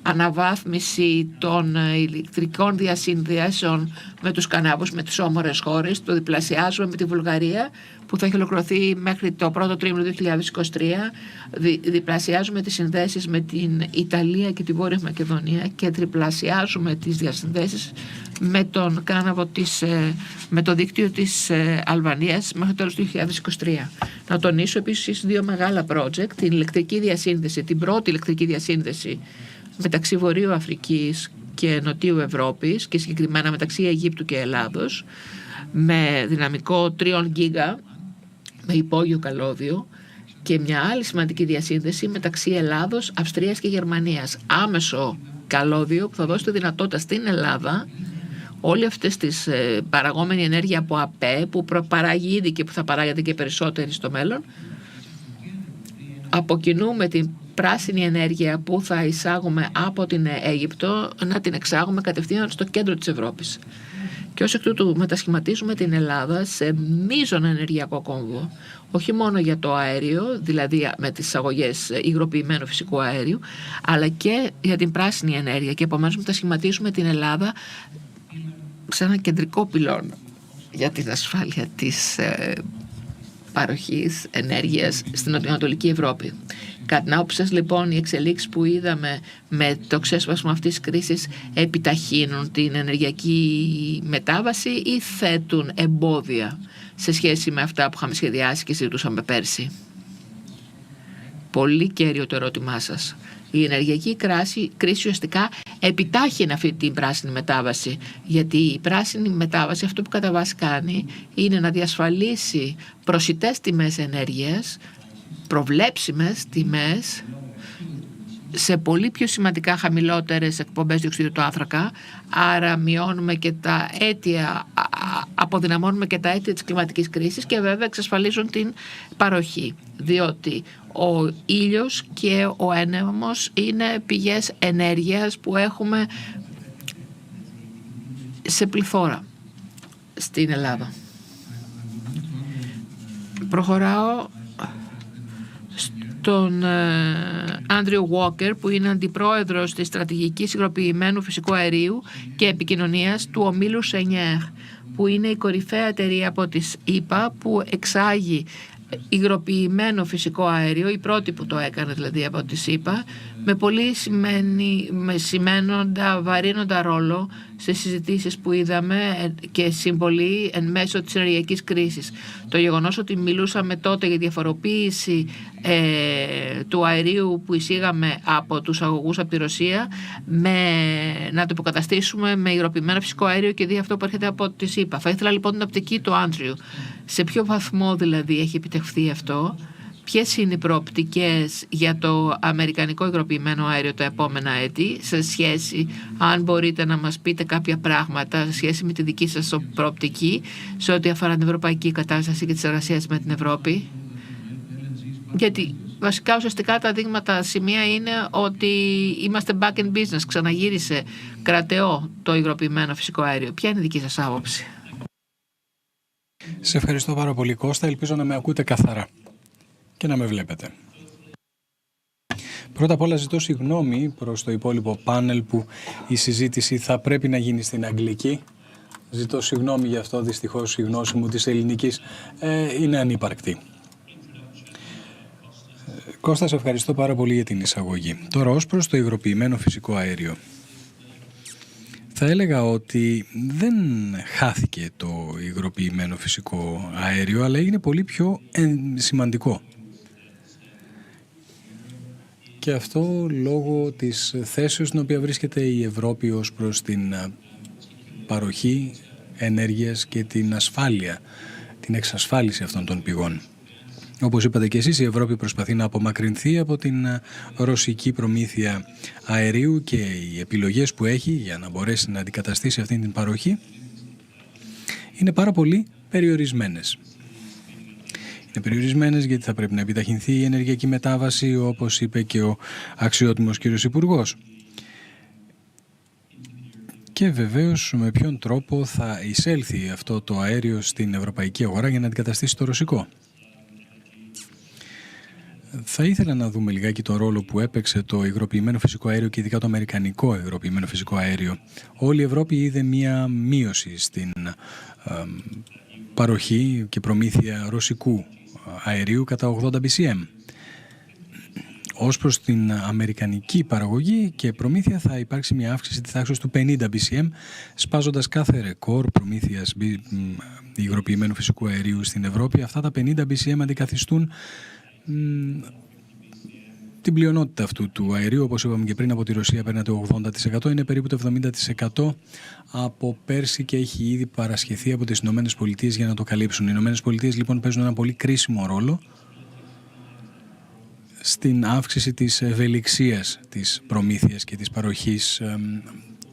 αναβάθμιση των ηλεκτρικών διασυνδέσεων με τους Κανάβους, με τις όμορες χώρες. Το διπλασιάζουμε με τη Βουλγαρία, που θα έχει ολοκληρωθεί μέχρι το πρώτο τρίμηνο 2023. Διπλασιάζουμε τις συνδέσεις με την Ιταλία και τη Βόρεια Μακεδονία και τριπλασιάζουμε τις διασυνδέσεις με τον Κάναβο με το δίκτυο της Αλβανίας μέχρι το τέλος του 2023. Να τονίσω επίσης 2 μεγάλα project, την ηλεκτρική διασύνδεση, την πρώτη ηλεκτρική διασύνδεση μεταξύ Βορείου Αφρικής και Νοτιού Ευρώπης και συγκεκριμένα μεταξύ Αιγύπτου και Ελλάδος, με δυναμικό 3 γίγα με υπόγειο καλώδιο, και μια άλλη σημαντική διασύνδεση μεταξύ Ελλάδος, Αυστρίας και Γερμανίας. Άμεσο καλώδιο που θα δώσει τη δυνατότητα στην Ελλάδα όλη αυτές τις παραγόμενη ενέργεια από ΑΠΕ που παράγει ήδη και που θα παράγεται και περισσότερη στο μέλλον, από κοινού με την πράσινη ενέργεια που θα εισάγουμε από την Αίγυπτο, να την εξάγουμε κατευθείαν στο κέντρο της Ευρώπης. Και ως εκ τούτου μετασχηματίζουμε την Ελλάδα σε μείζον ενεργειακό κόμβο, όχι μόνο για το αέριο, δηλαδή με τις εισαγωγές υγροποιημένου φυσικού αέριου, αλλά και για την πράσινη ενέργεια, και επομένως μετασχηματίζουμε την Ελλάδα σε ένα κεντρικό πυλώνα για την ασφάλεια της παροχής ενέργειας στην Νοτιοανατολική Ευρώπη. Κατά την άποψη σας, λοιπόν, οι εξελίξεις που είδαμε με το ξέσπασμα αυτής της κρίσης επιταχύνουν την ενεργειακή μετάβαση ή θέτουν εμπόδια σε σχέση με αυτά που είχαμε σχεδιάσει και συζητούσαμε πέρσι? Πολύ κέριο το ερώτημά σας. Η ενεργειακή κρίση ουσιαστικά επιτάχυνε αυτή την πράσινη μετάβαση, γιατί η πράσινη μετάβαση αυτό που κατά βάση κάνει είναι να διασφαλίσει προσιτές τιμές ενέργειας, προβλέψιμες τιμές, σε πολύ πιο σημαντικά χαμηλότερες εκπομπές διοξειδίου του άνθρακα, άρα μειώνουμε και τα αίτια, αποδυναμώνουμε και τα αίτια της κλιματικής κρίσης, και βέβαια εξασφαλίζουν την παροχή, διότι ο ήλιος και ο ένεμος είναι πηγές ενέργειας που έχουμε σε πληθώρα στην Ελλάδα. Προχωράω στον Άντριου Walker, που είναι αντιπρόεδρος της Στρατηγικής Υγροποιημένου Φυσικού Αερίου και Επικοινωνίας του ομίλου Σενιέρ, που είναι η κορυφαία εταιρεία από τις ΗΠΑ που εξάγει υγροποιημένο φυσικό αέριο, η πρώτη που το έκανε δηλαδή από τις ΗΠΑ, με πολύ σημαίνοντα, βαρύνοντα ρόλο σε συζητήσεις που είδαμε και συμβολή εν μέσω της ενεργειακής κρίσης. Το γεγονός ότι μιλούσαμε τότε για διαφοροποίηση του αερίου που εισήγαμε από τους αγωγούς από τη Ρωσία, να το υποκαταστήσουμε με υγροποιημένο φυσικό αέριο, και δει αυτό που έρχεται από τις ΗΠΑ. Θα ήθελα λοιπόν την οπτική του Άντριου. Σε ποιο βαθμό δηλαδή έχει επιτευχθεί αυτό? Ποιες είναι οι προοπτικές για το αμερικανικό υγροποιημένο αέριο τα επόμενα έτη, σε σχέση, αν μπορείτε να μας πείτε κάποια πράγματα σε σχέση με τη δική σας προοπτική σε ό,τι αφορά την ευρωπαϊκή κατάσταση και τις εργασίες με την Ευρώπη? Γιατί βασικά ουσιαστικά τα δείγματα σημεία είναι ότι είμαστε back in business, ξαναγύρισε κρατεό το υγροποιημένο φυσικό αέριο. Ποια είναι η δική σας άποψη? Σε ευχαριστώ πάρα πολύ, Κώστα. Ελπίζω να με ακούτε καθαρά και να με βλέπετε. Πρώτα απ' όλα ζητώ συγγνώμη προς το υπόλοιπο πάνελ που η συζήτηση θα πρέπει να γίνει στην αγγλική. Ζητώ συγγνώμη γι' αυτό, δυστυχώς η γνώση μου της ελληνικής είναι ανύπαρκτη. Κώστα, σε ευχαριστώ πάρα πολύ για την εισαγωγή. Τώρα, ως προς το υγροποιημένο φυσικό αέριο, θα έλεγα ότι δεν χάθηκε το υγροποιημένο φυσικό αέριο, αλλά έγινε πολύ πιο σημαντικό. Και αυτό λόγω της θέσεως στην οποία βρίσκεται η Ευρώπη ως προς την παροχή ενέργειας και την ασφάλεια, την εξασφάλιση αυτών των πηγών. Όπως είπατε και εσείς, η Ευρώπη προσπαθεί να απομακρυνθεί από την ρωσική προμήθεια αερίου, και οι επιλογές που έχει για να μπορέσει να αντικαταστήσει αυτή την παροχή είναι πάρα πολύ περιορισμένες. Είναι περιορισμένες γιατί θα πρέπει να επιταχυνθεί η ενεργειακή μετάβαση, όπως είπε και ο αξιότιμος κύριος Υπουργός. Και βεβαίως με ποιον τρόπο θα εισέλθει αυτό το αέριο στην ευρωπαϊκή αγορά για να αντικαταστήσει το ρωσικό. Θα ήθελα να δούμε λιγάκι το ρόλο που έπαιξε το υγροποιημένο φυσικό αέριο και ειδικά το αμερικανικό υγροποιημένο φυσικό αέριο. Όλη η Ευρώπη είδε μία μείωση στην παροχή και προμήθεια ρωσικού αερίου κατά 80 BCM. Ως προς την αμερικανική παραγωγή και προμήθεια θα υπάρξει μια αύξηση της τάξης του 50 BCM, σπάζοντας κάθε ρεκόρ προμήθειας υγροποιημένου φυσικού αερίου στην Ευρώπη. Αυτά τα 50 BCM αντικαθιστούν την πλειονότητα αυτού του αερίου, όπως είπαμε και πριν, από τη Ρωσία παίρνει το 80%, είναι περίπου το 70% από πέρσι και έχει ήδη παρασχεθεί από τις Ηνωμένες Πολιτείες για να το καλύψουν. Οι Ηνωμένες Πολιτείες λοιπόν παίζουν ένα πολύ κρίσιμο ρόλο στην αύξηση της ευελιξίας της προμήθειας και της παροχής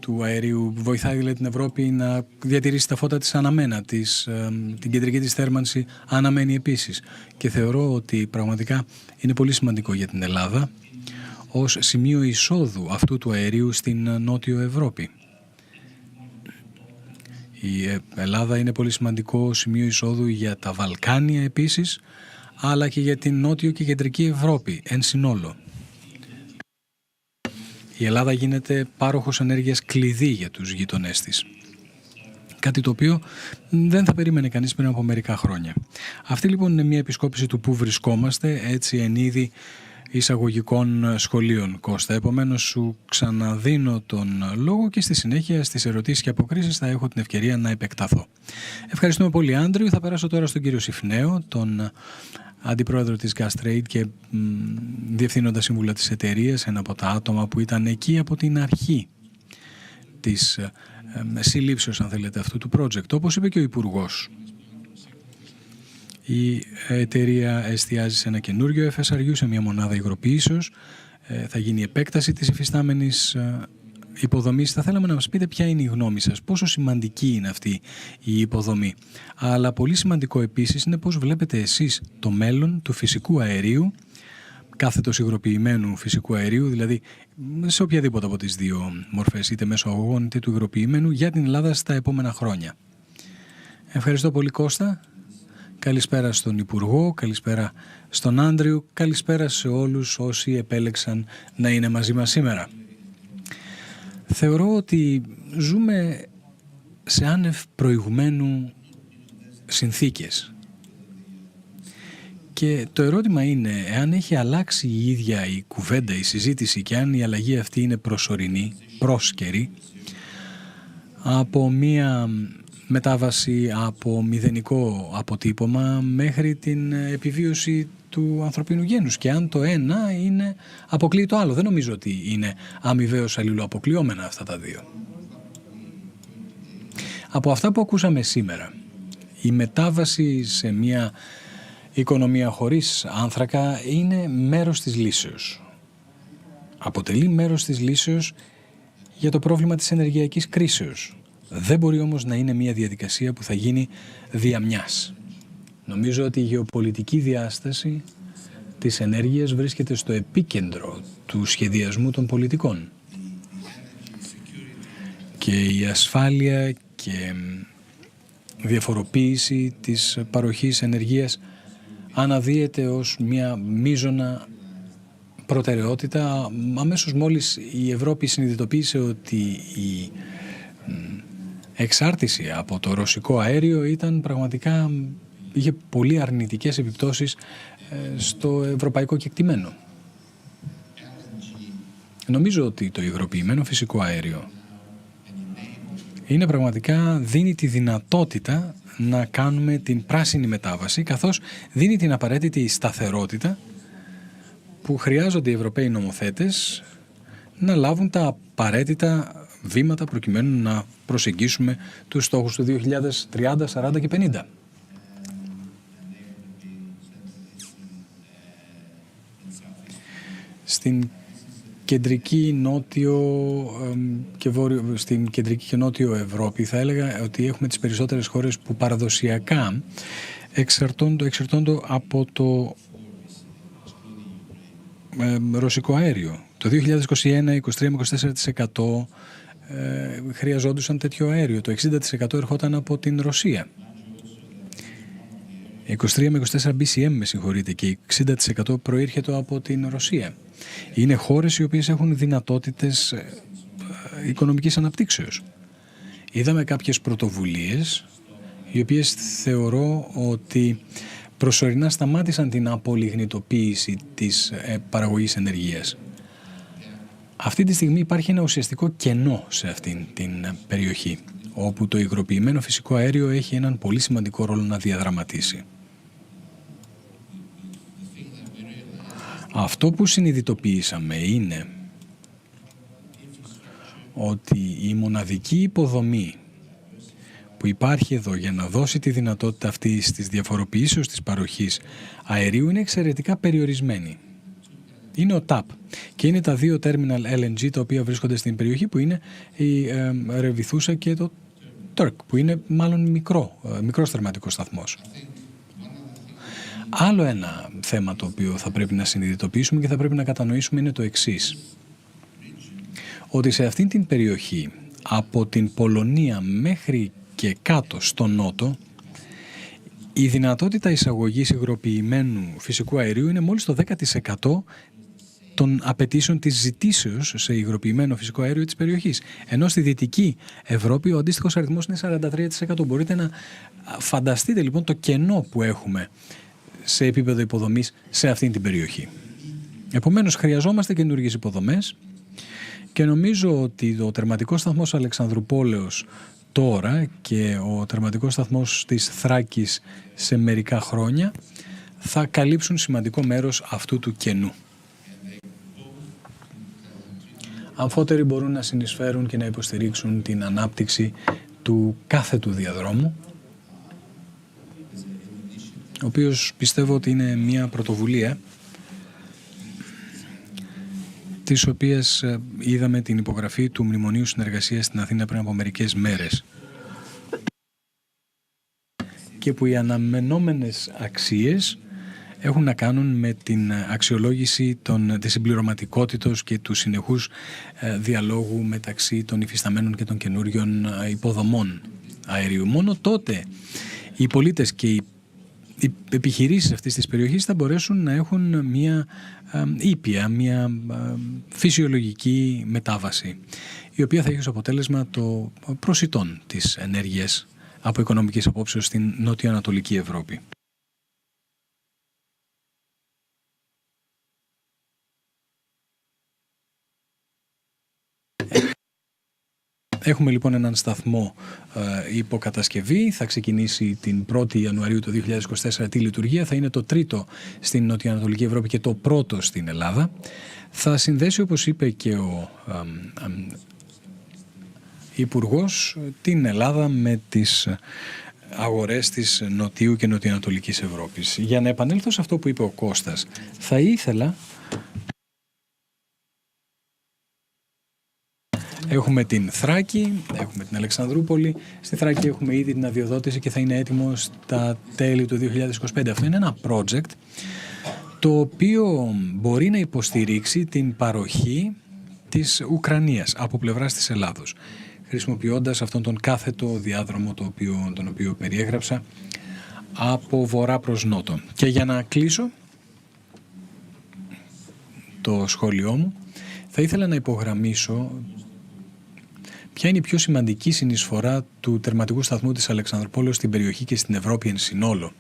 του αερίου. Βοηθάει δηλαδή την Ευρώπη να διατηρήσει τα φώτα της αναμένα, την κεντρική της θέρμανση αναμένει επίσης. Και θεωρώ ότι πραγματικά είναι πολύ σημαντικό για την Ελλάδα ως σημείο εισόδου αυτού του αερίου στην Νότιο Ευρώπη. Η Ελλάδα είναι πολύ σημαντικό σημείο εισόδου για τα Βαλκάνια επίσης, αλλά και για την Νότιο και Κεντρική Ευρώπη εν συνόλο. Η Ελλάδα γίνεται πάροχος ενέργειας κλειδί για τους γειτονές της. Κάτι το οποίο δεν θα περίμενε κανείς πριν από μερικά χρόνια. Αυτή λοιπόν είναι μια επισκόπηση του πού βρισκόμαστε, έτσι εν είδη εισαγωγικών σχολείων, Κώστα. Επομένως σου ξαναδίνω τον λόγο και στη συνέχεια στις ερωτήσεις και αποκρίσεις θα έχω την ευκαιρία να επεκταθώ. Ευχαριστούμε πολύ, Άντριου. Θα περάσω τώρα στον κύριο Συφνέο, τον αντιπρόεδρο της Gas Trade και διευθύνοντα σύμβουλα της εταιρείας, ένα από τα άτομα που ήταν εκεί από την αρχή της συλλήψεως, αν θέλετε, αυτού του project. Όπως είπε και ο Υπουργός, η εταιρεία εστιάζει σε ένα καινούριο FSRU, σε μια μονάδα υγροποιήσεως. Θα γίνει επέκταση της υφιστάμενης υποδομής. Θα θέλαμε να μας πείτε ποια είναι η γνώμη σας, πόσο σημαντική είναι αυτή η υποδομή. Αλλά πολύ σημαντικό επίσης είναι πώς βλέπετε εσείς το μέλλον του φυσικού αερίου, κάθετος υγροποιημένου φυσικού αερίου, δηλαδή σε οποιαδήποτε από τις δύο μορφές, είτε μέσω αγωγών είτε του υγροποιημένου, για την Ελλάδα στα επόμενα χρόνια. Ευχαριστώ πολύ, Κώστα. Καλησπέρα στον Υπουργό, καλησπέρα στον Άντριου, καλησπέρα σε όλους όσοι επέλεξαν να είναι μαζί μας σήμερα. Θεωρώ ότι ζούμε σε άνευ προηγουμένου συνθήκες. Και το ερώτημα είναι, εάν έχει αλλάξει η ίδια η κουβέντα, η συζήτηση, και αν η αλλαγή αυτή είναι προσωρινή, πρόσκαιρη, από μία μετάβαση από μηδενικό αποτύπωμα μέχρι την επιβίωση του ανθρωπίνου γένους, και αν το ένα αποκλείει το άλλο. Δεν νομίζω ότι είναι αμοιβαίως αλληλοαποκλειόμενα αυτά τα δύο. Από αυτά που ακούσαμε σήμερα, η μετάβαση σε μια οικονομία χωρίς άνθρακα είναι μέρος της λύσεως. Αποτελεί μέρος της λύσεως για το πρόβλημα της ενεργειακής κρίσεως. Δεν μπορεί όμως να είναι μια διαδικασία που θα γίνει δια μιας. Νομίζω ότι η γεωπολιτική διάσταση της ενέργειας βρίσκεται στο επίκεντρο του σχεδιασμού των πολιτικών. Και η ασφάλεια και διαφοροποίηση της παροχής ενεργείας αναδύεται ως μια μείζωνα προτεραιότητα. Αμέσως μόλις η Ευρώπη συνειδητοποίησε ότι η εξάρτηση από το ρωσικό αέριο είχε πολύ αρνητικές επιπτώσεις στο ευρωπαϊκό κεκτημένο. Νομίζω ότι το υγροποιημένο φυσικό αέριο δίνει τη δυνατότητα να κάνουμε την πράσινη μετάβαση, καθώς δίνει την απαραίτητη σταθερότητα που χρειάζονται οι Ευρωπαίοι νομοθέτες να λάβουν τα απαραίτητα βήματα προκειμένου να προσεγγίσουμε τους στόχους του 2030, 40 και 50. Στην κεντρική και νότιο Ευρώπη θα έλεγα ότι έχουμε τις περισσότερες χώρες που παραδοσιακά εξαρτώνται από το ρωσικό αέριο. Το 2021, 23 με 24% χρειαζόντουσαν τέτοιο αέριο. Το 60% ερχόταν από την Ρωσία. 23 με 24 BCM, και 60% προήρχεται από την Ρωσία. Είναι χώρες οι οποίες έχουν δυνατότητες οικονομικής αναπτύξεως. Είδαμε κάποιες πρωτοβουλίες, οι οποίες θεωρώ ότι προσωρινά σταμάτησαν την απολιγνητοποίηση της παραγωγής ενεργείας. Αυτή τη στιγμή υπάρχει ένα ουσιαστικό κενό σε αυτήν την περιοχή, όπου το υγροποιημένο φυσικό αέριο έχει έναν πολύ σημαντικό ρόλο να διαδραματίσει. Αυτό που συνειδητοποιήσαμε είναι ότι η μοναδική υποδομή που υπάρχει εδώ για να δώσει τη δυνατότητα αυτή στις διαφοροποιήσεις της παροχής αερίου είναι εξαιρετικά περιορισμένη. Είναι ο TAP και είναι τα δύο terminal LNG τα οποία βρίσκονται στην περιοχή, που είναι η Ρεβιθούσα και το Turk, που είναι μάλλον μικρός θερματικός σταθμός. Άλλο ένα θέμα το οποίο θα πρέπει να συνειδητοποιήσουμε και θα πρέπει να κατανοήσουμε είναι το εξής. Ότι σε αυτήν την περιοχή, από την Πολωνία μέχρι και κάτω στο νότο, η δυνατότητα εισαγωγής υγροποιημένου φυσικού αερίου είναι μόλις το 10% των απαιτήσεων της ζητήσεως σε υγροποιημένο φυσικό αέριο της περιοχής. Ενώ στη Δυτική Ευρώπη ο αντίστοιχος αριθμός είναι 43%. Μπορείτε να φανταστείτε λοιπόν το κενό που έχουμε σε επίπεδο υποδομής σε αυτήν την περιοχή. Επομένως, χρειαζόμαστε καινούργιες υποδομές και νομίζω ότι ο τερματικός σταθμός Αλεξανδρουπόλεως τώρα και ο τερματικός σταθμός της Θράκης σε μερικά χρόνια θα καλύψουν σημαντικό μέρος αυτού του κενού. Αμφότεροι μπορούν να συνεισφέρουν και να υποστηρίξουν την ανάπτυξη του κάθετου διαδρόμου, ο οποίος πιστεύω ότι είναι μια πρωτοβουλία της οποίας είδαμε την υπογραφή του Μνημονίου Συνεργασίας στην Αθήνα πριν από μερικές μέρες και που οι αναμενόμενες αξίες έχουν να κάνουν με την αξιολόγηση της συμπληρωματικότητας και του συνεχούς διαλόγου μεταξύ των υφισταμένων και των καινούριων υποδομών αερίου. Μόνο τότε οι πολίτες και οι επιχειρήσεις αυτής της περιοχής θα μπορέσουν να έχουν μια ήπια, μια φυσιολογική μετάβαση, η οποία θα έχει ως αποτέλεσμα το προσιτόν της ενέργειας από οικονομικής απόψεως στην νότιο-ανατολική Ευρώπη. Έχουμε λοιπόν έναν σταθμό υποκατασκευή, θα ξεκινήσει την 1η Ιανουαρίου του 2024 τη λειτουργία, θα είναι το τρίτο στην Νοτιοανατολική Ευρώπη και το πρώτο στην Ελλάδα. Θα συνδέσει, όπως είπε και ο Υπουργός, την Ελλάδα με τις αγορές της Νοτιού και Νοτιοανατολικής Ευρώπης. Για να επανέλθω σε αυτό που είπε ο Κώστας, θα ήθελα... Έχουμε την Θράκη, έχουμε την Αλεξανδρούπολη. Στη Θράκη έχουμε ήδη την αδειοδότηση και θα είναι έτοιμο στα τέλη του 2025. Αυτό είναι ένα project το οποίο μπορεί να υποστηρίξει την παροχή της Ουκρανίας από πλευράς της Ελλάδος, χρησιμοποιώντας αυτόν τον κάθετο διάδρομο τον οποίο περιέγραψα από βορρά προς νότο. Και για να κλείσω το σχόλιο μου, θα ήθελα να υπογραμμίσω ποια είναι η πιο σημαντική συνεισφορά του τερματικού σταθμού της Αλεξανδρουπόλεως στην περιοχή και στην Ευρώπη εν συνόλο.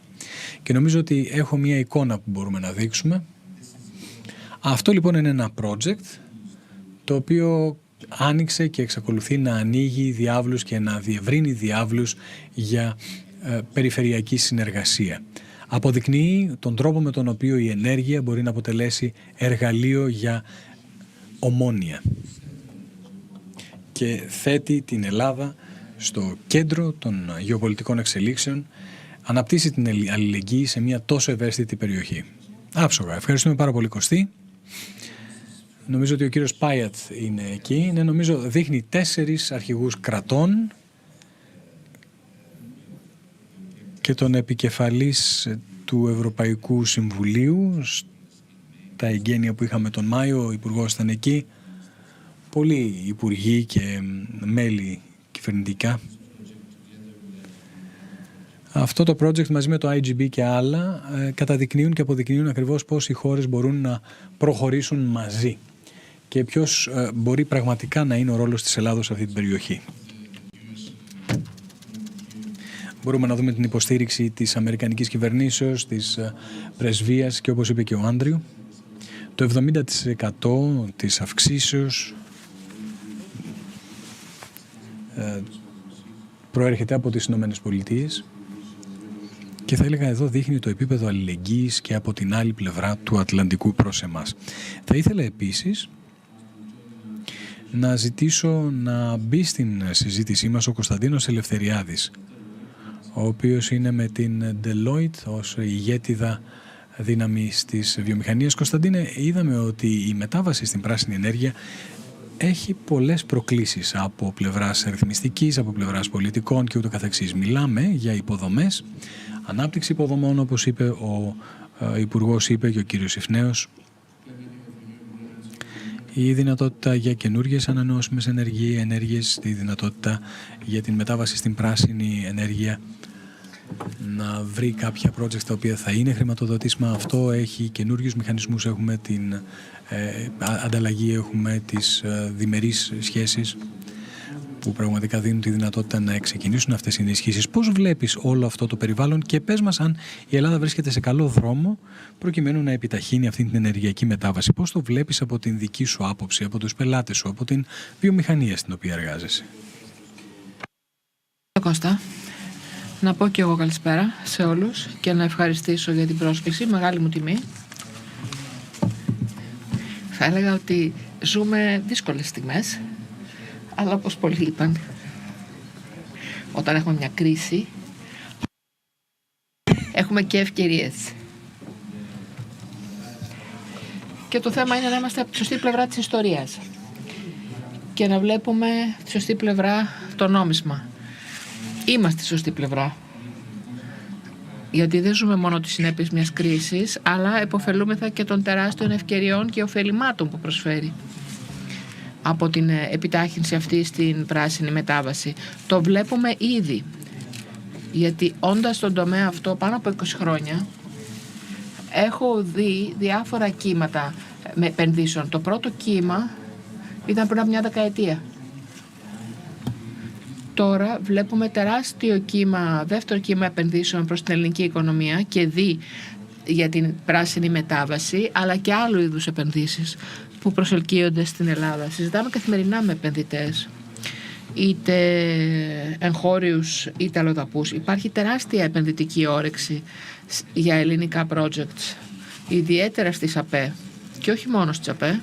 Και νομίζω ότι έχω μια εικόνα που μπορούμε να δείξουμε. Αυτό λοιπόν είναι ένα project το οποίο άνοιξε και εξακολουθεί να ανοίγει διάβλους και να διευρύνει διάβλους για περιφερειακή συνεργασία. Αποδεικνύει τον τρόπο με τον οποίο η ενέργεια μπορεί να αποτελέσει εργαλείο για ομόνοια και θέτει την Ελλάδα στο κέντρο των γεωπολιτικών εξελίξεων, αναπτύσσει την αλληλεγγύη σε μια τόσο ευαίσθητη περιοχή. Άψογα. Ευχαριστούμε πάρα πολύ, Κωστή. Νομίζω ότι ο κύριος Πάιατ είναι εκεί. Νομίζω δείχνει 4 αρχηγούς κρατών και τον επικεφαλής του Ευρωπαϊκού Συμβουλίου. Τα εγγένεια που είχαμε τον Μάιο, ο Υπουργός ήταν εκεί. Πολλοί υπουργοί και μέλη κυβερνητικά. Αυτό το project μαζί με το IGB και άλλα καταδεικνύουν και αποδεικνύουν ακριβώς πώς οι χώρες μπορούν να προχωρήσουν μαζί και ποιος μπορεί πραγματικά να είναι ο ρόλος της Ελλάδος σε αυτή την περιοχή. Μπορούμε να δούμε την υποστήριξη της αμερικανικής κυβερνήσεως, της πρεσβείας και όπως είπε και ο Άντριου, το 70% της αυξήσεως προέρχεται από τις Ηνωμένες Πολιτείες Και θα έλεγα εδώ δείχνει το επίπεδο αλληλεγγύης και από την άλλη πλευρά του Ατλαντικού προς εμάς. Θα ήθελα επίσης να ζητήσω να μπει στην συζήτησή μας ο Κωνσταντίνος Ελευθεριάδης, ο οποίος είναι με την Deloitte ως ηγέτιδα δύναμη της βιομηχανίας. Κωνσταντίνε, είδαμε ότι η μετάβαση στην πράσινη ενέργεια έχει πολλές προκλήσεις από πλευράς ρυθμιστικής, από πλευράς πολιτικών και ούτω καθεξής. Μιλάμε για υποδομές, ανάπτυξη υποδομών, όπως είπε ο Υπουργός, είπε και ο κύριος Ιφνέος, η δυνατότητα για καινούργιες ανανεώσιμες ενέργειες, η δυνατότητα για την μετάβαση στην πράσινη ενέργεια, να βρει κάποια projects τα οποία θα είναι χρηματοδοτήσιμα. Αυτό έχει καινούριους μηχανισμούς, έχουμε την ανταλλαγή, έχουμε τις διμερείς σχέσεις που πραγματικά δίνουν τη δυνατότητα να ξεκινήσουν αυτές οι ενισχύσεις. Πώς βλέπεις όλο αυτό το περιβάλλον και πες μας αν η Ελλάδα βρίσκεται σε καλό δρόμο προκειμένου να επιταχύνει αυτή την ενεργειακή μετάβαση. Πώς το βλέπεις από την δική σου άποψη, από τους πελάτες σου, από την βιομηχανία στην οποία εργάζεσαι? Κώστα, να πω και εγώ καλησπέρα σε όλους και να ευχαριστήσω για την πρόσκληση, μεγάλη μου τιμή. Θα έλεγα ότι ζούμε δύσκολες στιγμές, αλλά όπως πολλοί είπαν, όταν έχουμε μια κρίση, έχουμε και ευκαιρίες. Και το θέμα είναι να είμαστε από τη σωστή πλευρά της ιστορίας και να βλέπουμε τη σωστή πλευρά το νόμισμα. Είμαστε στη σωστή πλευρά. Γιατί δεν ζούμε μόνο τις συνέπειες μιας κρίσης, αλλά επωφελούμεθα και των τεράστιων ευκαιριών και ωφελημάτων που προσφέρει από την επιτάχυνση αυτή στην πράσινη μετάβαση. Το βλέπουμε ήδη, γιατί όντας στον τομέα αυτό πάνω από 20 χρόνια, έχω δει διάφορα κύματα με επενδύσεων. Το πρώτο κύμα ήταν πριν από μια δεκαετία. Τώρα βλέπουμε τεράστιο κύμα, δεύτερο κύμα επενδύσεων προς την ελληνική οικονομία και για την πράσινη μετάβαση, αλλά και άλλου είδους επενδύσεις που προσελκύονται στην Ελλάδα. Συζητάμε καθημερινά με επενδυτές, είτε εγχώριους είτε αλλοδαπούς. Υπάρχει τεράστια επενδυτική όρεξη για ελληνικά projects, ιδιαίτερα στις ΑΠΕ και όχι μόνο στις ΑΠΕ.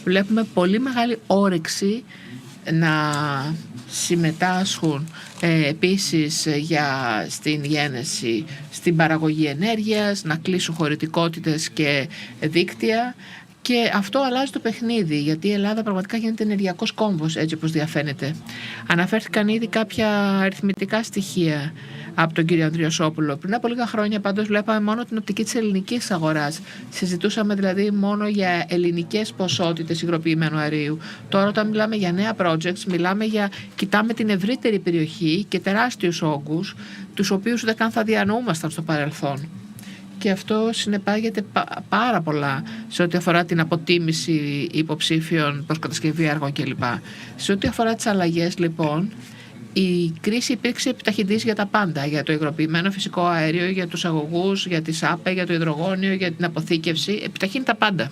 Βλέπουμε πολύ μεγάλη όρεξη να συμμετάσχουν επίσης στην γένεση, στην παραγωγή ενέργειας, να κλείσουν χωρητικότητες και δίκτυα, και αυτό αλλάζει το παιχνίδι, γιατί η Ελλάδα πραγματικά γίνεται ενεργειακός κόμβος, έτσι όπως διαφαίνεται. Αναφέρθηκαν ήδη κάποια αριθμητικά στοιχεία από τον κύριο Ανδριωσόπουλο. Πριν από λίγα χρόνια πάντως βλέπαμε μόνο την οπτική της ελληνικής αγοράς. Συζητούσαμε δηλαδή μόνο για ελληνικές ποσότητες υγροποιημένου αερίου. Τώρα όταν μιλάμε για νέα projects, κοιτάμε την ευρύτερη περιοχή και τεράστιους όγκους, τους οποίους δεν καν θα διανοούμασταν στο παρελθόν. Και αυτό συνεπάγεται πάρα πολλά σε ό,τι αφορά την αποτίμηση υποψήφιων προς κατασκευή έργων κλπ. Σε ό,τι αφορά τις αλλαγές, λοιπόν, η κρίση υπήρξε επιταχυντής για τα πάντα. Για το υγροποιημένο φυσικό αέριο, για τους αγωγούς, για τις ΑΠΕ, για το υδρογόνιο, για την αποθήκευση. Επιταχύνει τα πάντα.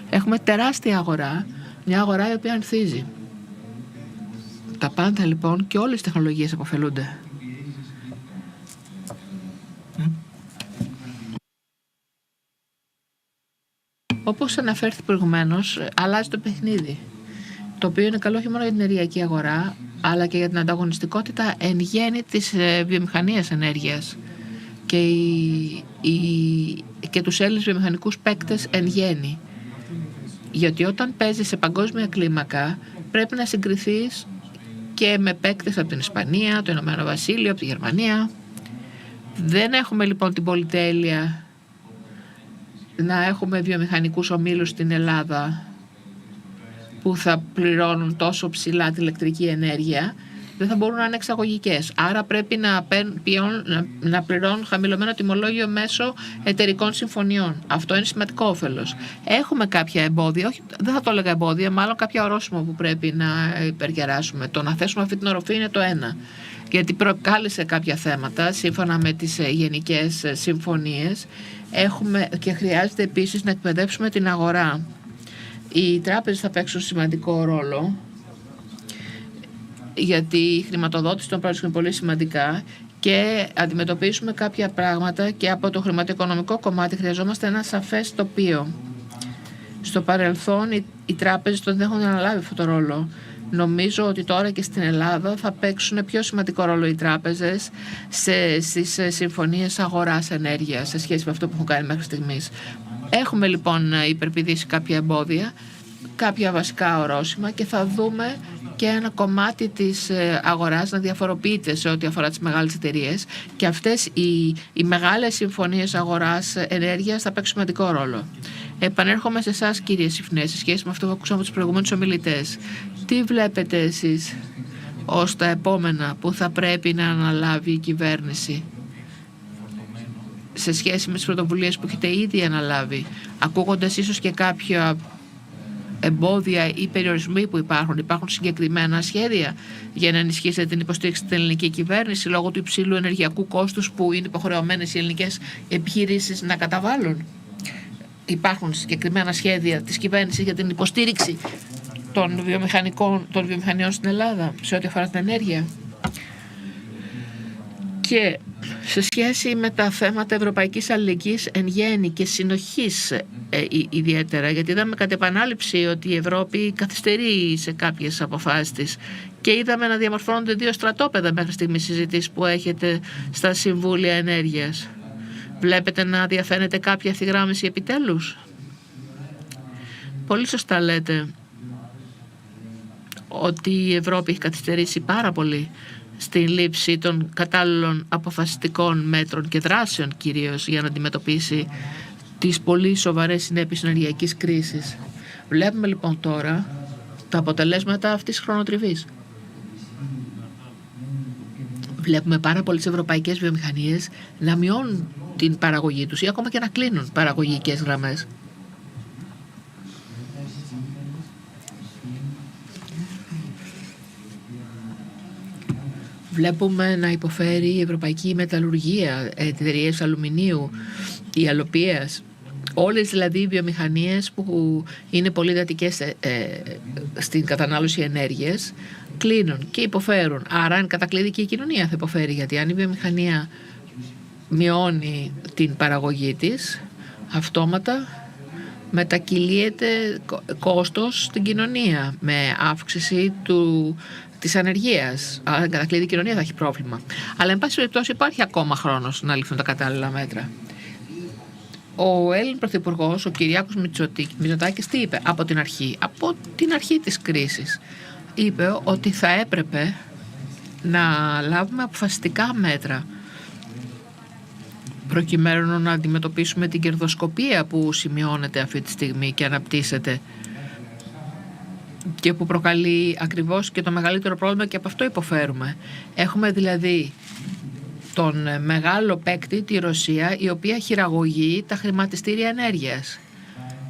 Έχουμε τεράστια αγορά, μια αγορά η οποία ανθίζει. Τα πάντα λοιπόν και όλες οι τεχνολογίες αποφελούνται. Όπως αναφέρθηκε προηγουμένως, αλλάζει το παιχνίδι, το οποίο είναι καλό όχι μόνο για την ενεργειακή αγορά, αλλά και για την ανταγωνιστικότητα εν γέννη της βιομηχανίας ενέργειας και τους Έλληνες βιομηχανικούς παίκτες εν γέννη. Γιατί όταν παίζεις σε παγκόσμια κλίμακα, πρέπει να συγκριθείς και με παίκτες από την Ισπανία, το Ηνωμένο Βασίλειο, από τη Γερμανία. Δεν έχουμε λοιπόν την πολυτέλεια να έχουμε βιομηχανικούς ομίλους στην Ελλάδα που θα πληρώνουν τόσο ψηλά την ηλεκτρική ενέργεια, δεν θα μπορούν να είναι εξαγωγικές. Άρα πρέπει να πληρώνουν χαμηλωμένο τιμολόγιο μέσω εταιρικών συμφωνιών. Αυτό είναι σημαντικό όφελος. Έχουμε κάποια εμπόδια, όχι, δεν θα το έλεγα εμπόδια, μάλλον κάποια ορόσημα που πρέπει να υπεργεράσουμε. Το να θέσουμε αυτή την οροφή είναι το ένα. Γιατί προκάλεσε κάποια θέματα σύμφωνα με τις γενικές συμφωνίες. Και χρειάζεται επίσης να εκπαιδεύσουμε την αγορά. Οι τράπεζες θα παίξουν σημαντικό ρόλο γιατί η χρηματοδότηση των projects είναι πολύ σημαντικά και αντιμετωπίσουμε κάποια πράγματα και από το χρηματοοικονομικό κομμάτι χρειαζόμαστε ένα σαφές τοπίο. Στο παρελθόν οι τράπεζες δεν έχουν αναλάβει αυτό το ρόλο. Νομίζω ότι τώρα και στην Ελλάδα θα παίξουν πιο σημαντικό ρόλο οι τράπεζες στις συμφωνίες αγοράς ενέργειας σε σχέση με αυτό που έχουν κάνει μέχρι στιγμής. Έχουμε λοιπόν υπερπηδήσει κάποια εμπόδια, κάποια βασικά ορόσημα και θα δούμε και ένα κομμάτι της αγοράς να διαφοροποιείται σε ό,τι αφορά τις μεγάλες εταιρείες και αυτές οι μεγάλες συμφωνίες αγοράς ενέργειας θα παίξουν σημαντικό ρόλο. Επανέρχομαι σε εσάς, κύριε Συφνέ, σε σχέση με αυτό που ακούσαμε από τους προηγούμενους ομιλητές. Τι βλέπετε εσείς ως τα επόμενα που θα πρέπει να αναλάβει η κυβέρνηση σε σχέση με τις πρωτοβουλίες που έχετε ήδη αναλάβει, ακούγοντας ίσως και κάποια εμπόδια ή περιορισμοί που υπάρχουν συγκεκριμένα σχέδια για να ενισχύσετε την υποστήριξη στην ελληνική κυβέρνηση λόγω του υψηλού ενεργειακού κόστους που είναι υποχρεωμένες οι ελληνικές επιχειρήσεις να καταβάλουν? Υπάρχουν συγκεκριμένα σχέδια της κυβέρνησης για την υποστήριξη των βιομηχανιών στην Ελλάδα σε ό,τι αφορά την ενέργεια? Και σε σχέση με τα θέματα ευρωπαϊκής αλληλεγγύης εν γέννη και συνοχής ιδιαίτερα, γιατί είδαμε κατ' επανάληψη ότι η Ευρώπη καθυστερεί σε κάποιες αποφάσεις της και είδαμε να διαμορφώνονται δύο στρατόπεδα μέχρι στιγμής συζητήσεις που έχετε στα Συμβούλια Ενέργειας. Βλέπετε να διαφαίνεται κάποια ευθυγράμμιση επιτέλους? Πολύ σωστά λέτε ότι η Ευρώπη έχει καθυστερήσει πάρα πολύ στην λήψη των κατάλληλων αποφασιστικών μέτρων και δράσεων κυρίως για να αντιμετωπίσει τις πολύ σοβαρές συνέπειες ενεργειακής κρίσης. Βλέπουμε λοιπόν τώρα τα αποτελέσματα αυτής της χρονοτριβής. Βλέπουμε πάρα πολλές ευρωπαϊκές βιομηχανίες να μειώνουν την παραγωγή τους ή ακόμα και να κλείνουν παραγωγικές γραμμές. Βλέπουμε να υποφέρει η ευρωπαϊκή μεταλλουργία, εταιρείες αλουμινίου, η αλοπίας, όλες δηλαδή οι βιομηχανίες που είναι πολύ εντατικές στην κατανάλωση ενέργειας κλείνουν και υποφέρουν. Άρα εν κατακλείδη και η κοινωνία θα υποφέρει, γιατί αν η βιομηχανία μειώνει την παραγωγή της, αυτόματα μετακυλίεται κόστος στην κοινωνία με αύξηση της ανεργίας. Άρα, κατά κλείδι, η κοινωνία θα έχει πρόβλημα. Αλλά, εν πάση περιπτώσει, υπάρχει ακόμα χρόνος να ληφθούν τα κατάλληλα μέτρα. Ο Έλλην Πρωθυπουργός, ο Κυριάκος Μητσοτάκης, τι είπε από την αρχή της κρίσης? Είπε ότι θα έπρεπε να λάβουμε αποφασιστικά μέτρα προκειμένου να αντιμετωπίσουμε την κερδοσκοπία που σημειώνεται αυτή τη στιγμή και αναπτύσσεται και που προκαλεί ακριβώς και το μεγαλύτερο πρόβλημα, και από αυτό υποφέρουμε. Έχουμε δηλαδή τον μεγάλο παίκτη, τη Ρωσία, η οποία χειραγωγεί τα χρηματιστήρια ενέργειας.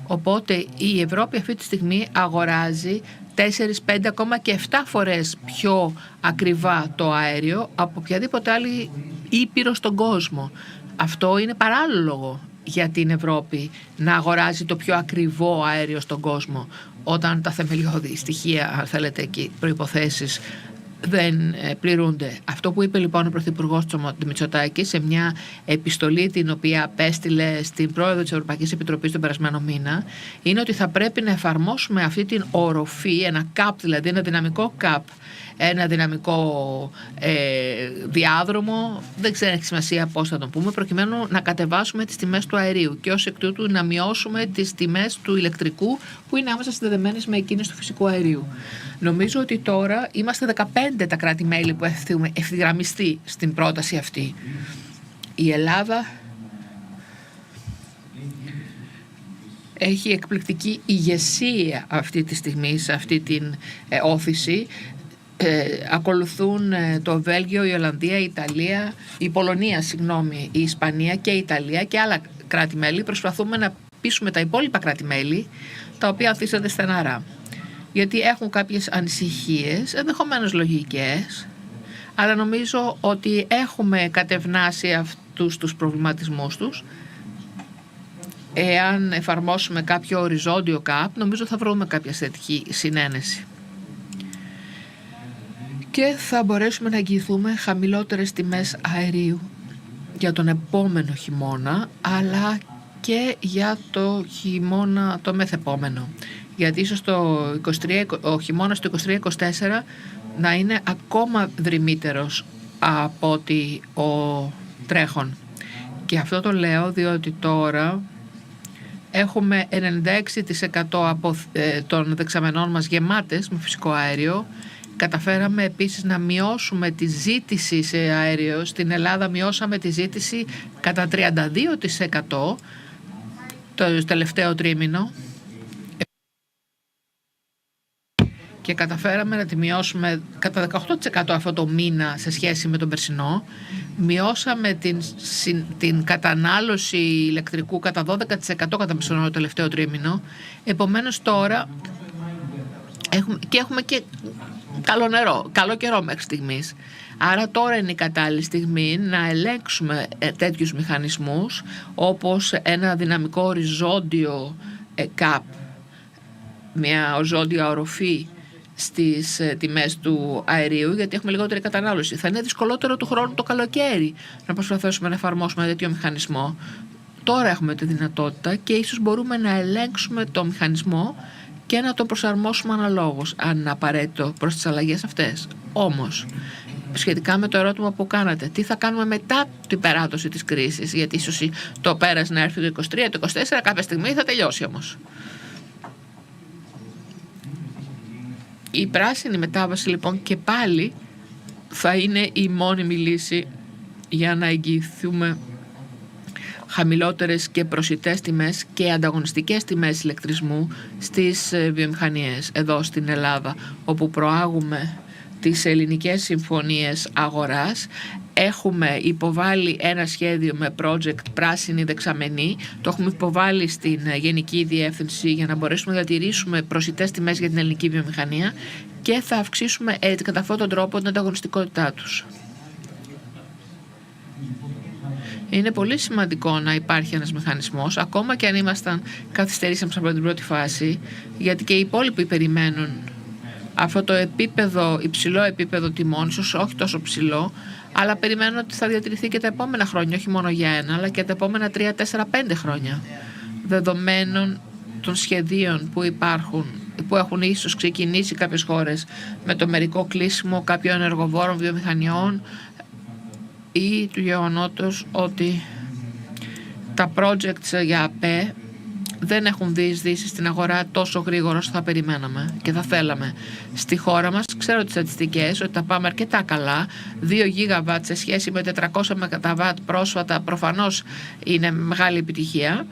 Οπότε η Ευρώπη αυτή τη στιγμή αγοράζει 4, 5, ακόμα και 7 φορές πιο ακριβά το αέριο από οποιαδήποτε άλλη ήπειρο στον κόσμο. Αυτό είναι παράλογο για την Ευρώπη να αγοράζει το πιο ακριβό αέριο στον κόσμο, όταν τα θεμελιώδη στοιχεία, αν θέλετε, και προϋποθέσεις δεν πληρούνται. Αυτό που είπε λοιπόν ο Πρωθυπουργός Μητσοτάκης σε μια επιστολή την οποία απέστειλε στην πρόεδρο της Ευρωπαϊκής Επιτροπής τον περασμένο μήνα, είναι ότι θα πρέπει να εφαρμόσουμε αυτή την οροφή, ένα cap, δηλαδή ένα δυναμικό cap, ένα δυναμικό διάδρομο, δεν ξέρω, έχει σημασία πώς θα τον πούμε, προκειμένου να κατεβάσουμε τις τιμές του αερίου και ως εκ τούτου να μειώσουμε τις τιμές του ηλεκτρικού που είναι άμεσα συνδεδεμένες με εκείνες του φυσικού αερίου. Νομίζω ότι τώρα είμαστε 15 τα κράτη-μέλη που έχουμε ευθυγραμμιστεί στην πρόταση αυτή. Η Ελλάδα έχει εκπληκτική ηγεσία αυτή τη στιγμή σε αυτή την όθηση. Ακολουθούν το Βέλγιο, η Ολλανδία, η Ιταλία, η Πολωνία, η Ισπανία και η Ιταλία και άλλα κράτη-μέλη. Προσπαθούμε να πείσουμε τα υπόλοιπα κράτη-μέλη, τα οποία αφήσατε στεναρά. Γιατί έχουν κάποιες ανησυχίες, ενδεχομένως λογικές, αλλά νομίζω ότι έχουμε κατευνάσει αυτούς τους προβληματισμούς τους. Εάν εφαρμόσουμε κάποιο οριζόντιο ΚΑΠ, νομίζω θα βρούμε κάποια θετική συνένεση. και θα μπορέσουμε να εγγυηθούμε χαμηλότερες τιμές αερίου για τον επόμενο χειμώνα, αλλά και για το χειμώνα το μεθεπόμενο. Γιατί ίσως ο χειμώνας του 23-24 να είναι ακόμα δρυμύτερος από ότι ο τρέχον. Και αυτό το λέω διότι τώρα έχουμε 96% των δεξαμενών μας γεμάτες με φυσικό αέριο. Καταφέραμε επίσης να μειώσουμε τη ζήτηση σε αέριο. Στην Ελλάδα μειώσαμε τη ζήτηση κατά 32% το τελευταίο τρίμηνο και καταφέραμε να τη μειώσουμε κατά 18% αυτό το μήνα σε σχέση με τον περσινό. Μειώσαμε την κατανάλωση ηλεκτρικού κατά 12% κατά μισό το τελευταίο τρίμηνο. Επομένως τώρα έχουμε και καλό καιρό μέχρι στιγμής. Άρα τώρα είναι η κατάλληλη στιγμή να ελέγξουμε τέτοιους μηχανισμούς όπως ένα δυναμικό οριζόντιο cap, μια οριζόντια οροφή στις τιμές του αερίου, γιατί έχουμε λιγότερη κατανάλωση. Θα είναι δυσκολότερο του χρόνου το καλοκαίρι να προσπαθήσουμε να εφαρμόσουμε τέτοιο μηχανισμό. Τώρα έχουμε τη δυνατότητα και ίσως μπορούμε να ελέγξουμε το μηχανισμό και να το προσαρμόσουμε αναλόγως, αν είναι απαραίτητο, προς τις αλλαγές αυτές. Όμως, σχετικά με το ερώτημα που κάνατε, τι θα κάνουμε μετά την περάτωση της κρίσης, γιατί ίσως το πέρας να έρθει το 23, το 24, κάποια στιγμή θα τελειώσει όμως. Η πράσινη μετάβαση λοιπόν και πάλι θα είναι η μόνιμη λύση για να εγγυηθούμε χαμηλότερες και προσιτές τιμές και ανταγωνιστικές τιμές ηλεκτρισμού στις βιομηχανίες εδώ στην Ελλάδα, όπου προάγουμε τις ελληνικές συμφωνίες αγοράς. Έχουμε υποβάλει ένα σχέδιο με project πράσινη δεξαμενή. Το έχουμε υποβάλει στην Γενική Διεύθυνση για να μπορέσουμε να διατηρήσουμε προσιτές τιμές για την ελληνική βιομηχανία και θα αυξήσουμε έτσι κατά αυτόν τον τρόπο την ανταγωνιστικότητά τους. Είναι πολύ σημαντικό να υπάρχει ένας μηχανισμός, ακόμα και αν καθυστερήσαμε από την πρώτη φάση, γιατί και οι υπόλοιποι περιμένουν αυτό το υψηλό επίπεδο τιμών, ίσως όχι τόσο ψηλό, αλλά περιμένουν ότι θα διατηρηθεί και τα επόμενα χρόνια, όχι μόνο για ένα, αλλά και τα επόμενα 3, 4, 5 χρόνια. Δεδομένων των σχεδίων που υπάρχουν, που έχουν ίσως ξεκινήσει κάποιες χώρες με το μερικό κλείσιμο κάποιων ενεργοβόρων βιομηχανιών ή του γεγονότος ότι τα projects για ΑΠΕ δεν έχουν διεισδύσει στην αγορά τόσο γρήγορα όσο θα περιμέναμε και θα θέλαμε. Στη χώρα μας, ξέρω τις στατιστικές, ότι τα πάμε αρκετά καλά. 2 γίγαβατ σε σχέση με 400 ΜΒ πρόσφατα προφανώς είναι μεγάλη επιτυχία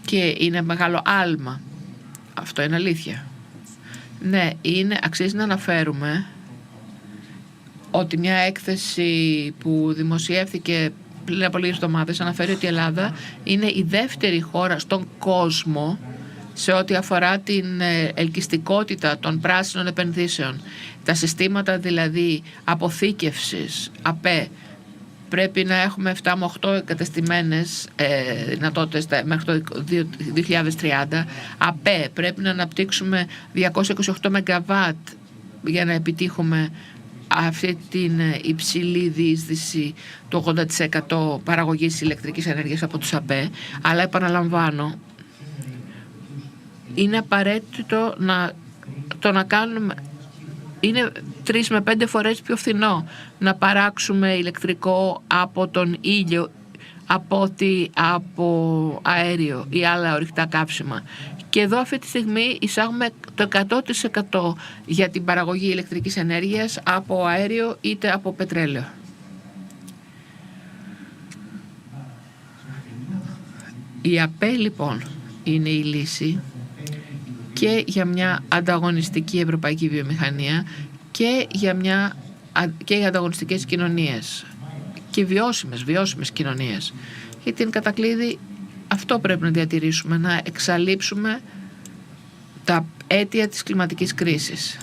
και είναι μεγάλο άλμα. Αυτό είναι αλήθεια. Ναι, αξίζει να αναφέρουμε ότι μια έκθεση που δημοσιεύθηκε πριν από λίγες εβδομάδες αναφέρει ότι η Ελλάδα είναι η δεύτερη χώρα στον κόσμο σε ό,τι αφορά την ελκυστικότητα των πράσινων επενδύσεων. Τα συστήματα δηλαδή αποθήκευσης, ΑΠΕ, πρέπει να έχουμε 7 με 8 εγκατεστημένες δυνατότητες μέχρι το 2030. ΑΠΕ πρέπει να αναπτύξουμε 228 ΜΒ για να επιτύχουμε αυτή την υψηλή διείσδυση του 80% παραγωγής ηλεκτρικής ενέργειας από τους ΑΠΕ. Αλλά επαναλαμβάνω, είναι απαραίτητο να κάνουμε, είναι 3 με 5 φορές πιο φθηνό να παράξουμε ηλεκτρικό από τον ήλιο από αέριο ή άλλα ορυκτά καύσιμα. Και εδώ αυτή τη στιγμή εισάγουμε το 100% για την παραγωγή ηλεκτρικής ενέργειας από αέριο είτε από πετρέλαιο. Η ΑΠΕ λοιπόν είναι η λύση και για μια ανταγωνιστική ευρωπαϊκή βιομηχανία και για ανταγωνιστικές κοινωνίες και βιώσιμες κοινωνίες. Γιατί είναι κατακλείδη, αυτό πρέπει να διατηρήσουμε, να εξαλείψουμε τα αίτια της κλιματικής κρίσης.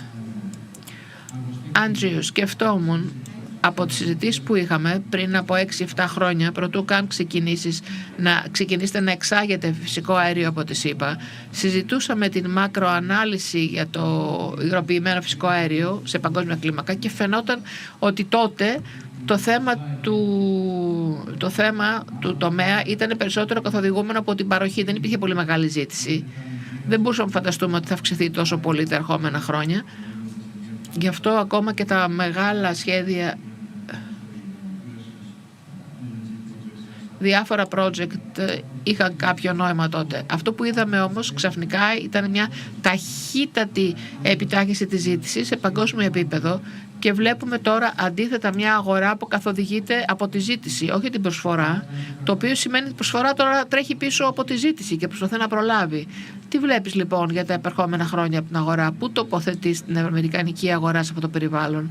Άντζιο, σκεφτόμουν από τις συζητήσεις που είχαμε πριν από 6-7 χρόνια, προτού καν ξεκινήσετε να εξάγετε φυσικό αέριο από τη ΣΥΠΑ, συζητούσαμε την μακροανάλυση για το υγροποιημένο φυσικό αέριο σε παγκόσμια κλίμακα και φαινόταν ότι τότε το θέμα του τομέα ήταν περισσότερο καθοδηγούμενο από την παροχή. Δεν υπήρχε πολύ μεγάλη ζήτηση. Δεν μπορούσαμε να φανταστούμε ότι θα αυξηθεί τόσο πολύ τα ερχόμενα χρόνια. Γι' αυτό ακόμα και τα μεγάλα σχέδια, διάφορα project είχαν κάποιο νόημα τότε. Αυτό που είδαμε όμως ξαφνικά ήταν μια ταχύτατη επιτάχυνση της ζήτησης σε παγκόσμιο επίπεδο και βλέπουμε τώρα αντίθετα μια αγορά που καθοδηγείται από τη ζήτηση, όχι την προσφορά, το οποίο σημαίνει ότι η προσφορά τώρα τρέχει πίσω από τη ζήτηση και προσπαθεί να προλάβει. Τι βλέπεις λοιπόν για τα επερχόμενα χρόνια από την αγορά, πού τοποθετείς την αμερικανική αγορά σε αυτό το περιβάλλον?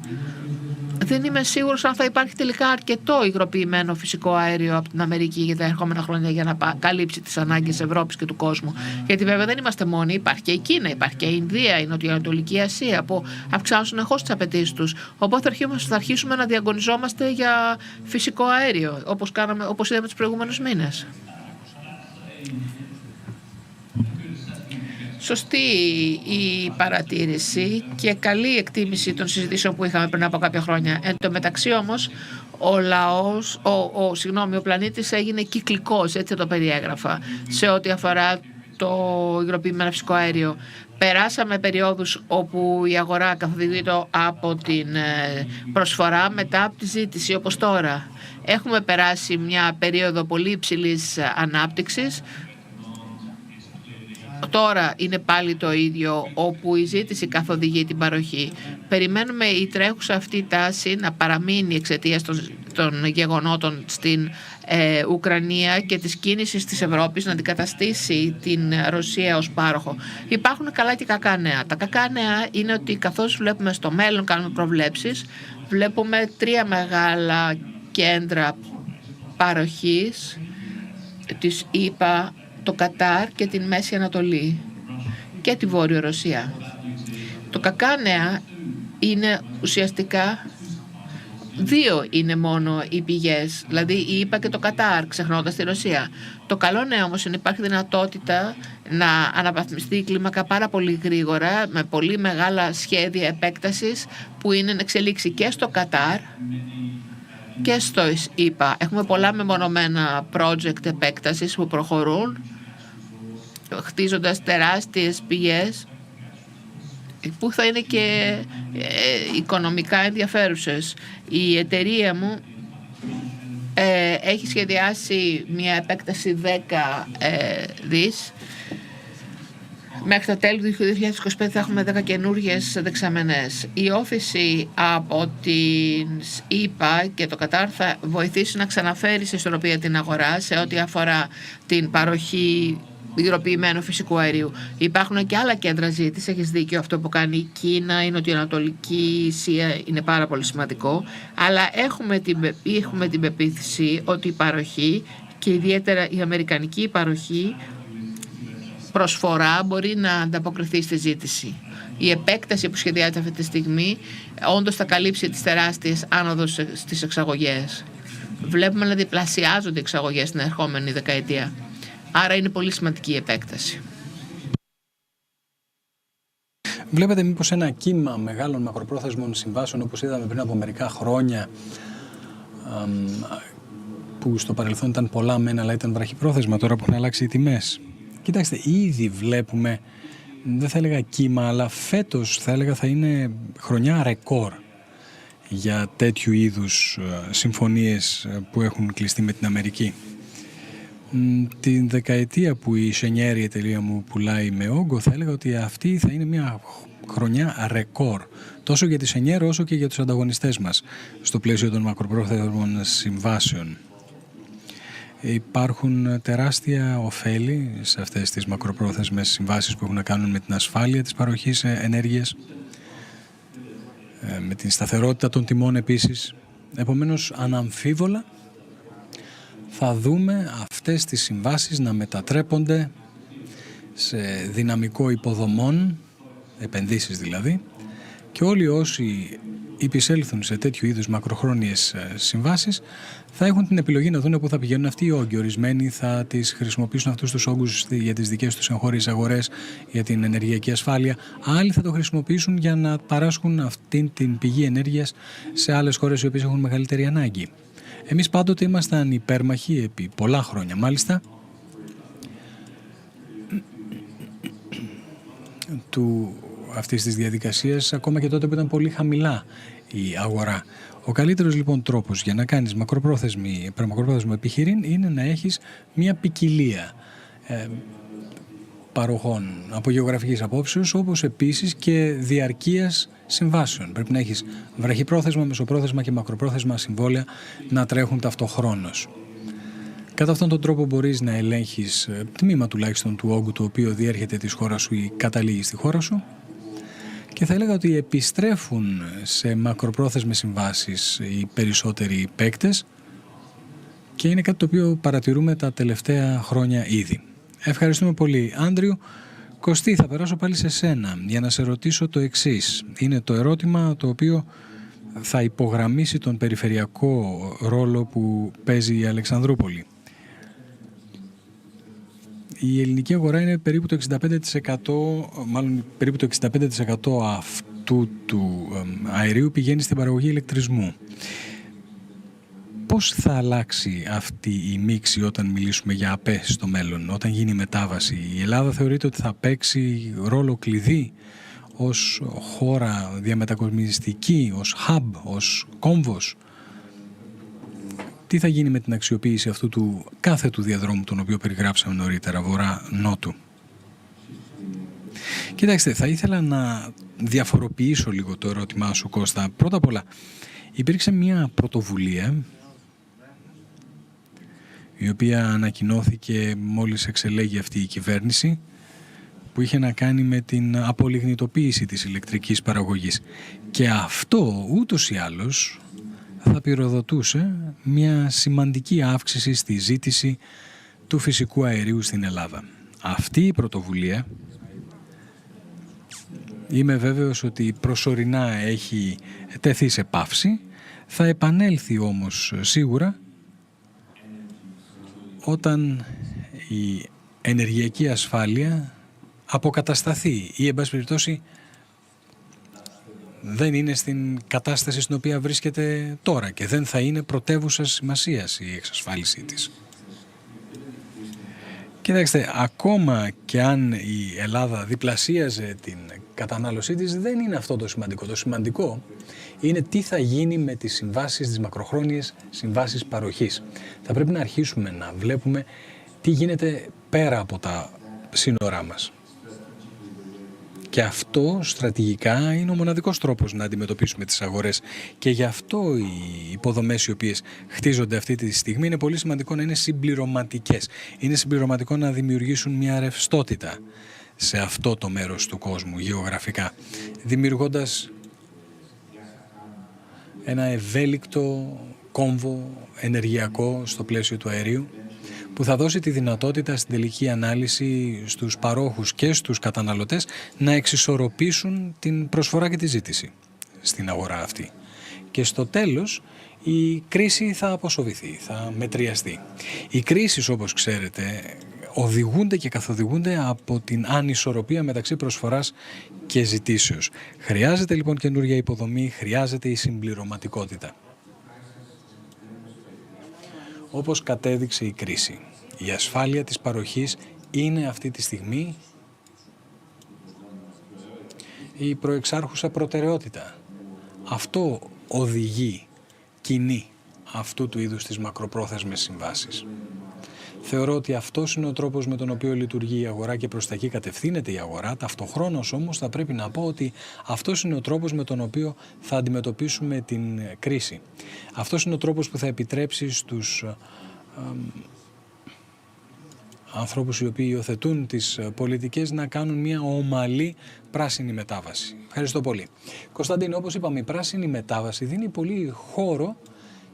Δεν είμαι σίγουρος αν θα υπάρχει τελικά αρκετό υγροποιημένο φυσικό αέριο από την Αμερική για τα ερχόμενα χρόνια για να καλύψει τις ανάγκες Ευρώπης και του κόσμου. Γιατί βέβαια δεν είμαστε μόνοι. Υπάρχει και η Κίνα, υπάρχει και η Ινδία, η Νοτιοανατολική Ασία που αυξάνουν συνεχώς τις απαιτήσεις τους. Οπότε θα αρχίσουμε να διαγωνιζόμαστε για φυσικό αέριο, όπως είδαμε τους προηγούμενους μήνες. Σωστή η παρατήρηση και καλή εκτίμηση των συζητήσεων που είχαμε πριν από κάποια χρόνια. Εν τω μεταξύ όμως ο πλανήτης έγινε κυκλικός, έτσι το περιέγραφα, σε ό,τι αφορά το υγροποιημένο φυσικό αέριο. Περάσαμε περιόδους όπου η αγορά καθοδηγείται από την προσφορά μετά από τη ζήτηση, όπως τώρα. Έχουμε περάσει μια περίοδο πολύ υψηλής ανάπτυξης. Τώρα είναι πάλι το ίδιο, όπου η ζήτηση καθοδηγεί την παροχή. Περιμένουμε η τρέχουσα αυτή τάση να παραμείνει εξαιτίας των γεγονότων στην Ουκρανία και της κίνησης της Ευρώπης να αντικαταστήσει την Ρωσία ως πάροχο. Υπάρχουν καλά και κακά νέα. Τα κακά νέα είναι ότι καθώς βλέπουμε στο μέλλον, κάνουμε προβλέψεις, βλέπουμε 3 μεγάλα κέντρα παροχής της ΗΠΑ, το Κατάρ και την Μέση Ανατολή και τη Βόρειο Ρωσία. Το κακά νέα είναι ουσιαστικά 2 είναι μόνο οι πηγές, δηλαδή η ΗΠΑ και το Κατάρ, ξεχνώντας τη Ρωσία. Το καλό νέο όμως είναι υπάρχει δυνατότητα να αναβαθμιστεί η κλίμακα πάρα πολύ γρήγορα με πολύ μεγάλα σχέδια επέκτασης που είναι να εξελίξει και στο Κατάρ και στο ΗΠΑ. Έχουμε πολλά μεμονωμένα project επέκτασης που προχωρούν, χτίζοντας τεράστιες πηγές που θα είναι και οικονομικά ενδιαφέρουσες. Η εταιρεία μου έχει σχεδιάσει μια επέκταση 10 δις. Μέχρι το τέλος του 2025 θα έχουμε 10 καινούργιες δεξαμενές. Η όθηση από την ΗΠΑ και το Κατάρ θα βοηθήσει να ξαναφέρει σε ισορροπία την αγορά σε ό,τι αφορά την παροχή υγροποιημένου φυσικού αερίου. Υπάρχουν και άλλα κέντρα ζήτησης, έχεις δίκιο, αυτό που κάνει η Κίνα, η Νοτιοανατολική Ασία είναι πάρα πολύ σημαντικό, αλλά έχουμε την πεποίθηση ότι η παροχή και ιδιαίτερα η αμερικανική παροχή προσφορά μπορεί να ανταποκριθεί στη ζήτηση. Η επέκταση που σχεδιάζεται αυτή τη στιγμή όντως θα καλύψει τις τεράστιες άνοδους στις εξαγωγές. Βλέπουμε να διπλασιάζονται οι εξαγωγές την ερχόμενη δεκαετία. Άρα είναι πολύ σημαντική η επέκταση. Βλέπετε μήπως ένα κύμα μεγάλων μακροπρόθεσμων συμβάσεων όπως είδαμε πριν από μερικά χρόνια που στο παρελθόν ήταν πολλά μεν αλλά ήταν βραχυπρόθεσμα τώρα που έχουν αλλάξει οι τιμές? Κοιτάξτε, ήδη βλέπουμε, δεν θα έλεγα κύμα, αλλά φέτος θα έλεγα θα είναι χρονιά ρεκόρ για τέτοιου είδους συμφωνίες που έχουν κλειστεί με την Αμερική. Την δεκαετία που η Σενιέρη, η εταιρεία μου, πουλάει με όγκο, θα έλεγα ότι αυτή θα είναι μια χρονιά ρεκόρ, τόσο για τη Σενιέρη όσο και για τους ανταγωνιστές μας στο πλαίσιο των μακροπρόθεσμων συμβάσεων. Υπάρχουν τεράστια ωφέλη σε αυτές τις μακροπρόθεσμες συμβάσεις που έχουν να κάνουν με την ασφάλεια της παροχής ενέργειας, με την σταθερότητα των τιμών επίσης. Επομένως, αναμφίβολα θα δούμε αυτές τις συμβάσεις να μετατρέπονται σε δυναμικό υποδομών, επενδύσεις δηλαδή, και όλοι όσοι υπησέλθουν σε τέτοιου είδους μακροχρόνιες συμβάσεις θα έχουν την επιλογή να δουν πού θα πηγαίνουν αυτοί οι όγκοι. Ορισμένοι θα τις χρησιμοποιήσουν αυτούς τους όγκους για τις δικές τους εγχώριες αγορές, για την ενεργειακή ασφάλεια. Άλλοι θα το χρησιμοποιήσουν για να παράσχουν αυτή την πηγή ενέργειας σε άλλες χώρες οι οποίες έχουν μεγαλύτερη ανάγκη. Εμείς πάντοτε ήμασταν υπέρμαχοι, επί πολλά χρόνια μάλιστα, αυτής της διαδικασίας, ακόμα και τότε που ήταν πολύ χαμηλά η αγορά. Ο καλύτερος λοιπόν τρόπος για να κάνεις μακροπρόθεσμο επιχειρήν είναι να έχεις μια ποικιλία παροχών από γεωγραφικής απόψεως, όπως επίσης και διαρκείας συμβάσεων. Πρέπει να έχεις βραχυπρόθεσμα, μεσοπρόθεσμα και μακροπρόθεσμα συμβόλαια να τρέχουν ταυτοχρόνως. Κατά αυτόν τον τρόπο μπορείς να ελέγχεις τμήμα τουλάχιστον του όγκου το οποίο διέρχεται της χώρας σου ή καταλήγει στη χώρα σου, και θα έλεγα ότι επιστρέφουν σε μακροπρόθεσμες συμβάσεις οι περισσότεροι παίκτες και είναι κάτι το οποίο παρατηρούμε τα τελευταία χρόνια ήδη. Ευχαριστούμε πολύ, Άντριου. Κωστή, θα περάσω πάλι σε σένα για να σε ρωτήσω το εξής. Είναι το ερώτημα το οποίο θα υπογραμμίσει τον περιφερειακό ρόλο που παίζει η Αλεξανδρούπολη. Η ελληνική αγορά είναι περίπου το 65% αυτού του αερίου πηγαίνει στην παραγωγή ηλεκτρισμού. Πώς θα αλλάξει αυτή η μίξη όταν μιλήσουμε για ΑΠΕ στο μέλλον, όταν γίνει η μετάβαση? Η Ελλάδα θεωρείται ότι θα παίξει ρόλο κλειδί ως χώρα διαμετακομιστική, ως hub, ως κόμβος? Τι θα γίνει με την αξιοποίηση αυτού του κάθετου διαδρόμου, τον οποίο περιγράψαμε νωρίτερα, βορρά-νότου? Κοιτάξτε, θα ήθελα να διαφοροποιήσω λίγο το ερώτημά σου, Κώστα. Πρώτα απ' όλα, υπήρξε μια πρωτοβουλία η οποία ανακοινώθηκε μόλις εξελέγει αυτή η κυβέρνηση, που είχε να κάνει με την απολιγνητοποίηση της ηλεκτρικής παραγωγής. Και αυτό ούτως ή άλλως θα πυροδοτούσε μια σημαντική αύξηση στη ζήτηση του φυσικού αερίου στην Ελλάδα. Αυτή η πρωτοβουλία, είμαι βέβαιος ότι προσωρινά έχει τεθεί σε παύση, θα επανέλθει όμως σίγουρα όταν η ενεργειακή ασφάλεια αποκατασταθεί ή, εν πάση περιπτώσει, δεν είναι στην κατάσταση στην οποία βρίσκεται τώρα και δεν θα είναι πρωτεύουσας σημασίας η εξασφάλισή της. Κοιτάξτε, ακόμα και αν η Ελλάδα διπλασίαζε την κατανάλωσή της, δεν είναι αυτό το σημαντικό. Το σημαντικό είναι τι θα γίνει με τις συμβάσεις, τις μακροχρόνιες συμβάσεις παροχής. Θα πρέπει να αρχίσουμε να βλέπουμε τι γίνεται πέρα από τα σύνορά μας. Και αυτό στρατηγικά είναι ο μοναδικός τρόπος να αντιμετωπίσουμε τις αγορές. Και γι' αυτό οι υποδομές οι οποίες χτίζονται αυτή τη στιγμή είναι πολύ σημαντικό να είναι συμπληρωματικές. Είναι συμπληρωματικό να δημιουργήσουν μια ρευστότητα σε αυτό το μέρος του κόσμου γεωγραφικά, δημιουργώντας ένα ευέλικτο κόμβο ενεργειακό στο πλαίσιο του αερίου, που θα δώσει τη δυνατότητα στην τελική ανάλυση στους παρόχους και στους καταναλωτές να εξισορροπήσουν την προσφορά και τη ζήτηση στην αγορά αυτή. Και στο τέλος η κρίση θα αποσοβηθεί, θα μετριαστεί. Οι κρίσεις, όπως ξέρετε, οδηγούνται και καθοδηγούνται από την ανισορροπία μεταξύ προσφοράς και ζητήσεως. Χρειάζεται λοιπόν καινούργια υποδομή, χρειάζεται η συμπληρωματικότητα. Όπως κατέδειξε η κρίση, η ασφάλεια της παροχής είναι αυτή τη στιγμή η προεξάρχουσα προτεραιότητα. Αυτό οδηγεί, κινεί αυτού του είδους τις μακροπρόθεσμες συμβάσεις. Θεωρώ ότι αυτός είναι ο τρόπος με τον οποίο λειτουργεί η αγορά και προς τα εκεί κατευθύνεται η αγορά. Ταυτοχρόνως όμως θα πρέπει να πω ότι αυτός είναι ο τρόπος με τον οποίο θα αντιμετωπίσουμε την κρίση. Αυτός είναι ο τρόπος που θα επιτρέψει στους ανθρώπους οι οποίοι υιοθετούν τις πολιτικές να κάνουν μια ομαλή πράσινη μετάβαση. Ευχαριστώ πολύ. Κωνσταντίνο, όπως είπαμε, η πράσινη μετάβαση δίνει πολύ χώρο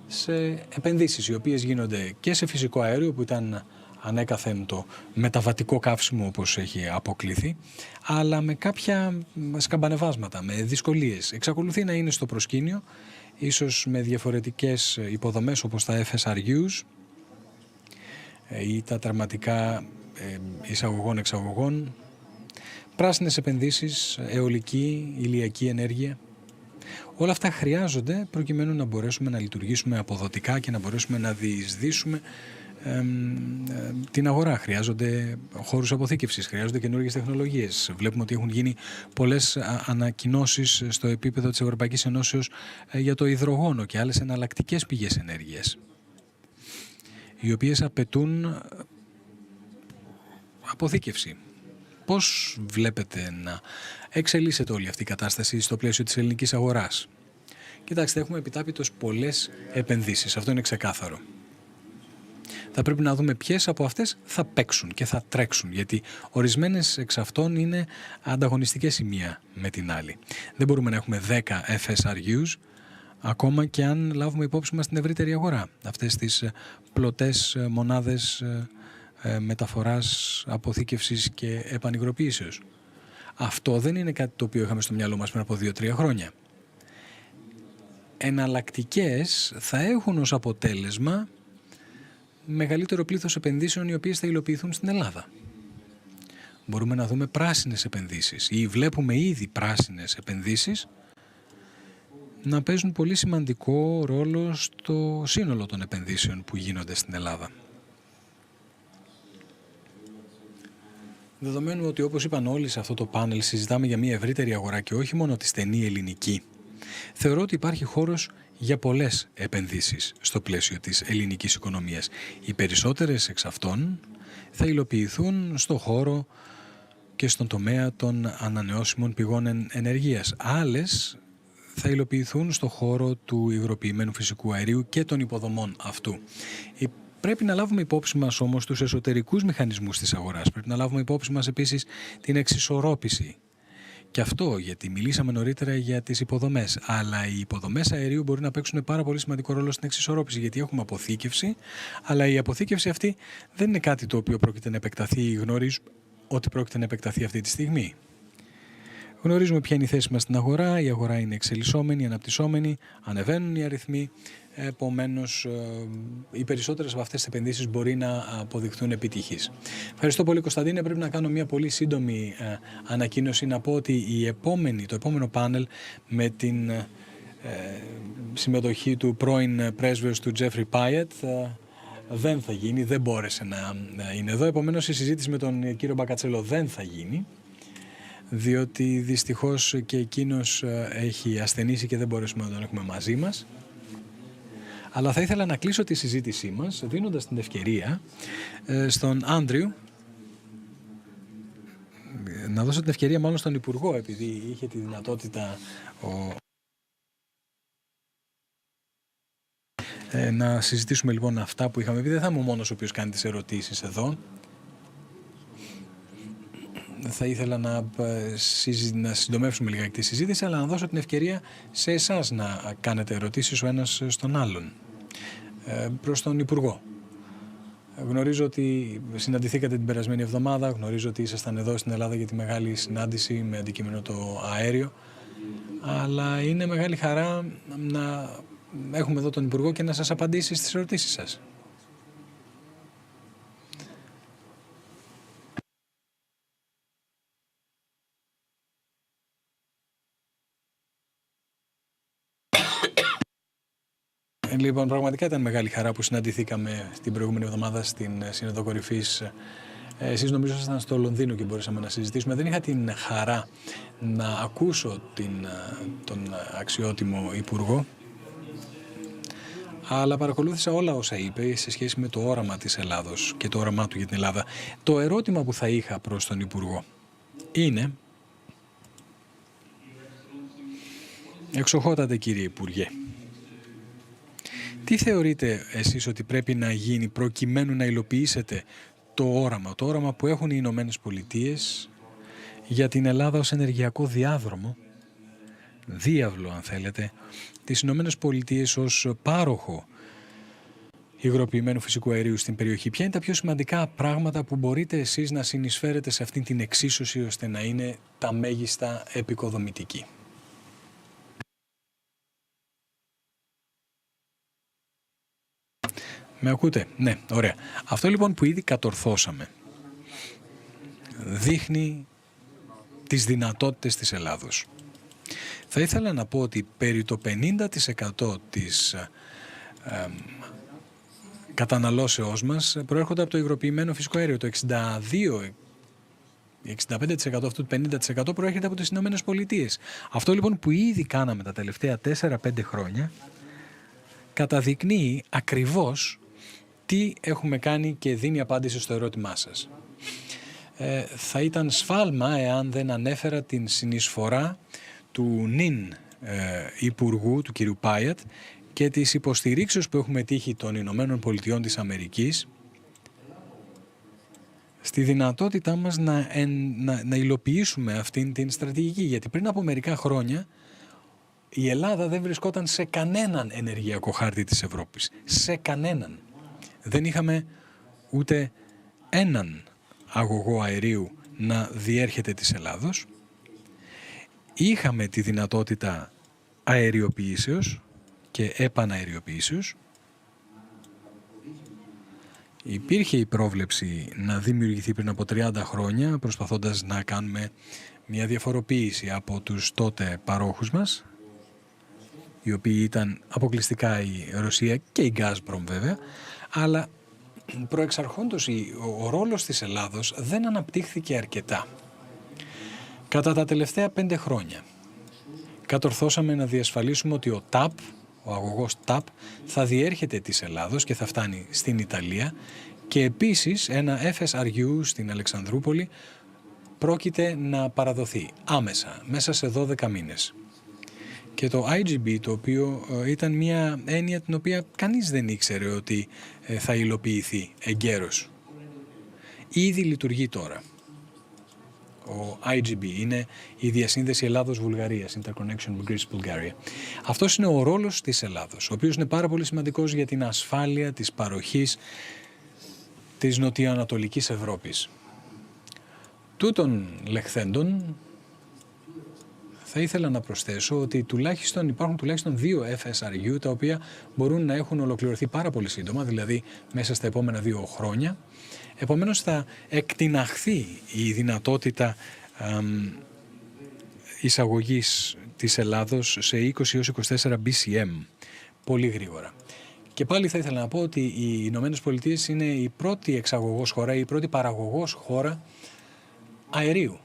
σε επενδύσεις οι οποίες γίνονται και σε φυσικό αέριο, που ήταν ανέκαθεν το μεταβατικό καύσιμο όπως έχει αποκληθεί, αλλά με κάποια σκαμπανεβάσματα, με δυσκολίες. Εξακολουθεί να είναι στο προσκήνιο, ίσως με διαφορετικές υποδομές όπως τα FSRUs ή τα τερματικά εισαγωγών-εξαγωγών, πράσινες επενδύσεις, αιωλική, ηλιακή ενέργεια. Όλα αυτά χρειάζονται προκειμένου να μπορέσουμε να λειτουργήσουμε αποδοτικά και να μπορέσουμε να διεισδύσουμε την αγορά. Χρειάζονται χώρους αποθήκευσης, χρειάζονται καινούργιες τεχνολογίες. Βλέπουμε ότι έχουν γίνει πολλές ανακοινώσεις στο επίπεδο της Ευρωπαϊκής Ενώσεως για το υδρογόνο και άλλες εναλλακτικές πηγές ενέργειας, οι οποίες απαιτούν αποθήκευση. Πώς βλέπετε να εξελίσσεται όλη αυτή η κατάσταση στο πλαίσιο της ελληνικής αγοράς? Κοιτάξτε, έχουμε επιτάπητος πολλές επενδύσεις, αυτό είναι ξεκάθαρο. Θα πρέπει να δούμε ποιες από αυτές θα παίξουν και θα τρέξουν, γιατί ορισμένες εξ αυτών είναι ανταγωνιστικές η μία με την άλλη. Δεν μπορούμε να έχουμε 10 FSRUs, ακόμα και αν λάβουμε υπόψη μας την ευρύτερη αγορά. Αυτές τις πλωτές μονάδες μεταφοράς, αποθήκευσης και επανυγροποίησεως. Αυτό δεν είναι κάτι το οποίο είχαμε στο μυαλό μας πριν από 2-3 χρόνια. Εναλλακτικές θα έχουν ως αποτέλεσμα μεγαλύτερο πλήθος επενδύσεων οι οποίες θα υλοποιηθούν στην Ελλάδα. Μπορούμε να δούμε πράσινες επενδύσεις ή βλέπουμε ήδη πράσινες επενδύσεις να παίζουν πολύ σημαντικό ρόλο στο σύνολο των επενδύσεων που γίνονται στην Ελλάδα. Δεδομένου ότι, όπως είπαν όλοι σε αυτό το πάνελ, συζητάμε για μια ευρύτερη αγορά και όχι μόνο τη στενή ελληνική, θεωρώ ότι υπάρχει χώρος για πολλές επενδύσεις στο πλαίσιο της ελληνικής οικονομίας. Οι περισσότερες εξ αυτών θα υλοποιηθούν στο χώρο και στον τομέα των ανανεώσιμων πηγών ενεργείας. Άλλες θα υλοποιηθούν στο χώρο του υγροποιημένου φυσικού αερίου και των υποδομών αυτού. Πρέπει να λάβουμε υπόψη μας όμως τους εσωτερικούς μηχανισμούς της αγοράς. Πρέπει να λάβουμε υπόψη μας επίσης την εξισορρόπηση. Και αυτό γιατί μιλήσαμε νωρίτερα για τις υποδομές. Αλλά οι υποδομές αερίου μπορεί να παίξουν πάρα πολύ σημαντικό ρόλο στην εξισορρόπηση, γιατί έχουμε αποθήκευση, αλλά η αποθήκευση αυτή δεν είναι κάτι το οποίο πρόκειται να επεκταθεί ή γνωρίζουμε ότι πρόκειται να επεκταθεί αυτή τη στιγμή. Γνωρίζουμε ποια είναι η θέση μας στην αγορά. Η αγορά είναι εξελισσόμενη, αναπτυσσόμενη, ανεβαίνουν οι αριθμοί. Επομένως, οι περισσότερες από αυτές τις επενδύσεις μπορεί να αποδειχθούν επιτυχείς. Ευχαριστώ πολύ, Κωνσταντίνε. Πρέπει να κάνω μια πολύ σύντομη ανακοίνωση. Να πω ότι το επόμενο πάνελ με την συμμετοχή του πρώην πρέσβεως του Τζέφρι Πάιετ δεν θα γίνει, δεν μπόρεσε να είναι εδώ. Επομένως, η συζήτηση με τον κύριο Μπακατσέλο δεν θα γίνει, διότι δυστυχώς και εκείνος έχει ασθενήσει και δεν μπορέσουμε να τον έχουμε μαζί μας. Αλλά θα ήθελα να κλείσω τη συζήτησή μας δίνοντας την ευκαιρία στον Άντριου, να δώσω την ευκαιρία μάλλον στον Υπουργό, επειδή είχε τη δυνατότητα να συζητήσουμε λοιπόν αυτά που είχαμε πει. Δεν θα είμαι ο μόνος ο οποίος κάνει τις ερωτήσεις εδώ. Θα ήθελα να συντομεύσουμε λιγάκι τη συζήτηση, αλλά να δώσω την ευκαιρία σε εσάς να κάνετε ερωτήσεις ο ένας στον άλλον. Προς τον Υπουργό. Γνωρίζω ότι συναντηθήκατε την περασμένη εβδομάδα, γνωρίζω ότι ήσασταν εδώ στην Ελλάδα για τη μεγάλη συνάντηση με αντικείμενο το αέριο, αλλά είναι μεγάλη χαρά να έχουμε εδώ τον Υπουργό και να σας απαντήσει στις ερωτήσεις σας. Λοιπόν, πραγματικά ήταν μεγάλη χαρά που συναντηθήκαμε την προηγούμενη εβδομάδα στην Σύνοδο Κορυφής. Εσείς νομίζω ήσασταν στο Λονδίνο και μπορέσαμε να συζητήσουμε. Δεν είχα την χαρά να ακούσω τον αξιότιμο Υπουργό, αλλά παρακολούθησα όλα όσα είπε σε σχέση με το όραμα της Ελλάδος και το όραμά του για την Ελλάδα. Το ερώτημα που θα είχα προς τον Υπουργό είναι, εξοχότατε κύριε Υπουργέ, τι θεωρείτε εσείς ότι πρέπει να γίνει προκειμένου να υλοποιήσετε το όραμα που έχουν οι Ηνωμένες Πολιτείες για την Ελλάδα ως ενεργειακό διάβλο αν θέλετε, τις Ηνωμένες Πολιτείες ως πάροχο υγροποιημένου φυσικού αερίου στην περιοχή. Ποια είναι τα πιο σημαντικά πράγματα που μπορείτε εσείς να συνεισφέρετε σε αυτήν την εξίσωση ώστε να είναι τα μέγιστα επικοδομητική? Με ακούτε? Ναι, ωραία. Αυτό λοιπόν που ήδη κατορθώσαμε δείχνει τις δυνατότητες της Ελλάδος. Θα ήθελα να πω ότι περί το 50% της καταναλώσεώς μας προέρχονται από το υγροποιημένο φυσικό αέριο. Το 65% αυτού του 50% προέρχεται από τις Ηνωμένες Πολιτείες. Αυτό λοιπόν που ήδη κάναμε τα τελευταία 4-5 χρόνια καταδεικνύει ακριβώς τι έχουμε κάνει και δίνει απάντηση στο ερώτημά σας. Θα ήταν σφάλμα εάν δεν ανέφερα την συνεισφορά του νυν Υπουργού, του κ. Πάιατ, και τις υποστηρίξεις που έχουμε τύχει των Ηνωμένων Πολιτειών της Αμερικής στη δυνατότητά μας να υλοποιήσουμε αυτήν την στρατηγική. Γιατί πριν από μερικά χρόνια η Ελλάδα δεν βρισκόταν σε κανέναν ενεργειακό χάρτη της Ευρώπης. Σε κανέναν. Δεν είχαμε ούτε έναν αγωγό αερίου να διέρχεται της Ελλάδος. Είχαμε τη δυνατότητα αεριοποιήσεως και επαναεριοποιήσεως. Υπήρχε η πρόβλεψη να δημιουργηθεί πριν από 30 χρόνια, προσπαθώντας να κάνουμε μια διαφοροποίηση από τους τότε παρόχους μας, οι οποίοι ήταν αποκλειστικά η Ρωσία και η Gazprom βέβαια, αλλά προεξαρχόντως ο ρόλος της Ελλάδος δεν αναπτύχθηκε αρκετά. Κατά τα τελευταία 5 χρόνια κατορθώσαμε να διασφαλίσουμε ότι ο αγωγός TAP θα διέρχεται της Ελλάδος και θα φτάνει στην Ιταλία, και επίσης ένα FSRU στην Αλεξανδρούπολη πρόκειται να παραδοθεί άμεσα, μέσα σε 12 μήνες. Και το IGB, το οποίο ήταν μια έννοια την οποία κανείς δεν ήξερε ότι θα υλοποιηθεί εγκαίρως, ήδη λειτουργεί τώρα. Ο IGB είναι η διασύνδεση Ελλάδος-Βουλγαρίας, Interconnection with Greece-Bulgaria. Αυτός είναι ο ρόλος της Ελλάδος, ο οποίος είναι πάρα πολύ σημαντικός για την ασφάλεια της παροχής της νοτιοανατολικής Ευρώπης. Τούτων λεχθέντων, θα ήθελα να προσθέσω ότι υπάρχουν τουλάχιστον 2 FSRU τα οποία μπορούν να έχουν ολοκληρωθεί πάρα πολύ σύντομα, δηλαδή μέσα στα επόμενα 2 χρόνια. Επομένως θα εκτιναχθεί η δυνατότητα εισαγωγής της Ελλάδος σε 20-24 BCM πολύ γρήγορα. Και πάλι θα ήθελα να πω ότι οι Ηνωμένες Πολιτείες είναι η πρώτη εξαγωγός χώρα, η πρώτη παραγωγός χώρα αερίου.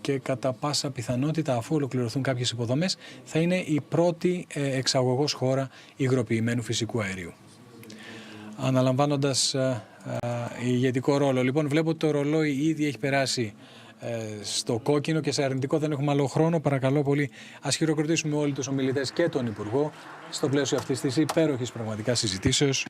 Και κατά πάσα πιθανότητα, αφού ολοκληρωθούν κάποιες υποδομές, θα είναι η πρώτη εξαγωγός χώρα υγροποιημένου φυσικού αερίου. Αναλαμβάνοντας ηγετικό ρόλο. Λοιπόν, βλέπω ότι το ρολόι ήδη έχει περάσει στο κόκκινο και σε αρνητικό, δεν έχουμε άλλο χρόνο. Παρακαλώ πολύ, ας χειροκροτήσουμε όλοι τους ομιλητές και τον Υπουργό στο πλαίσιο αυτής της υπέροχης πραγματικά συζητήσεως.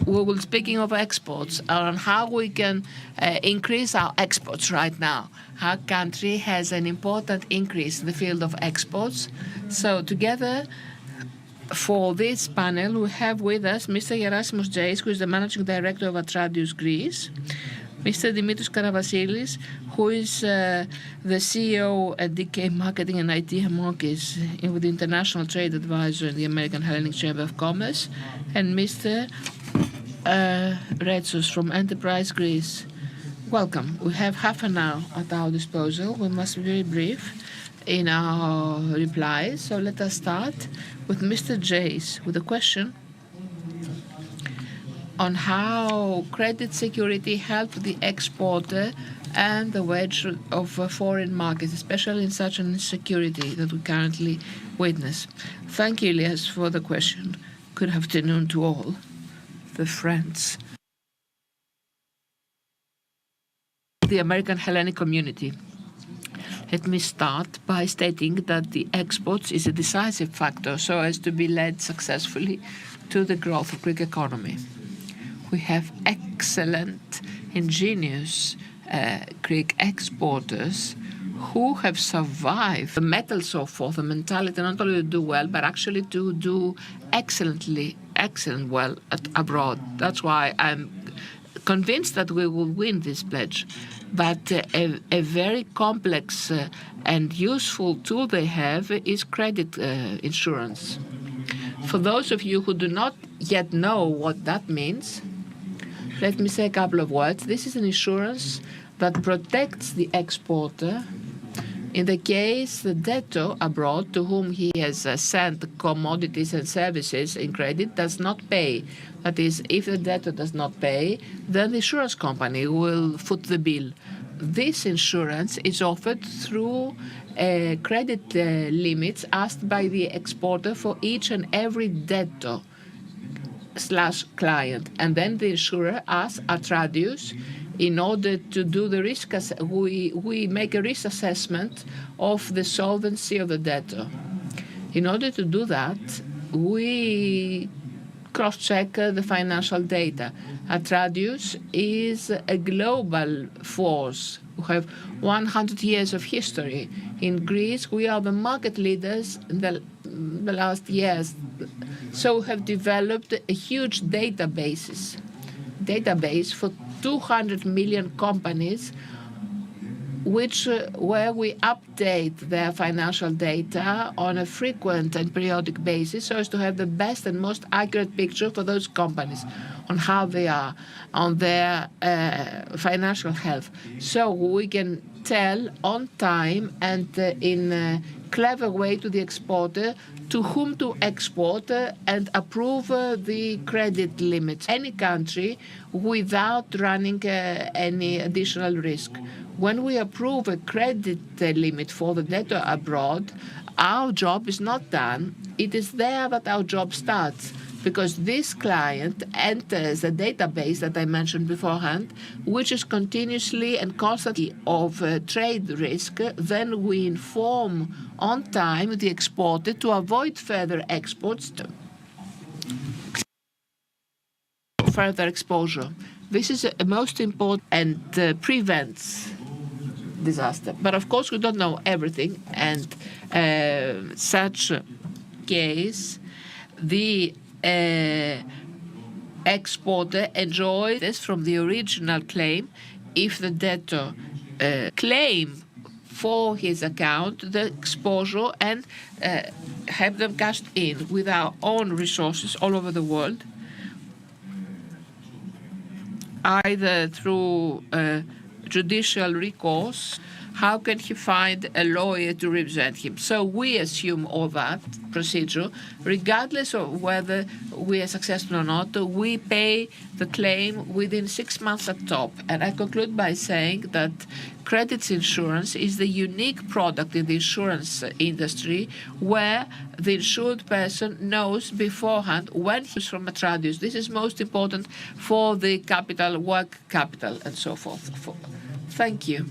Well, speaking of exports, on how we can increase our exports right now. Our country has an important increase in the field of exports. So together, for this panel, we have with us Mr. Gerasimos Jais, who is the Managing Director of Atradius Greece, Mr. Dimitris Karavasilis, who is the CEO at DK Marketing and IT Markets with the International Trade Advisor in the American Hellenic Chamber of Commerce, and Mr. Retsos from Enterprise Greece. Welcome. We have half an hour at our disposal. We must be very brief in our replies. So let us start with Mr. Jace with a question on how credit security helped the exporter and the wedge of foreign markets, especially in such an insecurity that we currently witness. Thank you, Elias, for the question. Good afternoon to all the friends. The American Hellenic community. Let me start by stating that the exports is a decisive factor so as to be led successfully to the growth of Greek economy. We have excellent, ingenious Greek exporters who have survived the metal, so forth, the mentality not only to do well, but actually to do excellent well abroad. That's why I'm convinced that we will win this pledge. But a very complex and useful tool they have is credit insurance. For those of you who do not yet know what that means, let me say a couple of words. This is an insurance that protects the exporter in the case the debtor abroad to whom he has sent commodities and services in credit does not pay. That is, if the debtor does not pay, then the insurance company will foot the bill. This insurance is offered through credit limits asked by the exporter for each and every debtor / client, and then the insurer asks Atradius in order to do the risk. We make a risk assessment of the solvency of the debtor. In order to do that, we cross-check the financial data. Atradius is a global force who have 100 years of history. In Greece, we are the market leaders in the last years. So we have developed a huge database for 200 million companies, where we update their financial data on a frequent and periodic basis so as to have the best and most accurate picture for those companies on how they are, on their financial health. So we can tell on time and in a clever way to the exporter to whom to export and approve the credit limits. Any country without running any additional risk. When we approve a credit limit for the debtor abroad, our job is not done. It is there that our job starts, because this client enters a database that I mentioned beforehand, which is continuously and constantly of trade risk. Then we inform on time the exporter to avoid further exports, further exposure. This is a most important and prevents disaster. But of course, we don't know everything, and such case, the exporter enjoys this from the original claim if the debtor claim for his account the exposure and have them cashed in with our own resources all over the world, either through judicial recourse. How can he find a lawyer to represent him? So we assume all that procedure, regardless of whether we are successful or not. We pay the claim within 6 months at top. And I conclude by saying that credit insurance is the unique product in the insurance industry where the insured person knows beforehand when he's from Atradius. This is most important for the capital, work capital, and so forth. Thank you.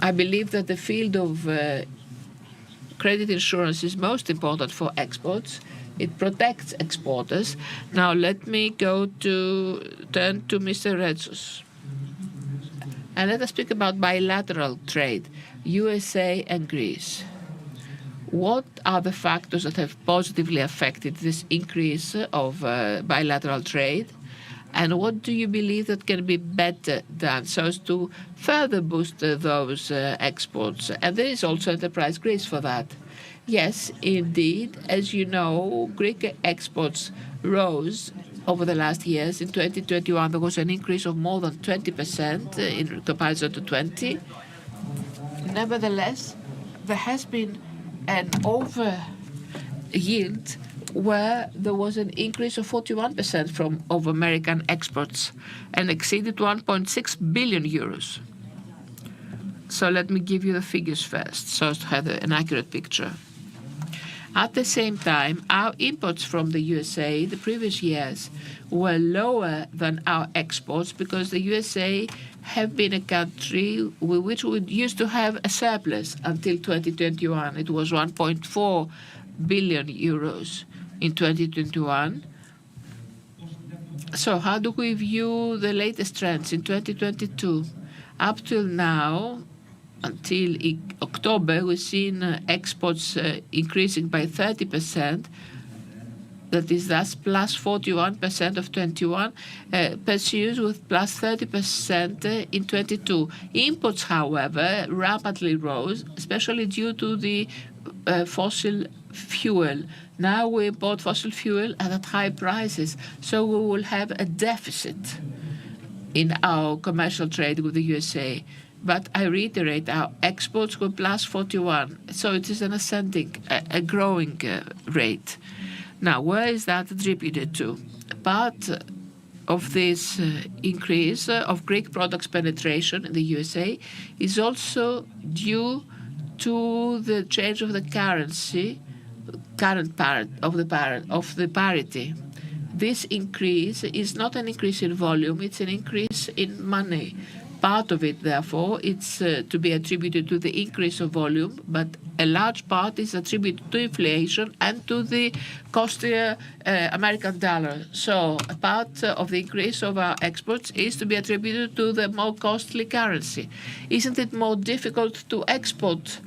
I believe that the field of credit insurance is most important for exports. It protects exporters. Now let me turn to Mr. Retsos. And let us speak about bilateral trade, USA and Greece. What are the factors that have positively affected this increase of bilateral trade? And what do you believe that can be better done so as to further boost those exports? And there is also Enterprise Greece for that. Yes, indeed. As you know, Greek exports rose over the last years. In 2021, there was an increase of more than 20% in comparison to 20. Nevertheless, there has been an over yield where there was an increase of 41% of American exports and exceeded 1.6 billion euros. So let me give you the figures first so as to have an accurate picture. At the same time, our imports from the USA the previous years were lower than our exports because the USA have been a country with which we used to have a surplus until 2021. It was 1.4 billion euros in 2021. So how do we view the latest trends in 2022? Up till now, until October, we've seen exports increasing by 30%. That is thus plus 41% of 21, pursues with plus 30% in 22. Imports, however, rapidly rose, especially due to the fossil fuel. Now we import fossil fuel at high prices, so we will have a deficit in our commercial trade with the USA. But I reiterate, our exports were plus 41, so it is an ascending, a growing rate. Now, where is that attributed to? Part of this increase of Greek products penetration in the USA is also due to the change of the currency, of the parity. This increase is not an increase in volume, it's an increase in money. Part of it, therefore, it's to be attributed to the increase of volume, but a large part is attributed to inflation and to the costlier American dollar. So a part of the increase of our exports is to be attributed to the more costly currency. Isn't it more difficult to export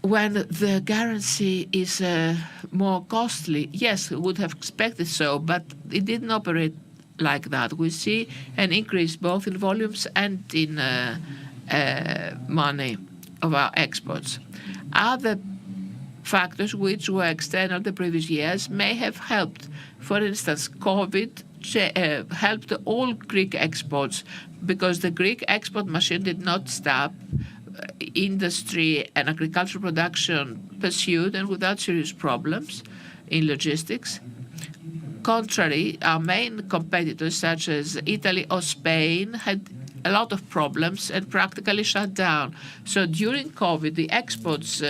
when the currency is more costly? Yes, we would have expected so, but it didn't operate like that. We see an increase both in volumes and in money of our exports. Other factors which were external the previous years may have helped. For instance, COVID helped all Greek exports because the Greek export machine did not stop. Industry and agricultural production pursued and without serious problems in logistics. Contrary, our main competitors, such as Italy or Spain, had a lot of problems and practically shut down. So during COVID, the exports,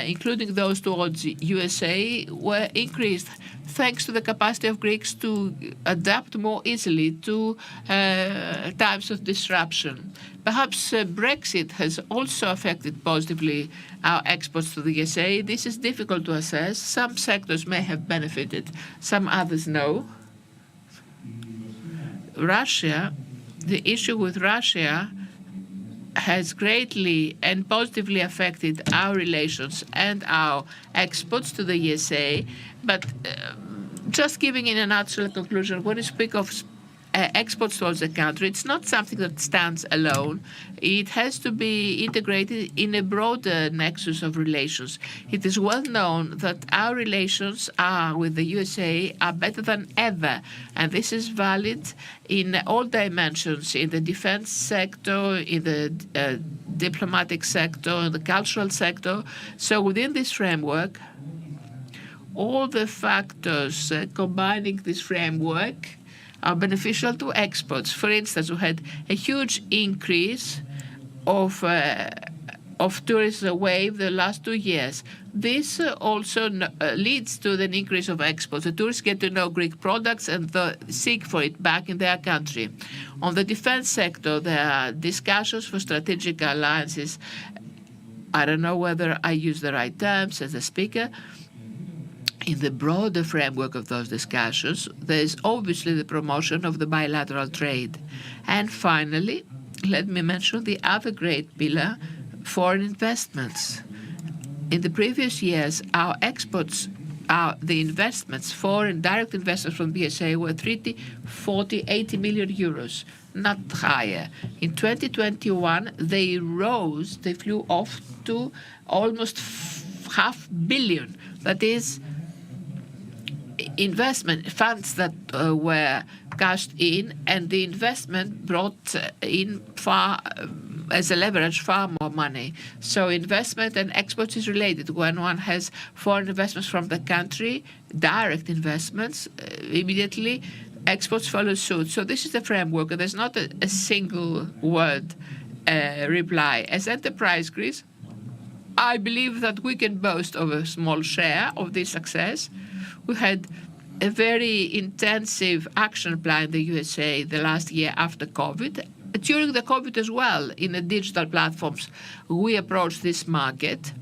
including those towards the USA, were increased thanks to the capacity of Greeks to adapt more easily to times of disruption. Perhaps Brexit has also affected positively our exports to the USA. This is difficult to assess. Some sectors may have benefited, some others no. Russia, the issue with Russia has greatly and positively affected our relations and our exports to the USA. But just giving in a nutshell conclusion, when you speak of exports towards the country, it's not something that stands alone. It has to be integrated in a broader nexus of relations. It is well known that our relations with the USA are better than ever, and this is valid in all dimensions, in the defense sector, in the diplomatic sector, in the cultural sector. So within this framework, all the factors combining this framework are beneficial to exports. For instance, we had a huge increase of tourism wave the last 2 years. This also leads to an increase of exports. The tourists get to know Greek products and seek for it back in their country. On the defense sector, there are discussions for strategic alliances. I don't know whether I use the right terms as a speaker. In the broader framework of those discussions, there is obviously the promotion of the bilateral trade. And finally, let me mention the other great pillar, foreign investments. In the previous years, our exports the investments, foreign direct investments from BSA were 30, 40, 80 million euros, not higher. In 2021, they rose, they flew off to almost $500 million. That is investment funds that were cashed in, and the investment brought in far as a leverage far more money. So investment and exports is related. When one has foreign investments from the country, direct investments, immediately exports follow suit. So this is the framework. There's not a single word reply. As Enterprise Greece, I believe that we can boast of a small share of this success. We had a very intensive action plan in the USA the last year after COVID. During the COVID as well, in the digital platforms, we approached this market.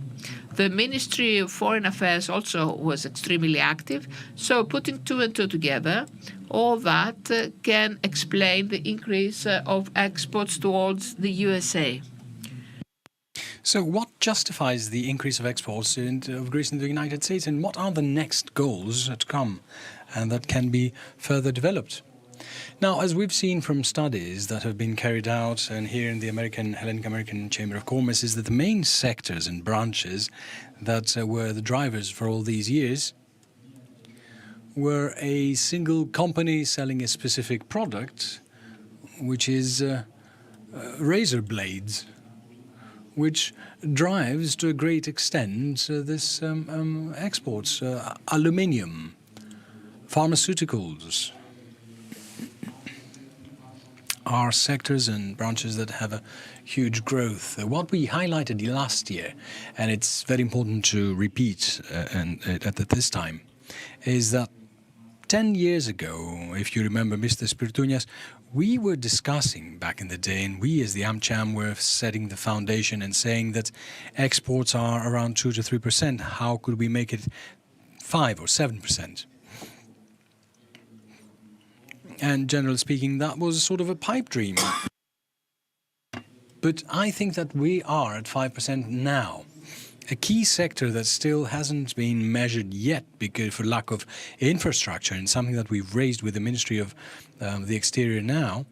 The Ministry of Foreign Affairs also was extremely active. So putting two and two together, all that can explain the increase of exports towards the USA. So what justifies the increase of exports of Greece into the United States, and what are the next goals to come and that can be further developed? Now, as we've seen from studies that have been carried out and here in the Hellenic American Chamber of Commerce, is that the main sectors and branches that were the drivers for all these years were a single company selling a specific product, which is razor blades, which drives to a great extent this exports, aluminium, pharmaceuticals, are sectors and branches that have a huge growth. What we highlighted last year, and it's very important to repeat at this time, is that 10 years ago, if you remember, Mr. Spirtounias, we were discussing back in the day, and we as the AmCham were setting the foundation and saying that exports are around 2 to 3%. How could we make it 5 or 7%? And generally speaking, that was sort of a pipe dream. But I think that we are at 5% now. A key sector that still hasn't been measured yet because for lack of infrastructure, and something that we've raised with the Ministry of the Exterior now,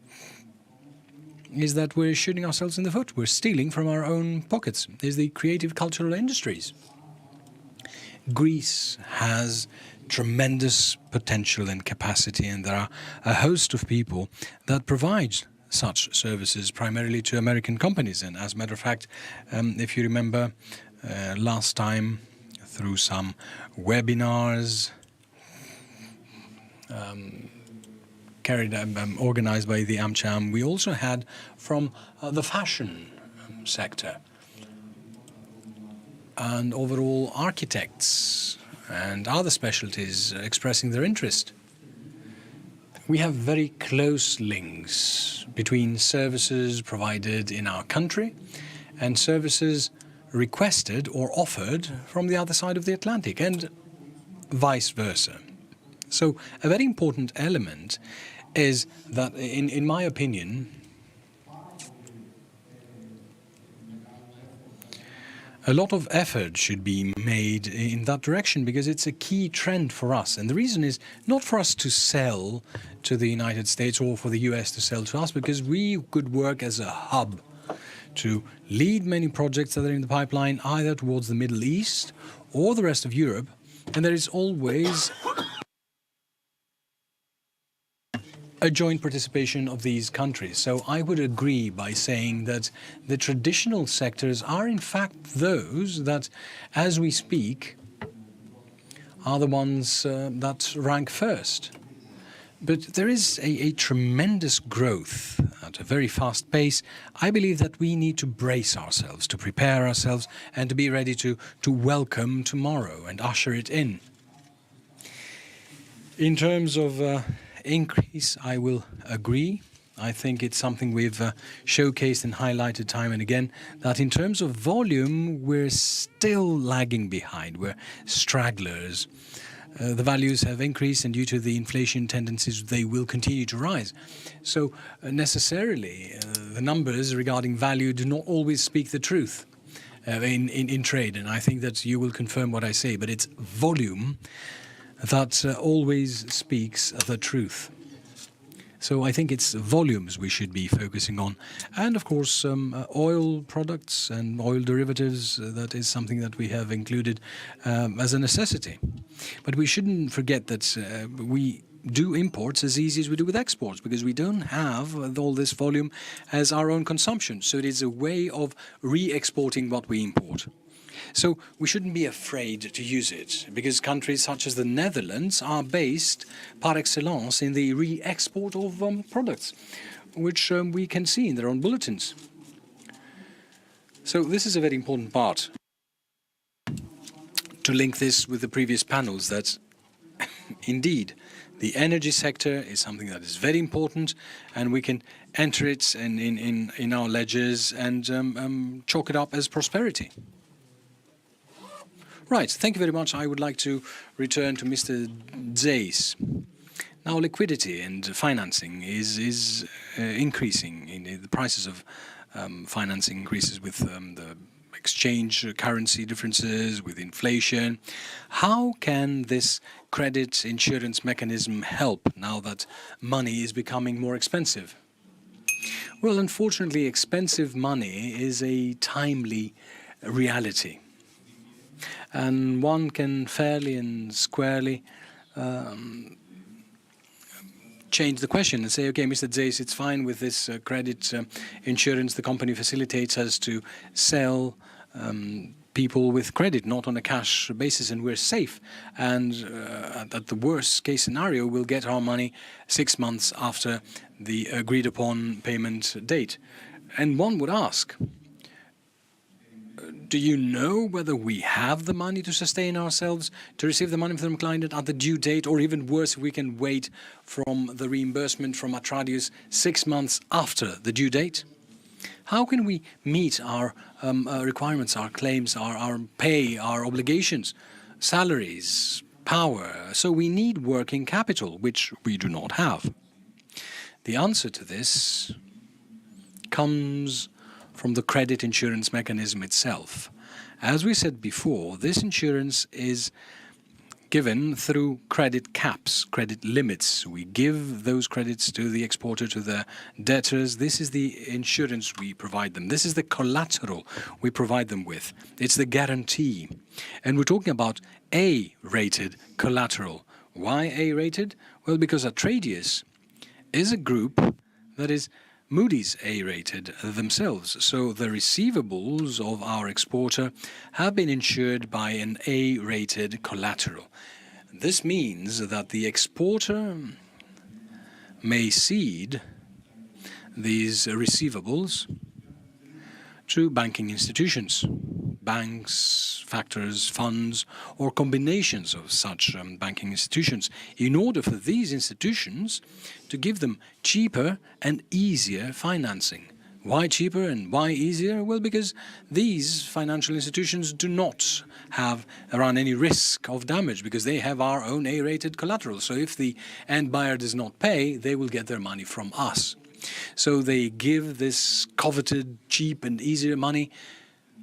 is that we're shooting ourselves in the foot. We're stealing from our own pockets, is the creative cultural industries. Greece has tremendous potential and capacity, and there are a host of people that provide such services primarily to American companies. And as a matter of fact, if you remember last time through some webinars organized by the AmCham, we also had from the fashion sector and overall architects and other specialties expressing their interest. We have very close links between services provided in our country and services requested or offered from the other side of the Atlantic, and vice versa. So a very important element is that, in my opinion, a lot of effort should be made in that direction because it's a key trend for us. And the reason is not for us to sell to the United States or for the US to sell to us, because we could work as a hub to lead many projects that are in the pipeline either towards the Middle East or the rest of Europe. And there is always a joint participation of these countries. So I would agree by saying that the traditional sectors are in fact those that, as we speak, are the ones that rank first. But there is a tremendous growth at a very fast pace. I believe that we need to brace ourselves, to prepare ourselves, and to be ready to welcome tomorrow and usher it in. In terms of increase, I will agree. I think it's something we've showcased and highlighted time and again, that in terms of volume, we're still lagging behind. We're stragglers. The values have increased, and due to the inflation tendencies, they will continue to rise. So necessarily, the numbers regarding value do not always speak the truth. in trade, and I think that you will confirm what I say, but it's volume that always speaks the truth. So I think it's volumes we should be focusing on. And of course, oil products and oil derivatives, that is something that we have included as a necessity. But we shouldn't forget that we do imports as easy as we do with exports, because we don't have all this volume as our own consumption. So it is a way of re-exporting what we import. So we shouldn't be afraid to use it, because countries such as the Netherlands are based par excellence in the re-export of products, which we can see in their own bulletins. So this is a very important part. To link this with the previous panels, that indeed the energy sector is something that is very important, and we can enter it in our ledgers and chalk it up as prosperity. Right, thank you very much. I would like to return to Mr. Zeis. Now, liquidity and financing is increasing. The prices of financing increases with the exchange currency differences, with inflation. How can this credit insurance mechanism help now that money is becoming more expensive? Well, unfortunately, expensive money is a timely reality. And one can fairly and squarely change the question and say, okay, Mr. Zeis, it's fine with this credit insurance. The company facilitates us to sell people with credit, not on a cash basis, and we're safe. And at the worst case scenario, we'll get our money 6 months after the agreed upon payment date. And one would ask, do you know whether we have the money to sustain ourselves, to receive the money from the client at the due date, or even worse, if we can wait from the reimbursement from Atradius 6 months after the due date? How can we meet our requirements, our claims, our pay, our obligations, salaries, power? So we need working capital, which we do not have. The answer to this comes from the credit insurance mechanism itself. As we said before, this insurance is given through credit caps, credit limits. We give those credits to the exporter, to the debtors. This is the insurance we provide them. This is the collateral we provide them with. It's the guarantee. And we're talking about A-rated collateral. Why A-rated? Well, because Atradius is a group that is Moody's A-rated themselves, so the receivables of our exporter have been insured by an A-rated collateral. This means that the exporter may cede these receivables to banking institutions, banks, factors, funds, or combinations of such banking institutions, in order for these institutions to give them cheaper and easier financing. Why cheaper and why easier? Well, because these financial institutions do not run any risk of damage, because they have our own A-rated collateral. So if the end buyer does not pay, they will get their money from us. So they give this coveted, cheap and easier money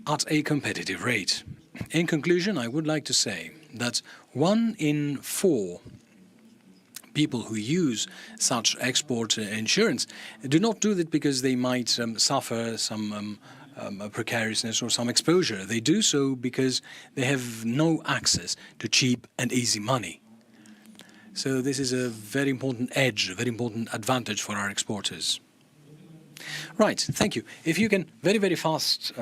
at a competitive rate. In conclusion, I would like to say that 1 in 4 people who use such export insurance do not do that because they might suffer some precariousness or some exposure. They do so because they have no access to cheap and easy money. So this is a very important edge, a very important advantage for our exporters. Right, thank you. If you can very, very fast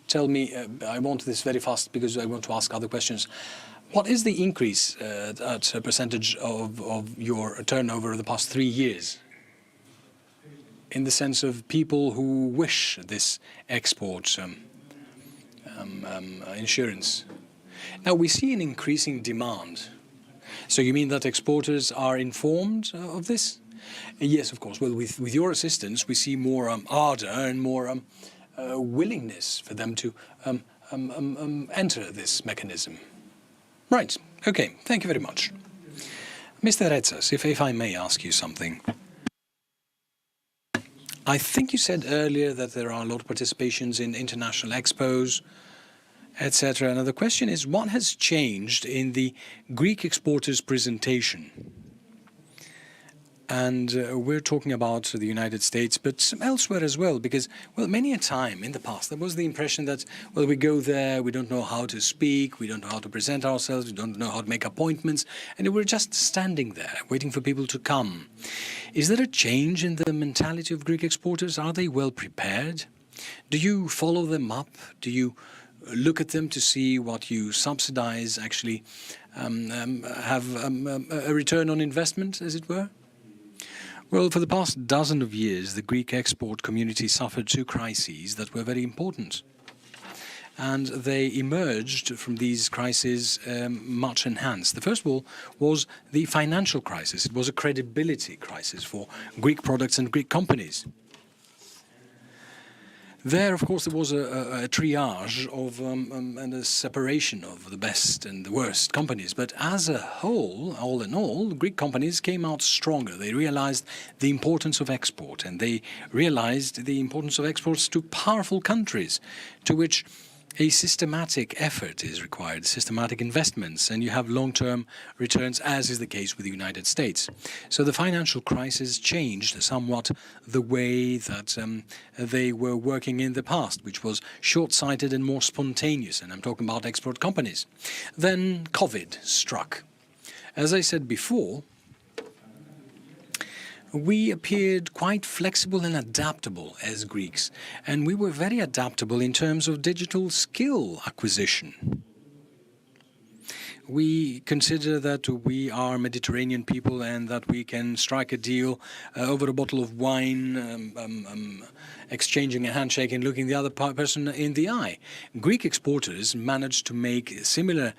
tell me, I want this very fast because I want to ask other questions. What is the increase at a percentage of your turnover of the past 3 years? In the sense of people who wish this export insurance. Now, we see an increasing demand. So you mean that exporters are informed of this? Yes, of course. Well, with your assistance, we see more ardor and more willingness for them to enter this mechanism. Right. Okay. Thank you very much. Mr. Retsas, if I may ask you something. I think you said earlier that there are a lot of participations in international expos, etc. Now the question is, what has changed in the Greek exporters' presentation? And we're talking about the United States, but elsewhere as well, because, well, many a time in the past, there was the impression that, well, we go there, we don't know how to speak, we don't know how to present ourselves, we don't know how to make appointments, and we're just standing there, waiting for people to come. Is there a change in the mentality of Greek exporters? Are they well prepared? Do you follow them up? Do you look at them to see what you subsidize actually have a return on investment, as it were? Well, for the past dozen of years, the Greek export community suffered two crises that were very important. And they emerged from these crises much enhanced. The first of all was the financial crisis. It was a credibility crisis for Greek products and Greek companies. There, of course, there was a triage of and a separation of the best and the worst companies. But as a whole, all in all, Greek companies came out stronger. They realized the importance of export, and they realized the importance of exports to powerful countries, to which a systematic effort is required, systematic investments, and you have long-term returns, as is the case with the United States. So the financial crisis changed somewhat the way that they were working in the past, which was short-sighted and more spontaneous, and I'm talking about export companies. Then COVID struck. As I said before, we appeared quite flexible and adaptable as Greeks, and we were very adaptable in terms of digital skill acquisition. We consider that we are Mediterranean people and that we can strike a deal over a bottle of wine, exchanging a handshake and looking the other person in the eye. Greek exporters managed to make similar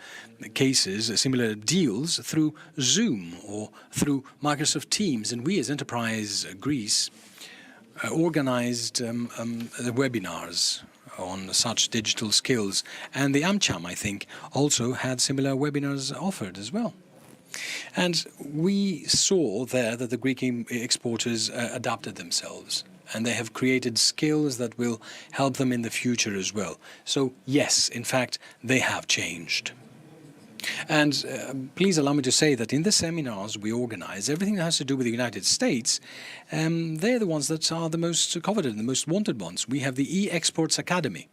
cases, similar deals through Zoom or through Microsoft Teams, and we as Enterprise Greece organized webinars on such digital skills. And the AmCham, I think, also had similar webinars offered as well. And we saw there that the Greek exporters adapted themselves, and they have created skills that will help them in the future as well. So yes, in fact, they have changed. And please allow me to say that in the seminars we organize, everything that has to do with the United States, they're the ones that are the most coveted, the most wanted ones. We have the E-Exports Academy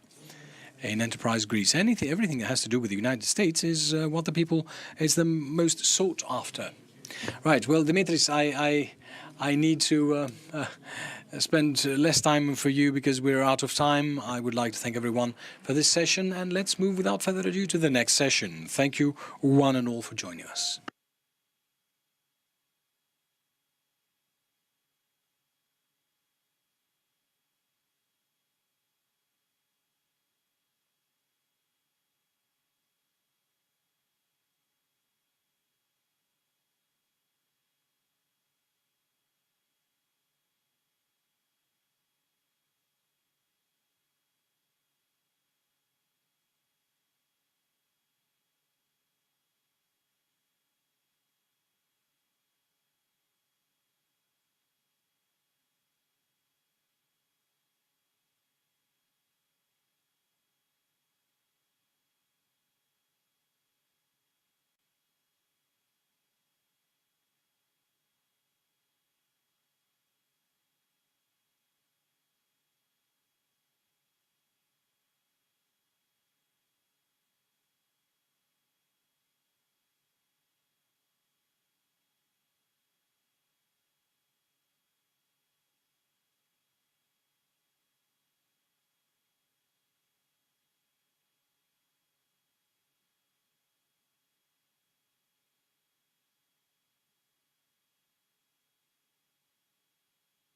in Enterprise Greece. Everything that has to do with the United States is what the people is the most sought after. Right. Well, Dimitris, I need to spend less time for you because we're out of time. I would like to thank everyone for this session, and let's move without further ado to the next session. Thank you one and all for joining us.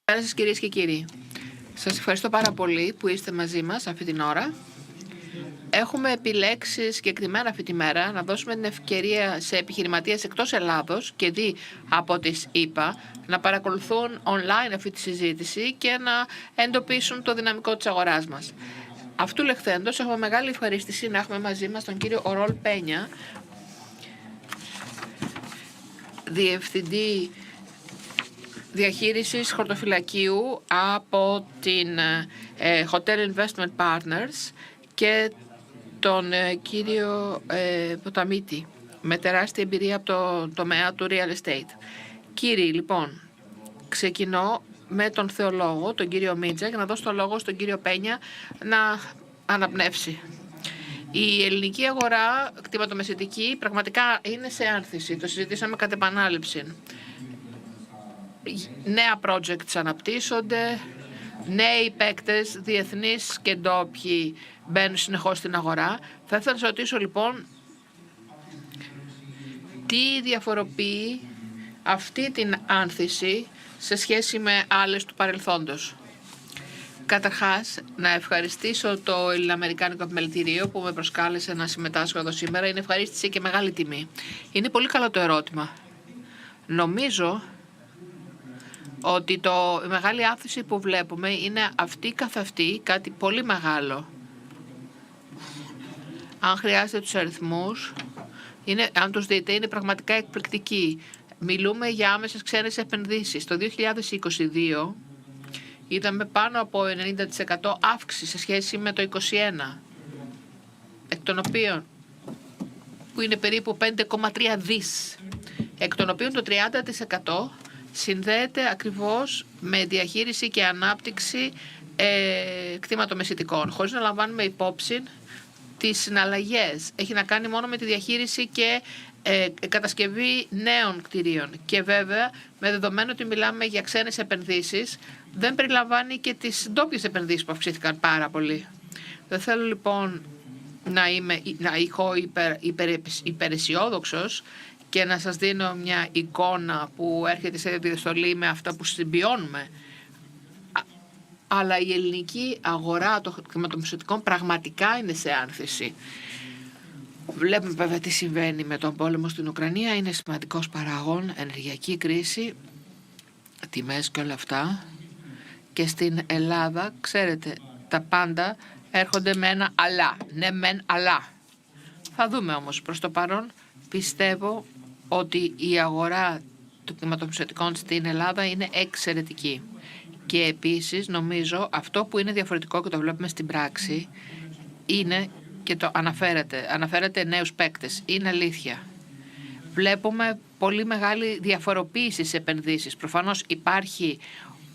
Καλησπέρα σας κυρίες και κύριοι. Σας ευχαριστώ πάρα πολύ που είστε μαζί μας αυτή την ώρα. Έχουμε επιλέξει συγκεκριμένα αυτή τη μέρα να δώσουμε την ευκαιρία σε επιχειρηματίες εκτός Ελλάδος και δι από τις ΗΠΑ να παρακολουθούν online αυτή τη συζήτηση και να εντοπίσουν το δυναμικό της αγοράς μας. Αυτού λεχθέντος έχουμε μεγάλη ευχαρίστηση να έχουμε μαζί μας τον κύριο Ορόλ Πένια, διαχείρισης χορτοφυλακίου από την Hotel Investment Partners και τον κύριο Ποταμίτη, με τεράστια εμπειρία από το τομέα του real estate. Κύριοι, λοιπόν, ξεκινώ με τον θεολόγο, τον κύριο Μίτζα, για να δώσω το λόγο στον κύριο Πένια να αναπνεύσει. Η ελληνική αγορά κτηματομεσητική πραγματικά είναι σε άνθηση. Το συζητήσαμε κατ' επανάληψη. Νέα projects αναπτύσσονται, νέοι παίκτες, διεθνείς και ντόπιοι, μπαίνουν συνεχώς στην αγορά. Θα ήθελα να σας ρωτήσω λοιπόν, τι διαφοροποιεί αυτή την άνθηση σε σχέση με άλλες του παρελθόντος. Καταρχάς, να ευχαριστήσω το Ελληνοαμερικάνικο Επιμελητήριο που με προσκάλεσε να συμμετάσχω εδώ σήμερα. Είναι ευχαρίστηση και μεγάλη τιμή. Είναι πολύ καλό το ερώτημα. Νομίζω ότι η μεγάλη άνθηση που βλέπουμε είναι αυτή καθ' αυτή κάτι πολύ μεγάλο. Αν χρειάζεται τους αριθμούς, αν τους δείτε, είναι πραγματικά εκπληκτικοί. Μιλούμε για άμεσες ξένες επενδύσεις. Το 2022 είδαμε πάνω από 90% αύξηση σε σχέση με το 2021, εκ των οποίων, που είναι περίπου 5,3 δις, εκ των οποίων το 30% συνδέεται ακριβώς με διαχείριση και ανάπτυξη κτηματομεσητικών, χωρίς να λαμβάνουμε υπόψη τις συναλλαγές. Έχει να κάνει μόνο με τη διαχείριση και κατασκευή νέων κτηρίων. Και βέβαια, με δεδομένο ότι μιλάμε για ξένες επενδύσεις, δεν περιλαμβάνει και τις ντόπιες επενδύσεις που αυξήθηκαν πάρα πολύ. Δεν θέλω λοιπόν να έχω υπεραισιόδοξος και να σας δίνω μια εικόνα που έρχεται σε διαστολή με αυτά που συμπιώνουμε. Αλλά η ελληνική αγορά των χρηματοπιστωτικών πραγματικά είναι σε άνθηση. Βλέπουμε βέβαια τι συμβαίνει με τον πόλεμο στην Ουκρανία. Είναι σημαντικός παράγων, ενεργειακή κρίση, τιμές και όλα αυτά. Και στην Ελλάδα, ξέρετε, τα πάντα έρχονται με ένα αλλά. Ναι μεν αλλά. Θα δούμε όμως. Προς το παρόν πιστεύω ότι η αγορά των χρηματοπιστωτικών στην Ελλάδα είναι εξαιρετική. Και επίσης νομίζω αυτό που είναι διαφορετικό και το βλέπουμε στην πράξη είναι, και το αναφέρεται νέους παίκτες, είναι αλήθεια. Βλέπουμε πολύ μεγάλη διαφοροποίηση σε επενδύσεις. Προφανώς υπάρχει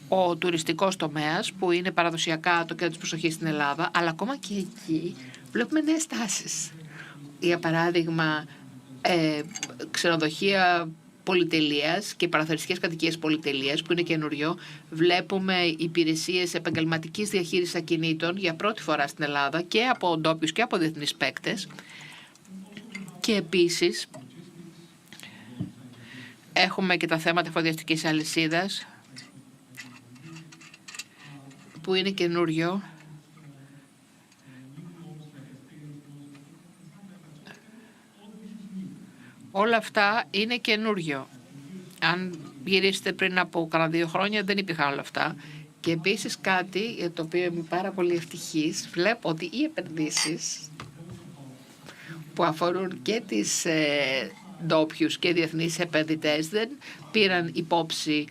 ο τουριστικός τομέας που είναι παραδοσιακά το κέντρο της προσοχής στην Ελλάδα, αλλά ακόμα και εκεί βλέπουμε νέες τάσεις. Για παράδειγμα, ξενοδοχεία πολυτελείας και παραθεριστικές κατοικίες πολυτελείας που είναι καινούριο. Βλέπουμε υπηρεσίες επαγγελματικής διαχείρισης ακινήτων για πρώτη φορά στην Ελλάδα και από ντόπιους και από διεθνείς παίκτες. Και επίσης έχουμε και τα θέματα εφοδιαστικής αλυσίδας που είναι καινούριο. Όλα αυτά είναι καινούριο. Αν γυρίσετε πριν από κανένα 2 χρόνια δεν υπήρχαν όλα αυτά. Και επίσης κάτι για το οποίο είμαι πάρα πολύ ευτυχής, βλέπω ότι οι επενδύσεις που αφορούν και τις ντόπιους και διεθνείς επενδυτές δεν πήραν υπόψη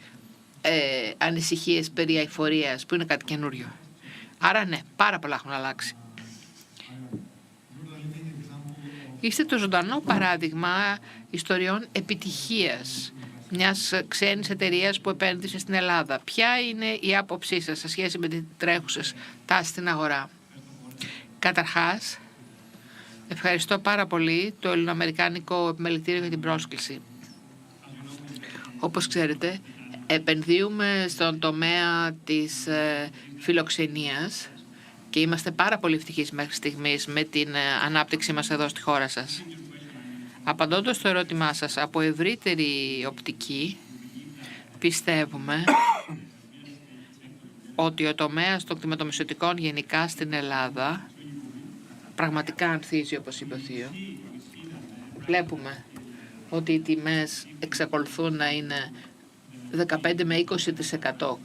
ανησυχίες περί αειφορίας που είναι κάτι καινούριο. Άρα ναι, πάρα πολλά έχουν αλλάξει. Είστε το ζωντανό παράδειγμα ιστοριών επιτυχίας μιας ξένης εταιρείας που επένδυσε στην Ελλάδα. Ποια είναι η άποψή σας σε σχέση με τις τρέχουσες τάσεις στην αγορά? Καταρχάς, ευχαριστώ πάρα πολύ το Ελληνοαμερικάνικο Επιμελητήριο για την πρόσκληση. Όπως ξέρετε, επενδύουμε στον τομέα της φιλοξενίας και είμαστε πάρα πολύ ευτυχείς μέχρι στιγμής με την ανάπτυξη μας εδώ στη χώρα σας. Απαντώντας στο ερώτημά σας, από ευρύτερη οπτική, πιστεύουμε ότι ο τομέας των κτηματομεσωτικών γενικά στην Ελλάδα πραγματικά ανθίζει, όπως είπε ο Θείο. Βλέπουμε ότι οι τιμές εξακολουθούν να είναι 15 με 20%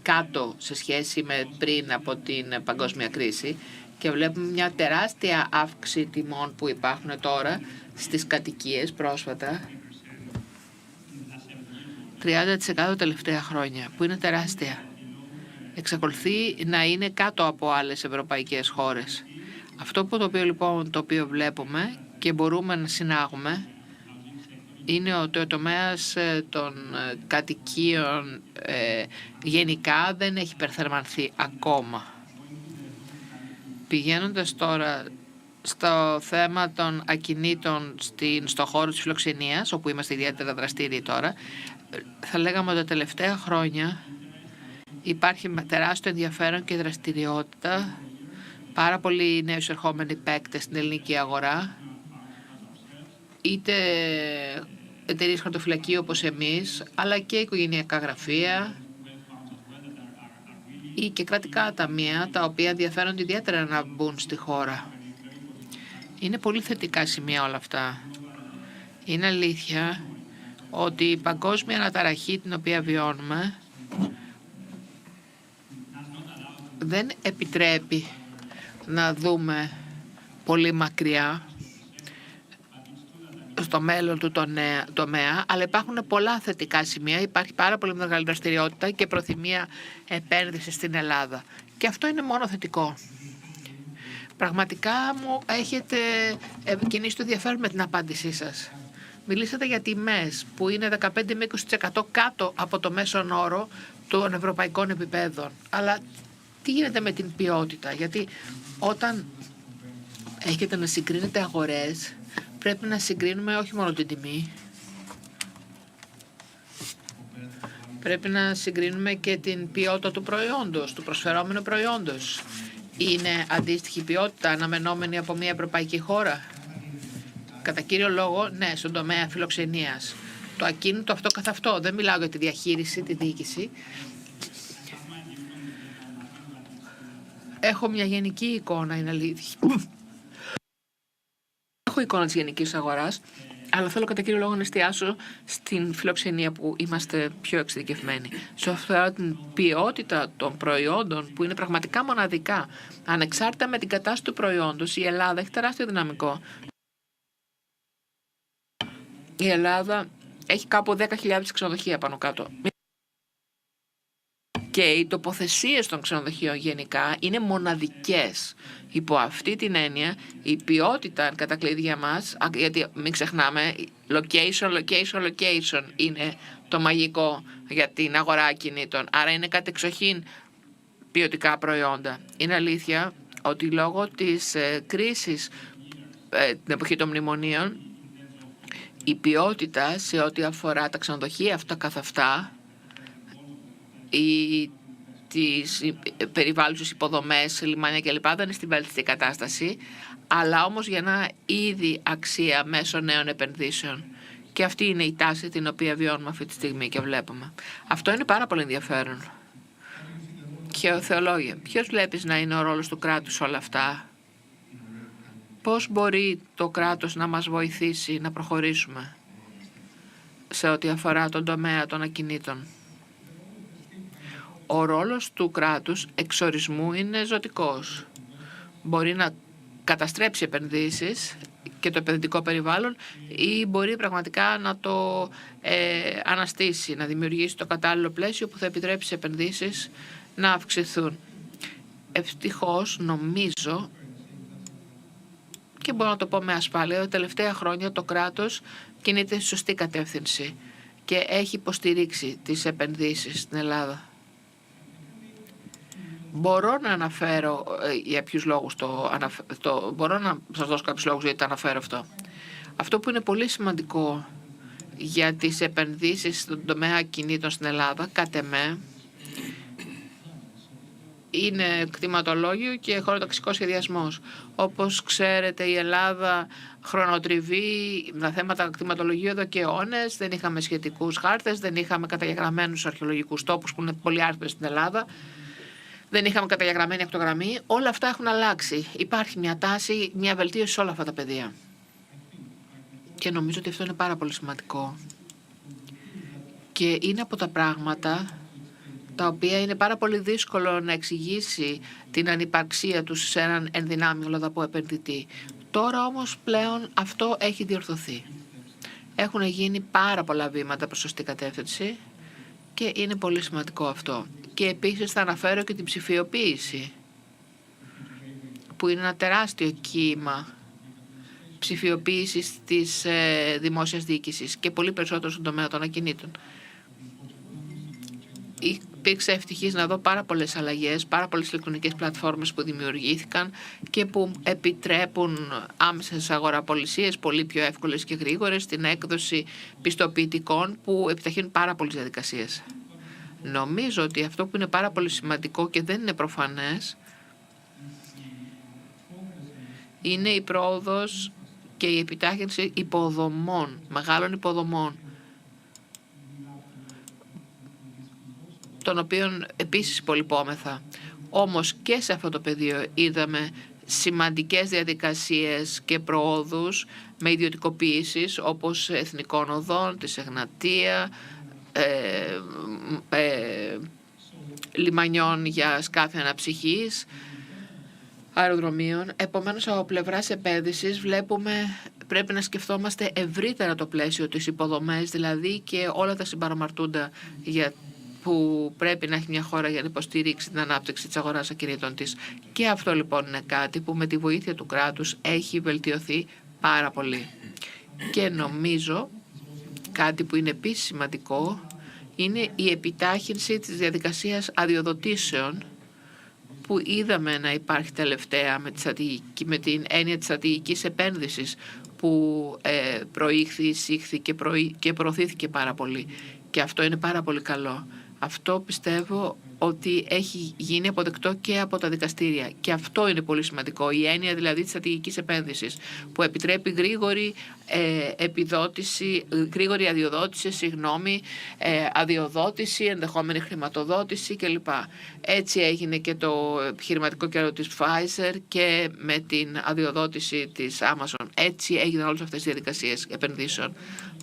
κάτω σε σχέση με πριν από την παγκόσμια κρίση και βλέπουμε μια τεράστια αύξηση τιμών που υπάρχουν τώρα στις κατοικίες πρόσφατα. 30% τελευταία χρόνια, που είναι τεράστια. Εξακολουθεί να είναι κάτω από άλλες ευρωπαϊκές χώρες. Αυτό το οποίο βλέπουμε και μπορούμε να συνάγουμε είναι ότι ο τομέας των κατοικίων γενικά δεν έχει υπερθερμανθεί ακόμα. Πηγαίνοντας τώρα στο θέμα των ακινήτων στο χώρο της φιλοξενίας, όπου είμαστε ιδιαίτερα δραστήριοι τώρα, θα λέγαμε ότι τα τελευταία χρόνια υπάρχει τεράστιο ενδιαφέρον και δραστηριότητα, πάρα πολλοί νέους ερχόμενοι παίκτες στην ελληνική αγορά, είτε εταιρείες χαρτοφυλακίου όπως εμείς, αλλά και οικογενειακά γραφεία ή και κρατικά ταμεία, τα οποία ενδιαφέρονται ιδιαίτερα να μπουν στη χώρα. Είναι πολύ θετικά σημεία όλα αυτά. Είναι αλήθεια ότι η παγκόσμια αναταραχή την οποία βιώνουμε δεν επιτρέπει να δούμε πολύ μακριά στο μέλλον του τομέα, αλλά υπάρχουν πολλά θετικά σημεία. Υπάρχει πάρα πολύ μεγάλη δραστηριότητα και προθυμία επένδυση στην Ελλάδα. Και αυτό είναι μόνο θετικό. Πραγματικά μου έχετε κινήσει το ενδιαφέρον με την απάντησή σας. Μιλήσατε για τιμές που είναι 15 με 20% κάτω από το μέσον όρο των ευρωπαϊκών επιπέδων. Αλλά τι γίνεται με την ποιότητα? Γιατί όταν έχετε να συγκρίνετε αγορές, πρέπει να συγκρίνουμε όχι μόνο την τιμή, πρέπει να συγκρίνουμε και την ποιότητα του προϊόντος, του προσφερόμενου προϊόντος. Είναι αντίστοιχη ποιότητα αναμενόμενη από μια ευρωπαϊκή χώρα? Κατά κύριο λόγο, ναι, στον τομέα φιλοξενίας. Το ακίνητο αυτό καθ' αυτό. Δεν μιλάω για τη διαχείριση, τη διοίκηση. Έχω μια γενική εικόνα, είναι αλήθεια. Έχω εικόνα της γενικής αγοράς, αλλά θέλω κατά κύριο λόγο να εστιάσω στην φιλοξενία που είμαστε πιο εξειδικευμένοι. Σε αυτό την ποιότητα των προϊόντων που είναι πραγματικά μοναδικά, ανεξάρτητα με την κατάσταση του προϊόντος, η Ελλάδα έχει τεράστιο δυναμικό. Η Ελλάδα έχει κάπου 10.000 ξενοδοχεία πάνω κάτω. Και οι τοποθεσίες των ξενοδοχείων γενικά είναι μοναδικές. Υπό αυτή την έννοια, η ποιότητα κατά κλείδι για μας, γιατί μην ξεχνάμε, location είναι το μαγικό για την αγορά ακινήτων. Άρα είναι κατεξοχήν ποιοτικά προϊόντα. Είναι αλήθεια ότι λόγω της κρίσης την εποχή των μνημονίων, η ποιότητα σε ό,τι αφορά τα ξενοδοχεία αυτά καθ' αυτά, ή τις περιβάλλουσες υποδομές, λιμάνια κλπ. Δεν είναι στην βέλτιστη κατάσταση, αλλά όμως για ένα είδη αξία μέσω νέων επενδύσεων. Και αυτή είναι η τάση την οποία βιώνουμε αυτή τη στιγμή και βλέπουμε. Αυτό είναι πάρα πολύ ενδιαφέρον. Και ο Θεολόγε, ποιος βλέπεις να είναι ο ρόλος του κράτους σε όλα αυτά? Πώς μπορεί το κράτος να μας βοηθήσει να προχωρήσουμε σε ό,τι αφορά τον τομέα των ακινήτων? Ο ρόλος του κράτους εξορισμού είναι ζωτικός. Μπορεί να καταστρέψει επενδύσεις και το επενδυτικό περιβάλλον ή μπορεί πραγματικά να το αναστήσει, να δημιουργήσει το κατάλληλο πλαίσιο που θα επιτρέψει σε επενδύσεις να αυξηθούν. Ευτυχώς νομίζω, και μπορώ να το πω με ασφάλεια, ότι τα τελευταία χρόνια το κράτος κινείται στη σωστή κατεύθυνση και έχει υποστηρίξει τις επενδύσεις στην Ελλάδα. Μπορώ να αναφέρω για ποιους λόγους μπορώ να σας δώσω κάποιους λόγους γιατί το αναφέρω αυτό. Αυτό που είναι πολύ σημαντικό για τις επενδύσεις στον τομέα κινήτων στην Ελλάδα, κατ' εμέ, είναι κτηματολόγιο και χωροταξικός σχεδιασμός. Όπως ξέρετε, η Ελλάδα χρονοτριβεί με θέματα κτηματολογίου εδώ και αιώνες. Δεν είχαμε σχετικούς χάρτες, δεν είχαμε καταγεγραμμένους αρχαιολογικούς τόπους που είναι πολύ άρθρες στην Ελλάδα. Δεν είχαμε καταγεγραμμένη ακτογραμμή. Όλα αυτά έχουν αλλάξει. Υπάρχει μια τάση, μια βελτίωση σε όλα αυτά τα πεδία. Και νομίζω ότι αυτό είναι πάρα πολύ σημαντικό. Και είναι από τα πράγματα τα οποία είναι πάρα πολύ δύσκολο να εξηγήσει την ανυπαρξία τους σε έναν ενδυνάμει λοδαπό επενδυτή. Τώρα όμως πλέον αυτό έχει διορθωθεί. Έχουν γίνει πάρα πολλά βήματα προς σωστή κατεύθυνση Και είναι πολύ σημαντικό αυτό. Και επίσης θα αναφέρω και την ψηφιοποίηση, που είναι ένα τεράστιο κύμα ψηφιοποίησης της δημόσιας διοίκησης και πολύ περισσότερο στον τομέα των ακινήτων. Υπήρξα ευτυχής να δω πάρα πολλές αλλαγές, πάρα πολλές ηλεκτρονικές πλατφόρμες που δημιουργήθηκαν και που επιτρέπουν άμεσες αγοραπολισίες πολύ πιο εύκολες και γρήγορες, την έκδοση πιστοποιητικών που επιταχύνουν πάρα πολλές διαδικασίες. Νομίζω ότι αυτό που είναι πάρα πολύ σημαντικό και δεν είναι προφανές είναι η πρόοδος και η επιτάχυνση υποδομών, μεγάλων υποδομών, των οποίων επίσης υπολοιπόμεθα. Όμως και σε αυτό το πεδίο είδαμε σημαντικές διαδικασίες και προόδους με ιδιωτικοποίησεις όπως εθνικών οδών, της Εγνατία, λιμανιών για σκάφη αναψυχής, αεροδρομίων. Επομένως, από πλευράς επένδυσης πρέπει να σκεφτόμαστε ευρύτερα το πλαίσιο της υποδομές, δηλαδή και όλα τα συμπαραμαρτούντα που πρέπει να έχει μια χώρα για να υποστηρίξει την ανάπτυξη της αγοράς ακινήτων της. Και αυτό λοιπόν είναι κάτι που με τη βοήθεια του κράτους έχει βελτιωθεί πάρα πολύ. Και νομίζω κάτι που είναι επίσης σημαντικό είναι η επιτάχυνση της διαδικασίας αδειοδοτήσεων που είδαμε να υπάρχει τελευταία με την έννοια της στρατηγικής επένδυσης που προήχθη, εισήχθη και προωθήθηκε πάρα πολύ. Και αυτό είναι πάρα πολύ καλό. Αυτό πιστεύω ότι έχει γίνει αποδεκτό και από τα δικαστήρια. Και αυτό είναι πολύ σημαντικό. Η έννοια δηλαδή της στρατηγικής επένδυσης που επιτρέπει γρήγορη αδειοδότηση, ενδεχόμενη χρηματοδότηση κλπ. Έτσι έγινε και το επιχειρηματικό κέντρο της Pfizer και με την αδειοδότηση της Amazon. Έτσι έγιναν όλες αυτές οι διαδικασίες επενδύσεων.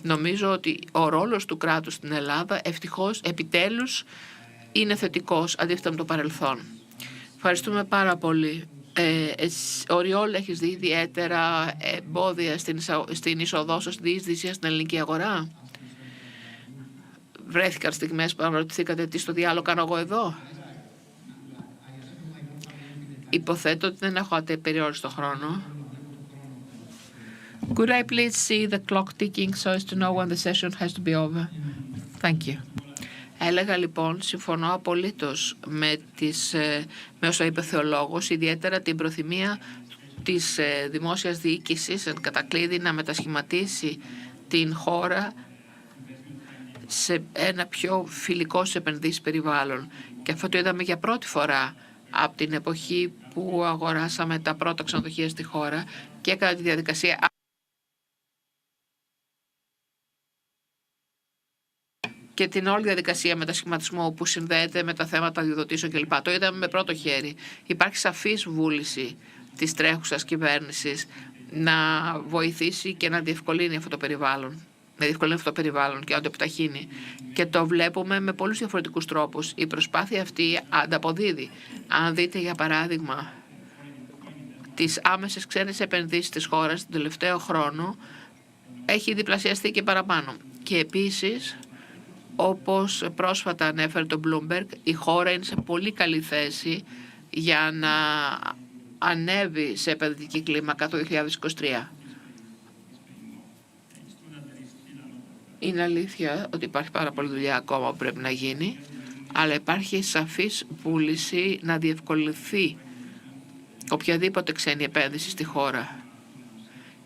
Νομίζω ότι ο ρόλος του κράτους στην Ελλάδα ευτυχώς επιτέλους είναι θετικός αντίθετα με το παρελθόν. Ευχαριστούμε πάρα πολύ. Ο Ριόλ, έχεις δει ιδιαίτερα εμπόδια στην είσοδό σου, στη διείσδυση στην ελληνική αγορά? Βρέθηκαν στιγμές που αναρωτηθήκατε τι στο διάλογο κάνω εγώ εδώ? Υποθέτω ότι δεν έχω περιόριστο χρόνο. Could I please see the clock ticking so as to know when the session has to be over? Thank you. Έλεγα λοιπόν, συμφωνώ απολύτως με όσα είπε ο θεολόγος, ιδιαίτερα την προθυμία της δημόσιας διοίκησης εν κατακλείδη να μετασχηματίσει την χώρα σε ένα πιο φιλικό σε επενδύσεις περιβάλλον. Και αυτό το είδαμε για πρώτη φορά από την εποχή που αγοράσαμε τα πρώτα ξενοδοχεία στη χώρα και κατά τη διαδικασία και την όλη διαδικασία μετασχηματισμού που συνδέεται με τα θέματα αδειοδοτήσεων κλπ. Το είδαμε με πρώτο χέρι. Υπάρχει σαφής βούληση της τρέχουσας κυβέρνησης να βοηθήσει και να διευκολύνει αυτό το περιβάλλον. Να διευκολύνει αυτό το περιβάλλον και να το επιταχύνει. Και το βλέπουμε με πολλούς διαφορετικούς τρόπους. Η προσπάθεια αυτή ανταποδίδει. Αν δείτε για παράδειγμα τις άμεσες ξένες επενδύσεις της χώρας τον τελευταίο χρόνο, έχει διπλασιαστεί και παραπάνω. Και επίσης, όπως πρόσφατα ανέφερε το Bloomberg, η χώρα είναι σε πολύ καλή θέση για να ανέβει σε επενδυτική κλίμακα το 2023. Είναι αλήθεια ότι υπάρχει πάρα πολλή δουλειά ακόμα που πρέπει να γίνει, αλλά υπάρχει σαφής βούληση να διευκολυνθεί οποιαδήποτε ξένη επένδυση στη χώρα.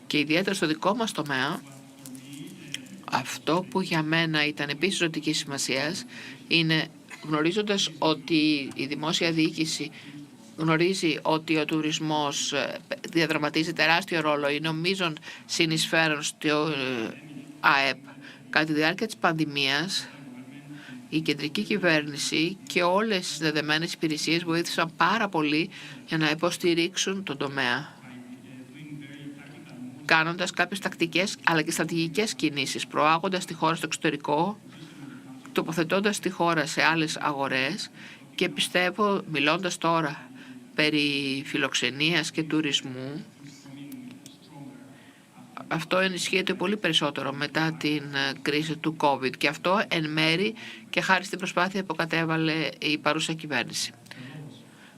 Και ιδιαίτερα στο δικό μας τομέα, αυτό που για μένα ήταν επίσης ζωτικής σημασίας είναι, γνωρίζοντας ότι η δημόσια διοίκηση γνωρίζει ότι ο τουρισμός διαδραματίζει τεράστιο ρόλο, είναι ο μείζον συνεισφέρον στο ΑΕΠ. Κατά τη διάρκεια της πανδημίας, η κεντρική κυβέρνηση και όλες οι συνδεδεμένες υπηρεσίες βοήθησαν πάρα πολύ για να υποστηρίξουν τον τομέα, κάνοντας κάποιες τακτικές αλλά και στρατηγικές κινήσεις, προάγοντας τη χώρα στο εξωτερικό, τοποθετώντας τη χώρα σε άλλες αγορές και πιστεύω, μιλώντας τώρα περί φιλοξενίας και τουρισμού, Αυτό ενισχύεται πολύ περισσότερο μετά την κρίση του COVID και αυτό εν μέρη και χάρη στην προσπάθεια που κατέβαλε η παρούσα κυβέρνηση.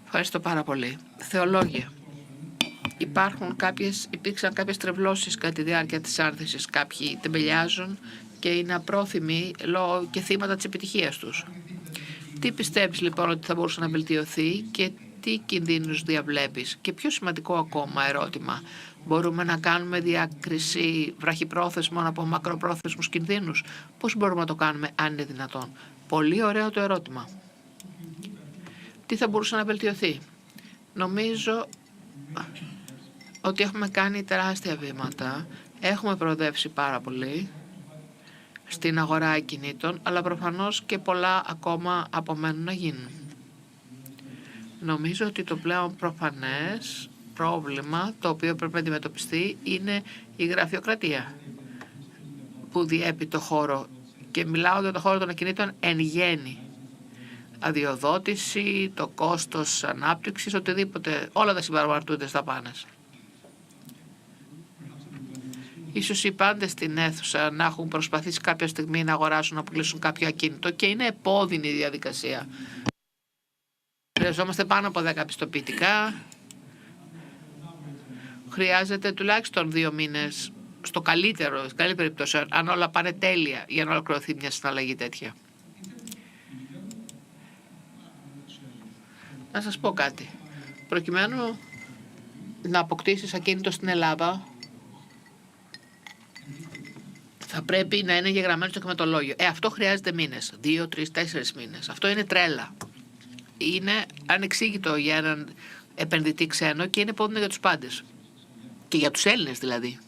Ευχαριστώ πάρα πολύ. Θεολόγια. Υπήρξαν κάποιες τρευλώσεις κατά τη διάρκεια της άνθησης. Κάποιοι τεμπελιάζουν και είναι απρόθυμοι λόγω και θύματα της επιτυχίας τους. Τι πιστεύεις λοιπόν ότι θα μπορούσε να βελτιωθεί και τι κινδύνους διαβλέπεις? Και πιο σημαντικό ακόμα ερώτημα, μπορούμε να κάνουμε διάκριση βραχυπρόθεσμων από μακροπρόθεσμους κινδύνους? Πώς μπορούμε να το κάνουμε αν είναι δυνατόν? Πολύ ωραίο το ερώτημα. Τι θα μπορούσε να βελτιωθεί? Νομίζω ότι έχουμε κάνει τεράστια βήματα, έχουμε προοδεύσει πάρα πολύ στην αγορά ακινήτων, αλλά προφανώς και πολλά ακόμα απομένουν να γίνουν. Νομίζω ότι το πλέον προφανές πρόβλημα το οποίο πρέπει να αντιμετωπιστεί είναι η γραφειοκρατία που διέπει το χώρο, και μιλάω για το χώρο των ακινήτων εν γέννη. Αδειοδότηση, το κόστος ανάπτυξης, οτιδήποτε, όλα τα συμπαραμαρτούνται στα πάνες. Ίσως οι πάντες στην αίθουσα να έχουν προσπαθήσει κάποια στιγμή να αγοράσουν, να πουλήσουν κάποιο ακίνητο και είναι επώδυνη η διαδικασία. Χρειαζόμαστε πάνω από 10 πιστοποιητικά. Χρειάζεται τουλάχιστον 2 μήνες, στο καλύτερο, στην καλή περίπτωση, αν όλα πάνε τέλεια, για να ολοκληρωθεί μια συναλλαγή τέτοια. Να σας πω κάτι. Προκειμένου να αποκτήσεις ακίνητο στην Ελλάδα, θα πρέπει να είναι εγγεγραμμένο στο κτηματολόγιο. Αυτό χρειάζεται μήνες. 2, 3, 4 μήνες. Αυτό είναι τρέλα. Είναι ανεξήγητο για έναν επενδυτή ξένο και είναι επώδυνο για τους πάντες. Και για τους Έλληνες δηλαδή.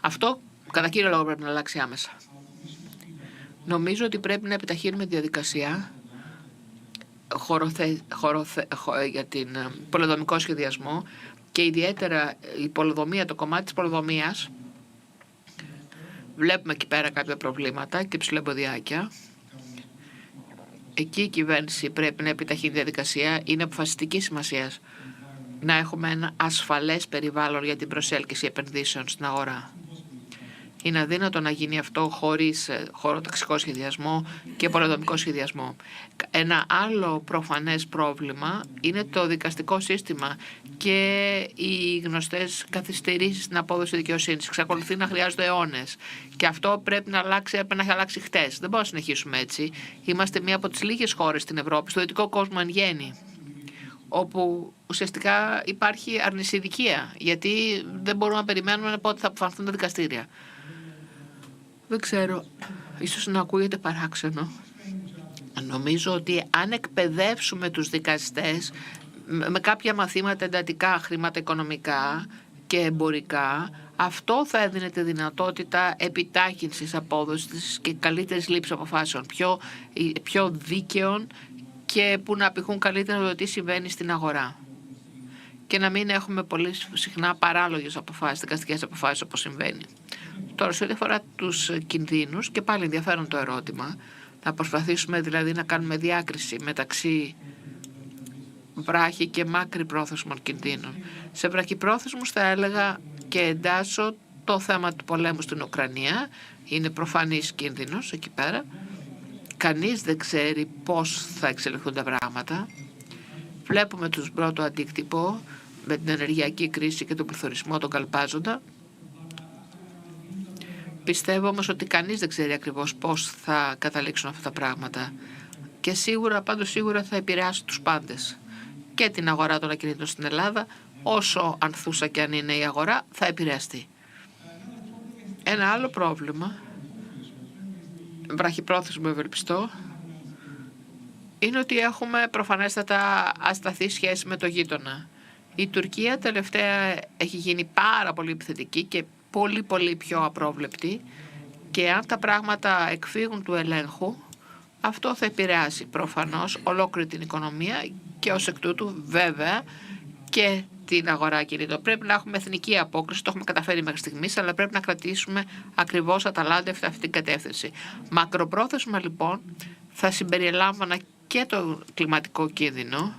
Αυτό κατά κύριο λόγο πρέπει να αλλάξει άμεσα. Νομίζω ότι πρέπει να επιταχύνουμε τη διαδικασία για την πολεοδομικό σχεδιασμό και ιδιαίτερα η πολεοδομία, το κομμάτι της πολεοδομίας. Βλέπουμε εκεί πέρα κάποια προβλήματα και ψηλοεμποδιάκια. Εκεί η κυβέρνηση πρέπει να επιταχύνει τη διαδικασία. Είναι αποφασιστική σημασία να έχουμε ένα ασφαλές περιβάλλον για την προσέλκυση επενδύσεων στην αγορά. Είναι αδύνατο να γίνει αυτό χωρίς χωροταξικό σχεδιασμό και πολεοδομικό σχεδιασμό. Ένα άλλο προφανές πρόβλημα είναι το δικαστικό σύστημα και οι γνωστές καθυστερήσεις στην απόδοση δικαιοσύνης. Εξακολουθεί να χρειάζονται αιώνες. Και αυτό πρέπει να έχει αλλάξει χτες. Δεν μπορούμε να συνεχίσουμε έτσι. Είμαστε μία από τις λίγες χώρες στην Ευρώπη, στο δυτικό κόσμο εν γέννη, όπου ουσιαστικά υπάρχει αρνησιδικία, γιατί δεν μπορούμε να περιμένουμε πότε θα αποφανθούν τα δικαστήρια. Δεν ξέρω, ίσως να ακούγεται παράξενο. Νομίζω ότι αν εκπαιδεύσουμε τους δικαστές με κάποια μαθήματα εντατικά χρηματοοικονομικά και εμπορικά, αυτό θα έδινε τη δυνατότητα επιτάχυνσης απόδοσης και καλύτερης λήψης αποφάσεων, πιο δίκαιων και που να απηχούν καλύτερα το τι συμβαίνει στην αγορά. Και να μην έχουμε πολύ συχνά παράλογες αποφάσεις, δικαστικές αποφάσεις όπως συμβαίνει. Τώρα, σε ό,τι αφορά τους κινδύνους, και πάλι ενδιαφέρον το ερώτημα, θα προσπαθήσουμε δηλαδή να κάνουμε διάκριση μεταξύ βράχη και μακρυπρόθεσμων κινδύνων. Σε βραχυπρόθεσμους θα έλεγα και εντάσσω το θέμα του πολέμου στην Ουκρανία. Είναι προφανής κίνδυνος εκεί πέρα. Κανείς δεν ξέρει πώς θα εξελιχθούν τα πράγματα. Βλέπουμε τους πρώτο αντίκτυπο με την ενεργειακή κρίση και τον πληθωρισμό, τον καλπάζοντα. Πιστεύω όμως ότι κανείς δεν ξέρει ακριβώς πώς θα καταλήξουν αυτά τα πράγματα. Και πάντως σίγουρα θα επηρεάσει τους πάντες. Και την αγορά των ακινήτων στην Ελλάδα, όσο ανθούσα και αν είναι η αγορά, θα επηρεαστεί. Ένα άλλο πρόβλημα, βραχυπρόθεσμο ευελπιστώ, είναι ότι έχουμε προφανέστατα ασταθή σχέση με το γείτονα. Η Τουρκία τελευταία έχει γίνει πάρα πολύ επιθετική και πολύ πιο απρόβλεπτη, και αν τα πράγματα εκφύγουν του ελέγχου, αυτό θα επηρεάσει προφανώς ολόκληρη την οικονομία και ως εκ τούτου βέβαια και την αγορά κινήτων. Πρέπει να έχουμε εθνική απόκριση, το έχουμε καταφέρει μέχρι στιγμής, αλλά πρέπει να κρατήσουμε ακριβώς αταλάντευτα αυτή την κατεύθυνση. Μακροπρόθεσμα λοιπόν θα συμπεριλάμβανα και το κλιματικό κίνδυνο.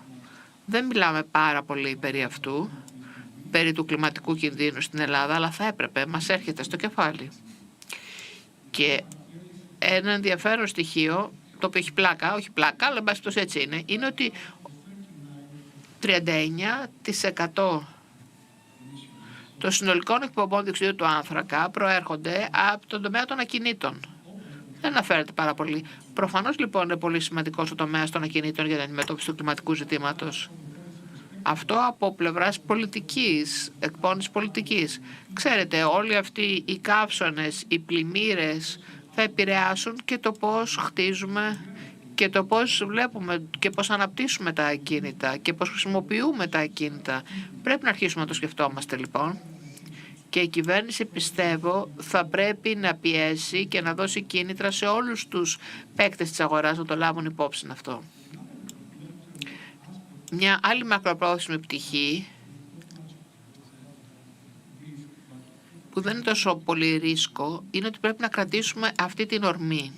Δεν μιλάμε πάρα πολύ περί αυτού. περί του κλιματικού κινδύνου στην Ελλάδα, αλλά θα έπρεπε, μας έρχεται στο κεφάλι. Και ένα ενδιαφέρον στοιχείο, το οποίο έχει πλάκα, όχι πλάκα, αλλά εν πάση περιπτώσει έτσι είναι ότι 39% των συνολικών εκπομπών διοξειδίου του άνθρακα προέρχονται από τον τομέα των ακινήτων. Δεν αναφέρεται πάρα πολύ. Προφανώς λοιπόν είναι πολύ σημαντικός ο τομέας των ακινήτων για την αντιμετώπιση του κλιματικού ζητήματος. Αυτό από πλευράς πολιτικής, εκπόνησης πολιτικής. Ξέρετε, όλοι αυτοί οι καύσονες, οι πλημμύρες θα επηρεάσουν και το πώς χτίζουμε και το πώς βλέπουμε και πώς αναπτύσσουμε τα ακίνητα και πώς χρησιμοποιούμε τα ακίνητα. Πρέπει να αρχίσουμε να το σκεφτόμαστε λοιπόν. Και η κυβέρνηση, πιστεύω, θα πρέπει να πιέσει και να δώσει κίνητρα σε όλους τους παίκτες της αγοράς να το λάβουν υπόψη αυτό. Μια άλλη μακροπρόθεσμη πτυχή που δεν είναι τόσο πολύ ρίσκο είναι ότι πρέπει να κρατήσουμε αυτή την ορμή.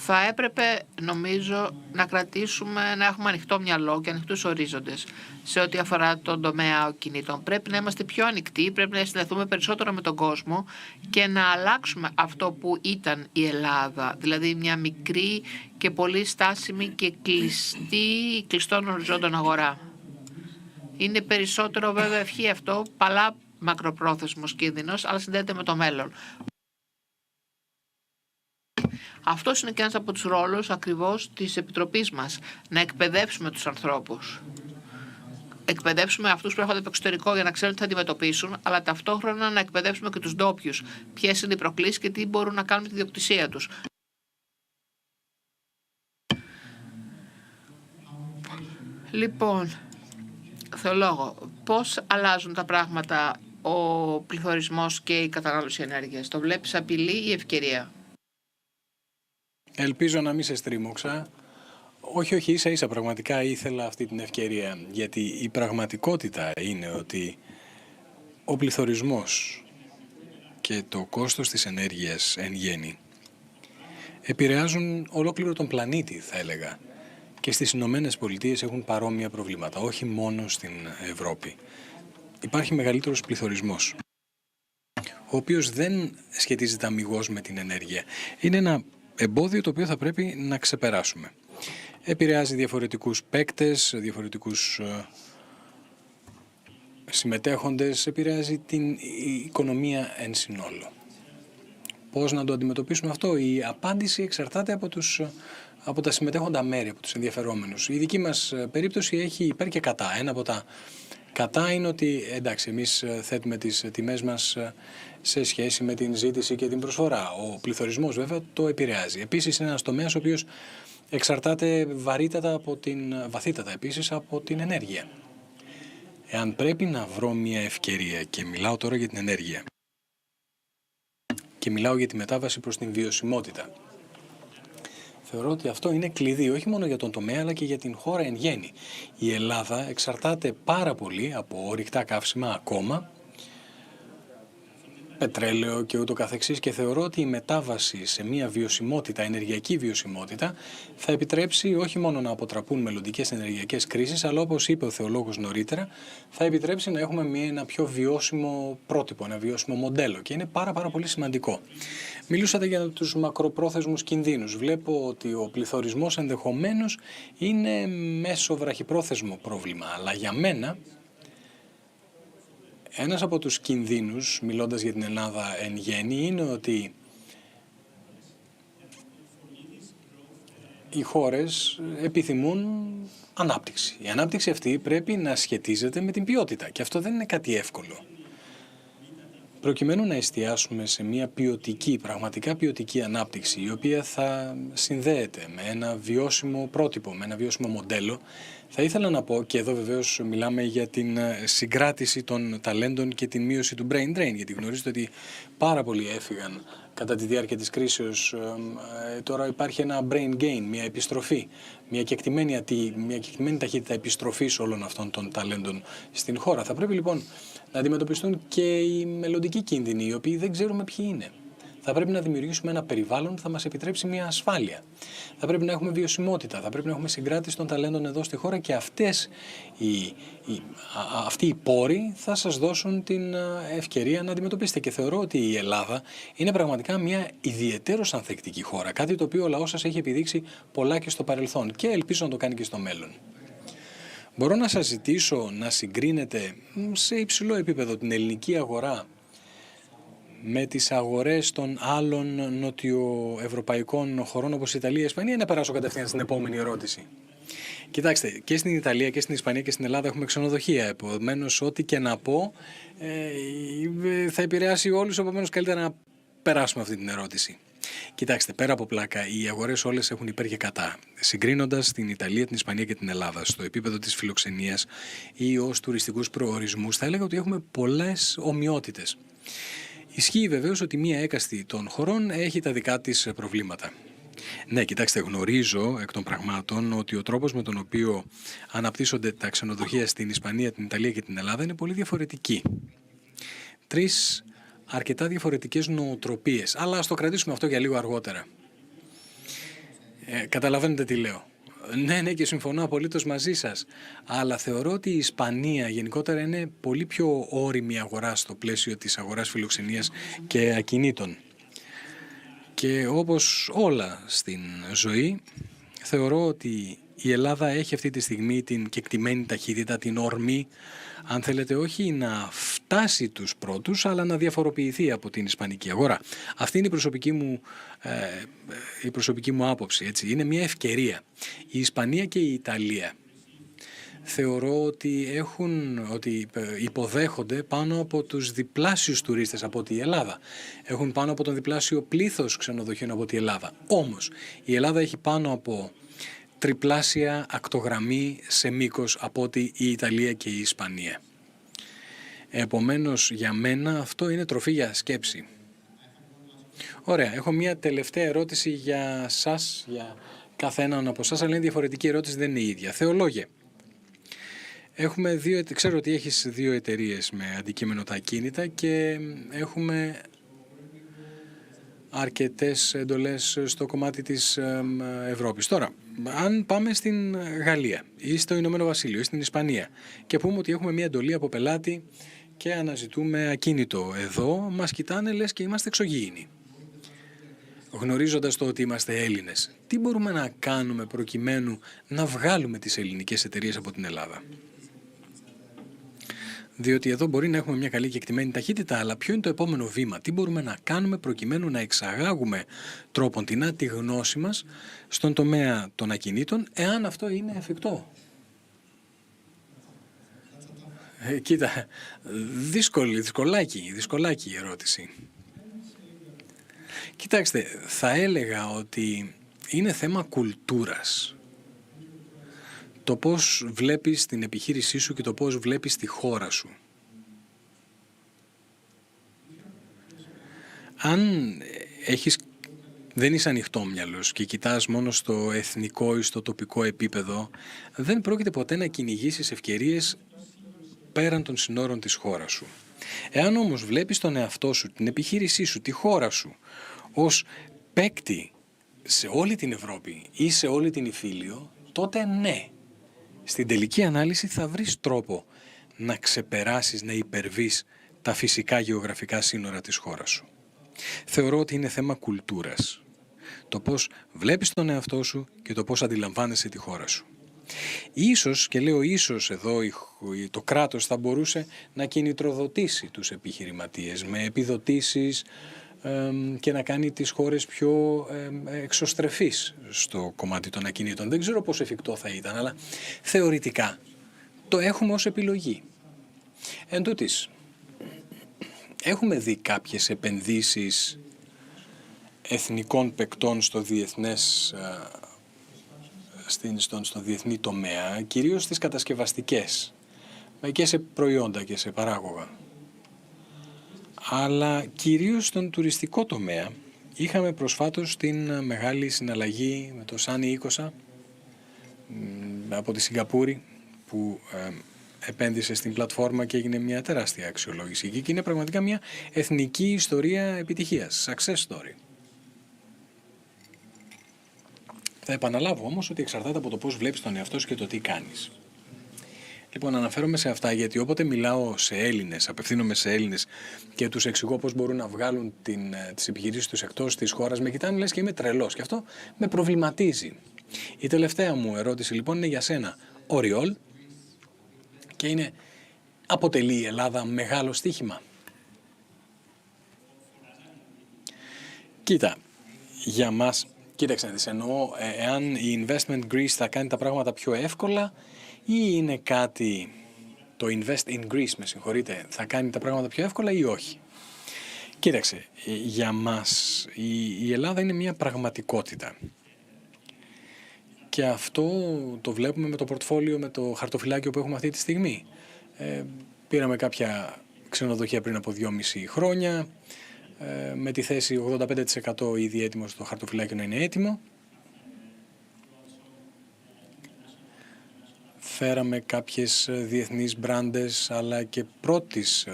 Θα έπρεπε, νομίζω, να κρατήσουμε, να έχουμε ανοιχτό μυαλό και ανοιχτούς ορίζοντες σε ό,τι αφορά τον τομέα κινήτων. Πρέπει να είμαστε πιο ανοιχτοί, πρέπει να συνδεθούμε περισσότερο με τον κόσμο και να αλλάξουμε αυτό που ήταν η Ελλάδα, δηλαδή μια μικρή και πολύ στάσιμη και κλειστών οριζόντων αγορά. Είναι περισσότερο βέβαια ευχή αυτό, παλά μακροπρόθεσμος κίνδυνος, αλλά συνδέεται με το μέλλον. Αυτός είναι και ένας από τους ρόλους ακριβώς της Επιτροπής μας, να εκπαιδεύσουμε τους ανθρώπους. Εκπαιδεύσουμε αυτούς που έρχονται από το εξωτερικό για να ξέρουν τι θα αντιμετωπίσουν, αλλά ταυτόχρονα να εκπαιδεύσουμε και τους ντόπιους, ποιες είναι οι προκλήσεις και τι μπορούν να κάνουν με τη ιδιοκτησία τους. Λοιπόν, θεολόγο, πώς αλλάζουν τα πράγματα ο πληθωρισμός και η κατανάλωση ενέργειας? Το βλέπεις απειλή ή ευκαιρία? Ελπίζω να μην σε στρίμωξα. Όχι, ίσα ίσα πραγματικά ήθελα αυτή την ευκαιρία, γιατί η πραγματικότητα είναι ότι ο πληθωρισμός και το κόστος της ενέργειας εν γέννη επηρεάζουν ολόκληρο τον πλανήτη, θα έλεγα. Και στις Ηνωμένες Πολιτείες έχουν παρόμοια προβλήματα, όχι μόνο στην Ευρώπη. Υπάρχει μεγαλύτερος πληθωρισμός, ο οποίος δεν σχετίζεται αμιγώς με την ενέργεια. Είναι ένα εμπόδιο το οποίο θα πρέπει να ξεπεράσουμε. Επηρεάζει διαφορετικούς παίκτες, διαφορετικούς συμμετέχοντες, επηρεάζει την οικονομία εν συνόλο. Πώς να το αντιμετωπίσουμε αυτό? Η απάντηση εξαρτάται από τα συμμετέχοντα μέρη, από τους ενδιαφερόμενους. Η δική μας περίπτωση έχει υπέρ και κατά. Ένα από τα κατά είναι ότι εντάξει, εμείς θέτουμε τις τιμές μας σε σχέση με την ζήτηση και την προσφορά. Ο πληθωρισμός βέβαια το επηρεάζει. Επίσης είναι ένας τομέας ο οποίος εξαρτάται βαθύτατα επίσης από την ενέργεια. Εάν πρέπει να βρω μια ευκαιρία, και μιλάω τώρα για την ενέργεια και μιλάω για τη μετάβαση προς την βιωσιμότητα, θεωρώ ότι αυτό είναι κλειδί όχι μόνο για τον τομέα αλλά και για την χώρα εν γέννη. Η Ελλάδα εξαρτάται πάρα πολύ από ορυκτά καύσιμα ακόμα, πετρέλαιο και ούτω καθεξής, και θεωρώ ότι η μετάβαση σε μια βιωσιμότητα, ενεργειακή βιωσιμότητα, θα επιτρέψει όχι μόνο να αποτραπούν μελλοντικές ενεργειακές κρίσεις, αλλά όπως είπε ο θεολόγος νωρίτερα, θα επιτρέψει να έχουμε ένα πιο βιώσιμο πρότυπο, ένα βιώσιμο μοντέλο, και είναι πάρα πολύ σημαντικό. Μιλούσατε για τους μακροπρόθεσμους κινδύνους. Βλέπω ότι ο πληθωρισμός ενδεχομένως είναι μέσο βραχυπρόθεσμο πρόβλημα, αλλά για μένα ένας από τους κινδύνους, μιλώντας για την Ελλάδα εν γέννη, είναι ότι οι χώρες επιθυμούν ανάπτυξη. Η ανάπτυξη αυτή πρέπει να σχετίζεται με την ποιότητα, και αυτό δεν είναι κάτι εύκολο. Προκειμένου να εστιάσουμε σε μια ποιοτική, πραγματικά ποιοτική ανάπτυξη, η οποία θα συνδέεται με ένα βιώσιμο πρότυπο, με ένα βιώσιμο μοντέλο, θα ήθελα να πω, και εδώ βεβαίως μιλάμε για την συγκράτηση των ταλέντων και την μείωση του brain drain, γιατί γνωρίζετε ότι πάρα πολλοί έφυγαν κατά τη διάρκεια της κρίσεως. Τώρα υπάρχει ένα brain gain, μια επιστροφή, μια κεκτημένη ταχύτητα επιστροφής όλων αυτών των ταλέντων στην χώρα. Θα πρέπει λοιπόν να αντιμετωπιστούν και οι μελλοντικοί κίνδυνοι, οι οποίοι δεν ξέρουμε ποιοι είναι. Θα πρέπει να δημιουργήσουμε ένα περιβάλλον που θα μας επιτρέψει μια ασφάλεια. Θα πρέπει να έχουμε βιωσιμότητα, θα πρέπει να έχουμε συγκράτηση των ταλέντων εδώ στη χώρα και αυτοί οι πόροι θα σας δώσουν την ευκαιρία να αντιμετωπίσετε. Και θεωρώ ότι η Ελλάδα είναι πραγματικά μια ιδιαιτέρως ανθεκτική χώρα, κάτι το οποίο ο λαός σας έχει επιδείξει πολλά και στο παρελθόν και ελπίζω να το κάνει και στο μέλλον. Μπορώ να σας ζητήσω να συγκρίνετε σε υψηλό επίπεδο την ελληνική αγορά με τις αγορές των άλλων νοτιοευρωπαϊκών χωρών όπως η Ιταλία, η Ισπανία, ή να περάσω κατευθείαν στην επόμενη ερώτηση? Κοιτάξτε, και στην Ιταλία και στην Ισπανία και στην Ελλάδα έχουμε ξενοδοχεία. Επομένως, ό,τι και να πω θα επηρεάσει όλους. Επομένως, καλύτερα να περάσουμε αυτή την ερώτηση. Κοιτάξτε, πέρα από πλάκα, οι αγορές όλες έχουν υπέρ και κατά. Συγκρίνοντας την Ιταλία, την Ισπανία και την Ελλάδα στο επίπεδο της φιλοξενίας ή ως τουριστικούς προορισμούς, θα έλεγα ότι έχουμε πολλές ομοιότητες. Ισχύει βεβαίως ότι μία έκαστη των χωρών έχει τα δικά της προβλήματα. Ναι, κοιτάξτε, γνωρίζω εκ των πραγμάτων ότι ο τρόπος με τον οποίο αναπτύσσονται τα ξενοδοχεία στην Ισπανία, την Ιταλία και την Ελλάδα είναι πολύ διαφορετικοί. Τρεις αρκετά διαφορετικές νοοτροπίες, αλλά ας το κρατήσουμε αυτό για λίγο αργότερα. Καταλαβαίνετε τι λέω. Ναι, και συμφωνώ απολύτως μαζί σας, αλλά θεωρώ ότι η Ισπανία γενικότερα είναι πολύ πιο όριμη αγορά στο πλαίσιο της αγοράς φιλοξενίας και ακινήτων. Και όπως όλα στην ζωή, θεωρώ ότι η Ελλάδα έχει αυτή τη στιγμή την κεκτημένη ταχύτητα, την όρμη, αν θέλετε, όχι να φτάσει τους πρώτους, αλλά να διαφοροποιηθεί από την ισπανική αγορά. Αυτή είναι η προσωπική μου άποψη. Έτσι. Είναι μια ευκαιρία. Η Ισπανία και η Ιταλία θεωρώ ότι υποδέχονται πάνω από τους διπλάσιους τουρίστες από τη Ελλάδα. Έχουν πάνω από τον διπλάσιο πλήθος ξενοδοχείων από τη Ελλάδα. Όμως η Ελλάδα έχει πάνω από τριπλάσια ακτογραμμή σε μήκος από ότι η Ιταλία και η Ισπανία. Επομένως, για μένα αυτό είναι τροφή για σκέψη. Ωραία, έχω μια τελευταία ερώτηση για σας, για καθέναν από σας, αλλά είναι διαφορετική ερώτηση, δεν είναι η ίδια. Θεολόγε, ξέρω ότι έχεις 2 εταιρείες με αντικείμενο τα ακίνητα και έχουμε αρκετές εντολές στο κομμάτι της Ευρώπης. Τώρα, αν πάμε στην Γαλλία ή στο Ηνωμένο Βασίλειο ή στην Ισπανία και πούμε ότι έχουμε μια εντολή από πελάτη και αναζητούμε ακίνητο εδώ, μας κοιτάνε λες και είμαστε εξωγήινοι. Γνωρίζοντας το ότι είμαστε Έλληνες, τι μπορούμε να κάνουμε προκειμένου να βγάλουμε τις ελληνικές εταιρείες από την Ελλάδα? Διότι εδώ μπορεί να έχουμε μια καλή και εκτιμένη ταχύτητα, αλλά ποιο είναι το επόμενο βήμα? Τι μπορούμε να κάνουμε προκειμένου να εξαγάγουμε τρόποντινά τη γνώση μας στον τομέα των ακινήτων, εάν αυτό είναι εφικτό? Κοίτα, δυσκολάκι η ερώτηση. Κοιτάξτε, θα έλεγα ότι είναι θέμα κουλτούρας. Το πώς βλέπεις την επιχείρησή σου και το πώς βλέπεις τη χώρα σου. Αν δεν είσαι ανοιχτόμυαλος και κοιτάς μόνο στο εθνικό ή στο τοπικό επίπεδο, δεν πρόκειται ποτέ να κυνηγήσεις ευκαιρίες πέραν των συνόρων της χώρας σου. Εάν όμως βλέπεις τον εαυτό σου, την επιχείρησή σου, τη χώρα σου, ως παίκτη σε όλη την Ευρώπη ή σε όλη την Ιφίλιο, τότε ναι. Στην τελική ανάλυση θα βρεις τρόπο να ξεπεράσεις, να υπερβείς τα φυσικά γεωγραφικά σύνορα της χώρας σου. Θεωρώ ότι είναι θέμα κουλτούρας. Το πώς βλέπεις τον εαυτό σου και το πώς αντιλαμβάνεσαι τη χώρα σου. Ίσως, και λέω ίσως εδώ, το κράτος θα μπορούσε να κινητροδοτήσει τους επιχειρηματίες με επιδοτήσεις και να κάνει τις χώρες πιο εξωστρεφείς στο κομμάτι των ακινήτων. Δεν ξέρω πόσο εφικτό θα ήταν, αλλά θεωρητικά το έχουμε ως επιλογή. Εν τούτοις, έχουμε δει κάποιες επενδύσεις εθνικών παικτών στο διεθνές, στο διεθνή τομέα, κυρίως στις κατασκευαστικές, και σε προϊόντα και σε παράγωγα. Αλλά κυρίως στον τουριστικό τομέα. Είχαμε προσφάτως την μεγάλη συναλλαγή με το Σάνι 20 από τη Σιγκαπούρη, που επένδυσε στην πλατφόρμα και έγινε μια τεράστια αξιολόγηση εκεί και είναι πραγματικά μια εθνική ιστορία επιτυχίας, success story. Θα επαναλάβω όμως ότι εξαρτάται από το πώς βλέπεις τον εαυτό σου και το τι κάνεις. Λοιπόν, αναφέρομαι σε αυτά γιατί όποτε μιλάω σε Έλληνες, απευθύνομαι σε Έλληνες και τους εξηγώ πώς μπορούν να βγάλουν τις επιχειρήσεις τους εκτός της χώρας, με κοιτάνε λες και είμαι τρελός και αυτό με προβληματίζει. Η τελευταία μου ερώτηση λοιπόν είναι για σένα, Οριόλ, και είναι, αποτελεί η Ελλάδα μεγάλο στοίχημα? Κοίτα, για μας, κοίταξε να δεις, εννοώ εάν η Investment Greece θα κάνει τα πράγματα πιο εύκολα ή είναι κάτι, το Invest in Greece, με συγχωρείτε, θα κάνει τα πράγματα πιο εύκολα ή όχι. Κοίταξε, για μας η Ελλάδα είναι μια πραγματικότητα. Και αυτό το βλέπουμε με το πορτφόλιο, με το χαρτοφυλάκιο που έχουμε αυτή τη στιγμή. Πήραμε κάποια ξενοδοχεία πριν από 2,5 χρόνια, με τη θέση 85% ήδη έτοιμο στο χαρτοφυλάκιο να είναι έτοιμο. Φέραμε κάποιες διεθνείς μπράντες, αλλά και πρώτης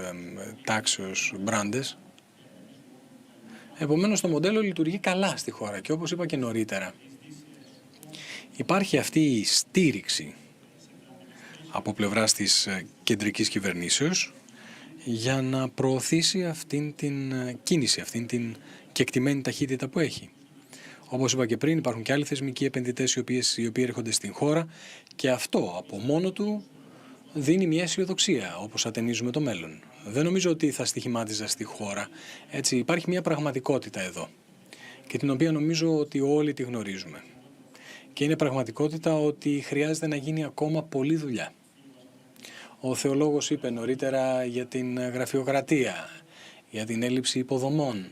τάξεως μπράντες. Επομένως το μοντέλο λειτουργεί καλά στη χώρα και όπως είπα και νωρίτερα, υπάρχει αυτή η στήριξη από πλευράς της κεντρικής κυβερνήσεως για να προωθήσει αυτήν την κίνηση, αυτήν την κεκτημένη ταχύτητα που έχει. Όπως είπα και πριν, υπάρχουν και άλλοι θεσμικοί επενδυτές οι οποίοι έρχονται στην χώρα και αυτό από μόνο του δίνει μια αισιοδοξία, όπως ατενίζουμε το μέλλον. Δεν νομίζω ότι θα στοιχημάτιζα στη χώρα. Έτσι, υπάρχει μια πραγματικότητα εδώ και την οποία νομίζω ότι όλοι τη γνωρίζουμε. Και είναι πραγματικότητα ότι χρειάζεται να γίνει ακόμα πολλή δουλειά. Ο θεολόγος είπε νωρίτερα για την γραφειοκρατία, για την έλλειψη υποδομών,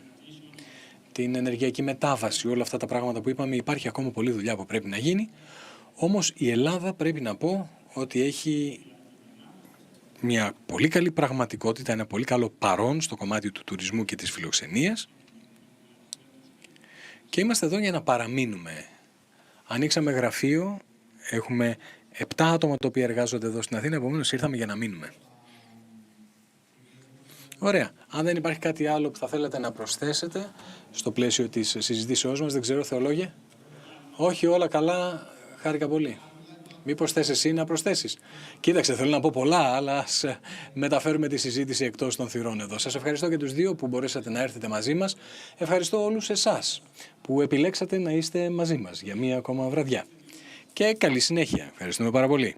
την ενεργειακή μετάβαση, όλα αυτά τα πράγματα που είπαμε, υπάρχει ακόμα πολλή δουλειά που πρέπει να γίνει. Όμως η Ελλάδα πρέπει να πω ότι έχει μια πολύ καλή πραγματικότητα, ένα πολύ καλό παρόν στο κομμάτι του τουρισμού και της φιλοξενίας και είμαστε εδώ για να παραμείνουμε. Ανοίξαμε γραφείο, έχουμε 7 άτομα τα οποία εργάζονται εδώ στην Αθήνα, επομένως ήρθαμε για να μείνουμε. Ωραία. Αν δεν υπάρχει κάτι άλλο που θα θέλετε να προσθέσετε στο πλαίσιο της συζητήσεώς μας, δεν ξέρω, θεολόγε. Όχι, όλα καλά, χάρηκα πολύ. Μήπως θες εσύ να προσθέσεις? Κοίταξε, θέλω να πω πολλά, αλλά ας μεταφέρουμε τη συζήτηση εκτός των θυρών εδώ. Σας ευχαριστώ και τους δύο που μπορέσατε να έρθετε μαζί μας. Ευχαριστώ όλους εσάς που επιλέξατε να είστε μαζί μας για μία ακόμα βραδιά. Και καλή συνέχεια. Ευχαριστούμε πάρα πολύ.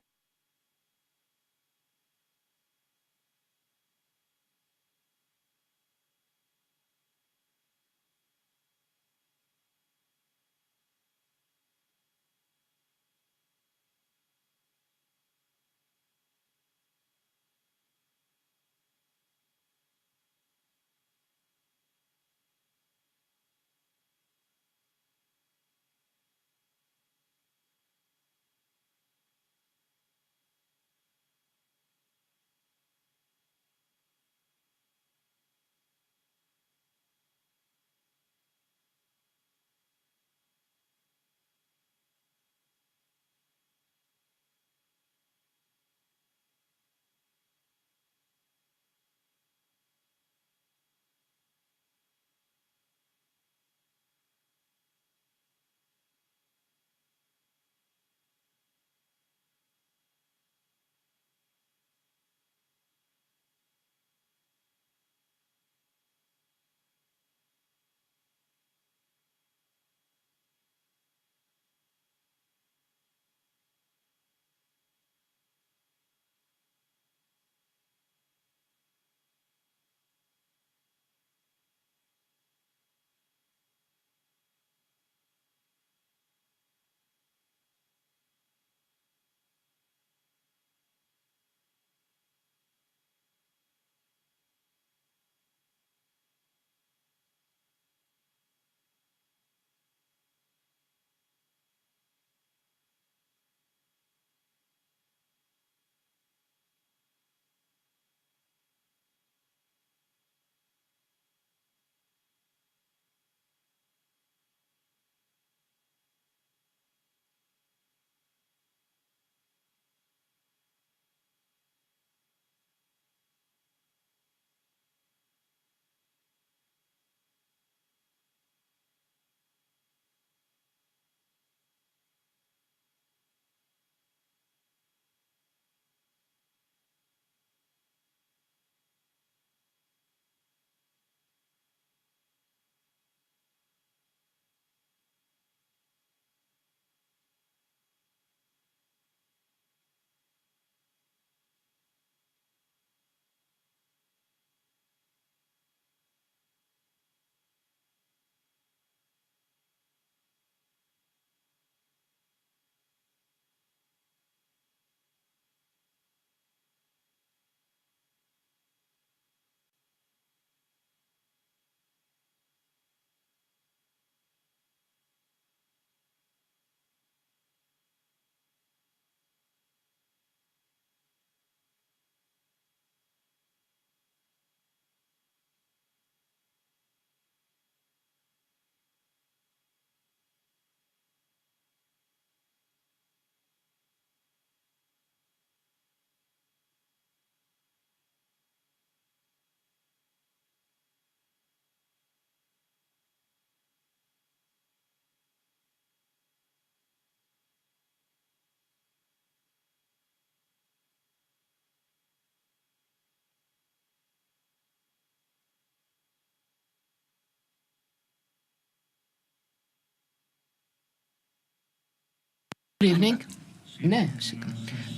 Good evening.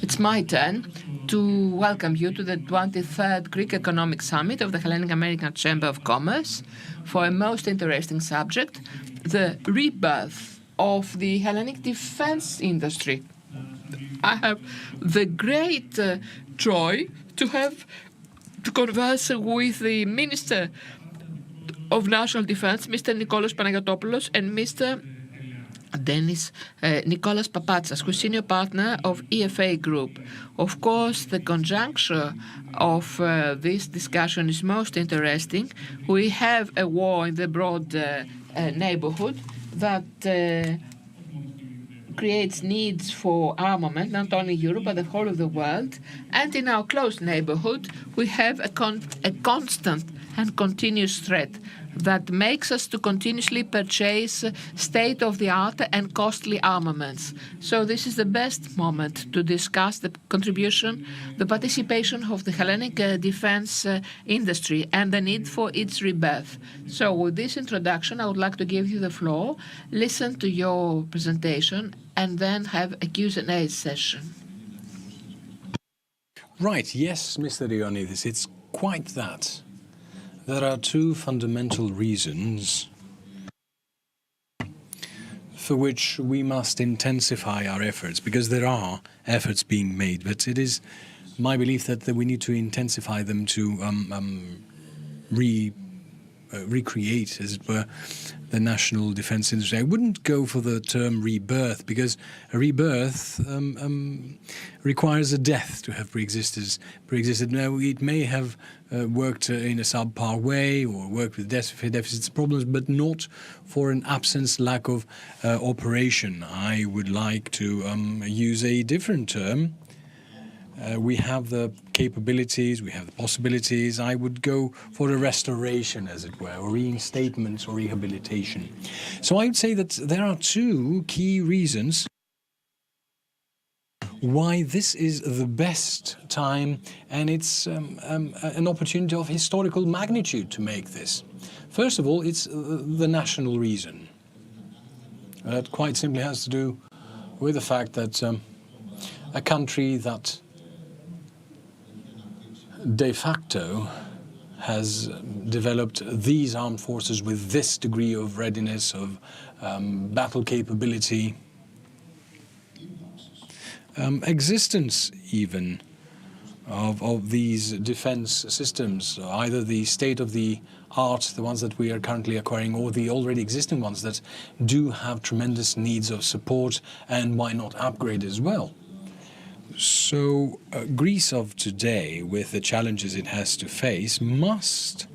It's my turn to welcome you to the 23rd Greek Economic Summit of the Hellenic American Chamber of Commerce for a most interesting subject, the rebirth of the Hellenic defense industry. I have the great joy to converse with the Minister of National Defense, Mr. Nikolaos Panagiotopoulos, and Mr. Dennis Nicholas Papatsas, who's senior partner of EFA Group. Of course, the conjuncture of this discussion is most interesting. We have a war in the broad neighborhood that creates needs for armament, not only Europe, but the whole of the world. And in our close neighborhood, we have a constant and continuous threat that makes us to continuously purchase state-of-the-art and costly armaments. So this is the best moment to discuss the contribution, the participation of the Hellenic defense industry and the need for its rebirth. So with this introduction, I would like to give you the floor, listen to your presentation, and then have a Q&A session. Right, yes, Mr. Ioannidis, it's quite that. There are two fundamental reasons for which we must intensify our efforts, because there are efforts being made, but it is my belief that we need to intensify them to recreate, as it were, the national defense industry. I wouldn't go for the term rebirth, because a rebirth requires a death to have pre-existed. Now, it may have worked in a subpar way or worked with deficits problems, but not for an absence, lack of operation. I would like to use a different term. We have the capabilities, we have the possibilities. I would go for a restoration, as it were, or reinstatement or rehabilitation. So I would say that there are two key reasons why this is the best time, and it's an opportunity of historical magnitude to make this. First of all, it's the national reason. That quite simply has to do with the fact that a country that de facto has developed these armed forces with this degree of readiness, of battle capability, existence even of these defense systems, either the state-of-the-art, the ones that we are currently acquiring, or the already existing ones that do have tremendous needs of support and why not upgrade as well. So Greece of today, with the challenges it has to face, must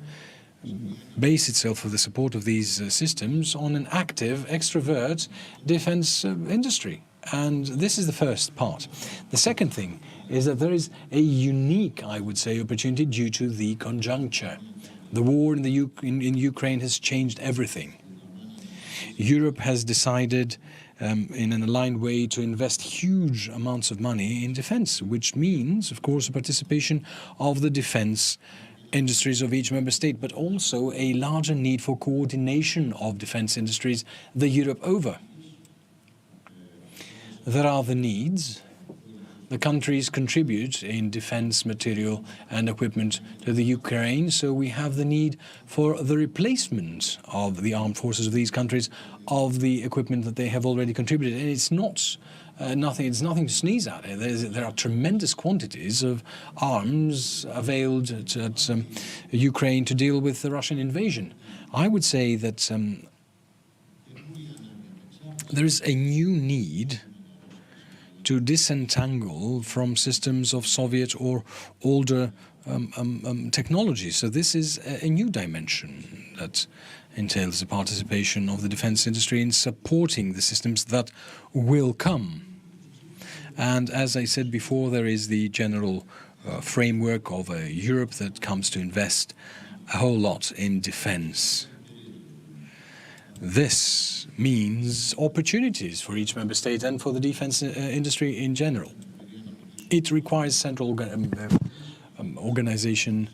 base itself for the support of these systems on an active, extrovert defense industry. And this is the first part. The second thing is that there is a unique, I would say, opportunity due to the conjuncture. The war in Ukraine has changed everything. Europe has decided in an aligned way to invest huge amounts of money in defense, which means, of course, a participation of the defense industries of each member state, but also a larger need for coordination of defense industries the Europe over. There are the needs. The countries contribute in defense material and equipment to the Ukraine, so we have the need for the replacement of the armed forces of these countries of the equipment that they have already contributed. And it's not nothing to sneeze at. There are tremendous quantities of arms availed at Ukraine to deal with the Russian invasion. I would say that there is a new need to disentangle from systems of Soviet or older technology. So this is a new dimension that entails the participation of the defense industry in supporting the systems that will come. And as I said before, there is the general framework of a Europe that comes to invest a whole lot in defense. This means opportunities for each member state and for the defense industry in general. It requires central organization,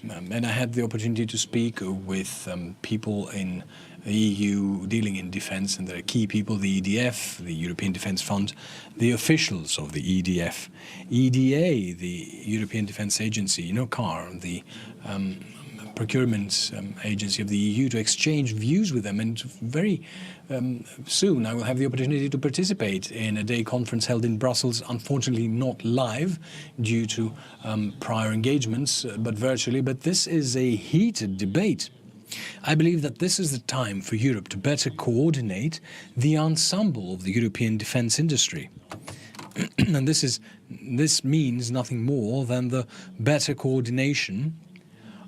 and I had the opportunity to speak with people in the EU dealing in defense, and there are key people, the EDF, the European Defence Fund, the officials of the EDF, EDA, the European Defence Agency, CAR, the procurement agency of the EU, to exchange views with them. And very soon I will have the opportunity to participate in a day conference held in Brussels, unfortunately not live due to prior engagements, but virtually. But this is a heated debate. I believe that this is the time for Europe to better coordinate the ensemble of the European defence industry. And this means nothing more than the better coordination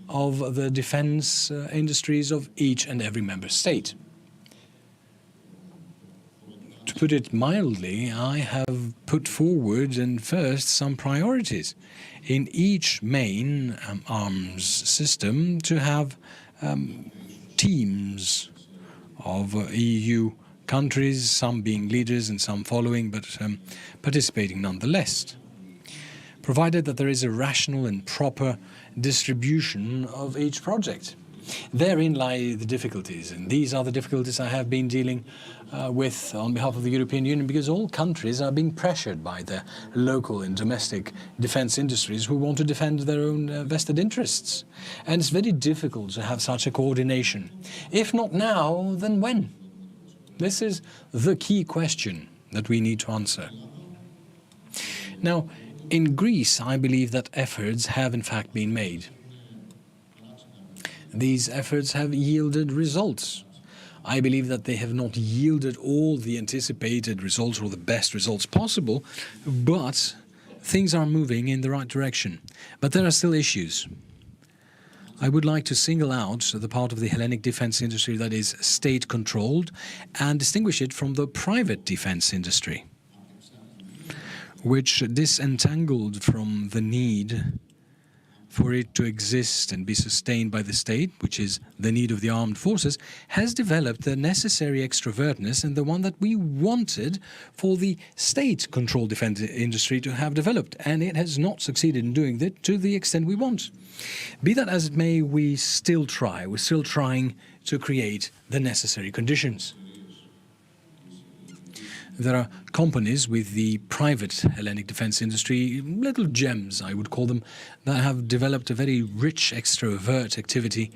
of the defence industries of each and every member state. To put it mildly, I have put forward and first some priorities in each main arms system to have teams of EU countries, some being leaders and some following, but participating nonetheless, provided that there is a rational and proper distribution of each project. Therein lie the difficulties, and these are the difficulties I have been dealing with on behalf of the European Union, because all countries are being pressured by their local and domestic defence industries who want to defend their own vested interests. And it's very difficult to have such a coordination. If not now, then when? This is the key question that we need to answer. Now, in Greece, I believe that efforts have in fact been made. These efforts have yielded results. I believe that they have not yielded all the anticipated results or the best results possible, but things are moving in the right direction. But there are still issues. I would like to single out the part of the Hellenic defence industry that is state-controlled and distinguish it from the private defence industry, which, disentangled from the need for it to exist and be sustained by the state, which is the need of the armed forces, has developed the necessary extrovertness and the one that we wanted for the state-controlled defence industry to have developed. And it has not succeeded in doing that to the extent we want. Be that as it may, we still try. We're still trying to create the necessary conditions. There are companies with the private Hellenic defence industry, little gems, I would call them, that have developed a very rich extrovert activity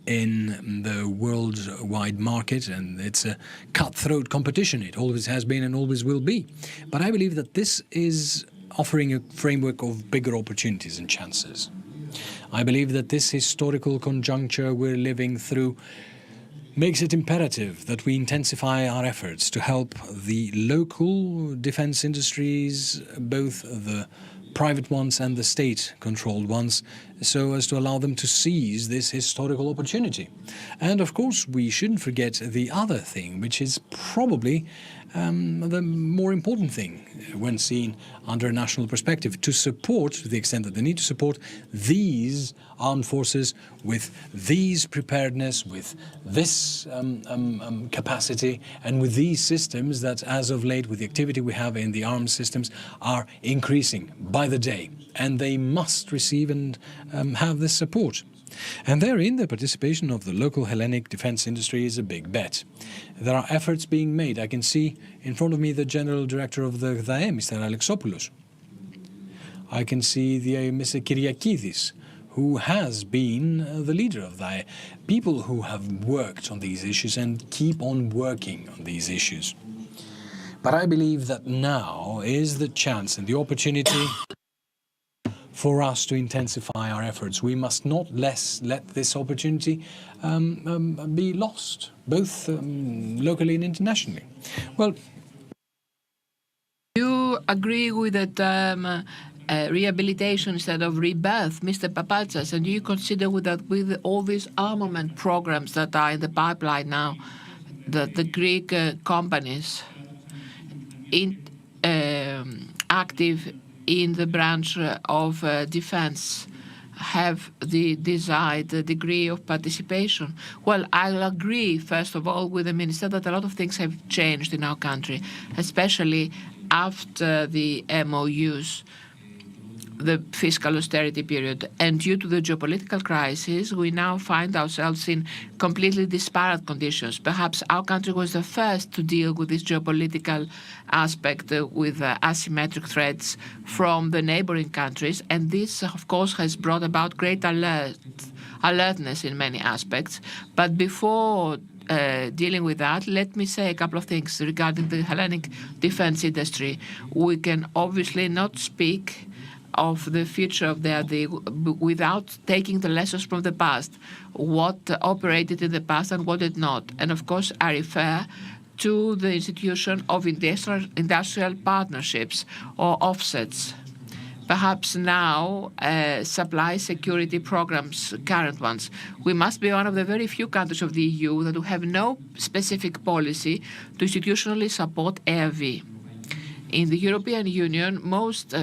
in the worldwide market, and it's a cutthroat competition. It always has been and always will be. But I believe that this is offering a framework of bigger opportunities and chances. I believe that this historical conjuncture we're living through makes it imperative that we intensify our efforts to help the local defence industries, both the private ones and the state-controlled ones, so as to allow them to seize this historical opportunity. And of course, we shouldn't forget the other thing, which is probably the more important thing when seen under a national perspective, to support, to the extent that they need to support, these armed forces with these preparedness, with this capacity, and with these systems that, as of late, with the activity we have in the armed systems, are increasing by the day. And they must receive and have this support. And therein, the participation of the local Hellenic defence industry is a big bet. There are efforts being made. I can see in front of me the General Director of the GDAE, Mr. Alexopoulos. I can see the Mr. Kyriakidis, who has been the leader of GDAE. People who have worked on these issues and keep on working on these issues. But I believe that now is the chance and the opportunity for us to intensify our efforts. We must not let this opportunity be lost, both locally and internationally. Well, you agree with the term rehabilitation instead of rebirth, Mr. Papatsas, and do you consider that with all these armament programs that are in the pipeline now, that the Greek companies active in the branch of defense have the desired degree of participation? Well, I'll agree, first of all, with the Minister that a lot of things have changed in our country, especially after the MOUs. the fiscal austerity period. And due to the geopolitical crisis, we now find ourselves in completely disparate conditions. Perhaps our country was the first to deal with this geopolitical aspect with asymmetric threats from the neighboring countries. And this, of course, has brought about great alertness in many aspects. But before dealing with that, let me say a couple of things regarding the Hellenic defense industry. We can obviously not speak of the future of the AD without taking the lessons from the past, what operated in the past and what did not. And of course, I refer to the institution of industrial partnerships or offsets. Perhaps now supply security programs, current ones. We must be one of the very few countries of the EU that have no specific policy to institutionally support ARV. In the European Union, most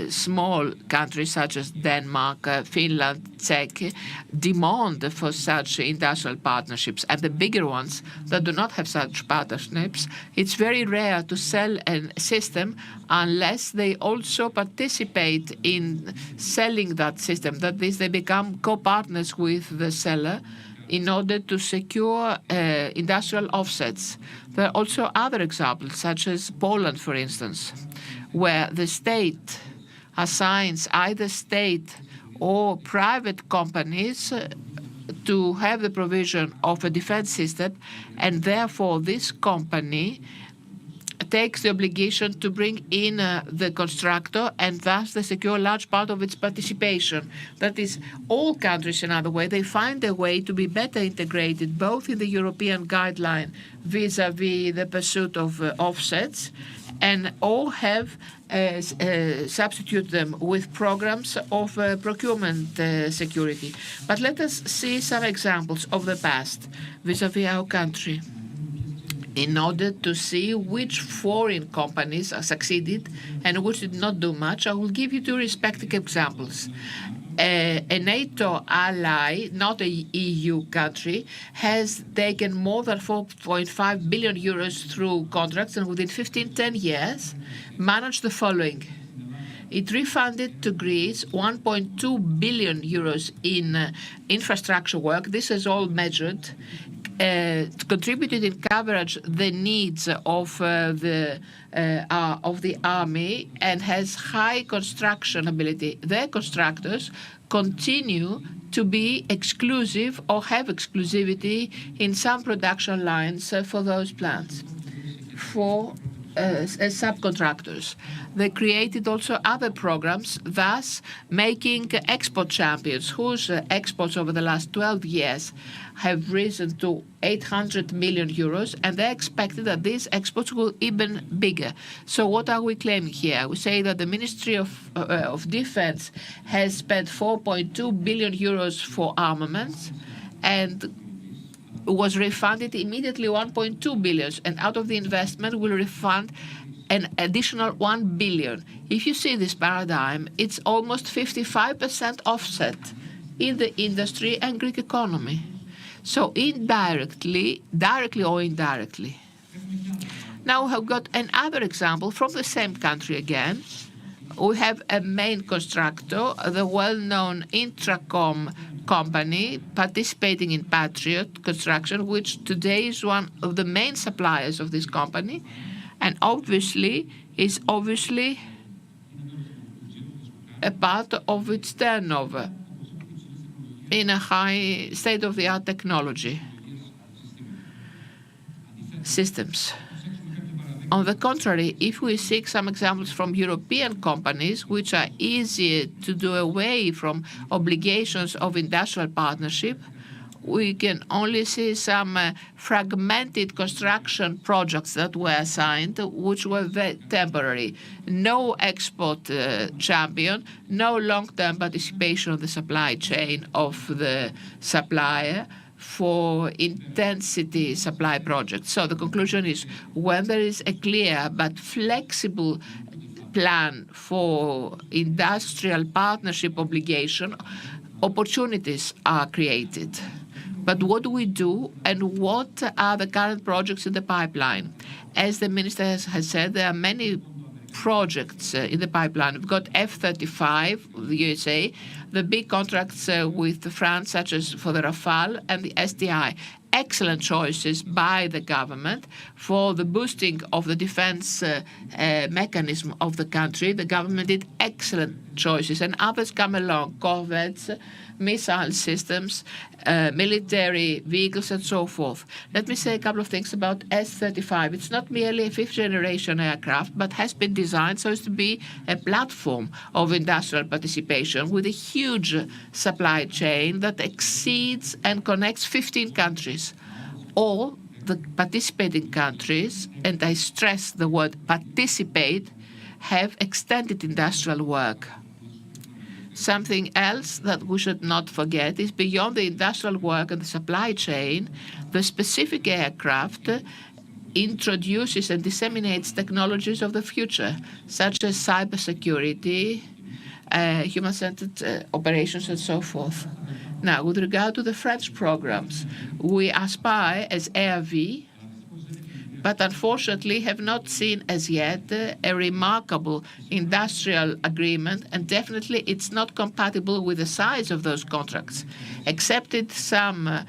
small countries such as Denmark, Finland, Czech demand for such industrial partnerships. And the bigger ones that do not have such partnerships, it's very rare to sell a system unless they also participate in selling that system. That is, they become co-partners with the seller in order to secure industrial offsets. There are also other examples, such as Poland, for instance, where the state assigns either state or private companies to have the provision of a defense system, and therefore this company takes the obligation to bring in the constructor, and thus they secure a large part of its participation. That is, all countries, in other way, they find a way to be better integrated, both in the European guideline vis-à-vis the pursuit of offsets, and all have substitute them with programs of procurement security. But let us see some examples of the past vis-à-vis our country, in order to see which foreign companies succeeded and which did not do much. I will give you two respective examples. A NATO ally, not a EU country, has taken more than 4.5 billion euros through contracts, and within 10 years managed the following. It refunded to Greece 1.2 billion euros in infrastructure work. This is all measured. Contributed in coverage the needs of the army, and has high construction ability. Their constructors continue to be exclusive or have exclusivity in some production lines for those plants. For as subcontractors. They created also other programs, thus making export champions, whose exports over the last 12 years have risen to 800 million euros, and they expected that these exports will even bigger. So what are we claiming here? We say that the Ministry of Defense has spent 4.2 billion euros for armaments, and was refunded immediately 1.2 billion, and out of the investment will refund an additional 1 billion. If you see this paradigm, it's almost 55% offset in the industry and Greek economy. So indirectly, directly or indirectly. Now we have got another example from the same country again. We have a main constructor, the well-known Intracom company, participating in Patriot construction, which today is one of the main suppliers of this company, and is obviously a part of its turnover in a high state-of-the-art technology systems. On the contrary, if we seek some examples from European companies, which are easier to do away from obligations of industrial partnership, we can only see some fragmented construction projects that were assigned, which were very temporary. No export champion, no long-term participation of the supply chain of the supplier for intensity supply projects. So the conclusion is, when there is a clear but flexible plan for industrial partnership obligation, opportunities are created. But what do we do, and what are the current projects in the pipeline? As the minister has said, there are many projects in the pipeline. We've got F-35, the USA, the big contracts with France, such as for the Rafale and the SDI. Excellent choices by the government for the boosting of the defense mechanism of the country. The government did excellent choices, and others come along, corvettes, missile systems, military vehicles, and so forth. Let me say a couple of things about S-35. It's not merely a fifth-generation aircraft, but has been designed so as to be a platform of industrial participation with a huge supply chain that exceeds and connects 15 countries. All the participating countries, and I stress the word participate, have extended industrial work. Something else that we should not forget is beyond the industrial work and the supply chain, the specific aircraft introduces and disseminates technologies of the future, such as cybersecurity, human-centered operations, and so forth. Now, with regard to the French programs, we aspire as ARV, but unfortunately have not seen as yet a remarkable industrial agreement, and definitely it's not compatible with the size of those contracts, excepted some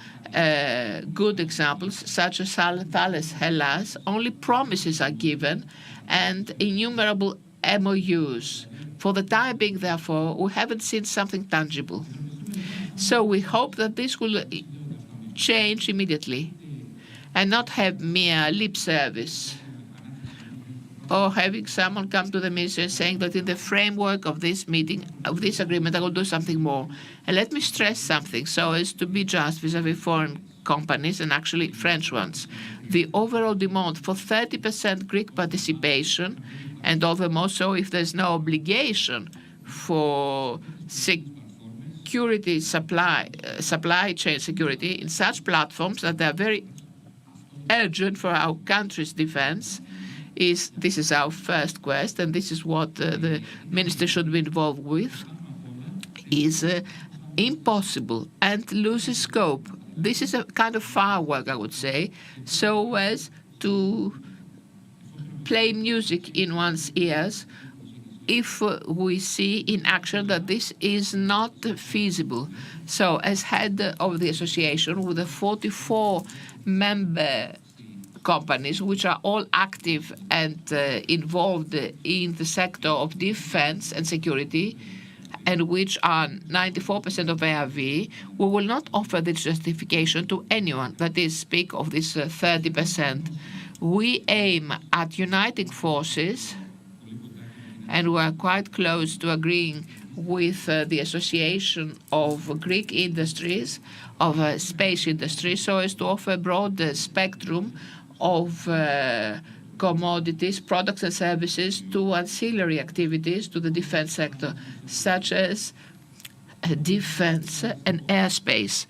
good examples, such as Thales Hellas. Only promises are given and innumerable MOUs. For the time being, therefore, we haven't seen something tangible. So we hope that this will change immediately and not have mere lip service or having someone come to the minister saying that in the framework of this meeting, of this agreement, I will do something more. And let me stress something so as to be just vis-à-vis foreign companies and actually French ones. The overall demand for 30% Greek participation, and all the more so if there's no obligation for security supply chain security in such platforms that they are very urgent for our country's defense. This is our first quest, and this is what the minister should be involved with, is impossible and loses scope. This is a kind of firework, I would say, so as to play music in one's ears if we see in action that this is not feasible. So as head of the association with the 44 member companies, which are all active and involved in the sector of defense and security, and which are 94% of ARV, we will not offer this justification to anyone, that is, speak of this 30%. We aim at uniting forces, and we are quite close to agreeing with the Association of Greek Industries, of space industry, so as to offer a broad spectrum of commodities, products and services to ancillary activities to the defense sector, such as defense and airspace.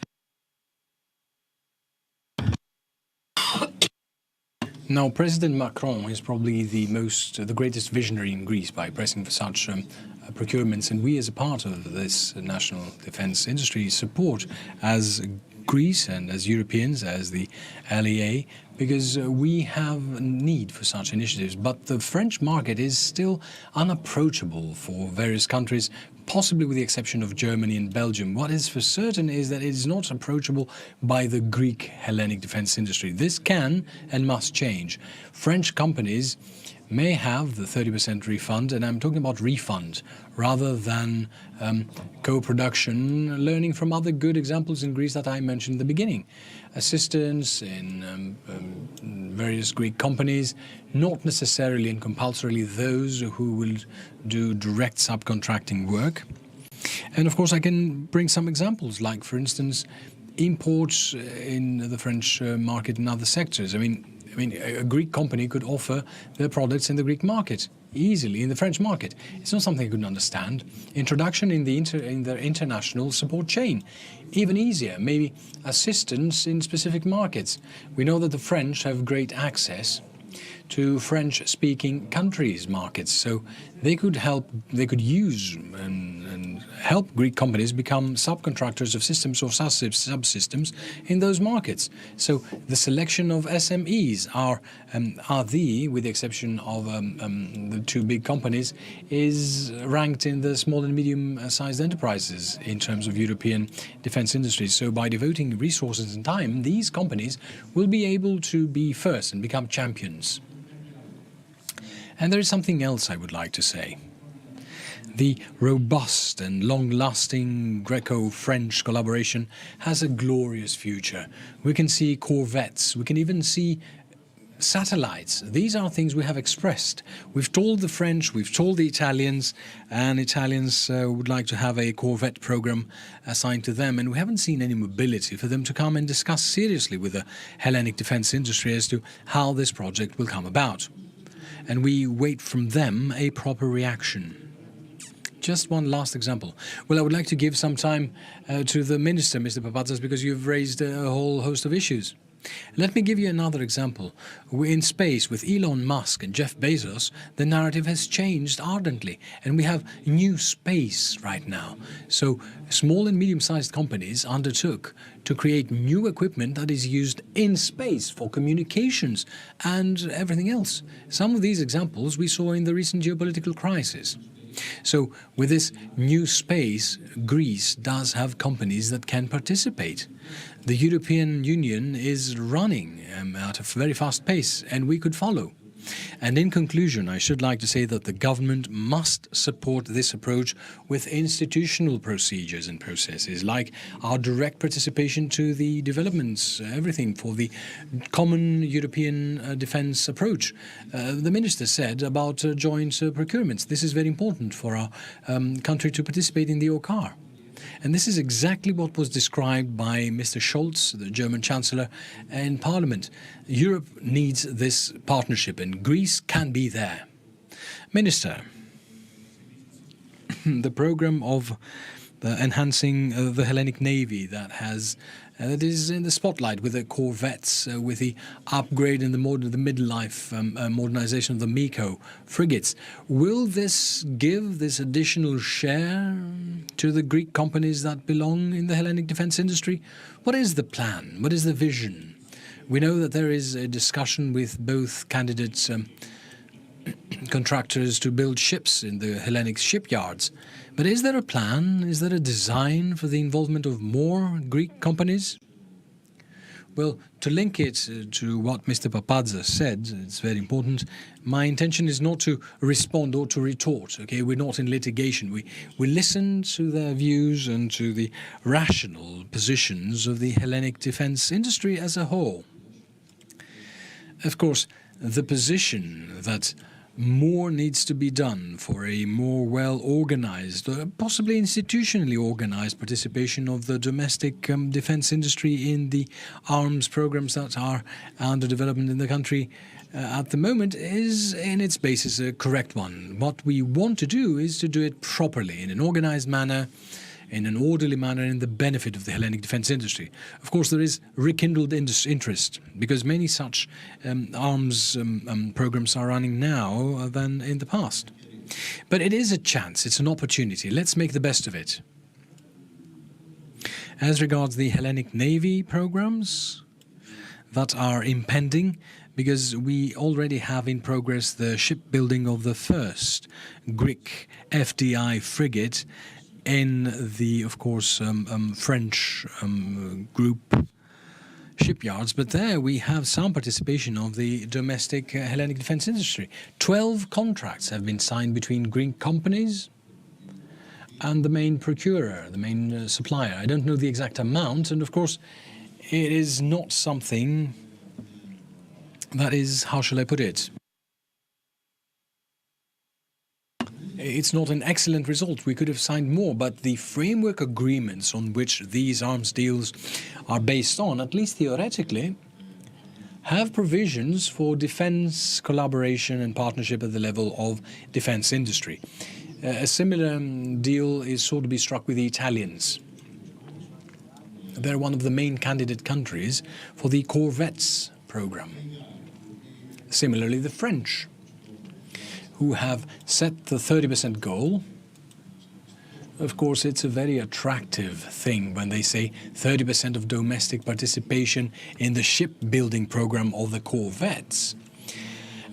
Now, President Macron is probably the greatest visionary in Greece by pressing for such procurements, and we as a part of this national defense industry support as Greece and as Europeans, as the LEA, because we have need for such initiatives. But the French market is still unapproachable for various countries, possibly with the exception of Germany and Belgium. What is for certain is that it is not approachable by the Greek Hellenic defense industry. This can and must change. French companies may have the 30% refund, and I'm talking about refund rather than co-production, learning from other good examples in Greece that I mentioned in the beginning. Assistance in various Greek companies, not necessarily and compulsorily those who will do direct subcontracting work. And of course I can bring some examples, like for instance imports in the French market and other sectors. I mean, a Greek company could offer their products in the Greek market easily, in the French market. It's not something I couldn't understand. Introduction in the international support chain, even easier. Maybe assistance in specific markets. We know that the French have great access to French-speaking countries' markets. So they could use and help Greek companies become subcontractors of systems or subsystems in those markets. So the selection of SMEs are with the exception of the two big companies, is ranked in the small and medium-sized enterprises in terms of European defense industries. So by devoting resources and time, these companies will be able to be first and become champions. And there is something else I would like to say. The robust and long-lasting Greco-French collaboration has a glorious future. We can see corvettes, we can even see satellites. These are things we have expressed. We've told the French, we've told the Italians, and Italians would like to have a corvette program assigned to them, and we haven't seen any mobility for them to come and discuss seriously with the Hellenic defense industry as to how this project will come about. And we wait from them a proper reaction. Just one last example. Well, I would like to give some time to the Minister, Mr. Papatzas, because you've raised a whole host of issues. Let me give you another example. In space, with Elon Musk and Jeff Bezos, the narrative has changed ardently, and we have new space right now. So small and medium-sized companies undertook to create new equipment that is used in space for communications and everything else. Some of these examples we saw in the recent geopolitical crisis. So with this new space, Greece does have companies that can participate. The European Union is running at a very fast pace, and we could follow. And in conclusion, I should like to say that the government must support this approach with institutional procedures and processes, like our direct participation to the developments, everything for the common European defence approach. The Minister said about joint procurements. This is very important for our country to participate in the OCAR. And this is exactly what was described by Mr. Scholz, the German Chancellor, in Parliament. Europe needs this partnership, and Greece can be there. Minister, the program of enhancing the Hellenic Navy that is in the spotlight with the corvettes, with the upgrade and the midlife modernization of the MECO frigates. Will this give this additional share to the Greek companies that belong in the Hellenic defense industry? What is the plan? What is the vision? We know that there is a discussion with both candidates contractors to build ships in the Hellenic shipyards. But is there a plan? Is there a design for the involvement of more Greek companies? Well, to link it to what Mr. Papatzas said, it's very important. My intention is not to respond or to retort. Okay, we're not in litigation. We listen to their views and to the rational positions of the Hellenic defense industry as a whole. Of course, the position that more needs to be done for a more well-organized, possibly institutionally organized participation of the domestic defense industry in the arms programs that are under development in the country at the moment is in its basis a correct one. What we want to do is to do it properly, in an organized manner, in an orderly manner, in the benefit of the Hellenic defense industry. Of course, there is rekindled interest, because many such arms programs are running now than in the past. But it is a chance, it's an opportunity. Let's make the best of it. As regards the Hellenic Navy programs that are impending, because we already have in progress the shipbuilding of the first Greek FDI frigate in the, of course, French group shipyards, but there we have some participation of the domestic Hellenic defense industry. 12 contracts have been signed between Greek companies and the main procurer, the main supplier. I don't know the exact amount, and of course it is not something that is, how shall I put it, it's not an excellent result. We could have signed more, but the framework agreements on which these arms deals are based on, at least theoretically, have provisions for defense collaboration and partnership at the level of defense industry. A similar deal is sort to be struck with the Italians. They're one of the main candidate countries for the corvettes program. Similarly, the French, who have set the 30% goal. Of course, it's a very attractive thing when they say 30% of domestic participation in the shipbuilding program of the corvettes.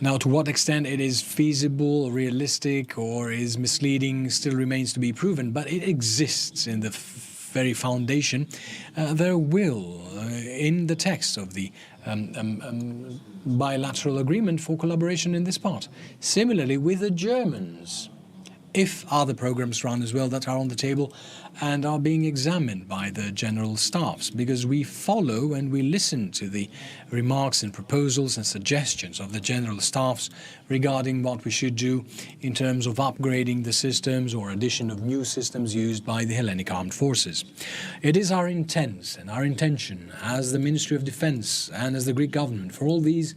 Now, to what extent it is feasible, realistic, or is misleading still remains to be proven, but it exists in the very foundation. There will, in the text of the bilateral agreement for collaboration in this part. Similarly, with the Germans, if other programs run as well that are on the table and are being examined by the general staffs, because we follow and we listen to the remarks and proposals and suggestions of the general staffs regarding what we should do in terms of upgrading the systems or addition of new systems used by the Hellenic Armed Forces. It is our intent and our intention as the Ministry of Defense and as the Greek government for all these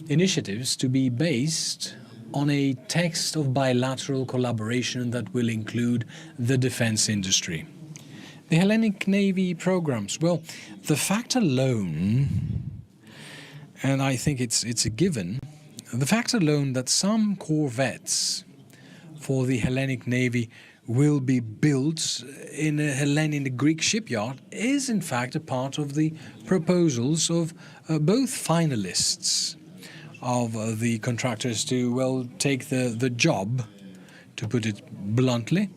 initiatives to be based on a text of bilateral collaboration that will include the defense industry. The Hellenic Navy programs, well, the fact alone, and I think it's a given, the fact alone that some corvettes for the Hellenic Navy will be built in a Greek shipyard is in fact a part of the proposals of both finalists of the contractors to, well, take the job, to put it bluntly.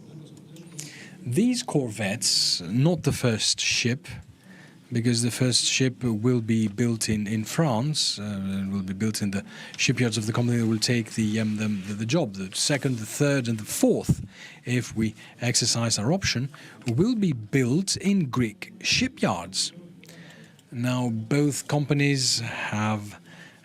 These corvettes, not the first ship, because the first ship will be built in France, will be built in the shipyards of the company that will take the job. The second, the third, and the fourth, if we exercise our option, will be built in Greek shipyards. Now, both companies have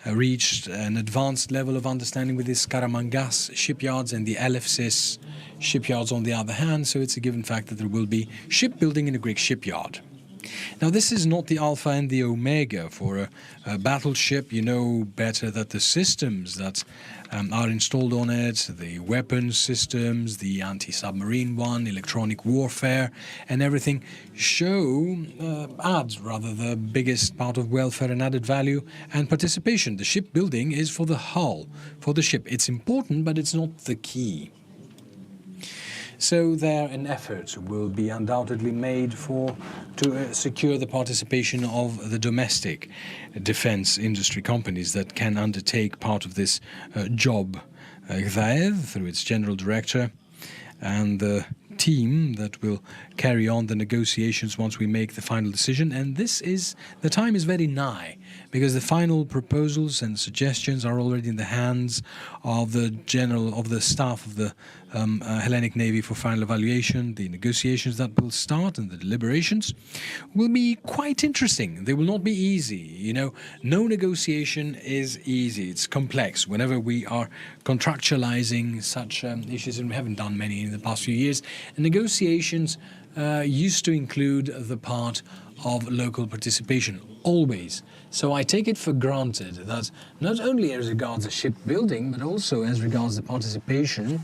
reached an advanced level of understanding with the Skaramangas shipyards and the Elefsis shipyards on the other hand, so it's a given fact that there will be shipbuilding in a Greek shipyard. Now, this is not the alpha and the omega for a battleship. You know better that the systems that are installed on it, the weapons systems, the anti-submarine one, electronic warfare, and everything adds rather the biggest part of welfare and added value and participation. The shipbuilding is for the hull, for the ship. It's important, but it's not the key. So there an effort will be undoubtedly made to secure the participation of the domestic defense industry companies that can undertake part of this job. GES, through its general director, and the team that will carry on the negotiations once we make the final decision. And the time is very nigh, because the final proposals and suggestions are already in the hands of the staff of the Hellenic Navy for final evaluation. The negotiations that will start and the deliberations will be quite interesting. They will not be easy. You know, no negotiation is easy. It's complex. Whenever we are contractualizing such issues, and we haven't done many in the past few years, negotiations used to include the part of local participation, always. So I take it for granted that not only as regards the shipbuilding, but also as regards the participation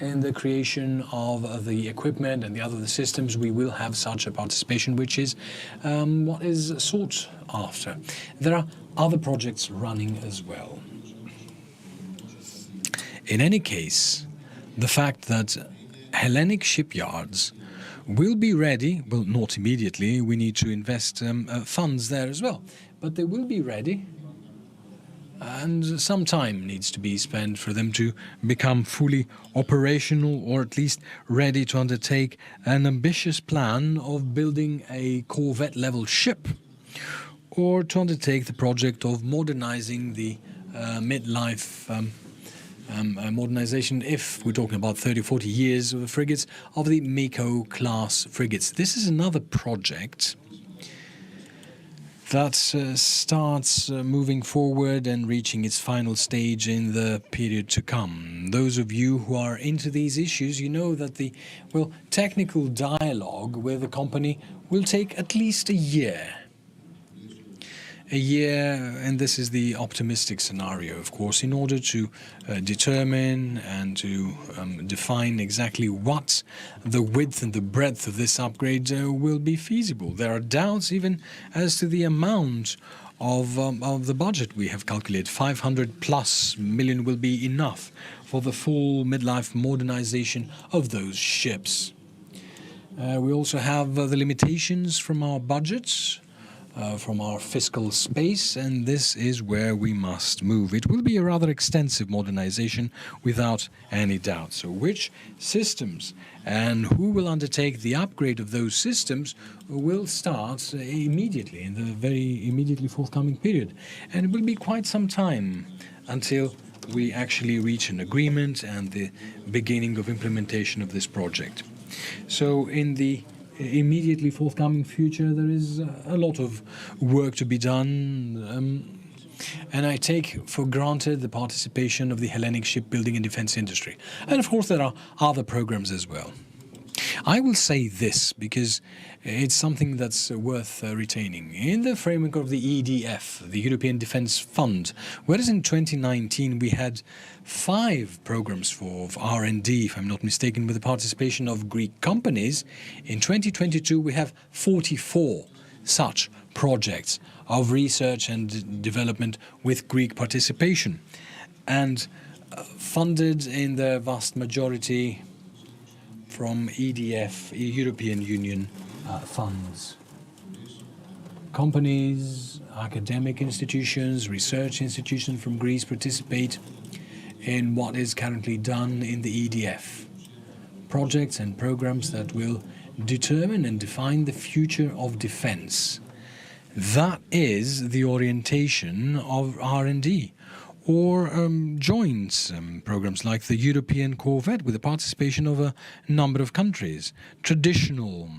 in the creation of the equipment and the other systems, we will have such a participation, which is what is sought after. There are other projects running as well. In any case, the fact that Hellenic shipyards will be ready, well, not immediately, we need to invest funds there as well, but they will be ready, and some time needs to be spent for them to become fully operational, or at least ready to undertake an ambitious plan of building a corvette-level ship, or to undertake the project of modernizing the midlife modernization, if we're talking about 30 or 40 years of the frigates, of the Miko-class frigates. This is another project that starts moving forward and reaching its final stage in the period to come. Those of you who are into these issues, you know that the technical dialogue with the company will take at least a year. And this is the optimistic scenario, of course, in order to determine and to define exactly what the width and the breadth of this upgrade will be feasible. There are doubts even as to the amount of the budget we have calculated. 500 plus million will be enough for the full midlife modernization of those ships. We also have the limitations from our budgets, from our fiscal space, and this is where we must move. It will be a rather extensive modernization without any doubt. So which systems and who will undertake the upgrade of those systems will start immediately, in the very immediately forthcoming period. And it will be quite some time until we actually reach an agreement and the beginning of implementation of this project. So in the immediately forthcoming future, there is a lot of work to be done, and I take for granted the participation of the Hellenic shipbuilding and defense industry. And of course, there are other programs as well. I will say this because it's something that's worth retaining. In the framework of the EDF, the European Defence Fund, whereas in 2019 we had 5 programs for R&D, if I'm not mistaken, with the participation of Greek companies, in 2022 we have 44 such projects of research and development with Greek participation, and funded in the vast majority from EDF, European Union funds. Companies, academic institutions, research institutions from Greece participate in what is currently done in the EDF. Projects and programs that will determine and define the future of defense. That is the orientation of R&D. Or joint programs like the European Corvette with the participation of a number of countries, traditional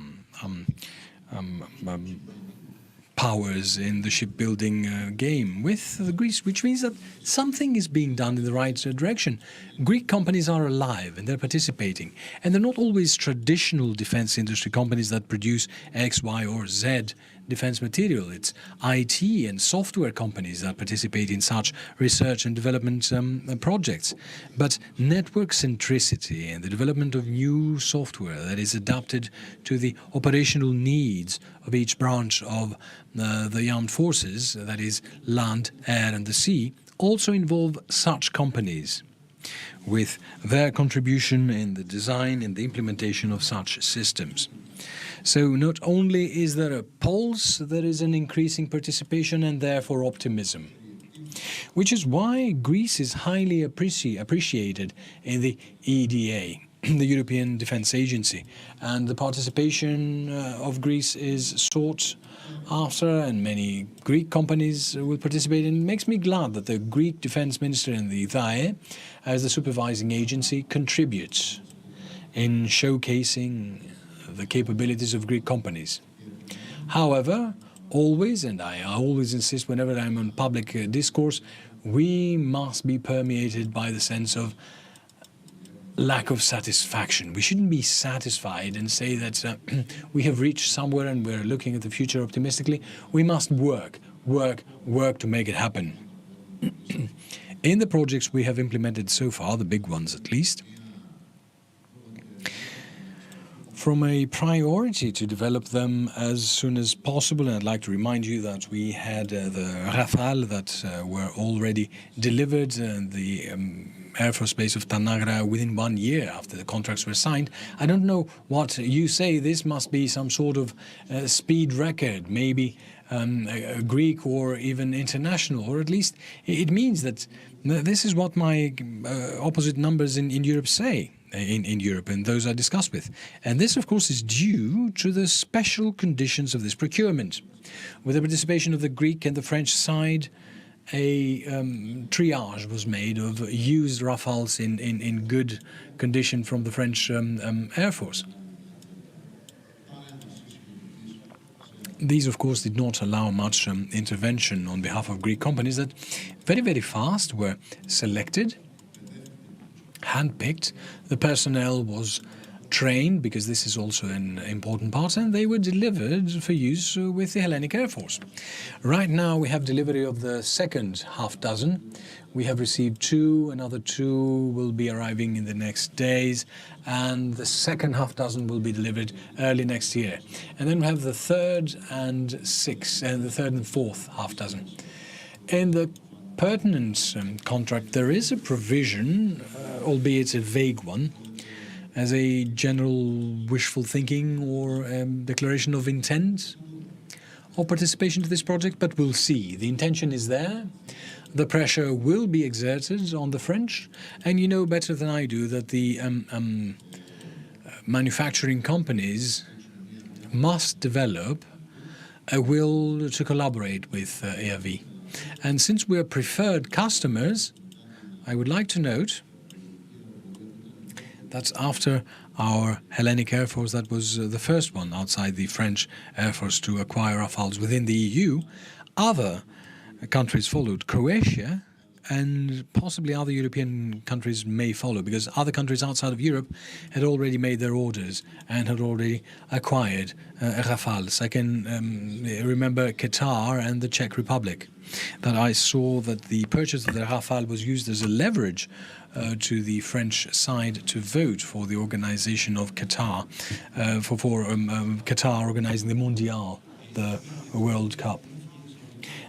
powers in the shipbuilding game with Greece, which means that something is being done in the right direction. Greek companies are alive and they're participating, and they're not always traditional defense industry companies that produce X, Y, or Z defense material. It's IT and software companies that participate in such research and development projects. But network centricity and the development of new software that is adapted to the operational needs of each branch of the armed forces, that is land, air and the sea, also involve such companies with their contribution in the design and the implementation of such systems. So not only is there a pulse, there is an increasing participation and therefore optimism, which is why Greece is highly appreciated in the EDA, the European Defence Agency, and the participation of Greece is sought after, and many Greek companies will participate. And it makes me glad that the Greek Defence Minister and the DAE, as the supervising agency, contributes in showcasing the capabilities of Greek companies. However, always, and I always insist whenever I'm on public discourse, we must be permeated by the sense of lack of satisfaction. We shouldn't be satisfied and say that we have reached somewhere and we're looking at the future optimistically. We must work to make it happen. In the projects we have implemented so far, the big ones at least, from a priority to develop them as soon as possible, and I'd like to remind you that we had the Rafale that were already delivered, the Air Force Base of Tanagra within 1 year after the contracts were signed. I don't know what you say. This must be some sort of speed record, maybe a Greek or even international, or at least it means that this is what my opposite numbers in Europe say. In Europe, and those I discussed with. And this, of course, is due to the special conditions of this procurement. With the participation of the Greek and the French side, a triage was made of used Rafales in good condition from the French Air Force. These, of course, did not allow much intervention on behalf of Greek companies that very, very fast were selected, handpicked. The personnel was trained, because this is also an important part, and they were delivered for use with the Hellenic Air Force. Right now we have delivery of the second half dozen. We have received 2, another 2 will be arriving in the next days, and the second half dozen will be delivered early next year. And then we have the third and fourth half dozen. In the pertinence contract, there is a provision, albeit a vague one, as a general wishful thinking or declaration of intent of participation to this project, but we'll see. The intention is there. The pressure will be exerted on the French, and you know better than I do that the manufacturing companies must develop a will to collaborate with ARV. And since we are preferred customers, I would like to note that's after our Hellenic Air Force, that was the first one outside the French Air Force to acquire Rafales within the EU. Other countries followed. Croatia and possibly other European countries may follow, because other countries outside of Europe had already made their orders and had already acquired Rafales. I can remember Qatar and the Czech Republic, that I saw that the purchase of the Rafale was used as a leverage to the French side to vote for the organization of Qatar, for Qatar organizing the Mondial, the World Cup.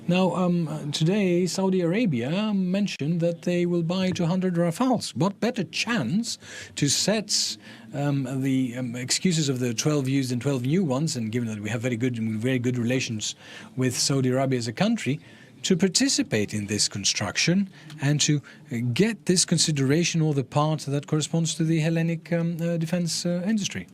Now, today, Saudi Arabia mentioned that they will buy 200 Rafales. What better chance to set the excuses of the 12 used and 12 new ones, and given that we have very good relations with Saudi Arabia as a country, to participate in this construction and to get this consideration or the part that corresponds to the Hellenic defense industry.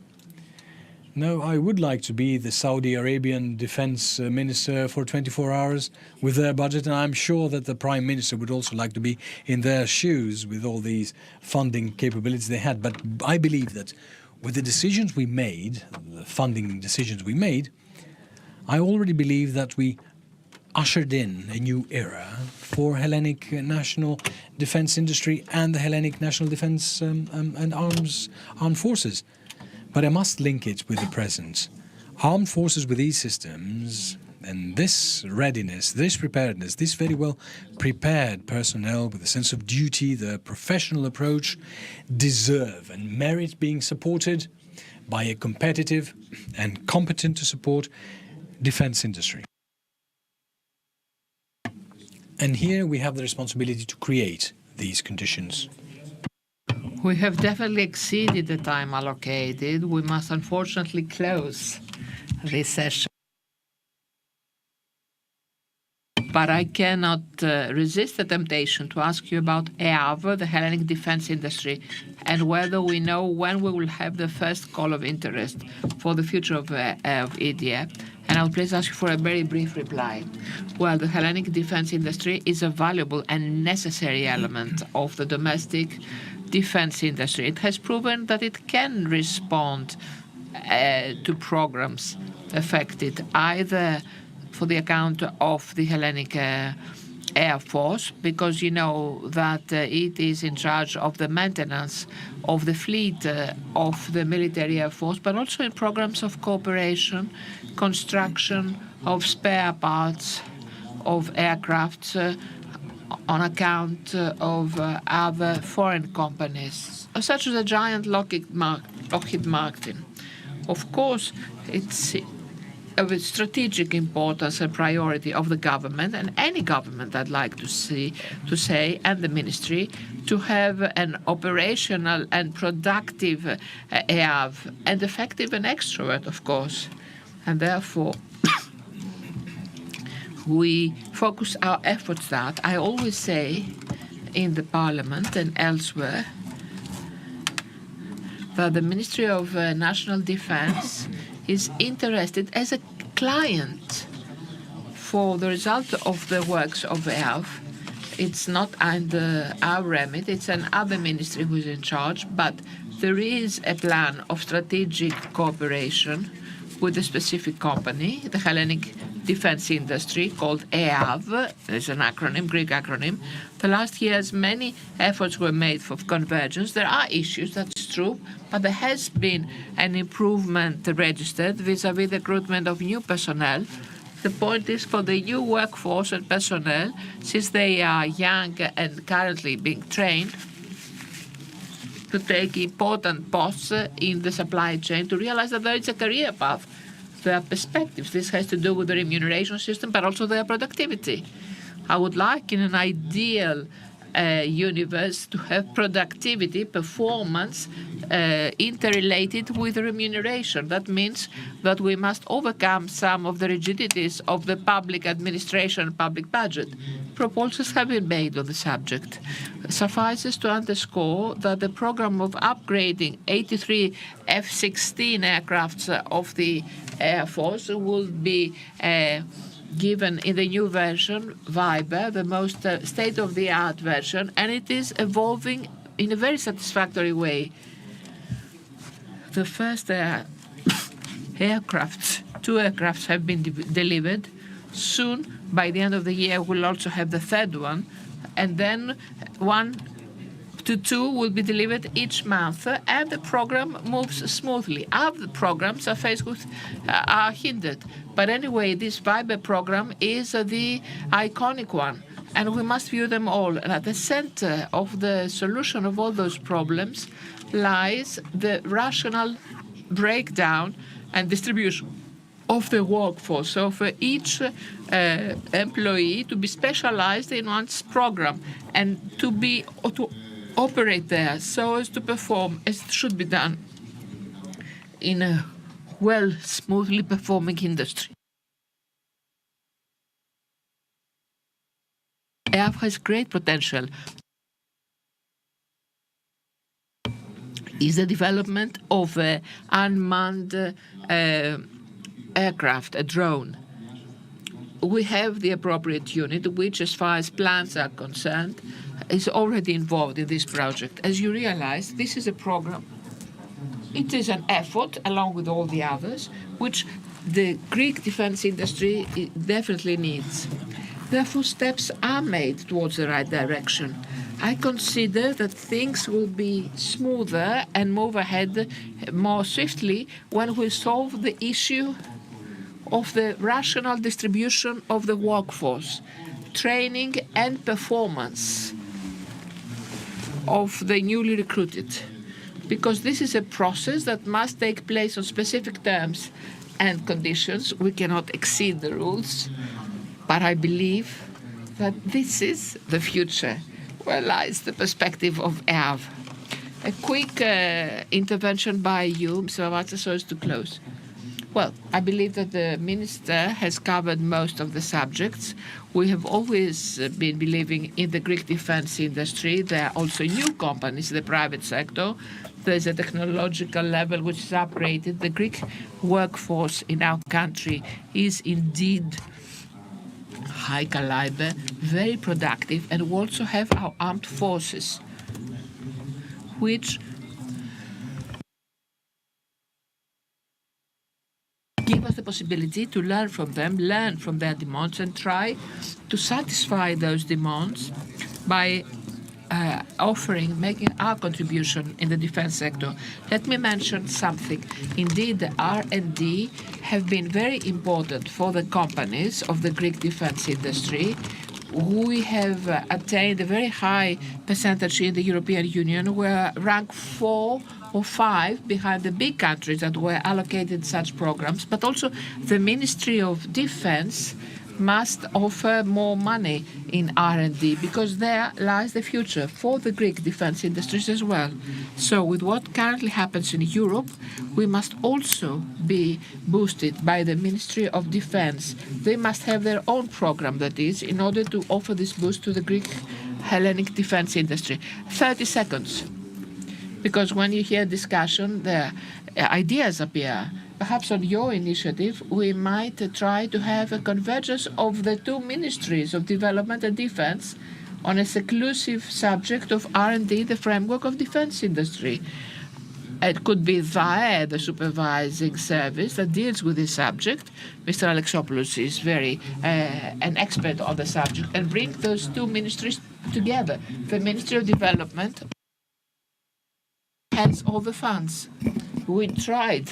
No, I would like to be the Saudi Arabian defense minister for 24 hours with their budget, and I'm sure that the prime minister would also like to be in their shoes with all these funding capabilities they had. But I believe that with the decisions we made, the funding decisions we made, I already believe that we ushered in a new era for Hellenic national defense industry and the Hellenic national defense and armed forces. But I must link it with the present. Armed forces with these systems and this readiness, this preparedness, this very well prepared personnel with a sense of duty, the professional approach, deserve and merit being supported by a competitive and competent to support defense industry. And here we have the responsibility to create these conditions. We have definitely exceeded the time allocated. We must unfortunately close this session. But I cannot resist the temptation to ask you about EAV, the Hellenic defense industry, and whether we know when we will have the first call of interest for the future of EDF. And I'll please ask you for a very brief reply. Well, the Hellenic defense industry is a valuable and necessary element of the domestic defense industry. It has proven that it can respond to programs affected either for the account of the Hellenic Air Force, because you know that it is in charge of the maintenance of the fleet of the military air force, but also in programs of cooperation, construction of spare parts of aircraft on account of other foreign companies, such as the giant Lockheed Martin. Of course, it's of its strategic importance and priority of the government, and any government I'd like to say, and the ministry, to have an operational and productive EAV, and effective and extrovert, of course. And therefore, we focus our efforts that, I always say in the Parliament and elsewhere, that the Ministry of National Defense is interested as a client for the result of the works of EAV. It's not under our remit, it's another ministry who is in charge, but there is a plan of strategic cooperation with a specific company, the Hellenic defense industry, called EAV. There's an acronym, Greek acronym, The last years, many efforts were made for convergence. There are issues, that's true, but there has been an improvement registered vis-à-vis the recruitment of new personnel. The point is for the new workforce and personnel, since they are young and currently being trained to take important posts in the supply chain, to realize that there is a career path. There are perspectives. This has to do with the remuneration system, but also their productivity. I would like, in an ideal universe, to have productivity, performance interrelated with remuneration. That means that we must overcome some of the rigidities of the public administration and public budget. Proposals have been made on the subject. Suffices to underscore that the program of upgrading 83 F-16 aircrafts of the Air Force will be given in the new version, Viber, the most state-of-the-art version, and it is evolving in a very satisfactory way. The first aircrafts, 2 aircrafts have been delivered. Soon, by the end of the year, we'll also have the third one, and then 1 to 2 will be delivered each month, and the program moves smoothly. Other programs are faced with, are hindered. But anyway, this Viber program is the iconic one, and we must view them all. And at the center of the solution of all those problems lies the rational breakdown and distribution of the workforce. So for each employee to be specialized in one's program and to operate there so as to perform as it should be done in a smoothly performing industry. EAF has great potential. Is the development of an unmanned aircraft, a drone. We have the appropriate unit, which, as far as plans are concerned, is already involved in this project. As you realize, this is a program. It is an effort, along with all the others, which the Greek defense industry definitely needs. Therefore, steps are made towards the right direction. I consider that things will be smoother and move ahead more swiftly when we solve the issue of the rational distribution of the workforce, training and performance of the newly recruited. Because this is a process that must take place on specific terms and conditions. We cannot exceed the rules, but I believe that this is the future, where lies the perspective of EAV. A quick intervention by you, Mr. Ravazza, so as to close. Well, I believe that the Minister has covered most of the subjects. We have always been believing in the Greek defense industry. There are also new companies in the private sector. There's a technological level which is upgraded. The Greek workforce in our country is indeed high caliber, very productive, and we also have our armed forces, which give us the possibility to learn from them, learn from their demands, and try to satisfy those demands by making our contribution in the defense sector. Let me mention something. Indeed, the R&D have been very important for the companies of the Greek defense industry. We have attained a very high percentage in the European Union. We're ranked 4 or 5 behind the big countries that were allocated such programs, but also the Ministry of Defense must offer more money in R&D, because there lies the future for the Greek defense industries as well. So with what currently happens in Europe, we must also be boosted by the Ministry of Defense. They must have their own program, that is, in order to offer this boost to the Greek Hellenic defense industry. 30 seconds. Because when you hear discussion, the ideas appear. Perhaps on your initiative, we might try to have a convergence of the two ministries of development and defense on a exclusive subject of R&D, the framework of defense industry. It could be via the supervising service that deals with this subject. Mr. Alexopoulos is very an expert on the subject, and bring those two ministries together. The Ministry of Development has all the funds. We tried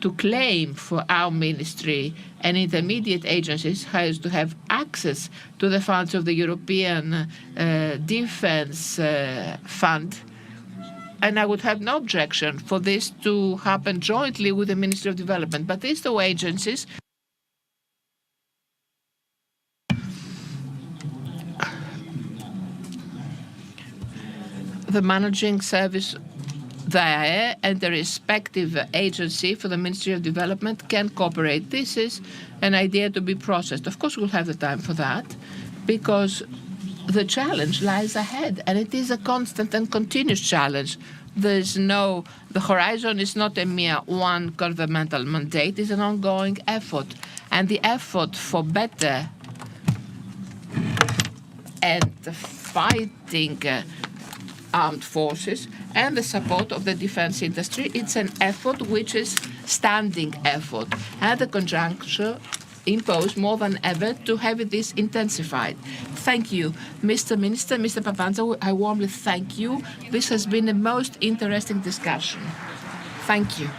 to claim for our ministry, and intermediate agencies has to have access to the funds of the European Defence Fund. And I would have no objection for this to happen jointly with the Ministry of Development. But these two agencies the managing service there and the respective agency for the Ministry of Development can cooperate. This is an idea to be processed. Of course, we'll have the time for that because the challenge lies ahead, and it is a constant and continuous challenge. The horizon is not a mere one governmental mandate, it's an ongoing effort. And the effort for better and fighting armed forces and the support of the defense industry, it's an effort which is standing effort. And the conjuncture imposed more than ever to have this intensified. Thank you, Mr. Minister, Mr. Papanza. I warmly thank you. This has been a most interesting discussion. Thank you.